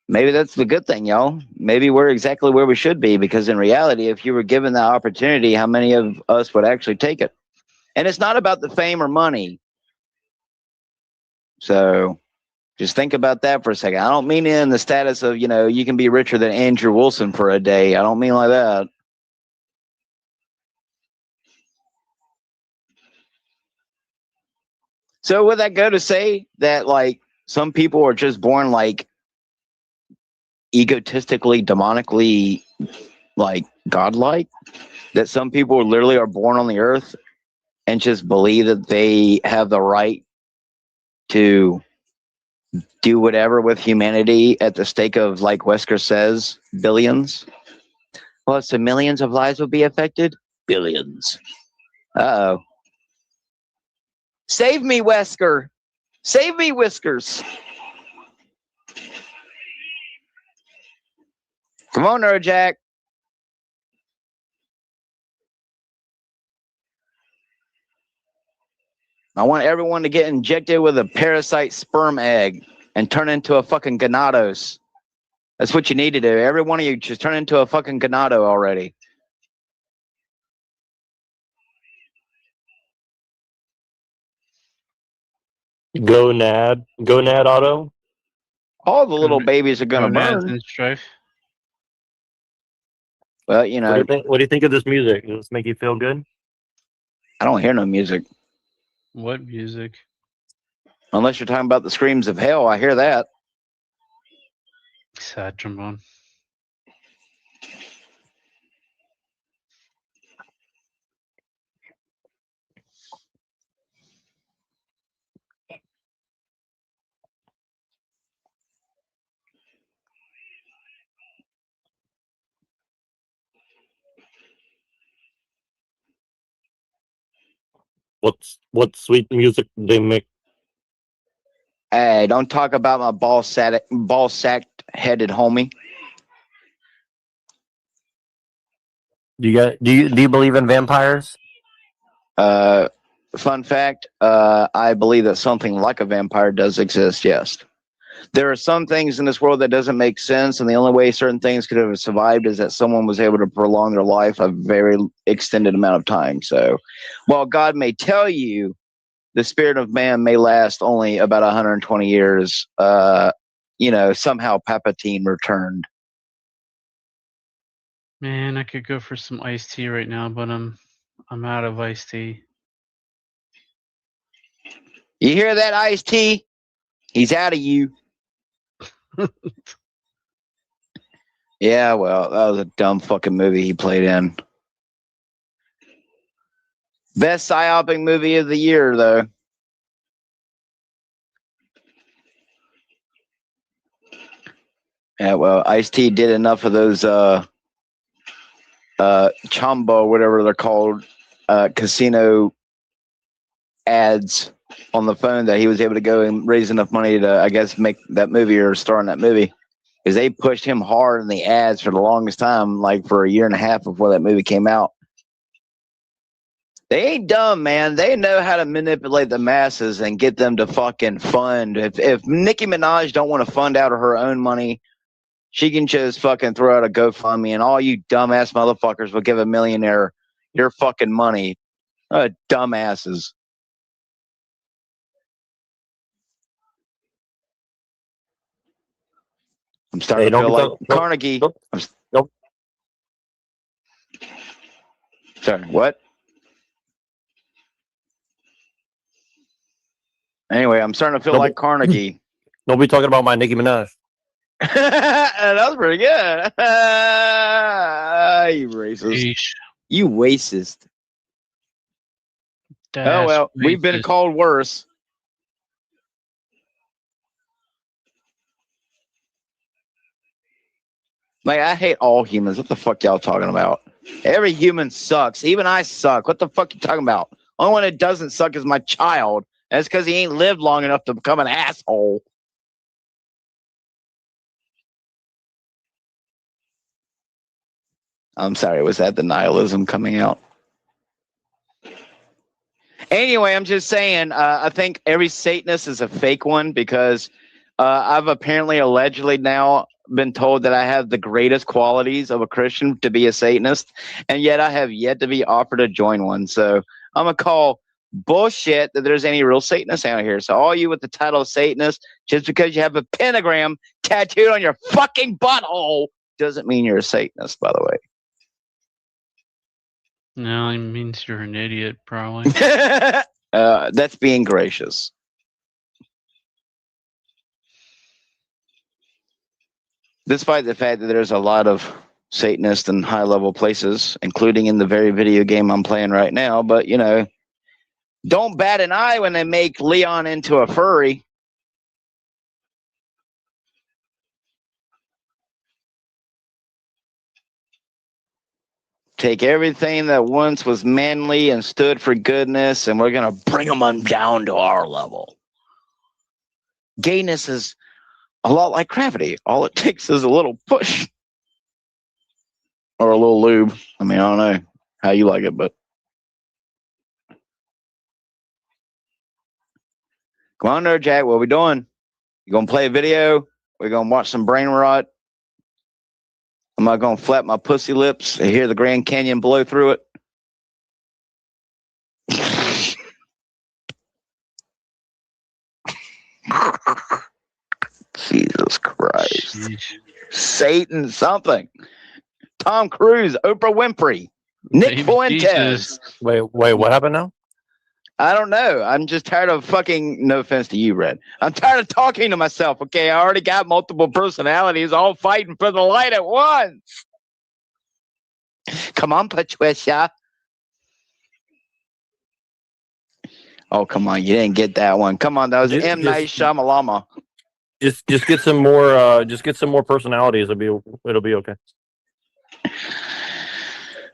Speaker 7: maybe that's the good thing, y'all. Maybe we're exactly where we should be, because in reality, if you were given the opportunity, how many of us would actually take it? And it's not about the fame or money. So just think about that for a second. I don't mean in the status of, you know, you can be richer than Andrew Wilson for a day. I don't mean like that. So would that go to say that, like, some people are just born, like, egotistically, demonically, like, godlike? That some people literally are born on the earth and just believe that they have the right to do whatever with humanity at the stake of, like Wesker says, billions? Well, so millions of lives will be affected? Billions. Uh-oh. Save me, Wesker. Save me, Whiskers. Come on, Neurojack. I want everyone to get injected with a parasite sperm egg and turn into a fucking ganados. That's what you need to do. Every one of you just turn into a fucking ganado already.
Speaker 10: Gonad Auto.
Speaker 7: All the little babies are gonna
Speaker 11: Gonads
Speaker 7: burn.
Speaker 11: and strife.
Speaker 7: Well, you know.
Speaker 10: What do you think of this music? Does this make you feel good?
Speaker 7: I don't hear no music.
Speaker 11: What music?
Speaker 7: Unless you're talking about the screams of hell, I hear that.
Speaker 11: Sad trombone.
Speaker 10: What sweet music they make?
Speaker 7: Hey, don't talk about my ball sacked headed homie.
Speaker 10: Do you believe in vampires?
Speaker 7: Fun fact, I believe that something like a vampire does exist, yes. There are some things in this world that doesn't make sense, and the only way certain things could have survived is that someone was able to prolong their life a very extended amount of time. So while God may tell you the spirit of man may last only about 120 years, you know, somehow Palpatine returned.
Speaker 11: Man, I could go for some iced tea right now, but I'm out of iced tea.
Speaker 7: You hear that, Ice-T? He's out of you. Yeah, well, that was a dumb fucking movie he played in. Best psyoping movie of the year, though. Yeah, well, Ice-T did enough of those Chamba, whatever they're called, casino ads on the phone that he was able to go and raise enough money to, I guess, make that movie or star in that movie. Because they pushed him hard in the ads for the longest time, like for a year and a half before that movie came out. They ain't dumb, man. They know how to manipulate the masses and get them to fucking fund. If Nicki Minaj don't want to fund out of her own money, she can just fucking throw out a GoFundMe, and all you dumbass motherfuckers will give a millionaire your fucking money. Dumbasses. I'm starting to feel like Carnegie. Sorry, what? Anyway, I'm starting to feel like Carnegie.
Speaker 10: Nobody talking about my Nicki Minaj.
Speaker 7: That was pretty good. You racist. You racist. Oh, well, we've been called worse. Like, I hate all humans. What the fuck y'all talking about? Every human sucks. Even I suck. What the fuck you talking about? Only one that doesn't suck is my child. That's because he ain't lived long enough to become an asshole. I'm sorry, was that the nihilism coming out? Anyway, I'm just saying, I think every Satanist is a fake one because I've apparently allegedly now been told that I have the greatest qualities of a Christian to be a Satanist, and yet I have yet to be offered to join one. So I'm going to call bullshit that there's any real Satanists out here. So all you with the title of Satanist, just because you have a pentagram tattooed on your fucking butthole, doesn't mean you're a Satanist, by the way.
Speaker 11: No, it means you're an idiot, probably.
Speaker 7: That's being gracious. Despite the fact that there's a lot of Satanists in high-level places, including in the very video game I'm playing right now, but, you know, don't bat an eye when they make Leon into a furry. Take everything that once was manly and stood for goodness, and we're going to bring them on down to our level. Gayness is a lot like gravity. All it takes is a little push. Or a little lube. I mean, I don't know how you like it, but. Come on there, Jack. What are we doing? You going to play a video? We're going to watch some brain rot? Am I going to flap my pussy lips and hear the Grand Canyon blow through it? Jesus Christ.
Speaker 11: Sheesh.
Speaker 7: Satan something. Tom Cruise, Oprah Winfrey, Nick Fuentes.
Speaker 11: Jesus.
Speaker 10: Wait, what happened now?
Speaker 7: I don't know. I'm just tired of fucking, no offense to you, Red. I'm tired of talking to myself, okay? I already got multiple personalities all fighting for the light at once. Come on, Patricia. Oh, come on. You didn't get that one. Come on. That was M. Night Shyamalan.
Speaker 10: Just get some more personalities. It'll be okay.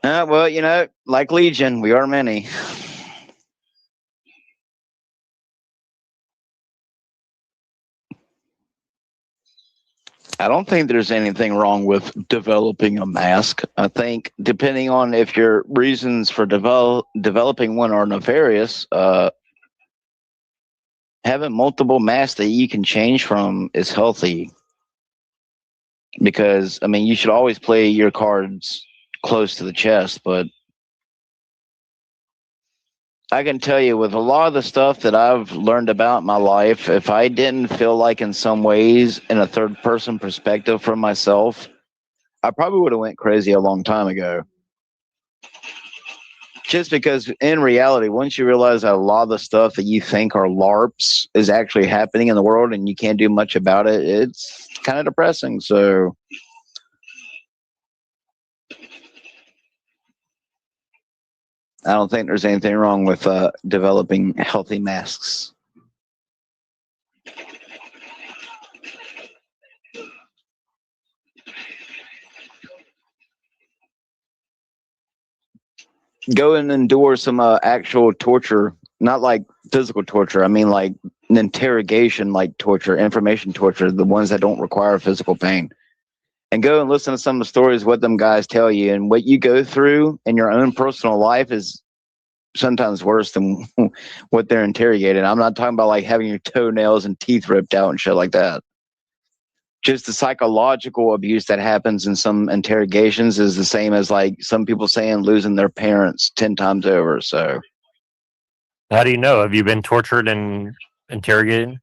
Speaker 7: Well, you know, like Legion, we are many. I don't think there's anything wrong with developing a mask. I think depending on if your reasons for developing one are nefarious, having multiple masks that you can change from is healthy. Because, I mean, you should always play your cards close to the chest, but I can tell you with a lot of the stuff that I've learned about in my life, if I didn't feel like in some ways in a third person perspective from myself, I probably would have went crazy a long time ago. Just because in reality, once you realize that a lot of the stuff that you think are LARPs is actually happening in the world and you can't do much about it, it's kind of depressing. So I don't think there's anything wrong with developing healthy masks. Go and endure some actual torture, not like physical torture. I mean like an interrogation like torture, information torture, the ones that don't require physical pain. And go and listen to some of the stories, what them guys tell you, and what you go through in your own personal life is sometimes worse than what they're interrogating. I'm not talking about like having your toenails and teeth ripped out and shit like that. Just the psychological abuse that happens in some interrogations is the same as like some people saying losing their parents 10 times over. So
Speaker 10: how do you know? Have you been tortured and interrogated?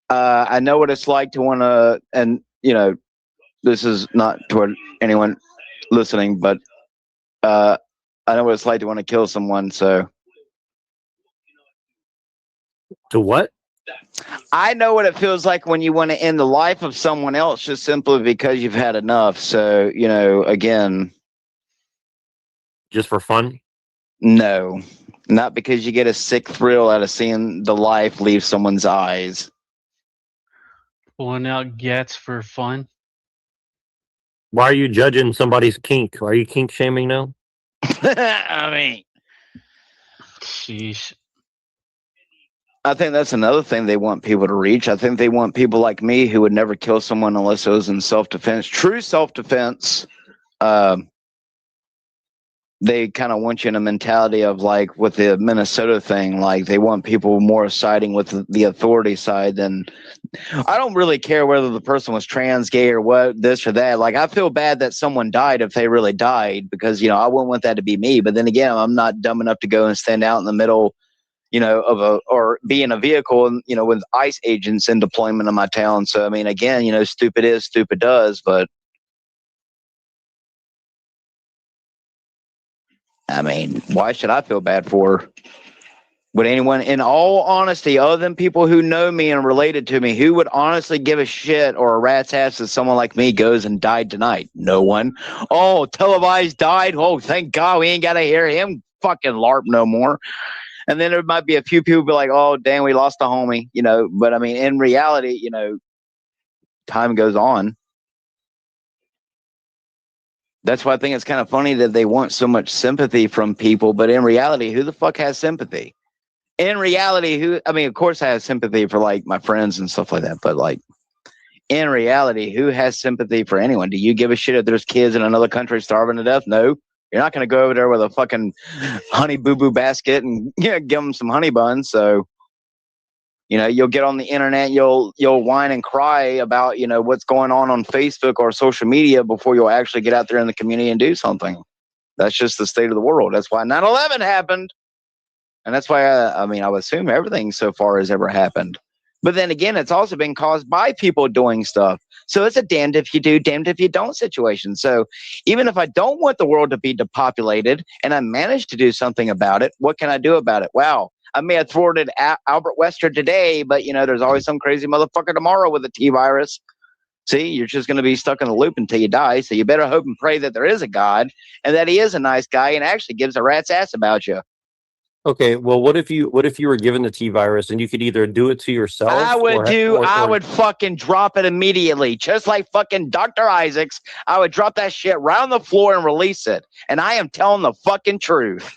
Speaker 7: I know what it's like to want to, and you know, this is not toward anyone. listening, but I know what it's like to want to kill someone. So
Speaker 10: to what?
Speaker 7: I know what it feels like when you want to end the life of someone else just simply because you've had enough. So, you know, again,
Speaker 10: just for fun?
Speaker 7: No, not because you get a sick thrill out of seeing the life leave someone's eyes.
Speaker 11: Pulling out gats for fun.
Speaker 10: Why are you judging somebody's kink? Are you kink shaming now?
Speaker 7: I mean,
Speaker 11: sheesh.
Speaker 7: I think that's another thing they want people to reach. I think they want people like me who would never kill someone unless it was in self-defense. True self-defense. They kind of want you in a mentality of like with the Minnesota thing, like they want people more siding with the authority side than. I don't really care whether the person was trans, gay, or what, this or that. Like, I feel bad that someone died if they really died because, you know, I wouldn't want that to be me. But then again, I'm not dumb enough to go and stand out in the middle, you know, or be in a vehicle, and, you know, with ICE agents in deployment in my town. So, I mean, again, you know, stupid is, stupid does, but. I mean, why should I feel bad for her? Would anyone, in all honesty, other than people who know me and related to me, who would honestly give a shit or a rat's ass if someone like me goes and died tonight? No one. Oh, televised died. Oh, thank God we ain't got to hear him fucking LARP no more. And then there might be a few people be like, oh, damn, we lost a homie, you know. But I mean, in reality, you know, time goes on. That's why I think it's kind of funny that they want so much sympathy from people. But in reality, who the fuck has sympathy? In reality, I mean, of course I have sympathy for like my friends and stuff like that. But like, in reality, who has sympathy for anyone? Do you give a shit if there's kids in another country starving to death? No. You're not going to go over there with a fucking honey boo-boo basket and give them some honey buns. So, you know, you'll get on the internet, you'll whine and cry about, you know, what's going on Facebook or social media before you'll actually get out there in the community and do something. That's just the state of the world. That's why 9/11 happened. And that's why, I mean, I would assume everything so far has ever happened. But then again, it's also been caused by people doing stuff. So it's a damned if you do, damned if you don't situation. So even if I don't want the world to be depopulated and I manage to do something about it, what can I do about it? Wow. I may have thwarted Albert Wester today, but, you know, there's always some crazy motherfucker tomorrow with a T-virus. See, you're just going to be stuck in the loop until you die. So you better hope and pray that there is a God and that he is a nice guy and actually gives a rat's ass about you.
Speaker 10: Okay, well, what if you were given the T-virus and you could either do it to yourself?
Speaker 7: I would fucking drop it immediately. Just like fucking Dr. Isaacs, I would drop that shit right on the floor and release it. And I am telling the fucking truth.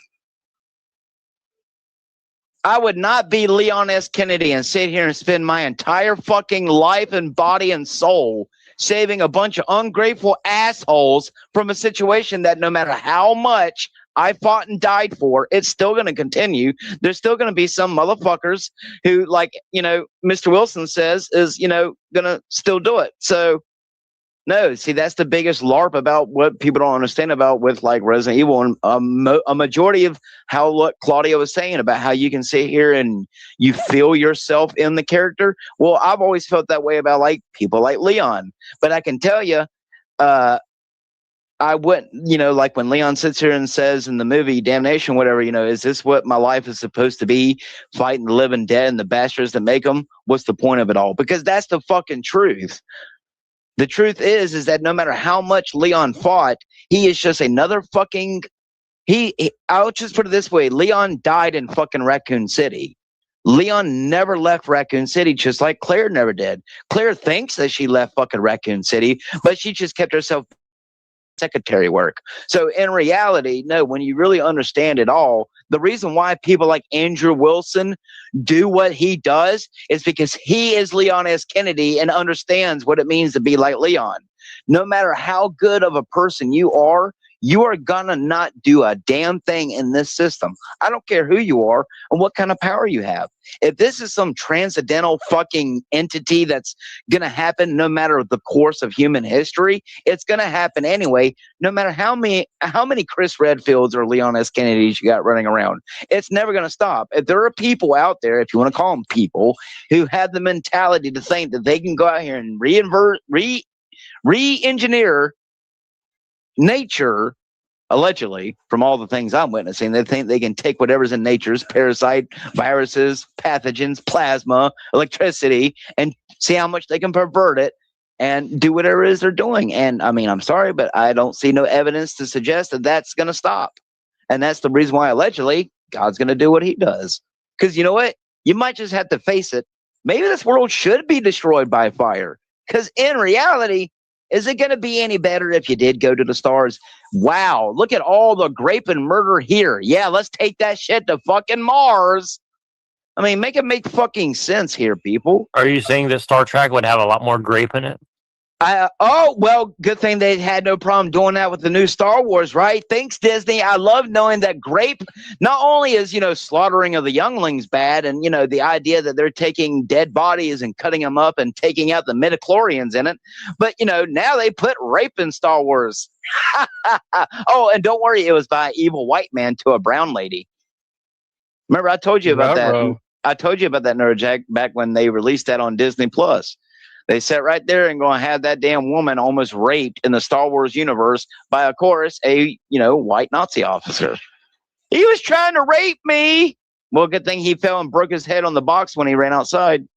Speaker 7: I would not be Leon S. Kennedy and sit here and spend my entire fucking life and body and soul saving a bunch of ungrateful assholes from a situation that no matter how much I fought and died for, it's still going to continue. There's still going to be some motherfuckers who, like, you know, Mr. Wilson says, is, you know, going to still do it. So, no, see, that's the biggest LARP about what people don't understand about with like Resident Evil, and a majority of how what Claudia was saying about how you can sit here and you feel yourself in the character. Well, I've always felt that way about like people like Leon, but I can tell you, I wouldn't, you know, like when Leon sits here and says in the movie Damnation, whatever, you know, is this what my life is supposed to be? Fighting the living dead and the bastards that make them? What's the point of it all? Because that's the fucking truth. The truth is that no matter how much Leon fought, he is just another fucking, I'll just put it this way. Leon died in fucking Raccoon City. Leon never left Raccoon City, just like Claire never did. Claire thinks that she left fucking Raccoon City, but she just kept herself secretary work. So in reality, no, when you really understand it all, the reason why people like Andrew Wilson do what he does is because he is Leon S. Kennedy and understands what it means to be like Leon. No matter how good of a person you are gonna not do a damn thing in this system. I don't care who you are and what kind of power you have. If this is some transcendental fucking entity that's gonna happen no matter the course of human history, it's gonna happen anyway, no matter how many Chris Redfields or Leon S. Kennedys you got running around. It's never gonna stop. If there are people out there, if you want to call them people, who have the mentality to think that they can go out here and re-engineer nature, allegedly, from all the things I'm witnessing, they think they can take whatever's in nature's parasite, viruses, pathogens, plasma, electricity, and see how much they can pervert it and do whatever it is they're doing. And I mean, I'm sorry, but I don't see no evidence to suggest that that's going to stop. And that's the reason why, allegedly, God's going to do what he does. Because you know what? You might just have to face it. Maybe this world should be destroyed by fire. Because in reality, is it going to be any better if you did go to the stars? Wow, look at all the grape and murder here. Yeah, let's take that shit to fucking Mars. I mean, make it make fucking sense here, people.
Speaker 10: Are you saying that Star Trek would have a lot more grape in it?
Speaker 7: Oh, well, good thing they had no problem doing that with the new Star Wars, right? Thanks, Disney. I love knowing that grape not only is, slaughtering of the younglings bad and, the idea that they're taking dead bodies and cutting them up and taking out the midichlorians in it, but, now they put rape in Star Wars. Oh, and don't worry, it was by an evil white man to a brown lady. Remember, I told you about that. I told you about that, Neurojack, back when they released that on Disney Plus. They sat right there and going to have that damn woman almost raped in the Star Wars universe by, of course, a, white Nazi officer. He was trying to rape me. Well, good thing he fell and broke his head on the box when he ran outside.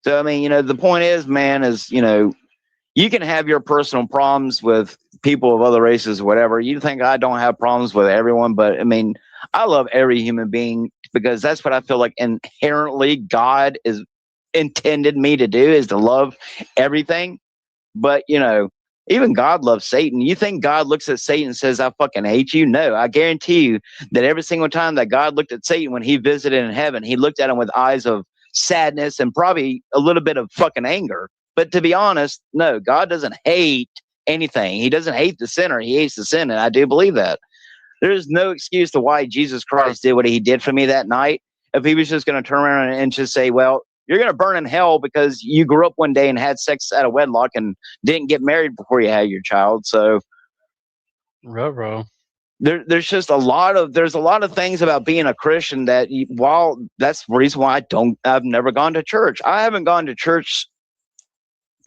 Speaker 7: So, I mean, the point is, man, is, you can have your personal problems with people of other races or whatever. You think I don't have problems with everyone, but, I mean, I love every human being because that's what I feel like inherently God is intended me to do, is to love everything. But even God loves Satan. You think God looks at Satan and says, I fucking hate you? No, I guarantee you that every single time that God looked at Satan when he visited in heaven, he looked at him with eyes of sadness and probably a little bit of fucking anger. But to be honest, no, God doesn't hate anything. He doesn't hate the sinner. He hates the sin. And I do believe that. There's no excuse to why Jesus Christ did what he did for me that night. If he was just going to turn around and just say, well, you're going to burn in hell because you grew up one day and had sex out of wedlock and didn't get married before you had your child. So there's just a lot of things about being a Christian that while that's the reason why I've never gone to church. I haven't gone to church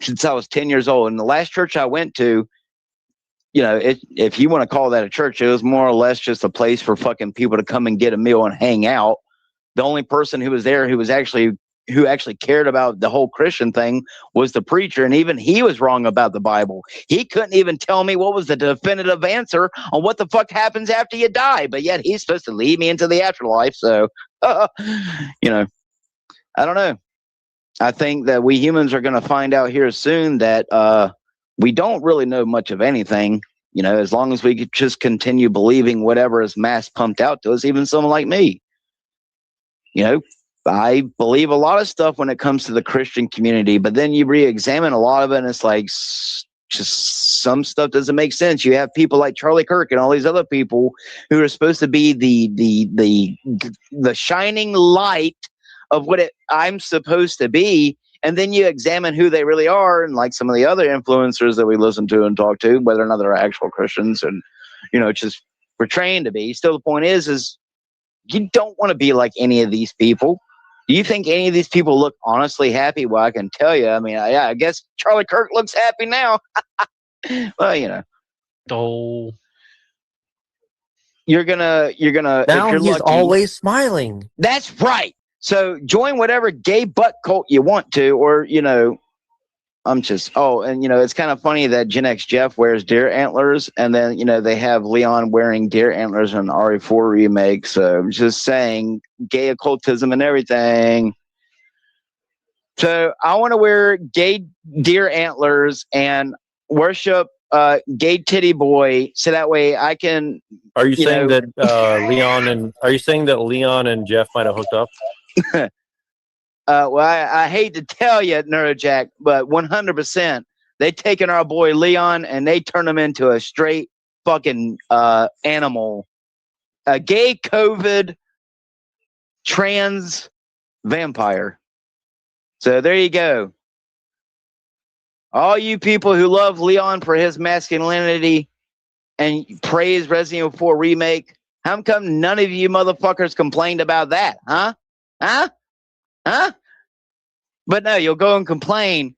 Speaker 7: since I was 10 years old. And the last church I went to, if you want to call that a church, it was more or less just a place for fucking people to come and get a meal and hang out. The only person who was there who actually cared about the whole Christian thing was the preacher. And even he was wrong about the Bible. He couldn't even tell me what was the definitive answer on what the fuck happens after you die. But yet he's supposed to lead me into the afterlife. So, I don't know. I think that we humans are going to find out here soon that we don't really know much of anything, as long as we could just continue believing whatever is mass pumped out to us, even someone like me. I believe a lot of stuff when it comes to the Christian community, but then you re-examine a lot of it and it's like just some stuff doesn't make sense. You have people like Charlie Kirk and all these other people who are supposed to be the shining light of what I'm supposed to be. And then you examine who they really are, and like some of the other influencers that we listen to and talk to, whether or not they're actual Christians and, just we're trained to be. Still, the point is you don't want to be like any of these people. Do you think any of these people look honestly happy? Well, I can tell you. I mean, I guess Charlie Kirk looks happy now. Well, you're gonna.
Speaker 14: Now
Speaker 7: if you're
Speaker 14: he's
Speaker 7: lucky,
Speaker 14: always smiling.
Speaker 7: That's right. So join whatever gay butt cult you want to, or it's kind of funny that Gen X Jeff wears deer antlers, and then they have Leon wearing deer antlers in an RE4 remake. So I'm just saying, gay occultism and everything. So I want to wear gay deer antlers and worship gay titty boy, so that way I can.
Speaker 10: Are you saying that Leon and Jeff might have hooked up?
Speaker 7: Well, I hate to tell you, Neurojack, but 100%, they taken our boy Leon and they turned him into a straight fucking animal, a gay COVID trans vampire. So there you go. All you people who love Leon for his masculinity and praise Resident Evil 4 remake, how come none of you motherfuckers complained about that? Huh? But no, you'll go and complain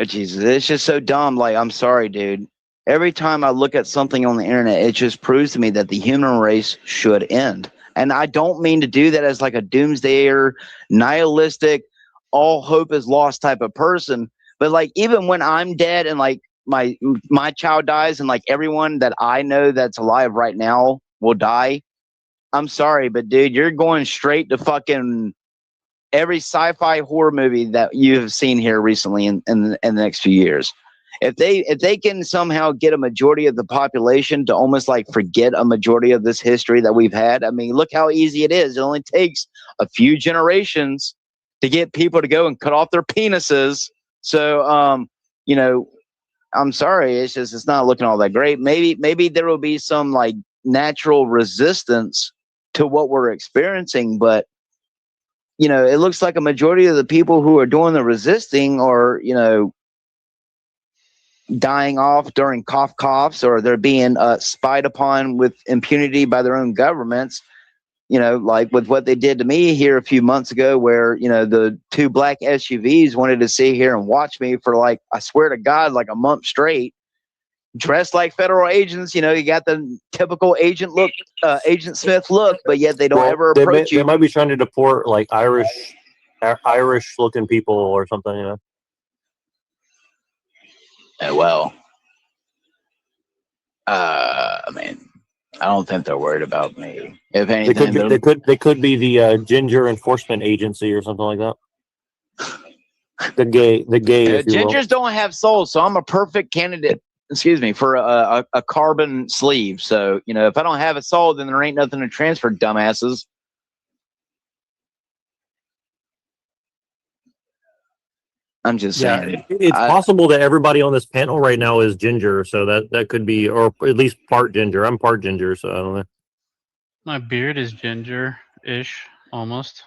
Speaker 7: Oh, Jesus, it's just so dumb. Like, I'm sorry, dude. Every time I look at something on the internet, it just proves to me that the human race should end. And I don't mean to do that as like a doomsdayer, nihilistic, all hope is lost type of person. But like, even when I'm dead and like my child dies and like everyone that I know that's alive right now will die, I'm sorry, but dude, you're going straight to fucking every sci-fi horror movie that you have seen here recently in the next few years. If they can somehow get a majority of the population to almost like forget a majority of this history that we've had, I mean, look how easy it is. It only takes a few generations to get people to go and cut off their penises. So, you know, I'm sorry, it's not looking all that great. Maybe there will be some like natural resistance to what we're experiencing, but you know, it looks like a majority of the people who are doing the resisting are, you know, dying off during coughs, or they're being spied upon with impunity by their own governments. You know, like with what they did to me here a few months ago, where, you know, the 2 black SUVs wanted to sit here and watch me for like, I swear to God, like a month straight, dressed like federal agents. You know, you got the typical agent look, Agent Smith look, but yet they don't ever approach you.
Speaker 10: They might be trying to deport like Irish looking people or something, you know.
Speaker 7: Well, I mean, I don't think they're worried about me. If anything,
Speaker 10: they could be the Ginger Enforcement Agency or something like that. The gay.
Speaker 7: Gingers don't have souls, so I'm a perfect candidate. Excuse me, for a carbon sleeve. So, you know, if I don't have a soul, then there ain't nothing to transfer, dumbasses. I'm just saying.
Speaker 10: It's possible that everybody on this panel right now is ginger, so that could be, or at least part ginger. I'm part ginger, so I don't know.
Speaker 11: My beard is ginger-ish, almost.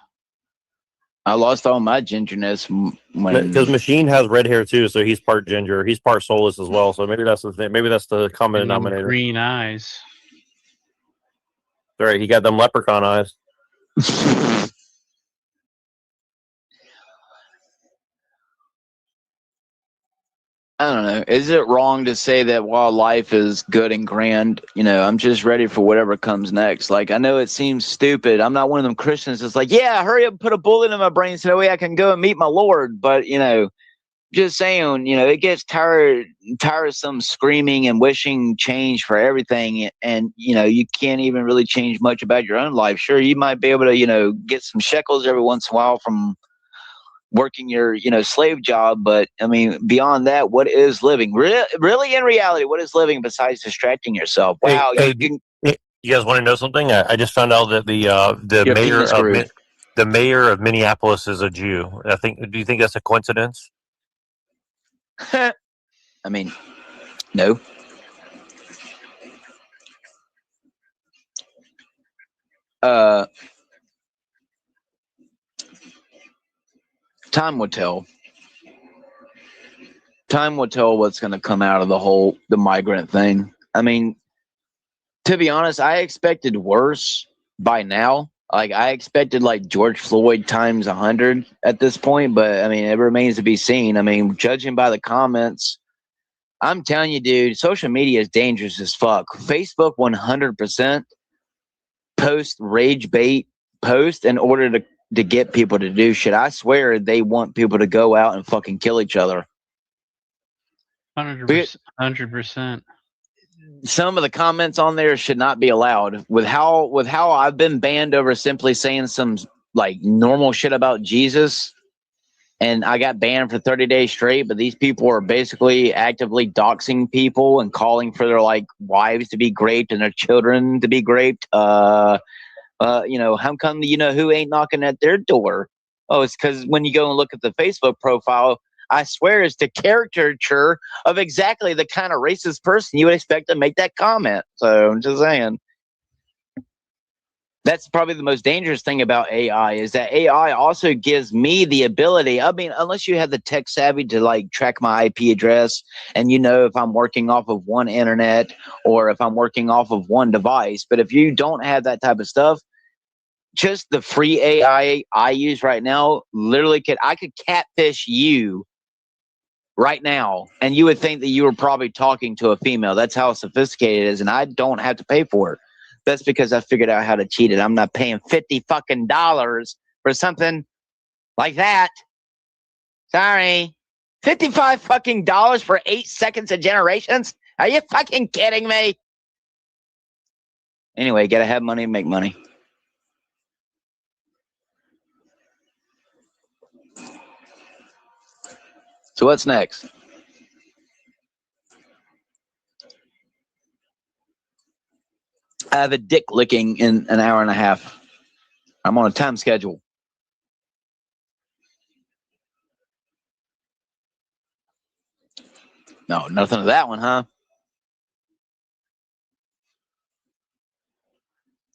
Speaker 7: I lost all my gingerness when,
Speaker 10: because Machine has red hair too, so he's part ginger. He's part soulless as well. So maybe that's the thing. Maybe that's the common denominator.
Speaker 11: Green eyes.
Speaker 10: Right, he got them leprechaun eyes.
Speaker 7: I don't know. Is it wrong to say that while life is good and grand, you know, I'm just ready for whatever comes next? Like, I know it seems stupid. I'm not one of them Christians that's like, yeah, hurry up and put a bullet in my brain so that way I can go and meet my Lord. But, you know, just saying, you know, it gets tiresome screaming and wishing change for everything. And, you know, you can't even really change much about your own life. Sure, you might be able to, you know, get some shekels every once in a while from working your, you know, slave job, but I mean, beyond that, what is living? Really, in reality, what is living besides distracting yourself? Wow,
Speaker 10: you guys want to know something? I just found out that the mayor of Minneapolis is a Jew. Do you think that's a coincidence?
Speaker 7: I mean, no. Time will tell. Time will tell what's going to come out of the migrant thing. I mean, to be honest, I expected worse by now. Like, I expected like George Floyd times 100 at this point, but I mean, it remains to be seen. I mean, judging by the comments, I'm telling you, dude, social media is dangerous as fuck. Facebook 100% post rage bait post in order to get people to do shit. I swear they want people to go out and fucking kill each other.
Speaker 11: 100%.
Speaker 7: Some of the comments on there should not be allowed. With how I've been banned over simply saying some like normal shit about Jesus, and I got banned for 30 days straight, but these people are basically actively doxing people and calling for their like wives to be raped and their children to be raped. You know, how come you know who ain't knocking at their door? Oh, it's because when you go and look at the Facebook profile, I swear it's the caricature of exactly the kind of racist person you would expect to make that comment. So I'm just saying. That's probably the most dangerous thing about AI is that AI also gives me the ability. I mean, unless you have the tech savvy to like track my IP address and you know if I'm working off of one internet or if I'm working off of one device. But if you don't have that type of stuff, just the free AI I use right now literally I could catfish you right now, and you would think that you were probably talking to a female. That's how sophisticated it is, and I don't have to pay for it. That's because I figured out how to cheat it. I'm not paying $50 fucking for something like that. Sorry. $55 fucking for 8 seconds of generations? Are you fucking kidding me? Anyway, gotta have money, make money. So what's next? I have a dick licking in an hour and a half. I'm on a time schedule. No, nothing of that one, huh?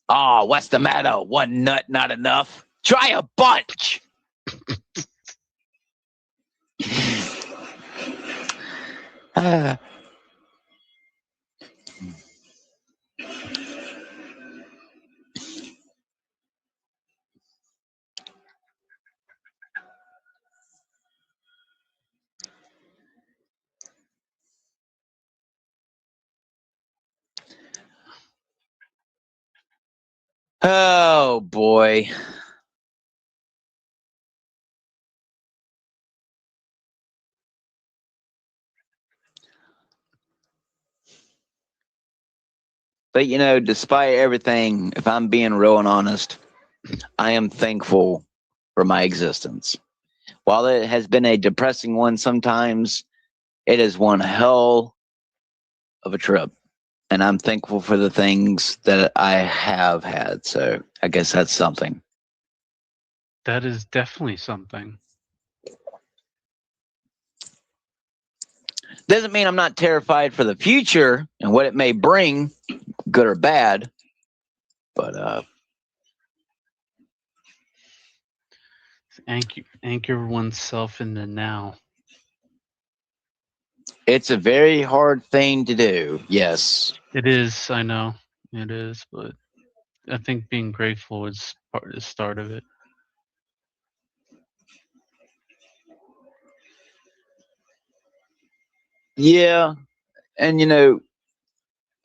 Speaker 7: Oh, what's the matter? One nut not enough? Try a bunch. Oh boy. But you know, despite everything, if I'm being real and honest, I am thankful for my existence. While it has been a depressing one sometimes, it is one hell of a trip. And I'm thankful for the things that I have had. So I guess that's something.
Speaker 11: That is definitely something.
Speaker 7: Doesn't mean I'm not terrified for the future and what it may bring, good or bad. But
Speaker 11: anchor oneself in the now.
Speaker 7: It's a very hard thing to do. Yes.
Speaker 11: It is, I know. It is, but I think being grateful is part of the start of it.
Speaker 7: Yeah. And you know,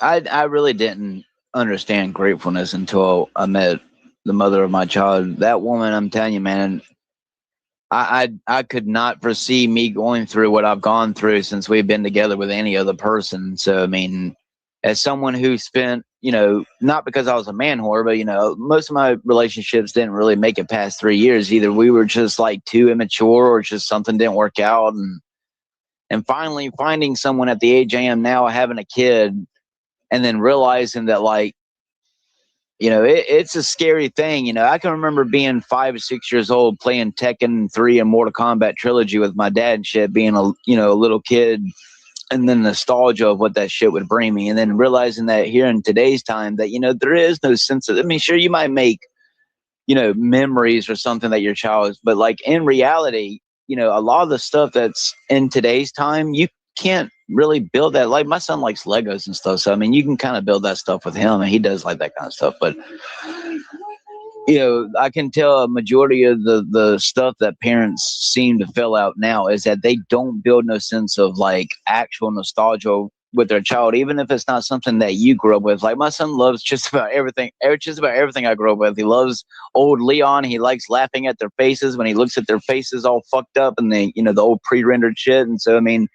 Speaker 7: I really didn't understand gratefulness until I met the mother of my child. That woman, I'm telling you, man, I could not foresee me going through what I've gone through since we've been together with any other person. So I mean, as someone who spent, you know, not because I was a man whore, but you know, most of my relationships didn't really make it past 3 years. Either we were just like too immature, or just something didn't work out, and finally finding someone at the age I am now, having a kid, and then realizing that, like, you know, it's a scary thing. You know, I can remember being 5 or 6 years old playing Tekken 3 and Mortal Kombat Trilogy with my dad and shit, being a little kid, and then nostalgia of what that shit would bring me, and then realizing that here in today's time that, you know, there is no sense of, I mean, sure, you might make, you know, memories or something that your child is, but like in reality, you know, a lot of the stuff that's in today's time, you can't really build that. Like my son likes Legos and stuff, so I mean, you can kind of build that stuff with him, and he does like that kind of stuff. But you know, I can tell a majority of the stuff that parents seem to fill out now is that they don't build no sense of like actual nostalgia with their child, even if it's not something that you grew up with. Like my son loves just about everything I grew up with. He loves old Leon. He likes laughing at their faces when he looks at their faces all fucked up and they, you know, the old pre-rendered shit. And so I mean,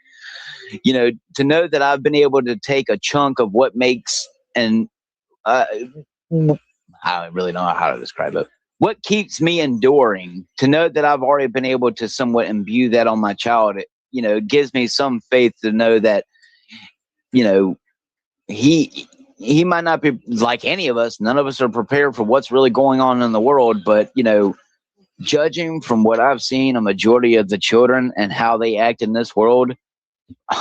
Speaker 7: you know, to know that I've been able to take a chunk of what makes, and I don't really know how to describe it, what keeps me enduring, to know that I've already been able to somewhat imbue that on my child, you know, it gives me some faith to know that, you know, he might not be like any of us. None of us are prepared for what's really going on in the world. But, you know, judging from what I've seen, a majority of the children and how they act in this world,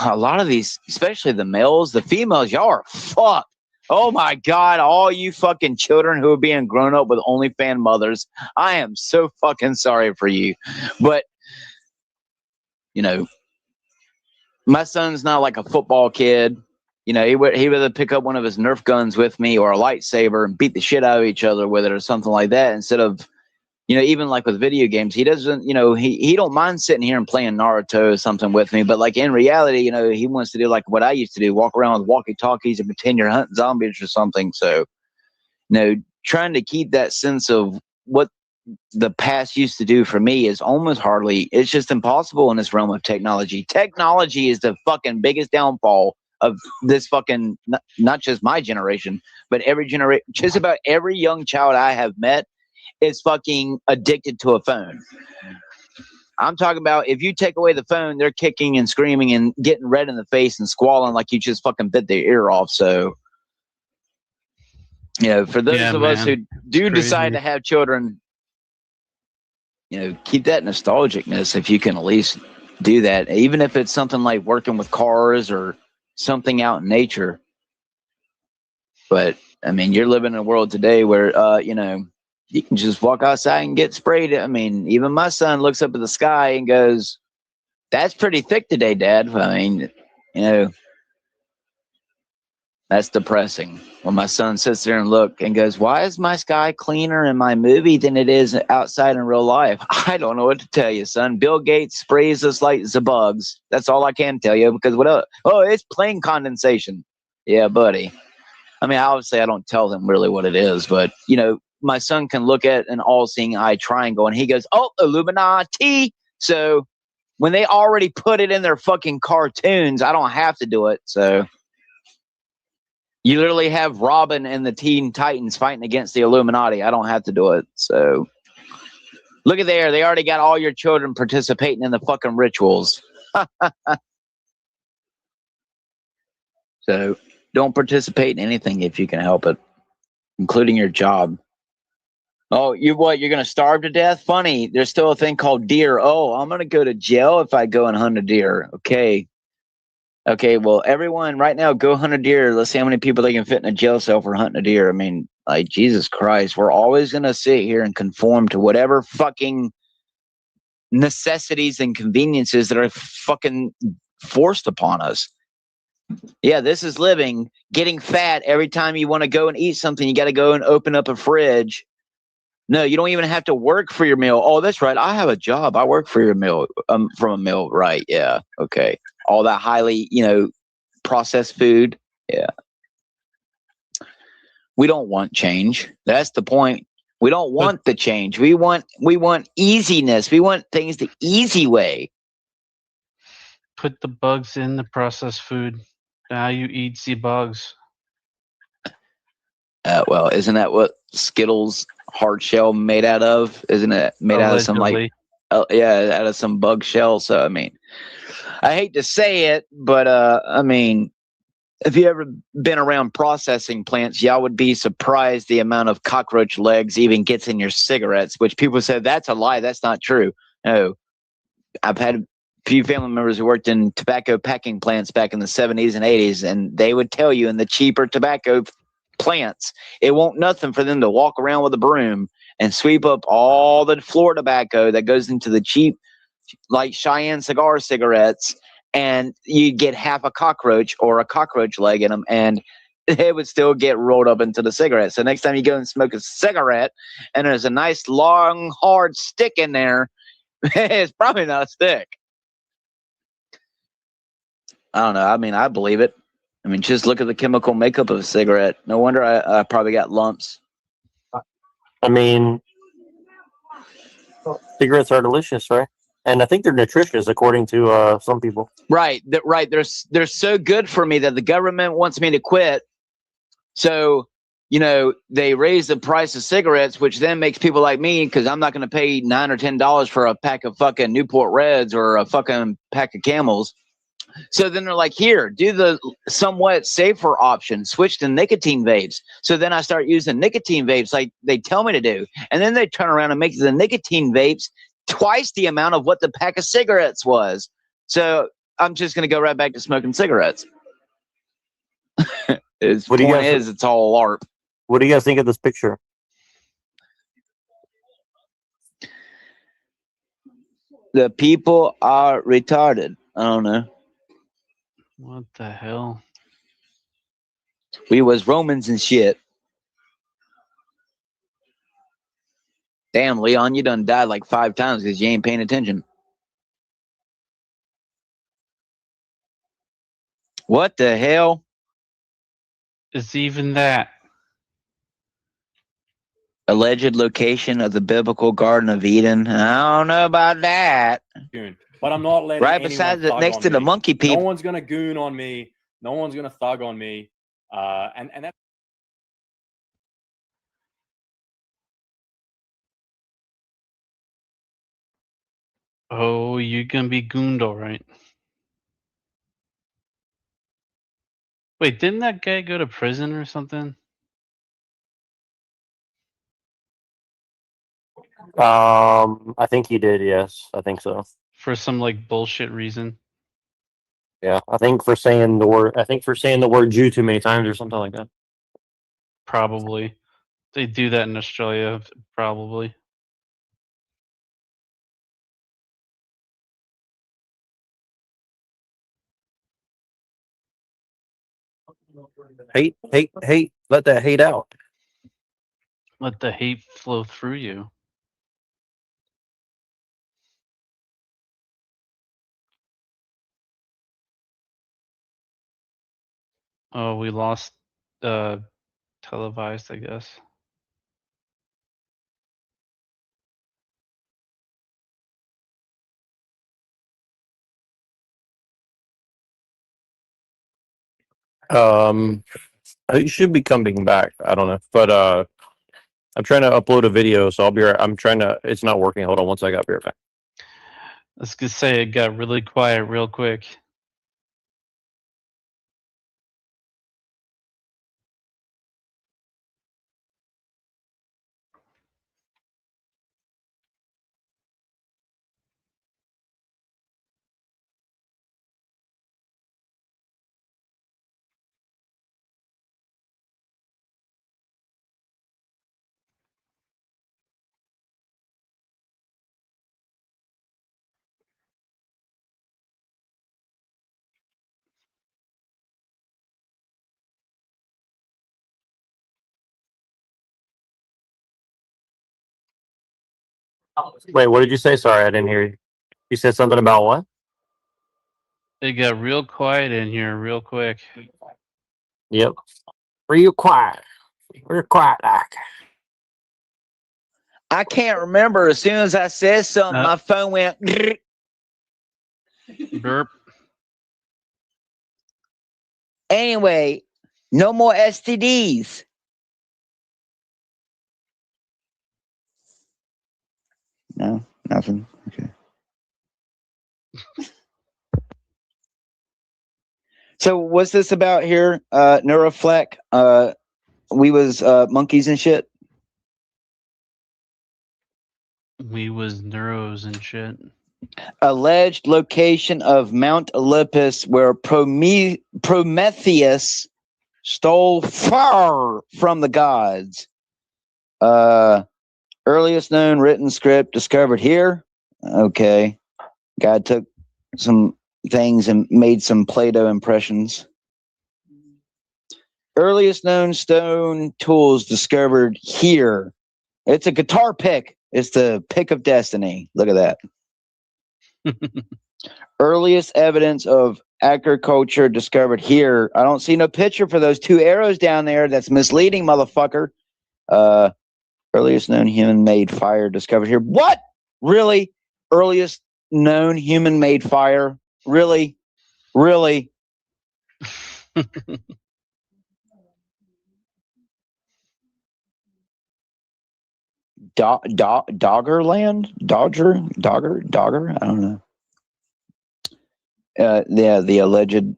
Speaker 7: a lot of these, especially the males, the females, y'all are fucked. Oh my God, all you fucking children who are being grown up with OnlyFans mothers, I am so fucking sorry for you. But, you know, my son's not like a football kid. You know, he would pick up one of his Nerf guns with me or a lightsaber and beat the shit out of each other with it or something like that, instead of, You know, even like with video games, he doesn't, you know, he don't mind sitting here and playing Naruto or something with me. But like in reality, you know, he wants to do like what I used to do, walk around with walkie-talkies and pretend you're hunting zombies or something. So, you know, trying to keep that sense of what the past used to do for me is almost hardly, it's just impossible in this realm of technology. Technology is the fucking biggest downfall of this fucking, not just my generation, but every generation, just about every young child I have met is fucking addicted to a phone. I'm talking about if you take away the phone, they're kicking and screaming and getting red in the face and squalling like you just fucking bit their ear off. So, you know, for those of us who do decide to have children, you know, keep that nostalgicness if you can at least do that, even if it's something like working with cars or something out in nature. But I mean, you're living in a world today where, you know, you can just walk outside and get sprayed. I mean, even my son looks up at the sky and goes, "That's pretty thick today, Dad." I mean, you know, that's depressing. When my son sits there and look and goes, "Why is my sky cleaner in my movie than it is outside in real life?" I don't know what to tell you, son. Bill Gates sprays us like the bugs. That's all I can tell you, because what else? Oh, it's plane condensation. Yeah, buddy. I mean, obviously I don't tell them really what it is, but you know, my son can look at an all-seeing eye triangle and he goes, "Oh, Illuminati." So when they already put it in their fucking cartoons, I don't have to do it. So you literally have Robin and the Teen Titans fighting against the Illuminati. I don't have to do it. So look at there. They already got all your children participating in the fucking rituals. So don't participate in anything if you can help it, including your job. Oh, you're going to starve to death? Funny, there's still a thing called deer. Oh, I'm going to go to jail if I go and hunt a deer. Okay. Okay, well, everyone right now, go hunt a deer. Let's see how many people they can fit in a jail cell for hunting a deer. I mean, like, Jesus Christ, we're always going to sit here and conform to whatever fucking necessities and conveniences that are fucking forced upon us. Yeah, this is living. Getting fat every time you want to go and eat something, you got to go and open up a fridge. No, you don't even have to work for your meal. Oh, that's right. I have a job. I work for your meal. From a meal, right? Yeah. Okay. All that highly, you know, processed food. Yeah. We don't want change. That's the point. We don't want the change. We want easiness. We want things the easy way.
Speaker 11: Put the bugs in the processed food. Now you eat the bugs.
Speaker 7: Well, isn't that what Skittles hard shell made out of? Isn't it made out of some like, yeah, out of some bug shell? So I mean, I hate to say it, but I mean, if you ever been around processing plants, y'all would be surprised the amount of cockroach legs even gets in your cigarettes. Which people said that's a lie. That's not true. No, I've had a few family members who worked in tobacco packing plants back in the 70s and 80s, and they would tell you in the cheaper tobacco plants, it won't nothing for them to walk around with a broom and sweep up all the floor tobacco that goes into the cheap, like Cheyenne cigarettes, and you get half a cockroach or a cockroach leg in them, and it would still get rolled up into the cigarette. So next time you go and smoke a cigarette and there's a nice long hard stick in there, it's probably not a stick. I don't know. I mean, I believe it. I mean, just look at the chemical makeup of a cigarette. No wonder I probably got lumps.
Speaker 10: I mean, cigarettes are delicious, right? And I think they're nutritious, according to some people.
Speaker 7: Right, right. They're so good for me that the government wants me to quit. So, you know, they raise the price of cigarettes, which then makes people like me, because I'm not going to pay $9 or $10 for a pack of fucking Newport Reds or a fucking pack of Camels. So then they're like, here, do the somewhat safer option, switch to nicotine vapes. So then I start using nicotine vapes like they tell me to do. And then they turn around and make the nicotine vapes twice the amount of what the pack of cigarettes was. So I'm just going to go right back to smoking cigarettes. His point is, it's all LARP.
Speaker 10: What do you guys think of this picture?
Speaker 7: The people are retarded. I don't know.
Speaker 11: What the hell?
Speaker 7: We was Romans and shit. Damn, Leon, you done died like 5 times because you ain't paying attention. What the hell?
Speaker 11: It's even that.
Speaker 7: Alleged location of the biblical Garden of Eden. I don't know about that.
Speaker 14: But I'm not letting
Speaker 7: Right
Speaker 14: anyone
Speaker 7: beside the,
Speaker 14: thug
Speaker 7: next
Speaker 14: on
Speaker 7: to the
Speaker 14: me.
Speaker 7: monkey
Speaker 14: No
Speaker 7: people.
Speaker 14: one's gonna goon on me. No one's gonna thug on me. And that.
Speaker 11: Oh, you're gonna be gooned, all right. Wait, didn't that guy go to prison or something?
Speaker 10: I think he did. Yes, I think so.
Speaker 11: For some like bullshit reason.
Speaker 10: Yeah, I think for saying the word. I think for saying the word Jew too many times or something like that.
Speaker 11: Probably. They do that in Australia, probably.
Speaker 10: Hate, hate, hate. Let that hate out.
Speaker 11: Let the hate flow through you. Oh, we lost televised, I guess.
Speaker 10: It should be coming back. I don't know, but I'm trying to upload a video, so I'll be right. I'm trying to. It's not working. Hold on one second. I'll be right back.
Speaker 11: I was gonna say it got really quiet real quick.
Speaker 10: Wait, what did you say? Sorry, I didn't hear you. You said something about what?
Speaker 11: It got real quiet in here real quick.
Speaker 10: Yep. Real quiet. Real quiet like.
Speaker 7: I can't remember. As soon as I said something, my phone went.
Speaker 11: Burp.
Speaker 7: Anyway, no more STDs. No, nothing. Okay. So what's this about here? Neurofleck. We was monkeys and shit.
Speaker 11: We was neuros and shit.
Speaker 7: Alleged location of Mount Olympus where Prometheus stole fire from the gods. Earliest known written script discovered here. Okay. Guy took some things and made some Play-Doh impressions. Earliest known stone tools discovered here. It's a guitar pick. It's the pick of destiny. Look at that. Earliest evidence of agriculture discovered here. I don't see no picture for those 2 arrows down there. That's misleading, motherfucker. Earliest known human-made fire discovered here. What? Really? Earliest known human-made fire? Really? Really? Doggerland? Dogger? I don't know. Yeah, the alleged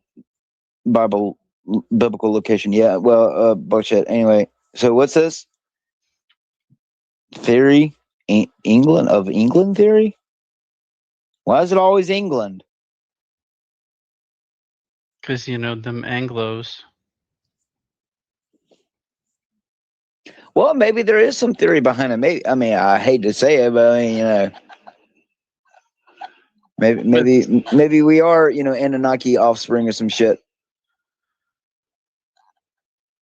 Speaker 7: biblical location. Yeah, well, bullshit. Anyway, so what's this? Theory? England theory? Why is it always England?
Speaker 11: Because, you know, them Anglos.
Speaker 7: Well, maybe there is some theory behind it. Maybe, I mean, I hate to say it, but I mean, you know, maybe we are, you know, Anunnaki offspring or some shit.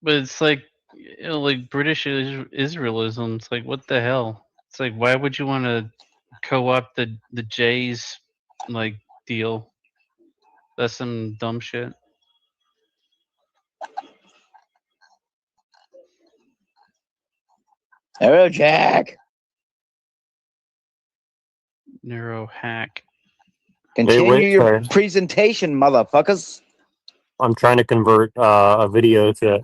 Speaker 11: But it's like, you know, like British Israelism. It's like, what the hell? It's like, why would you want to co-opt the Jays like deal? That's some dumb shit.
Speaker 7: Hello, Jack.
Speaker 11: Neuro hack.
Speaker 7: Continue
Speaker 10: wait,
Speaker 7: your
Speaker 10: sorry.
Speaker 7: presentation, motherfuckers.
Speaker 10: I'm trying to convert a video to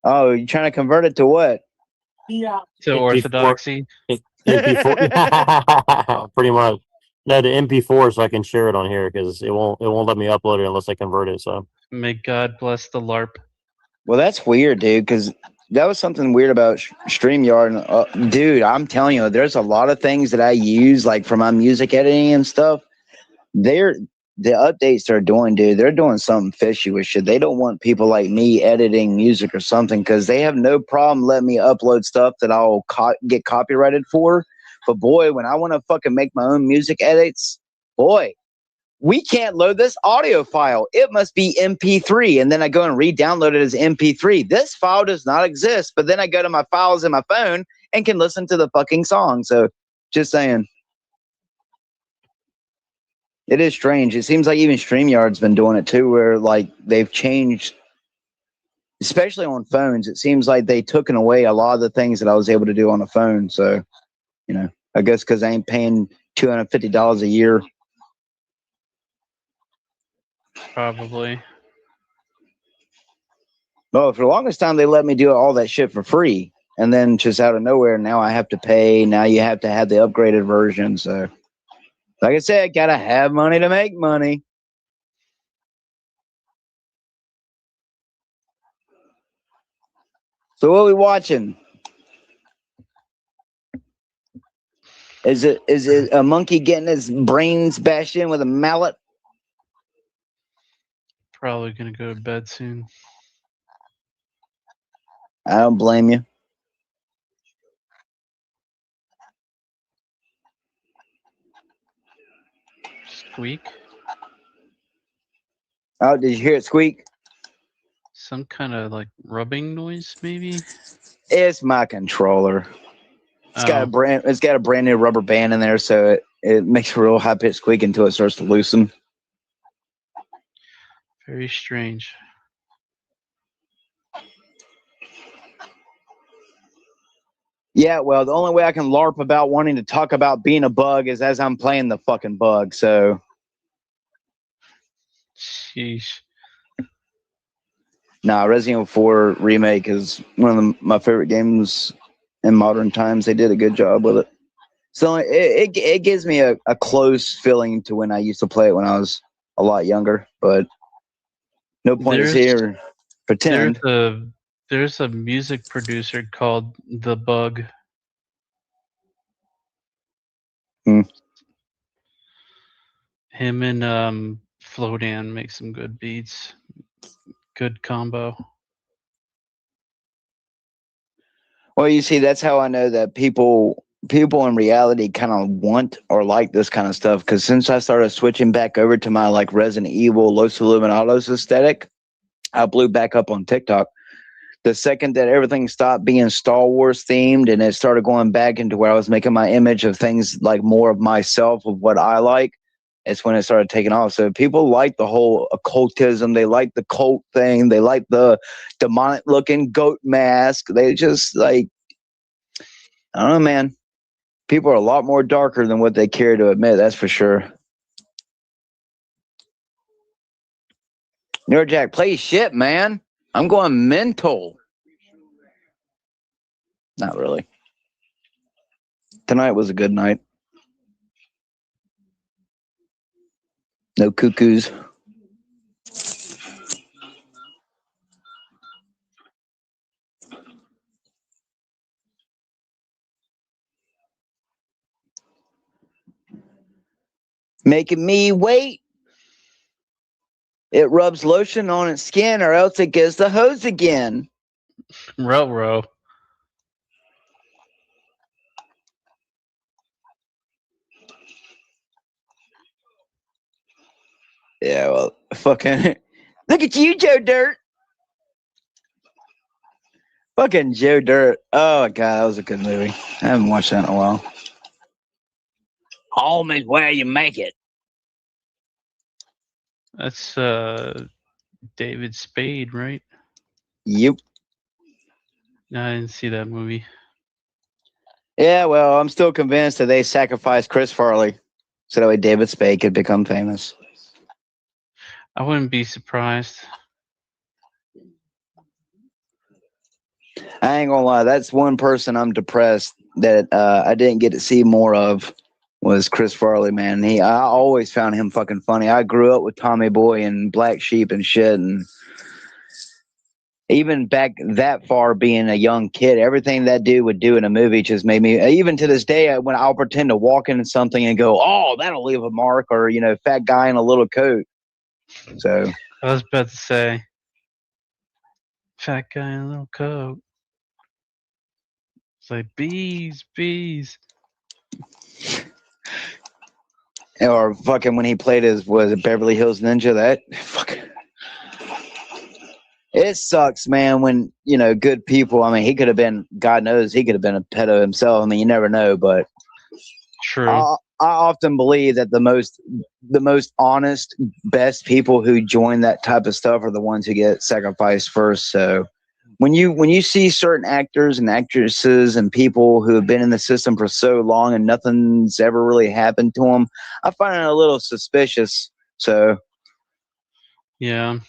Speaker 7: Oh, you trying to convert it to what?
Speaker 11: To orthodoxy.
Speaker 10: MP4. Pretty much. No, to MP4 so I can share it on here because it won't let me upload it unless I convert it. So
Speaker 11: May God bless the LARP.
Speaker 7: Well, that's weird, dude, because that was something weird about StreamYard. Dude, I'm telling you, there's a lot of things that I use, like for my music editing and stuff. The updates they're doing, dude, they're doing something fishy with shit. They don't want people like me editing music or something because they have no problem letting me upload stuff that I'll get copyrighted for. But boy, when I want to fucking make my own music edits, boy, we can't load this audio file. It must be MP3. And then I go and re-download it as MP3. This file does not exist. But then I go to my files in my phone and can listen to the fucking song. So just saying. It is strange. It seems like even StreamYard's been doing it too, where like they've changed, especially on phones. It seems like they took away a lot of the things that I was able to do on a phone. So, you know, I guess because I ain't paying $250 a year.
Speaker 11: Probably.
Speaker 7: No, for the longest time they let me do all that shit for free, and then just out of nowhere, now I have to pay. Now you have to have the upgraded version. So, like I said, gotta have money to make money. So what are we watching? Is it a monkey getting his brains bashed in with a mallet?
Speaker 11: Probably gonna go to bed soon.
Speaker 7: I don't blame you.
Speaker 11: Squeak.
Speaker 7: Oh, did you hear it squeak?
Speaker 11: Some kind of like rubbing noise, maybe.
Speaker 7: It's my controller. It's got
Speaker 11: Oh.
Speaker 7: a brand new rubber band in there, so it makes a real high pitched squeak until it starts to loosen.
Speaker 11: Very strange.
Speaker 7: Yeah, well, the only way I can LARP about wanting to talk about being a bug is as I'm playing the fucking bug, so.
Speaker 11: Sheesh.
Speaker 7: Nah, Resident Evil 4 Remake is one of my favorite games in modern times. They did a good job with it. So it gives me a close feeling to when I used to play it when I was a lot younger, but no point is here. Pretend.
Speaker 11: There's a music producer called The Bug. Him and Flodan make some good beats. Good combo.
Speaker 7: Well, you see, that's how I know that people in reality kind of want or like this kind of stuff. Because since I started switching back over to my like Resident Evil, Los Illuminados aesthetic, I blew back up on TikTok. The second that everything stopped being Star Wars themed and it started going back into where I was making my image of things like more of myself, of what I like, it's when it started taking off. So people like the whole occultism. They like the cult thing. They like the demonic looking goat mask. They just like, I don't know, man. People are a lot more darker than what they care to admit. That's for sure. Neurojack, play shit, man. I'm going mental. Not really. Tonight was a good night. No cuckoos. Making me wait. It rubs lotion on its skin or else it gets the hose again.
Speaker 11: Row.
Speaker 7: Yeah, well, fucking look at you, Joe Dirt. Fucking Joe Dirt. Oh god, that was a good movie. I haven't watched that in a while. Home is where you make it.
Speaker 11: That's David Spade, right?
Speaker 7: Yep.
Speaker 11: No, I didn't see that movie.
Speaker 7: Yeah, well, I'm still convinced that they sacrificed Chris Farley so that way David Spade could become famous.
Speaker 11: I wouldn't be surprised.
Speaker 7: I ain't gonna lie, that's one person I'm depressed that I didn't get to see more of was Chris Farley, man. I always found him fucking funny. I grew up with Tommy Boy and Black Sheep and shit, and even back that far being a young kid, everything that dude would do in a movie just made me, even to this day, when I'll pretend to walk into something and go, oh, that'll leave a mark, or, you know, fat guy in a little coat. So
Speaker 11: I was about to say, fat guy in a little coat. It's like, bees.
Speaker 7: Or fucking when he played was it Beverly Hills Ninja, that fucking, it sucks, man, when, you know, good people, I mean, he could have been, God knows, he could have been a pedo himself. I mean, you never know, but
Speaker 11: true.
Speaker 7: I often believe that the most honest, best people who join that type of stuff are the ones who get sacrificed first. So when you see certain actors and actresses and people who have been in the system for so long and nothing's ever really happened to them, I find it a little suspicious. So
Speaker 11: yeah.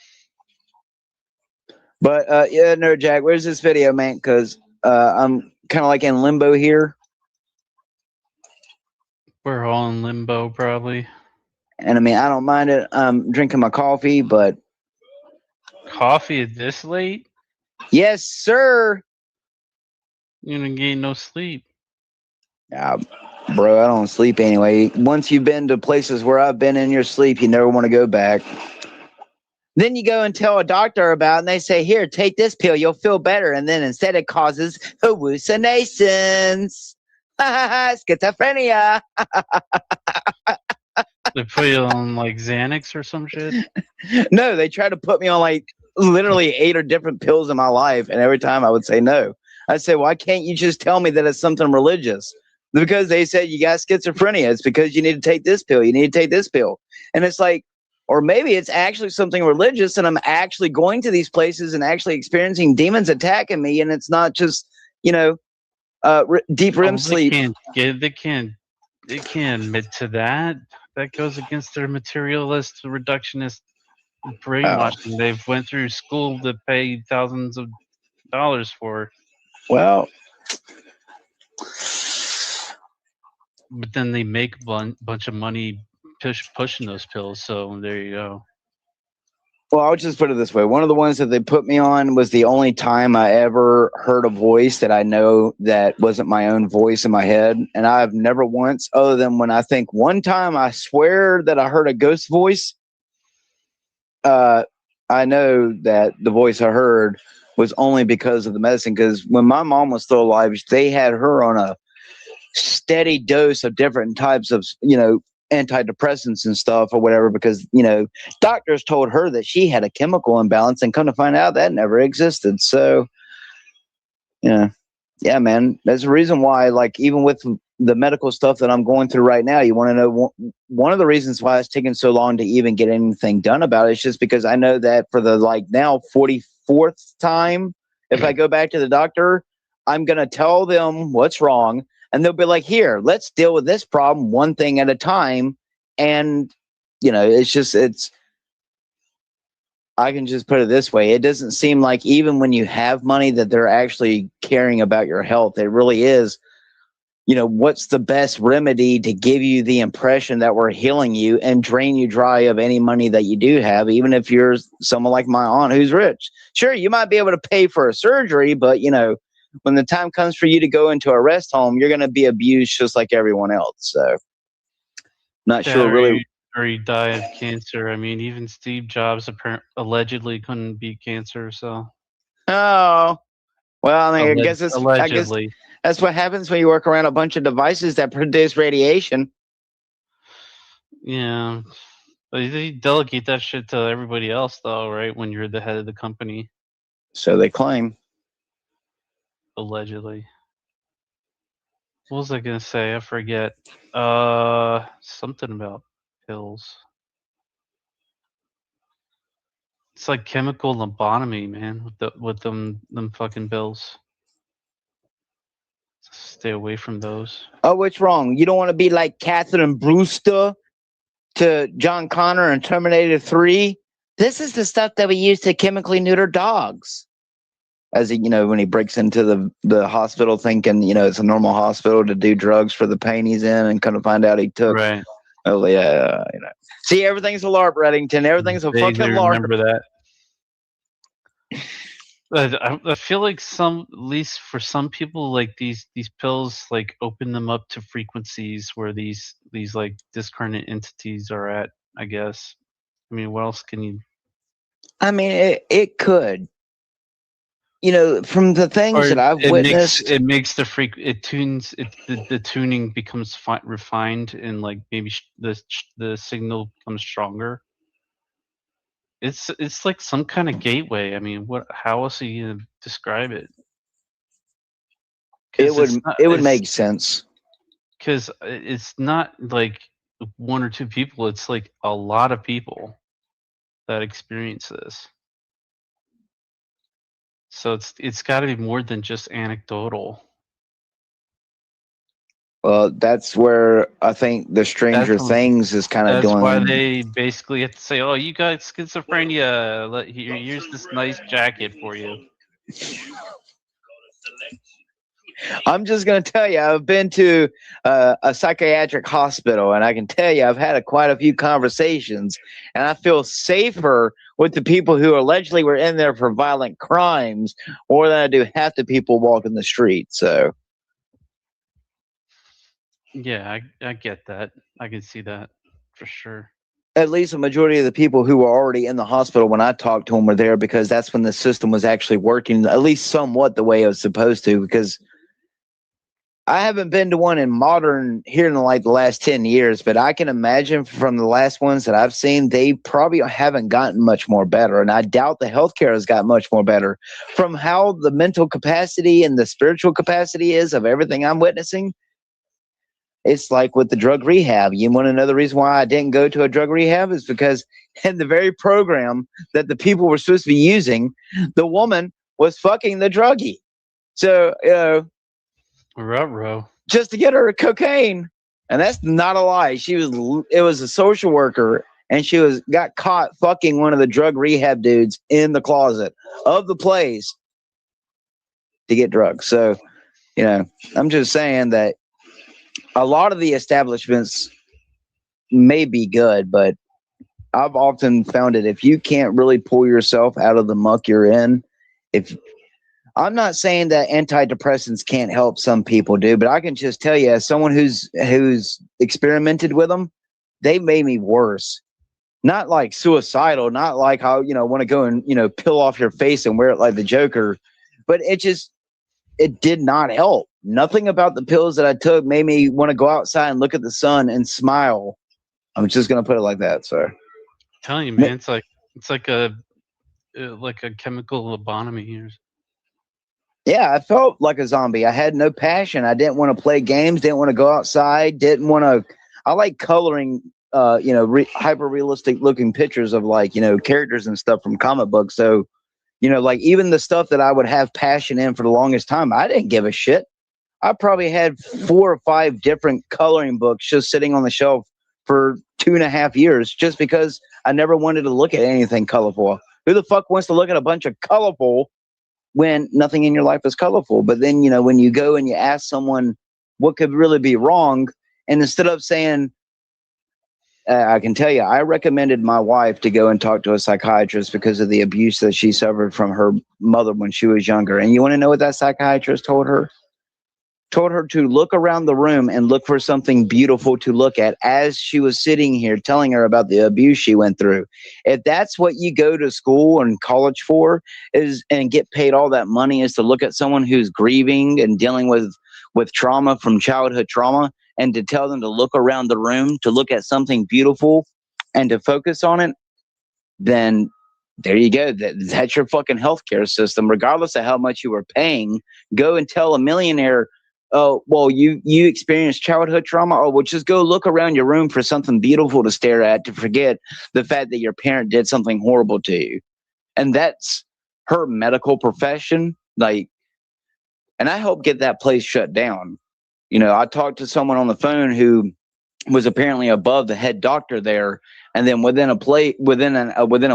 Speaker 7: But yeah, no, Jack, where's this video, man? Because I'm kind of like in limbo here.
Speaker 11: We're all in limbo, probably.
Speaker 7: And I mean, I don't mind it. I'm drinking my coffee, but
Speaker 11: Coffee at this late?
Speaker 7: yes, sir.
Speaker 11: You didn't get no sleep.
Speaker 7: Bro, I don't sleep anyway. Once you've been to places where I've been in your sleep, you never want to go back. Then you go and tell a doctor about it, and they say, here, take this pill, you'll feel better. And then instead it causes hallucinations. Schizophrenia.
Speaker 11: They put you on like Xanax or some shit?
Speaker 7: No, they tried to put me on like literally 8 or different pills in my life. And every time I would say no. I'd say, why can't you just tell me that it's something religious? Because they said you got schizophrenia. It's because you need to take this pill. You need to take this pill. And it's like, or maybe it's actually something religious and I'm actually going to these places and actually experiencing demons attacking me. And it's not just, you know, deep REM sleep.
Speaker 11: They can't admit to that. That goes against their materialist, reductionist brainwashing. They've went through school to pay thousands of dollars for.
Speaker 7: Well,
Speaker 11: but then they make a bunch of money pushing those pills. So there you go.
Speaker 7: Well, I'll just put it this way. One of the ones that they put me on was the only time I ever heard a voice that I know that wasn't my own voice in my head. And I've never once, other than when I think one time I swear that I heard a ghost voice. I know that the voice I heard was only because of the medicine. Because when my mom was still alive, they had her on a steady dose of different types of, you know, antidepressants and stuff or whatever, because, you know, doctors told her that she had a chemical imbalance, and come to find out that never existed. So, yeah, man, there's a reason why, like, even with the medical stuff that I'm going through right now, you want to know one of the reasons why it's taking so long to even get anything done about it is just because I know that for the, like, now 44th time, if I go back to the doctor, I'm going to tell them what's wrong. And they'll be like, here, let's deal with this problem one thing at a time. And, you know, I can just put it this way. It doesn't seem like even when you have money that they're actually caring about your health. It really is, you know, what's the best remedy to give you the impression that we're healing you and drain you dry of any money that you do have, even if you're someone like my aunt who's rich. Sure, you might be able to pay for a surgery, but, you know, when the time comes for you to go into a rest home, you're going to be abused just like everyone else. So, not sure really.
Speaker 11: Or he died of cancer. I mean, even Steve Jobs allegedly couldn't beat cancer. So.
Speaker 7: Oh, well, I mean, I guess
Speaker 11: allegedly.
Speaker 7: That's what happens when you work around a bunch of devices that produce radiation.
Speaker 11: Yeah, but they delegate that shit to everybody else, though, right? When you're the head of the company.
Speaker 7: So they claim.
Speaker 11: allegedly. What was I gonna say? I forget. Something about pills. It's like chemical lobotomy, man, with them fucking pills. Stay away from those.
Speaker 7: Oh, what's wrong? You don't want to be like Catherine Brewster to John Connor in Terminator 3? This is the stuff that we use to chemically neuter dogs. As he, when he breaks into the hospital thinking, it's a normal hospital to do drugs for the pain he's in, and kind of find out he took.
Speaker 11: Right.
Speaker 7: Oh, yeah, See, everything's a LARP, Reddington. Everything's a
Speaker 11: Vaguely
Speaker 7: fucking LARP.
Speaker 11: remember that. I feel like at least for some people, like these pills, like open them up to frequencies where these like discarnate entities are at. I guess. I mean, what else can you?
Speaker 7: I mean, it could. From the things that I've witnessed,
Speaker 11: it tunes it. The tuning becomes refined, and like maybe the signal becomes stronger. It's like some kind of gateway. I mean, how else are you gonna describe it?
Speaker 7: It would make sense.
Speaker 11: Because it's not like one or two people. It's like a lot of people that experience this. So it's got to be more than just anecdotal.
Speaker 7: Well, that's where I think the Stranger Things is kind of doing.
Speaker 11: That's why they basically have to say, "Oh, you got schizophrenia. Here's this nice jacket for you."
Speaker 7: I'm just going to tell you, I've been to a psychiatric hospital, and I can tell you I've had quite a few conversations, and I feel safer with the people who allegedly were in there for violent crimes more than I do half the people walking the street. So,
Speaker 11: yeah, I get that. I can see that for sure.
Speaker 7: At least the majority of the people who were already in the hospital when I talked to them were there because that's when the system was actually working, at least somewhat the way it was supposed to, because I haven't been to one in modern here in like the last 10 years, but I can imagine from the last ones that I've seen, they probably haven't gotten much more better. And I doubt the healthcare has got much more better from how the mental capacity and the spiritual capacity is of everything I'm witnessing. It's like with the drug rehab. You want to know the reason why I didn't go to a drug rehab is because in the very program that the people were supposed to be using, the woman was fucking the druggie. So,
Speaker 11: Ruh-roh.
Speaker 7: Just to get her cocaine. And that's not a lie. It was a social worker, and she got caught fucking one of the drug rehab dudes in the closet of the place to get drugs. So, I'm just saying that a lot of the establishments may be good, but I've often found it if you can't really pull yourself out of the muck you're in, I'm not saying that antidepressants can't help some people, dude, but I can just tell you, as someone who's experimented with them, they made me worse. Not like suicidal, not like how, want to go and, peel off your face and wear it like the Joker, but it did not help. Nothing about the pills that I took made me want to go outside and look at the sun and smile. I'm just going to put it like that, sir.
Speaker 11: I'm telling you, man, it's like a chemical lobotomy here.
Speaker 7: Yeah, I felt like a zombie. I had no passion. I didn't want to play games. Didn't want to go outside. Didn't want to. I like coloring, hyper realistic looking pictures of characters and stuff from comic books. So, like even the stuff that I would have passion in for the longest time, I didn't give a shit. I probably had 4 or 5 different coloring books just sitting on the shelf for 2.5 years, just because I never wanted to look at anything colorful. Who the fuck wants to look at a bunch of colorful when nothing in your life is colorful? But then, when you go and you ask someone what could really be wrong, and instead of saying, I can tell you, I recommended my wife to go and talk to a psychiatrist because of the abuse that she suffered from her mother when she was younger. And you want to know what that psychiatrist told her? Told her to look around the room and look for something beautiful to look at as she was sitting here telling her about the abuse she went through. If that's what you go to school and college for and get paid all that money is to look at someone who's grieving and dealing with trauma from childhood trauma, and to tell them to look around the room, to look at something beautiful and to focus on it, then there you go. That's your fucking healthcare system, regardless of how much you were paying. Go and tell a millionaire, oh, well, you experienced childhood trauma. Oh, well, just go look around your room for something beautiful to stare at to forget the fact that your parent did something horrible to you. And that's her medical profession. Like, and I helped get that place shut down. I talked to someone on the phone who was apparently above the head doctor there, and then within a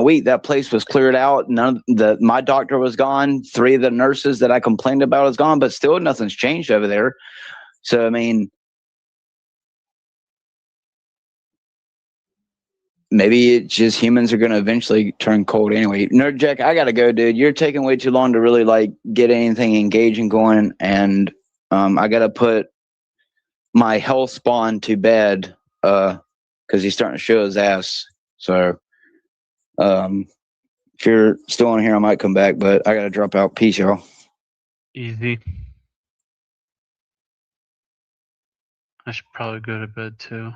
Speaker 7: week that place was cleared out. My doctor was gone. 3 of the nurses that I complained about is gone, but still nothing's changed over there. So I mean, maybe it's just humans are going to eventually turn cold anyway. Nerd Jack, I gotta go, dude. You're taking way too long to really like get anything engaging going, and I gotta put my hell spawn to bed because he's starting to show his ass. So if you're still on here, I might come back, but I gotta drop out. Peace, y'all.
Speaker 11: Easy. I should probably go to bed too.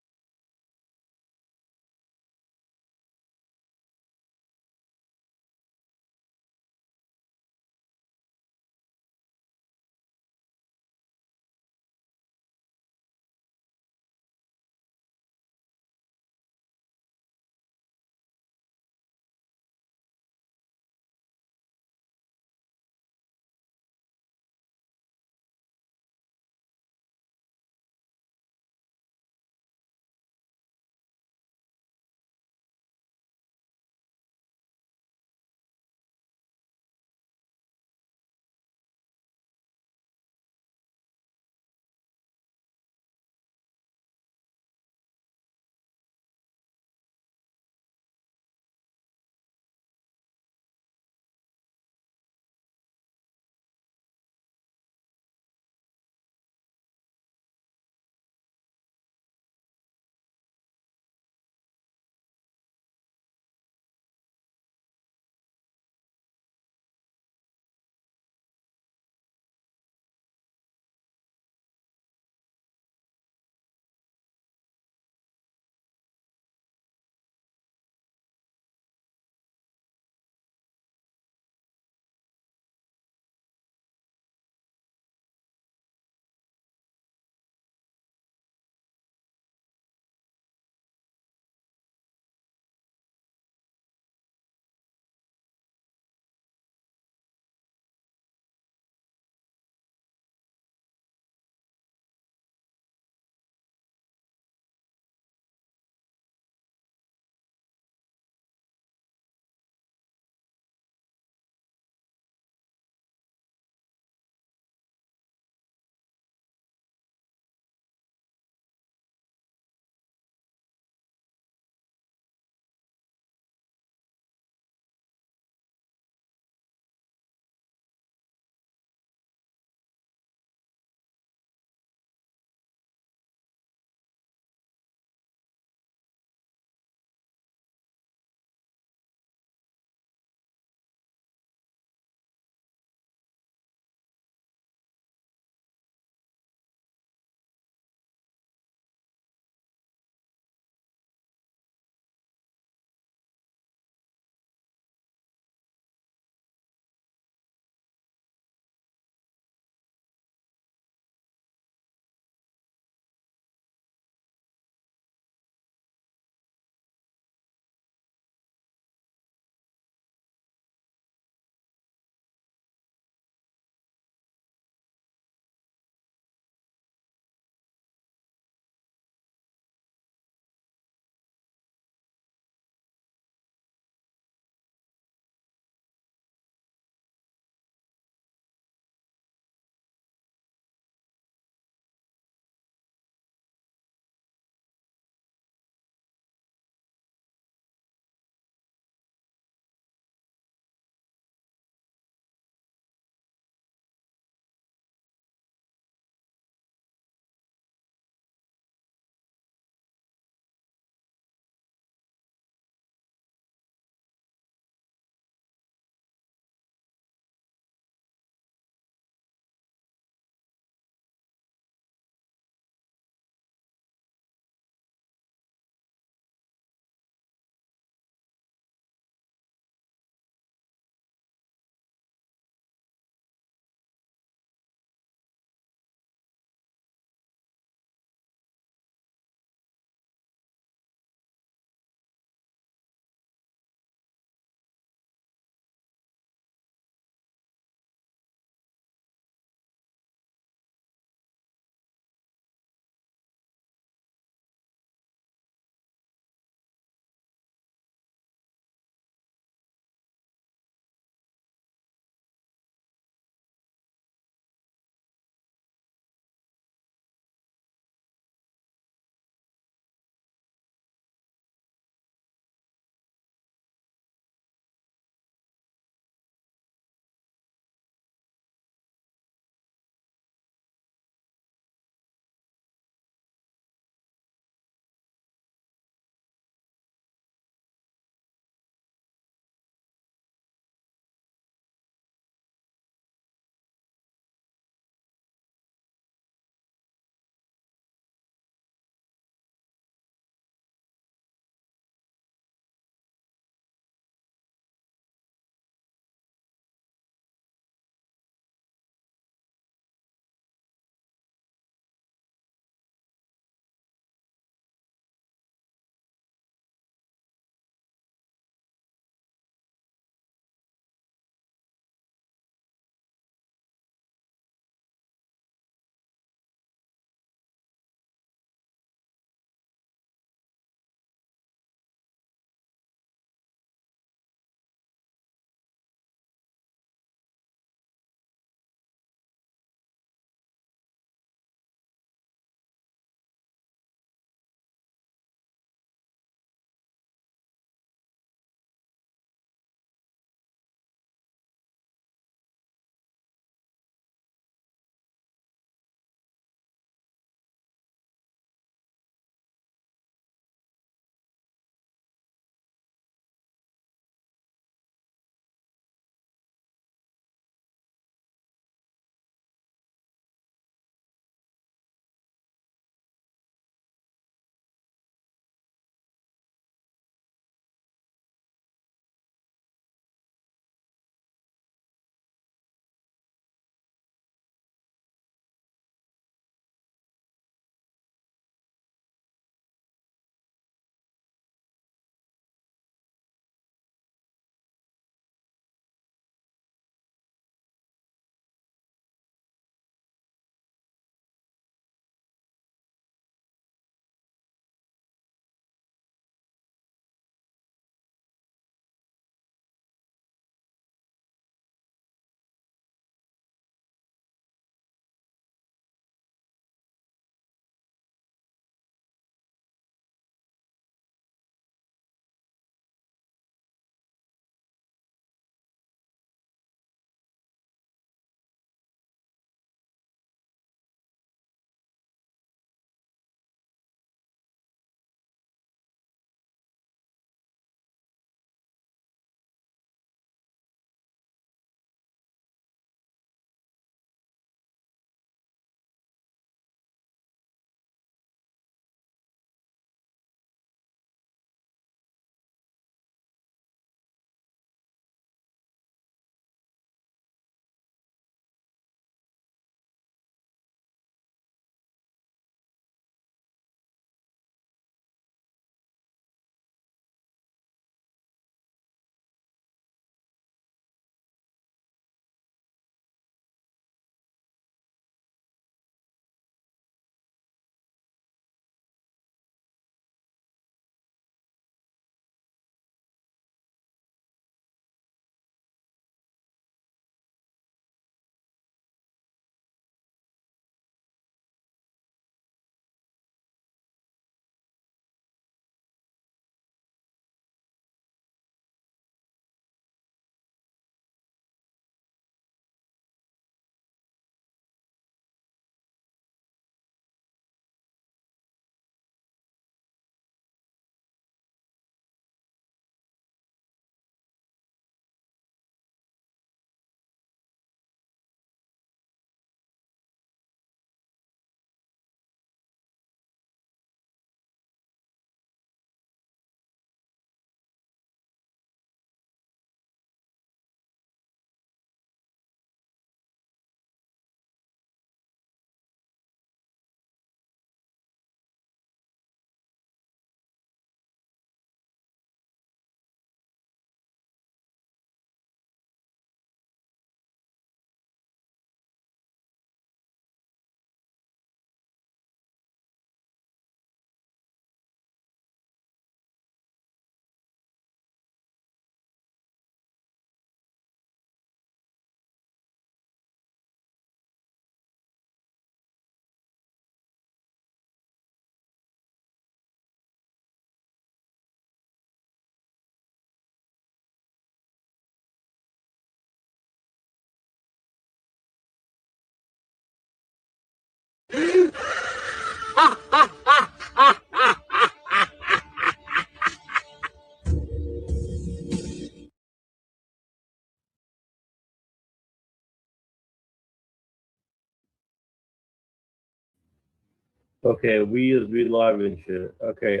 Speaker 8: Okay, we live and shit. Okay,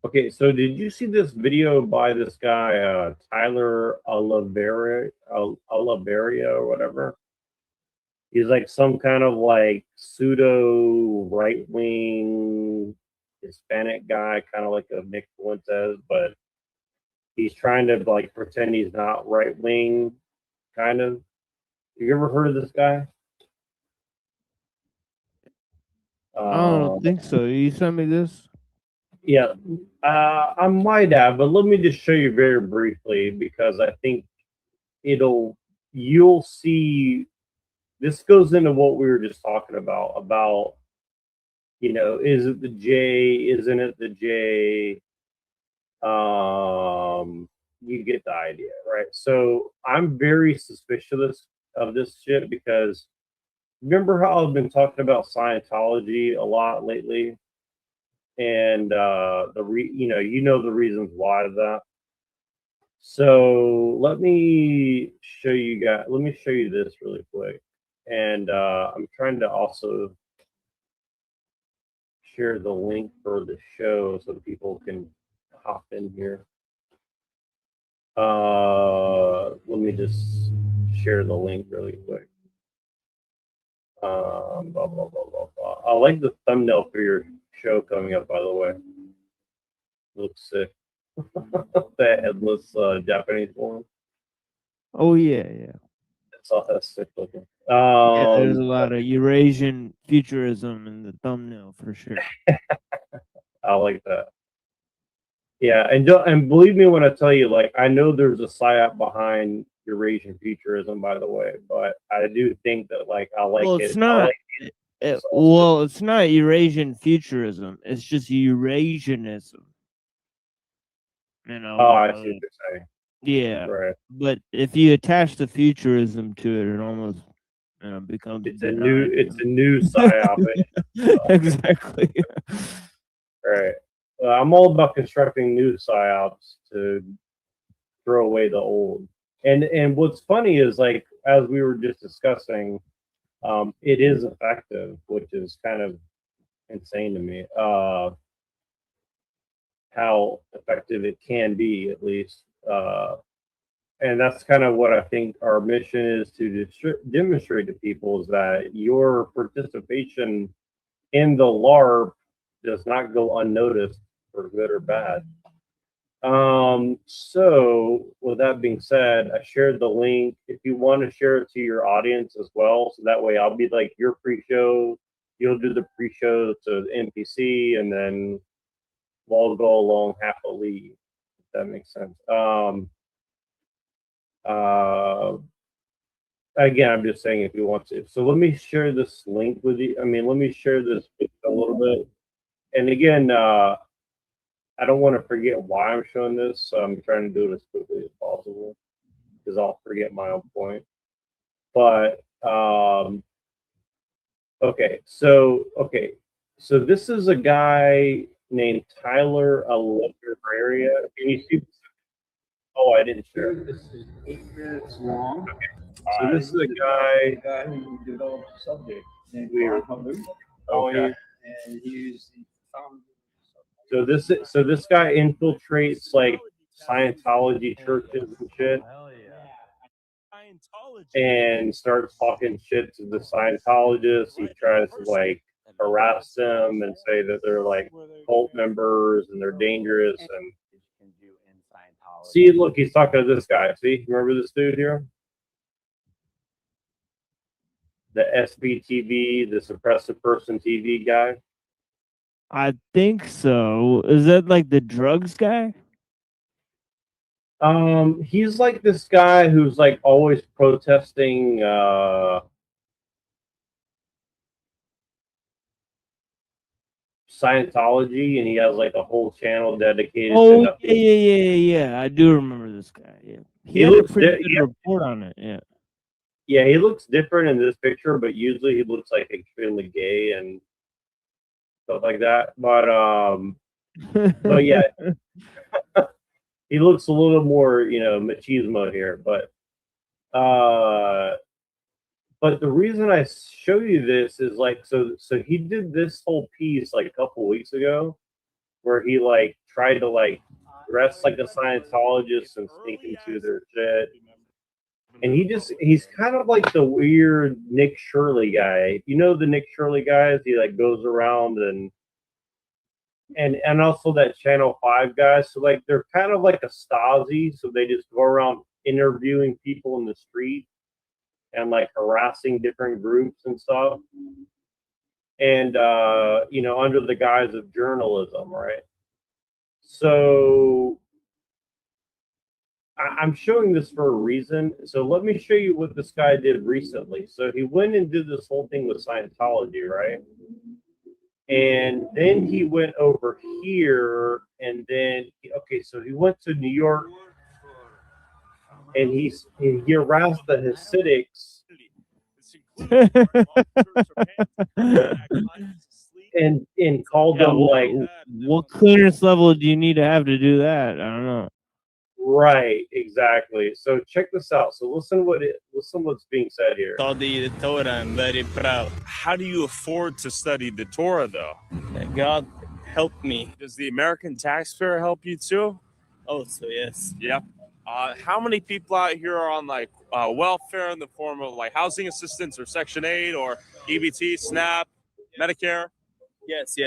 Speaker 8: okay, so did you see this video by this guy, Tyler Oliveria or whatever? He's like some kind of like pseudo right wing Hispanic guy, kind of like a Nick Fuentes, but he's trying to like pretend he's not right wing, kind of. You ever heard of this guy?
Speaker 12: I don't think so. You sent me this?
Speaker 8: Yeah, I might have, but let me just show you very briefly because I think you'll see. This goes into what we were just talking about, is it the J? Isn't it the J? You get the idea, right? So I'm very suspicious of this shit because remember how I've been talking about Scientology a lot lately, and the reasons why of that. So let me show you guys. Let me show you this really quick, and I'm trying to also share the link for the show so people can hop in here. Let me just share the link really quick. Blah, blah, blah, blah, blah. I like the thumbnail for your show coming up, by the way. Looks sick. That headless Japanese one.
Speaker 12: Oh yeah, yeah.
Speaker 8: That's sick looking.
Speaker 12: Yeah, there's a lot of Eurasian futurism in the thumbnail for sure.
Speaker 8: I like that. Yeah, and believe me when I tell you, like, I know there's a psyop behind Eurasian futurism, by the way, but I do think that, like, I like
Speaker 12: Well,
Speaker 8: it.
Speaker 12: it's not. Well, it's not Eurasian futurism. It's just Eurasianism. You know.
Speaker 8: Oh, I see what you're saying.
Speaker 12: Yeah.
Speaker 8: Right.
Speaker 12: But if you attach the futurism to it, it almost becomes.
Speaker 8: It's a new psyop.
Speaker 12: Exactly.
Speaker 8: Right. I'm all about constructing new psyops to throw away the old. And what's funny is, like, as we were just discussing, it is effective, which is kind of insane to me. How effective it can be, at least. And that's kind of what I think our mission is to demonstrate to people, is that your participation in the LARP does not go unnoticed for good or bad. So with that being said, I shared the link. If you want to share it to your audience as well, so that way I'll be like your pre-show, you'll do the pre-show to the NPC, and then we'll all go along happily, if that makes sense. Again, I'm just saying if you want to. So let me share this link with you. I mean, let me share this a little bit. And again, I don't want to forget why I'm showing this, so I'm trying to do it as quickly as possible because I'll forget my own point. But okay, so this is a guy named Tyler Oliveria. Can you see? Oh, I didn't share.
Speaker 19: This is 8 minutes long.
Speaker 8: Okay. So this is a guy
Speaker 19: who developed a subject named HUNDUN.
Speaker 8: Okay.
Speaker 19: And he's the founder.
Speaker 8: So this guy infiltrates like Scientology churches and shit, and starts talking shit to the Scientologists. He tries to like harass them and say that they're like cult members and they're dangerous. And see, look, he's talking to this guy. See, remember this dude here? The SBTV, the suppressive person TV guy.
Speaker 12: I think so. Is that like the drugs guy?
Speaker 8: He's like this guy who's like always protesting Scientology, and he has like a whole channel dedicated to
Speaker 12: yeah. I do remember this guy. Yeah, he had a pretty good report on it. Yeah.
Speaker 8: Yeah, he looks different in this picture, but usually he looks like extremely gay and stuff like that. But yeah, he looks a little more, you know, machismo here. But the reason I show you this is like, so he did this whole piece like a couple weeks ago, where he like tried to like dress like a Scientologist and sneak into their shit. And he's kind of like the weird Nick Shirley guy. You know the Nick Shirley guys? He like goes around and also that Channel 5 guy. So like they're kind of like a Stasi, so they just go around interviewing people in the street and like harassing different groups and stuff. And you know, under the guise of journalism, right? So I'm showing this for a reason. So let me show you what this guy did recently. So he went and did this whole thing with Scientology, right? And then he went over here, and then so he went to New York, and he harassed the Hasidics, and called them like,
Speaker 12: what clearance level do you need to have to do that? I don't know.
Speaker 8: Right, exactly. So check this out. So listen what's being said here.
Speaker 15: Study the Torah. I'm very proud. How do you afford to study the Torah, though? God helped me. Does the American taxpayer help you too? Also, yes. Yep. How many people out here are on like welfare in the form of like housing assistance or Section 8 or EBT, SNAP, Medicare? Yes.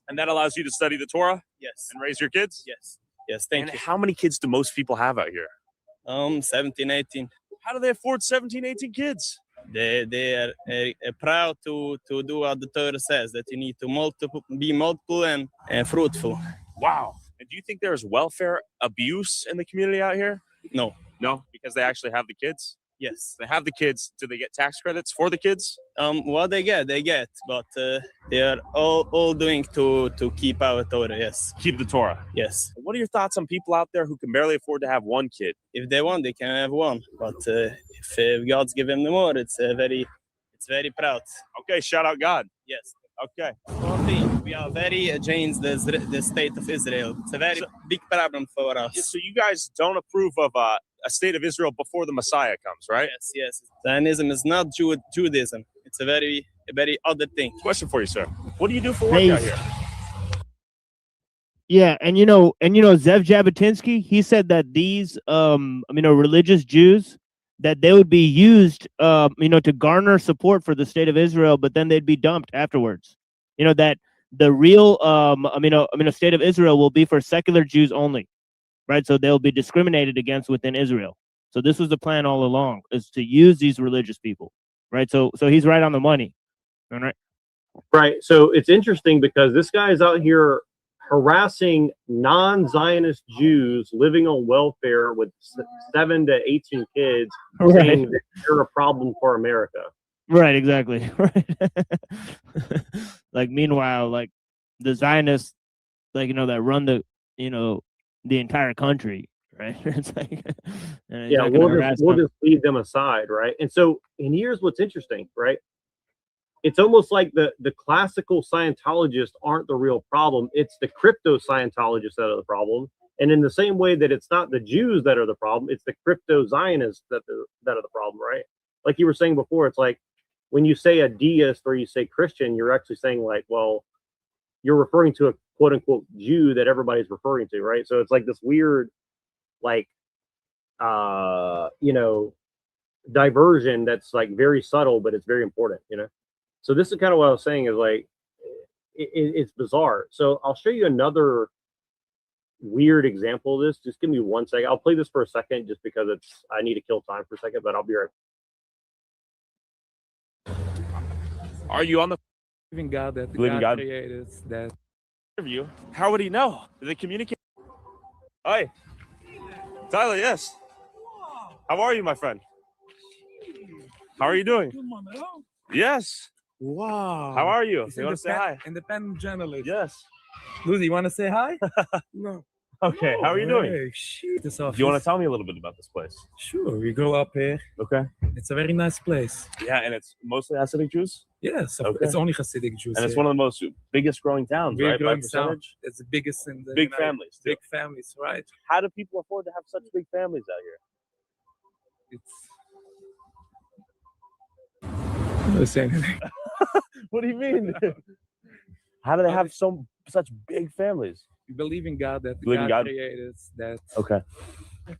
Speaker 15: And that allows you to study the Torah? Yes. And raise your kids? Yes. Yes, thank you. How many kids do most people have out here? 17, 18. How do they afford 17, 18 kids? They are proud to do what the Torah says, that you need to be multiple and fruitful. Wow. And do you think there's welfare abuse in the community out here? No. No? Because they actually have the kids? Yes. They have the kids. Do they get tax credits for the kids? What they get, but they are all doing to keep our Torah, yes. Keep the Torah? Yes. What are your thoughts on people out there who can barely afford to have one kid? If they want, they can have one. But if God's given them more, it's very proud. Okay, shout out God. Yes. Okay. We are very against the state of Israel. It's a very big problem for us. So you guys don't approve of a state of Israel before the Messiah comes, right? Yes. Zionism is not Judaism. It's a very other thing. Question for you, sir. What do you do for work out here?
Speaker 12: Yeah, and you know, Zev Jabotinsky, he said that these religious Jews, that they would be used to garner support for the state of Israel, but then they'd be dumped afterwards. You know, that the real state of Israel will be for secular Jews only, right? So they'll be discriminated against within Israel. So this was the plan all along, is to use these religious people, right? So he's right on the money. All right.
Speaker 8: Right. So it's interesting because this guy is out here harassing non-Zionist Jews living on welfare with 7 to 18 kids, saying that they're a problem for America.
Speaker 12: Right, exactly. Right. Like, meanwhile, like the Zionists, like, that run the entire country, right? It's like,
Speaker 8: yeah, we'll just leave them aside, right? And here's what's interesting, right? It's almost like the classical Scientologists aren't the real problem. It's the crypto Scientologists that are the problem. And in the same way that it's not the Jews that are the problem, it's the crypto Zionists that are the problem, right? Like you were saying before, it's like when you say a deist or you say Christian, you're actually saying like, well, you're referring to a quote unquote Jew that everybody's referring to, right? So it's like this weird, like, diversion that's like very subtle, but it's very important, So this is kind of what I was saying is like, it's bizarre. So I'll show you another weird example of this. Just give me 1 second. I'll play this for a second just because I need to kill time for a second, but I'll be right back.
Speaker 15: Are you on the
Speaker 20: Believing God that
Speaker 15: Believing
Speaker 20: God
Speaker 15: God?
Speaker 20: created that?
Speaker 15: Interview? How would he know? Do they communicate? Hi. Tyler, yes. How are you, my friend? How are you doing? Yes.
Speaker 20: Wow.
Speaker 15: How are you?
Speaker 20: He's
Speaker 15: You want to say hi?
Speaker 20: Independent journalist.
Speaker 15: Yes.
Speaker 20: Lucy, you want to say hi? No.
Speaker 13: Okay, how are you doing?
Speaker 20: Hey, shit, this office.
Speaker 13: Do you want to tell me a little bit about this place?
Speaker 20: Sure, we grew up here.
Speaker 13: Okay.
Speaker 20: It's a very nice place.
Speaker 13: Yeah, and it's mostly Hasidic Jews?
Speaker 20: Yes,
Speaker 13: Okay.
Speaker 20: it's only Hasidic Jews.
Speaker 13: And it's
Speaker 20: here.
Speaker 13: one of the most biggest growing towns,
Speaker 20: We're
Speaker 13: right? By
Speaker 20: growing town.
Speaker 13: percentage?
Speaker 20: It's the biggest in the
Speaker 13: Big
Speaker 20: United-
Speaker 13: families, too.
Speaker 20: Big families, right?
Speaker 13: How do people afford to have such big families out here?
Speaker 20: I'm not saying anything.
Speaker 13: What do you mean? How do they have such big families?
Speaker 20: We believe in God, that
Speaker 13: Believe in
Speaker 20: God
Speaker 13: God?
Speaker 20: created that.
Speaker 13: Okay.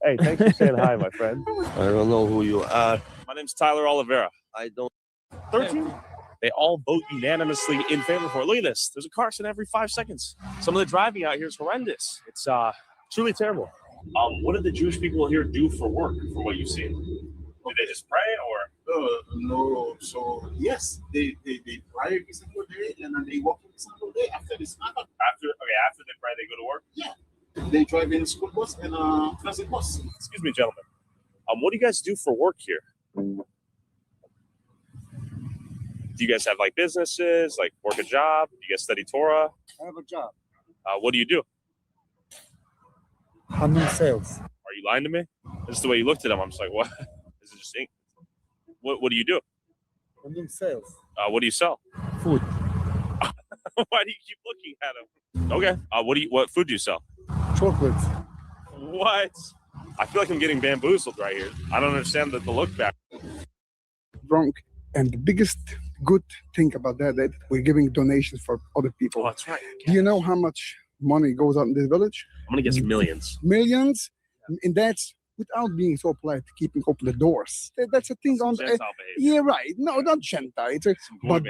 Speaker 13: Hey, thanks for saying hi, my friend.
Speaker 16: I don't know who you are.
Speaker 13: My name's Tyler Oliveira.
Speaker 16: I don't.
Speaker 13: 13? They all vote unanimously in favor for it. Look at this. There's a car accident every 5 seconds. Some of the driving out here is horrendous. It's truly terrible. What did the Jewish people here do for work, from what you've seen? Did they just pray, or?
Speaker 21: No. So yes, they pray every single day, and then they work every single day. After this,
Speaker 13: After they pray, they go to work?
Speaker 21: Yeah. They drive in a school bus and a transit bus.
Speaker 13: Excuse me, gentlemen. What do you guys do for work here? Do you guys have like businesses, like work a job? Do you guys study Torah?
Speaker 21: I have a job.
Speaker 13: What do you do?
Speaker 21: HUNDUN sales.
Speaker 13: Are you lying to me? This is the way you looked at him. I'm just like, what? Is it just ink? What do you do?
Speaker 21: HUNDUN sales.
Speaker 13: What do you sell?
Speaker 21: Food.
Speaker 13: Why do you keep looking at him? Okay. What food do you sell?
Speaker 21: Chocolates.
Speaker 13: What? I feel like I'm getting bamboozled right here. I don't understand the look back.
Speaker 21: Wrong. And the biggest good thing about that we're giving donations for other people.
Speaker 13: Oh, that's right.
Speaker 21: Do you know how much money goes out in this village?
Speaker 13: I'm gonna guess millions.
Speaker 21: Millions, and that's without being so polite, keeping open the doors. That's a thing on the.
Speaker 13: Gentile behavior.
Speaker 21: Yeah, right. No, not Gentile. It's a, but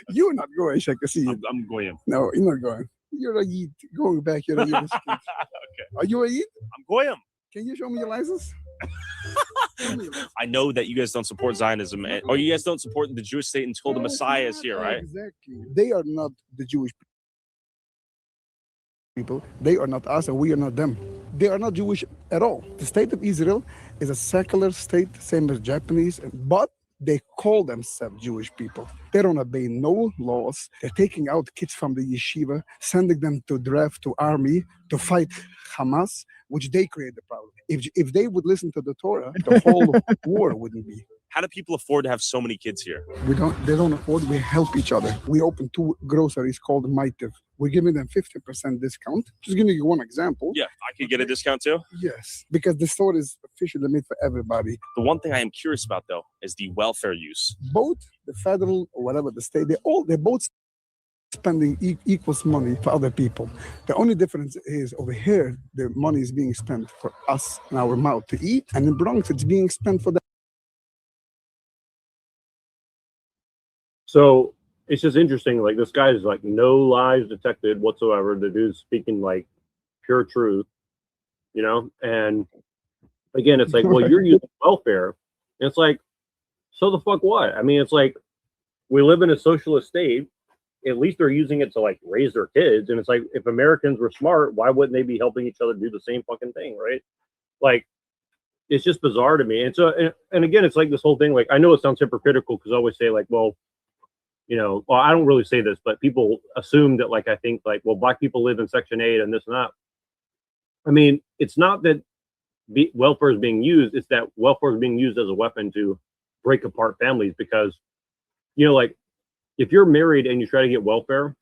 Speaker 21: you're not going, I can see you.
Speaker 13: I'm going.
Speaker 21: No, you're not going. You're a Yid. Going back, you're a Yid.
Speaker 13: Okay.
Speaker 21: Are you a Yid?
Speaker 13: I'm Goyim.
Speaker 21: Can you show me your license?
Speaker 13: I know that you guys don't support Zionism, or you guys don't support the Jewish state until the Messiah is here, right?
Speaker 21: Exactly. They are not the Jewish people. They are not us, and we are not them. They are not Jewish at all. The state of Israel is a secular state, same as Japanese, but they call themselves Jewish people. They don't obey no laws. They're taking out kids from the yeshiva, sending them to draft to army to fight Hamas, which they create the problem. If they would listen to the Torah, the whole war wouldn't be.
Speaker 13: How do people afford to have so many kids here?
Speaker 21: They don't afford, we help each other. We open 2 groceries called Maitiv. We're giving them 50% discount. Just giving you one example.
Speaker 13: Yeah, I could get a discount too?
Speaker 21: Yes, because the store is officially made for everybody.
Speaker 13: The one thing I am curious about though is the welfare use.
Speaker 21: Both the federal or whatever the state, they're both spending equals money for other people. The only difference is over here, the money is being spent for us and our mouth to eat, and in Bronx, it's being spent for them.
Speaker 10: So it's just interesting. Like, this guy is like no lies detected whatsoever. The dude's speaking like pure truth, you know? And again, it's like, well, you're using welfare. And it's like, so the fuck what? I mean, it's like, we live in a socialist state. At least they're using it to like raise their kids. And it's like, if Americans were smart, why wouldn't they be helping each other do the same fucking thing, right? Like, it's just bizarre to me. And so, and again, it's like this whole thing, like, I know it sounds hypocritical because I always say like, well, you know, well, I don't really say this, but people assume that, like, I think like, well, black people live in Section 8 and this and that. I mean, it's not that welfare is being used, it's that welfare is being used as a weapon to break apart families because, you know, like, if you're married and you try to get welfare,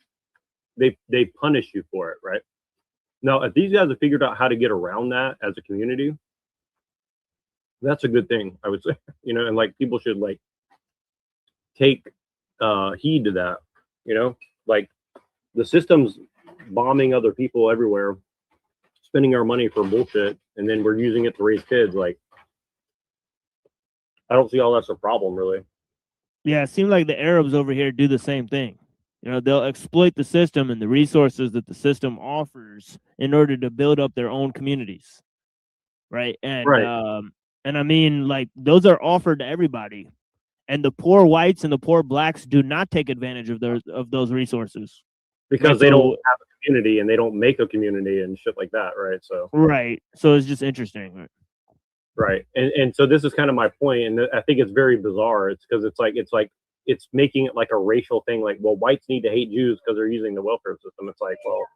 Speaker 10: they punish you for it, right? Now, if these guys have figured out how to get around that as a community, that's a good thing, I would say. You know, and like people should like take heed to that. You know, like the system's bombing other people everywhere, spending our money for bullshit, and then we're using it to raise kids. Like, I don't see how that's a problem, really.
Speaker 12: Yeah, it seems like the Arabs over here do the same thing. You know, they'll exploit the system and the resources that the system offers in order to build up their own communities, right? And and I mean, like, those are offered to everybody, and the poor whites and the poor blacks do not take advantage of those resources
Speaker 10: because
Speaker 12: right?
Speaker 10: they don't have a community and they don't make a community and shit like that, right? So
Speaker 12: so it's just interesting,
Speaker 10: right? And so this is kind of my point, and I think it's very bizarre. It's because it's making it like a racial thing. Like, well, whites need to hate Jews because they're using the welfare system. It's like, well,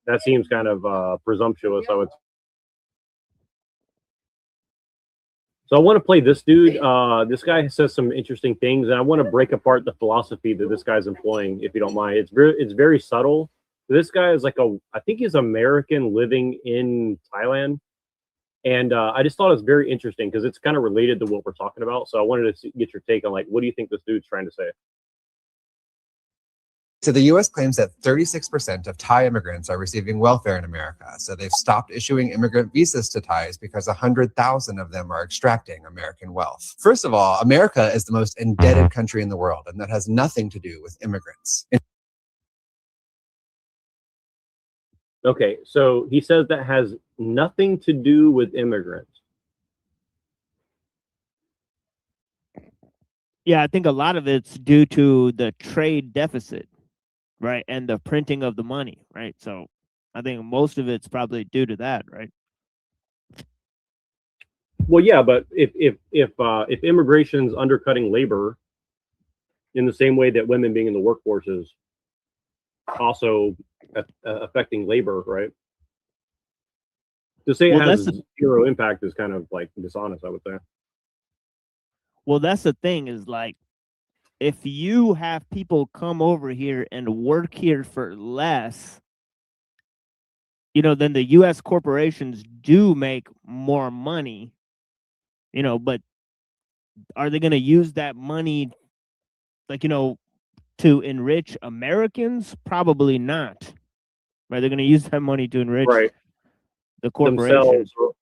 Speaker 10: That seems kind of presumptuous, I would. So I want to play this dude. This guy says some interesting things, and I want to break apart the philosophy that this guy's employing, if you don't mind. It's very subtle. This guy is like I think he's American living in Thailand, and I just thought it was very interesting because it's kind of related to what we're talking about. So I wanted to get your take on, like, what do you think this dude's trying to say?
Speaker 3: So the U.S. claims that 36% of Thai immigrants are receiving welfare in America. So they've stopped issuing immigrant visas to Thais because 100,000 of them are extracting American wealth. First of all, America is the most indebted country in the world, and that has nothing to do with immigrants.
Speaker 10: Okay, so he says that has nothing to do with immigrants.
Speaker 12: Yeah, I think a lot of it's due to the trade deficit, right? And the printing of the money, right? So I think most of it's probably due to that, right?
Speaker 10: Well, yeah, but if immigration's undercutting labor in the same way that women being in the workforce is also affecting labor, right? To say it has zero impact is kind of like dishonest, I would say.
Speaker 12: Well, that's the thing is, like, if you have people come over here and work here for less, you know, then the U.S. corporations do make more money, you know, but are they going to use that money, like, you know, to enrich Americans? Probably not. Right? They're going to use that money to enrich the corporations,
Speaker 10: or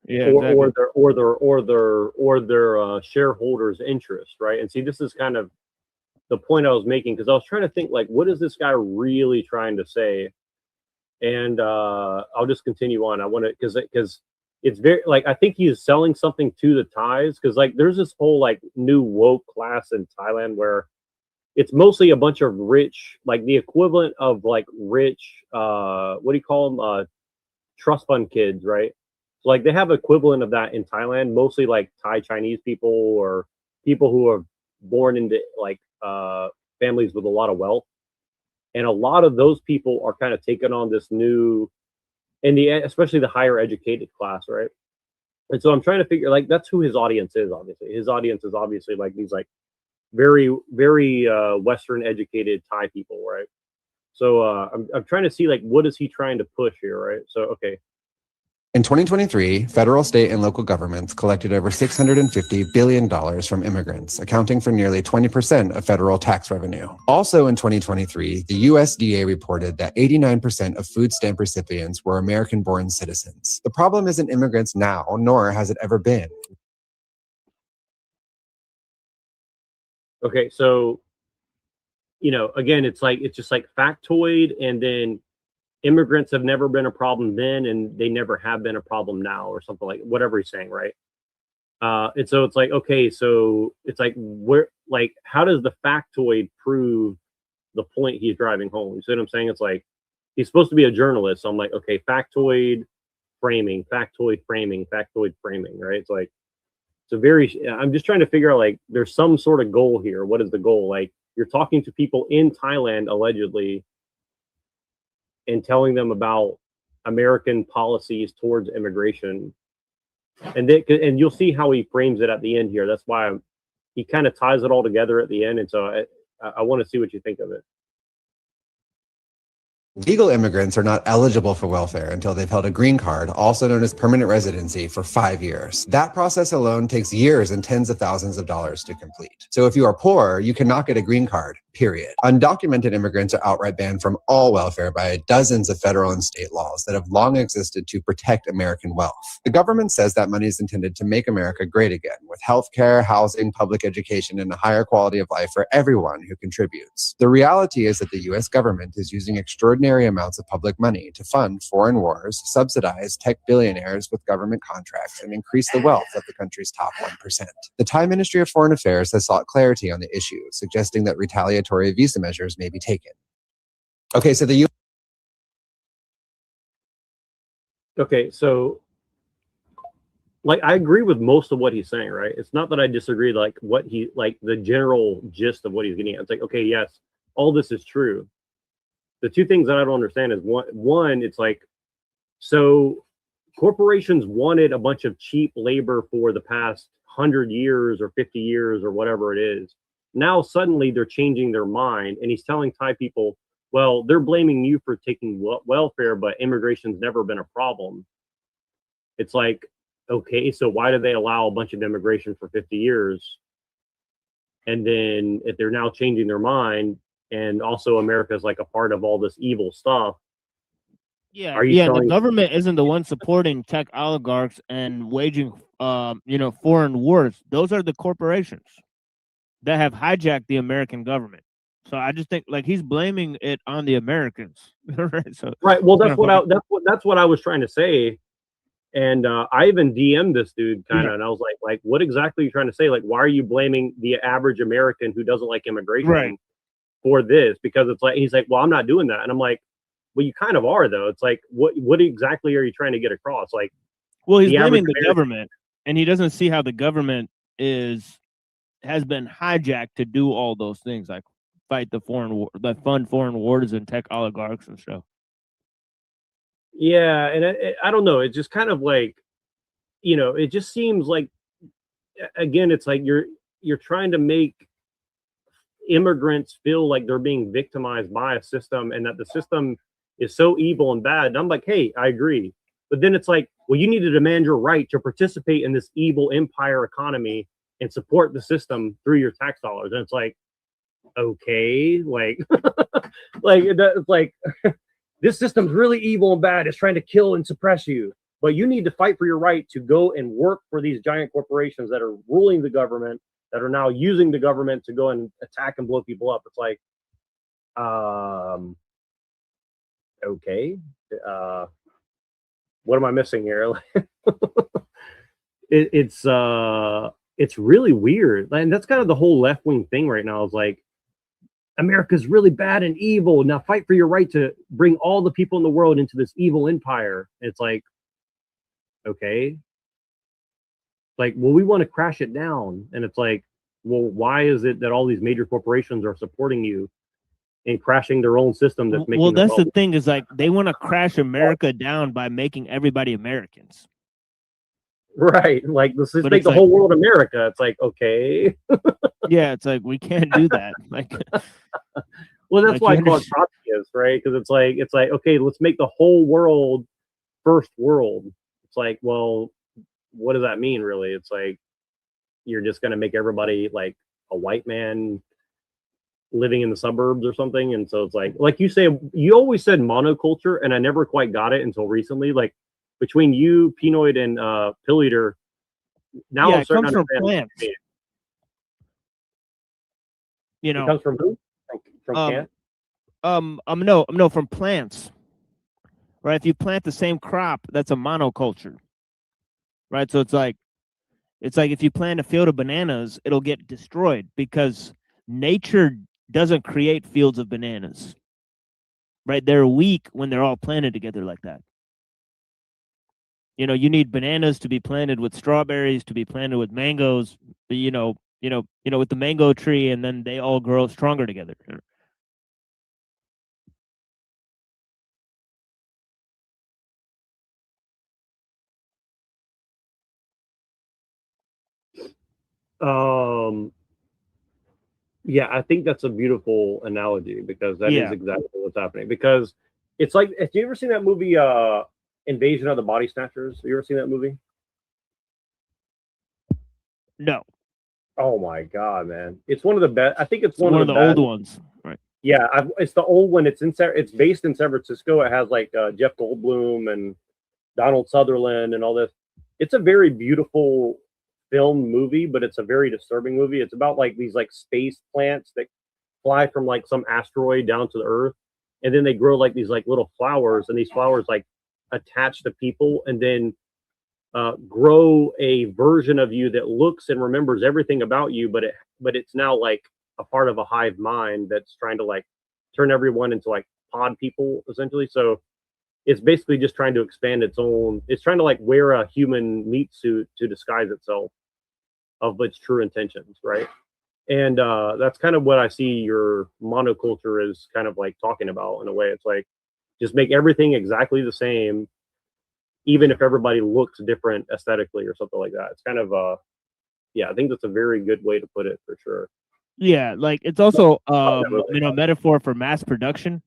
Speaker 10: their shareholders' interest, right? And see, this is kind of the point I was making, because I was trying to think, like, what is this guy really trying to say? And I'll just continue on. I want to, because it's very, like, I think he's selling something to the Thais, because, like, there's this whole, like, new woke class in Thailand where it's mostly a bunch of rich, like the equivalent of like rich, what do you call them? Trust fund kids, right? So, like, they have equivalent of that in Thailand, mostly like Thai Chinese people or people who are born into like families with a lot of wealth. And a lot of those people are kind of taking on this new, especially the higher educated class, right? And so I'm trying to figure, like, that's who his audience is, obviously. His audience is obviously like these like very, very Western educated Thai people, right? So I'm trying to see, like, what is he trying to push here, right? So, okay.
Speaker 3: In 2023, federal, state, and local governments collected over $650 billion from immigrants, accounting for nearly 20% of federal tax revenue. Also in 2023, the USDA reported that 89% of food stamp recipients were American-born citizens. The problem isn't immigrants now, nor has it ever been.
Speaker 10: Okay, so, you know, again, it's just like factoid, and then immigrants have never been a problem then, and they never have been a problem now, or something, like whatever he's saying, right? And so it's like, okay, so it's like, where, like, how does the factoid prove the point he's driving home? You see what I'm saying? It's like, he's supposed to be a journalist. So I'm like, okay, factoid framing, right? It's like, it's a very, I'm just trying to figure out, like, there's some sort of goal here. What is the goal? Like, you're talking to people in Thailand, allegedly, and telling them about American policies towards immigration. And you'll see how he frames it at the end here. That's why he kind of ties it all together at the end. And so I want to see what you think of it.
Speaker 3: Legal immigrants are not eligible for welfare until they've held a green card, also known as permanent residency, for 5 years. That process alone takes years and tens of thousands of dollars to complete. So if you are poor, you cannot get a green card, period. Undocumented immigrants are outright banned from all welfare by dozens of federal and state laws that have long existed to protect American wealth. The government says that money is intended to make America great again, with healthcare, housing, public education, and a higher quality of life for everyone who contributes. The reality is that the U.S. government is using extraordinary amounts of public money to fund foreign wars, subsidize tech billionaires with government contracts, and increase the wealth of the country's top 1%. The Thai Ministry of Foreign Affairs has sought clarity on the issue, suggesting that retaliatory visa measures may be taken. Okay, so the
Speaker 10: Okay, so, like, I agree with most of what he's saying, right? It's not that I disagree, like, what he, like, the general gist of what he's getting at. It's like, okay, yes, all this is true. The two things that I don't understand is one, it's like, So corporations wanted a bunch of cheap labor for the past 100 years or 50 years or whatever it is. Now suddenly they're changing their mind, and he's telling Thai people, well, they're blaming you for taking welfare, but immigration's never been a problem. It's like, okay, so why did they allow a bunch of immigration for 50 years? And then if they're now changing their mind, and also America's like a part of all this evil stuff.
Speaker 12: Yeah,
Speaker 10: Are you
Speaker 12: yeah. The
Speaker 10: telling
Speaker 12: government isn't the one supporting tech oligarchs and waging, foreign wars. Those are the corporations that have hijacked the American government. So I just think like he's blaming it on the Americans, right? So
Speaker 10: right? Well,
Speaker 12: kind of
Speaker 10: that's what I was trying to say. And I even DM'd this dude kind of, and I was like, what exactly are you trying to say? Like, why are you blaming the average American who doesn't like immigration for this? Because it's like, he's like, well, I'm not doing that. And I'm like, well, you kind of are though. It's like, what exactly are you trying to get across? Like,
Speaker 12: well, he's blaming the government, and he doesn't see how the government has been hijacked to do all those things, like fight the fund foreign wars and tech oligarchs and stuff.
Speaker 10: Yeah, and I don't know. It's just kind of like, it just seems like, again, it's like you're trying to make immigrants feel like they're being victimized by a system, and that the system is so evil and bad. And I'm like, hey, I agree. But then it's like, well, you need to demand your right to participate in this evil empire economy and support the system through your tax dollars. And it's like, okay, like, it's like, this system's really evil and bad. It's trying to kill and suppress you. But you need to fight for your right to go and work for these giant corporations that are ruling the government, that are now using the government to go and attack and blow people up. It's like, okay, what am I missing here? It's really weird, and that's kind of the whole left wing thing right now. Is like, America's really bad and evil. Now fight for your right to bring all the people in the world into this evil empire. It's like, okay, like, well, we want to crash it down, and it's like, well, why is it that all these major corporations are supporting you in crashing their own system that's making
Speaker 12: that's the thing, is like they want to crash America down by making everybody Americans.
Speaker 10: Right, like, let's just make the whole world America. It's like, okay.
Speaker 12: Yeah, it's like we can't do that. Like,
Speaker 10: well, that's why I call it Trotskyist, right? Because it's like, okay, let's make the whole world first world. It's like, well, what does that mean, really? It's like, you're just going to make everybody like a white man living in the suburbs or something. And so it's like you say, you always said monoculture, and I never quite got it until recently. Like, between you, Pinoid, and Pill Eater, now I'm starting to understand.
Speaker 12: Plants.
Speaker 10: It comes from who? From plants?
Speaker 12: No, from plants. Right? If you plant the same crop, that's a monoculture. Right? So it's like if you plant a field of bananas, it'll get destroyed because nature doesn't create fields of bananas. Right? They're weak when they're all planted together like that. You need bananas to be planted with strawberries, to be planted with mangoes, with the mango tree, and then they all grow stronger together.
Speaker 10: Yeah, I think that's a beautiful analogy, because that is exactly what's happening. Because it's like, have you ever seen that movie, Invasion of the Body Snatchers? Have you ever seen that movie?
Speaker 12: No.
Speaker 10: Oh my god, man! It's one of the best. I think it's one
Speaker 12: of the old ones, right?
Speaker 10: Yeah, it's the old one. It's based in San Francisco. It has like Jeff Goldblum and Donald Sutherland and all this. It's a very beautiful film movie, but it's a very disturbing movie. It's about like these like space plants that fly from like some asteroid down to the Earth, and then they grow like these like little flowers, and these flowers like attach to people, and then grow a version of you that looks and remembers everything about you, but it's now like a part of a hive mind that's trying to like turn everyone into like pod people, essentially. So it's basically just trying to expand its own. It's trying to like wear a human meat suit to disguise itself of its true intentions, right? And that's kind of what I see your monoculture is kind of like talking about in a way. It's like, just make everything exactly the same, even if everybody looks different aesthetically or something like that. It's kind of yeah, I think that's a very good way to put it for sure.
Speaker 12: Yeah, like it's also
Speaker 10: really.
Speaker 12: metaphor for mass production,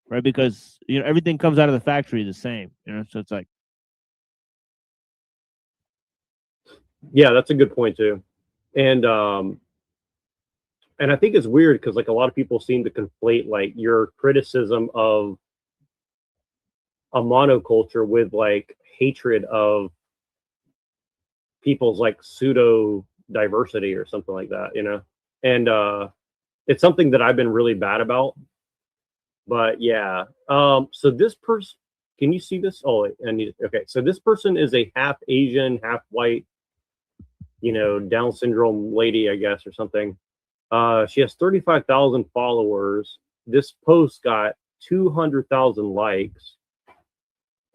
Speaker 12: right? Because everything comes out of the factory the same, so it's like,
Speaker 10: yeah, that's a good point too. And I think it's weird because like a lot of people seem to conflate like your criticism of a monoculture with like hatred of people's like pseudo diversity or something like that, and it's something that I've been really bad about. But yeah, so this person, can you see this? Oh, okay, so this person is a half Asian, half white, Down syndrome lady, I guess, or something. She has 35,000 followers. This post got 200,000 likes.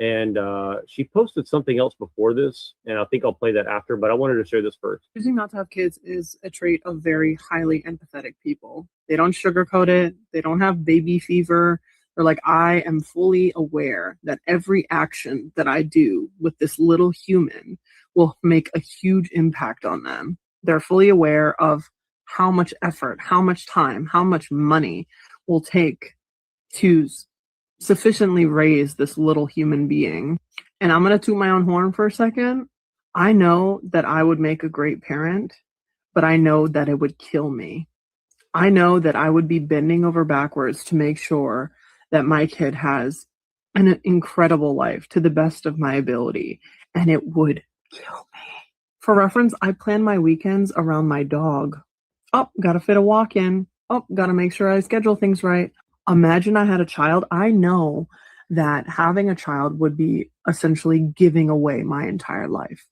Speaker 10: And she posted something else before this, and I think I'll play that after, but I wanted to share this first.
Speaker 4: Choosing not to have kids is a trait of very highly empathetic people. They don't sugarcoat it. They don't have baby fever. They're like, I am fully aware that every action that I do with this little human will make a huge impact on them. They're fully aware of how much effort, how much time, how much money will take to sufficiently raise this little human being. And I'm going to toot my own horn for a second. I know that I would make a great parent, but I know that it would kill me. I know that I would be bending over backwards to make sure that my kid has an incredible life to the best of my ability, and it would kill me. For reference, I plan my weekends around my dog. Oh, gotta fit a walk in. Oh, gotta make sure I schedule things right. Imagine I had a child. I know that having a child would be essentially giving away my entire life.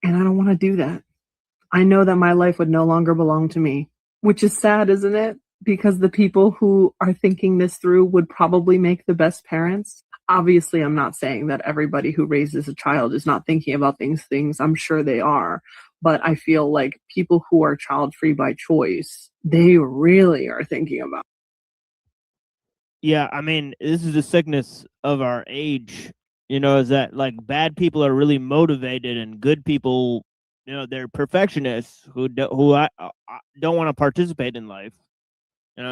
Speaker 4: And I don't want to do that. I know that my life would no longer belong to me, which is sad, isn't it? Because the people who are thinking this through would probably make the best parents. Obviously, I'm not saying that everybody who raises a child is not thinking about things. I'm sure they are. But I feel like people who are child-free by choice, they really are thinking about.
Speaker 12: Yeah, I mean, this is the sickness of our age, is that like bad people are really motivated and good people, they're perfectionists who don't want to participate in life.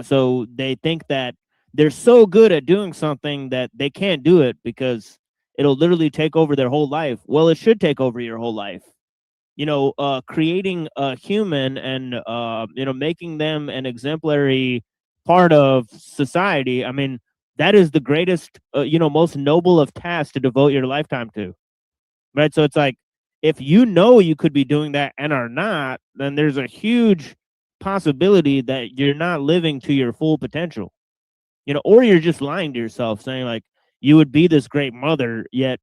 Speaker 12: So they think that they're so good at doing something that they can't do it because it'll literally take over their whole life. Well, it should take over your whole life. Creating a human and making them an exemplary part of society. I mean, that is the greatest, most noble of tasks to devote your lifetime to, right? So it's like, if you could be doing that and are not, then there's a huge possibility that you're not living to your full potential, or you're just lying to yourself, saying like you would be this great mother, yet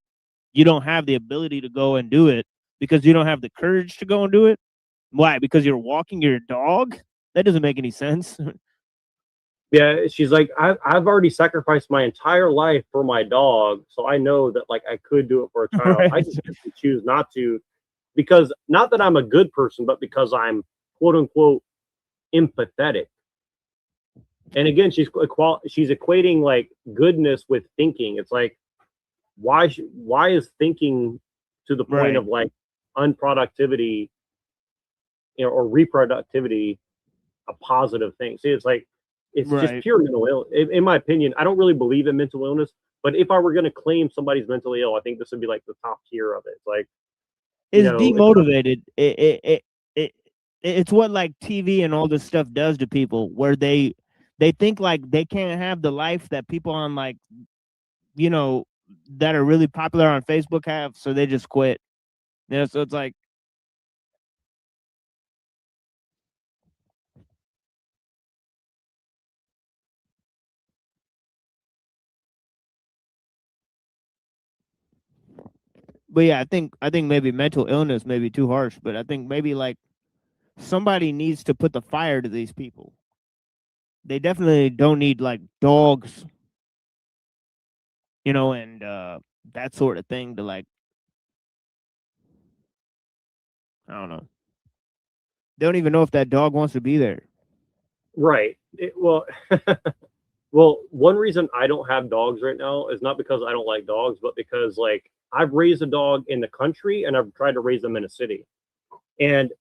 Speaker 12: you don't have the ability to go and do it because you don't have the courage to go and do it. Why? Because you're walking your dog? That doesn't make any sense.
Speaker 10: Yeah, she's like, I've already sacrificed my entire life for my dog, so I know that like I could do it for a child.
Speaker 12: Right.
Speaker 10: I just choose not to, because not that I'm a good person, but because I'm quote unquote empathetic. And again, she's equating like goodness with thinking. It's like, why is thinking to the point
Speaker 12: Right.
Speaker 10: of like unproductivity, or reproductivity a positive thing? See, it's like, it's just
Speaker 12: Right.
Speaker 10: pure mental illness. In my opinion, I don't really believe in mental illness, but if I were going to claim somebody's mentally ill, I think this would be like the top tier of it. It's like,
Speaker 12: It's demotivated. It's what like TV and all this stuff does to people, where they think like they can't have the life that people on like, that are really popular on Facebook have, so they just quit. So it's like, but yeah, I think maybe mental illness may be too harsh, but I think maybe like somebody needs to put the fire to these people. They definitely don't need like dogs, and that sort of thing to like, I don't know. They don't even know if that dog wants to be there.
Speaker 10: right. Well, one reason I don't have dogs right now is not because I don't like dogs, but because like I've raised a dog in the country and I've tried to raise them in a city. And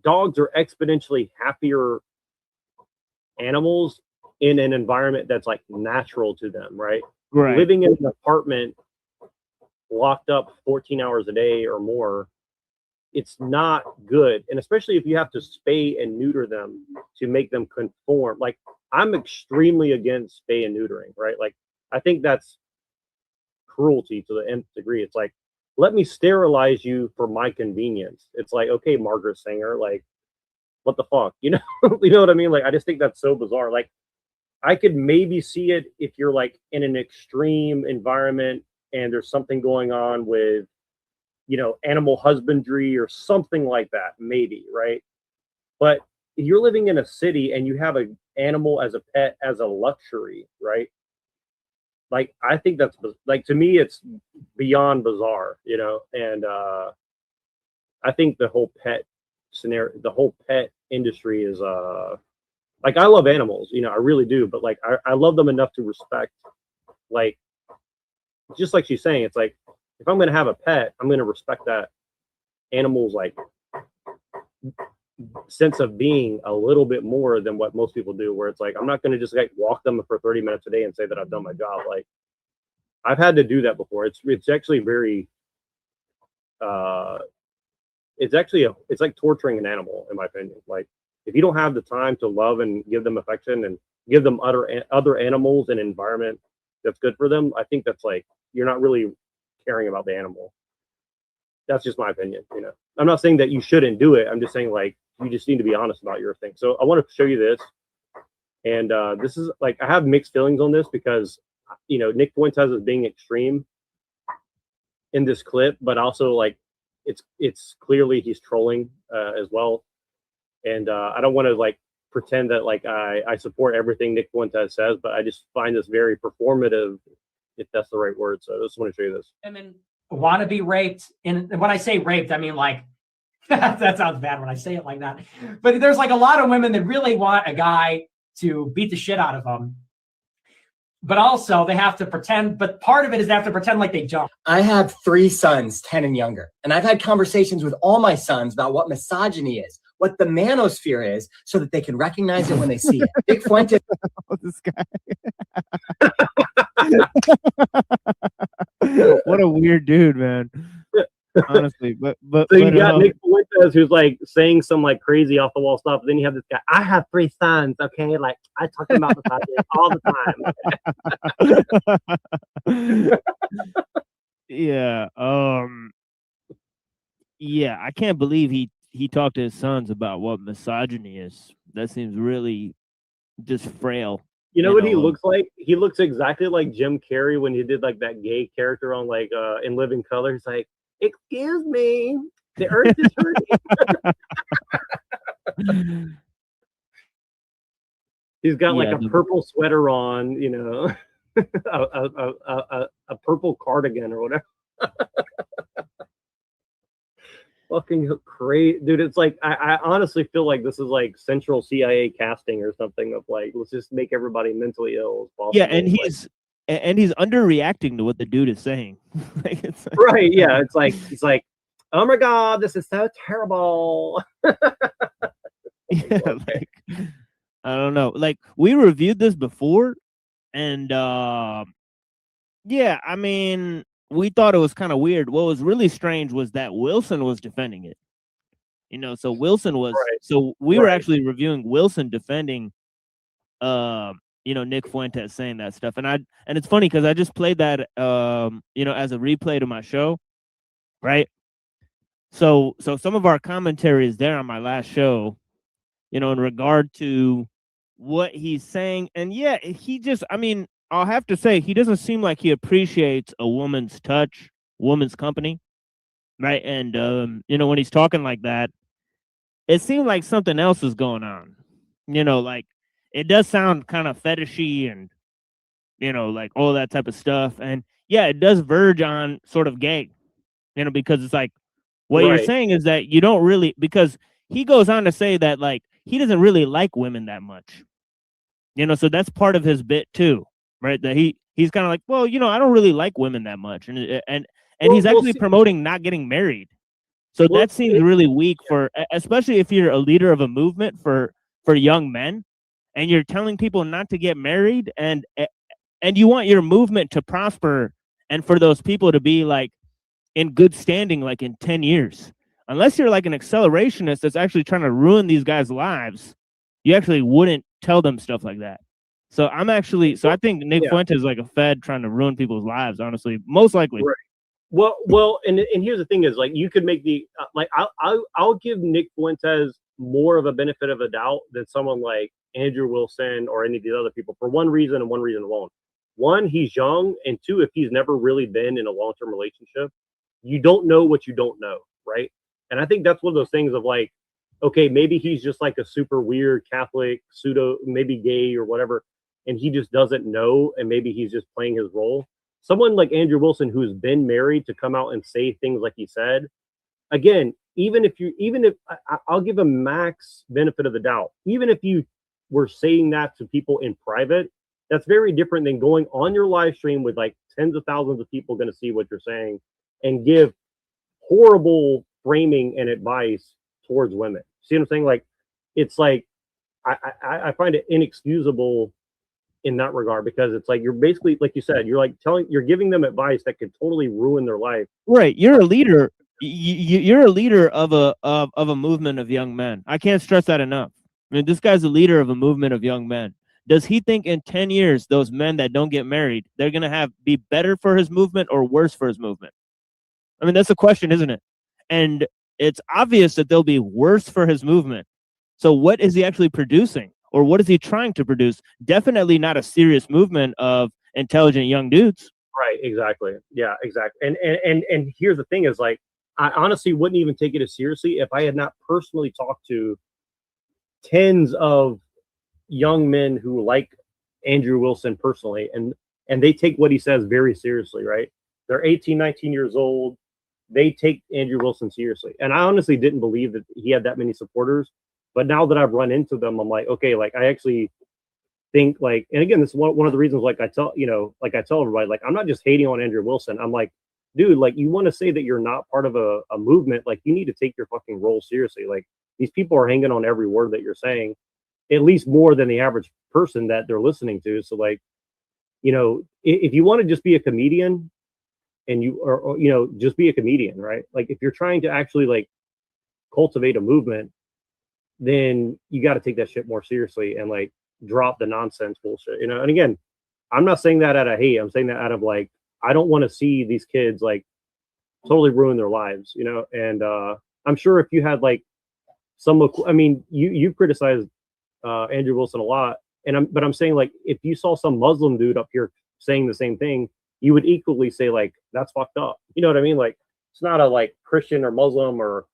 Speaker 10: dogs are exponentially happier animals in an environment that's like natural to them, right?
Speaker 12: Right.
Speaker 10: Living in an apartment locked up 14 hours a day or more, it's not good. And especially if you have to spay and neuter them to make them conform. Like, I'm extremely against spay and neutering, right? Like, I think that's cruelty to the nth degree. It's like, let me sterilize you for my convenience. It's like, okay, Margaret Sanger, like, what the fuck, you know? You know what I mean? Like, I just think that's so bizarre. Like, I could maybe see it if you're like in an extreme environment and there's something going on with, you know, animal husbandry or something like that, maybe, right? But if you're living in a city and you have an animal as a pet as a luxury, right? Like, I think that's like, to me, it's beyond bizarre, you know? And I think the whole pet scenario, the whole pet industry is like, I love animals, you know, I really do, but like, I love them enough to respect, like, just like she's saying, it's like, if I'm going to have a pet, I'm going to respect that animal's like sense of being a little bit more than what most people do, where it's like, I'm not going to just like walk them for 30 minutes a day and say that I've done my job. Like, I've had to do that before. It's actually very, it's like torturing an animal, in my opinion. Like, if you don't have the time to love and give them affection and give them other animals an environment that's good for them, I think that's like, you're not really caring about the animal. That's just my opinion, you know. I'm not saying that you shouldn't do it. I'm just saying, like, you just need to be honest about your thing. So I want to show you this. And this is like, I have mixed feelings on this because, you know, Nick Fuentes is being extreme in this clip, but also like, it's clearly he's trolling as well. And I don't want to like pretend that like I support everything Nick Fuentes says, but I just find this very performative, if that's the right word. So I just want to show you this.
Speaker 17: Women want to be raped. And when I say raped, I mean like, that sounds bad when I say it like that. But there's like a lot of women that really want a guy to beat the shit out of them. But also they have to pretend, but part of it is they have to pretend like they don't.
Speaker 18: I have 3 sons, 10 and younger, and I've had conversations with all my sons about what misogyny is, what the manosphere is, so that they can recognize it when they see it. Nick Fuentes.
Speaker 12: Oh, this guy. What a weird dude, man. Honestly, but
Speaker 10: so you got Nick Fuentes who's like saying some like crazy off the wall stuff. Then you have this guy. I have 3 sons. Okay, like I talk about the project all the time.
Speaker 12: Yeah. Yeah. I can't believe he talked to his sons about what misogyny is. That seems really just frail.
Speaker 10: You know what he looks like? He looks exactly like Jim Carrey when he did like that gay character on like In Living Color. He's like, excuse me, the earth is hurting. He's got like a purple sweater on, you know, a purple cardigan or whatever. Fucking crazy, dude. It's like I honestly feel like this is like central CIA casting or something of like, let's just make everybody mentally ill as possible.
Speaker 12: Yeah, and he's underreacting to what the dude is saying. Like,
Speaker 10: right? Yeah, it's like, oh my god, this is so terrible.
Speaker 12: Yeah, like I don't know. Like, we reviewed this before, and yeah, I mean, we thought it was kind of weird. What was really strange was that Wilson was defending it. You know, so Wilson was so we were actually reviewing Wilson defending you know, Nick Fuentes saying that stuff. And it's funny because I just played that you know, as a replay to my show, right? So some of our commentary is there on my last show, you know, in regard to what he's saying. And yeah, he just, I mean, I'll have to say, he doesn't seem like he appreciates a woman's touch, woman's company, right? And you know, when he's talking like that, it seemed like something else is going on. You know, like, it does sound kind of fetishy and, you know, like all that type of stuff. And yeah, it does verge on sort of gay, you know, because it's like, what you're saying is that you don't really, because he goes on to say that, like, he doesn't really like women that much, you know, so that's part of his bit too, right? That he's kind of like, well, you know, I don't really like women that much. And and he's
Speaker 1: Well,
Speaker 12: actually
Speaker 1: see-
Speaker 12: promoting not getting married. So
Speaker 1: Well,
Speaker 12: that seems really weak especially if you're a leader of a movement for young men, and you're telling people not to get married, and you want your movement to prosper, and for those people to be like in good standing, like in 10 years. Unless you're like an accelerationist that's actually trying to ruin these guys' lives, you actually wouldn't tell them stuff like that. So I think Nick Fuentes is like a Fed trying to ruin people's lives, honestly, most likely.
Speaker 1: Right. Well, and here's the thing is, like, you could make the like I'll give Nick Fuentes more of a benefit of a doubt than someone like Andrew Wilson or any of these other people for one reason and one reason alone. One, he's young, and two, if he's never really been in a long-term relationship, you don't know what you don't know, right? And I think that's one of those things of like, okay, maybe he's just like a super weird Catholic, pseudo, maybe gay or whatever, and he just doesn't know, and maybe he's just playing his role. Someone like Andrew Wilson, who's been married, to come out and say things like he said, again, I'll give a max benefit of the doubt. Even if you were saying that to people in private, that's very different than going on your live stream with like tens of thousands of people going to see what you're saying and give horrible framing and advice towards women. See what I'm saying? Like, it's like, I find it inexcusable in that regard, because it's like, you're basically, like you said, you're giving them advice that could totally ruin their life.
Speaker 12: Right. You're a leader. You're a leader of a movement of young men. I can't stress that enough. I mean, this guy's a leader of a movement of young men. Does he think in 10 years, those men that don't get married, they're going to be better for his movement or worse for his movement? I mean, that's the question, isn't it? And it's obvious that they'll be worse for his movement. So what is he actually producing? Or what is he trying to produce? Definitely not a serious movement of intelligent young dudes.
Speaker 1: Right, exactly. Yeah, exactly. And here's the thing is, like, I honestly wouldn't even take it as seriously if I had not personally talked to tens of young men who like Andrew Wilson personally, and they take what he says very seriously, right? They're 18, 19 years old. They take Andrew Wilson seriously. And I honestly didn't believe that he had that many supporters. But now that I've run into them, I'm like, okay, like, I actually think, like, and again, this is one of the reasons, like, I tell everybody, like, I'm not just hating on Andrew Wilson. I'm like, dude, like, you want to say that you're not part of a movement, like, you need to take your fucking role seriously. Like, these people are hanging on every word that you're saying, at least more than the average person that they're listening to. So, like, if you want to just be a comedian, and just be a comedian, right? Like, if you're trying to actually, like, cultivate a movement, then you got to take that shit more seriously and, like, drop the nonsense bullshit, And again, I'm not saying that out of hate. I'm saying that out of, like, I don't want to see these kids, like, totally ruin their lives, And I'm sure if you had, like, you criticized Andrew Wilson a lot, but I'm saying, like, if you saw some Muslim dude up here saying the same thing, you would equally say, like, that's fucked up. You know what I mean? Like, it's not a, like, Christian or Muslim or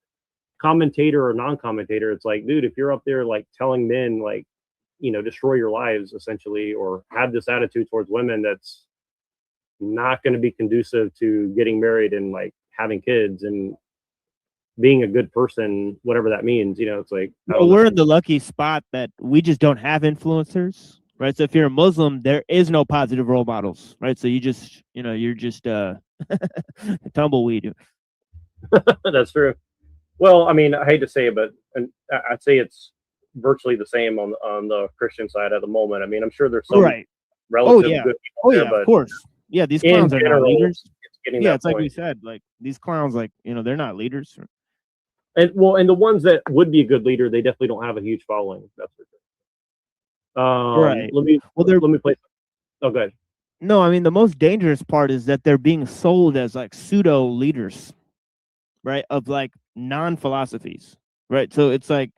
Speaker 1: commentator or non-commentator. It's like, dude, if you're up there, like, telling men, like, destroy your lives essentially, or have this attitude towards women that's not going to be conducive to getting married and, like, having kids and being a good person, whatever that means, it's like,
Speaker 12: well, we're in the lucky spot that we just don't have influencers, right? So if you're a Muslim, there is no positive role models, right? So you just, you're just tumbleweed.
Speaker 1: That's true. Well, I mean, I hate to say it, but I'd say it's virtually the same on the Christian side at the moment. I mean, I'm sure there's some relative good people there, but
Speaker 12: of course. Yeah, these clowns are not leaders.
Speaker 1: It's
Speaker 12: like we said, like, these clowns, like, they're not leaders.
Speaker 1: And the ones that would be a good leader, they definitely don't have a huge following. That's for sure.
Speaker 12: Right.
Speaker 1: Let me play. Oh, good.
Speaker 12: No, I mean, the most dangerous part is that they're being sold as, like, pseudo leaders, right? Of, like, non-philosophies, right? So it's like,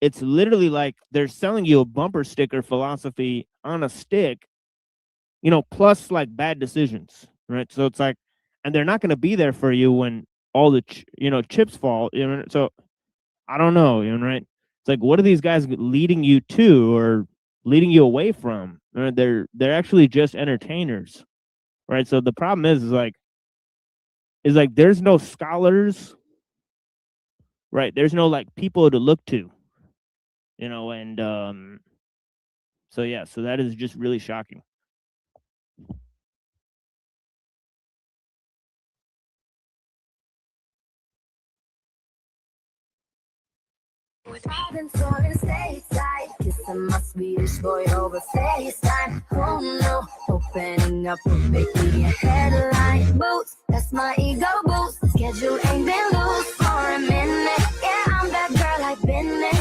Speaker 12: it's literally like they're selling you a bumper sticker philosophy on a stick, plus, like, bad decisions, right? So it's like, and they're not going to be there for you when all the chips fall. So I don't know, right? It's like, what are these guys leading you to or leading you away from? They're actually just entertainers, right? So the problem is like there's no scholars, right? There's no, like, people to look to, and so yeah, so that is just really shocking.
Speaker 2: I've been touring stateside, kissing my Swedish boy over FaceTime. Oh no, opening up will make me a headline. Boots, that's my ego boost. Schedule ain't been loose for a minute. Yeah, I'm that girl I've been there.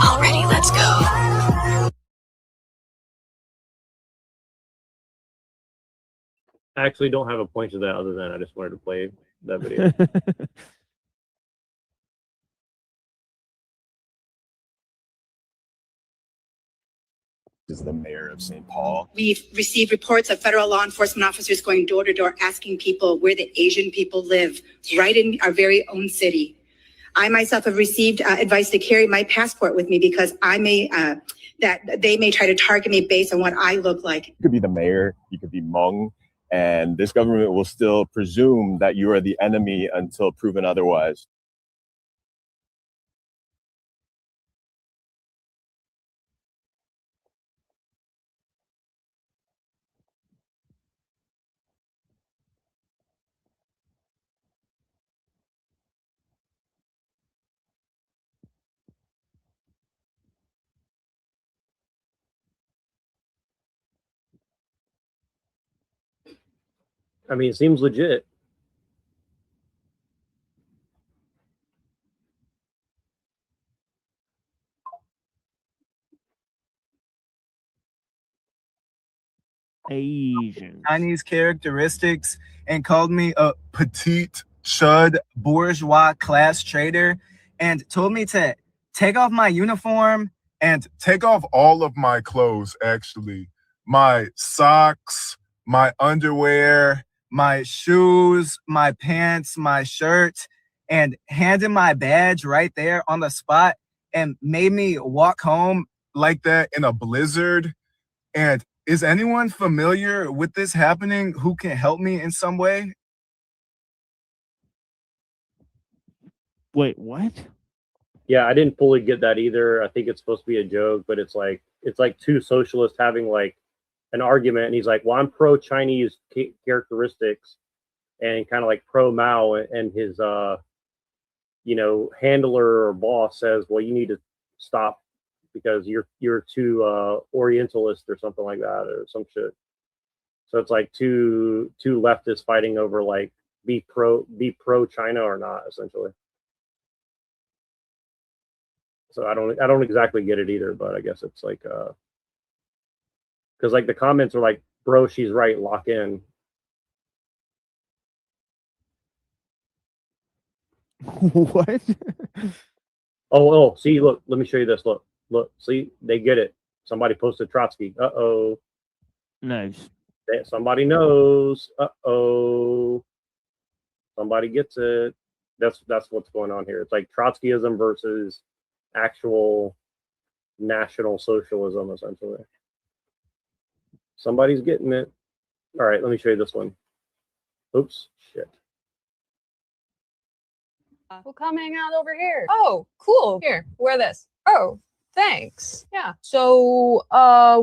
Speaker 9: Already, let's go.
Speaker 1: I actually don't have a point to that other than I just wanted to play that video.
Speaker 23: Is the mayor of St. Paul.
Speaker 24: We've received reports of federal law enforcement officers going door to door asking people where the Asian people live, right in our very own city. I myself have received advice to carry my passport with me because I may that they may try to target me based on what I look like.
Speaker 23: You could be the mayor, you could be Hmong, and this government will still presume that you are the enemy until proven otherwise.
Speaker 1: I mean, it seems legit.
Speaker 12: Asian
Speaker 25: Chinese characteristics and called me a petite chud bourgeois class trader and told me to take off my uniform and
Speaker 26: take off all of my clothes, actually. My socks, my underwear,
Speaker 25: my shoes, my pants, my shirt, and handed my badge right there on the spot and made me walk home
Speaker 26: like that in a blizzard. And is anyone familiar with this happening who can help me in some way?
Speaker 12: Wait, what?
Speaker 1: Yeah, I didn't fully get that either. I think it's supposed to be a joke, but it's like two socialists having like an argument, and he's like, "Well, I'm pro Chinese characteristics," and kind of like pro Mao, and his handler or boss says, "Well, you need to stop because you're too Orientalist or something like that or some shit." So it's like two leftists fighting over like be pro China or not, essentially. So I don't exactly get it either, but I guess it's like because like the comments are like, "Bro, she's right, lock in."
Speaker 12: What?
Speaker 1: Oh, see, look, let me show you this. Look, see, they get it. Somebody posted Trotsky. Uh-oh.
Speaker 12: Nice.
Speaker 1: Somebody knows. Uh-oh. Somebody gets it. That's what's going on here. It's like Trotskyism versus actual national socialism, essentially. Somebody's getting it. All right, let me show you this one. Oops, shit.
Speaker 27: We'll come hang out over here. Oh, cool. Here, wear this. Oh, thanks. Yeah. So,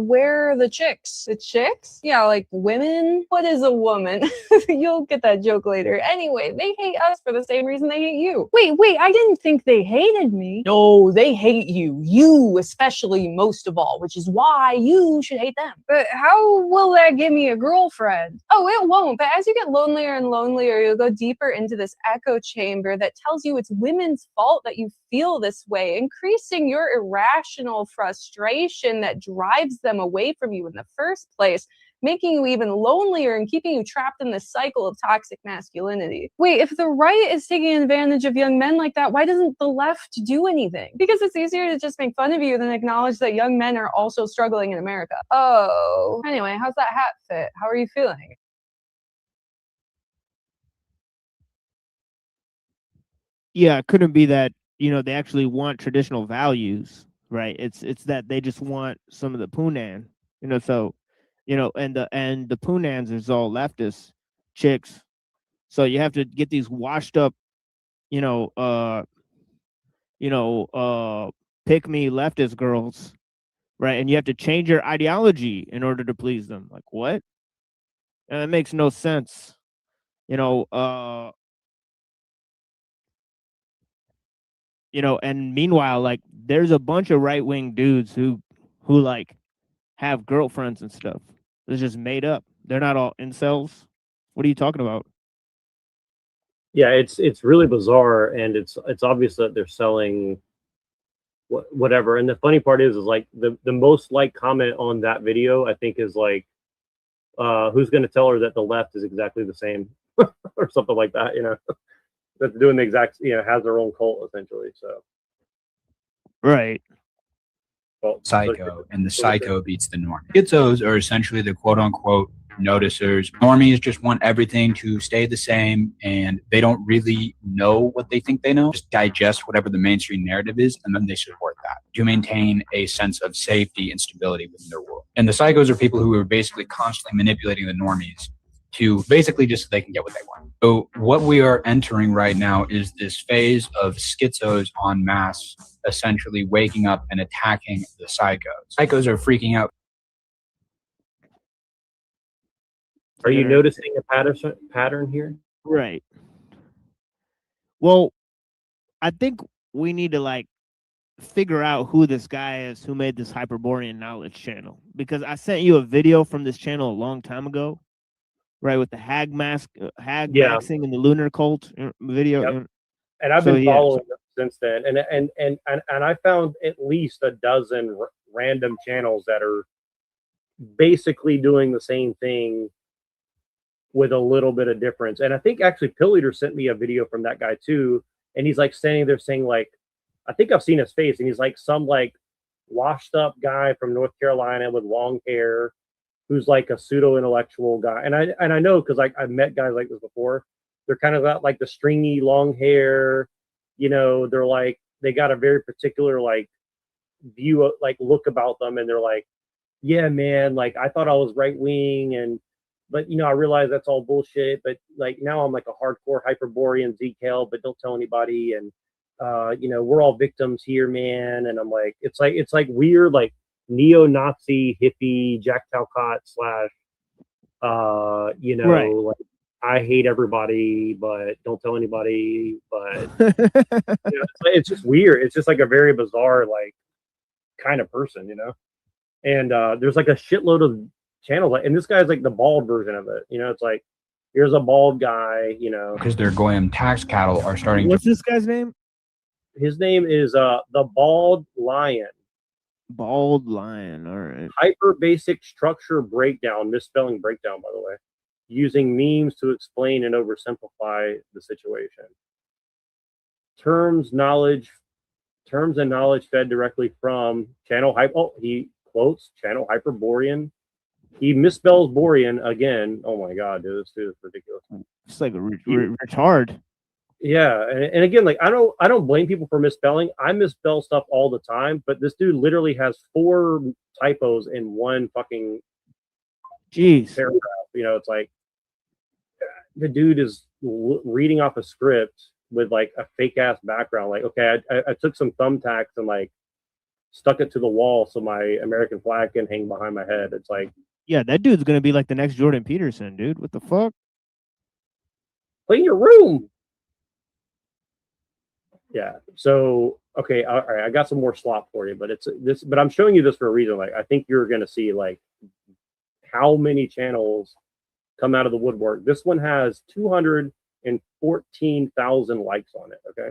Speaker 27: where are the chicks? The chicks? Yeah, like women? What is a woman? You'll get that joke later. Anyway, they hate us for the same reason they hate you. Wait, I didn't think they hated me. No, they hate you. You especially, most of all, which is why you should hate them. But how will that give me a girlfriend? Oh, it won't. But as you get lonelier and lonelier, you'll go deeper into this echo chamber that tells you it's women's fault that you feel this way, increasing your irrational frustration that drives them away from you in the first place, making you even lonelier and keeping you trapped in this cycle of toxic masculinity. Wait, if the right is taking advantage of young men like that, why doesn't the left do anything? Because it's easier to just make fun of you than acknowledge that young men are also struggling in America. Oh, anyway, how's that hat fit? How are you feeling?
Speaker 12: Yeah, it couldn't be that, they actually want traditional values, right? It's that they just want some of the Punan, so, and the Punans is all leftist chicks. So you have to get these washed up, pick me leftist girls, right? And you have to change your ideology in order to please them. Like what? And it makes no sense. you know, and meanwhile, like, there's a bunch of right-wing dudes who like have girlfriends and stuff. It's just made up. They're not all incels. What are you talking about?
Speaker 1: Yeah, it's really bizarre, and it's obvious that they're selling whatever. And the funny part is like the most liked comment on that video, I think, is like, who's going to tell her that the left is exactly the same or something like that, you know, that's doing the exact, you know, has their own cult essentially. So
Speaker 12: right.
Speaker 1: Well,
Speaker 5: psycho, and the psycho beats the norm. Schizos are essentially the quote unquote noticers. Normies just want everything to stay the same, and they don't really know what they think they know. Just digest whatever the mainstream narrative is, and then they support that to maintain a sense of safety and stability within their world. And the psychos are people who are basically constantly manipulating the normies to basically just so they can get what they want. So what we are entering right now is this phase of schizos en masse essentially waking up and attacking the psychos. Psychos are freaking out.
Speaker 1: Are you noticing a pattern here?
Speaker 12: Right. Well, I think we need to like figure out who this guy is who made this Hyperborean knowledge channel, because I sent you a video from this channel a long time ago, right, with the hag maxing and the lunar cult video.
Speaker 1: Yep. And I've been following them since then, and I found at least a dozen random channels that are basically doing the same thing with a little bit of difference. And I think actually Pill Eater sent me a video from that guy too, and he's like standing there saying like, I think I've seen his face, and he's like some like washed up guy from North Carolina with long hair who's like a pseudo intellectual guy. And I know because like I've met guys like this before. They're kind of got like the stringy long hair, you know, they're like, they got a very particular like view of like look about them, and they're like, yeah man, like I thought I was right wing, but you know, I realize that's all bullshit, but like now I'm like a hardcore Hyperborean ZCal, but don't tell anybody, and you know, we're all victims here, man. And I'm like, it's like weird like neo-Nazi hippie Jack Talcott / you know, right. Like I hate everybody, but don't tell anybody. But you know, it's just weird. It's just like a very bizarre like kind of person, you know. And there's like a shitload of channels, and this guy's like the bald version of it. You know, it's like here's a bald guy, you know,
Speaker 5: because their goyim tax cattle are starting.
Speaker 12: What's this guy's name?
Speaker 1: His name is the Bald Lion.
Speaker 12: Bald Lion. All right.
Speaker 1: Hyper basic structure breakdown, misspelling breakdown, by the way, using memes to explain and oversimplify the situation. Terms and knowledge fed directly from channel hype. Oh, he quotes channel Hyperborean. He misspells Borean again. Oh my god, dude, this dude is ridiculous.
Speaker 12: It's like a retard.
Speaker 1: Yeah, and again, like I don't blame people for misspelling. I misspell stuff all the time, but this dude literally has 4 typos in one fucking paragraph. You know, it's like the dude is reading off a script with like a fake ass background. Like, okay, I took some thumbtacks and like stuck it to the wall so my American flag can hang behind my head. It's like,
Speaker 12: yeah, that dude's gonna be like the next Jordan Peterson, dude. What the fuck?
Speaker 1: Clean your room. Yeah. So okay, all right. I got some more slop for you, but but I'm showing you this for a reason. Like, I think you're gonna see like how many channels come out of the woodwork. This one has 214,000 likes on it. Okay.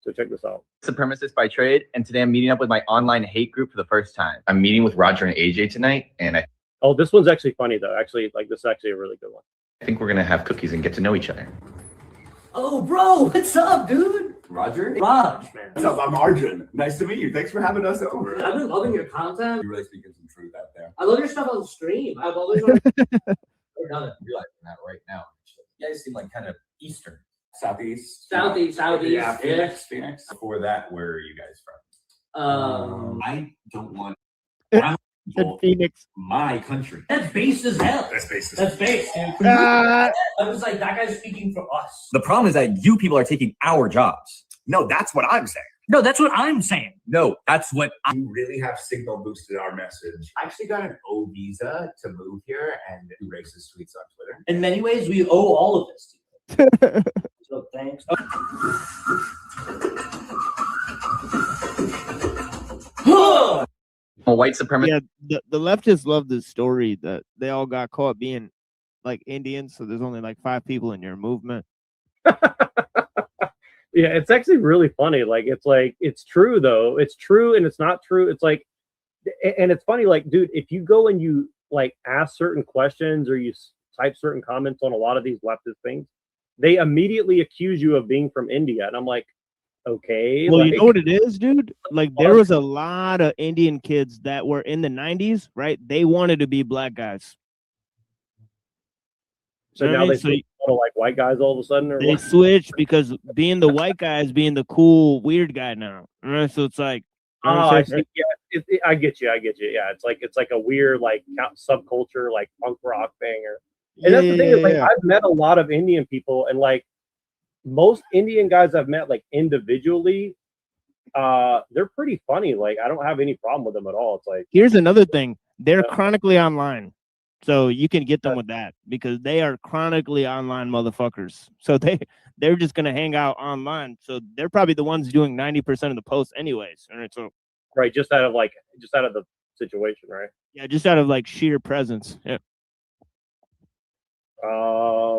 Speaker 1: So check this out.
Speaker 6: Supremacist by trade, and today I'm meeting up with my online hate group for the first time. I'm meeting with Roger and AJ tonight, and
Speaker 1: oh, this one's actually funny though. Actually, like this is actually a really good one.
Speaker 6: I think we're gonna have cookies and get to know each other.
Speaker 7: Oh, bro, what's up, dude?
Speaker 6: Roger?
Speaker 7: Raj, man.
Speaker 6: What's up? I'm Arjun. Nice to meet you. Thanks for having us over.
Speaker 7: I've been loving your content.
Speaker 6: You're really speaking some truth out there.
Speaker 7: I love your stuff on stream. I've always wanted
Speaker 6: done it. I'm realizing that right now. You guys seem like kind of Eastern. Southeast.
Speaker 7: Yeah,
Speaker 6: Phoenix. Before that, where are you guys from? I don't want
Speaker 12: Phoenix.
Speaker 6: My country.
Speaker 7: That's base as hell.
Speaker 6: That's base.
Speaker 7: That's base. I was like, that guy's speaking for us.
Speaker 6: The problem is that you people are taking our jobs. No, that's what I'm saying.
Speaker 7: No, that's what I'm saying.
Speaker 6: No, that's what you really have signal boosted our message. I actually got an O visa to move here and do racist tweets on Twitter.
Speaker 7: In many ways, we owe all of this to you. So thanks.
Speaker 8: a white supremacist.
Speaker 12: Yeah, the leftists love this story that they all got caught being like Indians, so there's only like 5 people in your movement.
Speaker 1: Yeah, it's actually really funny. Like it's true though. It's true and it's not true. It's like, and it's funny. Like, dude, if you go and you like ask certain questions or you type certain comments on a lot of these leftist things, they immediately accuse you of being from India, and I'm like, okay.
Speaker 12: Well,
Speaker 1: like,
Speaker 12: you know what it is, dude? Like there was a lot of Indian kids that were in the 90s, right? They wanted to be black guys.
Speaker 1: So
Speaker 12: You know
Speaker 1: now
Speaker 12: what I
Speaker 1: they
Speaker 12: mean?
Speaker 1: feel like white guys all of a sudden, or
Speaker 12: They
Speaker 1: what?
Speaker 12: switched because being the white guy is being the cool weird guy now. Right? So it's like, you know
Speaker 1: Oh,
Speaker 12: what
Speaker 1: I
Speaker 12: I'm
Speaker 1: see.
Speaker 12: saying?
Speaker 1: Yeah, I get you. I get you. Yeah, it's like a weird like subculture, like punk rock thing, or. And that's the thing is like I've met a lot of Indian people, and like most Indian guys I've met like individually, they're pretty funny. Like I don't have any problem with them at all. It's like
Speaker 12: Here's another thing. They're chronically online. So you can get them with that because they are chronically online motherfuckers. So they're just gonna hang out online. So they're probably the ones doing 90% of the posts anyways. All right. So
Speaker 1: right, just out of the situation, right?
Speaker 12: yeah, just out of like sheer presence. Yeah.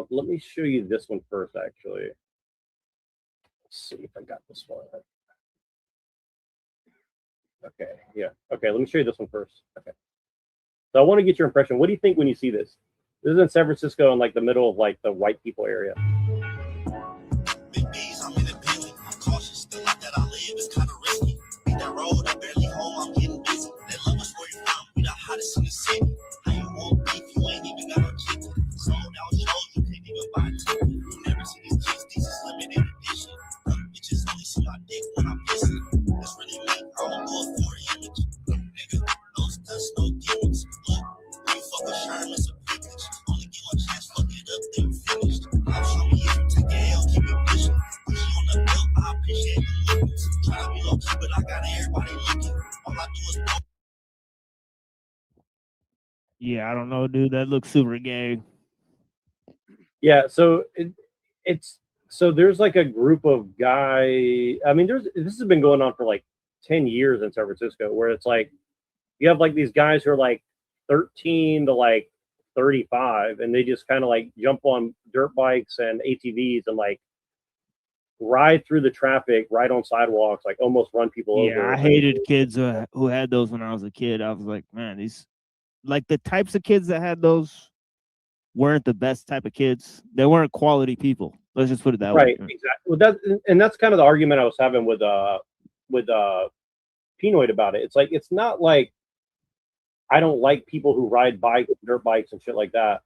Speaker 1: Let me show you this one first, actually. Let's see if I got this one. Okay, yeah. Okay, let me show you this one first. Okay. So I want to get your impression. What do you think when you see this? This is in San Francisco in like the middle of like the white people area.
Speaker 12: Yeah, I don't know, dude. That looks super gay.
Speaker 1: Yeah, so there's like a group of guys. I mean, this has been going on for like 10 years in San Francisco, where it's like you have like these guys who are like 13 to like 35, and they just kind of like jump on dirt bikes and ATVs and like ride through the traffic, ride on sidewalks, like almost run people over.
Speaker 12: Yeah, I hated kids who had those when I was a kid. I was like, man, these like the types of kids that had those weren't the best type of kids. They weren't quality people. Let's just put it that way.
Speaker 1: Right, exactly. Well, that's kind of the argument I was having with Pinoid about it. It's like it's not like I don't like people who ride dirt bikes and shit like that.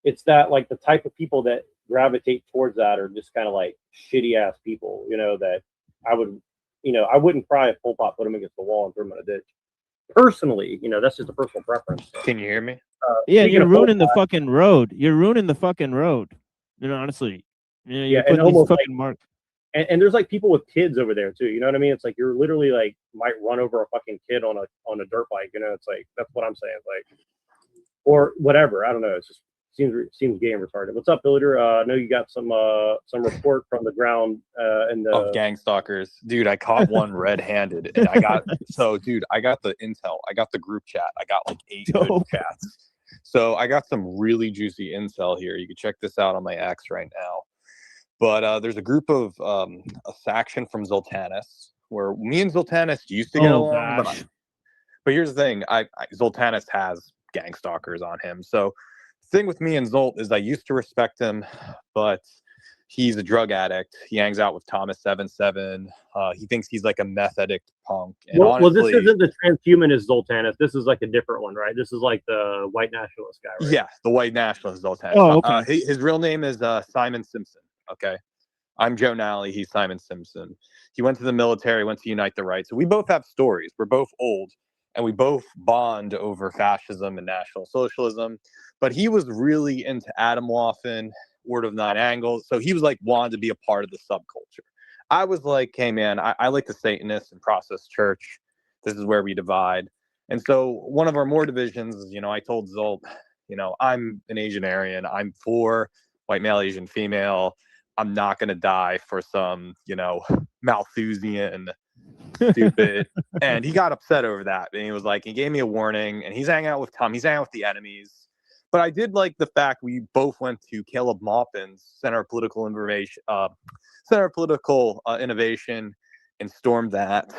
Speaker 1: It's that like the type of people that gravitate towards that are just kind of like shitty ass people, you know, that I wouldn't cry if Pol Pot put him against the wall and threw him in a ditch. Personally, you know, that's just a personal preference.
Speaker 11: Can you hear me?
Speaker 12: Yeah, you're ruining the fucking road. You're ruining the fucking road. You know, honestly. You know, you're putting these fucking marks.
Speaker 1: And there's like people with kids over there too. You know what I mean? It's like you're literally like might run over a fucking kid on a dirt bike. You know, it's like that's what I'm saying. It's like or whatever. I don't know. It's just seems gay and retarded. What's up, Builder? I know you got some report from the ground and the
Speaker 11: of gang stalkers. Dude, I caught one red-handed, and I got I got the intel. I got the group chat. I got like 8 good chats. So I got some really juicy intel here. You can check this out on my X right now. But there's a group of a faction from Zoltanis where me and Zoltanis used to get along. But here's the thing: Zoltanis has gang stalkers on him. So the thing with me and Zolt is I used to respect him, but he's a drug addict. He hangs out with Thomas 77. He thinks he's like a meth addict punk. And
Speaker 1: well, this isn't the transhumanist Zoltanis. This is like a different one, right? This is like the white nationalist guy, right?
Speaker 11: Yeah, the white nationalist Zoltanis.
Speaker 1: Oh, okay.
Speaker 11: His real name is Simon Simpson. Okay. I'm Joe Nally. He's Simon Simpson. He went to the military, went to Unite the Right. So we both have stories. We're both old, and we both bond over fascism and National Socialism. But he was really into Atomwaffen, Word of Nine Angles. So he was like wanted to be a part of the subculture. I was like, hey, man, I like the Satanists and Process Church. This is where we divide. And so one of our more divisions is, I told Zolt, I'm an Asian Aryan. I'm for white male, Asian female. I'm not going to die for some, Malthusian stupid. And he got upset over that. And he was like, he gave me a warning, and he's hanging out with Tom. He's hanging out with the enemies. But I did like the fact we both went to Caleb Maupin's Center of Political Innovation and stormed that.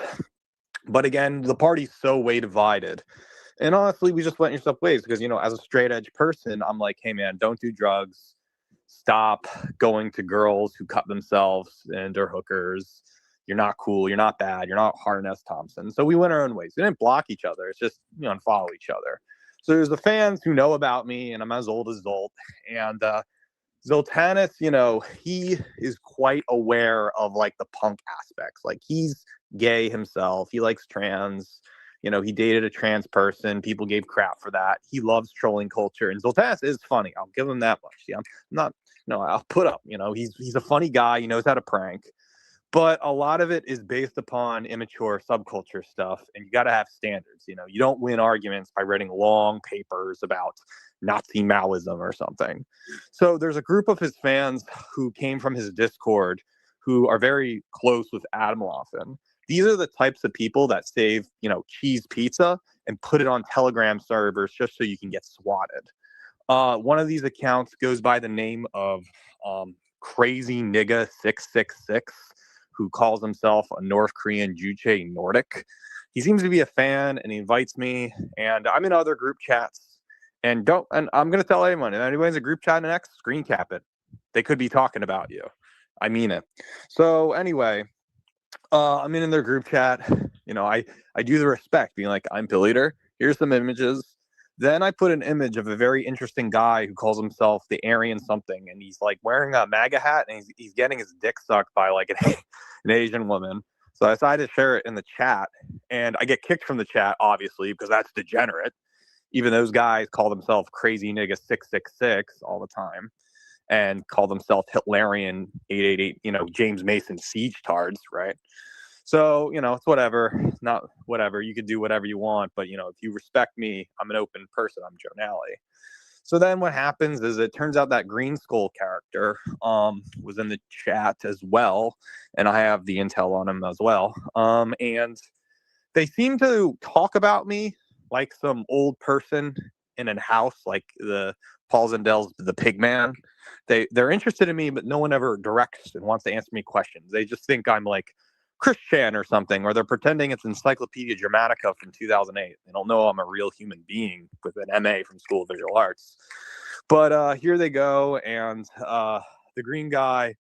Speaker 11: But again, the party's so way divided. And honestly, we just went your separate ways because, as a straight edge person, I'm like, hey, man, don't do drugs. Stop going to girls who cut themselves and are hookers. You're not cool. You're not bad. You're not Hard S. Thompson. So we went our own ways. We didn't block each other. It's just, unfollow each other. So there's the fans who know about me, and I'm as old as Zolt. And Zoltanus, he is quite aware of like the punk aspects. Like he's gay himself. He likes trans. He dated a trans person. People gave crap for that. He loves trolling culture. And Zoltanus is funny. I'll give him that much. Yeah, I'm not, I'll put up, he's a funny guy. He knows how to prank. But a lot of it is based upon immature subculture stuff. And you got to have standards. You don't win arguments by writing long papers about Nazi Maoism or something. So there's a group of his fans who came from his Discord who are very close with Adam Lawson. These are the types of people that save, cheese pizza and put it on Telegram servers just so you can get swatted. One of these accounts goes by the name of Crazy Nigga 666, who calls himself a North Korean Juche Nordic. He seems to be a fan, and he invites me, and I'm in other group chats. And I'm going to tell anyone, if anyone's in a group chat next, screen cap it. They could be talking about you. I mean it. So anyway, I'm in their group chat. I do the respect, being like, I'm Pilliter. Here's some images. Then I put an image of a very interesting guy who calls himself the Aryan something, and he's like wearing a MAGA hat, and he's getting his dick sucked by like an Asian woman. So I decided to share it in the chat, and I get kicked from the chat, obviously, because that's degenerate. Even those guys call themselves Crazy Nigga 666 all the time, and call themselves Hitlerian 888, James Mason siege tards, right? So, it's whatever, not whatever. You could do whatever you want, but, if you respect me, I'm an open person. I'm Joe Nally. So then what happens is it turns out that Green Skull character was in the chat as well, and I have the intel on him as well. And they seem to talk about me like some old person in a house, like the Paul Zendel's The Pig Man. They're interested in me, but no one ever directs and wants to answer me questions. They just think I'm like Christian or something, or they're pretending it's Encyclopedia Dramatica from 2008. They don't know I'm a real human being with an MA from School of Visual Arts. But here they go, and the green guy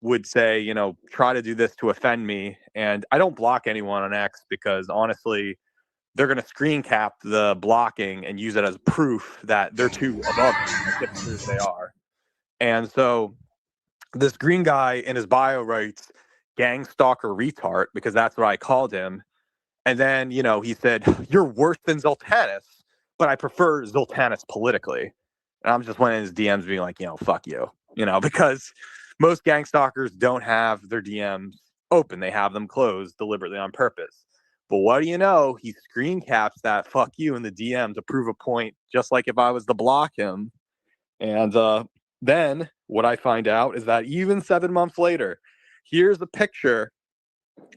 Speaker 11: would say, try to do this to offend me. And I don't block anyone on X because honestly, they're going to screen cap the blocking and use it as proof that they're too above me, like hipsters they are. And so this green guy in his bio writes gang stalker retard, because that's what I called him. And then, he said, you're worse than Zoltanus, but I prefer Zoltanus politically. And I'm just went in his DMs being like, fuck you, because most gang stalkers don't have their DMs open. They have them closed deliberately on purpose. But what do you know? He screen caps that fuck you in the DM to prove a point, just like if I was to block him. And then what I find out is that even 7 months later, here's a picture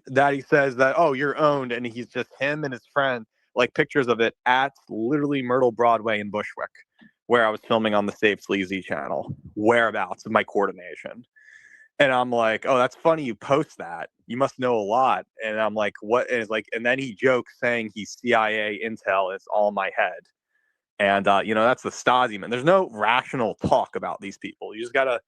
Speaker 11: that he says that, oh, you're owned. And he's just him and his friend, like pictures of it at literally Myrtle Broadway in Bushwick, where I was filming on the Save Sleazy channel, whereabouts of my coordination. And I'm like, oh, that's funny you post that. You must know a lot. And I'm like, what? And it's like, and then he jokes saying he's CIA intel. It's all in my head. And, that's the Stasi, man. There's no rational talk about these people. You just got to,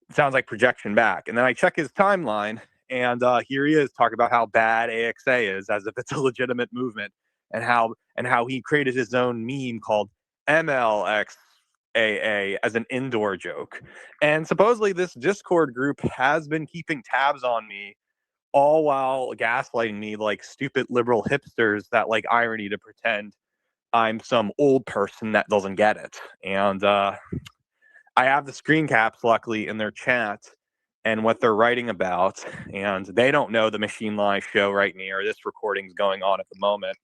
Speaker 11: it sounds like projection back. And then I check his timeline, and here he is talking about how bad AXA is, as if it's a legitimate movement, and how he created his own meme called MLXAA as an indoor joke. And supposedly this Discord group has been keeping tabs on me, all while gaslighting me like stupid liberal hipsters that like irony to pretend I'm some old person that doesn't get it. And I have the screen caps, luckily, in their chat and what they're writing about. And they don't know the Machine Lie show right near this recording's going on at the moment.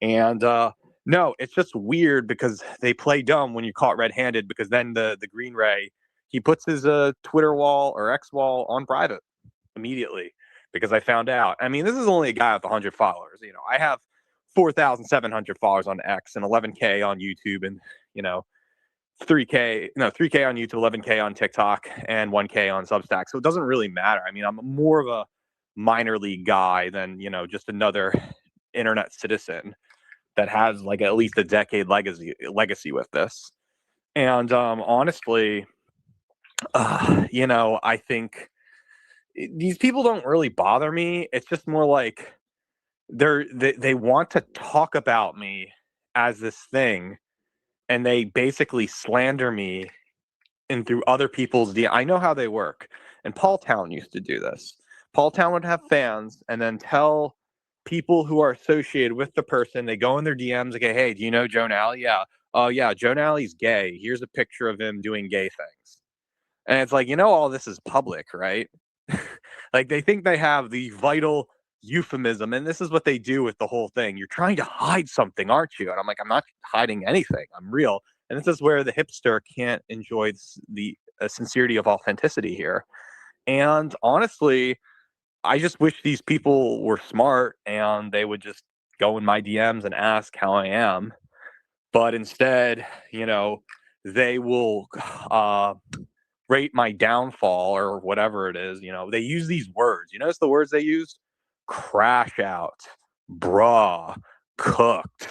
Speaker 11: And no, it's just weird because they play dumb when you're caught red-handed, because then the Green Ray, he puts his Twitter wall or X wall on private immediately. because I found out. I mean, this is only a guy with 100 followers. You know, I have 4,700 followers on X and 11K on YouTube, and 3K on YouTube, 11K on TikTok, and 1K on Substack. So it doesn't really matter. I mean, I'm more of a minor league guy than just another internet citizen that has like at least a decade legacy with this. And honestly, I think these people don't really bother me. It's just more like they want to talk about me as this thing, and they basically slander me and through other people's I know how they work. And Paul Town used to do this. Paul Town would have fans and then tell people who are associated with the person, they go in their DMs, like, hey, do you know Joan Alley? Yeah. Oh, yeah, Joan Alley's gay. Here's a picture of him doing gay things. And it's like, all this is public, right? Like, they think they have the vital euphemism, and this is what they do with the whole thing. You're trying to hide something, aren't you? And I'm like, I'm not hiding anything. I'm real. And this is where the hipster can't enjoy the sincerity of authenticity here. And honestly, I just wish these people were smart and they would just go in my DMs and ask how I am. But instead, they will rate my downfall or whatever it is. They use these words. You notice the words they use? Crash out, bruh, cooked.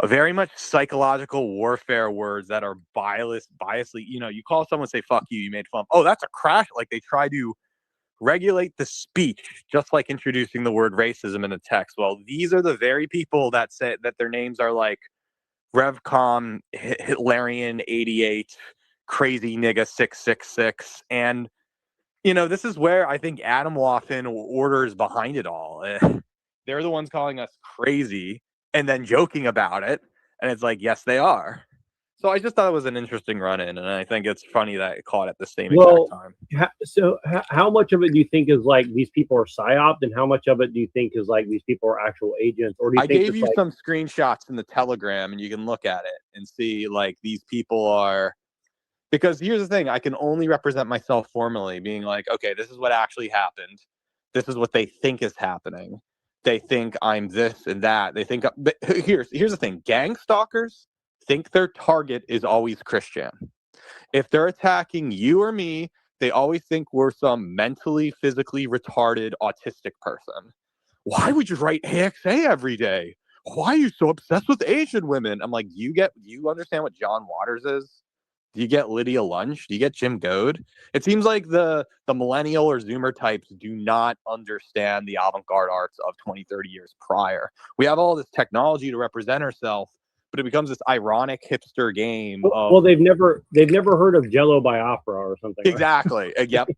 Speaker 11: A very much psychological warfare words that are biasly, you call someone, say, fuck you, you made fun. Oh, that's a crash. Like, they try to regulate the speech, just like introducing the word racism in the text. Well, these are the very people that say that their names are like Revcom, Hitlerian 88, crazy nigga 666. And, this is where I think Adam Waffen orders behind it all. They're the ones calling us crazy and then joking about it. And it's like, yes, they are. So I just thought it was an interesting run-in, and I think it's funny that it caught at the same exact time.
Speaker 1: So how much of it do you think is like these people are psyoped, and how much of it do you think is like these people are actual agents? Or do you
Speaker 11: I
Speaker 1: think
Speaker 11: gave you some screenshots in the Telegram, and you can look at it and see like these people are. Because here's the thing, I can only represent myself formally, being like, okay, this is what actually happened. This is what they think is happening. They think I'm this and that. They think. But here's the thing: gang stalkers think their target is always Christian. If they're attacking you or me, they always think we're some mentally, physically retarded, autistic person. Why would you write AXA every day? Why are you so obsessed with Asian women? I'm like, you understand what John Waters is? Do you get Lydia Lunch? Do you get Jim Goad? It seems like the millennial or Zoomer types do not understand the avant-garde arts of 20, 30 years prior. We have all this technology to represent ourselves, but it becomes this ironic hipster game.
Speaker 1: Well, they've never heard of Jello by Opera or something.
Speaker 11: Exactly. Right? Yep.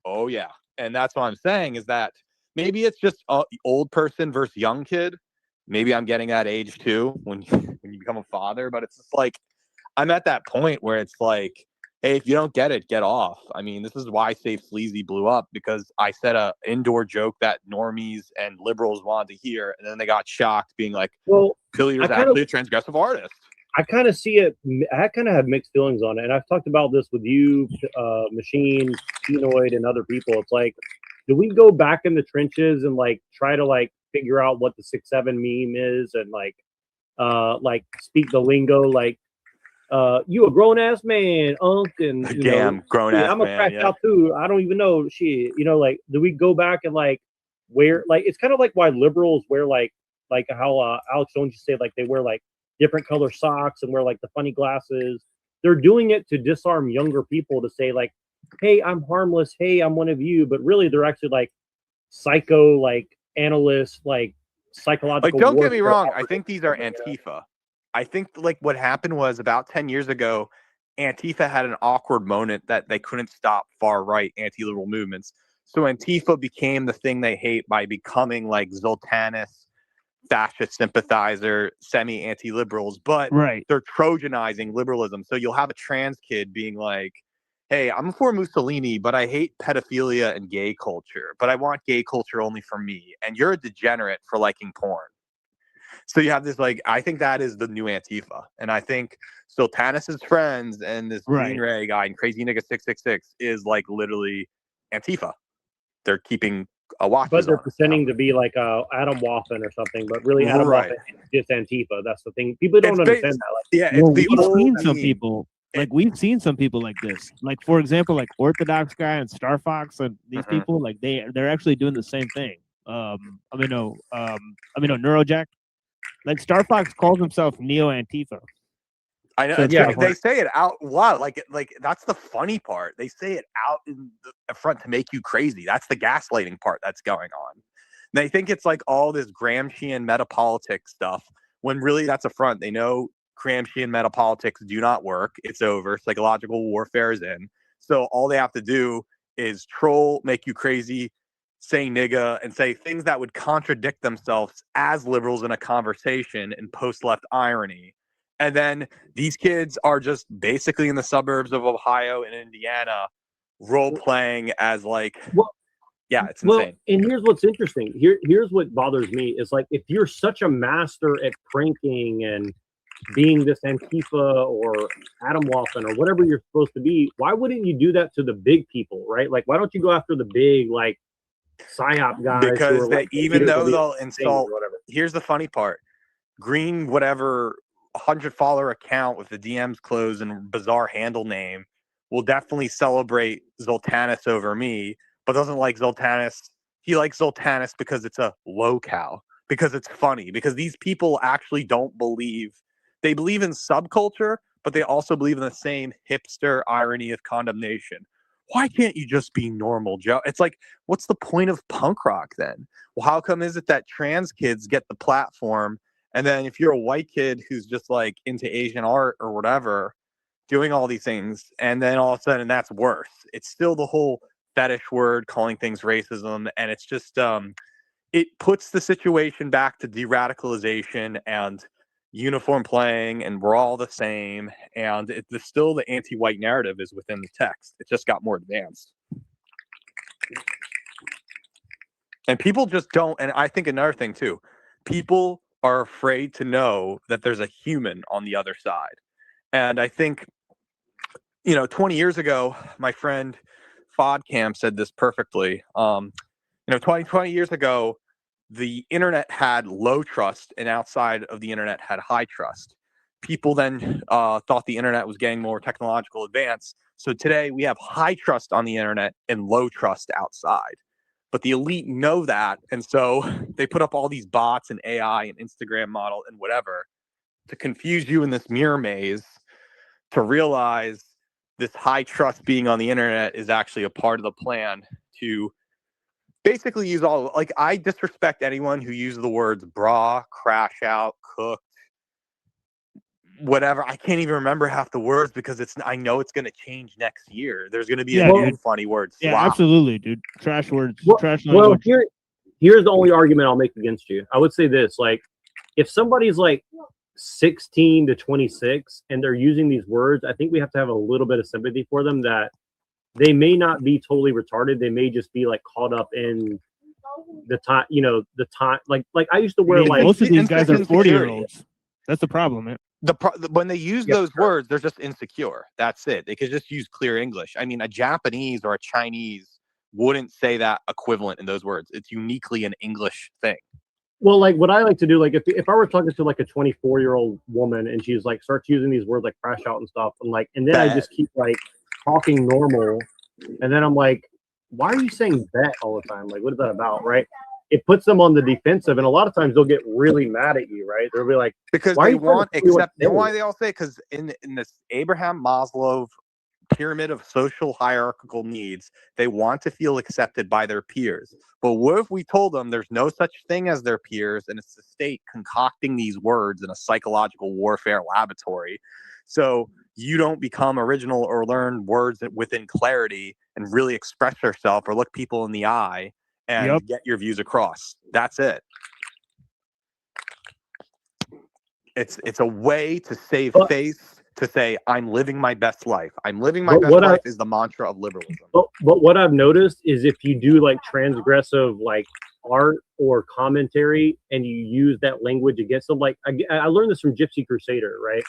Speaker 11: Oh yeah. And that's what I'm saying is that maybe it's just old person versus young kid. Maybe I'm getting that age too when you become a father. But it's just like I'm at that point where it's like, hey, if you don't get it, get off. I mean, this is why Safe Sleazy blew up, because I said a indoor joke that normies and liberals wanted to hear, and then they got shocked, being like, well, Pillier's actually a transgressive artist.
Speaker 1: I kind of see it. I kind of have mixed feelings on it. And I've talked about this with you, Machine, Penoid, and other people. It's like, do we go back in the trenches and like try to like figure out what the 6'7" meme is and like speak the lingo, like, you a grown ass man, and
Speaker 11: damn grown ass
Speaker 1: I'm a crash out too. I don't even know shit. Like, do we go back and like wear like it's kind of like why liberals wear like how Alex Jones used to say like they wear like different color socks and wear like the funny glasses. They're doing it to disarm younger people to say like, hey, I'm harmless. Hey, I'm one of you. But really, they're actually like psycho, like analysts, like psychological.
Speaker 11: Like, don't get me wrong. I think these are Antifa. I think like what happened was about 10 years ago, Antifa had an awkward moment that they couldn't stop far right anti-liberal movements. So Antifa became the thing they hate by becoming like Zoltanist, fascist sympathizer, semi-anti-liberals, but they're Trojanizing liberalism. So you'll have a trans kid being like, hey, I'm for Mussolini, but I hate pedophilia and gay culture, but I want gay culture only for me. And you're a degenerate for liking porn. So you have this, like, I think that is the new Antifa. And I think Sultanis's friends and this Green Ray guy and crazy nigga 666 is like literally Antifa. They're keeping watches
Speaker 1: But they're
Speaker 11: on.
Speaker 1: pretending to be like Adam Waffen or something, but really Adam
Speaker 11: Right.
Speaker 1: Waffen is just Antifa. That's the thing. People don't
Speaker 11: It's
Speaker 1: understand
Speaker 11: bas-
Speaker 1: that. Like,
Speaker 11: yeah,
Speaker 12: Well,
Speaker 11: it's the
Speaker 12: we've
Speaker 11: old
Speaker 12: seen some
Speaker 11: meme.
Speaker 12: people we've seen some people like this. Like for example, like Orthodox guy and Star Fox and these
Speaker 11: Mhm.
Speaker 12: people, like they're actually doing the same thing. Neurojack. Like Star Fox calls himself Neo Antifa.
Speaker 11: I know.
Speaker 12: So
Speaker 11: It's
Speaker 12: yeah,
Speaker 11: like, they say it out loud. Like that's the funny part. They say it out in the front to make you crazy. That's the gaslighting part that's going on. They think it's like all this Gramscian metapolitics stuff, when really that's a front. They know Gramscian metapolitics do not work. It's over. Psychological warfare is in. So all they have to do is troll, make you crazy, say nigga, and say things that would contradict themselves as liberals in a conversation and post-left irony. And then these kids are just basically in the suburbs of Ohio and Indiana role playing as like, yeah, it's insane.
Speaker 1: And here's what's interesting. Here's what bothers me is like, if you're such a master at pranking and being this Antifa or Adam Waffen or whatever you're supposed to be, why wouldn't you do that to the big people, right? Like, why don't you go after the big, like, psyop guys?
Speaker 11: Because
Speaker 1: like,
Speaker 11: even though they'll
Speaker 1: thing or
Speaker 11: insult,
Speaker 1: whatever.
Speaker 11: here's the funny part: green whatever 100-follower account with the DMs closed and bizarre handle name will definitely celebrate Zoltanis over me, but doesn't like Zoltanis. He likes Zoltanis because it's a locale, because it's funny, because these people actually don't believe. They believe in subculture, but they also believe in the same hipster irony of condemnation. Why can't you just be normal, Joe? It's like, what's the point of punk rock then? Well, how come is it that trans kids get the platform, and then if you're a white kid who's just like into Asian art or whatever, doing all these things, and then all of a sudden that's worse? It's still the whole fetish word, calling things racism, and it's just it puts the situation back to de-radicalization and uniform playing, and we're all the same, and it's still the anti-white narrative is within the text. It just got more advanced, and people just don't. And I think another thing too, people are afraid to know that there's a human on the other side. And I think 20 years ago, my friend Fodcam said this perfectly. 20 years ago, the internet had low trust, and outside of the internet had high trust. People then thought the internet was getting more technological advance. So today we have high trust on the internet and low trust outside. But the elite know that, and so they put up all these bots and AI and Instagram model and whatever to confuse you in this mirror maze, to realize this high trust being on the internet is actually a part of the plan to basically use all, like, I disrespect anyone who uses the words bra, crash out, cooked, whatever. I can't even remember half the words because I know it's going to change next year. There's going to be a new funny word.
Speaker 12: Yeah,
Speaker 11: slop.
Speaker 12: absolutely, dude. Trash words. Trash
Speaker 1: Well,
Speaker 12: language.
Speaker 1: here's the only argument I'll make against you. I would say this: like, if somebody's like 16 to 26 and they're using these words, I think we have to have a little bit of sympathy for them, that they may not be totally retarded. They may just be like caught up in the time, the time. Like I used to wear like
Speaker 12: most of these guys are 40-year-olds. That's the problem, man.
Speaker 11: When they use those words, they're just insecure. That's it. They could just use clear English. I mean, a Japanese or a Chinese wouldn't say that equivalent in those words. It's uniquely an English thing.
Speaker 1: Well, like what I like to do, like if I were talking to like a 24-year-old woman and she's like starts using these words like crash out and stuff, and then I just keep like talking normal, and then I'm like, why are you saying that all the time? Like, what is that about, right? It puts them on the defensive, and a lot of times they'll get really mad at you, right? They'll be like,
Speaker 11: because
Speaker 1: why
Speaker 11: they want accept. You know why
Speaker 1: they
Speaker 11: they all say? Because in this Abraham Maslow pyramid of social hierarchical needs, they want to feel accepted by their peers. But what if we told them there's no such thing as their peers, and it's the state concocting these words in a psychological warfare laboratory, so you don't become original or learn words within clarity and really express yourself or look people in the eye and get your views across. That's it. It's a way to save face, to say, I'm living my best life. I'm living my best life is the mantra of liberalism.
Speaker 1: But what I've noticed is if you do like transgressive like art or commentary and you use that language against them, like I learned this from Gypsy Crusader, right?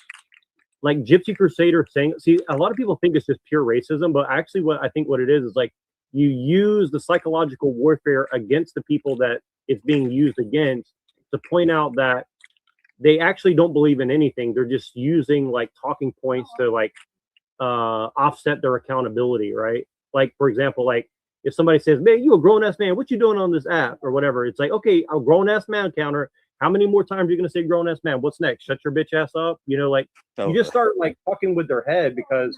Speaker 1: Like Gypsy Crusader saying, see, a lot of people think it's just pure racism, but actually what I think what it is like you use the psychological warfare against the people that it's being used against to point out that they actually don't believe in anything. They're just using like talking points to like offset their accountability, right? Like, for example, like if somebody says, man, you a grown-ass man, what you doing on this app or whatever? It's like, okay, a grown-ass man counter. How many more times are you going to say grown-ass man? What's next? Shut your bitch ass up. You know, like you just start like fucking with their head because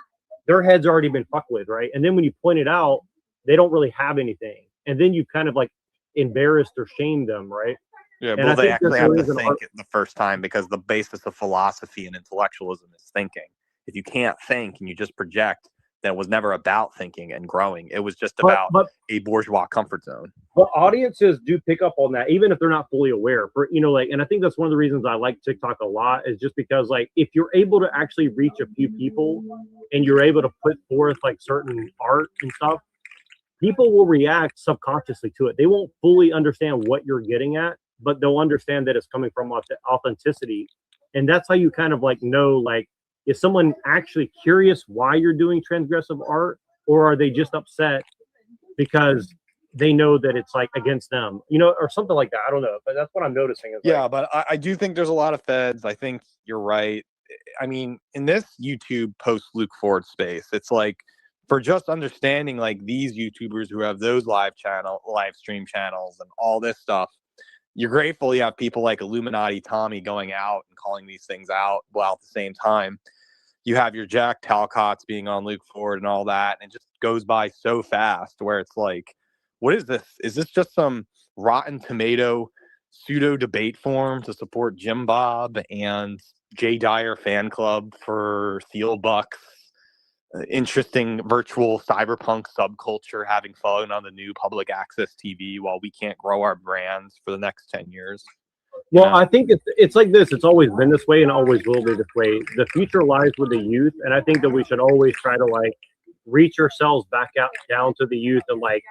Speaker 1: their head's already been fucked with, right? And then when you point it out, they don't really have anything. And then you kind of like embarrassed or shamed them, right?
Speaker 11: Yeah,
Speaker 1: And
Speaker 11: well,
Speaker 1: I
Speaker 11: they
Speaker 1: think
Speaker 11: actually
Speaker 1: that
Speaker 11: have
Speaker 1: there
Speaker 11: to
Speaker 1: is an
Speaker 11: think
Speaker 1: art-
Speaker 11: it the first time because the basis of philosophy and intellectualism is thinking. If you can't think and you just project, then it was never about thinking and growing. It was just about a bourgeois comfort zone.
Speaker 1: But audiences do pick up on that, even if they're not fully aware. For you know, like, and I think that's one of the reasons I like TikTok a lot is just because, like, if you're able to actually reach a few people and you're able to put forth like certain art and stuff, people will react subconsciously to it. They won't fully understand what you're getting at, but they'll understand that it's coming from authenticity, and that's how you kind of like know, like, is someone actually curious why you're doing transgressive art, or are they just upset because they know that it's like against them, you know, or something like that. I don't know, but that's what I'm noticing. Is
Speaker 11: Yeah,
Speaker 1: like,
Speaker 11: but I do think there's a lot of feds. I think you're right. I mean, in this YouTube post Luke Ford space, it's like for just understanding like these YouTubers who have those live stream channels and all this stuff, you're grateful you have people like Illuminati Tommy going out and calling these things out, while at the same time you have your Jack Talcott's being on Luke Ford and all that, and it just goes by so fast where it's like, what is this? Is this just some Rotten Tomato pseudo debate forum to support Jim Bob and Jay Dyer fan club for Thiel Bucks? Interesting virtual cyberpunk subculture having fun on the new public access TV while we can't grow our brands for the next 10 years.
Speaker 1: well, I think it's like this. It's always been this way and always will be this way. The future lies with the youth, and I think that we should always try to like reach ourselves back out down to the youth and like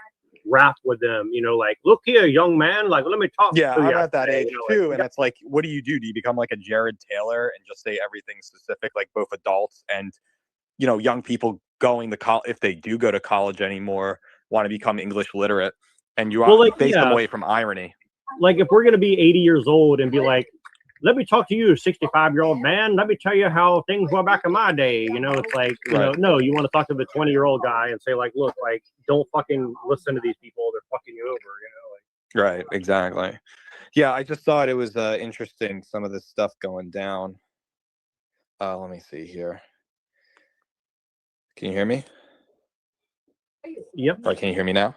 Speaker 1: rap with them. You know, like, look here, young man, like let me talk.
Speaker 11: Yeah,
Speaker 1: to
Speaker 11: I'm
Speaker 1: you
Speaker 11: at that age
Speaker 1: you know,
Speaker 11: too,
Speaker 1: like,
Speaker 11: and it's like, what do? Do you become like a Jared Taylor and just say everything specific, like both adults and, you know, young people going to college, if they do go to college anymore, want to become English literate, and you face them away from irony.
Speaker 1: Like if we're gonna be 80 years old and be like, let me talk to you, 65-year-old man. Let me tell you how things were back in my day. You know, it's like, you know, no, you want to talk to the 20-year-old guy and say like, look, like, don't fucking listen to these people. They're fucking you over. You know, like.
Speaker 11: Right, exactly. Yeah, I just thought it was interesting, some of this stuff going down. Let me see here. Can you hear me?
Speaker 1: Yep.
Speaker 11: Or can you hear me now?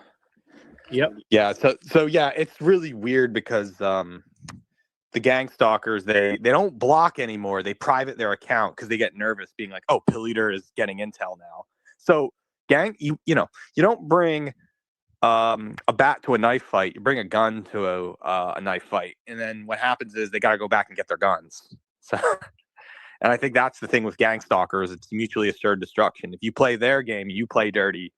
Speaker 1: Yep.
Speaker 11: Yeah. So yeah, it's really weird because the gang stalkers, they don't block anymore. They private their account because they get nervous, being like, oh, Pill Eater is getting intel now. So gang, you know, you don't bring a bat to a knife fight. You bring a gun to a knife fight, and then what happens is they got to go back and get their guns. So. And I think that's the thing with gang stalkers. It's mutually assured destruction. If you play their game, you play dirty,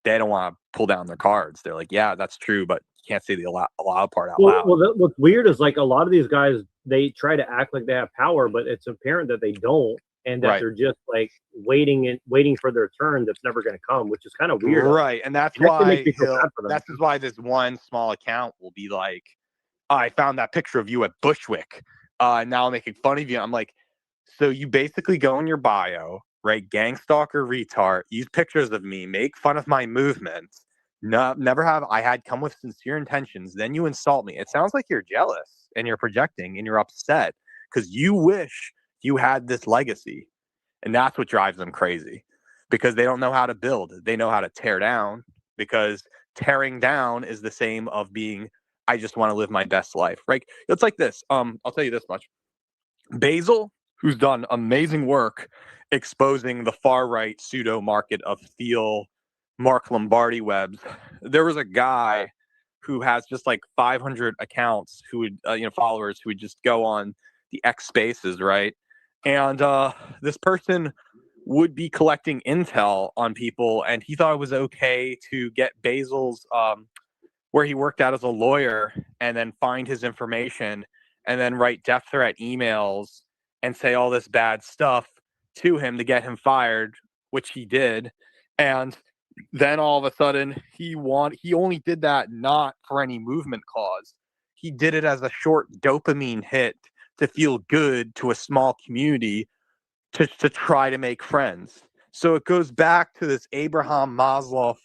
Speaker 11: they don't want to pull down their cards. They're like, yeah, that's true, but you can't say the loud part out loud.
Speaker 1: Well, what's weird is like a lot of these guys, they try to act like they have power, but it's apparent that they don't, and that they're just like waiting for their turn that's never going to come, which is kind of weird.
Speaker 11: Right, and that's why this one small account will be like, I found that picture of you at Bushwick, and now I'm making fun of you. I'm like, so you basically go in your bio, right? Gang stalker retard, use pictures of me, make fun of my movements. No, never have I had come with sincere intentions. Then you insult me. It sounds like you're jealous and you're projecting and you're upset because you wish you had this legacy. And that's what drives them crazy because they don't know how to build. They know how to tear down, because tearing down is the same of being, I just want to live my best life, right? It's like this. I'll tell you this much. Basil, who's done amazing work exposing the far right pseudo market of Thiel, Mark Lombardi webs. There was a guy who has just like 500 accounts who would, followers who would just go on the X Spaces, right? And this person would be collecting intel on people, and he thought it was okay to get Basil's, where he worked out as a lawyer, and then find his information, and then write death threat emails and say all this bad stuff to him to get him fired, which he did. And Then all of a sudden he only did that not for any movement cause. He did it as a short dopamine hit to feel good to a small community to try to make friends. So it goes back to this Abraham Maslow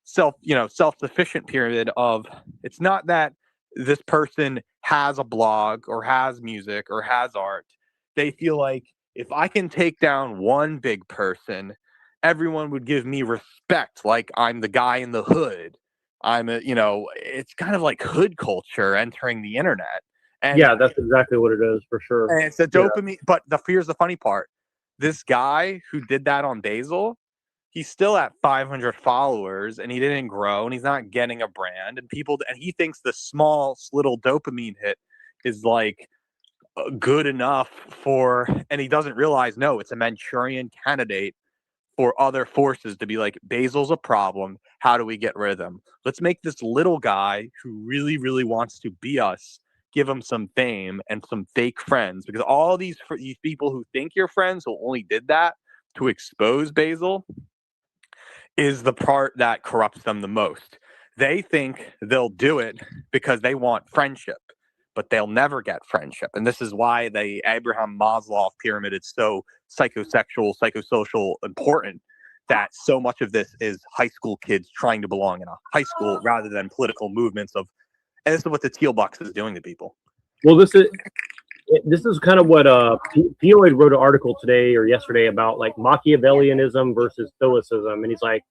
Speaker 11: self-sufficient pyramid of, it's not that this person has a blog or has music or has art. They feel like if I can take down one big person, everyone would give me respect, like I'm the guy in the hood. It's kind of like hood culture entering the internet. And
Speaker 1: yeah, that's exactly what it is for sure.
Speaker 11: and it's a dopamine, but here's the funny part. This guy who did that on Basil, he's still at 500 followers and he didn't grow and he's not getting a brand and he thinks the small little dopamine hit is like good enough and he doesn't realize, no, it's a Manchurian candidate for other forces to be like, Basil's a problem. How do we get rid of them? Let's make this little guy who really, really wants to be us, give him some fame and some fake friends, because all these people who think you're friends who only did that to expose Basil is the part that corrupts them the most. They think they'll do it because they want friendship, but they'll never get friendship. And this is why the Abraham Maslow pyramid is so psychosocial important, that so much of this is high school kids trying to belong in a high school rather than political movements and this is what the teal box is doing to people.
Speaker 1: Well, this is kind of what P.O.A. wrote an article today or yesterday about like Machiavellianism versus Stoicism, and he's like,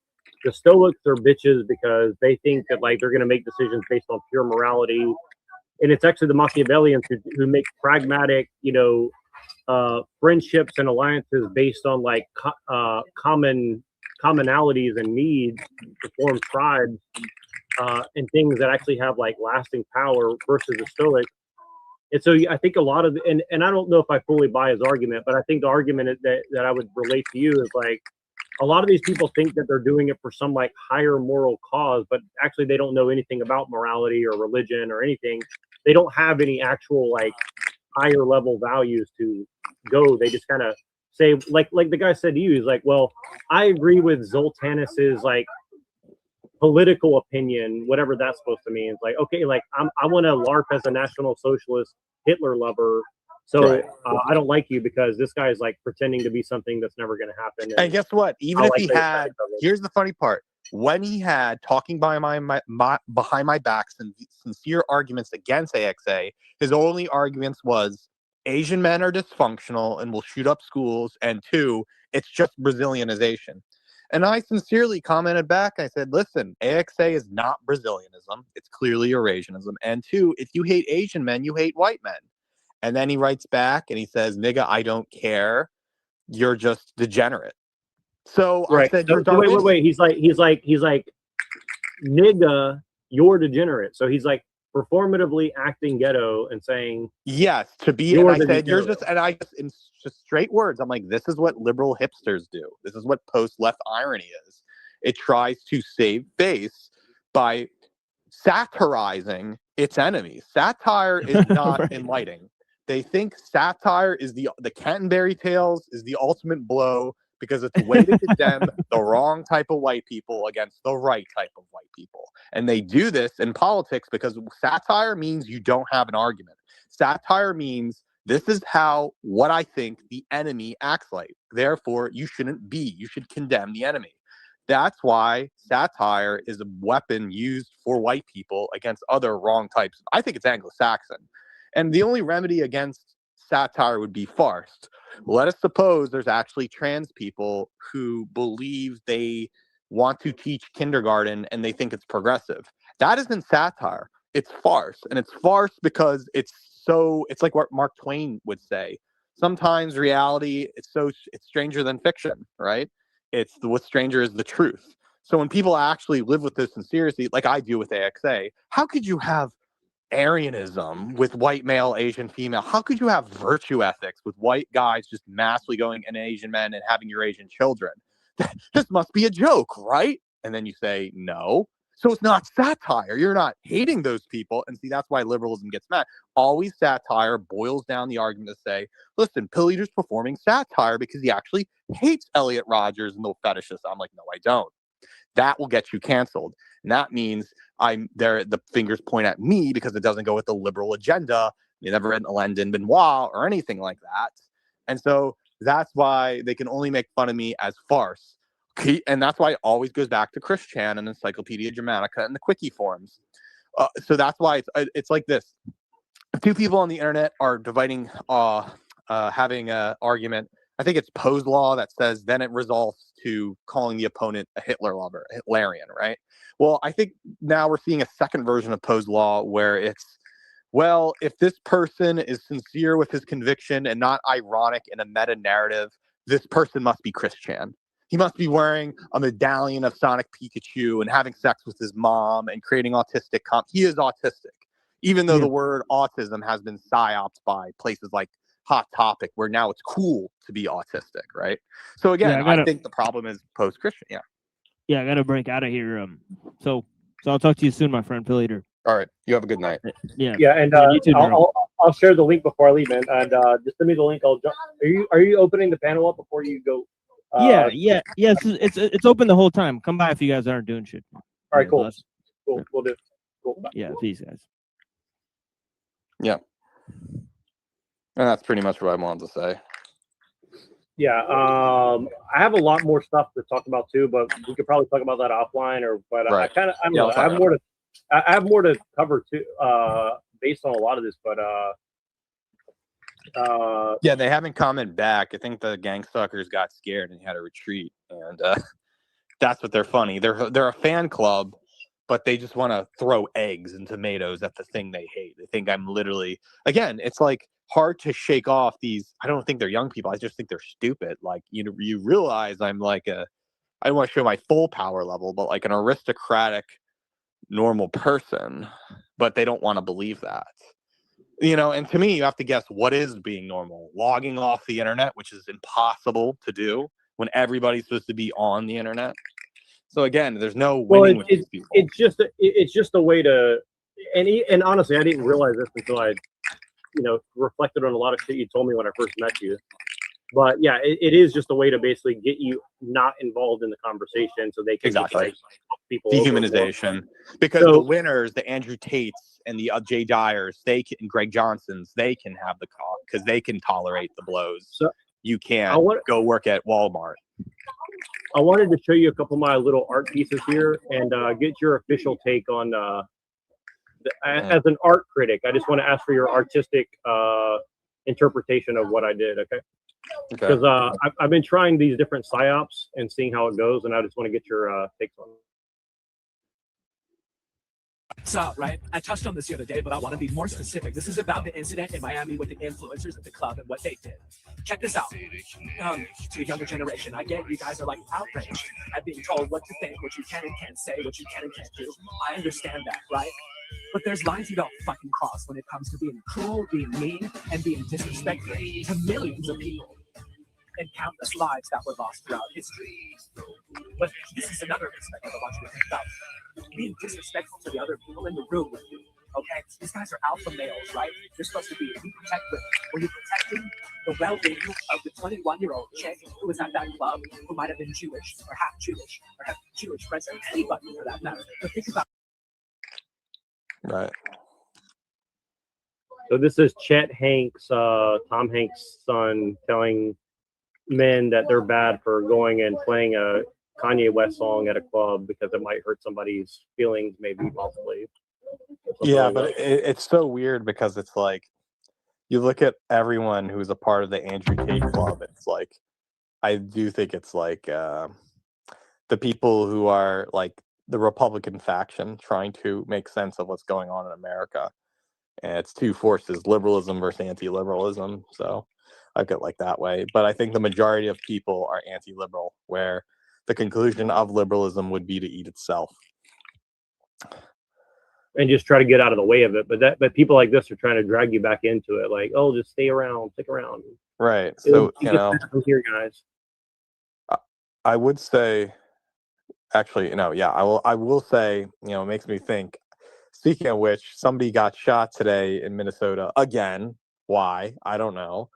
Speaker 1: the Stoics are bitches because they think that like they're going to make decisions based on pure morality, and it's actually the Machiavellians who make pragmatic, friendships and alliances based on like commonalities and needs to form tribes and things that actually have like lasting power versus the Stoics. And so I think a lot of and I don't know if I fully buy his argument, but I think the argument that I would relate to you is like a lot of these people think that they're doing it for some like higher moral cause, but actually they don't know anything about morality or religion or anything. They don't have any actual like higher level values to go. They just kind of say like the guy said to you, he's like, well, I agree with Zoltanus's like political opinion, whatever that's supposed to mean. It's like, okay, like I want to LARP as a National Socialist Hitler lover, so I don't like you because this guy is like pretending to be something that's never going to happen.
Speaker 11: And guess what? Even if he had, here's the funny part: when he had talking behind my back sincere arguments against AXA, his only arguments was Asian men are dysfunctional and will shoot up schools, and 2, it's just Brazilianization. And I sincerely commented back. I said, listen, AXA is not Brazilianism. It's clearly Eurasianism. And 2, if you hate Asian men, you hate white men. And then he writes back and he says, nigga, I don't care. You're just degenerate. So I said,
Speaker 1: wait. He's like, nigga, you're degenerate. So he's like performatively acting ghetto and saying,
Speaker 11: yes, to be. And I said, you're just, and I just, in just straight words, I'm like, this is what liberal hipsters do. This is what post-left irony is. It tries to save face by satirizing its enemies. Satire is not enlightening. They think satire is the Canterbury Tales is the ultimate blow because it's a way to condemn the wrong type of white people against the right type of white people. And they do this in politics because satire means you don't have an argument. Satire means this is what I think the enemy acts like. Therefore, you shouldn't be. You should condemn the enemy. That's why satire is a weapon used for white people against other wrong types. I think it's Anglo-Saxon. And the only remedy against satire would be farce. Let us suppose there's actually trans people who believe they want to teach kindergarten and they think it's progressive. That isn't satire. It's farce. And it's farce because it's like what Mark Twain would say. Sometimes reality, it's stranger than fiction, right? What's stranger is the truth. So when people actually live with this sincerity, like I do with AXA, how could you have Aryanism with white male, Asian female? How could you have virtue ethics with white guys just massively going in Asian men and having your Asian children? This must be a joke, right? And then you say, no. So it's not satire. You're not hating those people. And see, that's why liberalism gets mad. Always satire boils down the argument to say, listen, Pilliter's performing satire because he actually hates Elliot Rodgers and the fetishists. I'm like, no, I don't. That will get you canceled. And that means I'm there. The fingers point at me because it doesn't go with the liberal agenda. You never read Landon Benoit or anything like that. And so that's why they can only make fun of me as farce. And that's why it always goes back to Chris Chan and Encyclopedia Germanica and the Quickie forums. So that's why it's like this. Two people on the internet are dividing, having an argument. I think it's Poe's law that says then it resolves to calling the opponent a Hitler lover, a Hitlerian, right? Well, I think now we're seeing a second version of Poe's law where it's, well, if this person is sincere with his conviction and not ironic in a meta narrative, this person must be Chris Chan. He must be wearing a medallion of Sonic Pikachu and having sex with his mom and creating autistic he is autistic, even though the word autism has been psyoped by places like Hot Topic, where now it's cool to be autistic, right? So again, I think the problem is post-Christian.
Speaker 12: Yeah, I got to break out of here. So I'll talk to you soon, my friend Phil Eater.
Speaker 11: All right, you have a good night.
Speaker 12: Yeah,
Speaker 1: and
Speaker 12: you too,
Speaker 1: I'll share the link before I leave, man. And just send me the link. I'll jump. Are you opening the panel up before you go?
Speaker 12: Yeah. It's open the whole time. Come by if you guys aren't doing shit.
Speaker 1: All right, cool. We'll do. Cool.
Speaker 12: Yeah, peace, guys.
Speaker 11: Yeah. And that's pretty much what I wanted to say.
Speaker 1: Yeah, I have a lot more stuff to talk about too, but we could probably talk about that offline. But
Speaker 11: right.
Speaker 1: I don't know. I have more to cover too, based on a lot of this. But
Speaker 11: yeah, they haven't commented back. I think the gang stalkers got scared and had to retreat, and that's what they're funny. They're a fan club, but they just want to throw eggs and tomatoes at the thing they hate. They think I'm literally, again, it's like hard to shake off these. I don't think they're young people. I just think they're stupid. Like, you realize I'm like I don't want to show my full power level, but like an aristocratic, normal person, but they don't want to believe that. And to me, you have to guess what is being normal. Logging off the internet, which is impossible to do when everybody's supposed to be on the internet. So again, there's no winning with these people.
Speaker 1: It's just a way to, and honestly, I didn't realize this until I, reflected on a lot of shit you told me when I first met you. But yeah, it is just a way to basically get you not involved in the conversation, so they can
Speaker 11: exactly
Speaker 1: people
Speaker 11: dehumanization. Because the winners, the Andrew Tates and the Jay Dyers, and Greg Johnsons, they can have the call because they can tolerate the blows. So you can't go work at Walmart.
Speaker 1: I wanted to show you a couple of my little art pieces here and get your official take on. As an art critic, I just want to ask for your artistic interpretation of what I did. Okay. Because I've been trying these different psyops and seeing how it goes, and I just want to get your takes on it.
Speaker 8: So, right, I touched on this the other day, but I want to be more specific. This is about the incident in Miami with the influencers at the club and what they did. Check this out. To the younger generation, I get you guys are like outraged at being told what to think, what you can and can't say, what you can and can't do. I understand that, right? But there's lines you don't fucking cross when it comes to being cruel, being mean, and being disrespectful to millions of people and countless lives that were lost throughout history. But this is another perspective I want you to think about. Being disrespectful to the other people in the room with you. Okay? These guys are alpha males, right? You're supposed to be, you protect women. Were you protecting the well-being of the 21-year-old chick who was at that club, who might have been Jewish or half Jewish or have Jewish friends, or anybody for that matter? But think about.
Speaker 11: Right.
Speaker 1: So this is Chet Hanks, Tom Hanks' son, telling men that they're bad for going and playing a Kanye West song at a club because it might hurt somebody's feelings, maybe, possibly.
Speaker 11: Yeah, but it's so weird because it's like you look at everyone who's a part of the Andrew Tate Club. It's like I do think it's like the people who are like the Republican faction trying to make sense of what's going on in America. And it's two forces, liberalism versus anti-liberalism. So I get like that way. But I think the majority of people are anti-liberal, where the conclusion of liberalism would be to eat itself.
Speaker 1: And just try to get out of the way of it. But people like this are trying to drag you back into it. Like, oh, just stay around, stick around.
Speaker 11: Right. So,
Speaker 1: here, guys.
Speaker 11: I would say, actually, I will say, it makes me think, speaking of which, somebody got shot today in Minnesota again. Why? I don't know.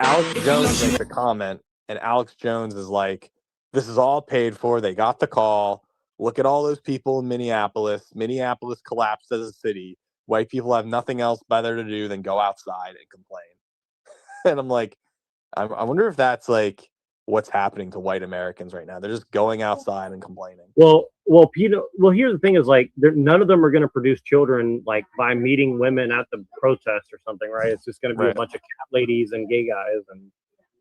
Speaker 11: Alex Jones makes a comment, and Alex Jones is like, this is all paid for. They got the call. Look at all those people in Minneapolis. Minneapolis collapsed as a city. White people have nothing else better to do than go outside and complain. And I'm like, I wonder if that's like what's happening to white Americans right now. They're just going outside and complaining.
Speaker 1: Well, Peter. Well, here's the thing: is like none of them are going to produce children like by meeting women at the protest or something, right? It's just going to be a bunch of cat ladies and gay guys and.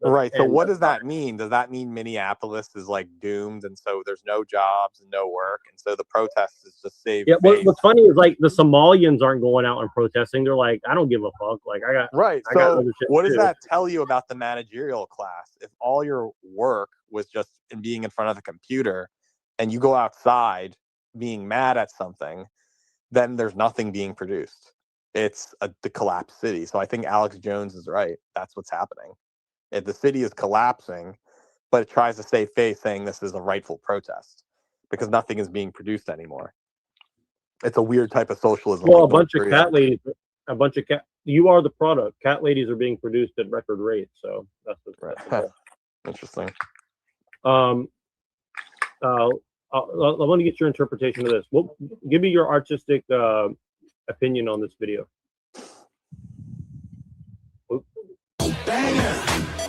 Speaker 11: Right. So what does that mean? Does that mean Minneapolis is like doomed, and so there's no jobs and no work, and so the protest is just saved?
Speaker 1: Yeah. What's funny is like the Somalians aren't going out and protesting. They're like, I don't give a fuck. Like I got
Speaker 11: right.
Speaker 1: I got
Speaker 11: So
Speaker 1: other shit
Speaker 11: what does
Speaker 1: too.
Speaker 11: that tell you about the managerial class? If all your work was just in being in front of the computer, and you go outside being mad at something, then there's nothing being produced. It's the collapsed city. So I think Alex Jones is right. That's what's happening. If the city is collapsing, but it tries to save face saying this is a rightful protest because nothing is being produced anymore. It's a weird type of socialism.
Speaker 1: Well,
Speaker 11: like
Speaker 1: a bunch
Speaker 11: North
Speaker 1: of
Speaker 11: Korea.
Speaker 1: cat ladies, a bunch of cat. You are the product. Cat ladies are being produced at record rates. So that's
Speaker 11: Right. Interesting.
Speaker 1: I want to get your interpretation of this. Give me your artistic opinion on this video.
Speaker 13: Banger.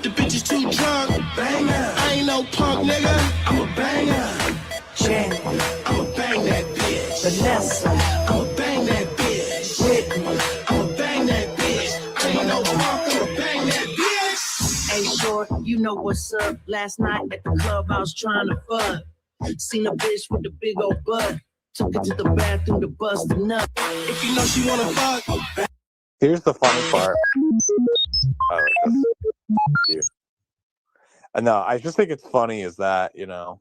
Speaker 13: The bitch is too drunk. Banger. I ain't no punk nigga. I'm a banger. Ching. I'ma bang that bitch. Vanessa. I'ma bang that bitch. Whitney. I'ma bang that bitch. I ain't no punk. I'ma bang that bitch.
Speaker 14: Hey, short, you know what's up. Last night at the club, I was trying to fuck. Seen a bitch with a big old butt. Took her to the bathroom to bust a nut.
Speaker 13: If you know she wanna fuck.
Speaker 11: Here's the funny part. I like this. No, I just think it's funny is that, you know,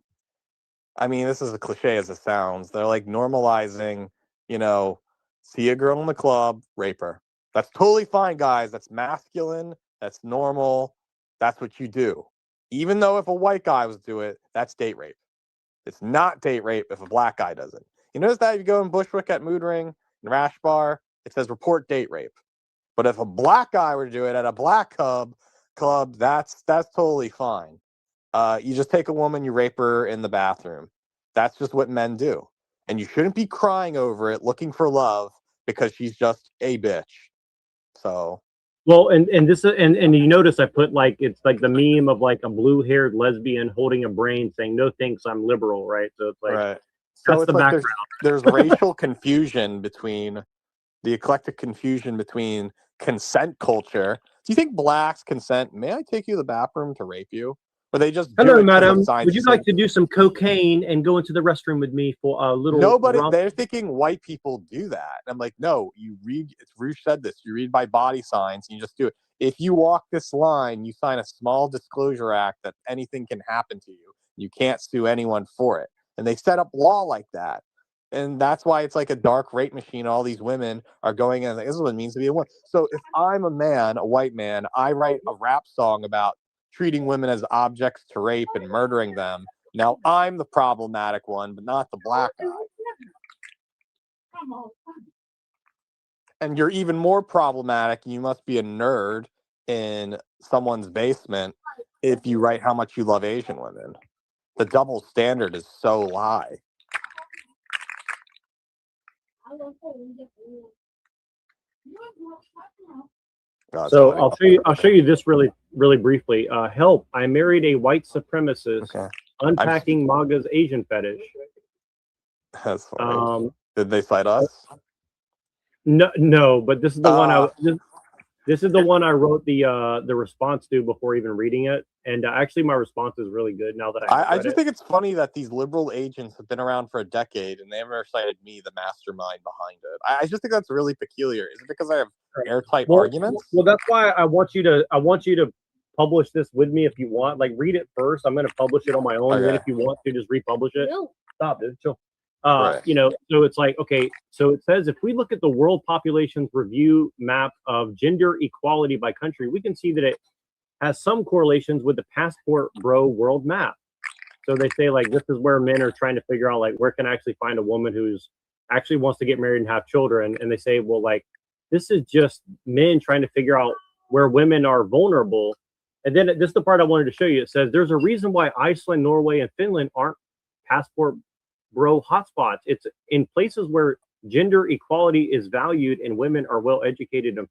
Speaker 11: I mean, this is a cliche as it sounds. They're like normalizing, you know, see a girl in the club, rape her. That's totally fine, guys. That's masculine. That's normal. That's what you do. Even though if a white guy was to do it, that's date rape. It's not date rape if a black guy does it. You notice that if you go in Bushwick at Mood Ring and Rash Bar, it says report date rape. But if a black guy were to do it at a black club, that's totally fine. You just take a woman, you rape her in the bathroom. That's just what men do. And you shouldn't be crying over it, looking for love because she's just a bitch. So
Speaker 1: well, and this is and you notice I put like it's like the meme of like a blue-haired lesbian holding a brain saying no thanks, I'm liberal, right? So it's like
Speaker 11: right.
Speaker 1: That's
Speaker 11: So it's
Speaker 1: the
Speaker 11: like
Speaker 1: background.
Speaker 11: there's racial confusion between the eclectic confusion between consent culture. Do you think blacks consent? May I take you to the bathroom to rape you? Or they just do
Speaker 1: Hello,
Speaker 11: it 'cause
Speaker 1: madam.
Speaker 11: it's science
Speaker 1: Would you
Speaker 11: to
Speaker 1: like
Speaker 11: say-
Speaker 1: to do some cocaine and go into the restroom with me for a little?
Speaker 11: Nobody,
Speaker 1: romp?
Speaker 11: they're thinking white people do that. I'm like, no, you read, it's Rouge said this, you read by body signs and you just do it. If you walk this line, you sign a small disclosure act that anything can happen to you. You can't sue anyone for it. And they set up law like that. And that's why it's like a dark rape machine. All these women are going in. Like, this is what it means to be a woman. So if I'm a man, a white man, I write a rap song about treating women as objects to rape and murdering them. Now I'm the problematic one, but not the black guy. And you're even more problematic. You must be a nerd in someone's basement if you write how much you love Asian women. The double standard is so high.
Speaker 1: So I'll show you this really briefly. Help! I married a white supremacist. Unpacking MAGA's Asian fetish.
Speaker 11: That's funny. Did they cite us?
Speaker 1: No, but this is the one this is the one I wrote the response to before even reading it, and actually my response is really good now that
Speaker 11: I just think it's funny that these liberal agents have been around for a decade and they never cited me, the mastermind behind it. I just think that's really peculiar. Is it because I have airtight arguments?
Speaker 1: Well, that's why I want you to publish this with me if you want. Like, read it first. I'm going to publish it on my own. And then if you want to, just republish it. Stop, dude. Chill. You know, so it's like, okay, so it says if we look at the World Populations Review map of gender equality by country, we can see that it has some correlations with the Passport Bro world map. So they say like this is where men are trying to figure out like where can I actually find a woman who's actually wants to get married and have children. And they say, well, like this is just men trying to figure out where women are vulnerable. And then this is the part I wanted to show you. It says there's a reason why Iceland, Norway, and Finland aren't Passport bro hotspots. It's in places where gender equality is valued and women are well educated and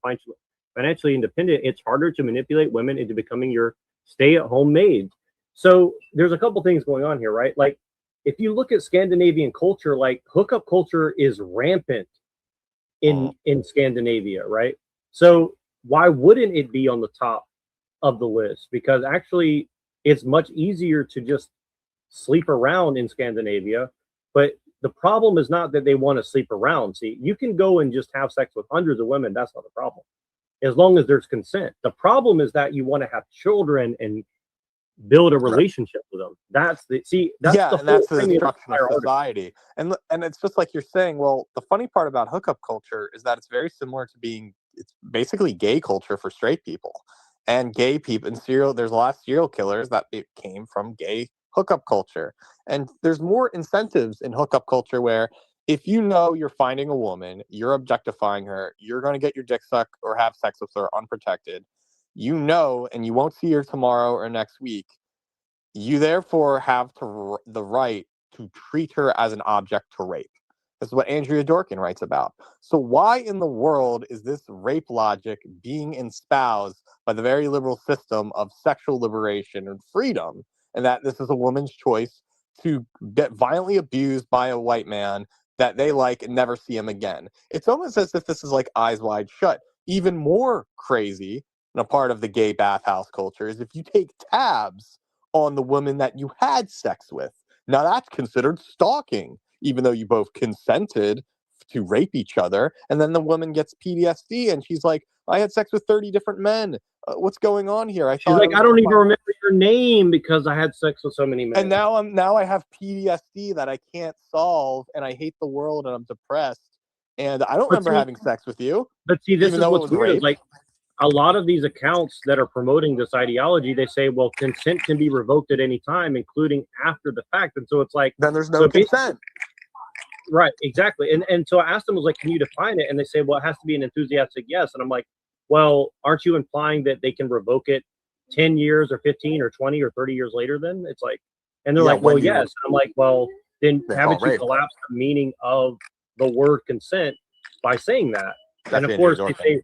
Speaker 1: financially independent. It's harder to manipulate women into becoming your stay-at-home maids. So there's a couple things going on here, right? Like if you look at Scandinavian culture, like hookup culture is rampant in Scandinavia, right? So why wouldn't it be on the top of the list? Because actually it's much easier to just sleep around in Scandinavia. But the problem is not that they want to sleep around. See, you can go and just have sex with hundreds of women. That's not the problem, as long as there's consent. The problem is that you want to have children and build a relationship with them. That's the
Speaker 11: destruction of society. And it's just like you're saying. Well, the funny part about hookup culture is that it's very similar to it's basically gay culture for straight people. And gay people and there's a lot of serial killers that it came from gay hookup culture. And there's more incentives in hookup culture where if you know you're finding a woman, you're objectifying her, you're going to get your dick sucked or have sex with her unprotected, you know, and you won't see her tomorrow or next week, you therefore have the right to treat her as an object to rape. This is what Andrea Dworkin writes about. So why in the world is this rape logic being espoused by the very liberal system of sexual liberation and freedom, and that this is a woman's choice to get violently abused by a white man that they like and never see him again? It's almost as if this is like Eyes Wide Shut. Even more crazy, and a part of the gay bathhouse culture, is if you take tabs on the woman that you had sex with. Now that's considered stalking, even though you both consented to rape each other. And then the woman gets PTSD and she's like, I had sex with 30 different men. What's going on here?
Speaker 1: She's like, I don't even remember your name because I had sex with so many men.
Speaker 11: And now I have PTSD that I can't solve, and I hate the world, and I'm depressed, and I don't remember having sex with you.
Speaker 1: But see, this is what's weird. Is like a lot of these accounts that are promoting this ideology, they say, well, consent can be revoked at any time, including after the fact. And so it's like,
Speaker 11: then there's no consent.
Speaker 1: Right, exactly. And so I asked them, was like, can you define it? And they say, well, it has to be an enthusiastic yes. And I'm like, well, aren't you implying that they can revoke it 10 years or 15 or 20 or 30 years later then? It's like, and they're like, well, yes. And I'm like, well, then haven't you collapsed the meaning of the word consent by saying that? And of course, they say,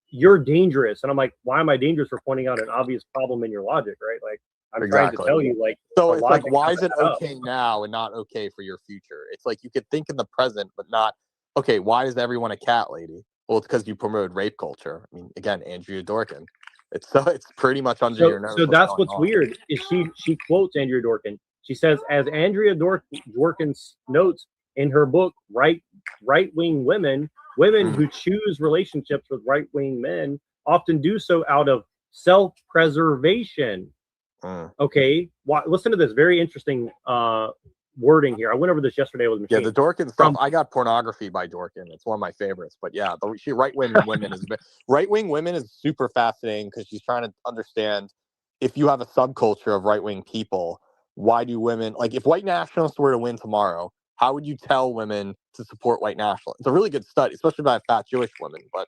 Speaker 1: you're dangerous. And I'm like, why am I dangerous for pointing out an obvious problem in your logic, right? Like, I'm trying to tell you, like,
Speaker 11: so it's like, why is it okay now and not okay for your future? It's like you could think in the present, but not, okay, why is everyone a cat lady? Well, it's because you promoted rape culture. I mean, again, Andrea Dworkin. It's pretty much under your nose.
Speaker 1: So that's what's weird is she quotes Andrea Dworkin. She says, as Andrea Dworkin notes in her book, Right-Wing Women who choose relationships with right-wing men often do so out of self-preservation. Okay, listen to this very interesting wording here. I went over this yesterday with Machine.
Speaker 11: Yeah, the Dworkin stuff. I got Pornography by Dworkin. It's one of my favorites. But yeah, right-wing women is super fascinating because she's trying to understand if you have a subculture of right-wing people, why do women, like if white nationalists were to win tomorrow, how would you tell women to support white nationalists? It's a really good study, especially by fat Jewish women. But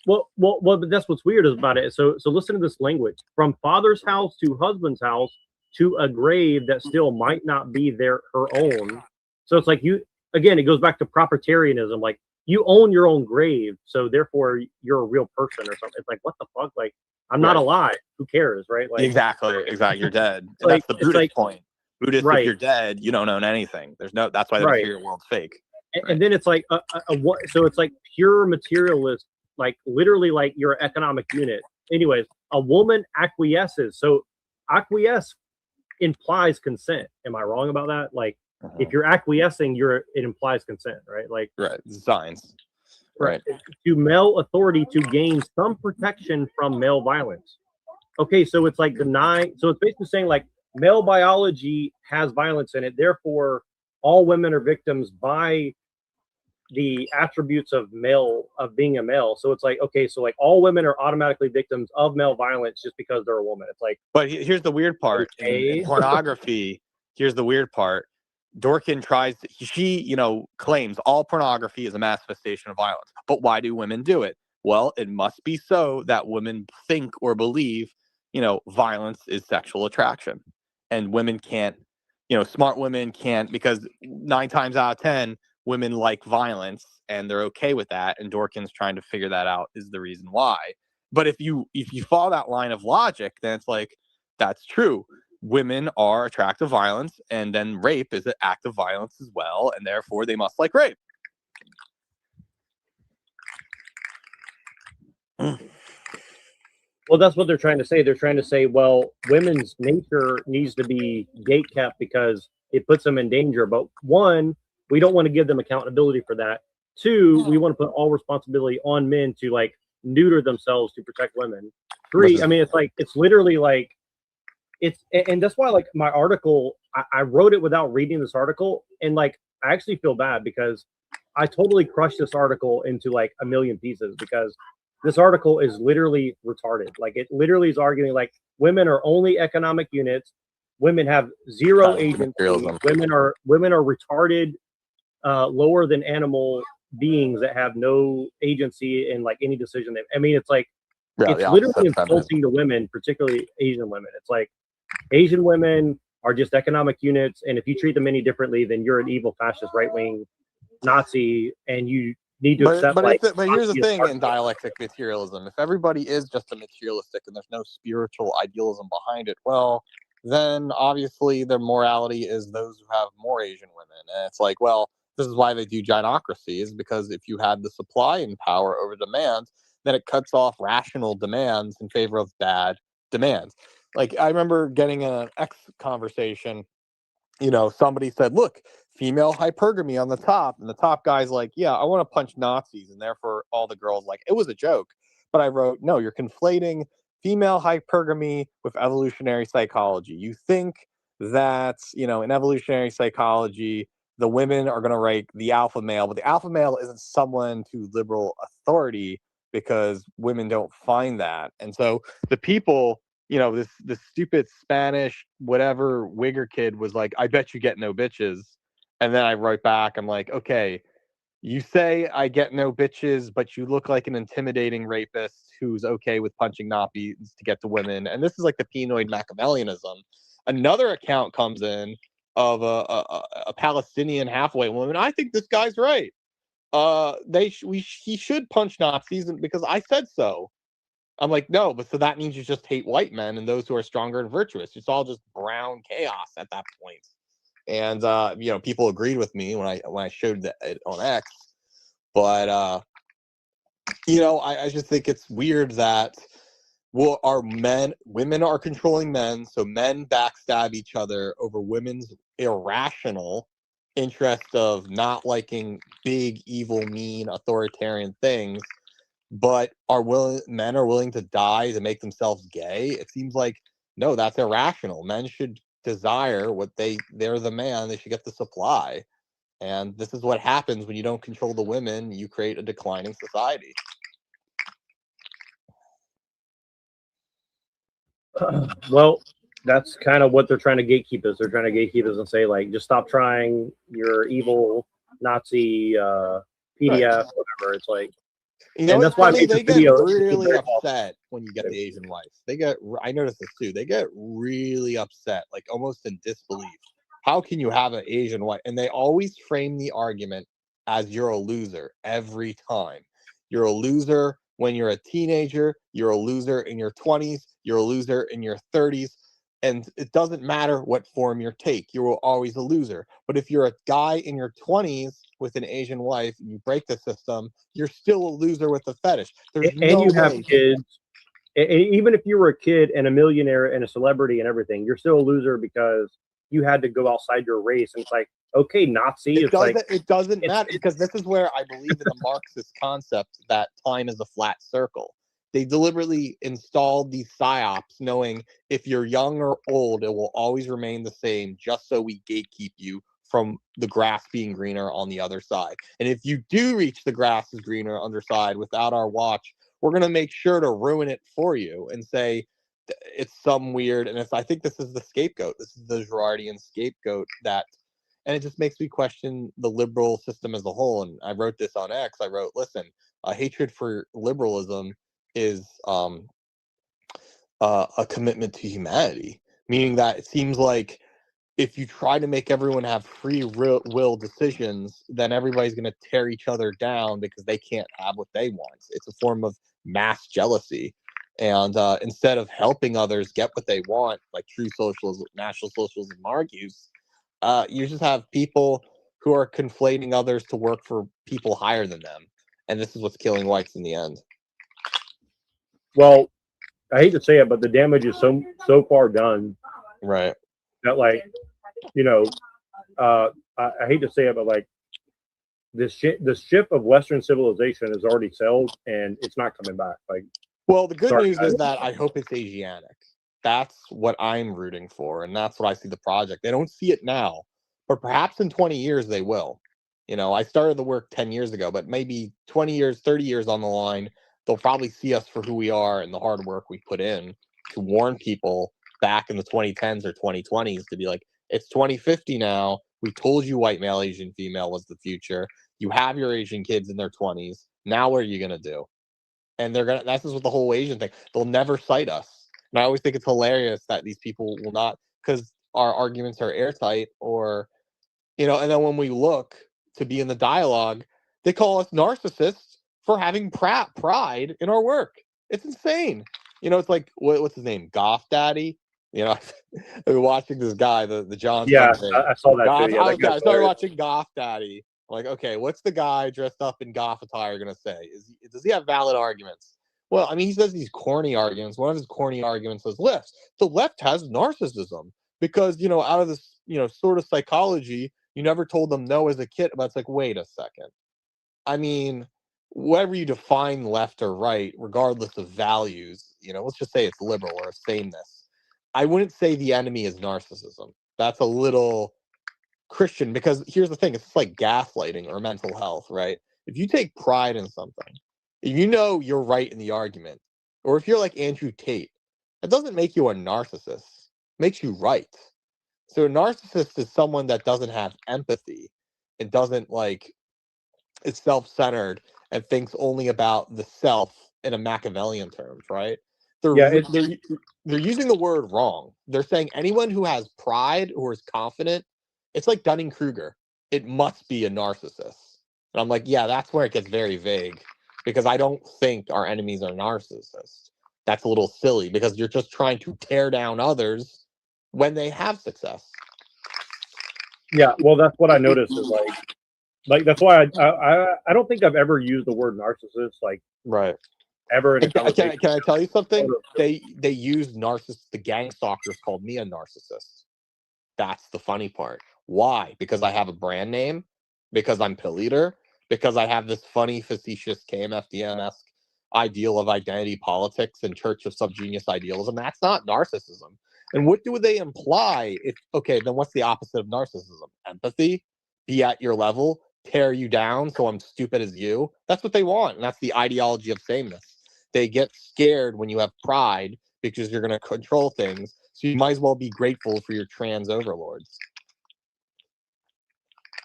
Speaker 1: but that's what's weird about it. So listen to this language: from father's house to husband's house to a grave that still might not be her own. So it's like it goes back to proprietarianism. Like you own your own grave, so therefore you're a real person or something. It's like, what the fuck? Like I'm not alive. Who cares, right? Like
Speaker 11: exactly. You're dead. And that's the Buddhist point. Buddhist, if you're dead, you don't own anything. That's why the material world's fake.
Speaker 1: And then it's like so it's like pure materialist, like literally like your economic unit. Anyways, a woman acquiesces. So acquiesce implies consent. Am I wrong about that? Like if you're acquiescing, it implies consent, right? Like
Speaker 11: signs. Right.
Speaker 1: To male authority to gain some protection from male violence. Okay, so it's like so it's basically saying like male biology has violence in it, therefore all women are victims by the attributes of being a male. So it's like, okay, so like all women are automatically victims of male violence just because they're a woman. It's like,
Speaker 11: but here's the weird part. In pornography, here's the weird part. Dworkin claims all pornography is a manifestation of violence. But why do women do it? Well, it must be so that women think or believe, violence is sexual attraction. And women can't smart women can't, because 9 times out of 10 women like violence and they're okay with that, and Dworkin's trying to figure that out is the reason why. But if you follow that line of logic, then it's like, that's true. Women are attracted to violence, and then rape is an act of violence as well, and therefore they must like rape.
Speaker 1: Well, that's what they're trying to say. They're trying to say, well, women's nature needs to be gatekept because it puts them in danger. But one, we don't want to give them accountability for that. Two, we want to put all responsibility on men to like neuter themselves to protect women. Three, I mean, it's like, it's literally like, and that's why like my article, I wrote it without reading this article. And like, I actually feel bad because I totally crushed this article into like a million pieces, because this article is literally retarded. Like, it literally is arguing like women are only economic units. Women have zero agency. Women are retarded, lower than animal beings that have no agency in like any decision. I mean, it's like, it's literally insulting to women, particularly Asian women. It's like Asian women are just economic units, and if you treat them any differently, then you're an evil fascist right-wing Nazi, and you need to accept.
Speaker 11: But here's the thing in dialectic materialism: if everybody is just a materialistic and there's no spiritual idealism behind it, well, then obviously their morality is those who have more Asian women. And it's like, well, this is why they do gynocracy, is because if you had the supply and power over demand, then it cuts off rational demands in favor of bad demands. Like, I remember getting in an X conversation, somebody said, look, female hypergamy on the top. And the top guy's like, yeah, I want to punch Nazis. And therefore all the girls, like, it was a joke. But I wrote, no, you're conflating female hypergamy with evolutionary psychology. You think that, in evolutionary psychology, the women are going to rank the alpha male, but the alpha male isn't someone to liberal authority, because women don't find that. And so the people, this stupid Spanish whatever wigger kid was like, I bet you get no bitches. And then I write back, I'm like, okay, you say I get no bitches, but you look like an intimidating rapist who's okay with punching Nazis to get to women. And this is like the Pinoid Machiavellianism. Another account comes in of a Palestinian halfway woman. I think this guy's right. He should punch Nazis because I said so. I'm like, no, but so that means you just hate white men and those who are stronger and virtuous. It's all just brown chaos at that point. And people agreed with me when I showed it on X. But I just think it's weird that women are controlling men, so men backstab each other over women's irrational interest of not liking big, evil, mean, authoritarian things, but men are willing to die to make themselves gay. It seems like, no, that's irrational. Men should desire what they're the man, they should get the supply. And this is what happens when you don't control the women. You create a declining society.
Speaker 1: Well, that's kind of what they're trying to gatekeep us. They're trying to gatekeep us and say, like, just stop trying your evil Nazi PDF, whatever. It's like, and that's why
Speaker 11: they get really upset when you get the Asian wife. I noticed this too. They get really upset, like almost in disbelief. How can you have an Asian wife? And they always frame the argument as you're a loser every time. You're a loser when you're a teenager. You're a loser in your 20s. You're a loser in your 30s. And it doesn't matter what form you take. You're always a loser. But if you're a guy in your 20s with an Asian wife, and you break the system, you're still a loser with a fetish. There's
Speaker 1: and you have kids. And even if you were a kid and a millionaire and a celebrity and everything, you're still a loser because you had to go outside your race. And it's like, okay, Nazi.
Speaker 11: It doesn't matter, because this is where I believe in the Marxist concept that time is a flat circle. They deliberately installed these psyops knowing if you're young or old, it will always remain the same, just so we gatekeep you from the grass being greener on the other side. And if you do reach the grass is greener underside without our watch, we're going to make sure to ruin it for you and say it's some weird. And I think this is the scapegoat. This is the Girardian scapegoat and it just makes me question the liberal system as a whole. And I wrote this on X. I wrote, listen, a hatred for liberalism is a commitment to humanity, meaning that it seems like if you try to make everyone have free will decisions, then everybody's going to tear each other down because they can't have what they want. It's a form of mass jealousy. And instead of helping others get what they want, like true socialism, National Socialism argues, you just have people who are conflating others to work for people higher than them. And this is what's killing whites in the end.
Speaker 1: Well, I hate to say it, but the damage is so far done.
Speaker 11: Right.
Speaker 1: That, like, you know, I hate to say it, but like the ship of Western civilization is already sailed and it's not coming back. Like,
Speaker 11: well, the good news is that I hope it's Asiatic. That's what I'm rooting for, and that's what I see the project. They don't see it now, but perhaps in 20 years they will. You know, I started the work 10 years ago, but maybe 20 years, 30 years on the line, they'll probably see us for who we are and the hard work we put in to warn people back in the 2010s or 2020s to be like, it's 2050 now. We told you white male, Asian female was the future. You have your Asian kids in their 20s. Now what are you going to do? And that's just with the whole Asian thing. They'll never cite us. And I always think it's hilarious that these people will not, because our arguments are airtight or, you know, and then when we look to be in the dialogue, they call us narcissists for having pride in our work. It's insane. You know, it's like, what's his name? Goth Daddy? You know, I've been watching this guy, the John.
Speaker 1: Yeah,
Speaker 11: thing.
Speaker 1: I saw that
Speaker 11: Goth,
Speaker 1: too. Yeah,
Speaker 11: I started watching Goth Daddy. I'm like, okay, what's the guy dressed up in goth attire going to say? Does he have valid arguments? Well, I mean, he says these corny arguments. One of his corny arguments is left. The left has narcissism because, you know, out of this, you know, sort of psychology, you never told them no as a kid. But it's like, wait a second. I mean, whatever you define left or right, regardless of values, you know, let's just say it's liberal or sameness. I wouldn't say the enemy is narcissism. That's a little Christian, because here's the thing, it's like gaslighting or mental health, right? If you take pride in something, if you know you're right in the argument, or if you're like Andrew Tate, that doesn't make you a narcissist. It makes you right. So a narcissist is someone that doesn't have empathy and doesn't like, is self-centered and thinks only about the self in a Machiavellian terms, right? They're using the word wrong. They're saying anyone who has pride or is confident, it's like Dunning-Kruger. It must be a narcissist. And I'm like, yeah, that's where it gets very vague, because I don't think our enemies are narcissists. That's a little silly, because you're just trying to tear down others when they have success.
Speaker 1: Yeah, well, that's what I noticed is like that's why I don't think I've ever used the word narcissist like
Speaker 11: right
Speaker 1: ever in a conversation.
Speaker 11: Can I tell you something? They use narcissists. The gang stalkers called me a narcissist. That's the funny part. Why? Because I have a brand name, because I'm pill eater, because I have this funny, facetious KMFDM-esque ideal of identity politics and Church of Subgenius idealism. That's not narcissism. And what do they imply? Okay, then what's the opposite of narcissism? Empathy? Be at your level? Tear you down so I'm stupid as you? That's what they want, and that's the ideology of sameness. They get scared when you have pride because you're going to control things, so you might as well be grateful for your trans overlords.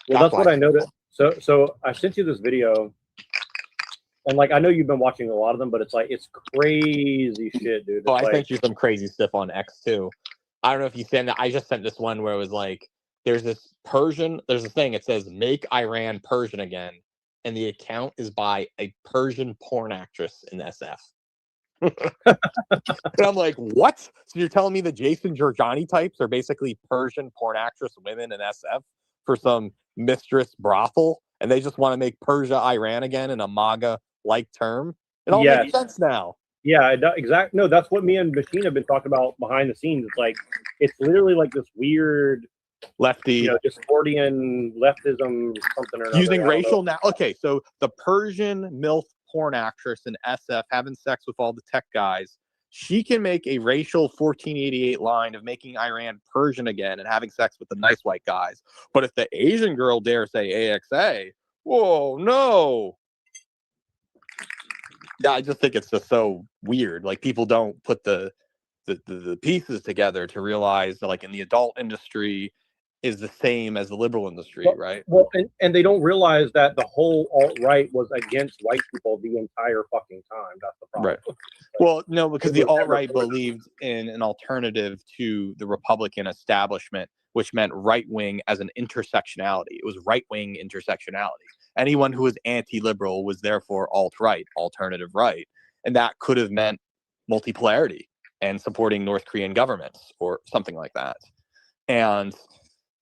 Speaker 1: Well, that's what I noticed. So I sent you this video, and like I know you've been watching a lot of them, but it's like it's crazy shit, dude.
Speaker 11: I sent you some crazy stuff on X too. I don't know if you sent that. I just sent this one where it was like, there's a thing. It says "Make Iran Persian Again," and the account is by a Persian porn actress in SF. And I'm like, what? So you're telling me the Jason Giorgiani types are basically Persian porn actress women in SF for some mistress brothel, and they just want to make Persia Iran again in a MAGA-like term? It all makes sense now.
Speaker 1: Yeah, exactly. No, that's what me and Machine have been talking about behind the scenes. It's like it's literally like this weird
Speaker 11: lefty,
Speaker 1: you know, dystopian leftism, something or another.
Speaker 11: Using racial now. Okay, so the Persian MILF porn actress in SF having sex with all the tech guys, she can make a racial 1488 line of making Iran Persian again and having sex with the nice white guys. But if the Asian girl dare say AXA, whoa, no. Yeah, I just think it's just so weird. Like, people don't put the pieces together to realize that, like, in the adult industry is the same as the liberal industry, right?
Speaker 1: Well, and they don't realize that the whole alt-right was against white people the entire fucking time. That's the problem.
Speaker 11: Right. Well, no, because the alt-right believed in an alternative to the Republican establishment, which meant right wing as an intersectionality. It was right wing intersectionality. Anyone who was anti-liberal was therefore alt-right, alternative right. And that could have meant multipolarity and supporting North Korean governments or something like that. And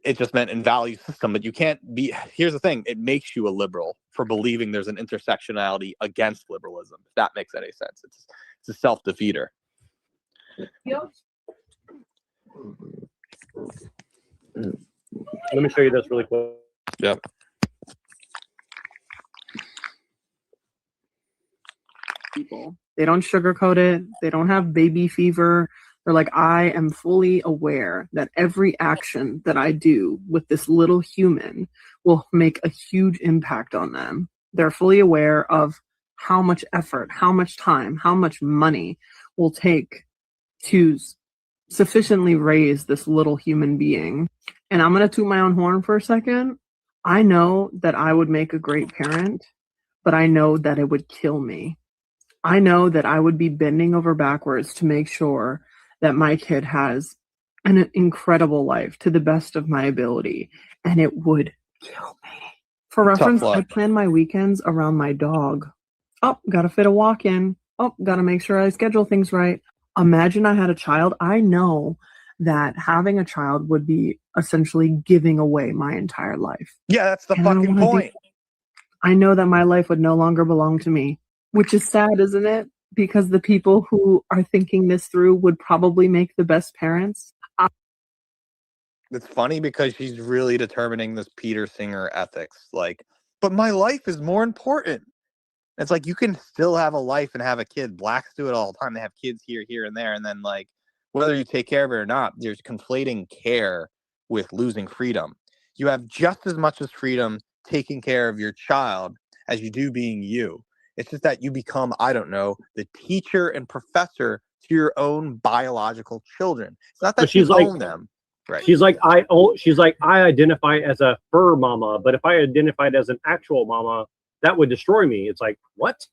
Speaker 11: it just meant in value system, but you can't be, here's the thing, it makes you a liberal for believing there's an intersectionality against liberalism, if that makes any sense. It's a self-defeater.
Speaker 1: Let me show you this really quick.
Speaker 11: Yep.
Speaker 4: People. They don't sugarcoat it. They don't have baby fever. They're like, I am fully aware that every action that I do with this little human will make a huge impact on them. They're fully aware of how much effort, how much time, how much money will take to sufficiently raise this little human being. And I'm going to toot my own horn for a second. I know that I would make a great parent, but I know that it would kill me. I know that I would be bending over backwards to make sure that my kid has an incredible life to the best of my ability, and it would kill me. For reference, I plan my weekends around my dog. Oh, gotta fit a walk in. Oh, gotta make sure I schedule things right. Imagine I had a child. I know that having a child would be essentially giving away my entire life.
Speaker 11: Yeah, that's the fucking point.
Speaker 4: I know that my life would no longer belong to me, which is sad, isn't it? Because the people who are thinking this through would probably make the best parents.
Speaker 11: It's funny because she's really determining this Peter Singer ethics. Like, but my life is more important. It's like, you can still have a life and have a kid. Blacks do it all the time. They have kids here, here, and there. And then, like, whether you take care of it or not, there's conflating care with losing freedom. You have just as much as freedom taking care of your child as you do being you. It's just that you become, I don't know, the teacher and professor to your own biological children. It's not that you own them. Right.
Speaker 1: She's like, I identify as a fur mama, but if I identified as an actual mama, that would destroy me. It's like, what?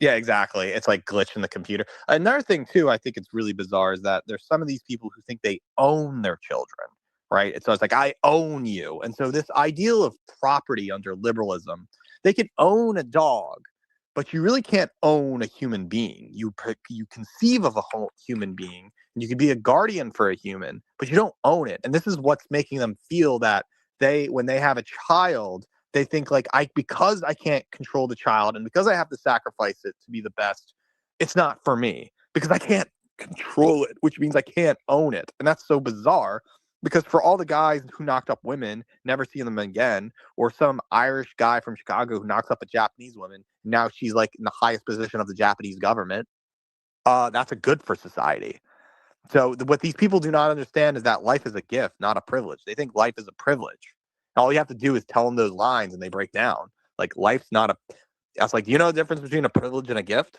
Speaker 11: Yeah, exactly. It's like glitch in the computer. Another thing too, I think it's really bizarre is that there's some of these people who think they own their children, right? And so it's like, I own you. And so this ideal of property under liberalism, they can own a dog, but you really can't own a human being. You conceive of a whole human being, and you can be a guardian for a human, but you don't own it. And this is what's making them feel that when they have a child, they think like, because I can't control the child and because I have to sacrifice it to be the best, it's not for me because I can't control it, which means I can't own it. And that's so bizarre. Because for all the guys who knocked up women, never seeing them again, or some Irish guy from Chicago who knocks up a Japanese woman, now she's like in the highest position of the Japanese government, that's a good for society. So what these people do not understand is that life is a gift, not a privilege. They think life is a privilege. All you have to do is tell them those lines and they break down. Like, life's not a... I was like, do you know the difference between a privilege and a gift?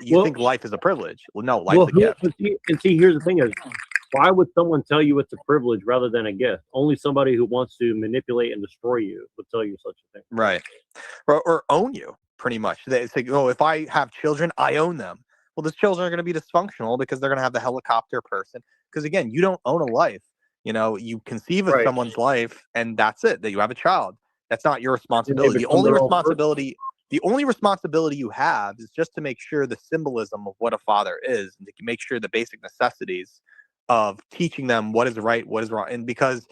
Speaker 11: You think life is a privilege. Well, no, life's a gift.
Speaker 1: And see, here's the thing is, why would someone tell you it's a privilege rather than a gift? Only somebody who wants to manipulate and destroy you would tell you such a thing.
Speaker 11: Right. Or own you, pretty much. They say, oh, if I have children, I own them. Well, those children are going to be dysfunctional because they're going to have the helicopter person. Because, again, you don't own a life. You know, you conceive of someone's life, and that's it, that you have a child. That's not your responsibility. The only responsibility you have is just to make sure the symbolism of what a father is, and to make sure the basic necessities of teaching them what is right, what is wrong. And because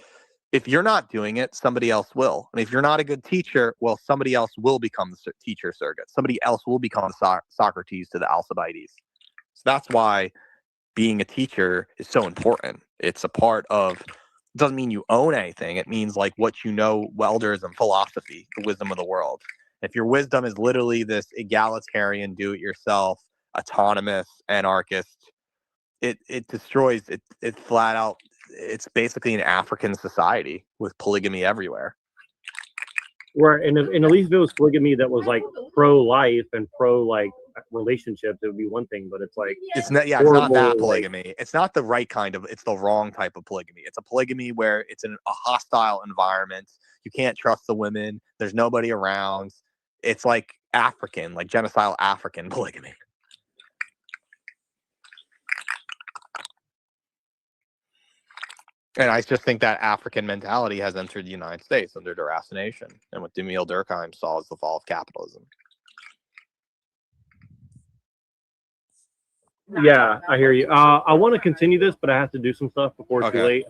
Speaker 11: if you're not doing it, somebody else will. And if you're not a good teacher, well, somebody else will become the teacher surrogate. Somebody else will become Socrates to the Alcibiades. So that's why being a teacher is so important. It's a part of, it doesn't mean you own anything. It means like what you know, welderism, philosophy, the wisdom of the world. If your wisdom is literally this egalitarian, do-it-yourself, autonomous, anarchist, it destroys it. It flat out. It's basically an African society with polygamy everywhere.
Speaker 1: Right, and at least if it was polygamy that was like pro-life and pro-like relationships, it would be one thing. But it's like
Speaker 11: it's not. Yeah, it's not that polygamy. It's not the right kind of. It's the wrong type of polygamy. It's a polygamy where it's in a hostile environment. You can't trust the women. There's nobody around. It's like African, like genocidal African polygamy. And I just think that African mentality has entered the United States under deracination, and what Emil Durkheim saw as the fall of capitalism.
Speaker 1: Yeah, I hear you. I want to continue this, but I have to do some stuff before it's too late.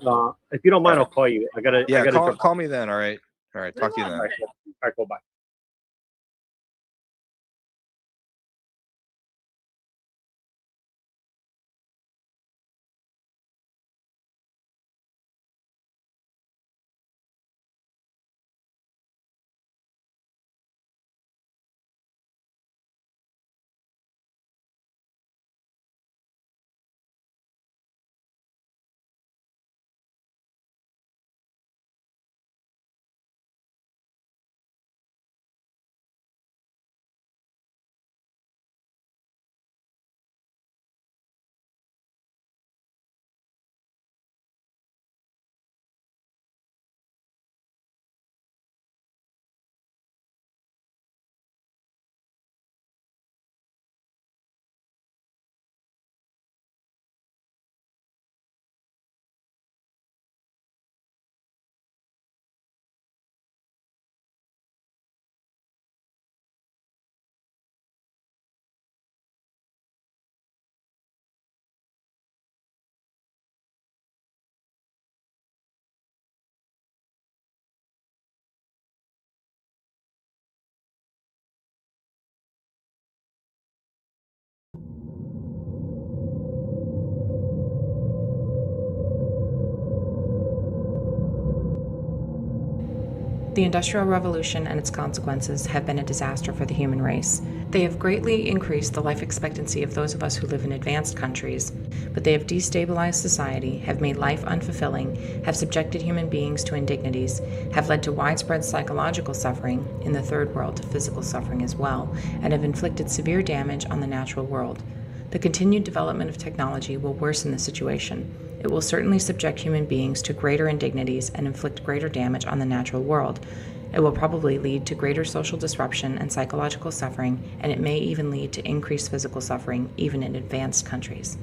Speaker 1: If you don't mind, I'll call you. I gotta.
Speaker 11: Yeah,
Speaker 1: I gotta
Speaker 11: call me then. All right. Talk to you then.
Speaker 1: All right, cool. Bye.
Speaker 3: The Industrial Revolution and its consequences have been a disaster for the human race. They have greatly increased the life expectancy of those of us who live in advanced countries, but they have destabilized society, have made life unfulfilling, have subjected human beings to indignities, have led to widespread psychological suffering, in the third world to physical suffering as well, and have inflicted severe damage on the natural world. The continued development of technology will worsen the situation. It will certainly subject human beings to greater indignities and inflict greater damage on the natural world. It will probably lead to greater social disruption and psychological suffering, and it may even lead to increased physical suffering, even in advanced countries.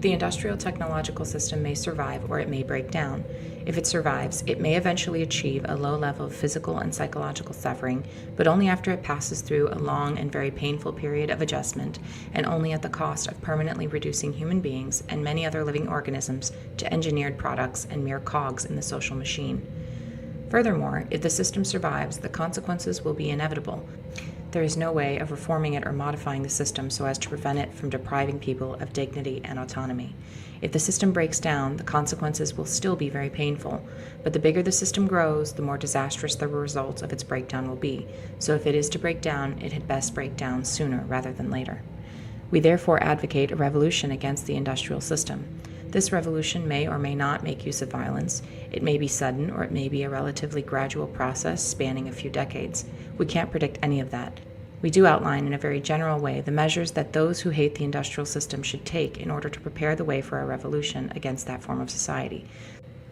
Speaker 3: The industrial technological system may survive or it may break down. If it survives, it may eventually achieve a low level of physical and psychological suffering, but only after it passes through a long and very painful period of adjustment, and only at the cost of permanently reducing human beings and many other living organisms to engineered products and mere cogs in the social machine. Furthermore, if the system survives, the consequences will be inevitable. There is no way of reforming it or modifying the system so as to prevent it from depriving people of dignity and autonomy. If the system breaks down, the consequences will still be very painful, but the bigger the system grows, the more disastrous the results of its breakdown will be. So if it is to break down, it had best break down sooner rather than later. We therefore advocate a revolution against the industrial system. This revolution may or may not make use of violence. It may be sudden, or it may be a relatively gradual process spanning a few decades. We can't predict any of that. We do outline in a very general way the measures that those who hate the industrial system should take in order to prepare the way for a revolution against that form of society.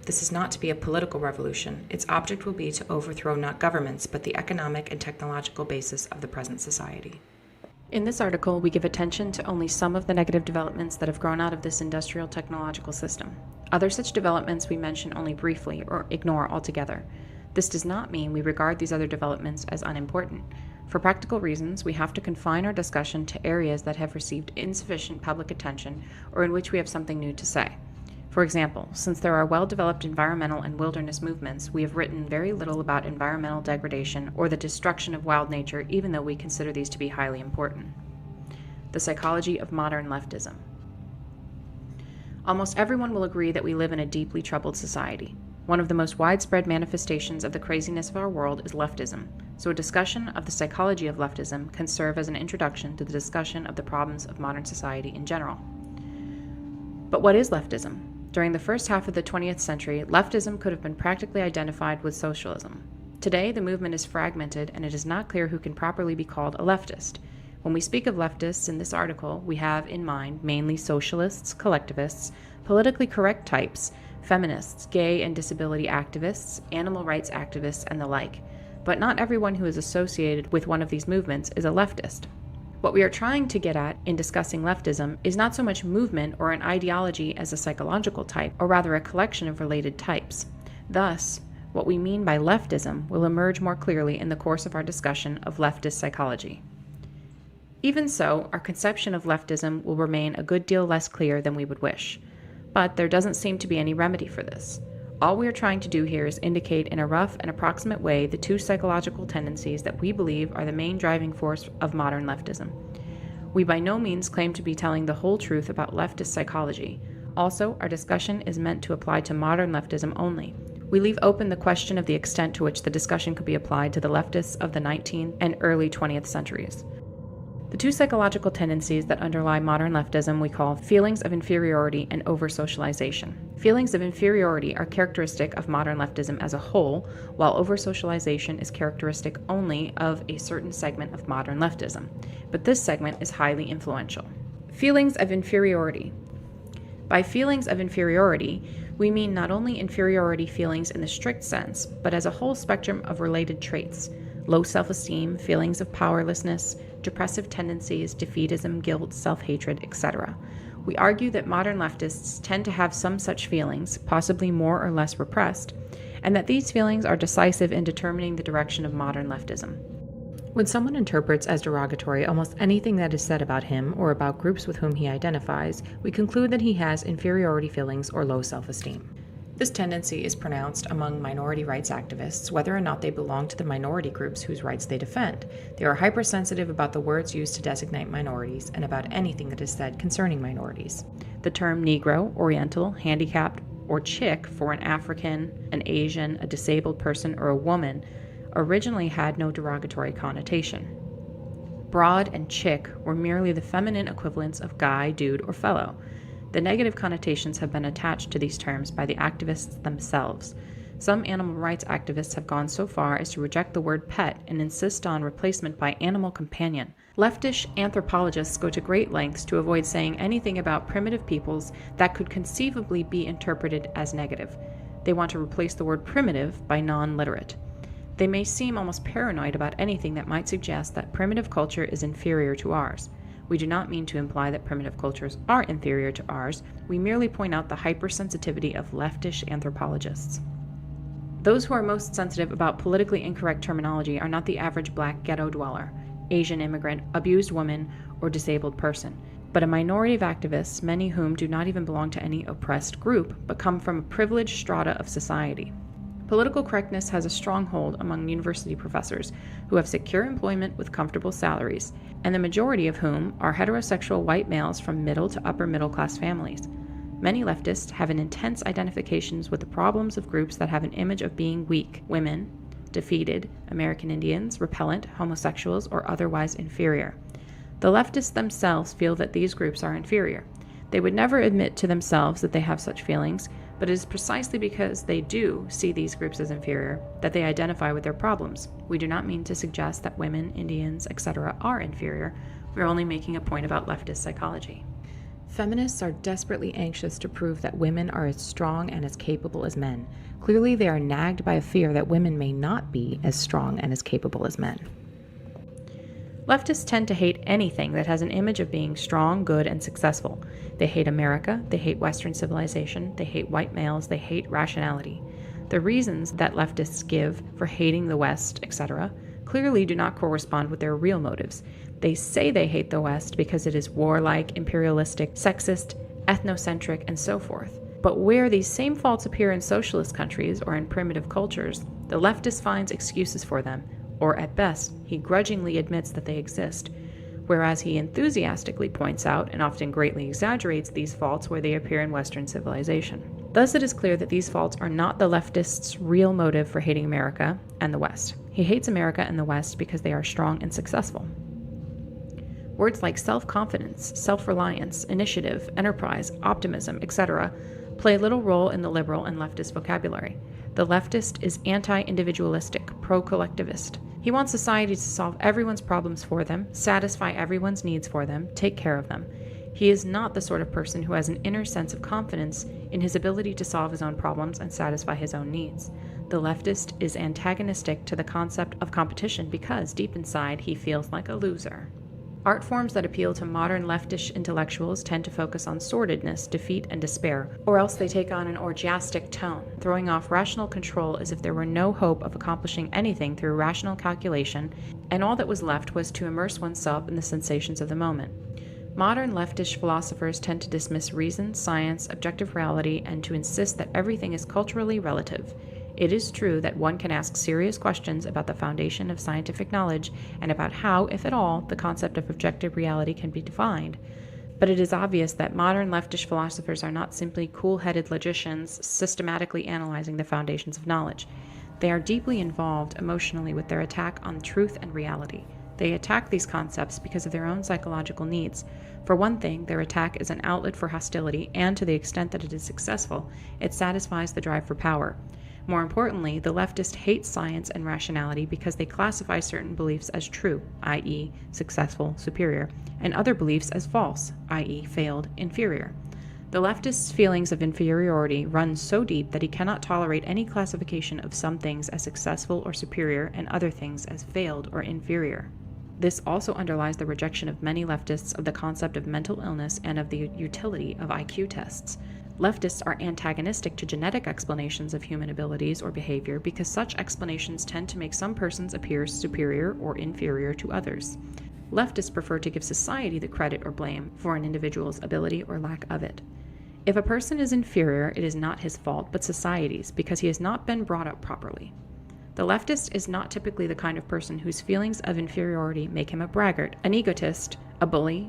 Speaker 3: This is not to be a political revolution. Its object will be to overthrow not governments, but the economic and technological basis of the present society. In this article, we give attention to only some of the negative developments that have grown out of this industrial technological system. Other such developments we mention only briefly or ignore altogether. This does not mean we regard these other developments as unimportant. For practical reasons, we have to confine our discussion to areas that have received insufficient public attention or in which we have something new to say. For example, since there are well-developed environmental and wilderness movements, we have written very little about environmental degradation or the destruction of wild nature, even though we consider these to be highly important. The psychology of modern leftism. Almost everyone will agree that we live in a deeply troubled society. One of the most widespread manifestations of the craziness of our world is leftism, so a discussion of the psychology of leftism can serve as an introduction to the discussion of the problems of modern society in general. But what is leftism? During the first half of the 20th century, leftism could have been practically identified with socialism. Today, the movement is fragmented, and it is not clear who can properly be called a leftist. When we speak of leftists in this article, we have in mind mainly socialists, collectivists, politically correct types, feminists, gay and disability activists, animal rights activists, and the like. But not everyone who is associated with one of these movements is a leftist. What we are trying to get at in discussing leftism is not so much movement or an ideology as a psychological type, or rather a collection of related types. Thus, what we mean by leftism will emerge more clearly in the course of our discussion of leftist psychology. Even so, our conception of leftism will remain a good deal less clear than we would wish. But there doesn't seem to be any remedy for this. All we are trying to do here is indicate in a rough and approximate way the two psychological tendencies that we believe are the main driving force of modern leftism. We by no means claim to be telling the whole truth about leftist psychology. Also, our discussion is meant to apply to modern leftism only. We leave open the question of the extent to which the discussion could be applied to the leftists of the 19th and early 20th centuries. The two psychological tendencies that underlie modern leftism we call feelings of inferiority and over-socialization. Feelings of inferiority are characteristic of modern leftism as a whole, while over-socialization is characteristic only of a certain segment of modern leftism. But this segment is highly influential. Feelings of inferiority. By feelings of inferiority, we mean not only inferiority feelings in the strict sense, but as a whole spectrum of related traits: low self-esteem, feelings of powerlessness, depressive tendencies, defeatism, guilt, self-hatred, etc. We argue that modern leftists tend to have some such feelings, possibly more or less repressed, and that these feelings are decisive in determining the direction of modern leftism. When someone interprets as derogatory almost anything that is said about him or about groups with whom he identifies, we conclude that he has inferiority feelings or low self-esteem. This tendency is pronounced among minority rights activists, whether or not they belong to the minority groups whose rights they defend. They are hypersensitive about the words used to designate minorities and about anything that is said concerning minorities. The term Negro, Oriental, handicapped, or chick for an African, an Asian, a disabled person, or a woman originally had no derogatory connotation. Broad and chick were merely the feminine equivalents of guy, dude, or fellow. The negative connotations have been attached to these terms by the activists themselves. Some animal rights activists have gone so far as to reject the word pet and insist on replacement by animal companion. Leftish anthropologists go to great lengths to avoid saying anything about primitive peoples that could conceivably be interpreted as negative. They want to replace the word primitive by non-literate. They may seem almost paranoid about anything that might suggest that primitive culture is inferior to ours. We do not mean to imply that primitive cultures are inferior to ours. We merely point out the hypersensitivity of leftish anthropologists. Those who are most sensitive about politically incorrect terminology are not the average black ghetto dweller, Asian immigrant, abused woman, or disabled person, but a minority of activists, many whom do not even belong to any oppressed group, but come from a privileged strata of society. Political correctness has a strong hold among university professors who have secure employment with comfortable salaries, and the majority of whom are heterosexual white males from middle to upper middle class families. Many leftists have an intense identifications with the problems of groups that have an image of being weak: women, defeated, American Indians, repellent, homosexuals, or otherwise inferior. The leftists themselves feel that these groups are inferior. They would never admit to themselves that they have such feelings, but it is precisely because they do see these groups as inferior that they identify with their problems. We do not mean to suggest that women, Indians, etc. are inferior. We're only making a point about leftist psychology. Feminists are desperately anxious to prove that women are as strong and as capable as men. Clearly, they are nagged by a fear that women may not be as strong and as capable as men. Leftists tend to hate anything that has an image of being strong, good, and successful. They hate America, they hate Western civilization, they hate white males, they hate rationality. The reasons that leftists give for hating the West, etc., clearly do not correspond with their real motives. They say they hate the West because it is warlike, imperialistic, sexist, ethnocentric, and so forth. But where these same faults appear in socialist countries or in primitive cultures, the leftist finds excuses for them, or at best, he grudgingly admits that they exist, whereas he enthusiastically points out and often greatly exaggerates these faults where they appear in Western civilization. Thus, it is clear that these faults are not the leftist's real motive for hating America and the West. He hates America and the West because they are strong and successful. Words like self-confidence, self-reliance, initiative, enterprise, optimism, etc. play little role in the liberal and leftist vocabulary. The leftist is anti-individualistic, pro-collectivist. He wants society to solve everyone's problems for them, satisfy everyone's needs for them, take care of them. He is not the sort of person who has an inner sense of confidence in his ability to solve his own problems and satisfy his own needs. The leftist is antagonistic to the concept of competition because, deep inside, he feels like a loser. Art forms that appeal to modern leftish intellectuals tend to focus on sordidness, defeat, and despair, or else they take on an orgiastic tone, throwing off rational control as if there were no hope of accomplishing anything through rational calculation, and all that was left was to immerse oneself in the sensations of the moment. Modern leftish philosophers tend to dismiss reason, science, objective reality, and to insist that everything is culturally relative. It is true that one can ask serious questions about the foundation of scientific knowledge and about how, if at all, the concept of objective reality can be defined. But it is obvious that modern leftish philosophers are not simply cool-headed logicians systematically analyzing the foundations of knowledge. They are deeply involved emotionally with their attack on truth and reality. They attack these concepts because of their own psychological needs. For one thing, their attack is an outlet for hostility, and to the extent that it is successful, it satisfies the drive for power. More importantly, the leftists hate science and rationality because they classify certain beliefs as true, i.e., successful, superior, and other beliefs as false, i.e., failed, inferior. The leftist's feelings of inferiority run so deep that he cannot tolerate any classification of some things as successful or superior and other things as failed or inferior. This also underlies the rejection of many leftists of the concept of mental illness and of the utility of IQ tests. Leftists are antagonistic to genetic explanations of human abilities or behavior because such explanations tend to make some persons appear superior or inferior to others. Leftists prefer to give society the credit or blame for an individual's ability or lack of it. If a person is inferior, it is not his fault, but society's, because he has not been brought up properly. The leftist is not typically the kind of person whose feelings of inferiority make him a braggart, an egotist, a bully,